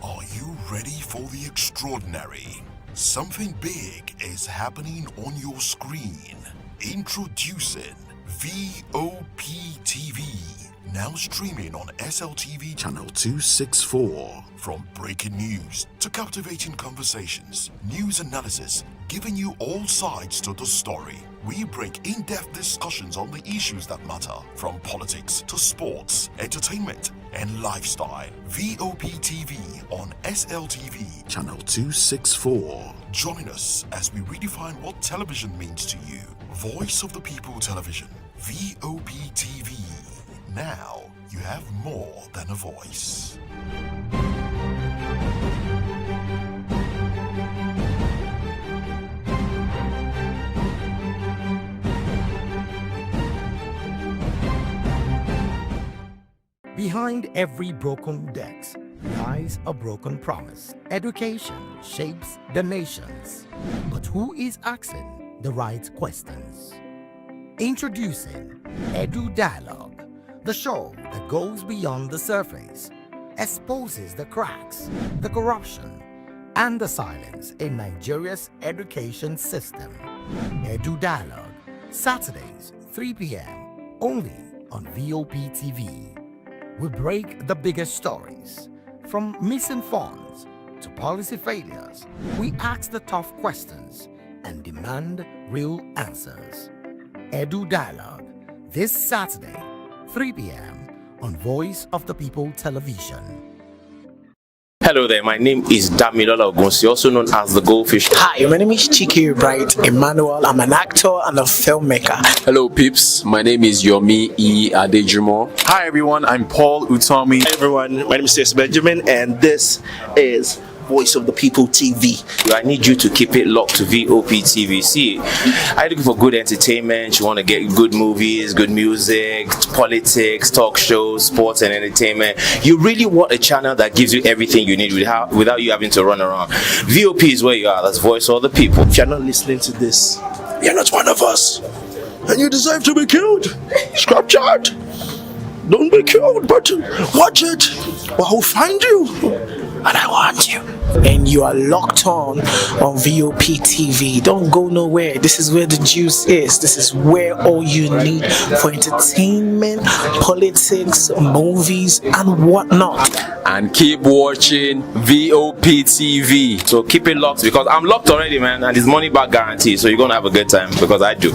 Are you ready for the extraordinary? Something big is happening on your screen. Introducing VOP TV, now streaming on SLTV channel 264. From breaking news to captivating conversations, news analysis, giving you all sides to the story. We break in-depth discussions on the issues that matter, from politics to sports, entertainment, and lifestyle. VOP TV on SLTV channel 264. Join us as we redefine what television means to you. Voice of the People Television, VOP TV. Now you have more than a voice.
Behind every broken desk lies a broken promise. Education shapes the nations. But who is asking the right questions? Introducing Edu Dialogue, the show that goes beyond the surface, exposes the cracks, the corruption, and the silence in Nigeria's education system. Edu Dialogue, Saturdays, 3 p.m., only on VOP TV. We break the biggest stories, from missing funds to policy failures, we ask the tough questions and demand real answers. Edu Dialogue, this Saturday, 3 p.m. on Voice of the People Television.
Hello there, my name is Damilola Ogunsi, also known as the Goldfish.
Hi, my name is Chike Bright Emmanuel. I'm an actor and a filmmaker.
Hello peeps, my name is Yomi E. Adejumo.
Hi everyone, I'm Paul Utomi.
Hi everyone, my name is Sis Benjamin and this is Voice of the People TV.
I need you to keep it locked to VOP TV. See, I'm looking for good entertainment. You want to get good movies, good music, politics, talk shows, sports and entertainment. You really want a channel that gives you everything you need without you having to run around. VOP is where you are. That's Voice of the People.
If you're not listening to this, you're not one of us. And you deserve to be killed. Scrap chat. Don't be killed, but watch it. Or I'll find you. And I want you.
And you are locked on VOP TV. Don't go nowhere. This is where the juice is. This is where all you need for entertainment, politics, movies, and whatnot.
And keep watching VOP TV.
So keep it locked because I'm locked already, man. And it's money back guarantee. So you're going to have a good time because I do.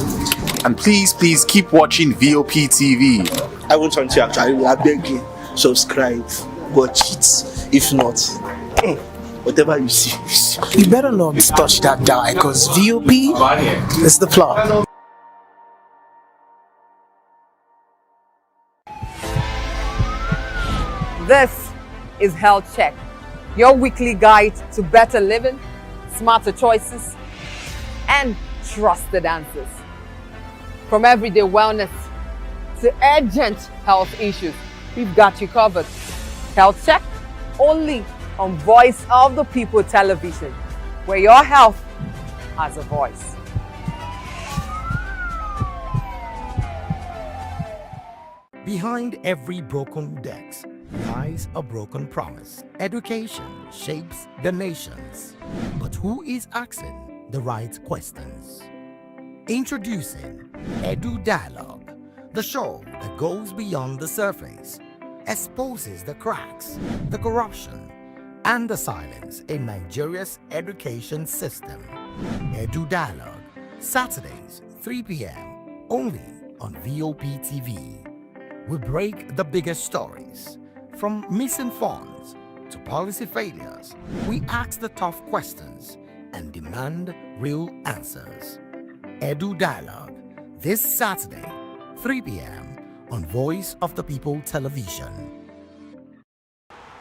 And please keep watching VOP TV.
I won't want you actually. I beg you, subscribe, watch it. If not, whatever you see.
You better not touch that dial because VOP is the plot.
This is Health Check, your weekly guide to better living, smarter choices, and trusted answers. From everyday wellness to urgent health issues, we've got you covered. Health Check, only on Voice of the People Television, where your health has a voice.
Behind every broken desk lies a broken promise. Education shapes the nations. But who is asking the right questions? Introducing Edu Dialogue, the show that goes beyond the surface, exposes the cracks, the corruption, and the silence in Nigeria's education system. Edu Dialogue, Saturdays, 3 p.m., only on VOP TV. We break the biggest stories, from missing funds to policy failures. We ask the tough questions and demand real answers. Edu Dialogue, this Saturday, 3 p.m. on Voice of the People Television.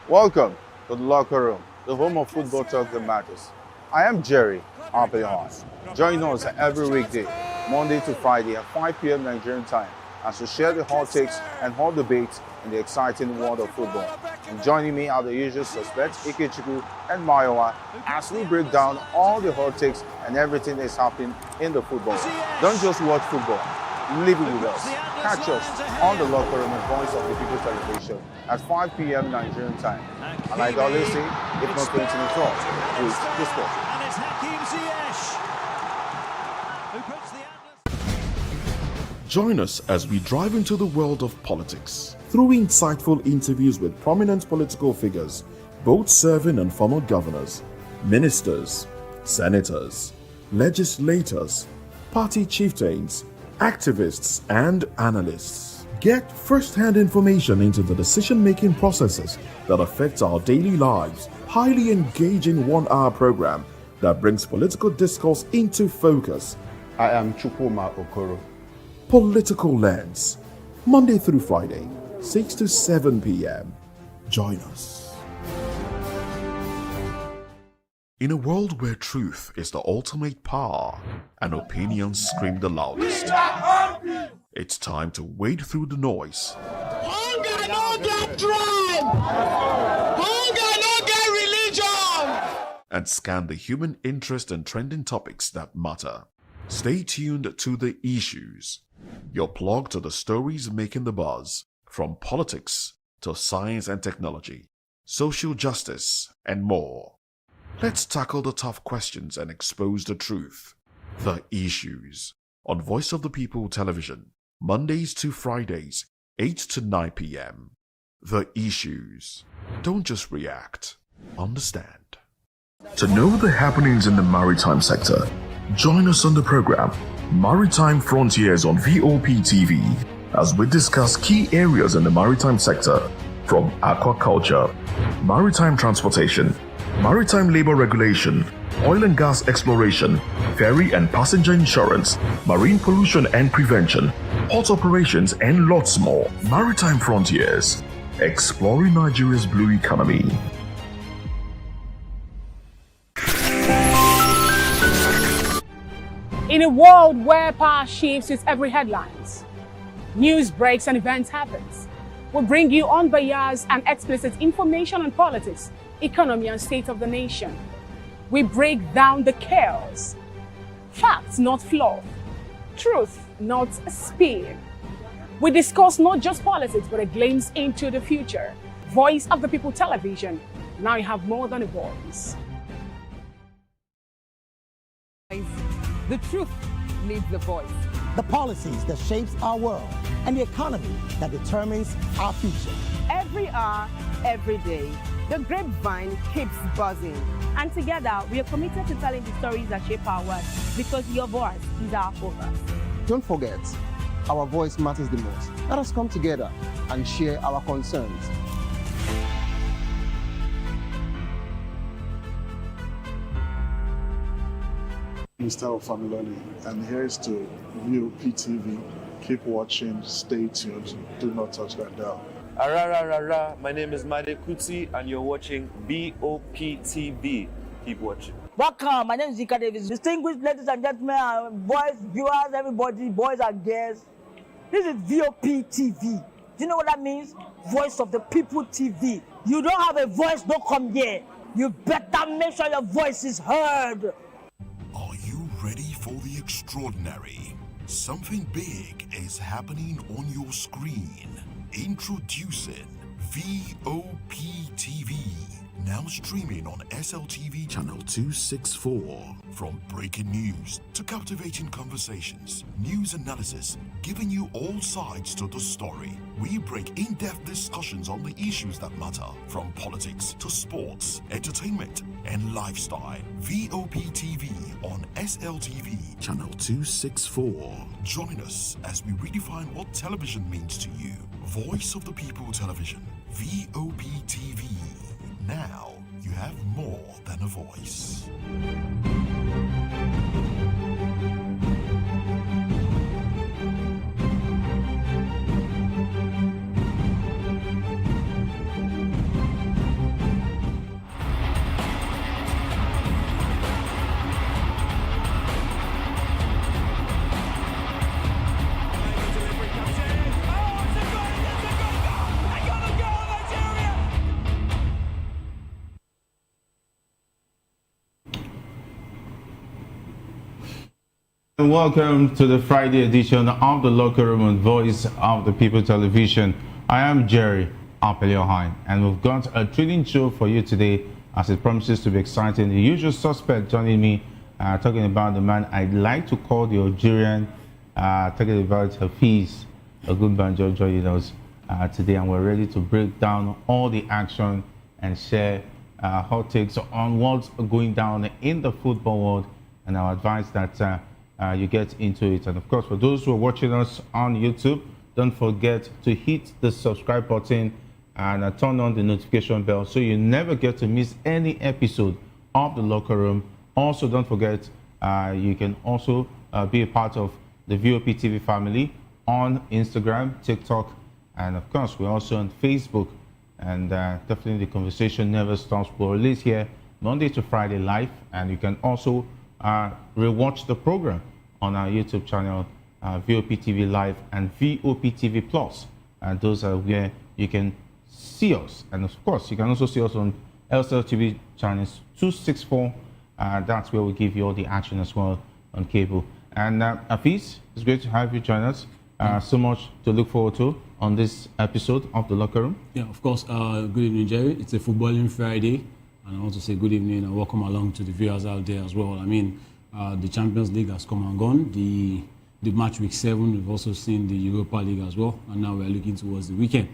Welcome to the locker room, the home of football talk that matters. I am Jerry Arpehon. Join us every weekday, Monday to Friday at 5 p.m. Nigerian time, as we share the hot takes and hot debates in the exciting world of football. And joining me are the usual suspects, Ikechukwu and Mayowa, as we break down all the hot takes and everything that's happening in the football. Don't just watch football, live it with us. Catch us on the locker room and Voice of the People Television at 5 p.m. Nigerian time. And like I always say, if not going to the talk, please discuss.
And it's Hakim Ziyech who puts the
Join us as we drive into the world of politics through insightful interviews with prominent political figures, both serving and former governors, ministers, senators, legislators, party chieftains, activists, and analysts. Get first-hand information into the decision-making processes that affect our daily lives. Highly engaging one-hour program that brings political discourse into focus.
I am Chukwuma Okoro.
Political Lens, Monday through Friday, 6 to 7 p.m. Join us. In a world where truth is the ultimate power and opinions scream the loudest, it's time to wade through the noise.
Hunger no get tribe! Hunger no get religion!
And scan the human interest and trending topics that matter. Stay tuned to The Issues, your plug to the stories making the buzz, from politics to science and technology, social justice, and more. Let's tackle the tough questions and expose the truth. The Issues, on Voice of the People Television, Mondays to Fridays, 8 to 9 p.m. The Issues. Don't just react, understand. To know the happenings in the maritime sector, join us on the program Maritime Frontiers on VOP TV as we discuss key areas in the maritime sector from aquaculture, maritime transportation, maritime labor regulation, oil and gas exploration, ferry and passenger insurance, marine pollution and prevention, port operations, and lots more. Maritime Frontiers, exploring Nigeria's blue economy.
In a world where power shifts with every headlines, news breaks and events happens, we bring you unbiased and explicit information on politics, economy, and state of the nation. We break down the chaos. Facts, not fluff. Truth, not spin. We discuss not just politics, but a glimpse into the future. Voice of the People Television. Now you have more than a voice.
The truth needs the voice.
The policies that shapes our world and the economy that determines our future.
Every hour, every day, the grapevine keeps buzzing. And together, we are committed to telling the stories that shape our world, because your voice is our focus.
Don't forget, our voice matters the most. Let us come together and share our concerns.
Mr. Ofamiloni, and here's to VOP TV. Keep watching, stay tuned, do not touch that dial.
My name is Made Kuti, and you're watching VOP TV. Keep watching.
Welcome, my name is Zika Davis. Distinguished ladies and gentlemen, boys, viewers, everybody, boys and girls. This is VOP TV. Do you know what that means? Voice of the People TV. You don't have a voice, don't come here. You better make sure your voice is heard.
Are you ready for the extraordinary? Something big is happening on your screen. Introducing VOP TV. Now streaming on SLTV channel 264. From breaking news to captivating conversations, news analysis, giving you all sides to the story. We break in-depth discussions on the issues that matter, from politics to sports, entertainment, and lifestyle. VOP TV on SLTV channel 264. Join us as we redefine what television means to you. Voice of the People Television, VOP TV. Now you have more than a voice.
Welcome to the Friday edition of the Locker Room and Voice of the People Television. I am Jerry Apeliohine, and we've got a thrilling show for you today, as it promises to be exciting. The usual suspect joining me, talking about the man I'd like to call the Algerian, talking about Hafiz Ogunbanjo joining us today, and we're ready to break down all the action and share hot takes on what's going down in the football world, and our advice that you get into it. And of course, for those who are watching us on YouTube, don't forget to hit the subscribe button and turn on the notification bell so you never get to miss any episode of the Locker Room. Also, don't forget, you can also be a part of the VOP TV family on Instagram, TikTok, and of course, we're also on Facebook. And definitely the conversation never stops. We're released here Monday to Friday live, and you can also rewatch the program on our YouTube channel, VOP TV Live and VOP TV Plus. And those are where you can see us. And of course, you can also see us on LCL channels 264. That's where we give you all the action as well on cable. And Hafiz, it's great to have you join us. So much to look forward to on this episode of The Locker Room.
Yeah, of course. Good evening, Jerry. It's a footballing Friday. And I want to say good evening and welcome along to the viewers out there as well. I mean, the Champions League has come and gone. The match week 7, we've also seen the Europa League as well. And now we're looking towards the weekend.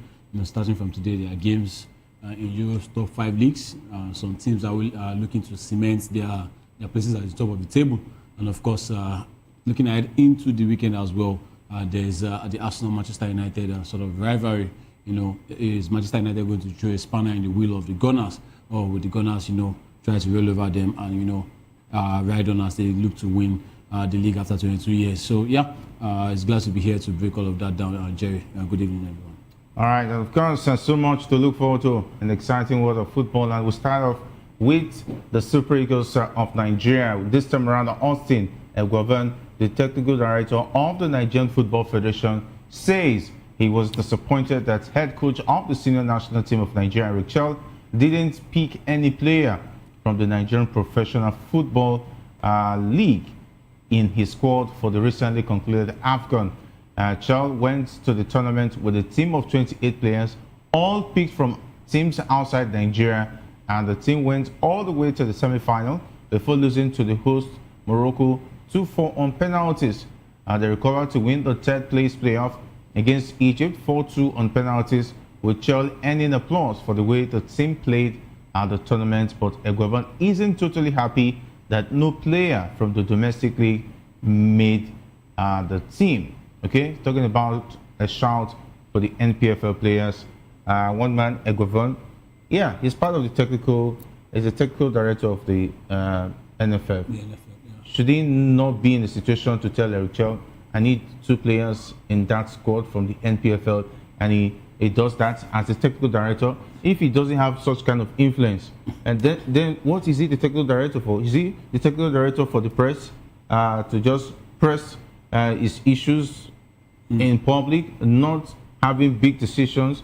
Starting from today, there are games in Europe's top 5 leagues. Some teams are looking to cement their places at the top of the table. And of course, looking ahead into the weekend as well, there's the Arsenal-Manchester United sort of rivalry. Is Manchester United going to throw a spanner in the wheel of the Gunners, or will the Gunners, try to roll over them and, ride on as they look to win the league after 22 years? So, yeah, it's glad to be here to break all of that down. Jerry, good evening, everyone.
All right, and of course, there's so much to look forward to in the exciting world of football. And we'll start off with the Super Eagles of Nigeria. This time around, Austin Egwoven, the technical director of the Nigerian Football Federation, says he was disappointed that head coach of the senior national team of Nigeria, Richel, didn't pick any player from the Nigerian Professional Football League in his squad for the recently concluded AFCON. Chell went to the tournament with a team of 28 players, all picked from teams outside Nigeria, and the team went all the way to the semi-final before losing to the host Morocco 2-4 on penalties. They recovered to win the third place playoff against Egypt 4-2 on penalties, with Chell earning applause for the way the team played at the tournament. But Egwoven isn't totally happy that no player from the domestic league made the team. Okay, talking about a shout for the NPFL players. One man, Egwoven, yeah, he's part of the technical, he's the technical director of the NFF. Should he not be in a situation to tell Eric Chell, I need 2 players in that squad from the NPFL, and he does that as a technical director? If he doesn't have such kind of influence, and then what is he the technical director for? Is he the technical director for the press, to just press his issues in public, not having big decisions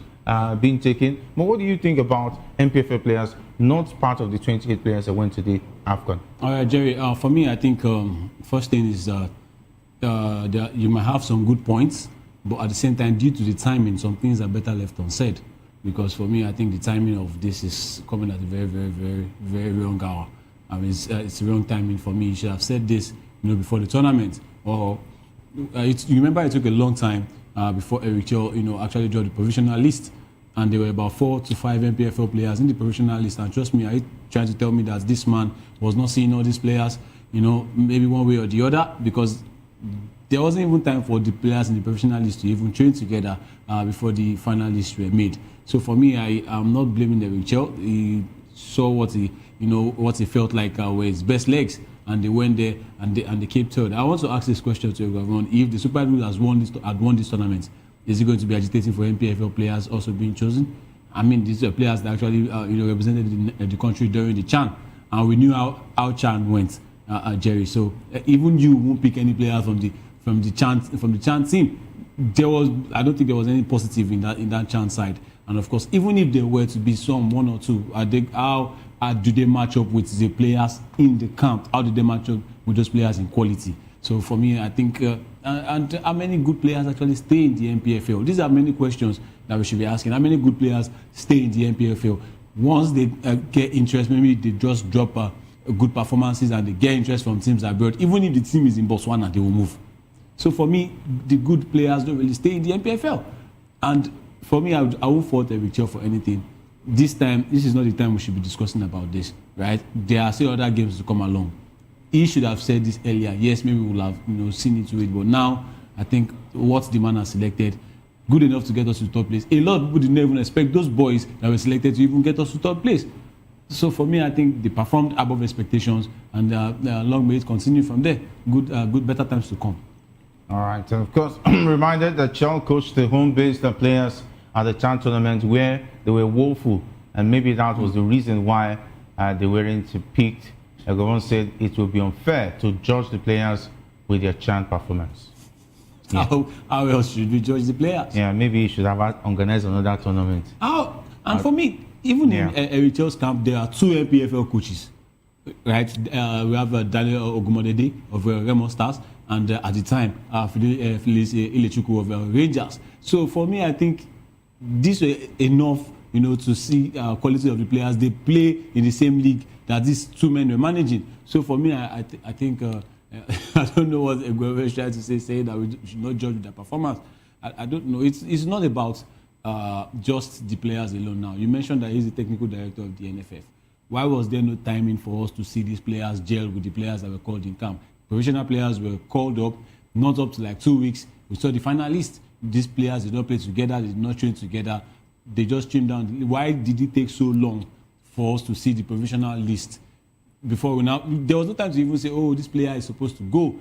being taken? But what do you think about NPFL players not part of the 28 players that went to the AFCON?
All right, Jerry, for me, I think first thing is you might have some good points, but at the same time, due to the timing, some things are better left unsaid. Because for me, I think the timing of this is coming at a very, very, very, very wrong hour. I mean, it's the wrong timing for me. You should have said this, before the tournament. Or you remember it took a long time before Eric Chell, actually drew the provisional list, and there were about 4 to 5 NPFL players in the provisional list. And trust me, are you trying to tell me that this man was not seeing all these players, maybe one way or the other? Because there wasn't even time for the players in the professional list to even train together before the final lists were made. So for me, I'm not blaming Eric Chell. He saw what he felt like were his best legs, and they went there and they came third. I want to ask this question to everyone: if the Super Eagles had won this tournament, is it going to be agitating for NPFL players also being chosen? I mean, these are players that actually represented the country during the CHAN, and we knew how CHAN went, Jerry. So even you won't pick any player from the CHAN team. I don't think there was any positive in that CHAN side. And of course, even if there were to be some 1 or 2, how do they match up with the players in the camp? How do they match up with those players in quality? So for me, I think, and how many good players actually stay in the NPFL? These are many questions that we should be asking. How many good players stay in the NPFL? Once they get interest, maybe they just drop good performances and they get interest from teams abroad. Even if the team is in Botswana, they will move. So for me, the good players don't really stay in the NPFL. And for me, I won't fault Eric Chell for anything. This is not the time we should be discussing about this, right? There are still other games to come along. He should have said this earlier. Yes, maybe we'll have seen into it, but now I think what the man has selected, good enough to get us to third place. A lot of people didn't even expect those boys that were selected to even get us to third place. So for me, I think they performed above expectations, and long may it continue from there. Good, better times to come.
All right, and of course, reminded that Chell coached the home-based players at the CHAN tournament where they were woeful, and maybe that was the reason why they weren't picked. Everyone said it would be unfair to judge the players with their CHAN performance.
Yeah. How else should we judge the players?
Yeah, maybe you should have organized another tournament.
And for me, even in Eric Chell's camp, there are 2 NPFL coaches, right? We have Daniel Ogumodede of Remo Stars, and at the time, Phyllis Ilechukwu of Rangers. So for me, I think this was enough, to see quality of the players. They play in the same league that these 2 men were managing. So for me, I think I don't know what Egwoven is trying to say, saying that we should not judge their performance. I don't know. It's not about just the players alone now. You mentioned that he's the technical director of the NFF. Why was there no timing for us to see these players gel with the players that were called in camp? Professional players were called up, not up to like 2 weeks. We saw the finalists. These players did not play together, they did not train together. They just trimmed down. Why did it take so long for us to see the provisional list before we now? There was no time to even say, oh, this player is supposed to go.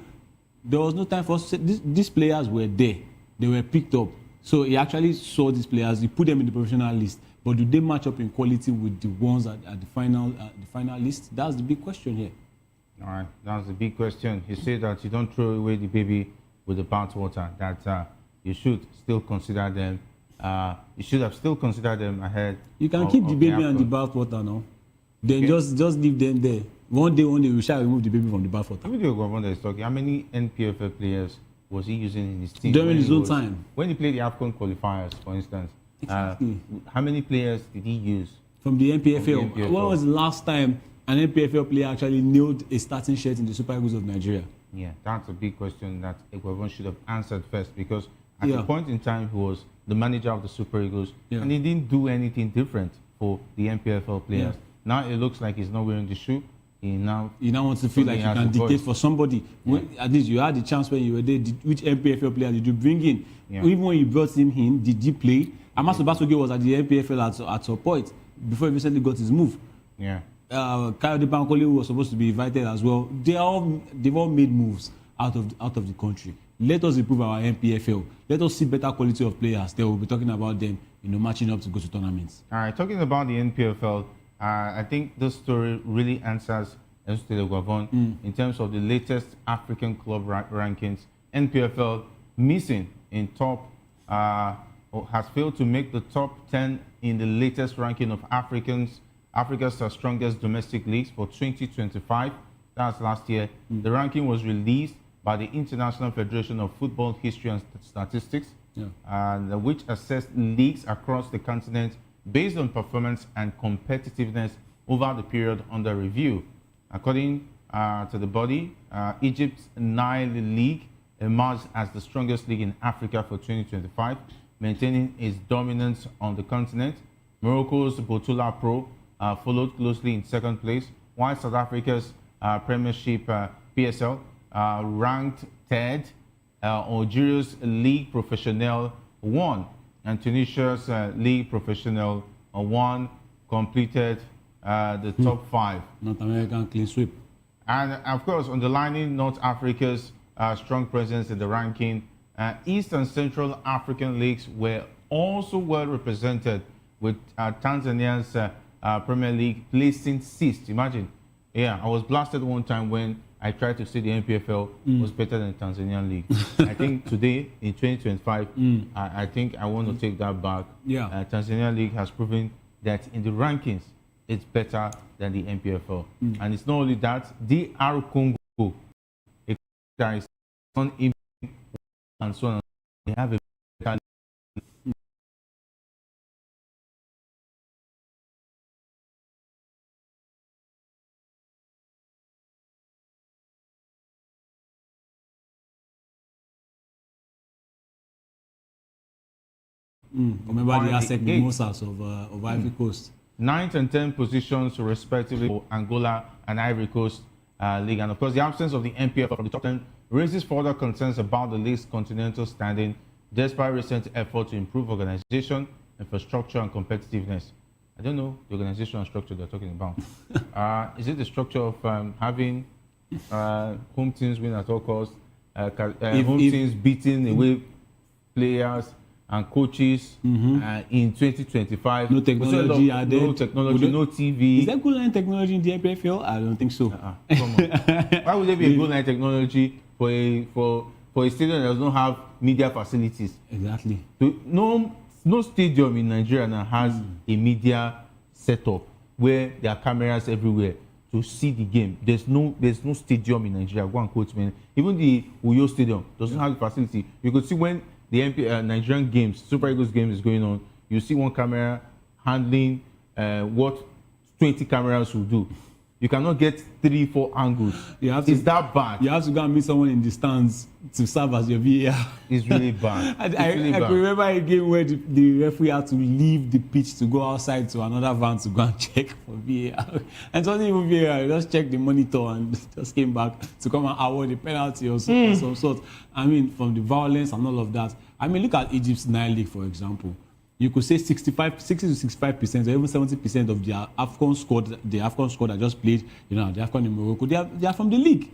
There was no time for us to say these players were there. They were picked up. So he actually saw these players. He put them in the professional list. But do they match up in quality with the ones at the final list? That's the big question here.
All right, that's the big question. You say that you don't throw away the baby with the bathwater. That you should still consider them. You should have still considered them ahead.
You can keep the baby and the bathwater now. Then just leave them there. One day we shall remove the baby from the bathwater.
Video Governor is talking. How many NPFL players was he using in his team
during his own time?
When he played the AFCON qualifiers, for instance.
Exactly.
How many players did he use
from the NPFL? When was the last time an NPFL player actually nailed a starting shirt in the Super Eagles of Nigeria?
Yeah, that's a big question that everyone should have answered first, because at a point in time he was the manager of the Super Eagles and he didn't do anything different for the NPFL players. Now it looks like he's not wearing the shoe. He now
wants to feel like he can dictate for somebody. At least you had the chance when you were there. Which NPFL player did you bring in? Even when you brought him in, did he play? Amaso Basoge was at the NPFL at some point before he recently got his move.
Yeah.
Kayode Bankole was supposed to be invited as well. They've all made moves out of the country. Let us improve our NPFL. Let us see better quality of players. They will be talking about them, matching up to go to tournaments.
All right, talking about the NPFL, I think this story really answers in terms of the latest African club rankings. NPFL missing in top, has failed to make the top 10 in the latest ranking of Africa's strongest domestic leagues for 2025. That's last year. The ranking was released by the International Federation of Football History and Statistics, which assessed leagues across the continent based on performance and competitiveness over the period under review. According to the body, Egypt's Nile League emerged as the strongest league in Africa for 2025, maintaining its dominance on the continent. Morocco's Botola Pro followed closely in second place, while South Africa's Premiership PSL ranked third. Algeria's Ligue Professionnelle won, and Tunisia's Ligue Professionnelle 1 completed the top 5.
North American clean sweep.
And of course, underlining North Africa's strong presence in the ranking, East and Central African leagues were also well represented, with Tanzania's Premier League placing 6th. Imagine. Yeah, I was blasted one time when I tried to say the NPFL was better than the Tanzanian league. I think today, in 2025, I think I want to take that back.
Yeah.
Tanzanian league has proven that in the rankings, it's better than the NPFL. And it's not only that, DR Congo, a that is on and so on, they have a better
Remember the Aztec Mimosas of Ivory Coast.
9th and 10th positions respectively for Angola and Ivory Coast League. And of course, the absence of the NPFL from the top 10 raises further concerns about the league's continental standing, despite recent effort to improve organization, infrastructure, and competitiveness. I don't know the organization and structure they're talking about. Is it the structure of having home teams win at all costs, home teams beating away players and coaches in 2025?
No technology added.
No technology, no TV.
Is there goal line technology in the NPFL? I don't think so.
Come on. Why would there be a goal line technology for a stadium that does not have media facilities?
Exactly.
No stadium in Nigeria now has a media setup where there are cameras everywhere to see the game. There's no stadium in Nigeria. Go and quote me. Even the Uyo Stadium doesn't have the facility. You could see when the Nigerian games, Super Eagles games is going on, you see one camera handling what 20 cameras will do. you cannot get 3-4 angles. It's that bad.
You have to go and meet someone in the stands to serve as your VAR.
It's really bad.
I can remember a game where the referee had to leave the pitch to go outside to another van to go and check for VAR. And something even VAR, he just checked the monitor and just came back to come and award the penalty or some sort. I mean, from the violence and all of that. I mean, look at Egypt's Nile League, for example. You could say 60 to 65% or even 70% of their AFCON squad that just played, the AFCON in Morocco, they are from the league.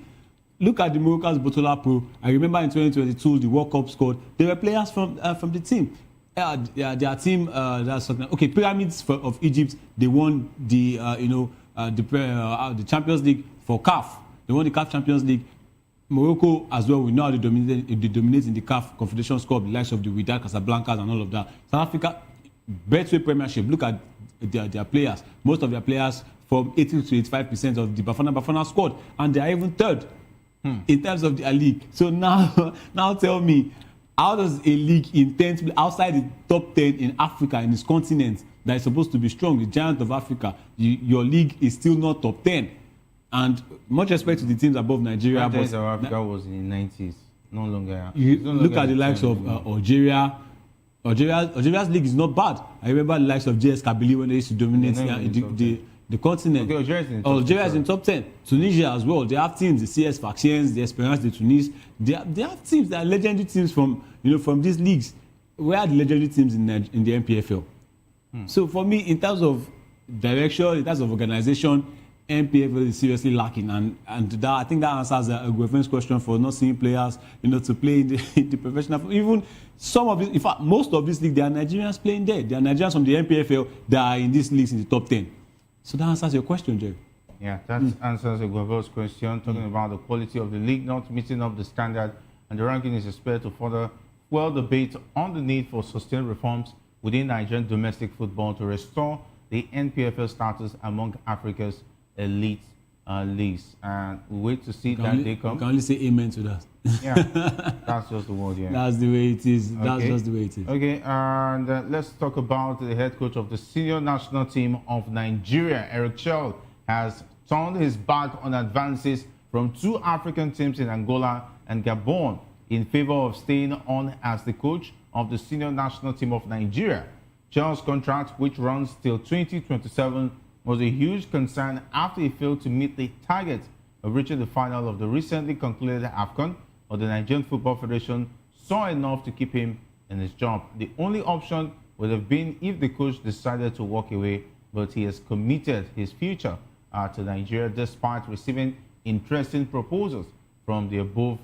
Look at the Morocco's Botola Pro. I remember in 2022, the World Cup squad, they were players from the team. Their team, Pyramids of Egypt, they won the Champions League for CAF. They won the CAF Champions League. Morocco as well, we know how they dominate in the CAF Confederation Cup, the likes of the Wydad Casablancas and all of that. South Africa, Betway Premiership, look at their players. Most of their players from 80 to 85% of the Bafana squad, and they are even third in terms of their league. So now tell me, how does a league intend to be outside the top 10 in Africa, in this continent, that is supposed to be strong, the giant of Africa, your league is still not top 10? And much respect to the teams above Nigeria.
But South Africa was in the 90s, no longer.
Look at the likes of Algeria. Algeria's league is not bad. I remember the likes of JS Kabylie when they used to dominate the continent.
Okay,
Algeria is in top 10. Tunisia as well. They have teams, the CS Factions, the Esperance de Tunis. They have teams that are legendary teams from these leagues. Where are the legendary teams in the MPFL? So for me, in terms of direction, in terms of organization, MPFL is seriously lacking, and that, I think that answers a Guevin's question for not seeing players, to play in the professional. Even some of it, in fact, most of this league, there are Nigerians playing there. There are Nigerians from the MPFL that are in these leagues in the top 10. So that answers your question, Jerry.
Yeah, that answers Guevin's question, talking about the quality of the league not meeting up the standard, and the ranking is expected to further fuel debate on the need for sustained reforms within Nigerian domestic football to restore the NPFL status among Africa's elite leagues, and we wait to see that day come.
You can only say amen to that.
Yeah, that's just the word. Yeah,
that's the way it is. That's just the way it is.
Okay, and let's talk about the head coach of the senior national team of Nigeria, Eric Chell, has turned his back on advances from 2 African teams in Angola and Gabon in favor of staying on as the coach of the senior national team of Nigeria. Chell's contract, which runs till 2027, was a huge concern after he failed to meet the target of reaching the final of the recently concluded AFCON, but the Nigerian Football Federation saw enough to keep him in his job. The only option would have been if the coach decided to walk away, but he has committed his future to Nigeria despite receiving interesting proposals from the above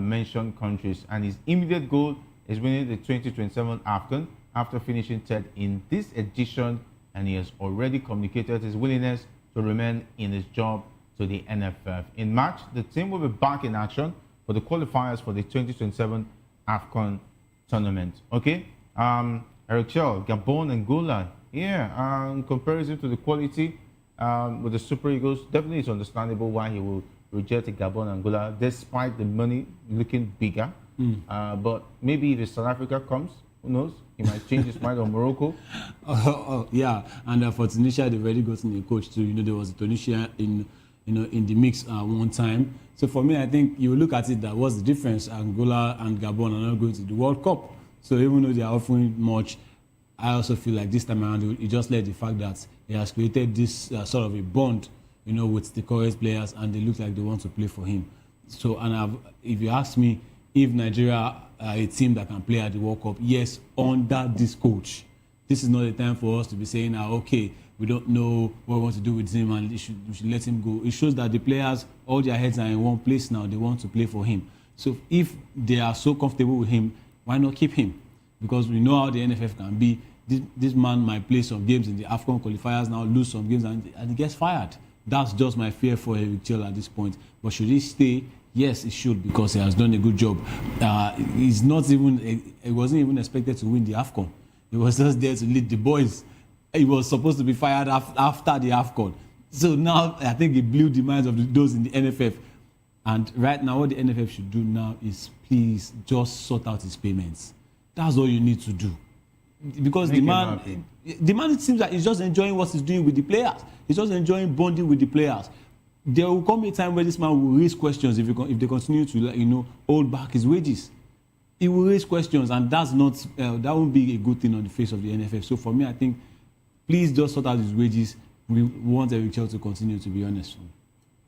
mentioned countries. And his immediate goal is winning the 2027 AFCON after finishing third in this edition, and he has already communicated his willingness to remain in his job to the NFF. In March, the team will be back in action for the qualifiers for the 2027 AFCON tournament. Okay, Eric Chell, Gabon, Angola. Yeah, in comparison to the quality with the Super Eagles, definitely it's understandable why he will reject Gabon, Angola, despite the money looking bigger. But maybe if South Africa comes, who knows? He might change his mind on Morocco.
Yeah, and for Tunisia, they've already gotten a coach too. There was a Tunisia in the mix one time. So for me, I think you look at it, that what's the difference? Angola and Gabon are not going to the World Cup. So even though they are offering much, I also feel like this time around, he just let the fact that he has created this sort of a bond, with the current players, and they look like they want to play for him. So, if you ask me, if Nigeria are a team that can play at the World Cup, yes, under this coach, this is not the time for us to be saying, okay, we don't know what we want to do with him and we should let him go. It shows that the players, all their heads are in one place now. They want to play for him. So if they are so comfortable with him, why not keep him? Because we know how the NFF can be. This man might play some games in the AFCON qualifiers now, lose some games, and he gets fired. That's just my fear for Eric Chell at this point. But should he stay? Yes, he should, because he has done a good job. He wasn't even expected to win the AFCON. He was just there to lead the boys. He was supposed to be fired after the AFCON. So now I think he blew the minds of those in the NFF. And right now, what the NFF should do now is please just sort out his payments. That's all you need to do. Because the man, it seems like he's just enjoying what he's doing with the players. He's just enjoying bonding with the players. there will come a time where this man will raise questions if they continue to, hold back his wages. He will raise questions, and that's not that won't be a good thing on the face of the NFF. So for me, I think please just sort out his wages. We want Eric Chell to continue, to be honest.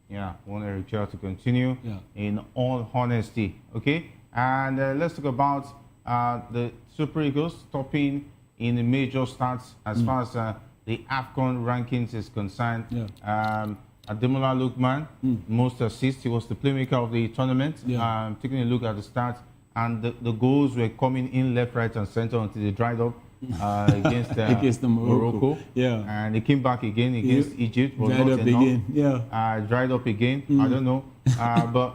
Yeah, we want Eric Chell to continue in all honesty. Okay, and let's talk about the Super Eagles topping in the major stats as far as the AFCON rankings is concerned. Ademola Lookman, most assists. He was the playmaker of the tournament. Taking a look at the stats, and the goals were coming in left, right, and center until they dried up against Morocco. And they came back again against Egypt. But dried up again. Dried up again. I don't know. But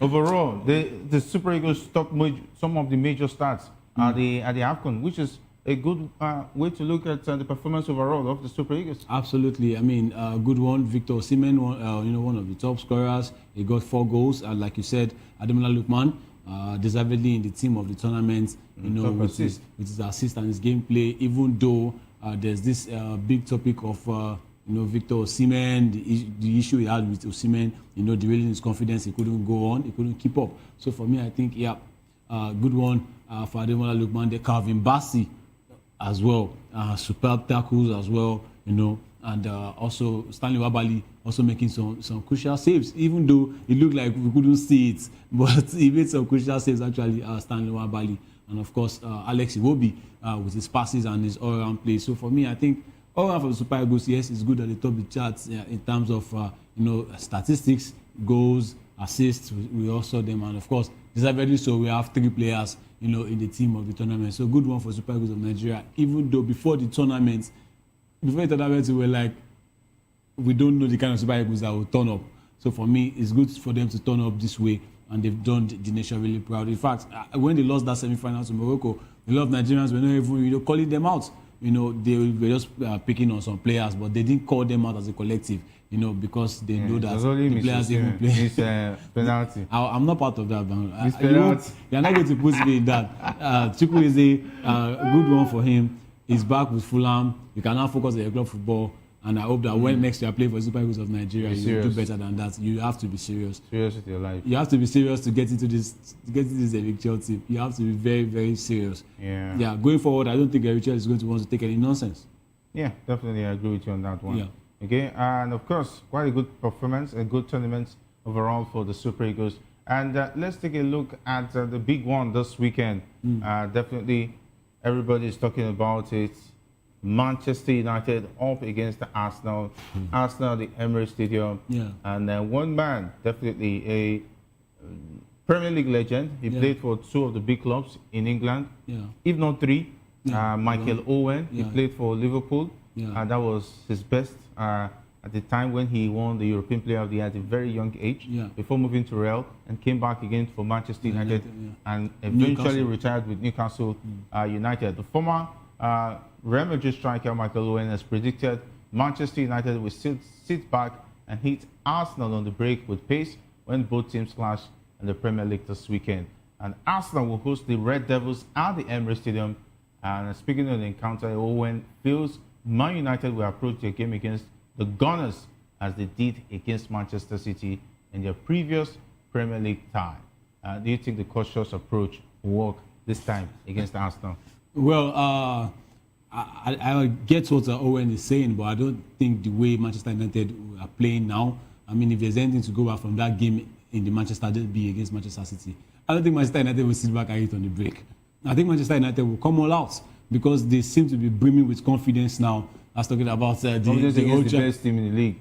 overall, the Super Eagles topped some of the major stats at the AFCON, which is a good way to look at the performance overall of the Super Eagles.
Absolutely. I mean, good one. Victor Osimhen, one of the top scorers. He got 4 goals. And like you said, Ademola Lookman, deservedly in the team of the tournament, with his assist and his gameplay, even though there's this big topic of Victor Osimhen, the issue he had with Osimhen, derailing his confidence. He couldn't go on, he couldn't keep up. So for me, I think, good one for Ademola Lookman. The Calvin Bassey as well, superb tackles as well, and also Stanley Wabali also making some crucial saves, even though it looked like we couldn't see it, but he made some crucial saves actually, Stanley Wabali, and of course Alex Iwobi with his passes and his all-around play. So for me, I think all around for the Super Eagles, yes, it's good at the top of the charts in terms of statistics, goals, assists. We all saw them, and of course, deservedly so, we have 3 players in the team of the tournament. So good one for Super Eagles of Nigeria, even though before the tournament, we were like, we don't know the kind of Super Eagles that will turn up. So for me, it's good for them to turn up this way, and they've done the nation really proud. In fact, when they lost that semi-final to Morocco, a lot of Nigerians were not even calling them out. They were just picking on some players, but they didn't call them out as a collective, because they know that the players even play.
Penalty.
I'm not part of that, man. You're not going to put me in that. Chukwueze, good one for him. He's back with Fulham. You can now focus on your club football, and I hope that when next year play for Super Eagles of Nigeria, you do better than that. You have to be serious.
Serious with your life.
You have to be serious to get into this Eric Chell team. You have to be very, very serious. Yeah. Going forward, I don't think Eric Chell is going to want to take any nonsense.
Yeah, definitely, I agree with you on that one. Okay, and of course, quite a good performance, a good tournament overall for the Super Eagles. And let's take a look at the big one this weekend. Definitely, everybody is talking about it. Manchester United up against the Arsenal. Arsenal, the Emirates Stadium. And one man, definitely a Premier League legend. He played for 2 of the big clubs in England, if not 3. Michael Owen, he played for Liverpool, and that was his best at the time when he won the European Player of the Year at a very young age, before moving to Real, and came back again for Manchester United, and eventually retired with Newcastle United. The former Real Madrid striker Michael Owen has predicted Manchester United will sit back and hit Arsenal on the break with pace when both teams clash in the Premier League this weekend. And Arsenal will host the Red Devils at the Emirates Stadium. And speaking of the encounter, Owen feels Man United will approach their game against the Gunners as they did against Manchester City in their previous Premier League tie. Do you think the cautious approach will work this time against Arsenal?
Well, I get what Owen is saying, but I don't think the way Manchester United are playing now, I mean, if there's anything to go back from that game in the Manchester derby against Manchester City, I don't think Manchester United will sit back and hit on the break. I think Manchester United will come all out because they seem to be brimming with confidence now. I was talking about the
best team in the league.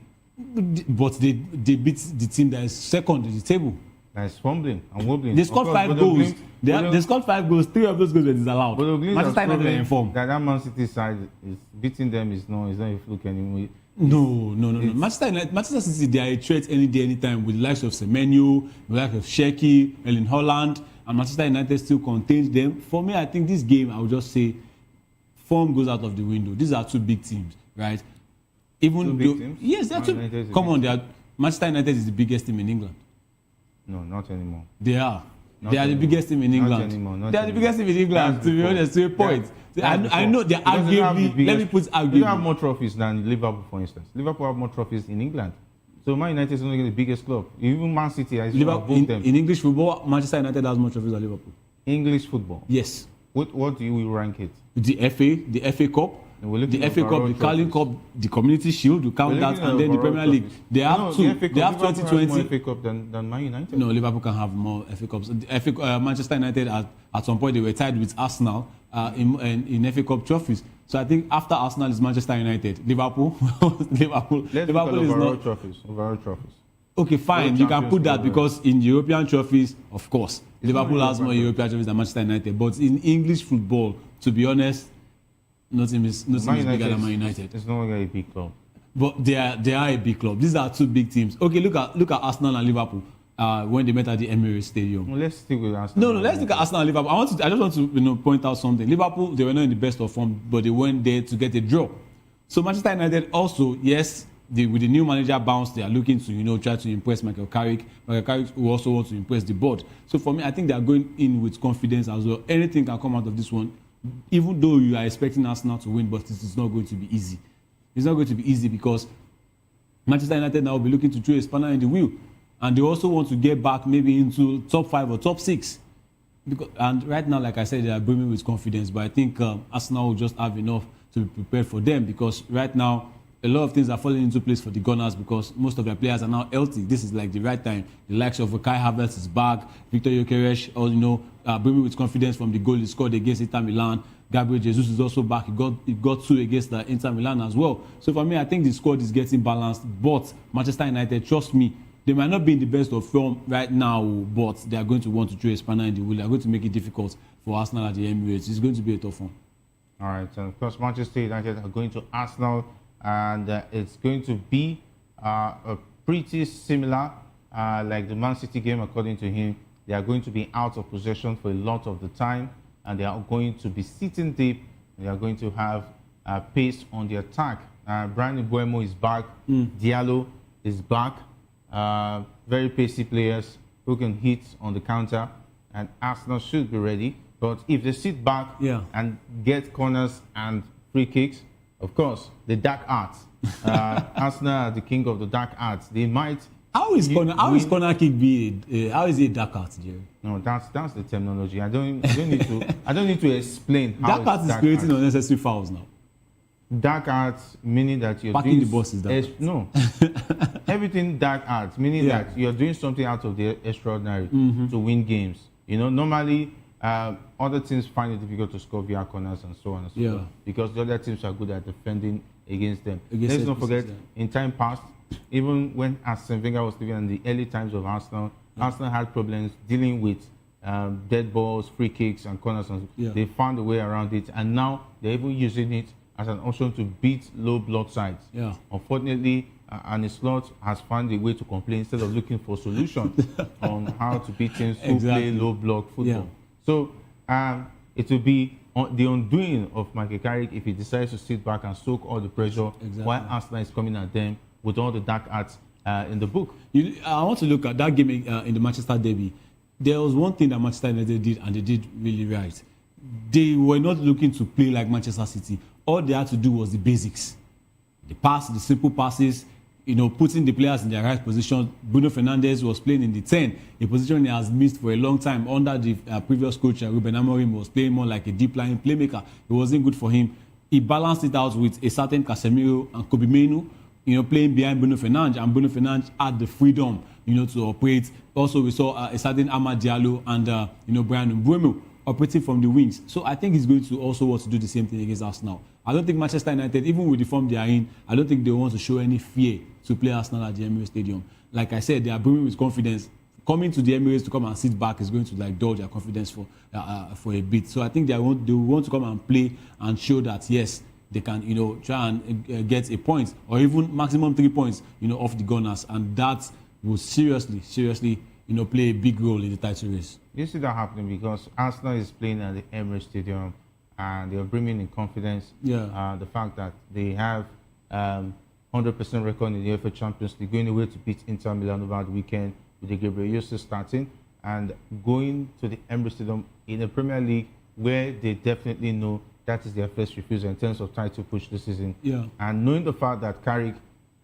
But they beat the team that is second in the table.
That is fumbling and wobbling.
They scored 5 goals. They scored 5 goals. 3 of those goals were disallowed. Manchester United are in form.
That Man City side is beating them is not a fluke anymore.
No. Manchester City, they are a threat any day, anytime, with the likes of Semenyo, with the likes of Shecky, Erling Haaland, and Manchester United still contains them. For me, I think this game, I would just say, form goes out of the window. These are 2 big teams, right?
Two big teams?
Yes, they are 2. Come on, Manchester United is the biggest team in England.
No, not anymore.
They are. They are the biggest team in England.
Not anymore.
They are the biggest team in England, to be honest, to a point. I know they're arguably, let me put arguably.
They have more trophies than Liverpool, for instance. Liverpool have more trophies in England. So Man United is not the biggest club. Even Man City is
Liverpool,
above them.
in English football, Manchester United has more trophies than Liverpool.
English football?
Yes.
What do you rank it?
The FA Cup, the FA Cup, the Carling Cup, the Community Shield, you count that, and then the Premier League. They have two. They have 2020.
More FA Cup than Man United.
No, Liverpool can have more FA Cups. Manchester United at some point they were tied with Arsenal in FA Cup trophies. So I think after Arsenal is Manchester United. Liverpool is not
trophies. Overall trophies.
Okay, fine. You can put that because in European trophies, of course, Liverpool has more European trophies than Manchester United. But in English football, to be honest, nothing is bigger than Man United.
It's no longer a big club.
But they are a big club. These are two big teams. Okay, look at Arsenal and Liverpool when they met at the Emirates Stadium.
Well, let's stick with Arsenal.
No, let's look at Arsenal and Liverpool. I just want to point out something. Liverpool, they were not in the best of form, but they went there to get a draw. So Manchester United also, yes, with the new manager bounce, they are looking to try to impress Michael Carrick. Michael Carrick who also wants to impress the board. So for me, I think they are going in with confidence as well. Anything can come out of this one, even though you are expecting Arsenal to win, but it is not going to be easy. It's not going to be easy because Manchester United now will be looking to throw a spanner in the wheel, and they also want to get back maybe into top 5 or top 6. And right now, like I said, they are brimming with confidence. But I think Arsenal will just have enough to be prepared for them because right now, a lot of things are falling into place for the Gunners because most of their players are now healthy. This is like the right time. The likes of Kai Havertz is back, Victor Gyökeres, brimming with confidence from the goal he scored against Inter Milan. Gabriel Jesus is also back. He got 2 against the Inter Milan as well. So for me, I think the squad is getting balanced. But Manchester United, trust me, they might not be in the best of form right now, but they are going to want to throw a spanner in the wheel. They are going to make it difficult for Arsenal at the Emirates. It's going to be a tough one.
All right, and of course, Manchester United are going to Arsenal. And it's going to be a pretty similar, like the Man City game, according to him. They are going to be out of possession for a lot of the time, and they are going to be sitting deep. They are going to have pace on the attack. Bryan Mbeumo is back. Diallo is back. Very pacey players who can hit on the counter, and Arsenal should be ready. But if they sit back and get corners and free kicks, of course, the dark arts. Arsenal are the king of the dark arts. They might.
How is corner kick be? How is it dark art, Jerry?
No, that's the terminology. I don't need to explain how
dark art is creating unnecessary fouls now.
Dark arts meaning that you're
Packing
doing
the bus is dark art.
No, everything dark arts meaning that you're doing something out of the extraordinary to win games. Normally. Other teams find it difficult to score via corners and so on and so forth because the other teams are good at defending against them. Let's not forget, in time past, even when Arsene Wenger was living in the early times of Arsenal, Arsenal had problems dealing with dead balls, free kicks, and corners. They found a way around it, and now they're even using it as an option to beat low block sides. Unfortunately, Arne Slot has found a way to complain instead of looking for solutions on how to beat teams who play low block football. So it will be the undoing of Michael Carrick if he decides to sit back and soak all the pressure while Arsenal is coming at them with all the dark arts in the book.
I want to look at that game in the Manchester derby. There was one thing that Manchester United did, and they did really right. They were not looking to play like Manchester City. All they had to do was the basics. The pass, the simple passes, putting the players in their right position. Bruno Fernandes was playing in the 10, a position he has missed for a long time under the previous coach, Ruben Amorim, was playing more like a deep line playmaker. It wasn't good for him. He balanced it out with a certain Casemiro and Kobe Mainoo, playing behind Bruno Fernandes, and Bruno Fernandes had the freedom, to operate. Also, we saw a certain Amad Diallo and, Bryan Mbeumo operating from the wings. So I think he's going to also want to do the same thing against Arsenal. I don't think Manchester United, even with the form they are in, I don't think they want to show any fear to play Arsenal at the Emirates Stadium. Like I said, they are brimming with confidence. Coming to the Emirates to come and sit back is going to dull their confidence for a bit. So I think they want to come and play and show that yes, they can try and get a point or even maximum 3 points off the Gunners, and that will seriously play a big role in the title race.
You see that happening because Arsenal is playing at the Emirates Stadium and they're bringing in confidence. The fact that they have 100% record in the UEFA Champions League, going away to beat Inter Milan over the weekend with the Gabriel Jesus starting, and going to the Emirates Stadium in a Premier League where they definitely know that is their first refusal in terms of title push this season. And knowing the fact that Carrick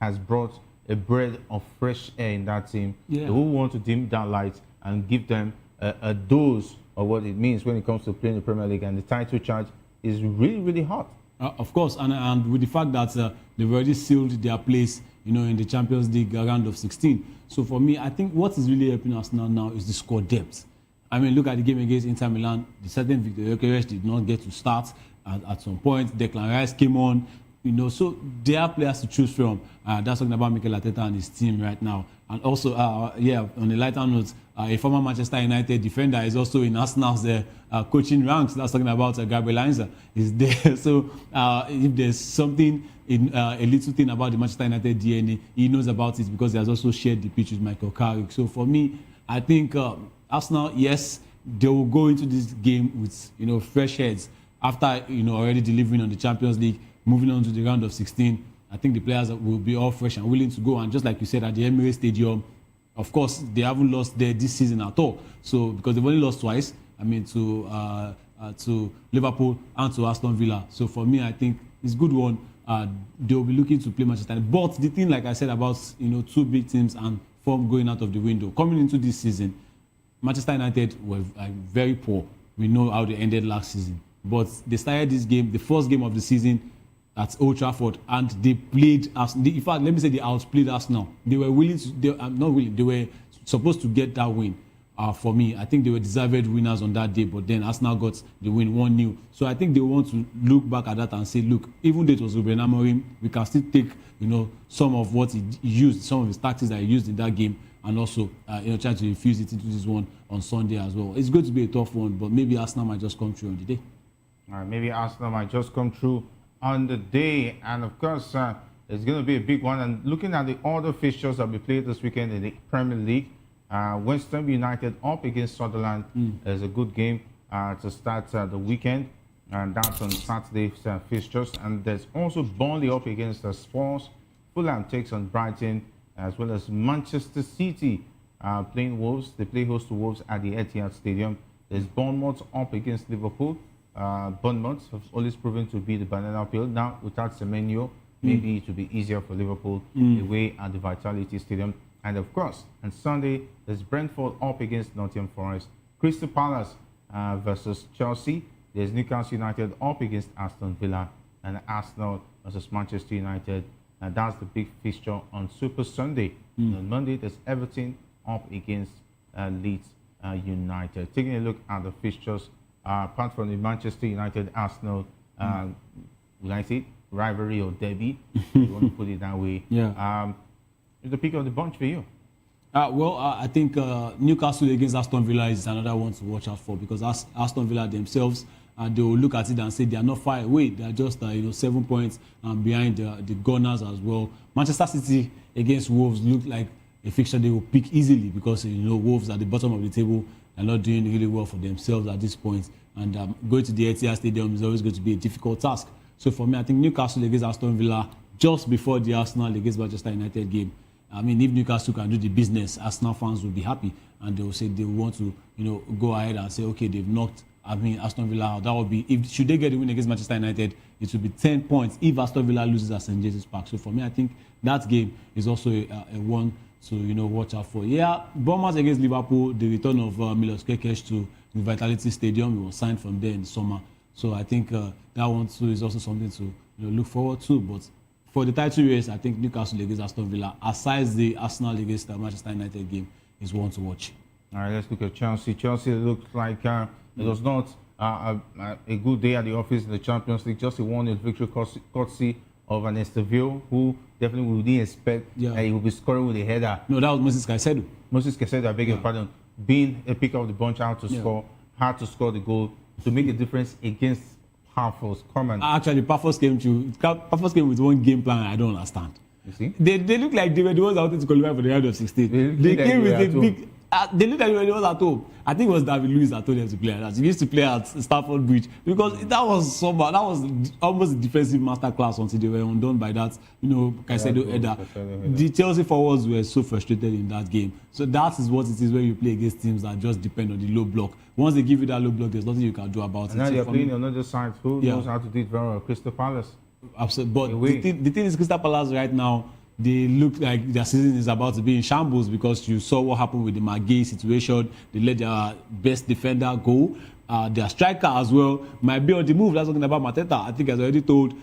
has brought a breath of fresh air in that team.
Yeah.
They will want to dim that light and give them a dose of what it means when it comes to playing the Premier League. And the title charge is really, really hot.
Of course, and with the fact that they've already sealed their place, in the Champions League round of 16. So for me, I think what is really helping us now is the squad depth. I mean, look at the game against Inter Milan. The certain Victor Gyökeres did not get to start at some point. Declan Rice came on. So there are players to choose from. That's talking about Mikel Arteta and his team right now. And also, on a lighter note, a former Manchester United defender is also in Arsenal's coaching ranks. That's talking about Gabriel Heinze is there. So if there's something, a little thing about the Manchester United DNA, he knows about it because he has also shared the pitch with Michael Carrick. So for me, I think Arsenal, yes, they will go into this game with fresh heads after already delivering on the Champions League. Moving on to the round of 16, I think the players will be all fresh and willing to go. And just like you said, at the Emirates Stadium, of course, they haven't lost there this season at all. So because they've only lost twice, to Liverpool and to Aston Villa. So for me, I think it's a good one. They'll be looking to play Manchester United. But the thing, like I said, about two big teams and form going out of the window, coming into this season, Manchester United were very poor. We know how they ended last season. But they started this game, the first game of the season, at Old Trafford, and they played us. In fact, let me say they outplayed Arsenal. They were willing to. They were supposed to get that win. For me, I think they were deserved winners on that day. But then Arsenal got the win 1-0. So I think they want to look back at that and say, look, even though it was Ruben Amorim, we can still take some of what he used, some of his tactics that he used in that game, and also try to infuse it into this one on Sunday as well. It's going to be a tough one, but maybe Arsenal might just come through on the day.
All right, maybe Arsenal might just come through on the day, and of course it's going to be a big one. And looking at the other fixtures that will be played this weekend in the Premier League, West Ham United up against Sunderland is a good game to start the weekend, and that's on Saturday's fixtures. And there's also Burnley up against the Spurs. Fulham takes on Brighton, as well as Manchester City playing Wolves. They play host to Wolves at the Etihad Stadium. There's Bournemouth up against Liverpool. Bournemouth have always proven to be the banana peel. Now, without Semenyo, maybe it will be easier for Liverpool away at the Vitality Stadium. And of course, on Sunday, there's Brentford up against Nottingham Forest. Crystal Palace versus Chelsea. There's Newcastle United up against Aston Villa. And Arsenal versus Manchester United. And that's the big fixture on Super Sunday. And on Monday, there's Everton up against Leeds United. Taking a look at the fixtures, apart from the Manchester United-Arsenal, United rivalry or derby, if you want to put it that way.
Yeah.
It's the pick of the bunch for you.
I think Newcastle against Aston Villa is another one to watch out for, because Aston Villa themselves, they will look at it and say they are not far away. They are just 7 points behind the Gunners as well. Manchester City against Wolves look like a fixture they will pick easily, because Wolves at the bottom of the table are not doing really well for themselves at this point. And going to the Etihad Stadium is always going to be a difficult task. So for me, I think Newcastle against Aston Villa just before the Arsenal against Manchester United game. I mean, if Newcastle can do the business, Arsenal fans will be happy, and they will say they want to, go ahead and say, okay, they've knocked Aston Villa out. That would be, should they get the win against Manchester United, it will be 10 points if Aston Villa loses at St. James's Park. So for me, I think that game is also a one to watch out for. Yeah, Bournemouth against Liverpool, the return of Milos Kerkesh to the Vitality Stadium. He was signed from there in the summer. So I think that one too is also something to look forward to. But for the title race, I think Newcastle against Aston Villa, aside the Arsenal against the Manchester United game, is one to watch. All right, let's look at Chelsea. Chelsea looks like it was not a good day at the office in the Champions League. Just a 1-0 victory courtesy of an Esteville, who definitely we didn't expect that he would be scoring with a header. No, that was Moses Caicedo. Moses Caicedo, I beg your pardon. Being a pick of the bunch, how to score, had to score the goal to make a difference against Parfos. Actually, Parfos came with one game plan I don't understand. You see? They look like they were the ones that wanted to qualify for the round of 16. They came with a big... they looked like they were the ones at home. I think it was David Luiz that told them to play like that. He used to play at Stamford Bridge, because that was almost a defensive masterclass until they were undone by that, Caicedo header. The Chelsea forwards were so frustrated in that game. So that is what it is when you play against teams that just depend on the low block. Once they give you that low block, there's nothing you can do about it.
Now they're playing on another side. Who knows how to do it very well? Crystal Palace.
Absolutely. But the thing is, Crystal Palace right now, they look like their season is about to be in shambles because you saw what happened with the Magay situation. They let their best defender go. Their striker as well might be on the move. That's talking about Mateta. I think has already told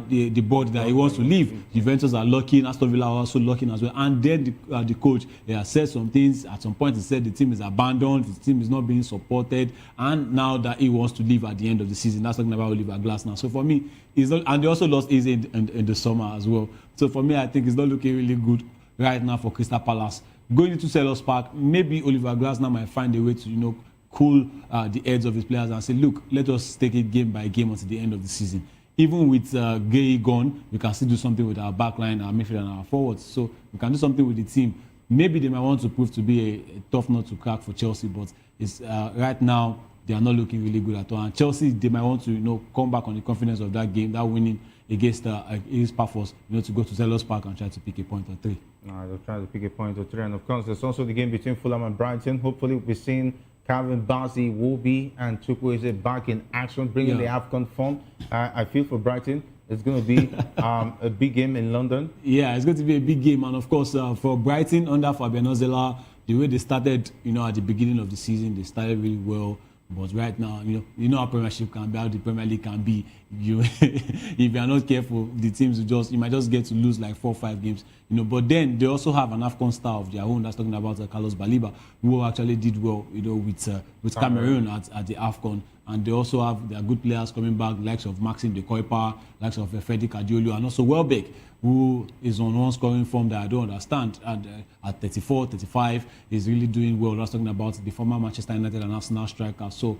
the board that he wants to leave. Juventus are looking, Aston Villa are also looking as well. And then the coach has said some things. At some point, he said the team is abandoned, the team is not being supported, and now that he wants to leave at the end of the season. That's talking about Oliver Glasner. So for me, it's not, and they also lost Eze in the summer as well. So for me, I think it's not looking really good right now for Crystal Palace. Going into Selhurst Park, maybe Oliver Glasner might find a way to, cool the heads of his players and say, look, let us take it game by game until the end of the season. Even with Gay gone, we can still do something with our backline, our midfield, and our forwards. So we can do something with the team. Maybe they might want to prove to be a tough nut to crack for Chelsea, but it's right now they are not looking really good at all. And Chelsea, they might want to come back on the confidence of that game, that winning against Pafos, to go to Selhurst Park and try to pick a point or three.
They'll try to pick a point or three. And of course, there's also the game between Fulham and Brighton. Hopefully, we'll be seeing Calvin Bassey, Wobi, and Chukwueze back in action, bringing the AFCON form. I feel for Brighton, it's going to be a big game in London.
Yeah, it's going to be a big game. And of course, for Brighton, under Fabian Ozela, the way they started, at the beginning of the season, they started really well. But right now, how Premiership can be, how the Premier League can be. If you are not careful, the teams you might just get to lose like 4 or 5 games. But then they also have an AFCON star of their own. That's talking about Carlos Baliba, who actually did well, with Cameroon at the AFCON. And they also have their good players coming back, likes of Maxime de Koipa, likes of Freddy Cardiolo, and also Welbeck, who is on one scoring form that I don't understand. And at 34, 35, is really doing well. That's talking about the former Manchester United and Arsenal striker. So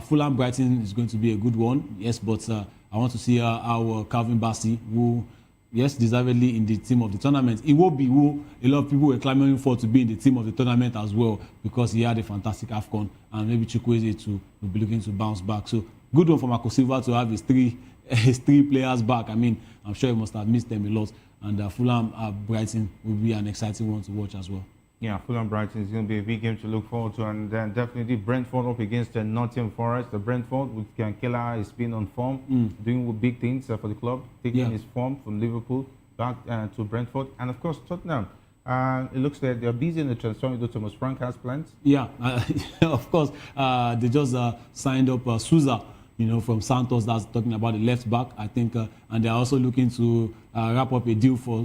Fulham Brighton is going to be a good one, yes, but I want to see our Calvin Bassey, who, yes, deservedly in the team of the tournament. It will be who a lot of people were clamoring for to be in the team of the tournament as well, because he had a fantastic AFCON, and maybe Chukwueze will be looking to bounce back. So good one for Marco Silva to have his three players back. I mean, I'm sure he must have missed them a lot. And Fulham Brighton will be an exciting one to watch as well.
Yeah, Fulham Brighton is going to be a big game to look forward to, and then definitely Brentford up against Nottingham Forest. The Brentford with Kankela is been on form, doing big things for the club, taking his form from Liverpool back to Brentford, and of course Tottenham. It looks like they're busy in the transfer window. Thomas Frank has plans.
Yeah, of course. They just signed up Souza, from Santos. That's talking about the left back, I think, and they're also looking to wrap up a deal for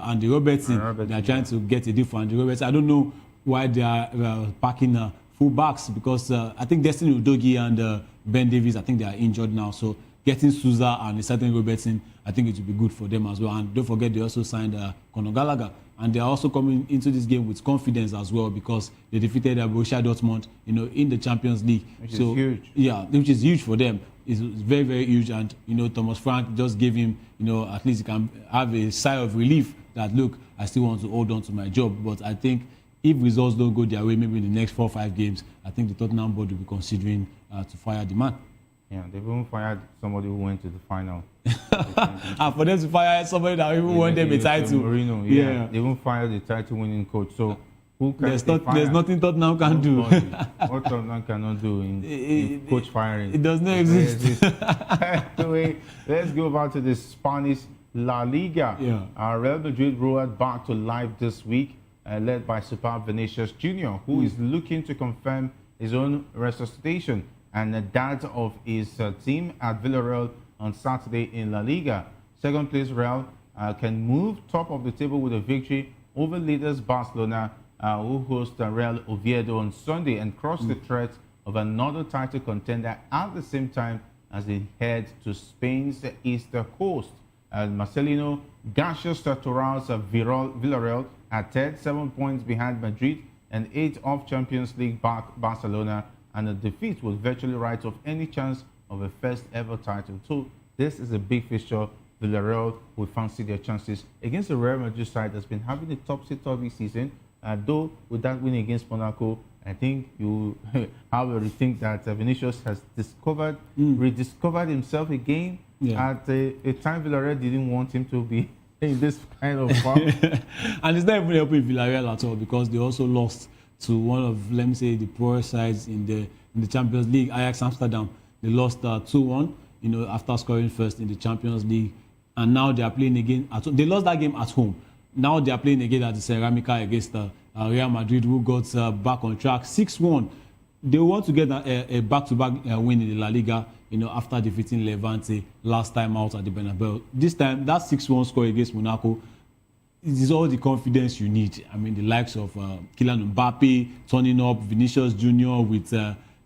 Andy Robertson. They're trying to get a deal for Andy Robertson. I don't know why they are packing full backs, because I think Destiny Udogie and Ben Davies, I think they are injured now. So getting Souza and a certain Robertson, I think it will be good for them as well. And don't forget, they also signed Conor Gallagher. And they're also coming into this game with confidence as well, because they defeated Borussia Dortmund, in the Champions League.
Which is huge.
Yeah, which is huge for them. It's very, very huge. And, Thomas Frank just gave him, at least he can have a sigh of relief that, look, I still want to hold on to my job. But I think if results don't go their way, maybe in the next 4 or 5 games, I think the Tottenham board will be considering to fire the man.
Yeah, they've even fired somebody who went to the final.
And for them to fire somebody that even won them a title.
Marino, yeah. They even fired the title-winning coach. So who can
there's nothing Tottenham can do.
What Tottenham cannot do in coach firing.
It does not exist.
Anyway, let's go back to the Spanish La Liga.
Yeah.
Real Madrid roared back to life this week, led by superb Vinicius Jr., who is looking to confirm his own resuscitation and that of his team at Villarreal on Saturday in La Liga. Second place Real can move top of the table with a victory over leaders Barcelona, who host Real Oviedo on Sunday, and cross the threat of another title contender at the same time as they head to Spain's eastern coast. Marcelino Garcia's Torals Villarreal at 7 points behind Madrid and 8 off Champions League back Barcelona, and a defeat will virtually write off any chance of a first ever title. So this is a big fixture. Villarreal will fancy their chances against the Real Madrid side that's been having a topsy-turvy season. Though with that win against Monaco, I think you have a rethink that Vinicius has rediscovered himself again at a time Villarreal didn't want him to be in this kind of form.
And it's not even helping Villarreal at all, because they also lost to one of, let me say, the poorest sides in the Champions League, Ajax Amsterdam. They lost 2-1, after scoring first in the Champions League, and now they are playing again at home. They lost that game at home, Now they are playing again at the Ceramica against Real Madrid, who got back on track 6-1. They want to get a back-to-back win in the La Liga, after defeating Levante last time out at the Bernabeu. This time, that 6-1 score against Monaco, it is all the confidence you need. I mean, the likes of Kylian Mbappe turning up, Vinicius Junior with,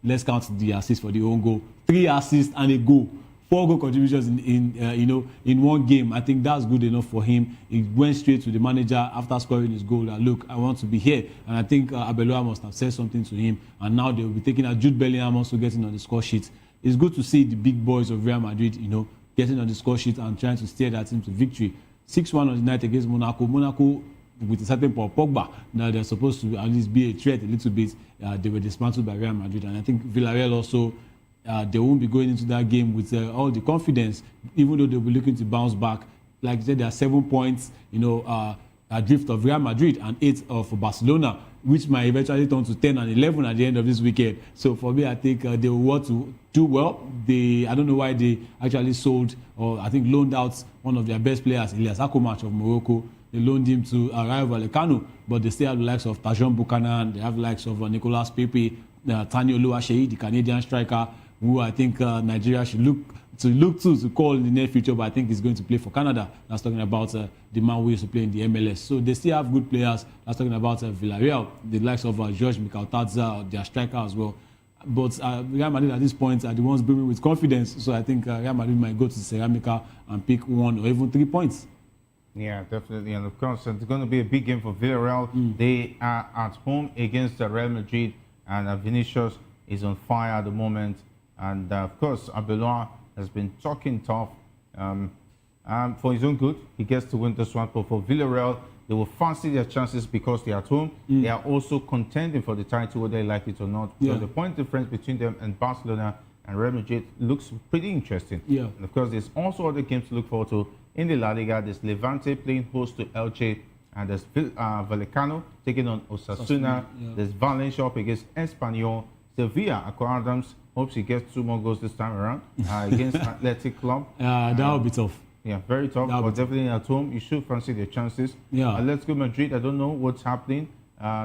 let's count the assist for the own goal, 3 assists and a goal. 4 goal contributions in one game. I think that's good enough for him. He went straight to the manager after scoring his goal. Look, I want to be here. And I think Arbeloa must have said something to him. And now they will be taking out Jude Bellingham also getting on the score sheet. It's good to see the big boys of Real Madrid, getting on the score sheet and trying to steer that team to victory. 6-1 on the night against Monaco. Monaco, with a certain Paul Pogba, now they're supposed to at least be a threat a little bit. They were dismantled by Real Madrid. And I think Villarreal also, they won't be going into that game with all the confidence, even though they'll be looking to bounce back. Like I said, there are 7 points, adrift of Real Madrid and 8 of Barcelona, which might eventually turn to 10 and 11 at the end of this weekend. So for me, I think they will want to do well. I don't know why they actually sold or I think loaned out one of their best players, Ilyas Akomac of Morocco. They loaned him to Rayo Vallecano, but they still have the likes of Tajon Buchanan, they have the likes of Nicolas Pepe, Tani Oluwaseyi, the Canadian striker, who I think Nigeria should look to call in the near future, but I think he's going to play for Canada. That's talking about the man who used to play in the MLS. So they still have good players. That's talking about Villarreal, the likes of George Mikhail, their striker as well. But Real Madrid at this point are the ones brimming with confidence. So I think Real Madrid might go to Ceramica and pick 1 or even 3 points.
Yeah, definitely. And of course, it's going to be a big game for Villarreal. They are at home against Real Madrid, and Vinicius is on fire at the moment. And of course, Arbeloa has been talking tough for his own good. He gets to win this one. But for Villarreal, they will fancy their chances because they're at home. They are also contending for the title, whether they like it or not. Because the point difference between them and Barcelona and Real Madrid looks pretty interesting. And of course, there's also other games to look forward to in the La Liga. There's Levante playing host to Elche, and there's Vallecano taking on Osasuna. There's Valencia up against Espanyol. Sevilla, Akko Adams hopes he gets 2 more goals this time around against Athletic Club.
That will be tough.
Yeah, very tough, but definitely at home, you should fancy their chances. Atletico Madrid, I don't know what's happening.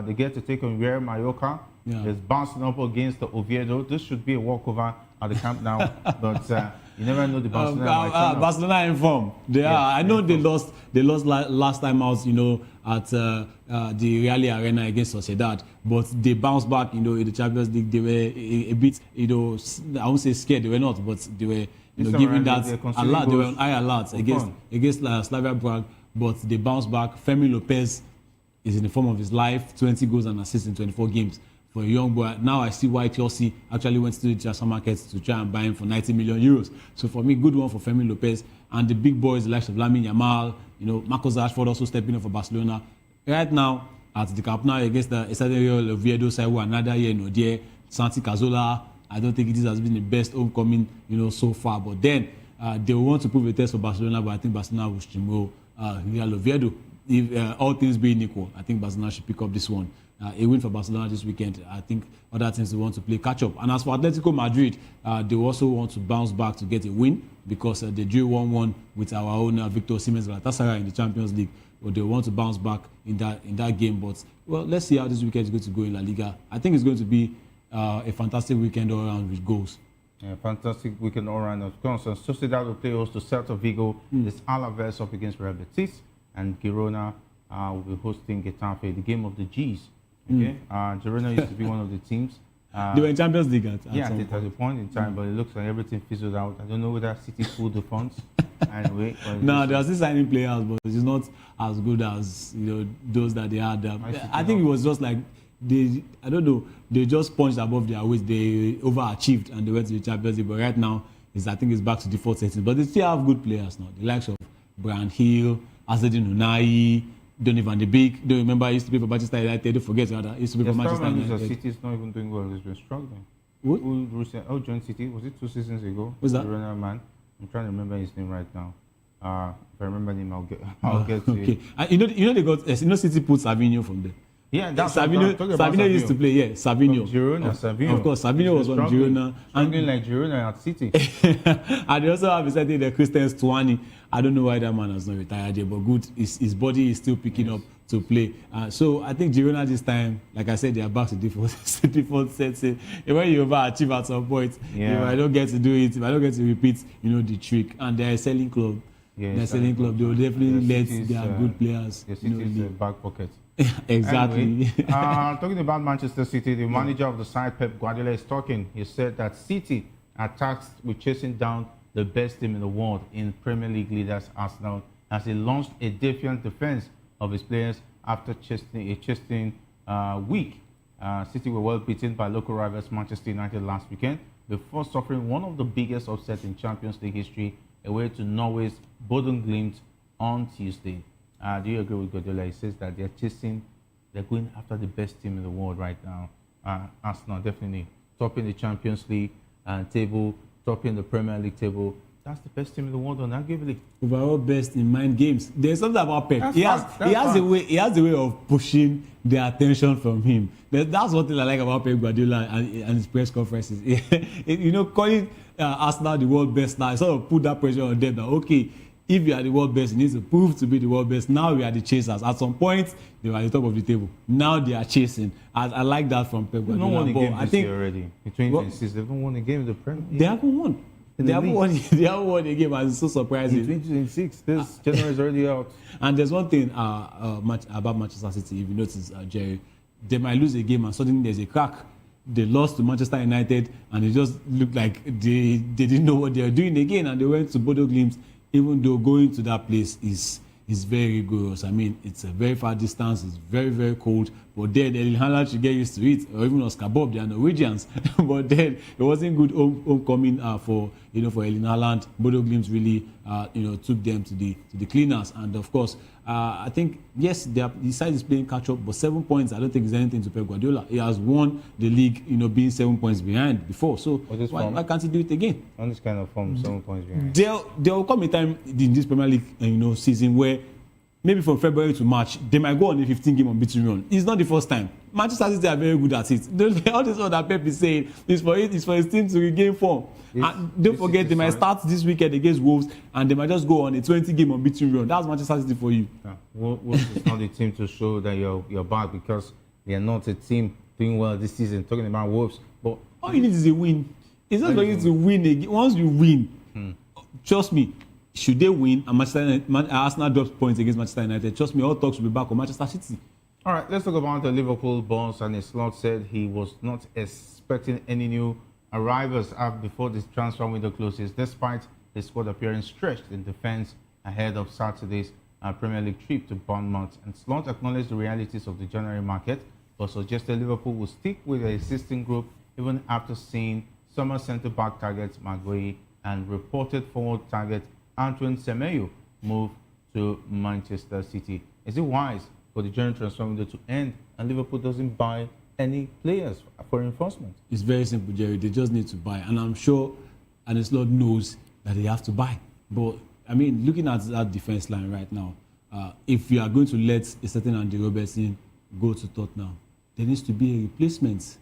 They get to take on Real Mallorca. There's Barcelona up against the Oviedo. This should be a walkover at the Camp Nou, but you never know the Barcelona.
Barcelona in form. They are. I know they lost last time out, at the Real Arena against Sociedad, but they bounced back, in the Champions League. They were a bit, I won't say scared. They were not, but they were, giving that alert. They were on high alert against Slavia Prague, but they bounced back. Femi Lopez is in the form of his life, 20 goals and assists in 24 games. For a young boy, now I see why Chelsea actually went to the transfer market to try and buy him for 90 million euros. So for me, good one for Femi Lopez. And the big boys, the likes of Lamine Yamal, Marcus Rashford also stepping up for Barcelona. Right now, at the Camp Nou against the Estadio Oviedo side, another year in Odier, Santi Cazorla, I don't think this has been the best homecoming, so far. But then they will want to prove a test for Barcelona, but I think Barcelona will steamroll Real Oviedo. If all things being equal, I think Barcelona should pick up this one. A win for Barcelona this weekend. I think other teams they want to play catch up. And as for Atletico Madrid, they also want to bounce back to get a win because they drew 1-1 with our own Victor Osimhen's Galatasaray in the Champions League. But they want to bounce back in that game. But well, let's see how this weekend is going to go in La Liga. I think it's going to be a fantastic weekend all around with goals.
Yeah, fantastic weekend all around. Of course, Sociedad will play host to Celta Vigo. There's Alaves up against Real Betis, and Girona will be hosting Getafe, the game of the G's. Okay, Girona used to be one of the teams.
They were in Champions League at
a point in time, but it looks like everything fizzled out. I don't know whether City pulled the funds. Anyway,
no, they are still signing players, but it's not as good as those that they had. I think it was just like I don't know, they just punched above their weight. They overachieved and they went to the Champions League. But right now, I think it's back to default settings. But they still have good players now. The likes of Brian Hill, Azzedine Unai, Donny van de Beek. Don't remember he used to play for Manchester United. Don't forget that he used to play for Manchester United.
City is not even doing well. He's been struggling.
What?
Joined City. Was it 2 seasons ago?
What's that?
Man. I'm trying to remember his name right now. If I remember him, I'll get to
it. They got City put Savinho from there.
Yeah, that's
Savinho used to play. Yeah, Savinho.
Savinho.
Of course, Savinho was from Girona.
Struggling like Girona at City.
And they also have decided the Christian Stuani I don't know why that man has not retired yet, but good, his body is still picking up to play. So I think Girona this time, like I said, they are back to default setting. When you overachieve at some point, if I don't get to do it, if I don't get to repeat, the trick, and they're a selling club. They're a selling club. They will definitely let their good players.
The City's back pocket.
Exactly.
Anyway, talking about Manchester City, the manager of the side, Pep Guardiola, is talking. He said that City are tasked with chasing down the best team in the world in Premier League leaders Arsenal, as he launched a defiant defense of his players after a chasing week. City were well beaten by local rivals Manchester United last weekend before suffering one of the biggest upsets in Champions League history away to Norway's Bodø/Glimt on Tuesday. Do you agree with Guardiola? He says that they're going after the best team in the world right now. Arsenal definitely topping the Champions League table, topping the Premier League table. That's the best team in the world, arguably. Overall best in mind games. There's something about Pep. He has a way of pushing the attention from him. That's one thing I like about Pep Guardiola and his press conferences. Calling Arsenal the world best now, sort of put that pressure on them that, okay, if you are the world best, you need to prove to be the world best. Now we are the chasers. At some point, they were at the top of the table. Now they are chasing. I like that from Pep Guardiola. They haven't won a game this year already. In 2026, they haven't won a game in the Premier League.
They haven't won. They haven't won a game, and it's so surprising.
In 2026, this January is already out.
And there's one thing about Manchester City, if you notice, Jerry, they might lose a game and suddenly there's a crack. They lost to Manchester United, and it just looked like they didn't know what they were doing again, and they went to Bodø/Glimt, even though going to that place is very rigorous. I mean, it's a very far distance, it's very, very cold, but then Erling Haaland should get used to it, or even Oscar Bob, they are Norwegians. But then it wasn't good homecoming for Erling Haaland. Bodø/Glimt really took them to the cleaners, and of course I think yes, the side is playing catch up, but 7 points I don't think is anything to Pep Guardiola. He has won the league, being 7 points behind before, so why can't he do it again?
On this kind of form, 7 points behind.
There will come a time in this Premier League season where maybe from February to March, they might go on a 15-game unbeaten run. It's not the first time. Manchester City are very good at it. All this that Pep is saying is for his team to regain form. And don't forget, they might start this weekend against Wolves, and they might just go on a 20-game unbeaten run. That's Manchester City for you.
Yeah. Wolves is not the team to show that you're back, because they are not a team doing well this season. Talking about Wolves, but
all you need is a win. It's not for you to win again. Once you win, trust me. Should they win and Arsenal drops points against Manchester United, trust me, all talks will be back on Manchester City.
All right, let's talk about the Liverpool boss. And Slot said he was not expecting any new arrivals before this transfer window closes, despite the squad appearing stretched in defense ahead of Saturday's Premier League trip to Bournemouth. And Slot acknowledged the realities of the January market, but suggested Liverpool will stick with the existing group even after seeing summer centre-back targets Maguire and reported forward target Antoine Semenyo move to Manchester City. Is it wise for the January transfer window to end and Liverpool doesn't buy any players for reinforcement?
It's very simple, Jerry. They just need to buy, and I'm sure Arne Slot knows that they have to buy. But I mean, looking at that defense line right now, if you are going to let a certain Andy Robertson go to Tottenham, there needs to be a replacement.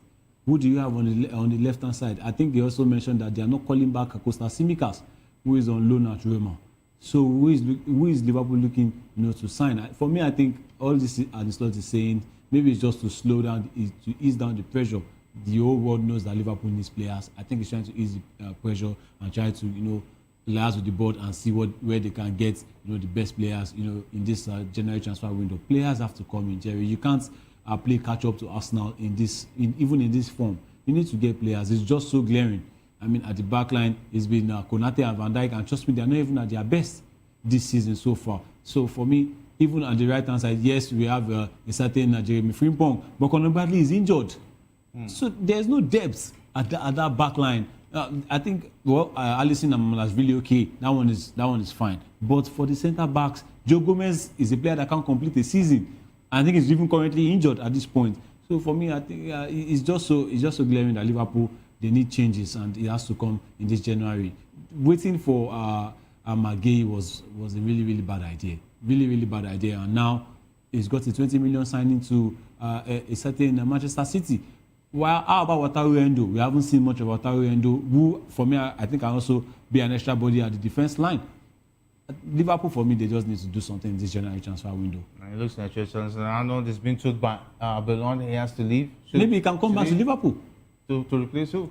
Who do you have on the left-hand side? I think they also mentioned that they are not calling back Costa Tsimikas, who is on loan at Roma. So who is Liverpool looking to sign? For me, I think all this Arne Slot is saying, maybe it's just to slow down, to ease down the pressure. The whole world knows that Liverpool needs players. I think he's trying to ease the pressure and try to liaise with the board and see where they can get the best players in this January transfer window. Players have to come in, Jerry. You can't play catch up to Arsenal even in this form. You need to get players. It's just so glaring. I mean, at the back line, it's been Konate and Van Dijk, and trust me, they're not even at their best this season so far. So for me, even at the right-hand side, yes, we have a certain Jeremy Frimpong, but Conor Bradley is injured. So there's no depth at that back line. I think, Alisson and Mamala is really okay. That one is fine. But for the centre-backs, Joe Gomez is a player that can't complete a season. I think he's even currently injured at this point. So for me, I think it's just so glaring that Liverpool, they need changes, and it has to come in this January. Waiting for Maguire was a really, really bad idea. Really, really bad idea. And now he's got a 20 million signing to a certain Manchester City. Well, how about Wataru Endo? We haven't seen much of Wataru Endo, who, for me, I think can also be an extra body at the defense line. Liverpool, for me, they just need to do something in this January transfer window.
And it looks like Arnold has been told by Bellon he has to leave.
Maybe he can come back to Liverpool.
To replace who?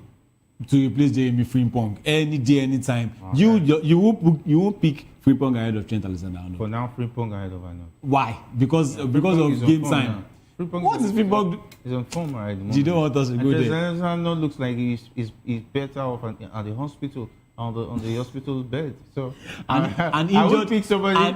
To replace Jeremy Frimpong any day, anytime. Okay. You won't pick Frimpong ahead of Trent Alexander-Arnold.
For now, Frimpong ahead of Arnold.
Why? Because of game time. What is Frimpong?
He's on form right at the moment.
You don't want us to go there.
Alexander-Arnold looks like he's better off at the hospital. On the hospital bed. So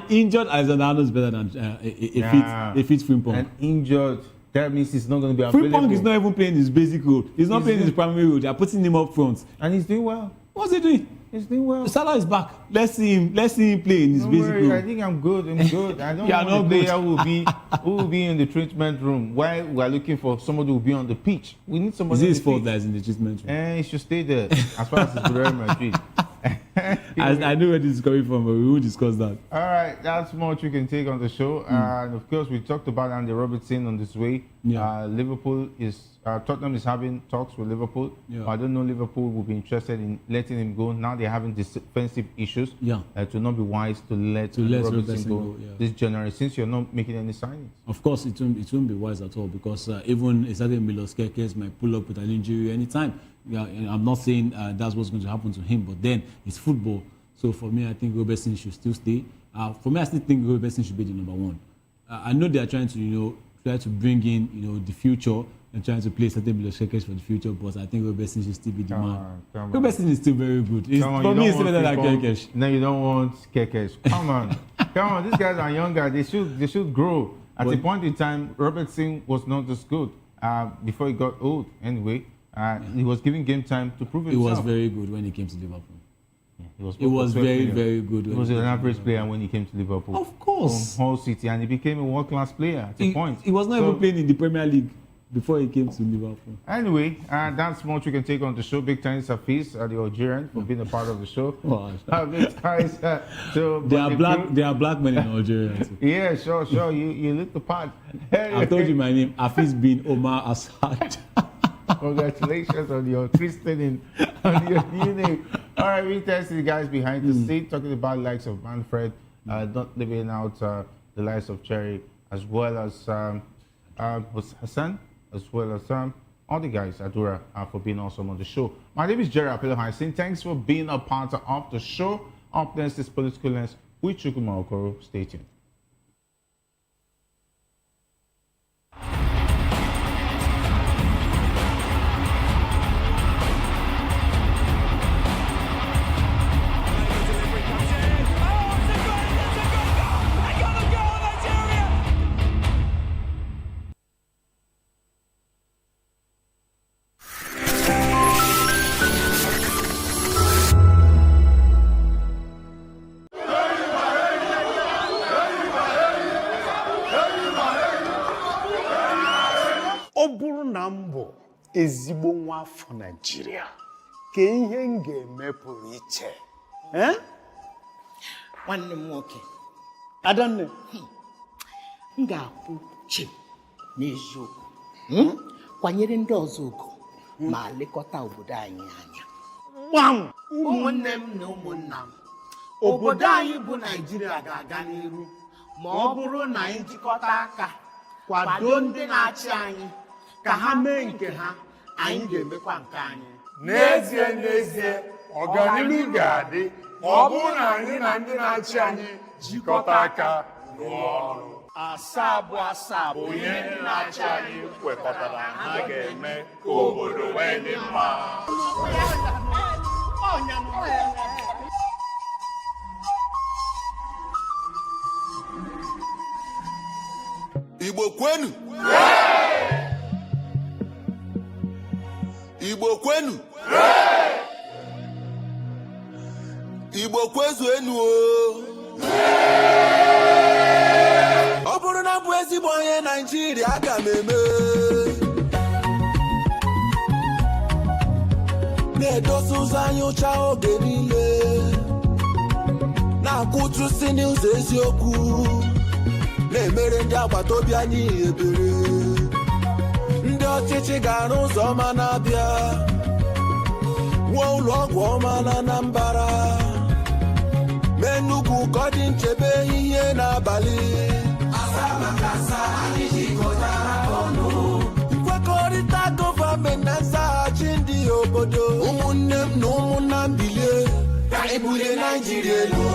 injured Alexander-Arnold is better than a fit Frimpong.
And injured, that means he's not going to be available.
Frimpong is not even playing his basic role. He's not playing his primary role. They are putting him up front.
And he's doing well.
What's he doing?
He's doing well.
Salah is back. Let's see him play in his basic role.
I think I'm good. I don't want a player who will be in the treatment room while we're looking for somebody who will be on the pitch. We need somebody.
Is it his fault that is in the treatment room?
He should stay there as far as it's Real Madrid.
I know where this is coming from, but we will discuss that.
All right, that's much we can take on the show. And of course, we talked about Andy Robertson on this way. Yeah. Tottenham is having talks with Liverpool. Yeah. I don't know Liverpool will be interested in letting him go. Now they're having defensive issues. Yeah. It will not be wise to let Robertson go this January, since you're not making any signings.
Of course, it won't be wise at all, because even a certain Milos Kerkez might pull up with an injury anytime. Yeah, I'm not saying that's what's going to happen to him, but then it's football. So for me, I think Robertson should still stay. For me, I still think Robertson should be the number one. I know they are trying to, try to bring in, the future and trying to play certain Milos Kerkez for the future, but I think Robertson should still be the man. Robertson is still very good. For me, it's still better than Kerkez.
No, you don't want Kerkez. Come on, come on. These guys are younger. They should grow. At a point in time, Robertson was not this good before he got old. Anyway. He was given game time to prove himself.
He was very good when he came to Liverpool.
Yeah,
he was very, very good.
He was an average player when he came to Liverpool.
Of course.
From Hull City, and he became a world-class player at a point.
He was not even playing in the Premier League before he came to Liverpool.
Anyway, that's much we can take on the show. Big thanks to Hafiz, the Algerian, for being a part of the show. Big thanks.
There are black men in Algeria.
Yeah, sure. You look the part.
I told you my name. Hafiz bin Omar Assad.
Congratulations on your twisting on your new name. All right, we test the guys behind the scene, talking about the likes of Manfred, not leaving out the likes of Cherry, as well as Hassan, as well as all the guys, Adura, for being awesome on the show. My name is Jerry Appelohai, saying thanks for being a part of the show. Up next is Political Lens with Chukwuma Okoro. Stay tuned.
ezigbo nwa afọ Nigeria ka ihe m ga-eme pụrụ iche
nwanne m nwoke
Adanne
m ga-akwụ chim n'eziokwu kwanyere ndị ọzọ ugo ma lekọta obodo anyị anya
gbam
ụmụnne m na ụmụnna m obodo anyị bụ Nigeria ga-aga n'iru ma ọ bụrụ na anyị jikọta aka kwado ndị na-achị anyị ka ha mee nke ha, anyị ga-emekwa nke anyị.
N'ezie ọganihu ga-adị ma ọ bụrụ na anyị na ndị na-achị anyị jikọta aka rụọ ọrụ. Asaa bụ ihe ndị na-achị anyị kwekọtara ha ga-eme ka obodo wee dị mma.
Igbo kwenu! Igbo kwenu! Igbo kwezuenu o! Ọ bụrụ na bụ ezigbo onye Naịjirịa aga m eme na-edosa ụzọ anyị ụcha oge niile na-akwụtụsi n'ụzọ eziokwu na-emere ndị agbata obi anyị ebere. Ndị ọchịchị ga-arụ ụzọ ọma na-abịa nwee ụlọ ọgwụ ọma na Anambra Menugu kọdị nchebe ihe n'abalị. Asamakasa anyị jikọtara ọnụ. Nkwekọrịta gọọmenti na nzaghachi ndị obodo. Ụmụnne m na ụmụnna m bilie ka anyị bulie Naịjirịa elu.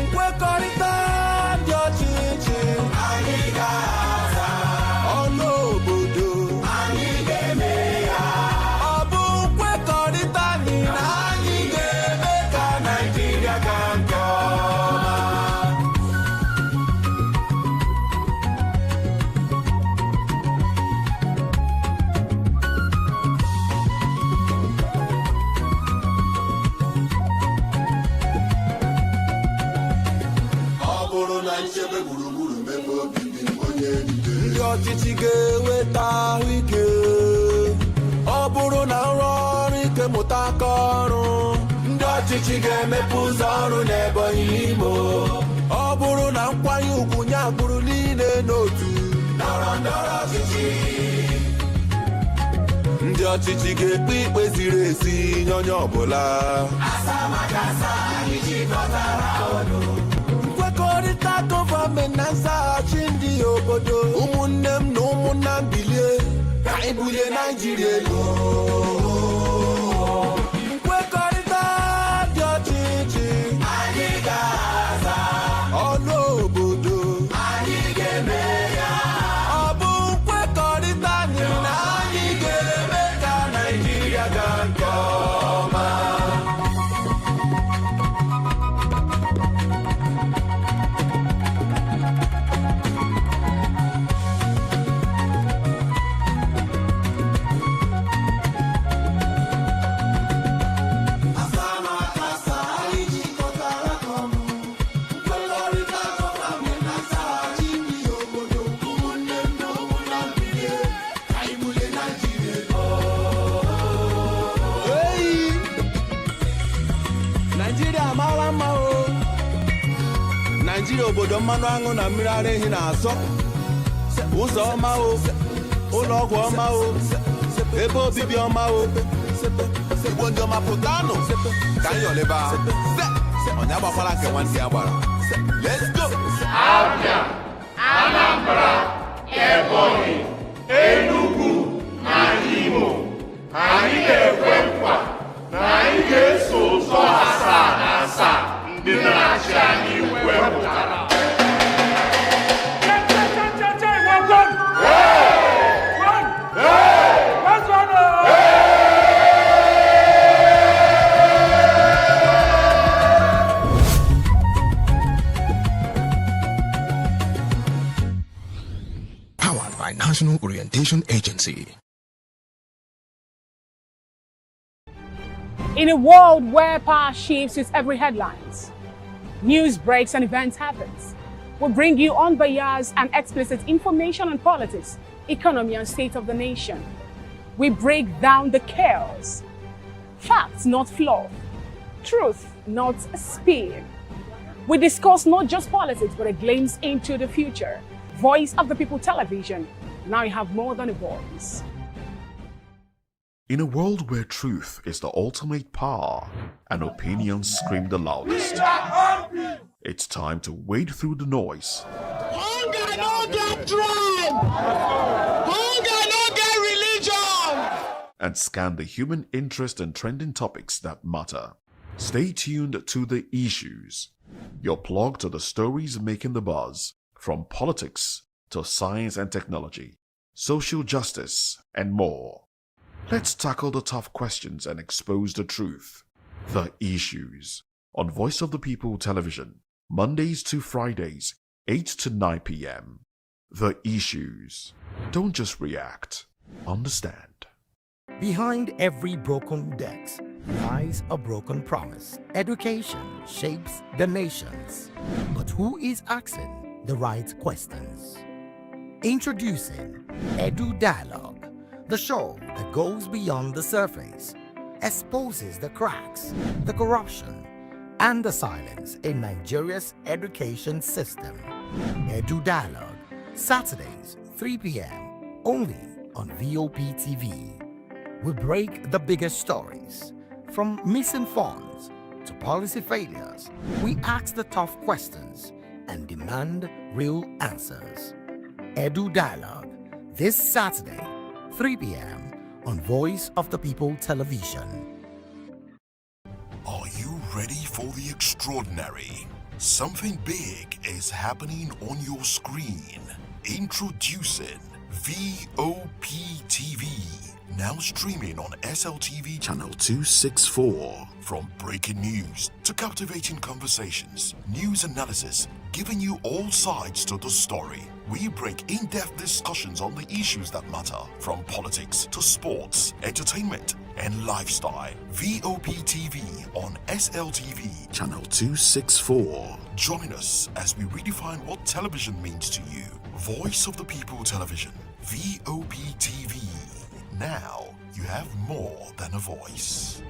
Nkwekọrịta dị ọchịchị anyị ga-aza. Ọnụ obodo anyị ga-eme ya. Ọ bụ nkwekọrịta anyị na anyị ga-eme ka Naịjirịa gaa nke ọma. Ọ bụrụ na nchebe gburugburu mebe obibi onye ejide, ndị ọchịchị ga-eweta ahụike. Ọ bụrụ na nrọ ọrụ ike mụta aka ọrụ, ndị ọchịchị ga-emepe ụzọ ọrụ n'Ebonyi Imo. Ọ bụrụ na nkwanye ugwu nye agbụrụ niile n'otu ndọrọ ndọrọ ọchịchị, ndị ọchịchị ga-ekpe ikpe ziri ezi nye onye ọbụla. Asamakasa anyị jikọtara ọnụ. Nkwekọrịta gọọmenti na nzaghachi ndị obodo. Ụmụnne m na ụmụnna m bilie ka anyị bulie Naịjirịa elu. Nkwekọrịta dị ọchịchị anyị ga-aza. Ọnụ obodo anyị ga-eme ya. Ọ bụ nkwekọrịta anyị na anyị ga-eme ka Naịjirịa gaa nke ọma. Asamakasa anyị jikọtara ọnụ. Nkwekọrịta gọọmenti na nzaghachi ndị obodo. Ụmụnne m na ụmụnna m bilie ka anyị bulie Naịjirịa elu. Naịjirịa mara mma o. Naịjirịa obodo mmanụ aṅụ na mmiri ara ehi na-asọ. Ụzọ ọma o, ụlọ ọgwụ ọma o, ebe obibi ọma o. Igbo ndị ọma pụtanụ ka anyị ọlịba. Onye agbakwala nke nwanne ya gbara. Let's go!
Abia, Anambra, Ebonyi, Enugu na Imo. Anyị na-ekwe nkwa na anyị ga-eso ụzọ asaa na asaa ndị na-achị anyị wepụtara.
Powered by National Orientation Agency.
In a world where power shifts with every headlines, news breaks and events happens, we bring you unbiased and explicit information on politics, economy and state of the nation. We break down the chaos. Facts, not fluff. Truth, not spin. We discuss not just politics, but a glimpse into the future. Voice of the People Television. Now you have more than a voice.
In a world where truth is the ultimate power and opinions scream the loudest, it's time to wade through the noise.
Hunger no get tribe. Hunger no get religion.
And scan the human interest and trending topics that matter. Stay tuned to The Issues, your plug to the stories making the buzz, from politics to science and technology, social justice, and more. Let's tackle the tough questions and expose the truth. The Issues on Voice of the People Television, Mondays to Fridays, 8 to 9 p.m. The Issues. Don't just react, understand.
Behind every broken desk lies a broken promise. Education shapes the nations. But who is asking the right questions? Introducing Edu Dialogue, the show that goes beyond the surface, exposes the cracks, the corruption, and the silence in Nigeria's education system. Edu Dialogue, Saturdays, 3 p.m., only on VOP TV. We break the biggest stories, from missing funds to policy failures, we ask the tough questions and demand real answers. Edu Dialogue, this Saturday, 3 p.m. on Voice of the People Television.
Are you ready for the extraordinary? Something big is happening on your screen. Introducing VOP TV. Now streaming on SLTV channel 264. From breaking news to captivating conversations, news analysis, giving you all sides to the story. We break in-depth discussions on the issues that matter, from politics to sports, entertainment, and lifestyle. VOP TV on SLTV channel 264. Join us as we redefine what television means to you. Voice of the People Television, VOP TV. Now you have more than a voice.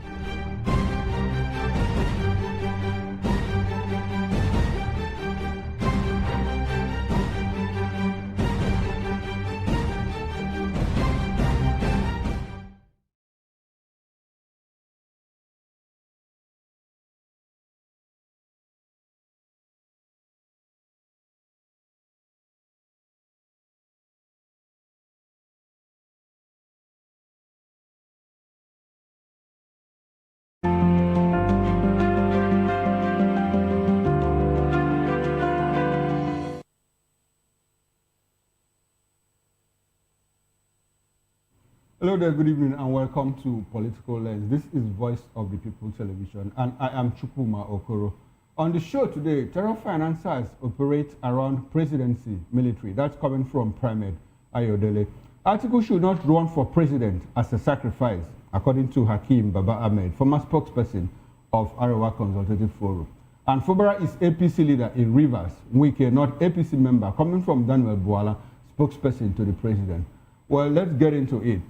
Hello there, good evening, and welcome to Political Lens. This is Voice of the People Television, and I am Chukwuma Okoro. On the show today, terror financiers operate around presidency, military. That's coming from Primate Ayodele. Article should not run for president as a sacrifice, according to Hakeem Baba Ahmed, former spokesperson of Arewa Consultative Forum. And Fubara'S is APC leader in Rivers, Wike, not APC member, coming from Daniel Bwala, spokesperson to the president. Well, let's get into it.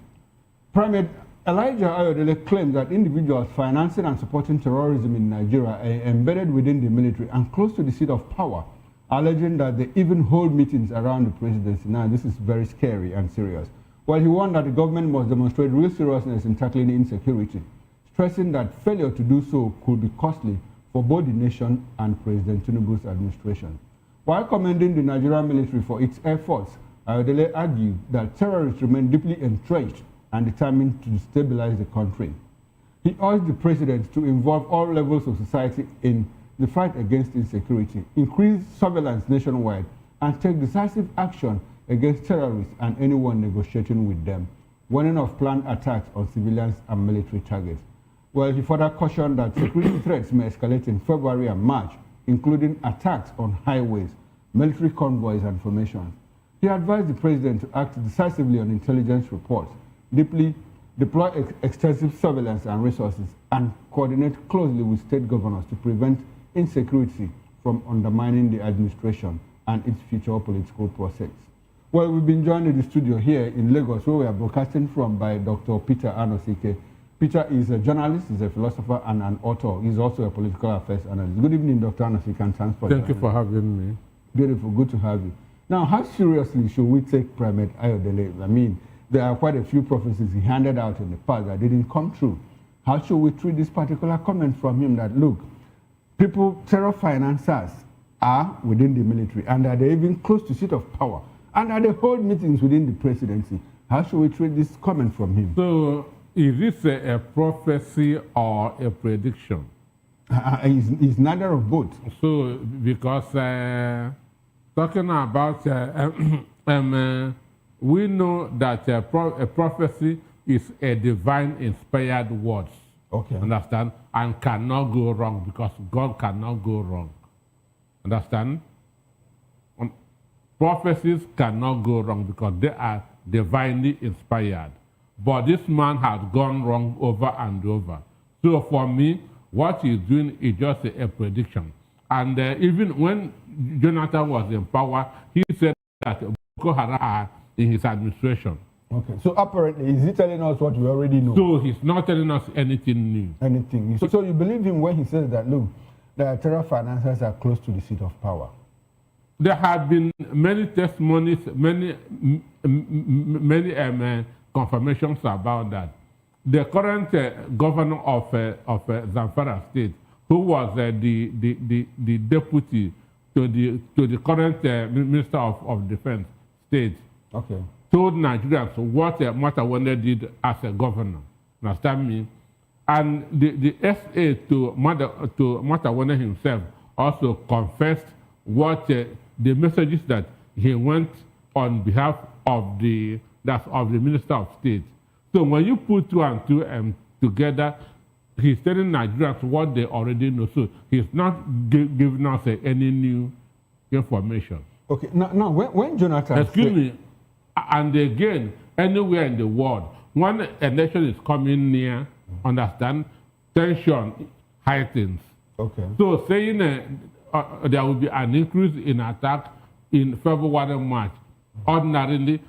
Primate Elijah Ayodele claims that individuals financing and supporting terrorism in Nigeria are embedded within the military and close to the seat of power, alleging that they even hold meetings around the presidency. Now, this is very scary and serious. While he warned that the government must demonstrate real seriousness in tackling insecurity, stressing that failure to do so could be costly for both the nation and President Tinubu's administration. While commending the Nigerian military for its efforts, Ayodele argued that terrorists remain deeply entrenched and determined to destabilize the country. He urged the president to involve all levels of society in the fight against insecurity, increase surveillance nationwide, and take decisive action against terrorists and anyone negotiating with them, warning of planned attacks on civilians and military targets. Well, he further cautioned that security threats may escalate in February and March, including attacks on highways, military convoys, and formations. He advised the president to act decisively on intelligence reports, deploy extensive surveillance and resources, and coordinate closely with state governors to prevent insecurity from undermining the administration and its future political process. Well, we've been joined in the studio here in Lagos, where we are broadcasting from, by Dr. Peter Anosike. Peter is a journalist, he's a philosopher, and an author. He's also a political affairs analyst. Good evening, Dr. Anosike, and thanks for
Thank you for having me.
Beautiful, good to have you. Now, how seriously should we take Primate Ayodele? I mean, there are quite a few prophecies he handed out in the past that didn't come true. How should we treat this particular comment from him that, look, people, terror financiers are within the military and that they're even close to seat of power and that they hold meetings within the presidency? How should we treat this comment from him?
So, is this a prophecy or a prediction?
It's neither of both.
So, because talking about we know that a prophecy is a divine inspired word.
Okay.
Understand? And cannot go wrong because God cannot go wrong. Understand? Prophecies cannot go wrong because they are divinely inspired. But this man has gone wrong over and over. So for me, what he's doing is just a prediction. And even when Jonathan was in power, he said that Boko Haram in his administration.
Okay, so apparently, is he telling us what we already know?
So he's not telling us anything new.
Anything. So you believe him when he says that, look, the terror financiers are close to the seat of power?
There have been many testimonies, many confirmations about that. The current governor of Zamfara State, who was the deputy to the current Minister of Defense State, told Nigerians what Matawale did as a governor. Understand me? And the SA to Matawale himself also confessed what the messages that he went on behalf of the Minister of State. So when you put two and two together, he's telling Nigerians what they already know. So he's not giving us any new information.
Okay, now when Jonathan...
Excuse me, and again, anywhere in the world, when an election is coming near, understand, tension heightens.
Okay.
So saying there will be an increase in attack in February, March, ordinarily,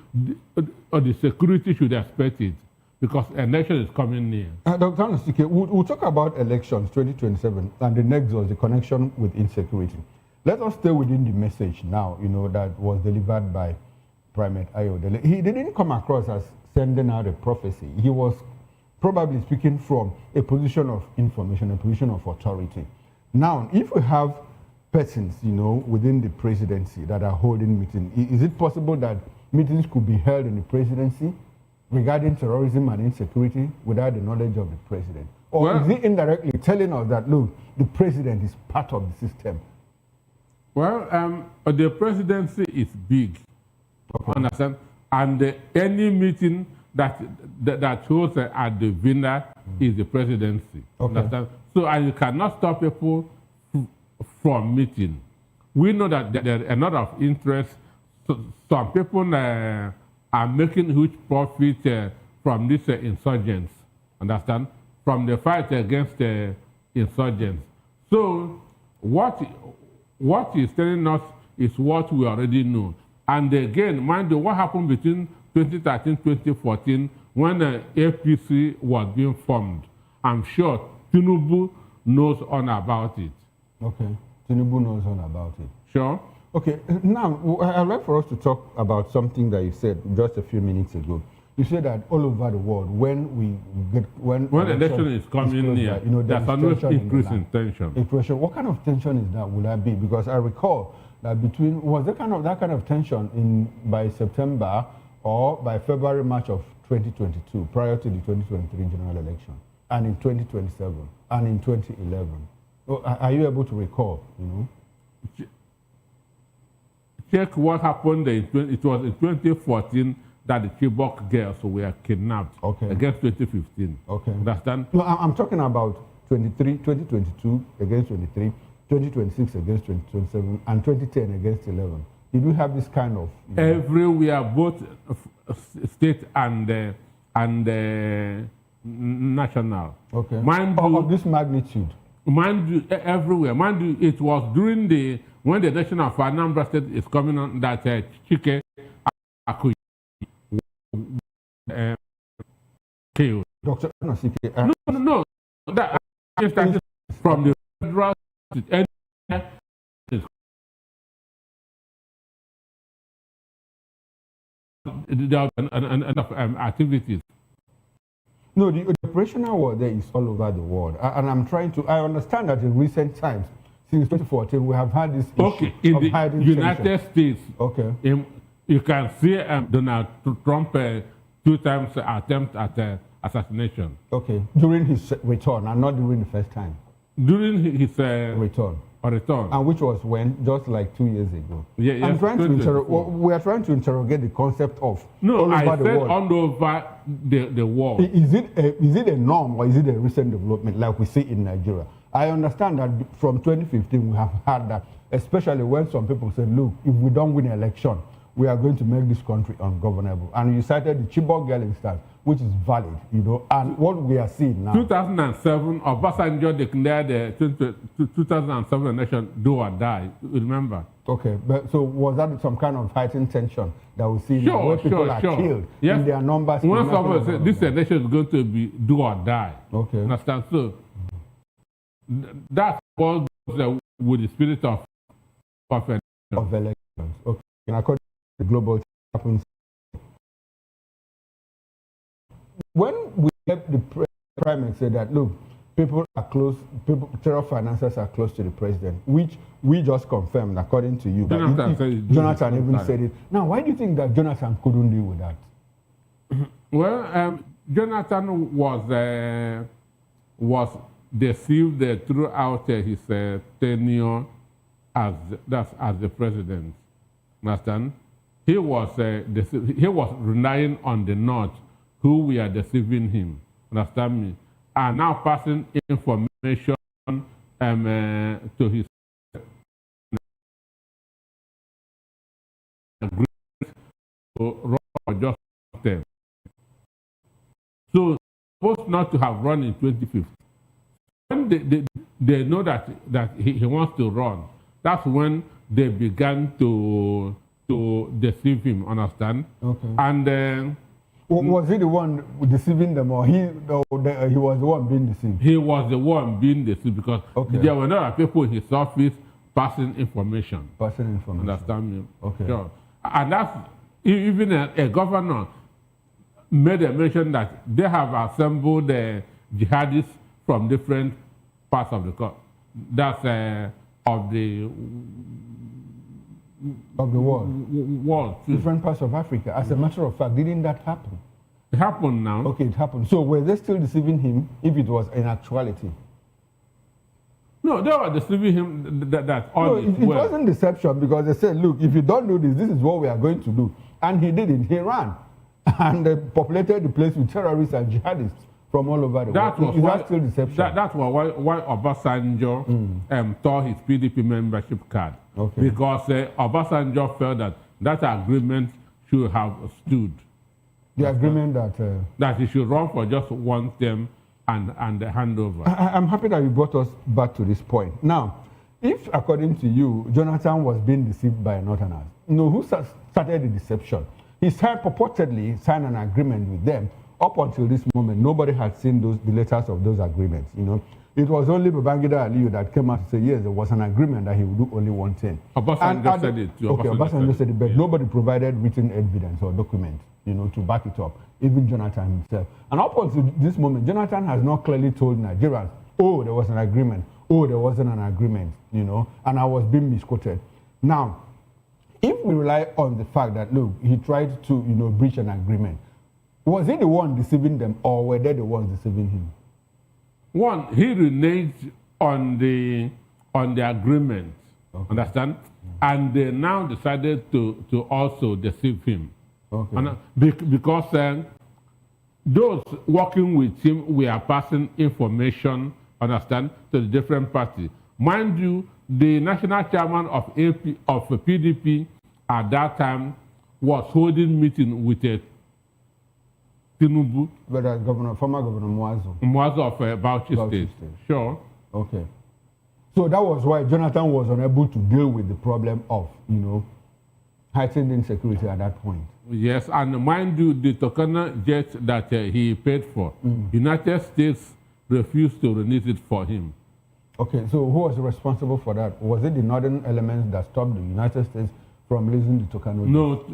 the security should expect it because election is coming near.
Dr. Anosike, we'll talk about elections 2027 and the next was the connection with insecurity. Let us stay within the message now, that was delivered by Primate Ayodele. He didn't come across as sending out a prophecy. He was probably speaking from a position of information, a position of authority. Now, if we have persons, within the presidency that are holding meetings, is it possible that meetings could be held in the presidency regarding terrorism and insecurity without the knowledge of the president? Or is he indirectly telling us that, look, the president is part of the system?
Well, the presidency is big, understand? And any meeting that holds at the vineyard is the presidency, understand? So, and you cannot stop people from meeting. We know that there are a lot of interest. So some people are making huge profit from these insurgents, understand? From the fight against insurgents. So what he's telling us is what we already know. And again, mind you, what happened between 2013, 2014, when APC was being formed? I'm sure Tinubu knows all about it.
Okay, Tinubu knows all about it.
Sure.
Okay, now I'd like for us to talk about something that you said just a few minutes ago. You said that all over the world, when
election is coming near, there's always increase in tension.
What kind of tension is that? Will that be? Because I recall that was that kind of tension by September or by February, March of 2022, prior to the 2023 general election, and in 2027, and in 2011. Are you able to recall?
Check what happened. It was in 2014 that the Chibok girls were kidnapped against 2015.
Okay.
Understand?
No, I'm talking about 2022 against 23, 2026 against 2027, and 2010 against 11. Did we have this kind of...
Everywhere, both state and national.
Okay.
Mind you,
of this magnitude?
Mind you, everywhere. Mind you, it was during when the election of Anambra State is coming on that Chike Akuyi killed.
Dr. Anosike.
No. That is from the federal state. There are activities.
No, the operational war there is all over the world. And I understand that in recent times, since 2014, we have had this issue
in
of
the
hiding
United
tension.
States,
you
can see Donald Trump 2 times attempt at assassination.
Okay, during his return and not during the first time?
During his
return.
And
which was when? Just like 2 years ago.
Yeah,
I'm trying we are trying to interrogate the concept of
all over
the world.
All over the world.
Is it a norm or is it a recent development like we see in Nigeria? I understand that from 2015 we have had that, especially when some people said, look, if we don't win an election, we are going to make this country ungovernable. And you cited the Chibok girl instance, which is valid, and what we are seeing now.
2007, Obasanjo declared the 2007 election do or die, remember?
Okay, but so was that some kind of heightened tension that we see now, where people are killed in their numbers?
When someone said this election is going to be do or die, understand? So that's what goes with the spirit of
elections. Okay, and according to the global happens. When we get the primate say that, look, people are close, terror financiers are close to the president, which we just confirmed according to you. Jonathan even said it. Now, why do you think that Jonathan couldn't deal with that?
Well, Jonathan was deceived throughout his tenure as the president. Understand? He was relying on the North, who were deceiving him. Understand me? And now passing information to his run for just term. So supposed not to have run in 2015. When they know that he wants to run, that's when they began to deceive him. Understand?
Okay.
And
was he the one deceiving them, or he was the one being deceived?
He was the one being deceived because there were not people in his office passing information.
Passing information.
Understand me?
Okay.
Sure. And that's even a governor made a mention that they have assembled jihadists from different parts of the country. That's of the world.
Different parts of Africa. As a matter of fact, didn't that happen?
It happened now.
Okay, it happened. So were they still deceiving him if it was in actuality?
No, they were deceiving him that all
No, it wasn't deception, because they said, look, if you don't do this, this is what we are going to do. And he did it. He ran. And populated the place with terrorists and jihadists from all over the world. Is that still deception?
That's why Obasanjo tore his PDP membership card.
Okay.
Because Obasanjo felt that agreement should have stood.
The agreement
that he should run for just one term and the handover.
I'm happy that you brought us back to this point. Now, if, according to you, Jonathan was being deceived by Northerners, who started the deception? He purportedly signed an agreement with them. Up until this moment, nobody had seen the letters of those agreements. It was only Babangida Aliyu that came out to say, yes, there was an agreement that he would do only one thing.
Obasanjo said it.
Okay, Obasanjo said it, but nobody provided written evidence or document, to back it up, even Jonathan himself. And up until this moment, Jonathan has not clearly told Nigerians, oh, there was an agreement, oh, there wasn't an agreement, and I was being misquoted. Now, if we rely on the fact that, look, he tried to, breach an agreement, was he the one deceiving them, or were they the ones deceiving him?
One, he reneged on the agreement, understand? And they now decided to also deceive him.
Okay.
And, because those working with him were passing information, understand, to the different parties. Mind you, the national chairman of PDP at that time was holding meeting with Tinubu.
But former Governor Muazu.
Muazu of Bauchi State. Sure.
Okay. So that was why Jonathan was unable to deal with the problem of, heightened insecurity at that point.
Yes, and mind you, the Turkana jet that he paid for, United States refused to release it for him.
Okay, so who was responsible for that? Was it the northern elements that stopped the United States from releasing the Turkana jet?
No,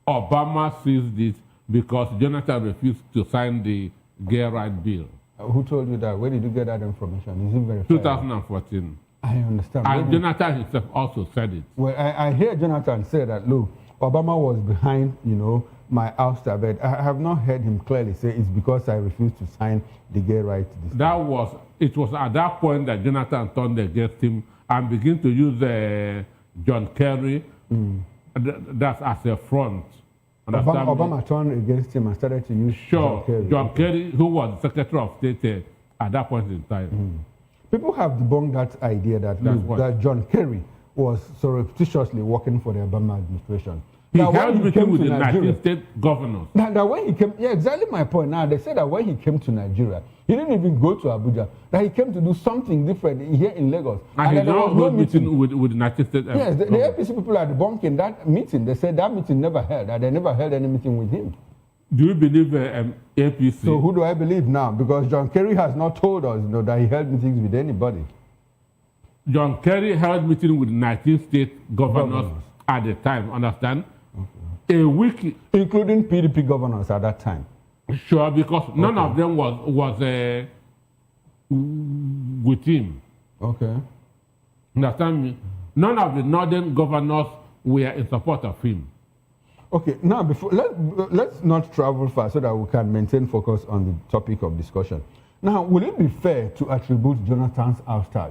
Obama seized it because Jonathan refused to sign the gay right bill.
Who told you that? Where did you get that information? Is it verified?
2014.
I understand.
And Jonathan himself also said it.
Well, I hear Jonathan say that, look, Obama was behind, my ouster, but I have not heard him clearly say it's because I refused to sign the gay right.
It was at that point that Jonathan turned against him and began to use John Kerry that's as a front.
Obama turned against him and started to use
John Kerry, who was the Secretary of State at that point in time.
People have debunked that idea that John Kerry was surreptitiously working for the Obama administration.
He held meeting with the United States governors.
That when he came, exactly my point. Now, they said that when he came to Nigeria, he didn't even go to Abuja, that he came to do something different here in Lagos.
And he did not hold meeting with the United States
Yes, the APC people are debunking that meeting. They said that meeting never held, that they never held any meeting with him.
Do you believe APC?
So who do I believe now? Because John Kerry has not told us that he held meetings with anybody.
John Kerry held meeting with 19 state governors at the time, understand?
Okay. A week, including PDP governors at that time.
Sure, because none of them was with him.
Okay.
Understand me? None of the northern governors were in support of him.
Okay, now before let's not travel far so that we can maintain focus on the topic of discussion. Now, will it be fair to attribute Jonathan's ouster,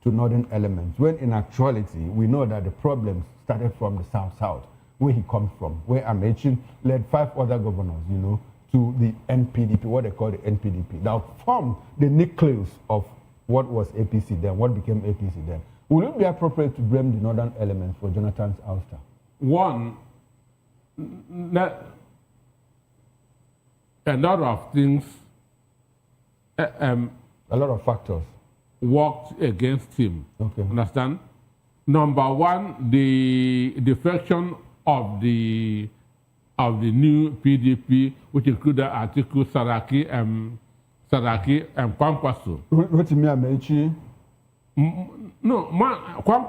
to northern elements, when in actuality we know that the problems started from the south, where he comes from, where Amechi led 5 other governors, to the NPDP, what they call the NPDP, that formed the nucleus of what was APC then, what became APC then. Will it be appropriate to blame the northern elements for Jonathan's ouster?
One, a lot of things,
a lot of factors
worked against him.
Okay.
Understand? Number one, the defection of the new PDP, which included Atiku, Saraki, and Kwankwaso.
Amechi?
No,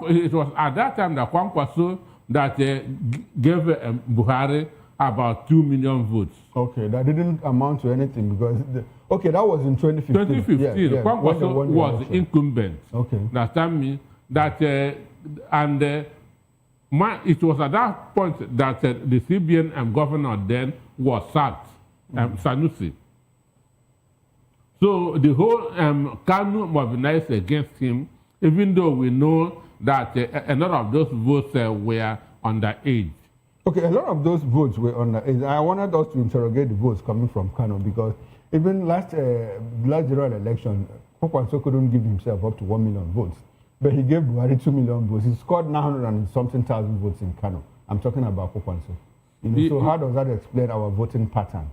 it was at that time that Kwankwaso that gave Buhari about 2 million votes.
Okay, that didn't amount to anything because, that was in 2015.
2015,
yeah,
Kwankwaso was the incumbent.
Okay.
That time, it was at that point that the CBN governor then was sacked, Sanusi. So the whole Kanu mobilized against him, even though we know that a lot of those votes were underage.
Okay, a lot of those votes were underage. I wanted us to interrogate the votes coming from Kanu because even last general election, Kwankwaso couldn't give himself up to 1 million votes. But he gave Buhari 2 million votes. He scored 900 and something thousand votes in Kano. I'm talking about Kwankwaso. So how does that explain our voting pattern?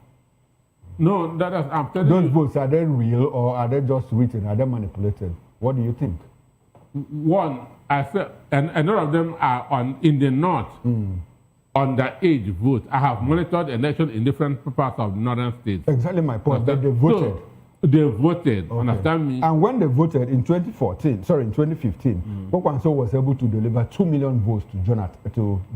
No, I'm telling
Those
you.
votes, are they real or are they just written? Are they manipulated? What do you think?
One, I said, and a lot of them are in the north, underage vote. I have monitored elections in different parts of the northern states.
Exactly my point, that they voted.
So, they voted,
Okay.
understand me?
And when they voted in 2015, Kwankwaso was able to deliver 2 million votes to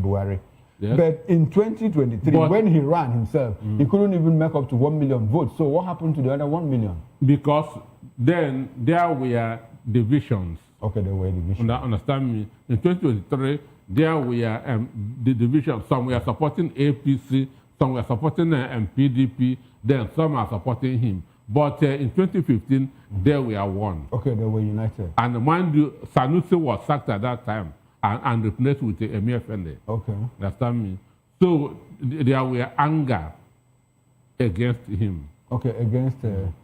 Buhari.
Yes.
But in 2023, when he ran himself, he couldn't even make up to 1 million votes. So what happened to the other 1 million?
Because then there were divisions.
Okay, there were divisions.
Understand me? In 2023, there were the divisions. Some were supporting APC, some were supporting PDP, then some are supporting him. But in 2015, they were one.
Okay, they were united.
And mind you, Sanusi was sacked at that time and replaced with Emir Fende.
Okay.
Understand me? So there were anger against him.
Okay, against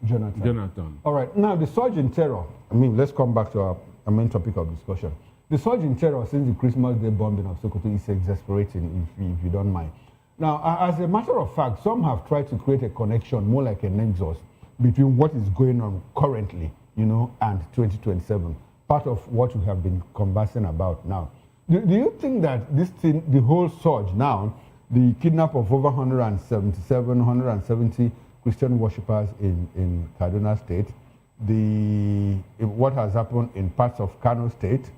Jonathan.
All right, now the surge in terror. Let's come back to our main topic of discussion. The surge in terror since the Christmas Day bombing of Sokoto is exasperating, if you don't mind. Now, as a matter of fact, some have tried to create a connection, more like a nexus, between what is going on currently, and 2027, part of what we have been conversing about now. Do you think that this thing, the whole surge now, the kidnap of over 170 Christian worshippers in Kaduna State, what has happened in parts of Kano State,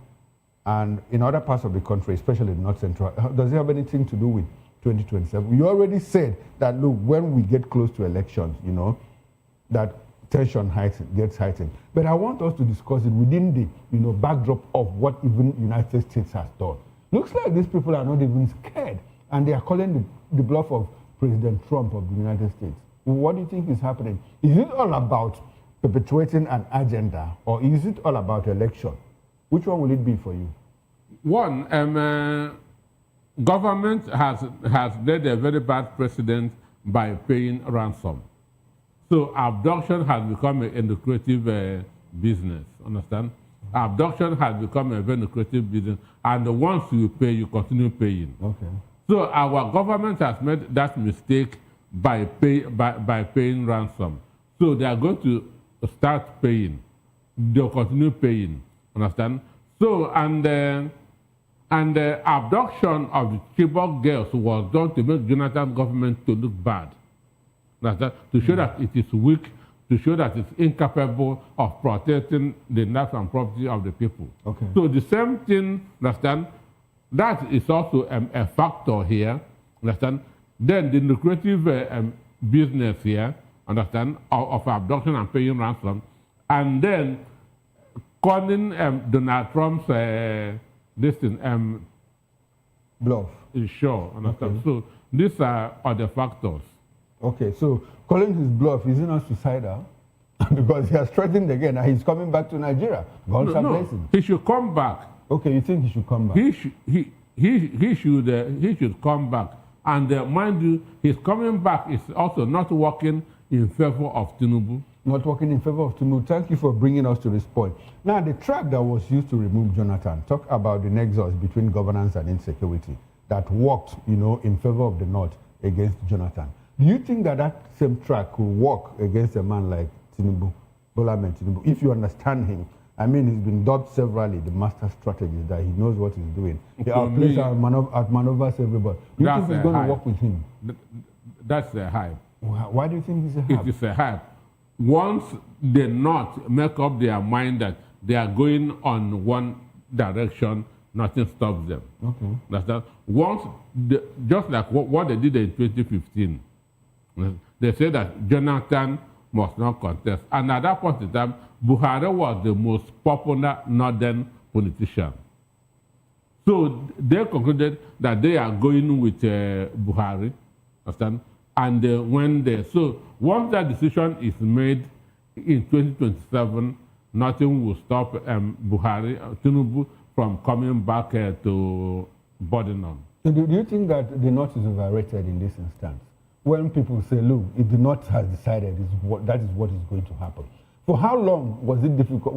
and in other parts of the country, especially North Central, does it have anything to do with 2027? You already said that, look, when we get close to elections, that tension gets heightened. But I want us to discuss it within the backdrop of what even United States has done. Looks like these people are not even scared, and they are calling the bluff of President Trump of the United States. What do you think is happening? Is it all about perpetuating an agenda, or is it all about election? Which one will it be for you?
One, government has led a very bad precedent by paying ransom. So abduction has become a lucrative business, understand? Abduction has become a very lucrative business, and once you pay, you continue paying.
Okay.
So our government has made that mistake by paying ransom. So they are going to start paying. They'll continue paying, understand? So, and the abduction of the Chibok girls was done to make Jonathan government to look bad. To show that it is weak, to show that it's incapable of protecting the lives and property of the people.
Okay.
So the same thing, understand, that is also a factor here, understand. Then the lucrative business here, understand, of abduction and paying ransom, And then calling Donald Trump's this thing,
bluff.
Sure, understand. Okay. So these are other factors.
Okay, so calling his bluff, is it not suicidal? Because he has threatened again and he's coming back to Nigeria. God have blessing.
He should come back.
Okay, you think he should come back?
He should come back. And mind you, his coming back is also not working in favor of Tinubu.
Not working in favor of Tinubu. Thank you for bringing us to this point. Now, the track that was used to remove Jonathan, talk about the nexus between governance and insecurity that worked, in favor of the North against Jonathan. Do you think that that same track could work against a man like Tinubu, Bola Ahmed Tinubu? If you understand him, I mean, he's been dubbed severally the master strategist, that he knows what he's doing. He outplays outmaneuvers everybody. Do you think he's going to work with him?
That's a hype.
Why do you think it's a hype?
It is a hype. Once the North make up their mind that they are going on one direction, nothing stops them.
Okay.
That's that. Once, just like what they did in 2015, they said that Jonathan must not contest. And at that point in time, Buhari was the most popular northern politician. So they concluded that they are going with Buhari. Understand? And so once that decision is made in 2027, nothing will stop Buhari, Tinubu, from coming back to Bodinam.
So do you think that the North is overrated in this instance? When people say, look, if the North has decided, that is what is going to happen. For how long was it difficult?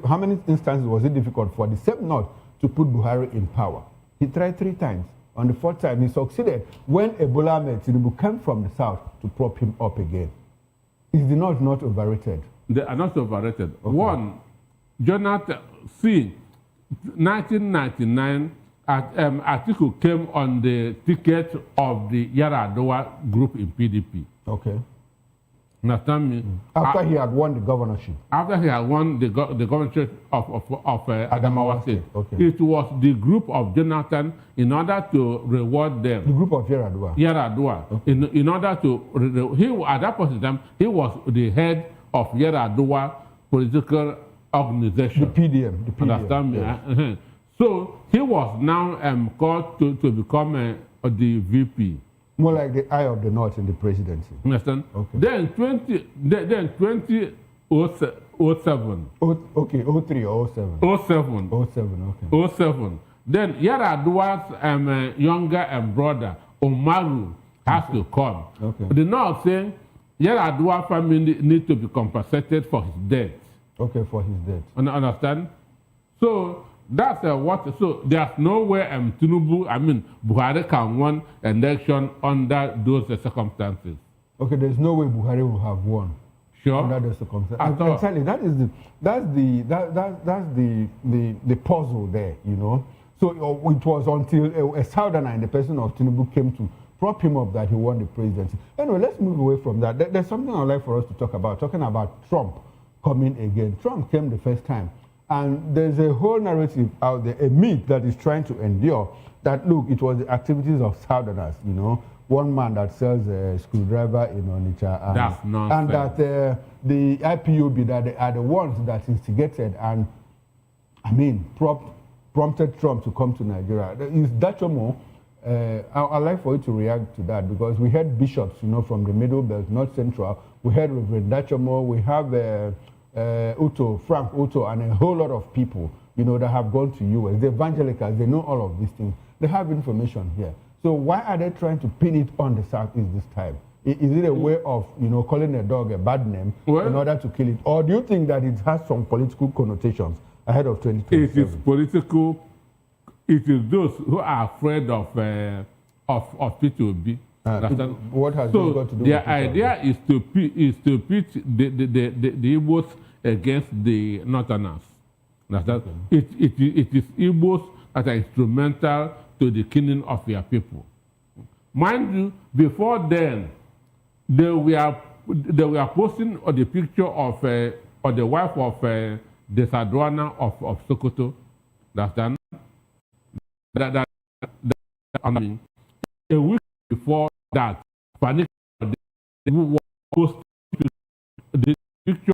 How many instances was it difficult for the same North to put Buhari in power? He tried 3 times. On the 4th time, he succeeded when Bola Ahmed Tinubu came from the South to prop him up again. Is the North not overrated?
They are not overrated. Okay. One, Jonathan, see, 1999, Atiku came on the ticket of the Yar'Adua group in PDP.
Okay.
Understand me?
After he had won the governorship.
After he had won the governorship of Adamawa State.
Okay.
It was the group of Jonathan in order to reward them.
The group of Yar'Adua.
Yar'Adua. Okay. In order to, at that point in time, he was the head of Yar'Adua political organization.
The PDM.
Understand me?
Yes.
So he was now called to become the VP.
More like the eye of the North in the presidency.
Understand?
Okay.
Then 2007.
Okay, 03 or 07?
07.
07, okay.
07. Then Yar'Adua's younger brother, Umaru, has to come.
Okay.
The North saying Yar'Adua family need to be compensated for his death.
Okay, for his death.
Understand? So that's so there's no way Tinubu, Buhari can win election under those circumstances.
Okay, there's no way Buhari will have won.
Sure.
Under the circumstances. Exactly. That's the puzzle there, So it was until a southerner in the person of Tinubu came to prop him up that he won the presidency. Anyway, let's move away from that. There's something I'd like for us to talk about, talking about Trump coming again. Trump came the first time. And there's a whole narrative out there, a myth that is trying to endure that, look, it was the activities of Southerners, one man that sells a screwdriver in Onitsha.
That's nonsense.
And that the IPOB, that they are the ones that instigated and, prompted Trump to come to Nigeria. Is Dachomo, I'd like for you to react to that, because we had bishops, from the Middle Belt, North Central. We had Reverend Dachomo. We have Frank Uto, and a whole lot of people, that have gone to US. The evangelicals, they know all of these things. They have information here. So why are they trying to pin it on the Southeast this time? Is it a way of, calling a dog a bad name in order to kill it? Or do you think that it has some political connotations ahead of 2027?
It is political. It is those who are afraid of P2B.
What has this got to do
their
with
idea is to pit the Igbos against the Northerners. Okay. It is Igbos that are instrumental to the killing of their people. Mind you, before then, they were posting the picture of the wife of the Sadwana of Sokoto. That a week before that, panic posted picture.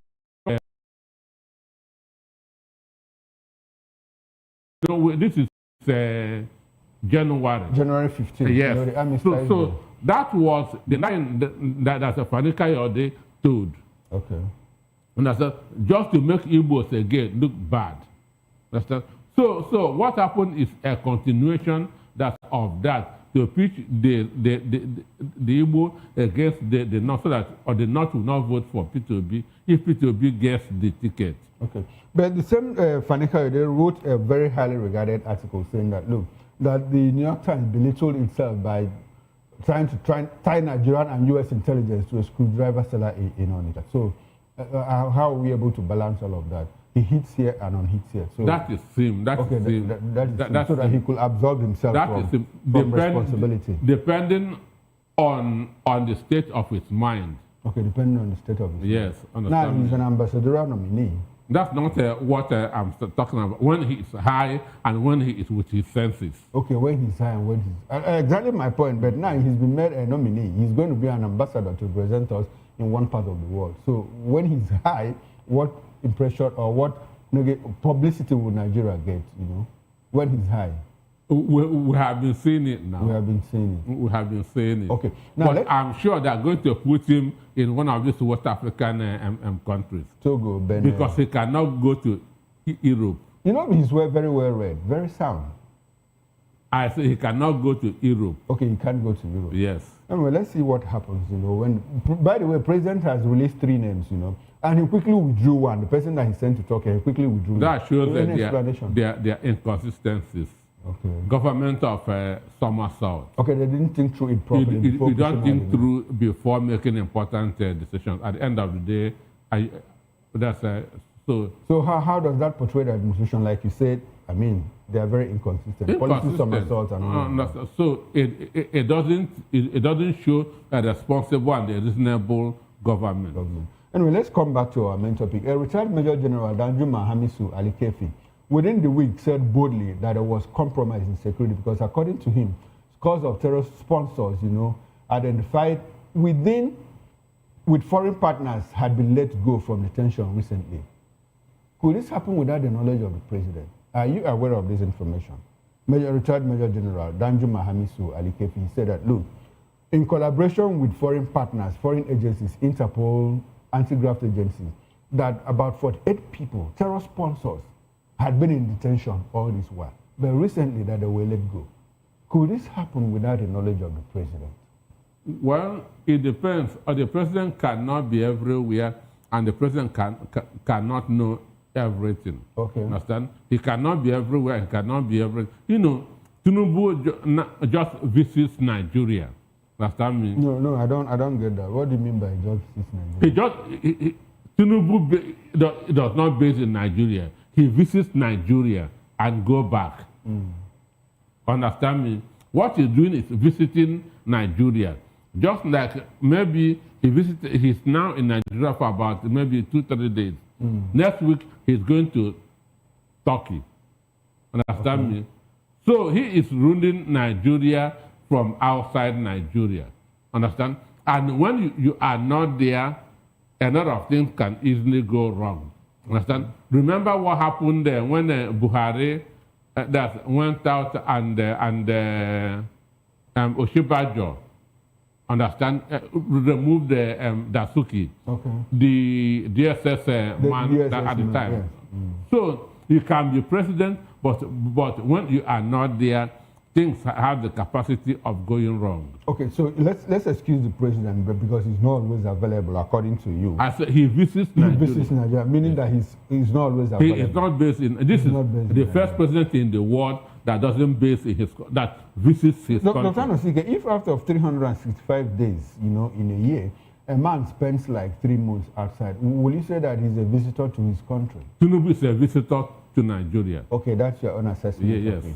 So this is January.
January 15th.
Yes.
You know, the army
So that was the line that Fanika Yode told.
Okay.
And I said, just to make Igbos again look bad. Understand? So what happened is a continuation of that to pitch the Igbo against the North, so that or the North will not vote for P2B if P2B gets the ticket.
Okay. But the same Fanika Yode wrote a very highly regarded article saying that, look, that the New York Times belittled itself by trying to tie Nigerian and U.S. intelligence to a screwdriver seller in Onitsha. So how are we able to balance all of that? He hits here and unhits here. So
that is him. That
okay,
is him.
So that he could absolve himself from responsibility.
Depending on the state of his mind.
Okay, depending on the state of his mind.
Yes.
Now he's an ambassadorial nominee.
That's not what I'm talking about. When he is high and when he is with his senses.
Okay, when he's high and when he's... exactly my point, but now he's been made a nominee. He's going to be an ambassador to represent us in one part of the world. So when he's high, what impression or what publicity will Nigeria get, you know, when he's high?
We have been seeing it now.
We have been seeing it.
We have been seeing it.
Okay. Now
but I'm sure they're going to put him in one of these West African countries.
Togo, Benin.
Because he cannot go to Europe.
You know, he's very well read, very sound.
I say he cannot go to Europe.
Okay, he can't go to Europe.
Yes.
Anyway, let's see what happens, you know. When, by the way, President has released 3 names, you know, and he quickly withdrew one. The person that he sent to talk, he quickly withdrew.
That shows
that
their inconsistencies.
Okay.
Government of Somersault.
Okay, they didn't think through it properly.
You don't think through before making important decisions. At the end of the day,
So how does that portray the administration? Like you said, I mean, they are very inconsistent. Policy somersaults and all.
So it doesn't show a responsible and a reasonable government.
Anyway, let's come back to our main topic. A retired Major General Danjuma Hamisu Ali Kefi, within the week, said boldly that there was compromise in security because, according to him, scores of terrorist sponsors, you know, identified with foreign partners had been let go from detention recently. Could this happen without the knowledge of the president? Are you aware of this information? Retired Major General Danjuma Hamisu Ali Kefi said that, look, in collaboration with foreign partners, foreign agencies, Interpol, anti-graft agencies, that about 48 people, terror sponsors, had been in detention all this while, but recently that they were let go. Could this happen without the knowledge of the president?
Well, it depends. The president cannot be everywhere, and the president cannot know everything.
Okay.
Understand? He cannot be everywhere. He cannot be everywhere. You know, Tinubu just visits Nigeria. Understand me?
No, I don't get that. What do you mean by just visits Nigeria?
Tinubu does not base in Nigeria. He visits Nigeria and go back. Understand me? What he's doing is visiting Nigeria. Just like maybe he's now in Nigeria for about maybe 2-3 days. Next week, he's going to Turkey. Understand me? So he is ruling Nigeria from outside Nigeria. Understand? And when you are not there, a lot of things can easily go wrong. Understand? Remember what happened there when Buhari that went out and Oshibajo, understand, removed Dasuki, the DSS man
DSS
at the time.
Yes.
So you can be president, but when you are not there, things have the capacity of going wrong.
Okay, so let's excuse the president because he's not always available, according to you.
I said he visits Nigeria.
He visits Nigeria, meaning that he's not always available.
He is not based in. This is the first president in the world that doesn't base in that visits his country.
Dr. Anosike, if after 365 days, you know, in a year, a man spends like 3 months outside, will you say that he's a visitor to his country?
Tinubu is a visitor to Nigeria.
Okay, that's your own assessment.
Yeah, yes.
Okay.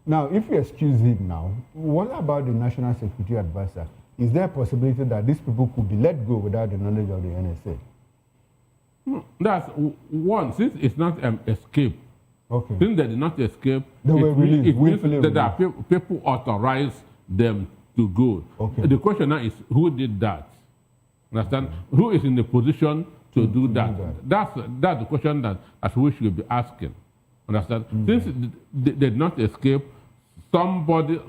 Now, if you excuse him now, what about the National Security Advisor? Is there a possibility that these people could be let go without the knowledge of the NSA?
That's one. Since it's not escape.
Okay.
Since they did not escape,
they were released.
It means that people authorized them to go.
Okay.
The question now is, who did that? Understand? Who is in the position to do that? That's the question that as we should be asking. Understand? Since they did not escape, somebody,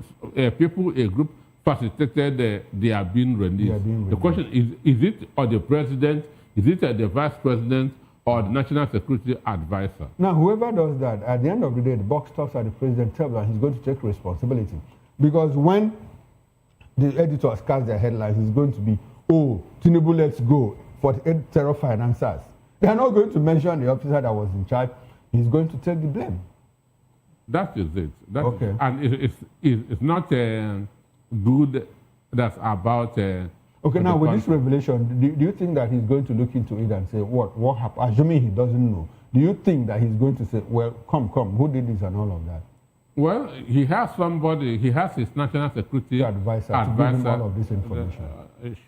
people, a group facilitated they are being released. The question is it or the president, is it the vice president, or the national security advisor?
Now, whoever does that, at the end of the day, the buck stops at the president table and he's going to take responsibility. Because when the editors cast their headlines, it's going to be, oh, Tinubu, let's go, 48 terror financiers. They are not going to mention the officer that was in charge. He's going to take the blame.
That is it. Okay. And it's not good that's about...
okay, now with this revelation, do you think that he's going to look into it and say, what happened? Assuming he doesn't know, do you think that he's going to say, well, come, who did this and all of that?
Well, he has somebody, he has his national security advisor
to give him all of this information.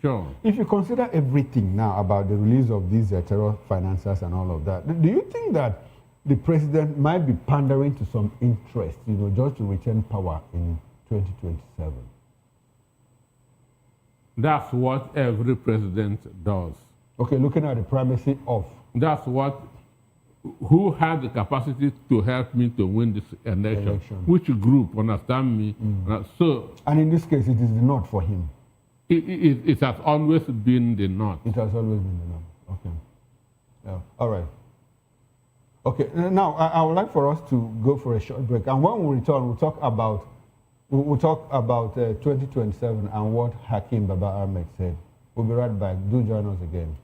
Sure.
If you consider everything now about the release of these terror financiers and all of that, do you think that the president might be pandering to some interest, just to retain power in 2027?
That's what every president does.
Okay, looking at the primacy of...
That's what... Who has the capacity to help me to win this election? Which group, understand me?
And in this case, it is the North for him.
It has always been the North.
It has always been the North. Okay. Yeah. All right. Okay. Now, I would like for us to go for a short break. And when we return, we'll talk about 2027 and what Hakeem Baba Ahmed said. We'll be right back. Do join us again.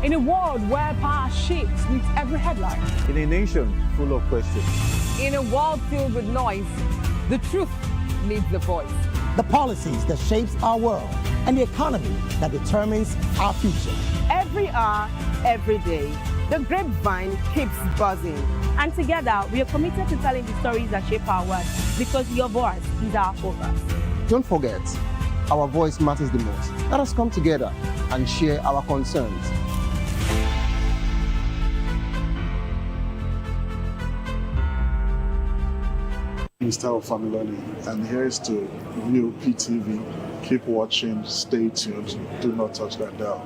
In a world where power shifts with every headline.
In a nation full of questions.
In a world filled with noise, the truth needs a voice.
The policies that shapes our world and the economy that determines our future.
Every hour, every day, the grapevine keeps buzzing.
And together, we are committed to telling the stories that shape our world because your voice is our focus.
Don't forget, our voice matters the most. Let us come together and share our concerns.
Mr. Ofamiloni, and here is to VOP TV. Keep watching, stay tuned, do not touch that dial.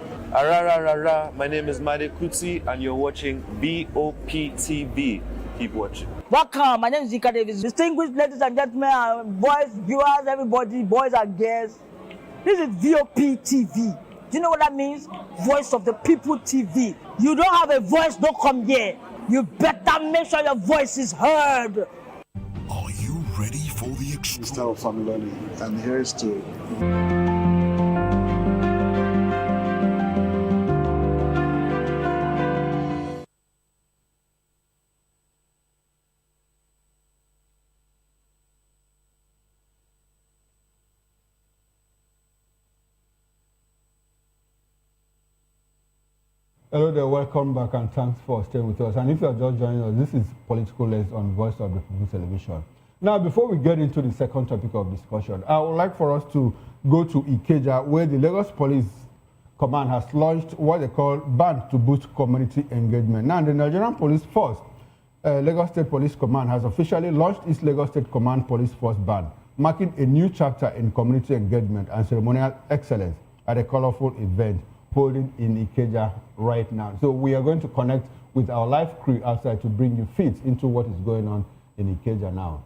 My name is Made Kuti, and you're watching BOP TV. Keep watching.
Welcome, my name is Zika Davis. Distinguished ladies and gentlemen, boys, viewers, everybody, boys and girls. This is VOP TV. Do you know what that means? Voice of the People TV. You don't have a voice, don't come here. You better make sure your voice is heard.
Are you ready for the
Mr. Ofamiloni, and here is to...
Hello there, welcome back and thanks for staying with us. And if you are just joining us, this is Political Lens on Voice of the People Television. Now, before we get into the second topic of discussion, I would like for us to go to Ikeja, where the Lagos Police Command has launched what they call Ban to Boost Community Engagement. Now, the Nigerian Police Force, Lagos State Police Command, has officially launched its Lagos State Command Police Force Ban, marking a new chapter in community engagement and ceremonial excellence at a colorful event holding in Ikeja right now. So we are going to connect with our live crew outside to bring you feeds into what is going on in Ikeja now.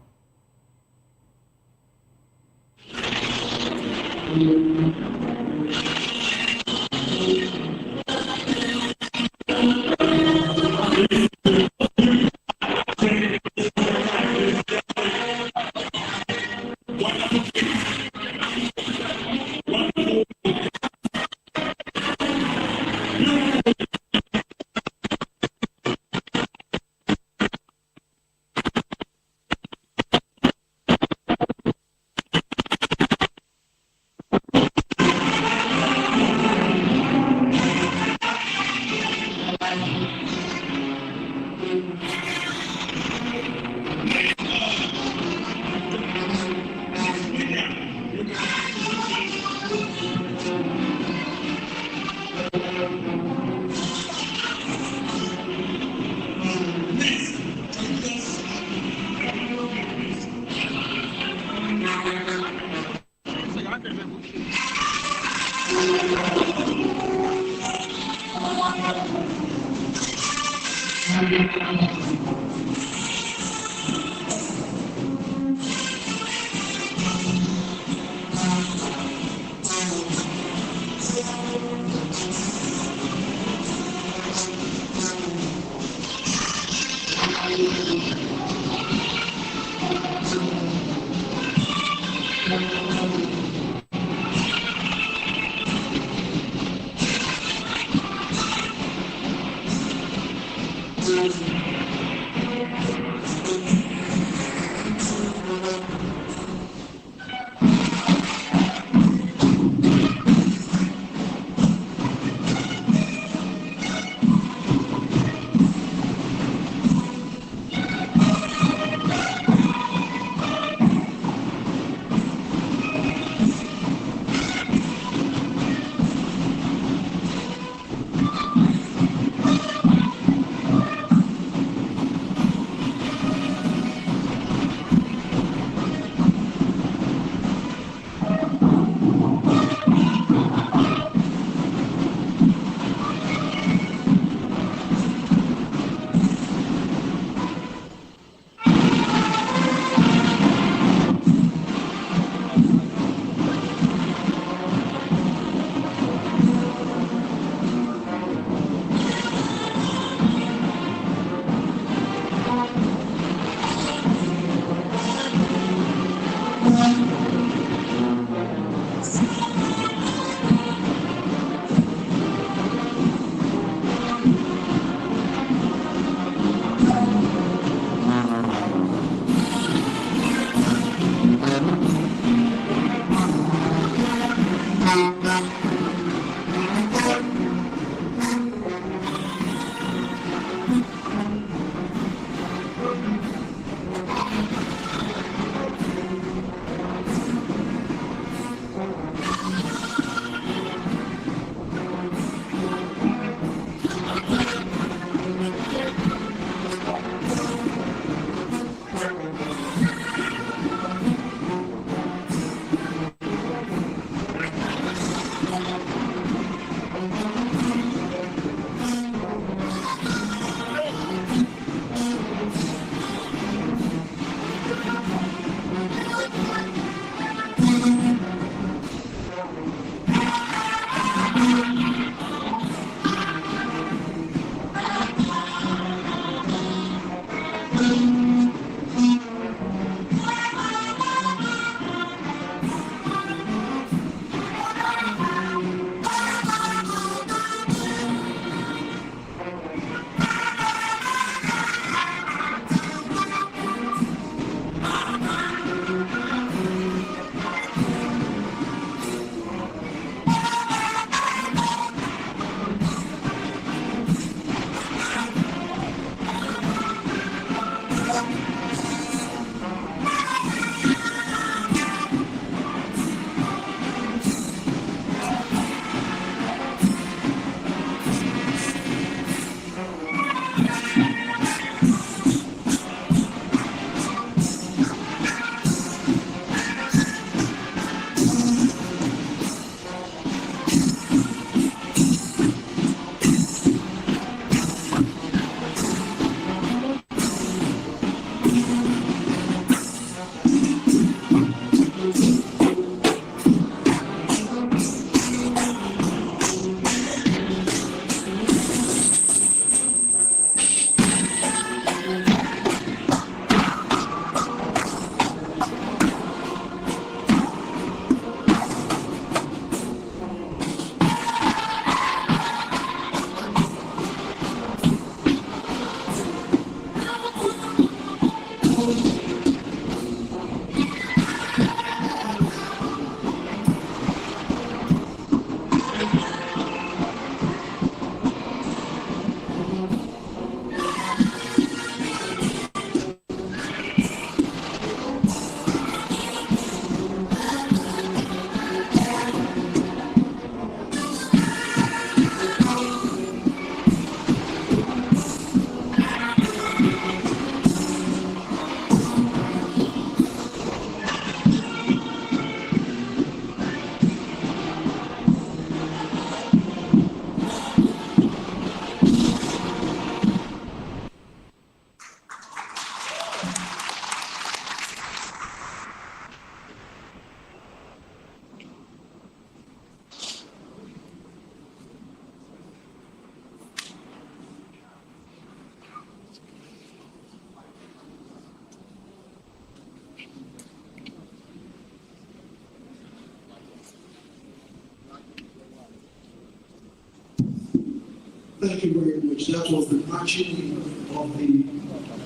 Thank you very much. That was the marching of the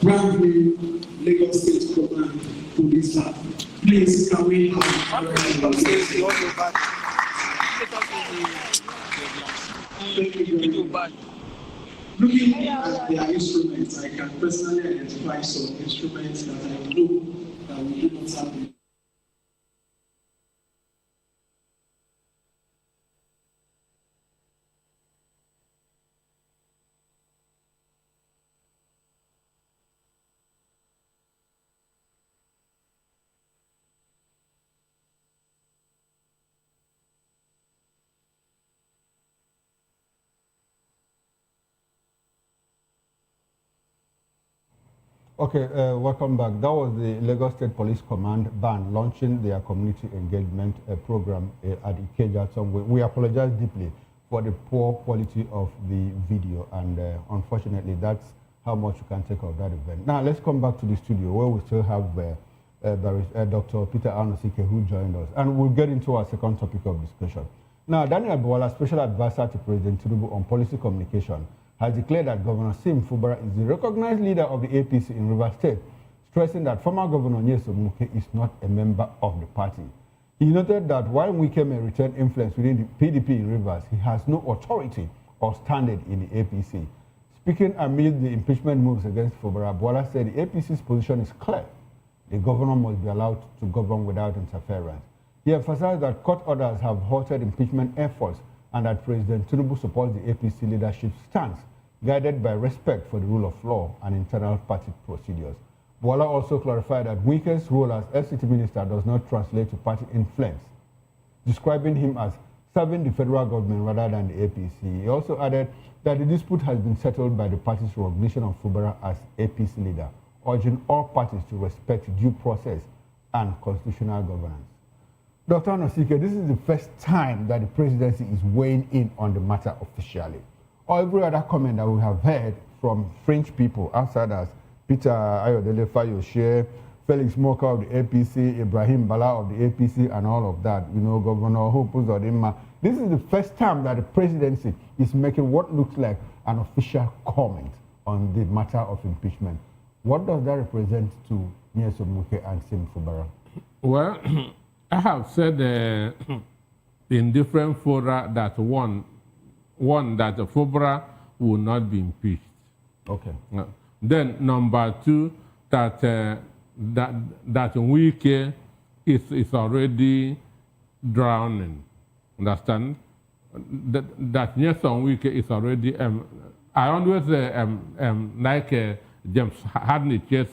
brand new Lagos State Command Police Band. Please, can we have Thank you very much. Looking at their instruments, I can personally identify some instruments that I know that we do not have.
Okay, welcome back. That was the Lagos State Police Command Band launching their community engagement program at Ikeja. We apologize deeply for the poor quality of the video, and unfortunately, that's how much you can take of that event. Now, let's come back to the studio where we still have Dr. Peter Anosike, who joined us, and we'll get into our second topic of discussion. Now, Daniel Bwala, Special Advisor to President Tinubu on Policy Communication, has declared that Governor Sim Fubara is the recognized leader of the APC in Rivers State, stressing that former Governor Nyesom Wike is not a member of the party. He noted that while Wike may retain influence within the PDP in Rivers, he has no authority or standing in the APC. Speaking amid the impeachment moves against Fubara, Bwala said the APC's position is clear. The governor must be allowed to govern without interference. He emphasized that court orders have halted impeachment efforts and that President Tinubu supports the APC leadership's stance, guided by respect for the rule of law and internal party procedures. Bwala also clarified that Wike's role as FCT minister does not translate to party influence, describing him as serving the federal government rather than the APC. He also added that the dispute has been settled by the party's recognition of Fubara as APC leader, urging all parties to respect due process and constitutional governance. Dr. Anosike, this is the first time that the presidency is weighing in on the matter officially. Every other comment that we have heard from fringe people, outsiders, Peter Ayodele Fayose, Felix Moka of the APC, Ibrahim Bala of the APC, and all of that, Governor Hope Uzodinma. This is the first time that the presidency is making what looks like an official comment on the matter of impeachment. What does that represent to Nyesom Wike and Sim Fubara?
Well, I have said in different fora that one, that Fubara will not be impeached.
Okay.
Then number two, that Wike is already drowning. Understand? That Nyesom Wike is already. I always like James Harden chess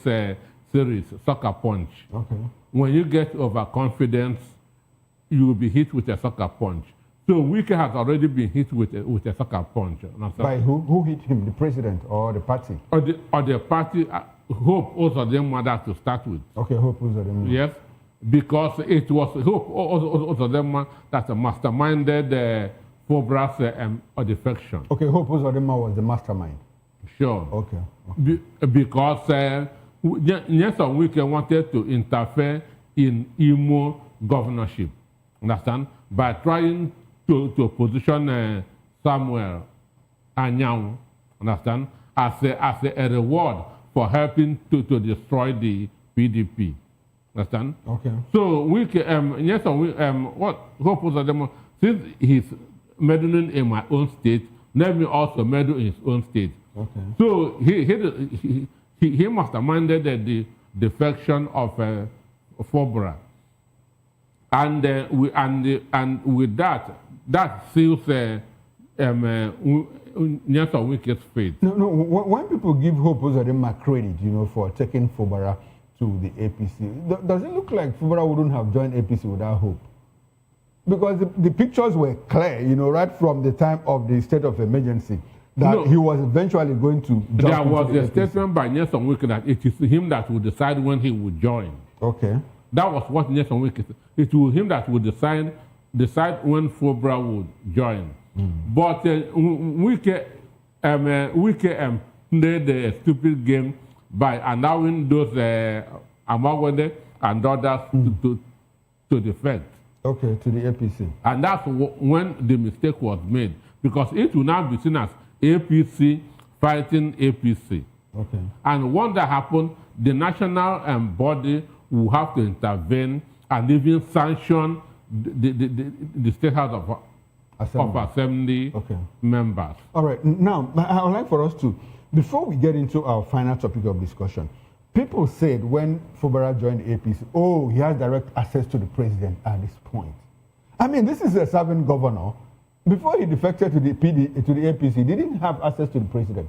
series, Soccer Punch.
Okay.
When you get overconfidence, you will be hit with a soccer punch. So Wike has already been hit with a soccer punch.
By who? Who hit him? The president or the party?
Or the party. Hope also them that to start with.
Okay, Hope also them.
Yes, because it was Hope also them that masterminded Fubara'S defection.
Okay, Hope also them was the mastermind.
Sure.
Okay.
Because Nyesom Wike wanted to interfere in Imo governorship. Understand? By trying to position Samuel Anyang, understand, as a reward for helping to destroy the PDP. Understand?
Okay.
So what Hope was them, since he's meddling in my own state, let me also meddle in his own state.
Okay.
So he masterminded the defection of Fubara. And with that seals Nyesom Wike's fate.
No. When people give Hope Uzodinma credit, for taking Fubara to the APC, does it look like Fubara wouldn't have joined APC without Hope? Because the pictures were clear, right from the time of the state of emergency, that he was eventually going to jump
There was
into
a statement by Nyesom Wike that it is him that will decide when he will join.
Okay.
That was what Nyesom Wike said. It was him that would decide when Fubara would join. But Wike played a stupid game by allowing those Amawede and others to defect.
Okay, to the APC.
And that's when the mistake was made. Because it will now be seen as APC fighting APC.
Okay.
And when that happens, the national body will have to intervene and even sanction the State House of Assembly members.
All right. Now, I would like for us to, before we get into our final topic of discussion, people said when Fubara'S joined the APC, oh, he has direct access to the president at this point. I mean, this is a serving governor. Before he defected to the APC, he didn't have access to the president.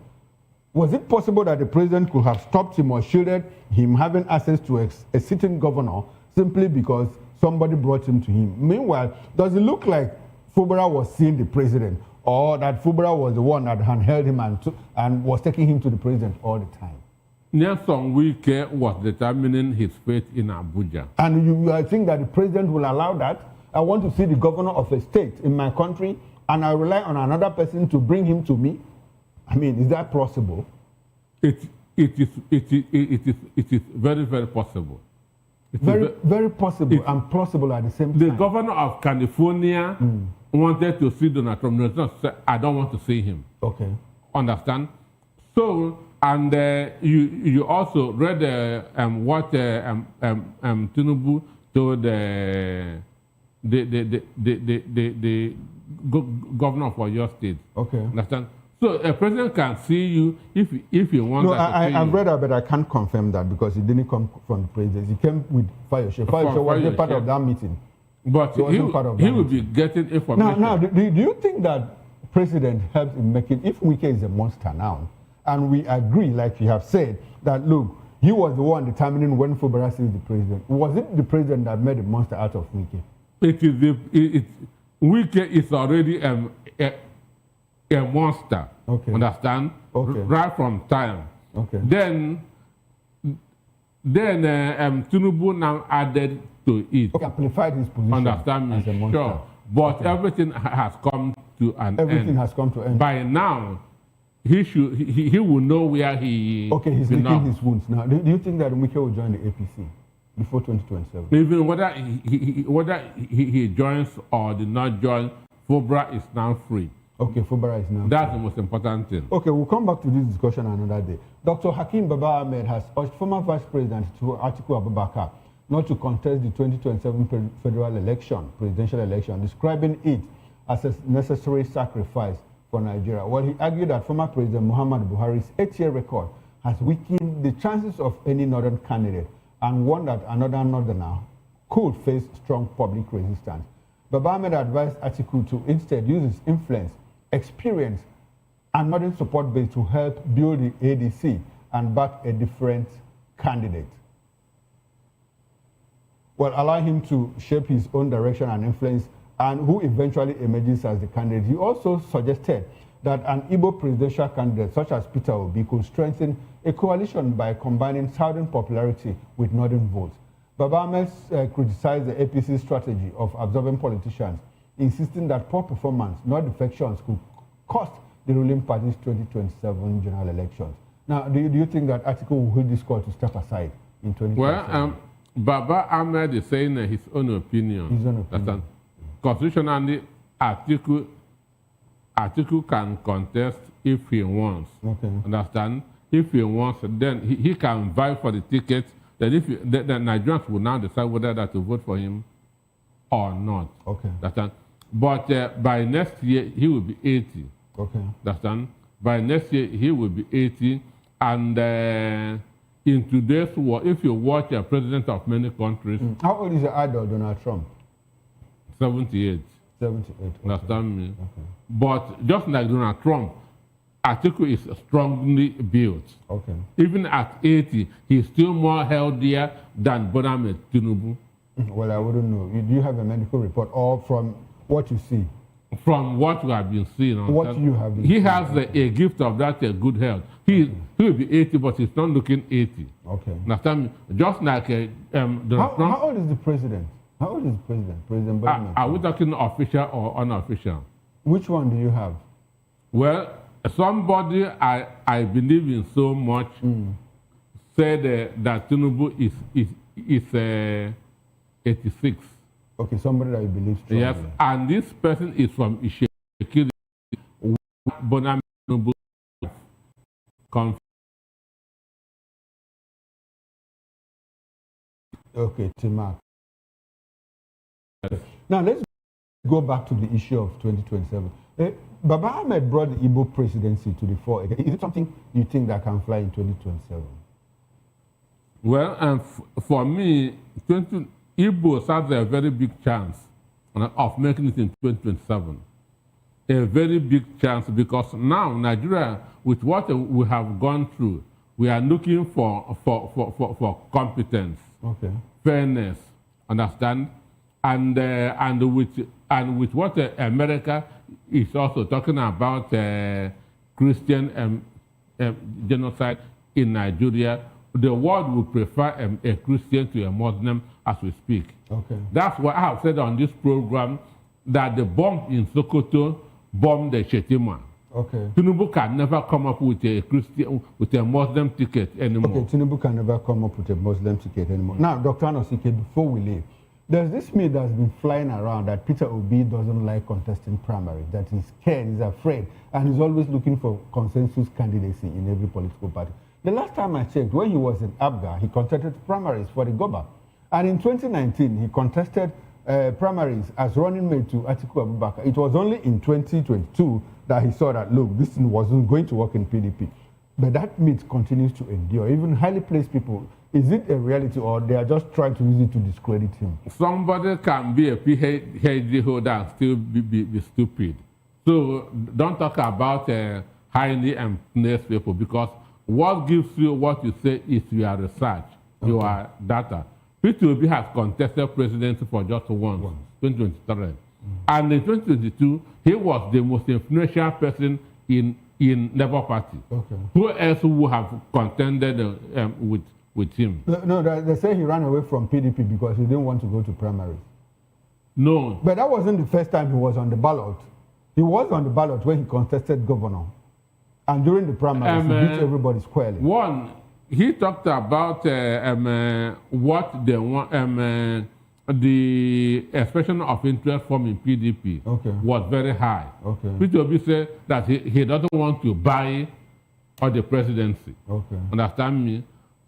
Was it possible that the president could have stopped him or shielded him having access to a sitting governor simply because somebody brought him to him? Meanwhile, does it look like Fubara'S was seeing the president, or that Fubara'S was the one that handheld him and was taking him to the president all the time?
Nelson Wike was determining his fate in Abuja.
And you think that the president will allow that? I want to see the governor of a state in my country, and I rely on another person to bring him to me? I mean, is that possible?
It is very, very possible.
Very possible and plausible at the same time.
The governor of California wanted to see Donald Trump. No, I don't want to see him.
Okay.
Understand? So, and you also read what Tinubu told the governor of your state.
Okay.
Understand? So a president can see you if he wants.
No, I've read that, but I can't confirm that because he didn't come from the president. He came with Fayoshe. Fayoshe wasn't part of that meeting.
But he will be getting information.
Now, do you think that president helped in making, if Wike is a monster now, and we agree, like you have said, that look, he was the one determining when Fubara'S is the president. Was it the president that made a monster out of Wike?
Wike is already a monster.
Okay.
Understand?
Okay.
Right from time.
Okay.
Then Tinubu now added to it.
Okay, amplified his position.
Understand me?
As a monster.
Sure. But everything has come to an end.
Everything has come to an end.
By now, he will know where he.
Okay, he's licking his wounds now. Do you think that Wike will join the APC before 2027?
Even whether he joins or did not join, Fubara'S is now free.
Okay, Fubara'S is now free.
That's the most important thing.
Okay, we'll come back to this discussion another day. Dr. Hakeem Baba Ahmed has urged former Vice President Atiku Abubakar not to contest the 2027 federal election, presidential election, describing it as a necessary sacrifice for Nigeria. Well, he argued that former President Muhammadu Buhari's 8-year record has weakened the chances of any northern candidate and warned that another northerner could face strong public resistance. Baba Ahmed advised Atiku to instead use his influence, experience, and northern support base to help build the ADC and back a different candidate. Well, allow him to shape his own direction and influence and who eventually emerges as the candidate. He also suggested that an Igbo presidential candidate such as Peter Obi could strengthen a coalition by combining southern popularity with northern votes. Baba Ahmed criticized the APC's strategy of absorbing politicians, insisting that poor performance, not defections, could cost the ruling party's 2027 general elections. Now, do you think that Atiku will hold this call to step aside in 2027?
Well, Baba Ahmed is saying his own opinion.
His own opinion.
Constitutionally, Atiku can contest if he wants.
Okay.
Understand? If he wants, then he can vie for the ticket. Then the Nigerians will now decide whether to vote for him or not.
Okay.
Understand? But by next year, he will be 80.
Okay.
Understand? By next year, he will be 80. And in today's world, if you watch a president of many countries...
How old is the idol, Donald Trump?
78.
78. Okay.
Understand me?
Okay.
But just like Donald Trump, Atiku is strongly built.
Okay.
Even at 80, he's still more healthier than Bola Tinubu.
Well, I wouldn't know. Do you have a medical report or from what you see?
From what we have been seeing.
What you have been
He
seeing.
has a gift of that good health. He will be 80, but he's not looking 80.
Okay.
Understand me? Just like Donald Trump.
How old is the president? How old is the president? President Bola?
Are we talking official or unofficial?
Which one do you have?
Well, somebody I believe in so much said that Tinubu is 86.
Okay, somebody that you believe strongly.
Yes, and this person is from Ishekiri. Bonami
Okay, Timak. Now let's go back to the issue of 2027. Baba Ahmed brought the Igbo presidency to the fore again. Is it something you think that can fly in 2027?
Well, for me, Igbo has a very big chance of making it in 2027. A very big chance, because now Nigeria, with what we have gone through, we are looking for competence,
okay,
fairness, understand, and with what America is also talking about Christian genocide in Nigeria, the world would prefer a Christian to a Muslim as we speak.
Okay.
That's why I have said on this program that the bomb in Sokoto bombed the Shetima.
Okay.
Tinubu can never come up with a Christian, with a Muslim ticket anymore.
Okay, Tinubu can never come up with a Muslim ticket anymore. Now, Dr. Anosike, before we leave, there's this myth that's been flying around that Peter Obi doesn't like contesting primaries, that he's scared, he's afraid, and he's always looking for consensus candidacy in every political party. The last time I checked, when he was in Abga, he contested primaries for the Goba. And in 2019, he contested primaries as running mate to Atiku Abubakar. It was only in 2022 that he saw that, look, this wasn't going to work in PDP. But that myth continues to endure. Even highly placed people, is it a reality, or they are just trying to use it to discredit him?
Somebody can be a PhD holder and still be stupid. So don't talk about highly placed people, because what gives you what you say is your research, your data. Peter Obi has contested presidency for just once, 2023. And in 2022, he was the most influential person in Labour Party.
Okay.
Who else would have contended with him?
No, they say he ran away from PDP because he didn't want to go to primaries.
No.
But that wasn't the first time he was on the ballot. He was on the ballot when he contested governor. And during the primaries, he beat everybody squarely.
One, he talked about what they want, the expression of interest from in PDP was very high.
Okay.
Peter Obi said that he doesn't want to buy or the presidency.
Okay.
Understand me?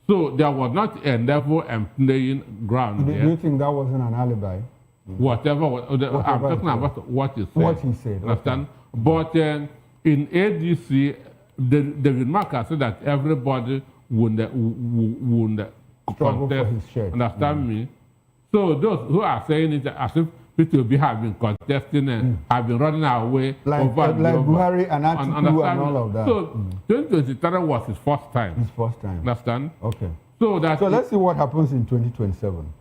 So there was not a level and playing ground
Do
there.
you think that wasn't an alibi?
Whatever I'm talking about what he said.
What he said.
Understand? But in ADC, the remark I said that everybody would
struggle
contest.
for his share.
Understand me? So those who are saying it as if Peter Obi have been contesting and have been running away
like Buhari and Atiku and all of that.
So 2023 was his first time.
His first time.
Understand?
Okay.
So
let's see what happens in 2027.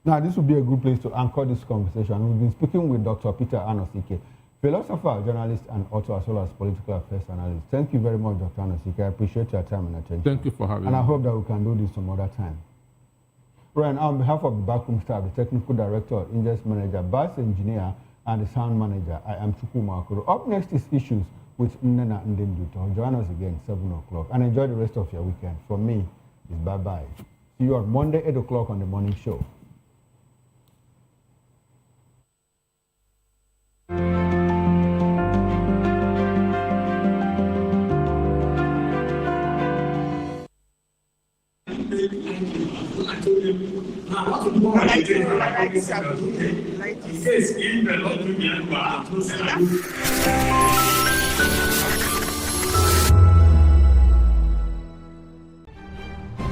Now, this would be a good place to anchor this conversation. We've been speaking with Dr. Peter Anosike, philosopher, journalist, and author, as well as political affairs analyst. Thank you very much, Dr. Anosike. I appreciate your time and attention.
Thank you for having me.
And I hope that we can do this some other time. Right, on behalf of the backroom staff, the technical director, Ingest manager, bass engineer, and the sound manager, I am Chukwuma Okoro. Up next is Issues with Nnena Ndinduto. Join us again 7 o'clock and enjoy the rest of your weekend. From me, it's bye-bye. See you on Monday, 8 o'clock on the morning show.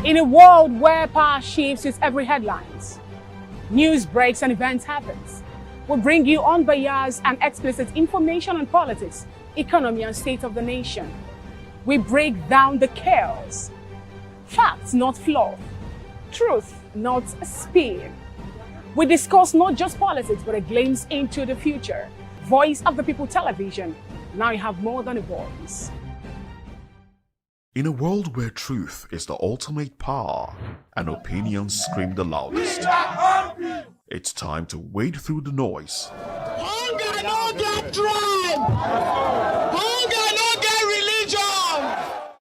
In a world where power shifts its every headlines, news breaks and events happens, we bring you unbiased and explicit information on politics, economy, and state of the nation. We break down the chaos. Facts, not fluff. Truth, not spin. We discuss not just politics, but a glimpse into the future. Voice of the People Television. Now you have more than a voice.
In a world where truth is the ultimate power and opinions scream the loudest, it's time to wade through the noise.
Hunger no get tribe! Hunger no get religion!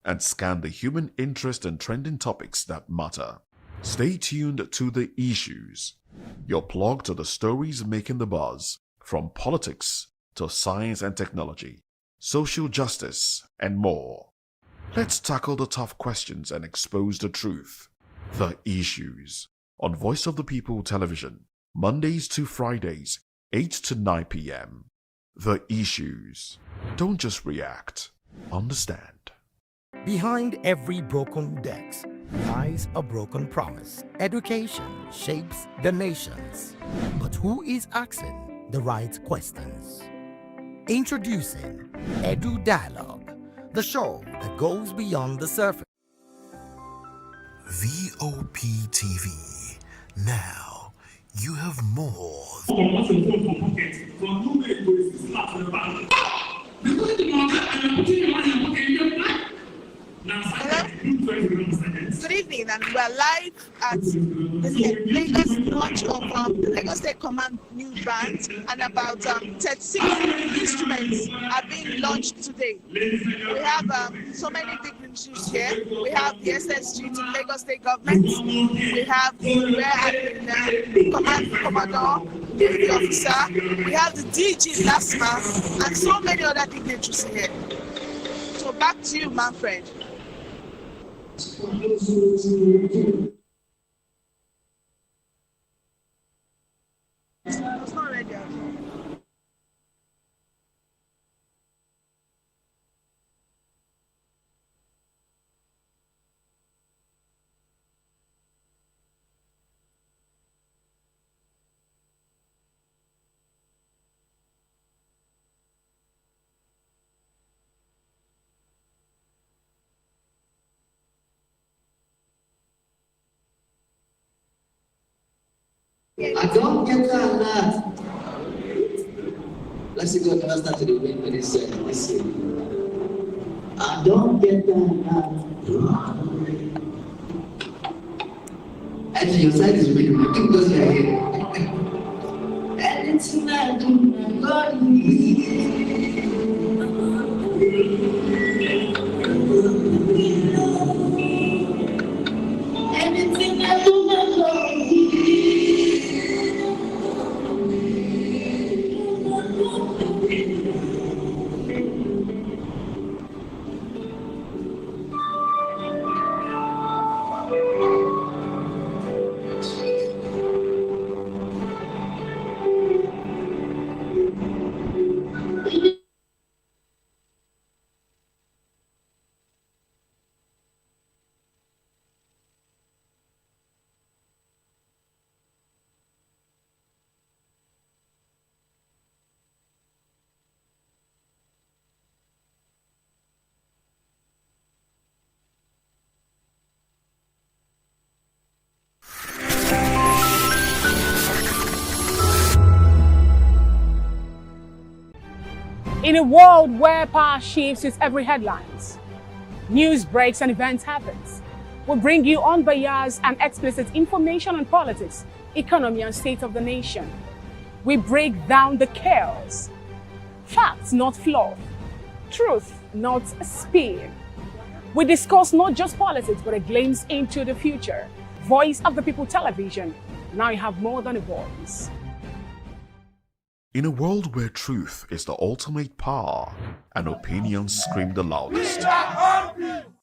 And scan the human interest and trending topics that matter. Stay tuned to The Issues, your plug to the stories making the buzz, from politics to science and technology. social justice, and more. Let's tackle the tough questions and expose the truth. The Issues on Voice of the People Television, Mondays to Fridays, 8 to 9 p.m. The Issues. Don't just react, understand.
Behind every broken desk lies a broken promise. Education shapes the nations. But who is asking the right questions? Introducing Edu Dialogue, the show that goes beyond the surface.
VOP TV. Now, you have more.
Good evening, and we're live at the Lagos launch of the Lagos State Command new band, and about 36 instruments are being launched today. We have so many dignitaries here. We have the SSG to Lagos State government. We have the Command Commodore, the officer. We have the DG LASMA, and so many other dignitaries here. So back to you, Manfred. It's not ready at all.
I don't get that alert. Let's see, God never started to win with this I don't get that alert. Actually, your side is winning because you're here. Anything I do, God anything I do, God
In a world where power shifts with every headlines, news breaks and events happens, we bring you unbiased and explicit information on politics, economy and state of the nation. We break down the chaos. Facts, not fluff. Truth, not spin. We discuss not just politics, but a glimpse into the future. Voice of the People Television. Now you have more than a voice.
In a world where truth is the ultimate power and opinions scream the loudest,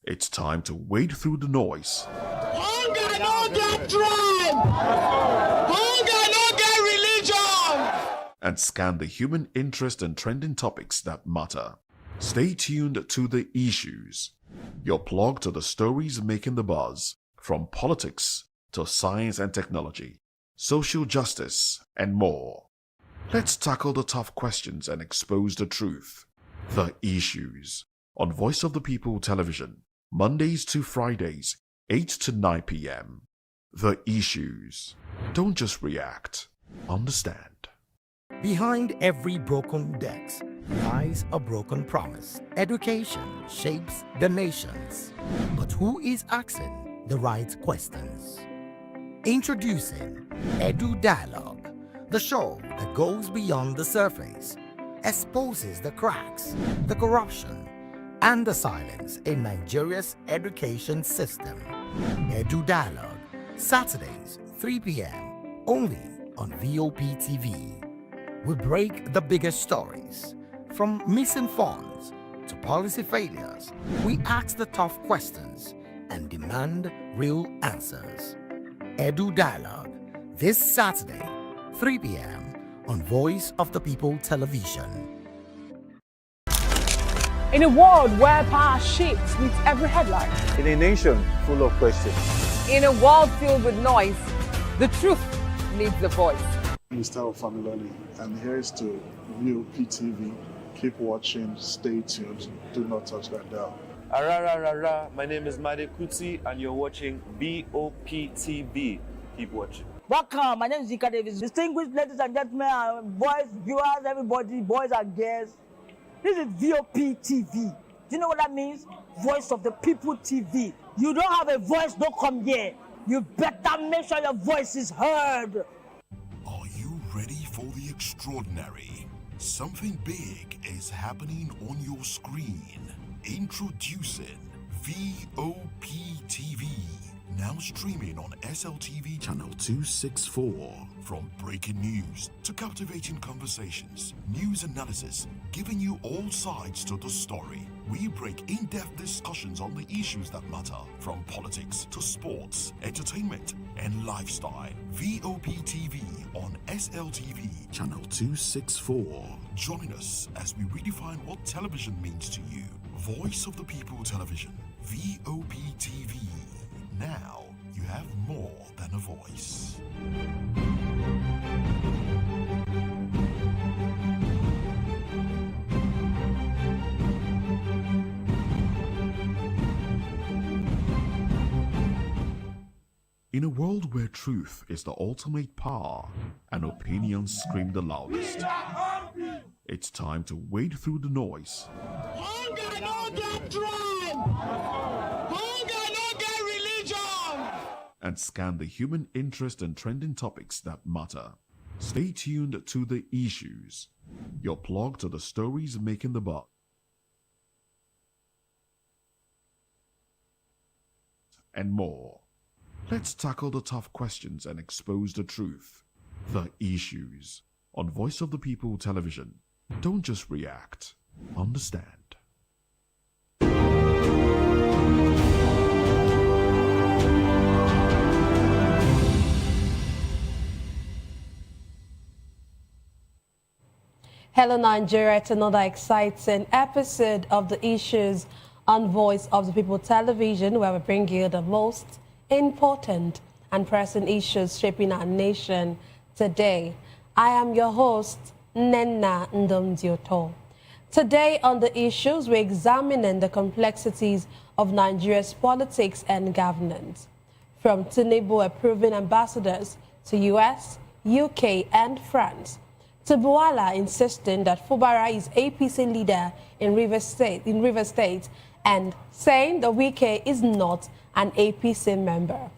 it's time to wade through the noise.
Hunger no get tribe! Hunger no get religion!
And scan the human interest and trending topics that matter. Stay tuned to The Issues, your plug to the stories making the buzz, from politics to science and technology, social justice, and more. Let's tackle the tough questions and expose the truth. The Issues on Voice of the People Television, Mondays to Fridays, 8 to 9 p.m. The Issues. Don't just react, understand.
Behind every broken desk lies a broken promise. Education shapes the nations. But who is asking the right questions? Introducing Edu Dialogue, the show that goes beyond the surface, exposes the cracks, the corruption, and the silence in Nigeria's education system. Edu Dialogue, Saturdays, 3 p.m., only on VOP TV. We break the biggest stories, From missing funds to policy failures, we ask the tough questions and demand real answers. Edu Dialogue, this Saturday, 3 p.m. on Voice of the People Television.
In a world where power shifts with every headline.
In a nation full of questions.
In a world filled with noise, the truth needs a voice.
Mr. Ofamiloni, and here is to view PTV. Keep watching, stay tuned, do not touch that dial.
My name is Made Kuti and you're watching BOPTV. Keep watching.
Welcome, my name is Zika Davis. Distinguished ladies and gentlemen, boys, viewers, everybody, boys and girls. This is VOP TV. Do you know what that means? Voice of the People TV. You don't have a voice, don't come here. You better make sure your voice is heard.
Are you ready for the extraordinary? Something big is happening on your screen. Introducing VOPTV. Now streaming on SLTV channel 264. From breaking news to captivating conversations, news analysis, giving you all sides to the story. We break in-depth discussions on the issues that matter, from politics to sports, entertainment, and lifestyle. VOPTV on SLTV channel 264. Join us as we redefine what television means to you. Voice of the People Television, VOPTV. Now you have more than a voice.
In a world where truth is the ultimate power and opinions scream the loudest, it's time to wade through the noise.
Hunger no get tribe. Hunger no get religion.
And scan the human interest and trending topics that matter. Stay tuned to The Issues, your plug to the stories making the buck. And more. Let's tackle the tough questions and expose the truth. The Issues on Voice of the People Television. Don't just react, understand.
Hello Nigeria, it's another exciting episode of The Issues on Voice of the People Television, where we bring you the most important and pressing issues shaping our nation today. I am your host, Nenna Ndomdioto. Today on The Issues, we're examining the complexities of Nigeria's politics and governance. From Tinubu approving ambassadors to US, UK and France, to Buala insisting that Fubara'S is APC leader in Rivers State and saying the Wike is not an APC member.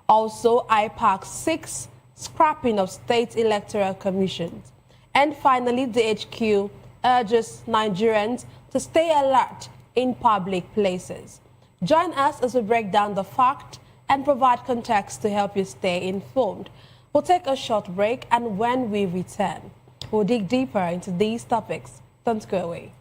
Also, IPAC 6 scrapping of state electoral commissions. And finally, the HQ urges Nigerians to stay alert in public places. Join us as we break down the fact and provide context to help you stay informed. We'll take a short break, and when we return, we'll dig deeper into these topics. Don't go away.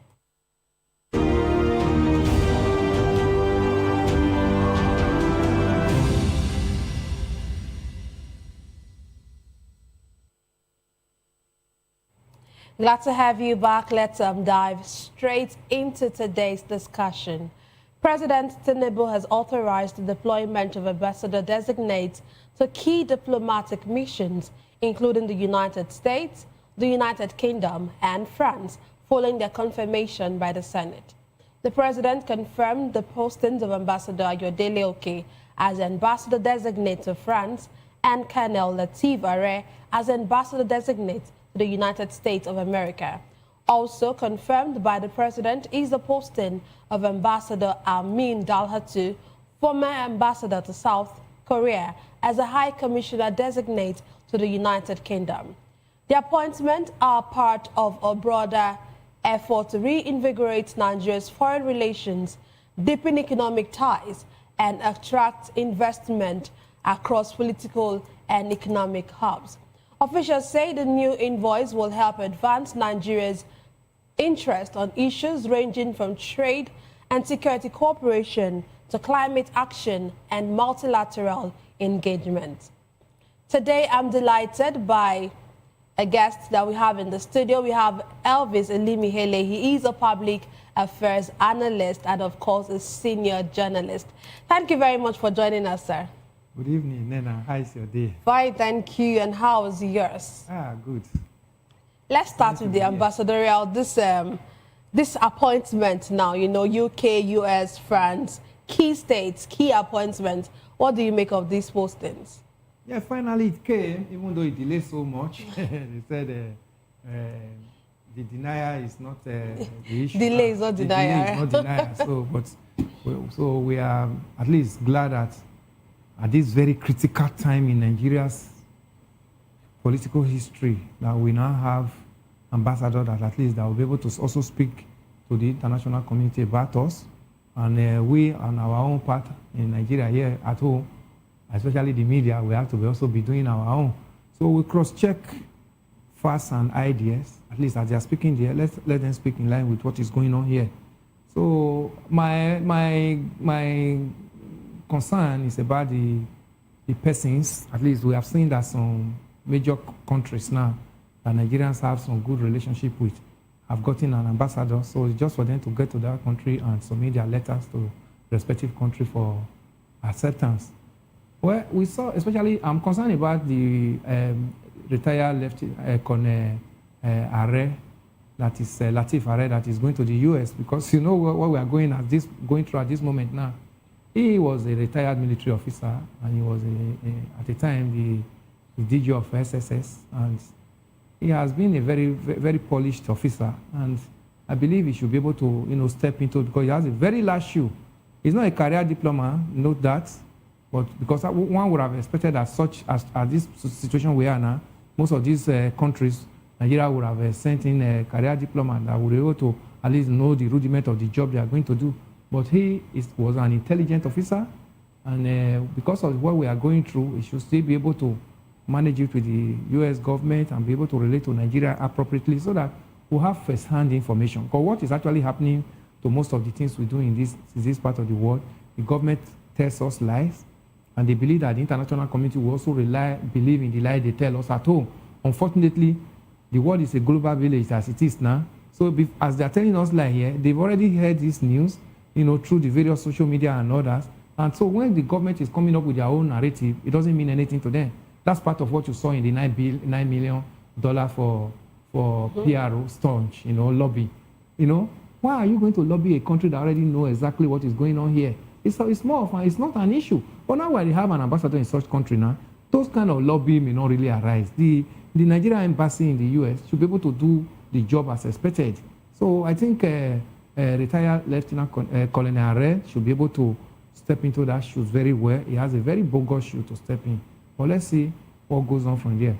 Glad to have you back. Let's dive straight into today's discussion. President Tinubu has authorized the deployment of ambassador designates to key diplomatic missions, including the United States, the United Kingdom, and France, following their confirmation by the Senate. The president confirmed the postings of Ambassador Ayodele Oke as ambassador designate to France and Colonel Lateef Are as ambassador designate to the United States of America. Also confirmed by the president is the posting of Ambassador Amin Dalhatu, former ambassador to South Korea, as a High Commissioner designate to the United Kingdom. The appointments are part of a broader effort to reinvigorate Nigeria's foreign relations, deepen economic ties, and attract investment across political and economic hubs. Officials say the new invoice will help advance Nigeria's interest on issues ranging from trade and security cooperation to climate action and multilateral engagement. Today, I'm delighted by a guest that we have in the studio. We have Elvis Elimihele. He is a public affairs analyst and, of course, a senior journalist. Thank you very much for joining us, sir.
Good evening, Nena. How is your day?
Fine, thank you. And how was yours?
Good.
Let's start with the ambassadorial, this appointment now, you know, UK, US, France, key states, key appointments. What do you make of these postings?
Yeah, finally it came, even though it delayed so much. They said the denier is not the issue.
Delay is not denier.
Delay is not denier. So we are at least glad that at this very critical time in Nigeria's political history that we now have ambassadors that at least that will be able to also speak to the international community about us. And we, on our own part in Nigeria here at home, especially the media, we have to also be doing our own. So we cross-check facts and ideas, at least as they are speaking there, let them speak in line with what is going on here. So my concern is about the persons. At least we have seen that some major countries now that Nigerians have some good relationship with have gotten an ambassador. So it's just for them to get to that country and submit their letters to respective country for acceptance. Well, we saw, especially, I'm concerned about the retired Colonel Are, that is Latif Are, that is going to the US, because you know what we are going through at this moment now. He was a retired military officer, and he was at the time the DG of SSS, and he has been a very, very polished officer, and I believe he should be able to, step into it because he has a very large shoe. He's not a career diploma, note that, but because one would have expected as this situation we are now, most of these countries, Nigeria would have sent in a career diploma that would be able to at least know the rudiment of the job they are going to do. But he was an intelligent officer, and because of what we are going through, he should still be able to manage it with the US government and be able to relate to Nigeria appropriately so that we'll have first-hand information. Because what is actually happening to most of the things we do in this part of the world, the government tells us lies, and they believe that the international community will also believe in the lie they tell us at home. Unfortunately, the world is a global village as it is now. So as they're telling us lie here, they've already heard this news, through the various social media and others. And so when the government is coming up with their own narrative, it doesn't mean anything to them. That's part of what you saw in the $9 million for PRO staunch, lobby. Why are you going to lobby a country that already know exactly what is going on here? It's more of it's not an issue. But now when they have an ambassador in such country now, those kind of lobby may not really arise. The Nigerian embassy in the US should be able to do the job as expected. So I think retired Lieutenant Colonel Are should be able to step into that shoes very well. He has a very bogus shoe to step in. But let's see what goes on from there.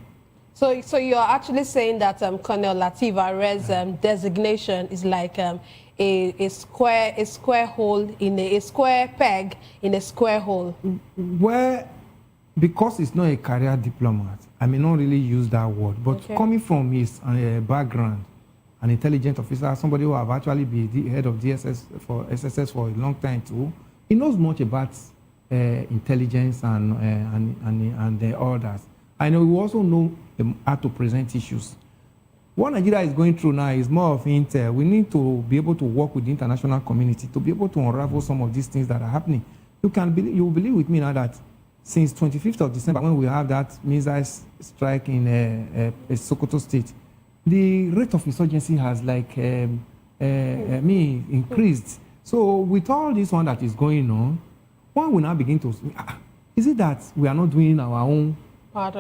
So you're actually saying that Colonel Latif Are's designation is like a square hole in a square peg in a square hole?
Well, because it's not a career diplomat, I may not really use that word. But coming from his background, an intelligent officer, somebody who have actually been the head of SSS for a long time too, he knows much about intelligence and the others. I know we also know how to present issues. What Nigeria is going through now is more of intel. We need to be able to work with the international community to be able to unravel some of these things that are happening. You will believe with me now that since 25th of December, when we have that missile strike in Sokoto State, the rate of insurgency has increased. So with all this one that is going on, one will now begin to, is it that we are not doing our own part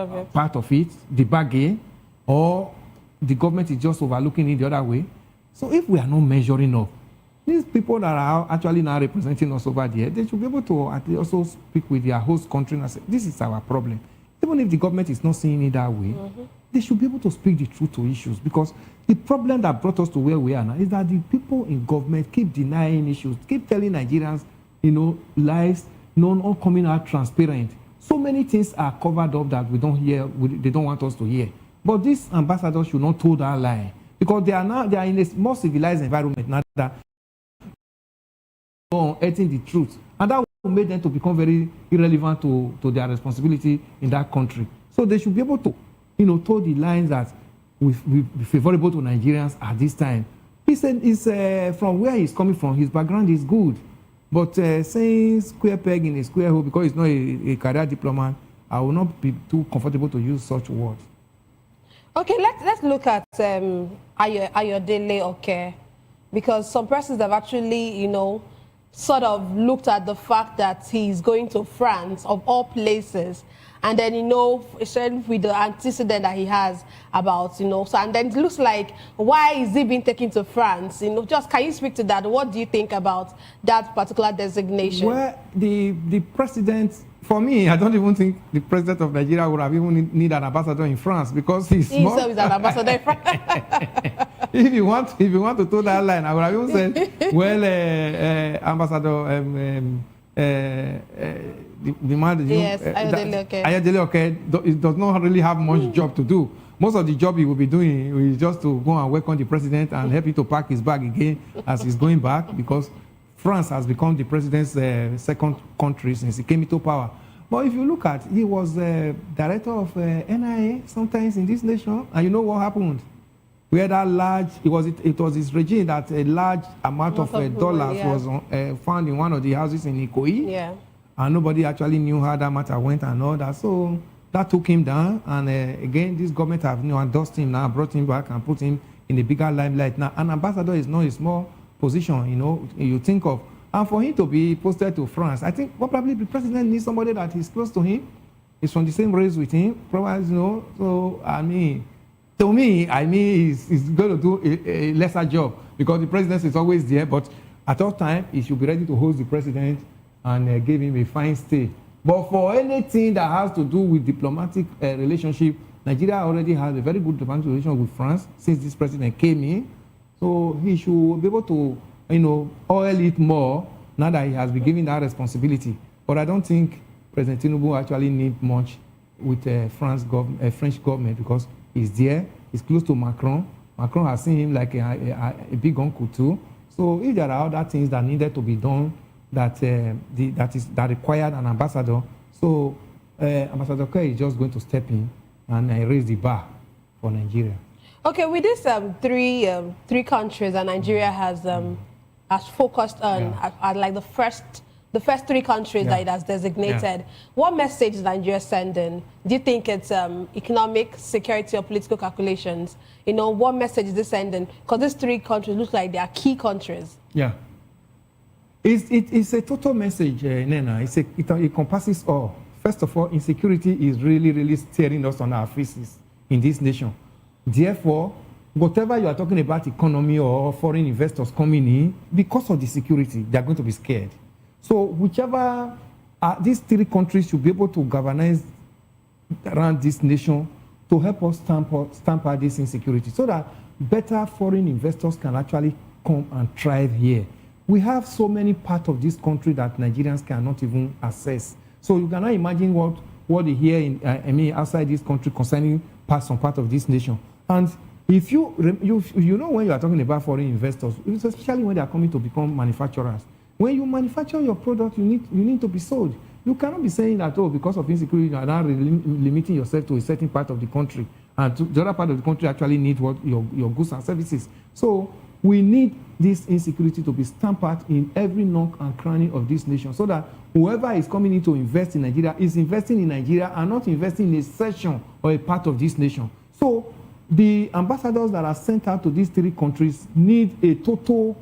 of it, the bargain, or the government is just overlooking it the other way? So if we are not measuring up, these people that are actually now representing us over there, they should be able to also speak with their host country and say, this is our problem. Even if the government is not seeing it that way, they should be able to speak the truth to issues, because the problem that brought us to where we are now is that the people in government keep denying issues, keep telling Nigerians, lies, not coming out transparent. So many things are covered up that we don't hear, they don't want us to hear. But this ambassador should not tell that lie because they are in a more civilized environment now that on eating the truth, and that will make them to become very irrelevant to their responsibility in that country. So they should be able to, toe the lines that will be favorable to Nigerians at this time. He said from where he's coming from, his background is good, but saying square peg in a square hole because he's not a career diplomat, I will not be too comfortable to use such words.
Okay, let's look at Ayodele Oke, because some persons have actually, sort of looked at the fact that he's going to France, of all places, and then, especially with the antecedent that he has about, so, and then it looks like, why is he being taken to France? Just can you speak to that? What do you think about that particular designation?
Well, the president, for me, I don't even think the president of Nigeria would have even need an ambassador in France, because he's small.
He's an ambassador in France.
If you want to toe that line, I would have even said, well, Ambassador, the man, Ayodele Oke, it does not really have much job to do. Most of the job he will be doing is just to go and welcome the president and help him to pack his bag again as he's going back, because France has become the president's second country since he came into power. But if you look at, he was director of NIA sometimes in this nation, and you know what happened? We had that large, it was his regime that a large amount of dollars was found in one of the houses in Ikoyi, and nobody actually knew how that matter went and all that. So that took him down, and again, this government have endorsed him now, brought him back and put him in a bigger limelight. Now, an ambassador is not a small position, you think of. And for him to be posted to France, I think probably the president needs somebody that is close to him, is from the same race with him, probably, so, to me, he's going to do a lesser job, because the president is always there, but at all time, he should be ready to host the president and give him a fine stay. But for anything that has to do with diplomatic relationship, Nigeria already has a very good diplomatic relationship with France since this president came in. So he should be able to, oil it more now that he has been given that responsibility. But I don't think President Tinubu actually needs much with French government, because he's there, he's close to Macron. Macron has seen him like a big uncle too. So if there are other things that needed to be done that required an ambassador, so Ambassador Oke is just going to step in and raise the bar for Nigeria.
Okay, with these three countries that Nigeria has focused on, like the first three countries that it has designated, what message is Nigeria sending? Do you think it's economic, security, or political calculations? What message is this sending? Because these three countries look like they are key countries. Yeah.
It's a total message, Nena. It encompasses all. First of all, insecurity is really, really staring us on our faces in this nation. Therefore, whatever you are talking about, economy or foreign investors coming in, because of the security, they are going to be scared. So whichever, these three countries should be able to galvanize around this nation to help us stamp out this insecurity, so that better foreign investors can actually come and thrive here. We have so many parts of this country that Nigerians cannot even access. So you cannot imagine what they hear outside this country concerning some part of this nation. And if you when you are talking about foreign investors, especially when they are coming to become manufacturers, when you manufacture your product, you need to be sold. You cannot be saying that, because of insecurity, you are now limiting yourself to a certain part of the country, and the other part of the country actually needs your goods and services. So we need this insecurity to be stamped out in every nook and cranny of this nation, so that whoever is coming in to invest in Nigeria is investing in Nigeria and not investing in a section or a part of this nation. So the ambassadors that are sent out to these three countries need a total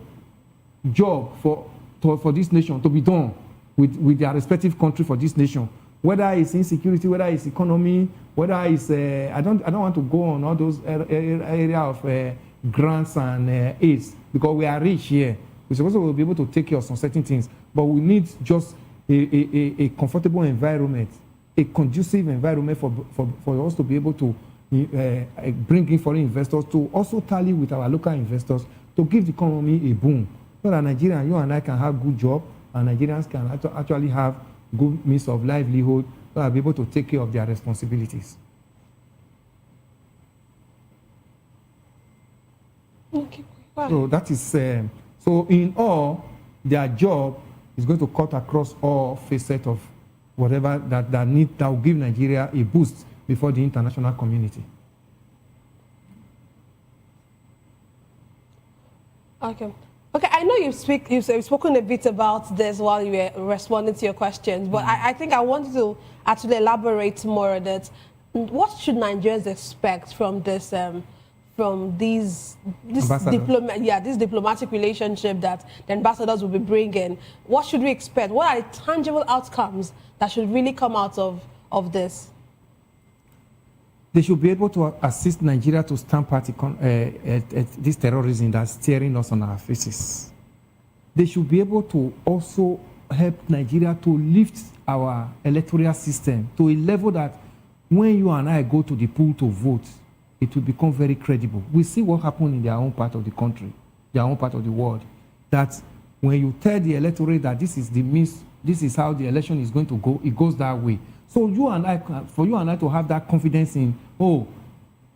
job for this nation to be done with their respective country for this nation. Whether it's insecurity, whether it's economy, whether it's I don't want to go on all those area of grants and aids, because we are rich here. We're supposed to be able to take care of some certain things, but we need just a comfortable environment, a conducive environment for us to be able to bring in foreign investors, to also tally with our local investors, to give the economy a boom, so that Nigeria, you and I can have good job, and Nigerians can actually have good means of livelihood, so that be able to take care of their responsibilities. So that is, so in all, their job is going to cut across all facets of whatever that will give Nigeria a boost before the international community.
Okay. Okay, I know you've spoken a bit about this while you were responding to your questions, but I think I want to actually elaborate more on it. What should Nigerians expect from this, this diplomatic relationship that the ambassadors will be bringing? What should we expect? What are the tangible outcomes that should really come out of this?
They should be able to assist Nigeria to stamp out at this terrorism that's staring us on our faces. They should be able to also help Nigeria to lift our electoral system to a level that when you and I go to the poll to vote, it will become very credible. We see what happened in their own part of the country, their own part of the world, that when you tell the electorate that this is the means, this is how the election is going to go, it goes that way. So for you and I to have that confidence in, oh,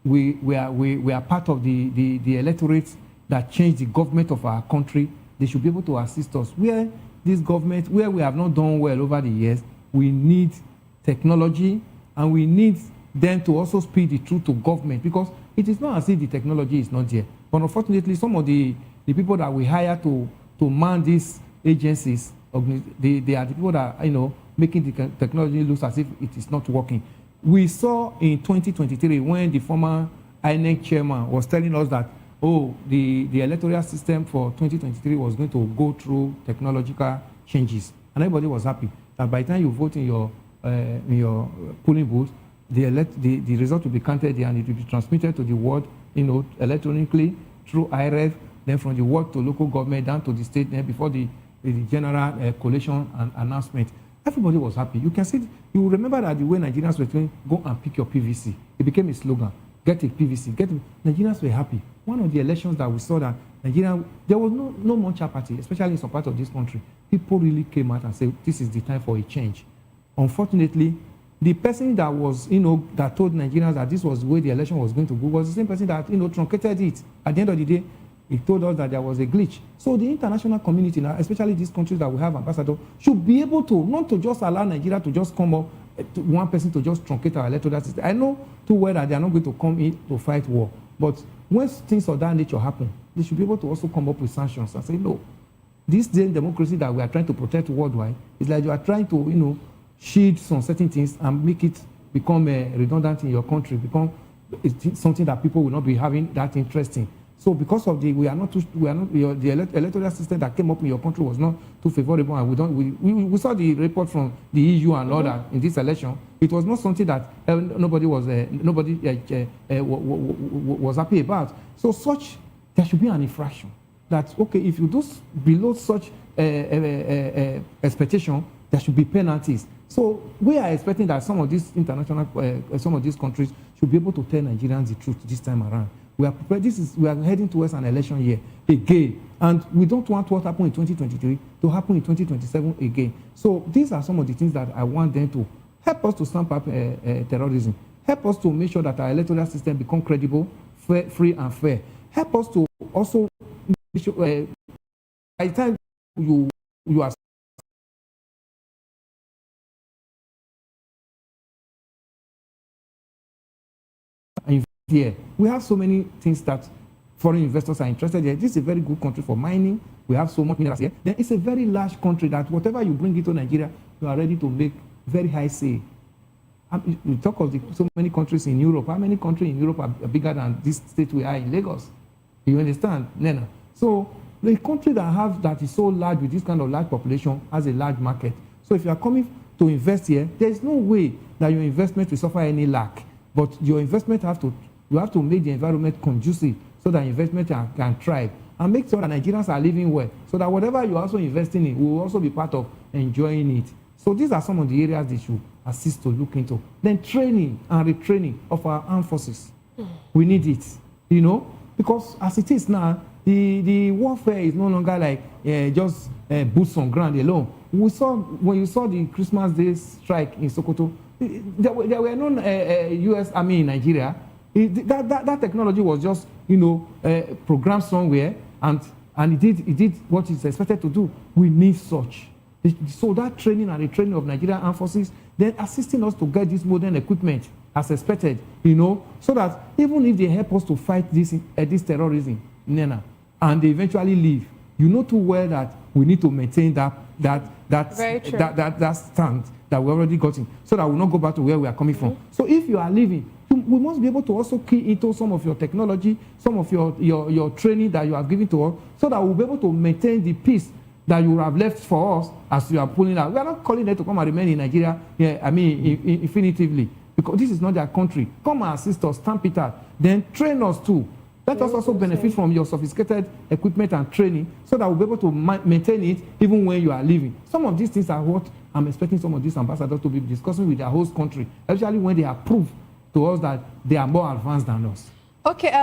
we are part of the electorate that changed the government of our country, they should be able to assist us. Where this government, where we have not done well over the years, we need technology, and we need them to also speak the truth to government, because it is not as if the technology is not there. But unfortunately, some of the people that we hire to man these agencies, they are the people that, making the technology look as if it is not working. We saw in 2023 when the former INEC chairman was telling us that, oh, the electoral system for 2023 was going to go through technological changes. And everybody was happy that by the time you vote in your polling booth, the result will be counted and it will be transmitted to the ward, electronically through IRF, then from the ward to local government down to the state, then before the general collation and announcement. Everybody was happy. You can see, you remember that the way Nigerians were saying, go and pick your PVC. It became a slogan. Get a PVC. Nigerians were happy. One of the elections that we saw that there was no much apathy, especially in some part of this country. People really came out and said, this is the time for a change. Unfortunately, the person that was, that told Nigerians that this was the way the election was going to go was the same person that, truncated it. At the end of the day, he told us that there was a glitch. So the international community now, especially these countries that we have ambassadors, should be able to, not to just allow Nigeria to just come up, one person to just truncate our electoral system. I know too well that they are not going to come in to fight war. But when things of that nature happen, they should be able to also come up with sanctions and say, no, this democracy that we are trying to protect worldwide is like you are trying to, shield some certain things and make it become redundant in your country, become something that people will not be having that interest in. So because of the electoral system that came up in your country was not too favorable, and we saw the report from the EU and all that in this election. It was not something that nobody was happy about. So there should be an infraction that, okay, if you do below such expectation, there should be penalties. So we are expecting that some of these some of these countries should be able to tell Nigerians the truth this time around. We are prepared. We are heading towards an election year again, and we don't want what happened in 2023 to happen in 2027 again. So these are some of the things that I want them to help us to stamp up terrorism. Help us to make sure that our electoral system become credible, free and fair. Help us to also make sure, by the time you are here. We have so many things that foreign investors are interested in. This is a very good country for mining. We have so much minerals here. Then it's a very large country that whatever you bring into Nigeria, you are ready to make very high say. We talk of so many countries in Europe. How many countries in Europe are bigger than this state we are in, Lagos? You understand, Nena? So the country that is so large with this kind of large population has a large market. So if you are coming to invest here, there is no way that your investment will suffer any lack. But your investment you have to make the environment conducive so that investment can thrive, and make sure that Nigerians are living well, so that whatever you are also investing in will also be part of enjoying it. So these are some of the areas they should assist to look into. Then training and retraining of our armed forces. We need it, because as it is now, the warfare is no longer like just boots on ground alone. When you saw the Christmas Day strike in Sokoto, there were no U.S. Army in Nigeria. That technology was just, programmed somewhere, and he did what he's expected to do. We need such. So that training and the training of Nigerian Armed Forces, then assisting us to get this modern equipment as expected, so that even if they help us to fight this terrorism, and they eventually leave, you know too well that we need to maintain that stand that we already got in, so that we'll not go back to where we are coming from. So if you are leaving, we must be able to also key into some of your technology, some of your training that you have given to us, so that we'll be able to maintain the peace that you have left for us as you are pulling out. We are not calling them to come and remain in Nigeria, infinitively, because this is not their country. Come and assist us, stamp it out, then train us too. Let us also benefit from your sophisticated equipment and training, so that we'll be able to maintain it even when you are leaving. Some of these things are what I'm expecting some of these ambassadors to be discussing with their host country, especially when they have proved to us that they are more advanced than us.
Okay,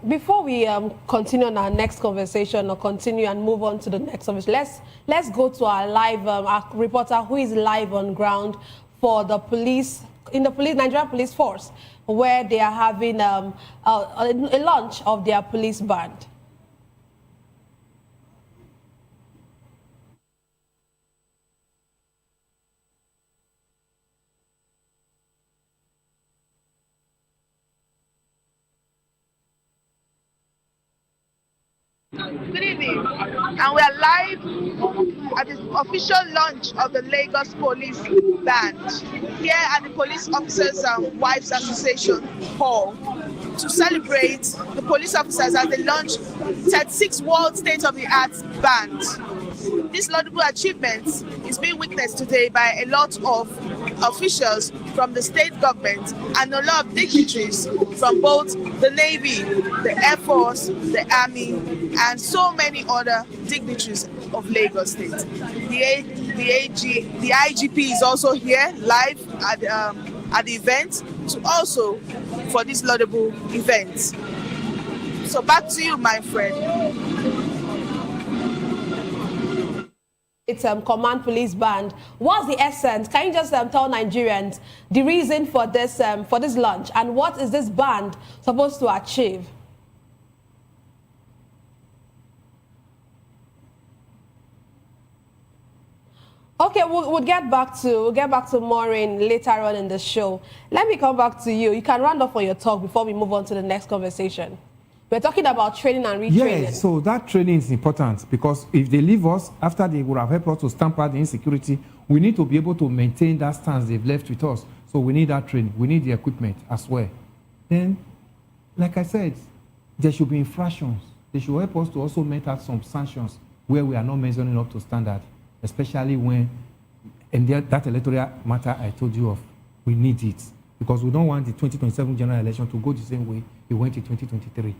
before we continue on our next conversation or continue and move on to the next conversation, let's go to our live our reporter who is live on ground for the police, in the Nigerian Police Force, where they are having a launch of their police band.
Good evening, and we are live at the official launch of the Lagos Police Band here at the Police Officers and Wives Association Hall to celebrate the police officers as they launch 36 World State-of-the-Art Band. This laudable achievement is being witnessed today by a lot of officials from the state government and a lot of dignitaries from both the Navy, the Air Force, the Army, and so many other dignitaries of Lagos State. The IGP is also here live at the event for this laudable event. So back to you, my friend.
It's Command Police Band. What's the essence? Can you just tell Nigerians the reason for this launch, and what is this band supposed to achieve? Okay, we'll get back to Maureen later on in the show. Let me come back to you. You can round off on your talk before we move on to the next conversation. We're talking about training and retraining.
Yes, so that training is important, because if they leave us after they would have helped us to stamp out the insecurity, we need to be able to maintain that stance they've left with us. So we need that training. We need the equipment as well. Then, like I said, there should be infractions. They should help us to also make out some sanctions where we are not measuring up to standard, especially when, in that electoral matter I told you of, we need it. Because we don't want the 2027 general election to go the same way it went in 2023.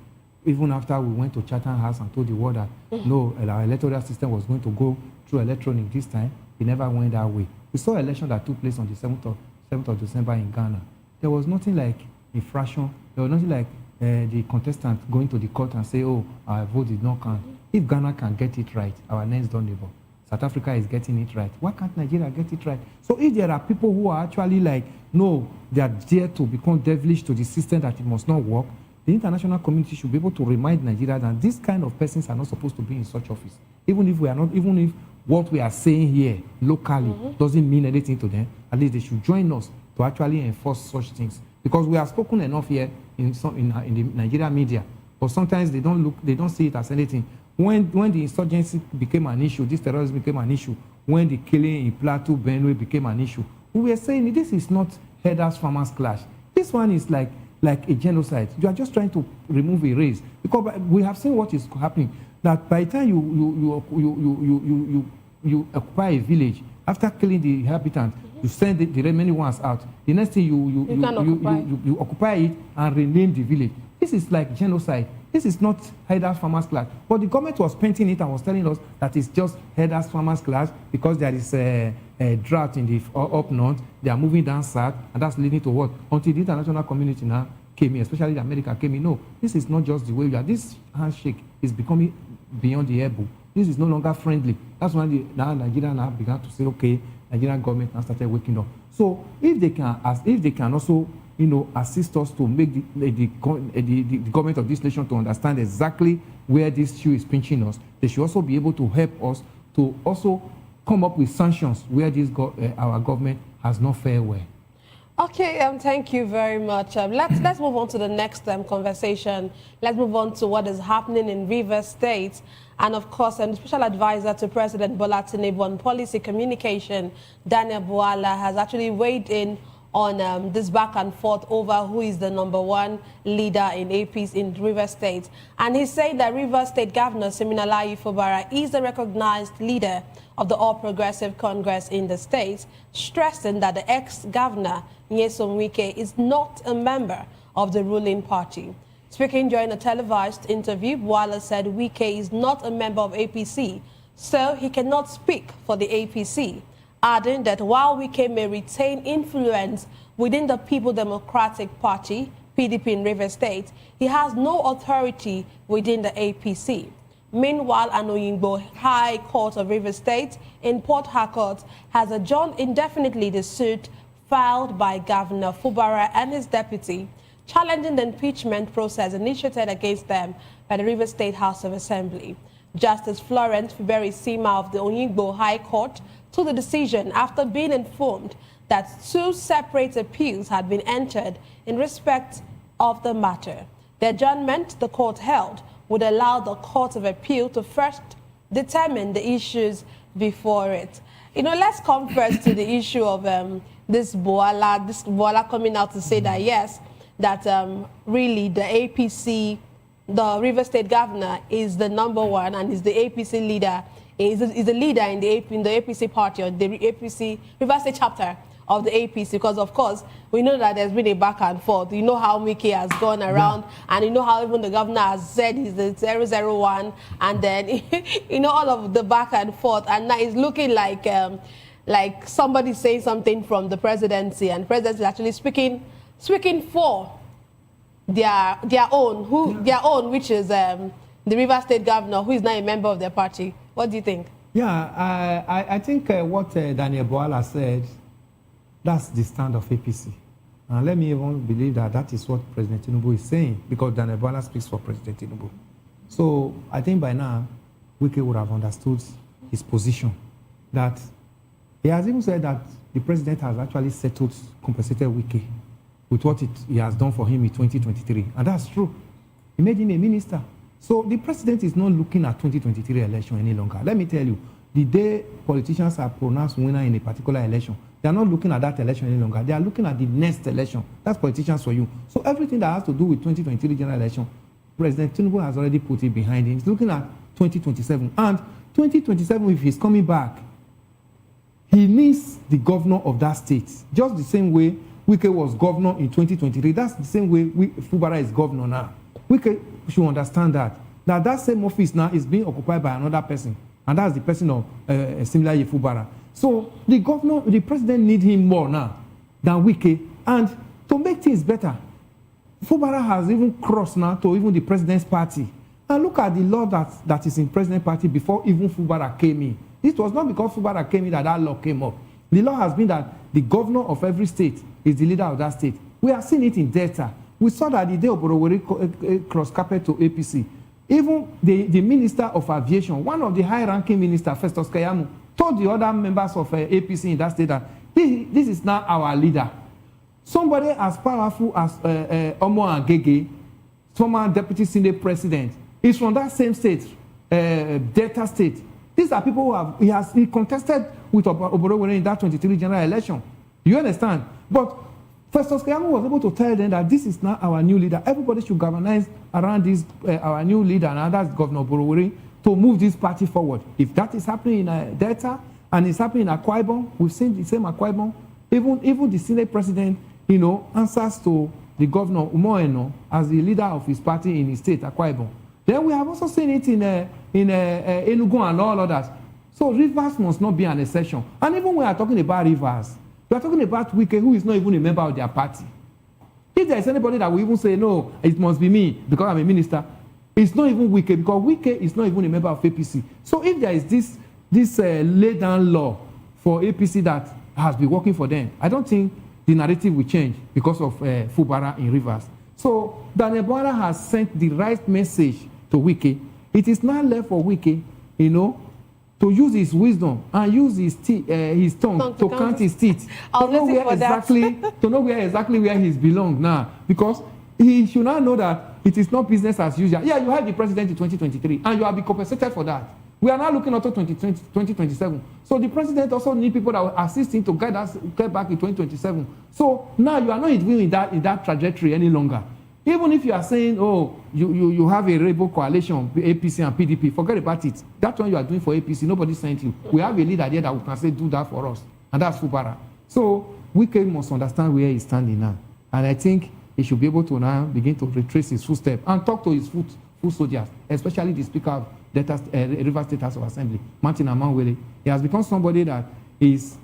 Even after we went to Chatham House and told the world that no, our electoral system was going to go through electronic this time, it never went that way. We saw an election that took place on the 7th of December in Ghana. There was nothing like infraction. There was nothing like the contestant going to the court and say, oh, our vote did not count. If Ghana can get it right, our next door neighbor, South Africa, is getting it right. Why can't Nigeria get it right? So if there are people who are actually like, no, they are there to become devilish to the system that it must not work, the international community should be able to remind Nigeria that these kind of persons are not supposed to be in such office. Even if what we are saying here locally doesn't mean anything to them, at least they should join us to actually enforce such things. Because we have spoken enough here in the Nigerian media, but sometimes they don't see it as anything. When the insurgency became an issue, this terrorism became an issue, when the killing in Plateau, Benue became an issue, we were saying this is not herders-farmers clash. This one is like a genocide. You are just trying to remove a race. Because we have seen what is happening. That by the time you occupy a village, after killing the inhabitants, you send the remaining ones out. The next thing you occupy it and rename the village. This is like genocide. This is not herders farmers class. But the government was painting it and was telling us that it's just herders farmers class because there is a drought in the up north. They are moving down south, and that's leading to what? Until the international community now came in, especially America came in. No, this is not just the way we are. This handshake is becoming beyond the elbow. this is no longer friendly. That's when now Nigeria now began to say, okay, Nigerian government now started waking up. So if they can also, assist us to make the government of this nation to understand exactly where this shoe is pinching us, they should also be able to help us to also come up with sanctions where our government has not fared well.
Okay, thank you very much. Let's move on to the next conversation. Let's move on to what is happening in Rivers State. And of course, the special advisor to President Bola Tinubu on policy communication, Daniel Bwala, has actually weighed in on this back and forth over who is the #1 leader in APC in Rivers State. And he's saying that Rivers State Governor Siminalayi Fubara is the recognized leader of the All Progressive Congress in the state, stressing that the ex-governor, Nyesom Wike, is not a member of the ruling party. Speaking during a televised interview, Bwala said Wike is not a member of APC, so he cannot speak for the APC, adding that while Wike may retain influence within the People Democratic Party, PDP in Rivers State, he has no authority within the APC. Meanwhile, an Oyingbo High Court of Rivers State in Port Harcourt has adjourned indefinitely the suit filed by Governor Fubara'S and his deputy, challenging the impeachment process initiated against them by the Rivers State House of Assembly. Justice Florence Fubara'S of the Oyingbo High Court took the decision after being informed that 2 separate appeals had been entered in respect of the matter. The adjournment the court held would allow the Court of Appeal to first determine the issues before it. Let's come first to the issue of this Bwala coming out to say that yes, that really the APC, the Rivers State governor is the #1 and is the APC leader, is the leader in the APC party or the APC Rivers State chapter of the APC, because of course we know that there's been a back and forth. You know how Wike has gone around, and you know how even the governor has said he's the 001, and then all of the back and forth, and now it's looking like somebody saying something from the presidency, and the presidency is actually speaking for their own, which is the Rivers State governor, who is now a member of their party. What do you think?
Yeah, I think what Daniel Bwala said, that's the stand of APC. And let me even believe that is what President Tinubu is saying, because Daniel Bwala speaks for President Tinubu. So I think by now, Wike would have understood his position. That he has even said that the president has actually settled, compensated Wike with what he has done for him in 2023. And that's true. He made him a minister. So the president is not looking at 2023 election any longer. Let me tell you, the day politicians are pronounced winner in a particular election, they are not looking at that election any longer. They are looking at the next election. That's politicians for you. So everything that has to do with 2023 general election, President Tinubu has already put it behind him. He's looking at 2027. And 2027, if he's coming back, he needs the governor of that state. Just the same way Wike was governor in 2023. That's the same way Fubara'S is governor now. Wike should understand that same office now is being occupied by another person. And that's the person of Siminalayi Fubara. So the president needs him more now than Wike. And to make things better, Fubara has even crossed now to even the president's party. And look at the law that is in president's party before even Fubara came in. It was not because Fubara came in that law came up. The law has been that the governor of every state is the leader of that state. We have seen it in Delta. We saw that the day Oborowori crossed carpet to APC. Even the Minister of Aviation, one of the high-ranking ministers, Festus Keyamo, told the other members of APC in that state that this is now our leader. Somebody as powerful as Omo Agege, former Deputy Senate President, is from that same state, Delta State. These are people who he contested with Oborowori in that 23 general election. You understand? But Festus Keyamo was able to tell them that this is now our new leader. Everybody should galvanize around this, our new leader, and that's Governor Oborowori, to move this party forward. If that is happening in Delta and it's happening in Akwa Ibom, we've seen the same Akwa Ibom. Even the Senate President, answers to the Governor Umoeno as the leader of his party in his state, Akwa Ibom. Then we have also seen it in Enugu and all others. So Rivers must not be an exception. And even when we are talking about Rivers, we are talking about Wike, who is not even a member of their party. If there is anybody that will even say, no, it must be me because I'm a minister, It's not even Wike, because Wike is not even a member of APC. So if there is this laid down law for APC that has been working for them, I don't think the narrative will change because of Fubara in Rivers. So Daniel Bwala has sent the right message to Wike. It is now left for Wike, you know, to use his wisdom and use his tongue to count his teeth, to know where exactly where he's belong now, because he should now know that it is not business as usual. Yeah, you have the president in 2023, and you have been compensated for that. We are now looking at 2027. So the president also needs people that will assist him to get back in 2027. So now you are not in that trajectory any longer. Even if you are saying, oh, you have a rainbow coalition, APC and PDP, forget about it. That one you are doing for APC, nobody sent you. We have a leader there that we can say, do that for us. And that's Fubara. So Wike must understand where he's standing now. And I think he should be able to now begin to retrace his footsteps and talk to his foot soldiers, especially the Speaker of Rivers State House of Assembly, Martin Amanwele. He has become somebody that is,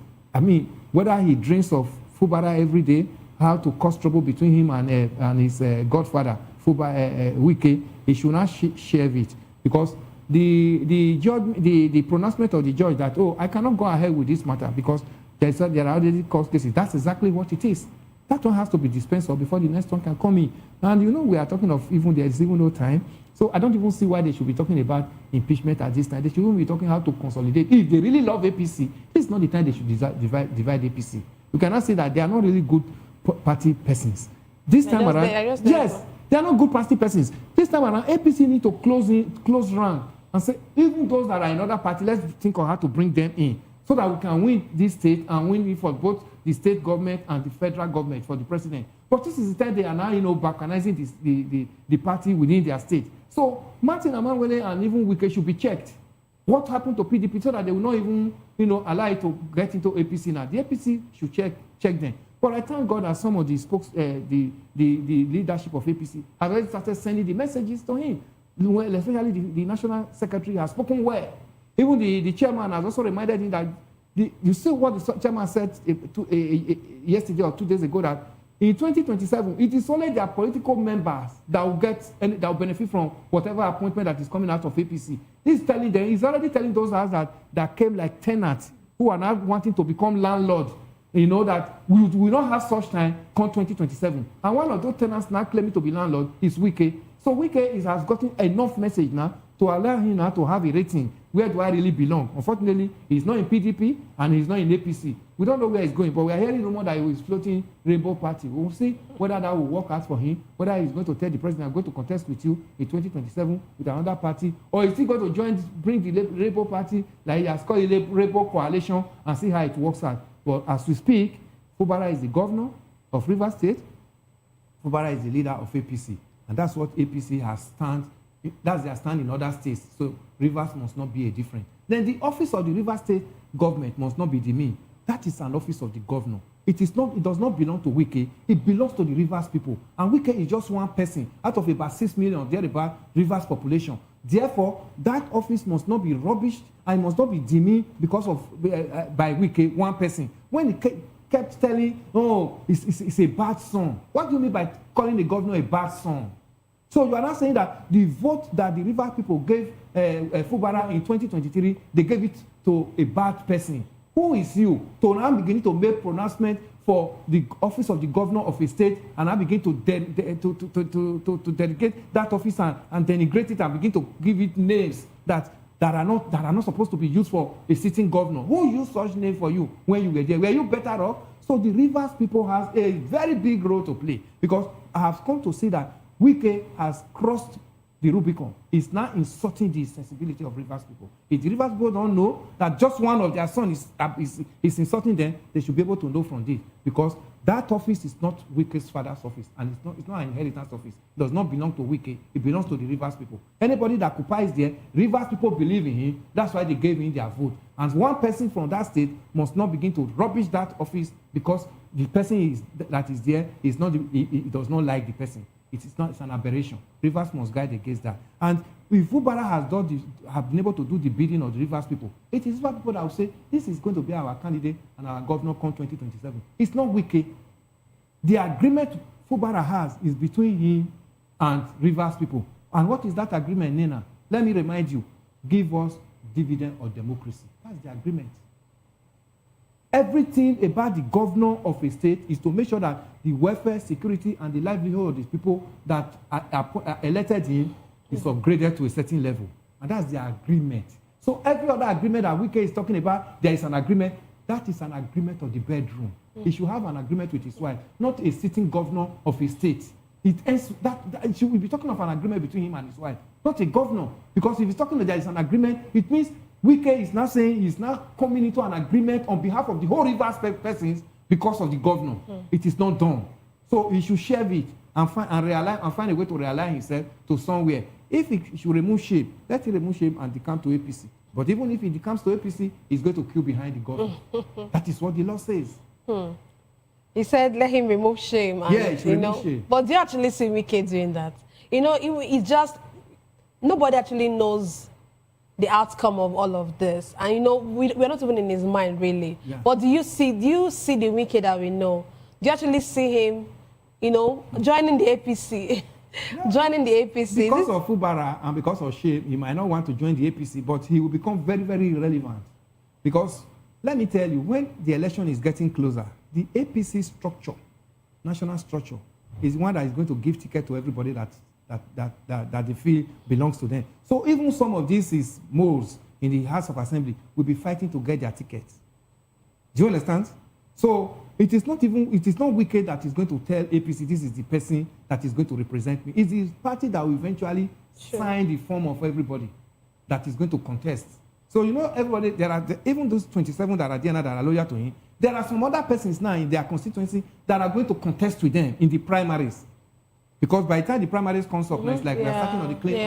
whether he dreams of Fubara every day, how to cause trouble between him and his godfather, Wike, he should not share it. Because the pronouncement of the judge that, oh, I cannot go ahead with this matter because there are already court cases. That's exactly what it is. That one has to be dispensed of before the next one can come in. And you know, we are talking of there's even no time. So I don't even see why they should be talking about impeachment at this time. They should even be talking how to consolidate. If they really love APC, this is not the time they should divide APC. You cannot say that they are not really good party persons. This time around, yes, they are not good party persons. This time around, APC need to close round and say, even those that are in other party, let's think of how to bring them in so that we can win this state and win it for both the state government and the federal government for the president. But this is the time they are now, balkanizing the party within their state. So Martin Amanwele and even Wike should be checked. What happened to PDP so that they will not even, allow it to get into APC now. The APC should check them. But I thank God that some of the the leadership of APC have already started sending the messages to him. Especially the national secretary has spoken well. Even the chairman has also reminded him that you see what the chairman said yesterday or 2 days ago, that in 2027, it is only their political members that will benefit from whatever appointment that is coming out of APC. He's already telling those houses that came like tenants who are now wanting to become landlord, that we will not have such time come 2027. And one of those tenants now claiming to be landlord is Wike. So Wike has gotten enough message now to allow him now to have a rating. Where do I really belong? Unfortunately, he's not in PDP and he's not in APC. We don't know where he's going, but we are hearing rumor that he is floating Rainbow Party. We'll see whether that will work out for him, whether he's going to tell the president, I'm going to contest with you in 2027 with another party, or is he going to bring the Rainbow Party, like he has called it, Rainbow Coalition, and see how it works out. But as we speak, Fubara is the governor of Rivers State. Fubara is the leader of APC. And that's what APC has stand. That's their stand in other states. So Rivers must not be a different. Then the office of the Rivers State government must not be demeaned. That is an office of the governor. It does not belong to Wike. It belongs to the Rivers people. And Wike is just one person out of about 6 million thereabout Rivers population. Therefore, that office must not be rubbished and must not be demeaned because of by Wike, one person. When he kept telling, oh, it's a bad son. What do you mean by calling the governor a bad son? So you are not saying that the vote that the Rivers people gave Fubara in 2023, they gave it to a bad person. Who is you to now begin to make pronouncement for the office of the governor of a state and now begin to dedicate that office and denigrate it and begin to give it names that are not supposed to be used for a sitting governor? Who used such name for you when you were there? Were you better off? So the Rivers people has a very big role to play, because I have come to see that Wike has crossed the Rubicon. It's now insulting the sensibility of Rivers people. If the Rivers people don't know that just one of their sons is insulting them, they should be able to know from this, because that office is not Wike's father's office, and it's not an inheritance office. It does not belong to Wike. It belongs to the Rivers people. Anybody that occupies there, Rivers people believe in him. That's why they gave him their vote. And one person from that state must not begin to rubbish that office because the person that is there is not. He does not like the person. It's an aberration. Rivers must guide against that. And if Fubara have been able to do the bidding of the Rivers people, it is Rivers people that will say, this is going to be our candidate and our governor come 2027. It's not Wike. The agreement Fubara has is between him and Rivers people. And what is that agreement, Nena? Let me remind you, give us dividend or democracy. That's the agreement. Everything about the governor of a state is to make sure that the welfare, security, and the livelihood of the people that are elected in is upgraded to a certain level. And that's the agreement. So every other agreement that Wike is talking about, there is an agreement. That is an agreement of the bedroom. He should have an agreement with his wife, not a sitting governor of a state. It should be talking of an agreement between him and his wife, not a governor. Because if he's talking that there is an agreement, it means Wike is now saying he's now coming into an agreement on behalf of the whole Rivers persons because of the governor. It is not done. So he should share it and find a way to realign himself to somewhere. If he should remove shame, let him remove shame and decamp to APC. But even if he decamps to APC, he's going to queue behind the governor. That is what the law says.
He said, let him remove shame. And,
yeah, remove shame.
But do you actually see Wike doing that? You know, it's just, nobody actually knows the outcome of all of this. And, you know, we're not even in his mind, really. Yeah. But do you see the Wike that we know? Do you actually see him, you know, joining the APC? Yeah. Joining the APC.
Because of Fubara and because of shame, he might not want to join the APC, but he will become very, very irrelevant. Because, let me tell you, when the election is getting closer, the APC structure, national structure, is one that is going to give ticket to everybody that they feel belongs to them. So even some of these moles in the House of Assembly will be fighting to get their tickets. Do you understand? So it is not Wike that is going to tell APC this is the person that is going to represent me. It's the party that will eventually sign the form of everybody that is going to contest. So you know, everybody, even those 27 that are there now that are loyal to him, there are some other persons now in their constituency that are going to contest with them in the primaries. Because by the time the primaries comes up, it's like we're starting on the clean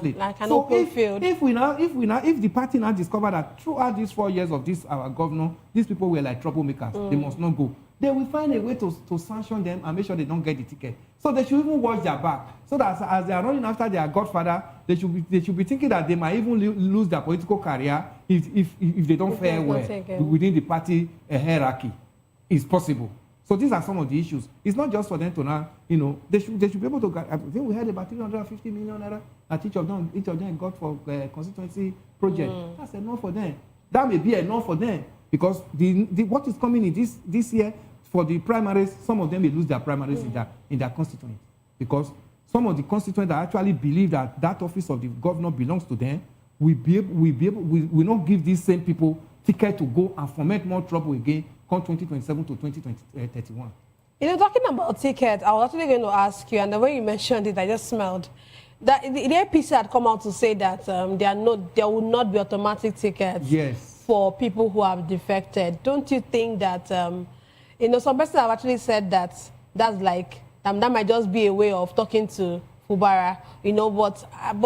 slate.
Like an open field.
If the party now discover that throughout these 4 years of this our governor, these people were like troublemakers, they must not go. They will find a way to sanction them and make sure they don't get the ticket. So they should even watch their back. So that as they are running after their godfather, they should be thinking that they might even lose their political career if they don't fare well within the party hierarchy. It's possible. So these are some of the issues. It's not just for them to now, you know, they should be able to. I think we had about 350 million naira that each of them got for constituency project. That's enough for them. That may be enough for them because what is coming in this year for the primaries, some of them may lose their primaries in their constituents because some of the constituents that actually believe that office of the governor belongs to them will not give these same people ticket to go and foment more trouble again come 2027 to 2031.
You know, talking about ticket, I was actually going to ask you, and the way you mentioned it, I just smelled that the APC had come out to say that there will not be automatic tickets for people who have defected. Don't you think that, you know, some persons have actually said that's like, that might just be a way of talking to Fubara, you know, but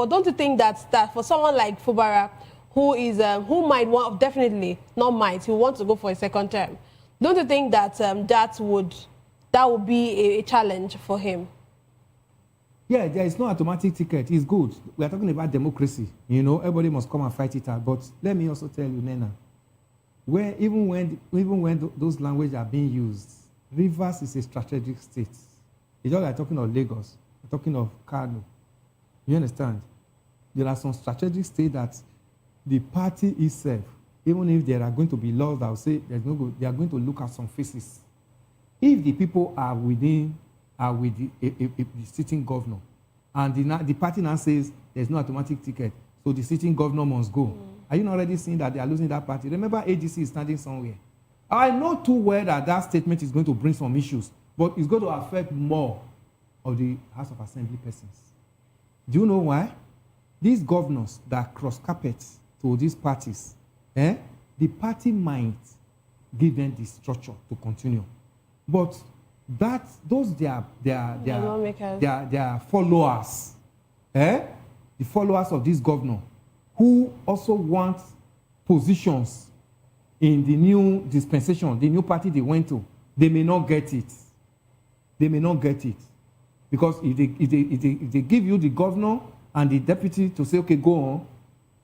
don't you think that for someone like Fubara, who might want, definitely not might, who wants to go for a second term, don't you think that that would be a challenge for him?
Yeah, there is no automatic ticket. It's good. We are talking about democracy. You know, everybody must come and fight it out. But let me also tell you, Nena, even when those languages are being used, Rivers is a strategic state. It's not like talking of Lagos, we're talking of Kano. You understand? There are some strategic states that the party itself, even if there are going to be laws that will say they are going to look at some faces. If the people are with the sitting governor, and the party now says there's no automatic ticket, so the sitting governor must go. Are you not already seeing that they are losing that party? Remember, ADC is standing somewhere. I know too well that statement is going to bring some issues, but it's going to affect more of the House of Assembly persons. Do you know why? These governors that cross carpets to these parties, the party might give them the structure to continue. But those they are followers, the followers of this governor, who also want positions in the new dispensation, the new party they went to, they may not get it. They may not get it. Because if they give you the governor and the deputy to say, okay, go on,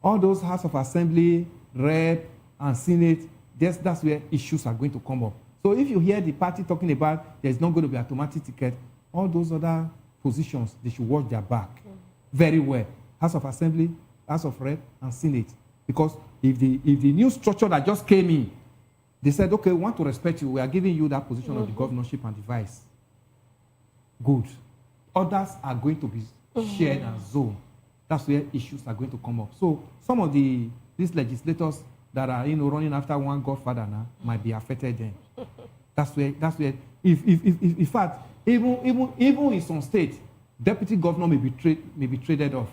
all those House of Assembly, Rep, and Senate, that's where issues are going to come up. So if you hear the party talking about there's not going to be automatic ticket, all those other positions, they should watch their back very well. House of Assembly, House of Rep, and Senate. Because if the new structure that just came in, they said, okay, we want to respect you. We are giving you that position of the governorship and the vice. Good. Others are going to be shared and zoned. That's where issues are going to come up. So some of these legislators that are running after one godfather now might be affected then. That's where if in fact even in some states, deputy governor may be traded off.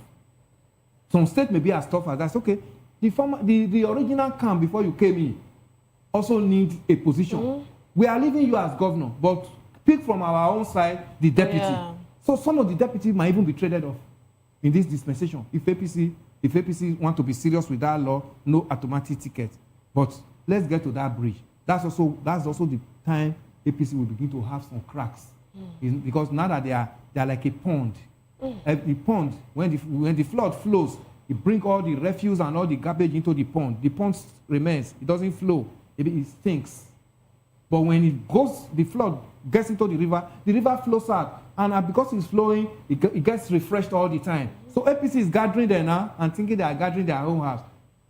Some states may be as tough as that. Okay, the original camp before you came in also need a position. We are leaving you as governor, but pick from our own side the deputy. Yeah. So some of the deputies might even be traded off in this dispensation. If APC want to be serious with that law, no automatic ticket. But let's get to that bridge. That's also the time APC will begin to have some cracks. Because now that they are like a pond. The pond, when the flood flows, it brings all the refuse and all the garbage into the pond. The pond remains. It doesn't flow. It stinks. But when the flood gets into the river flows out. And because it's flowing, it gets refreshed all the time. So APC is gathering there now and thinking they are gathering their own house.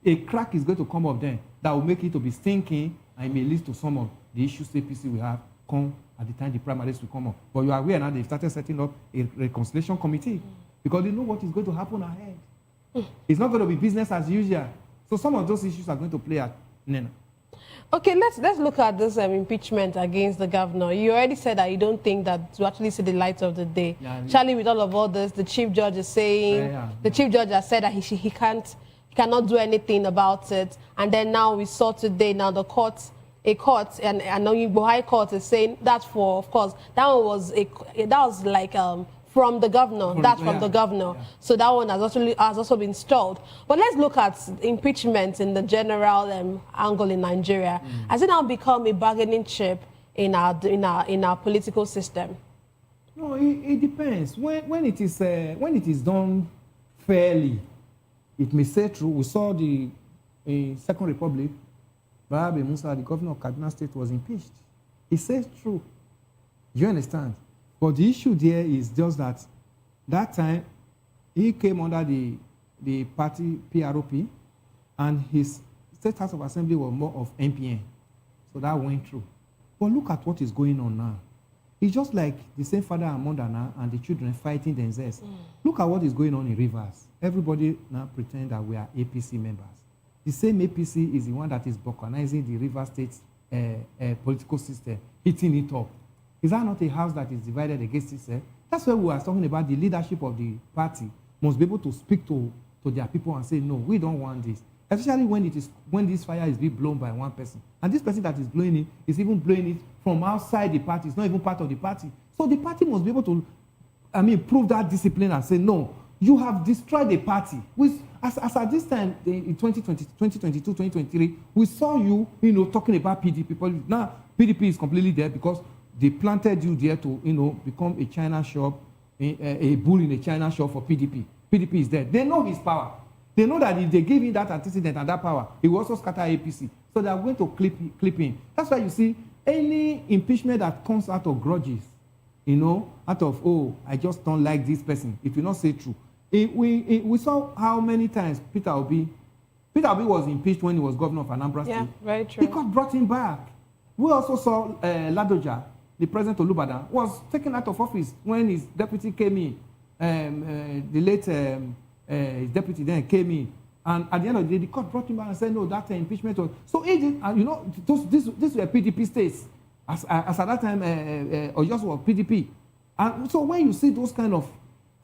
A crack is going to come up then that will make it to be stinking and it may lead to some of the issues APC will have come at the time the primaries will come up. But you are aware now they've started setting up a reconciliation committee because they know what is going to happen ahead. It's not going to be business as usual. So some of those issues are going to play out. Nena.
Okay, let's look at this impeachment against the governor. You already said that you don't think that to actually see the light of the day. Yeah, Charlie, with all this, the chief judge is saying, the chief judge has said that he cannot do anything about it. And then now we saw today, now the court, and the High Court is saying that of course, that was like from the governor. From the governor. Yeah. So that one has also been stalled. But let's look at impeachment in the general angle in Nigeria. Has it now become a bargaining chip in our political system?
No, it depends. When it is done fairly, it may say true. We saw the Second Republic, Barabe Musa, the governor of Kaduna State, was impeached. It says true. You understand? But the issue there is just that time he came under the party PROP and his State House of Assembly was more of NPN. So that went through. But look at what is going on now. It's just like the same father and mother now and the children fighting themselves. Look at what is going on in Rivers. Everybody now pretend that we are APC members. The same APC is the one that is balkanizing the Rivers State political system, hitting it up. Is that not a house that is divided against itself? That's why we are talking about the leadership of the party must be able to speak to their people and say, no, we don't want this. Especially when this fire is being blown by one person. And this person that is blowing it is even blowing it from outside the party. It's not even part of the party. So the party must be able to, prove that discipline and say, no, you have destroyed the party. As at this time, in 2022, 2023, we saw you, talking about PDP. Now, PDP is completely dead because they planted you there to, become a China shop, a bull in a China shop for PDP. PDP is dead. They know his power. They know that if they give him that antecedent and that power, he will also scatter APC. So they are going to clip him. That's why you see any impeachment that comes out of grudges, out of, I just don't like this person. It will not say true. We saw how many times Peter Obi was impeached when he was governor of Anambra State. Yeah, very true. Because brought him back. We also saw Ladoja, the president of Lubadan, was taken out of office when his deputy came in. The late his deputy then came in. And at the end of the day, the court brought him back and said, no, that impeachment was... So, these were PDP states. As at that time, Oyo was PDP. And so when you see those kind of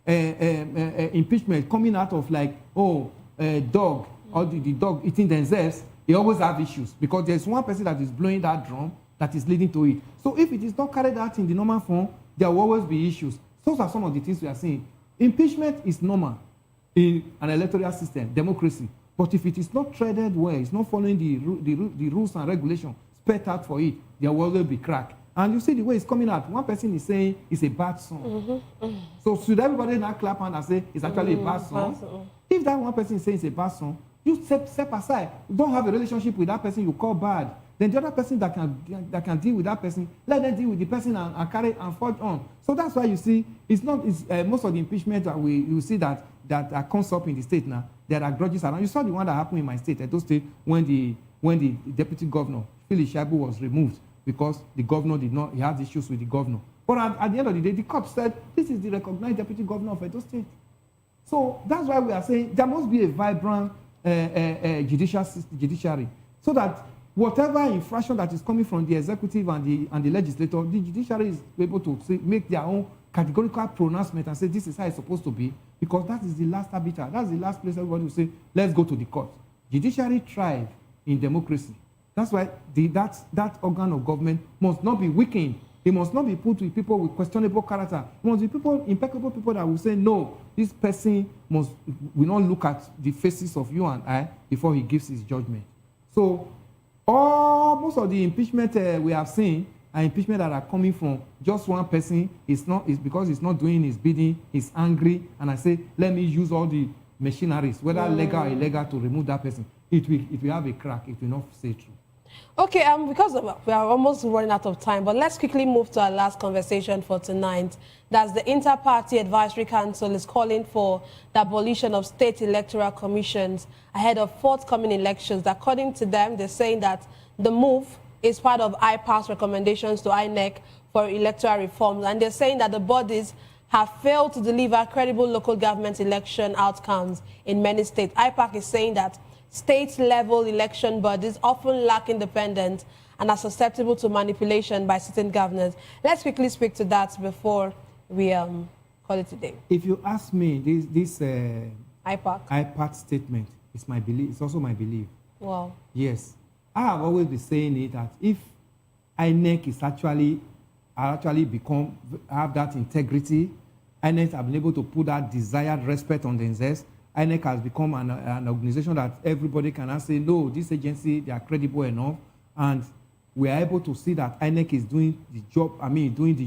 impeachment coming out of like, dog, or the dog eating themselves, they always have issues because there's one person that is blowing that drum that is leading to it. So if it is not carried out in the normal form, there will always be issues. Those are some of the things we are saying. Impeachment is normal in an electoral system, democracy. But if it is not treaded well, it's not following the rules and regulations spelled out for it, there will always be crack. And you see the way it's coming out. One person is saying it's a bad song. So should everybody now clap hand and say it's actually a bad song? If that one person is saying it's a bad song, you step aside. You don't have a relationship with that person you call bad. Then the other person that can deal with that person, let them deal with the person and carry and forge on. So that's why you see, most of the impeachment that you see that that comes up in the state now, there are grudges around. You saw the one that happened in my state, Edo State, when the deputy governor, Philip Shabu, was removed because the governor he had issues with the governor. But at the end of the day, the court said, this is the recognized deputy governor of Edo State. So that's why we are saying there must be a vibrant judiciary, so that whatever infraction that is coming from the executive and the legislator, the judiciary is able to make their own categorical pronouncement and say this is how it's supposed to be, because that is the last arbiter. That's the last place everybody will say, let's go to the court. Judiciary thrive in democracy. That's why that organ of government must not be weakened. It must not be put with people with questionable character. It must be people, impeccable people that will say, no, this person will not look at the faces of you and I before he gives his judgment. So most of the impeachment we have seen are impeachment that are coming from just one person. It's because he's not doing his bidding, he's angry, and I say, let me use all the machineries, whether legal or illegal, to remove that person. It will have a crack. It will not say true.
Okay, because we are almost running out of time, but let's quickly move to our last conversation for tonight. That's the Inter-Party Advisory Council is calling for the abolition of state electoral commissions ahead of forthcoming elections. According to them, they're saying that the move is part of IPAC's recommendations to INEC for electoral reforms, and they're saying that the bodies have failed to deliver credible local government election outcomes in many states. IPAC is saying that state-level election bodies often lack independence and are susceptible to manipulation by sitting governors. Let's quickly speak to that before we call it a day.
If you ask me, this
IPAC
statement is my belief. It's also my belief.
Wow.
Yes, I have always been saying it, that if INEC is actually have that integrity, INEC have been able to put that desired respect on themselves. INEC has become an organization that everybody can now say, no, this agency, they are credible enough. And we are able to see that INEC is doing the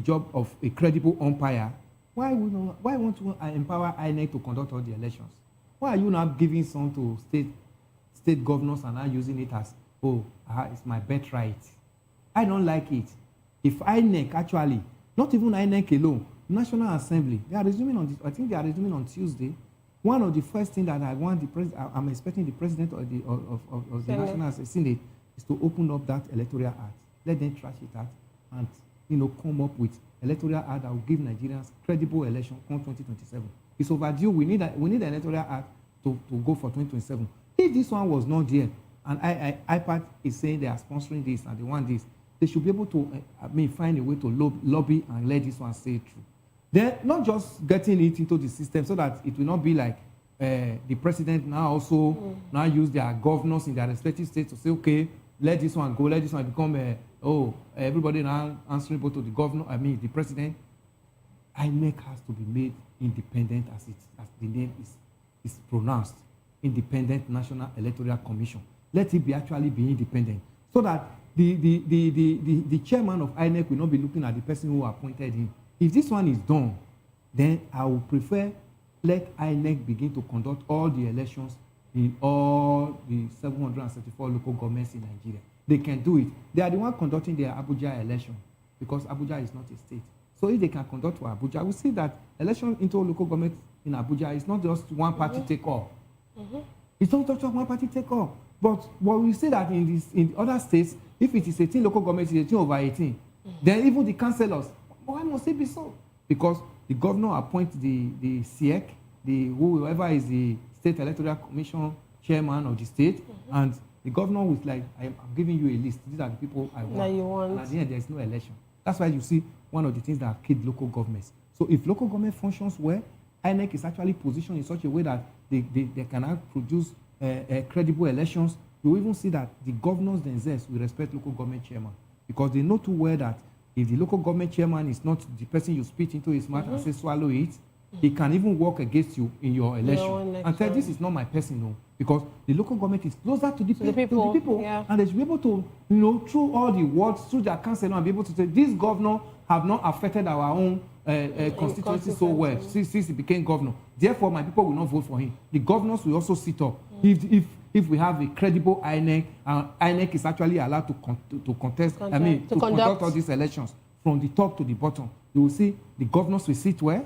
job of a credible umpire. Why want to empower INEC to conduct all the elections? Why are you not giving some to state governors and not using it as, it's my birthright? I don't like it. If INEC actually, not even INEC alone, National Assembly, they are resuming I think they are resuming on Tuesday. One of the first things that I'm expecting the president of the National Senate is to open up that electoral act. Let them trash it out and come up with electoral act that will give Nigerians credible election come 2027. It's overdue. We need an electoral act to go for 2027. If this one was not there, and IPAC is saying they are sponsoring this and they want this, they should be able to find a way to lobby and let this one stay true. They're not just getting it into the system so that it will not be like the president now also now use their governors in their respective states to say, okay, let this one go, let this one become everybody now answerable to the governor, the president. INEC has to be made independent as the name is pronounced, Independent National Electoral Commission. Let it actually be independent so that the chairman of INEC will not be looking at the person who appointed him. If this one is done, then I would prefer let INEC begin to conduct all the elections in all the 734 local governments in Nigeria. They can do it. They are the one conducting their Abuja election because Abuja is not a state. So if they can conduct for Abuja, we see that election into local government in Abuja is not just one party take all. It's not just one party take all. But what we see that in other states, if it is 18 local governments, it's 18 over 18, then even the councillors, why must it be so? Because the governor appoints the SIEC, whoever is the State Electoral Commission chairman of the state, and the governor was like, I'm giving you a list. These are the people I want.
That you want.
And at the end, there's no election. That's why you see one of the things that have killed local governments. So if local government functions well, INEC is actually positioned in such a way that they can produce credible elections. You even see that the governors themselves will respect local government chairman because they know too well that if the local government chairman is not the person you spit into his mouth and say swallow it, he can even work against you in your election and tell this is not my person, no, because the local government is closer to the people,
yeah.
And they should be able to, through all the words, through their council, and be able to say this governor have not affected our own constituency so well since he became governor. Therefore, my people will not vote for him. The governors will also sit up. If we have a credible INEC, INEC is actually allowed to conduct all these elections from the top to the bottom. You will see the governors will sit well,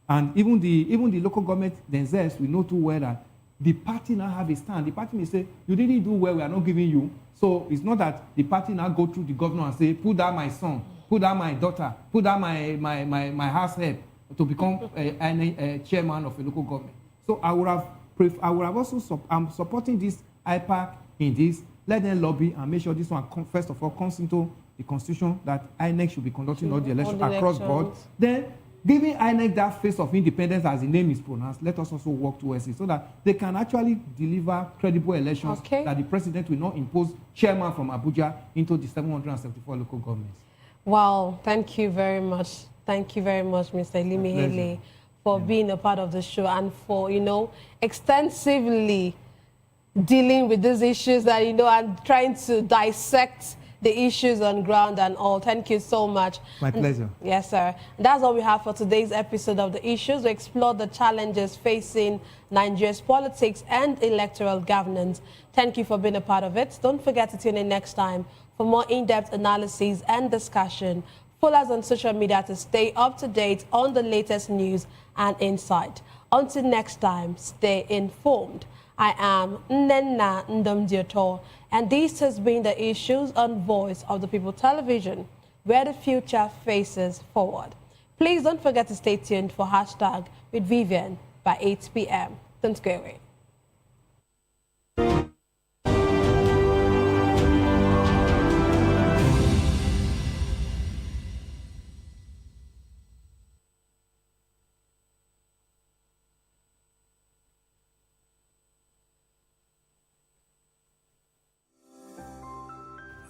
And even the local government themselves, we know too well that the party now have a stand. The party may say, you didn't do well, we are not giving you. So it's not that the party now go through the governor and say, put down my son, put down my daughter, put down my house help to become a chairman of a local government. So I would have also, I'm supporting this IPAC in this. Let them lobby and make sure this one, first of all, comes into the constitution that INEC should be conducting all the elections across board. Then, giving INEC that face of independence as the name is pronounced, let us also work towards it so that they can actually deliver credible elections that the president will not impose chairman from Abuja into the 774 local governments.
Wow, thank you very much. Thank you very much, Mr. Elimihele, for being a part of the show and for, extensively dealing with these issues that, and trying to dissect the issues on ground and all. Thank you so much.
My pleasure.
Yes, sir. And that's all we have for today's episode of The Issues. We explore the challenges facing Nigeria's politics and electoral governance. Thank you for being a part of it. Don't forget to tune in next time for more in-depth analysis and discussion. Follow us on social media to stay up to date on the latest news and insight. Until next time, stay informed. I am Nnenna Ndomdioto, and this has been The Issues on Voice of the People Television, where the future faces forward. Please don't forget to stay tuned for hashtag with Vivian by 8 p.m. Don't go away.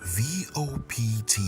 VOPT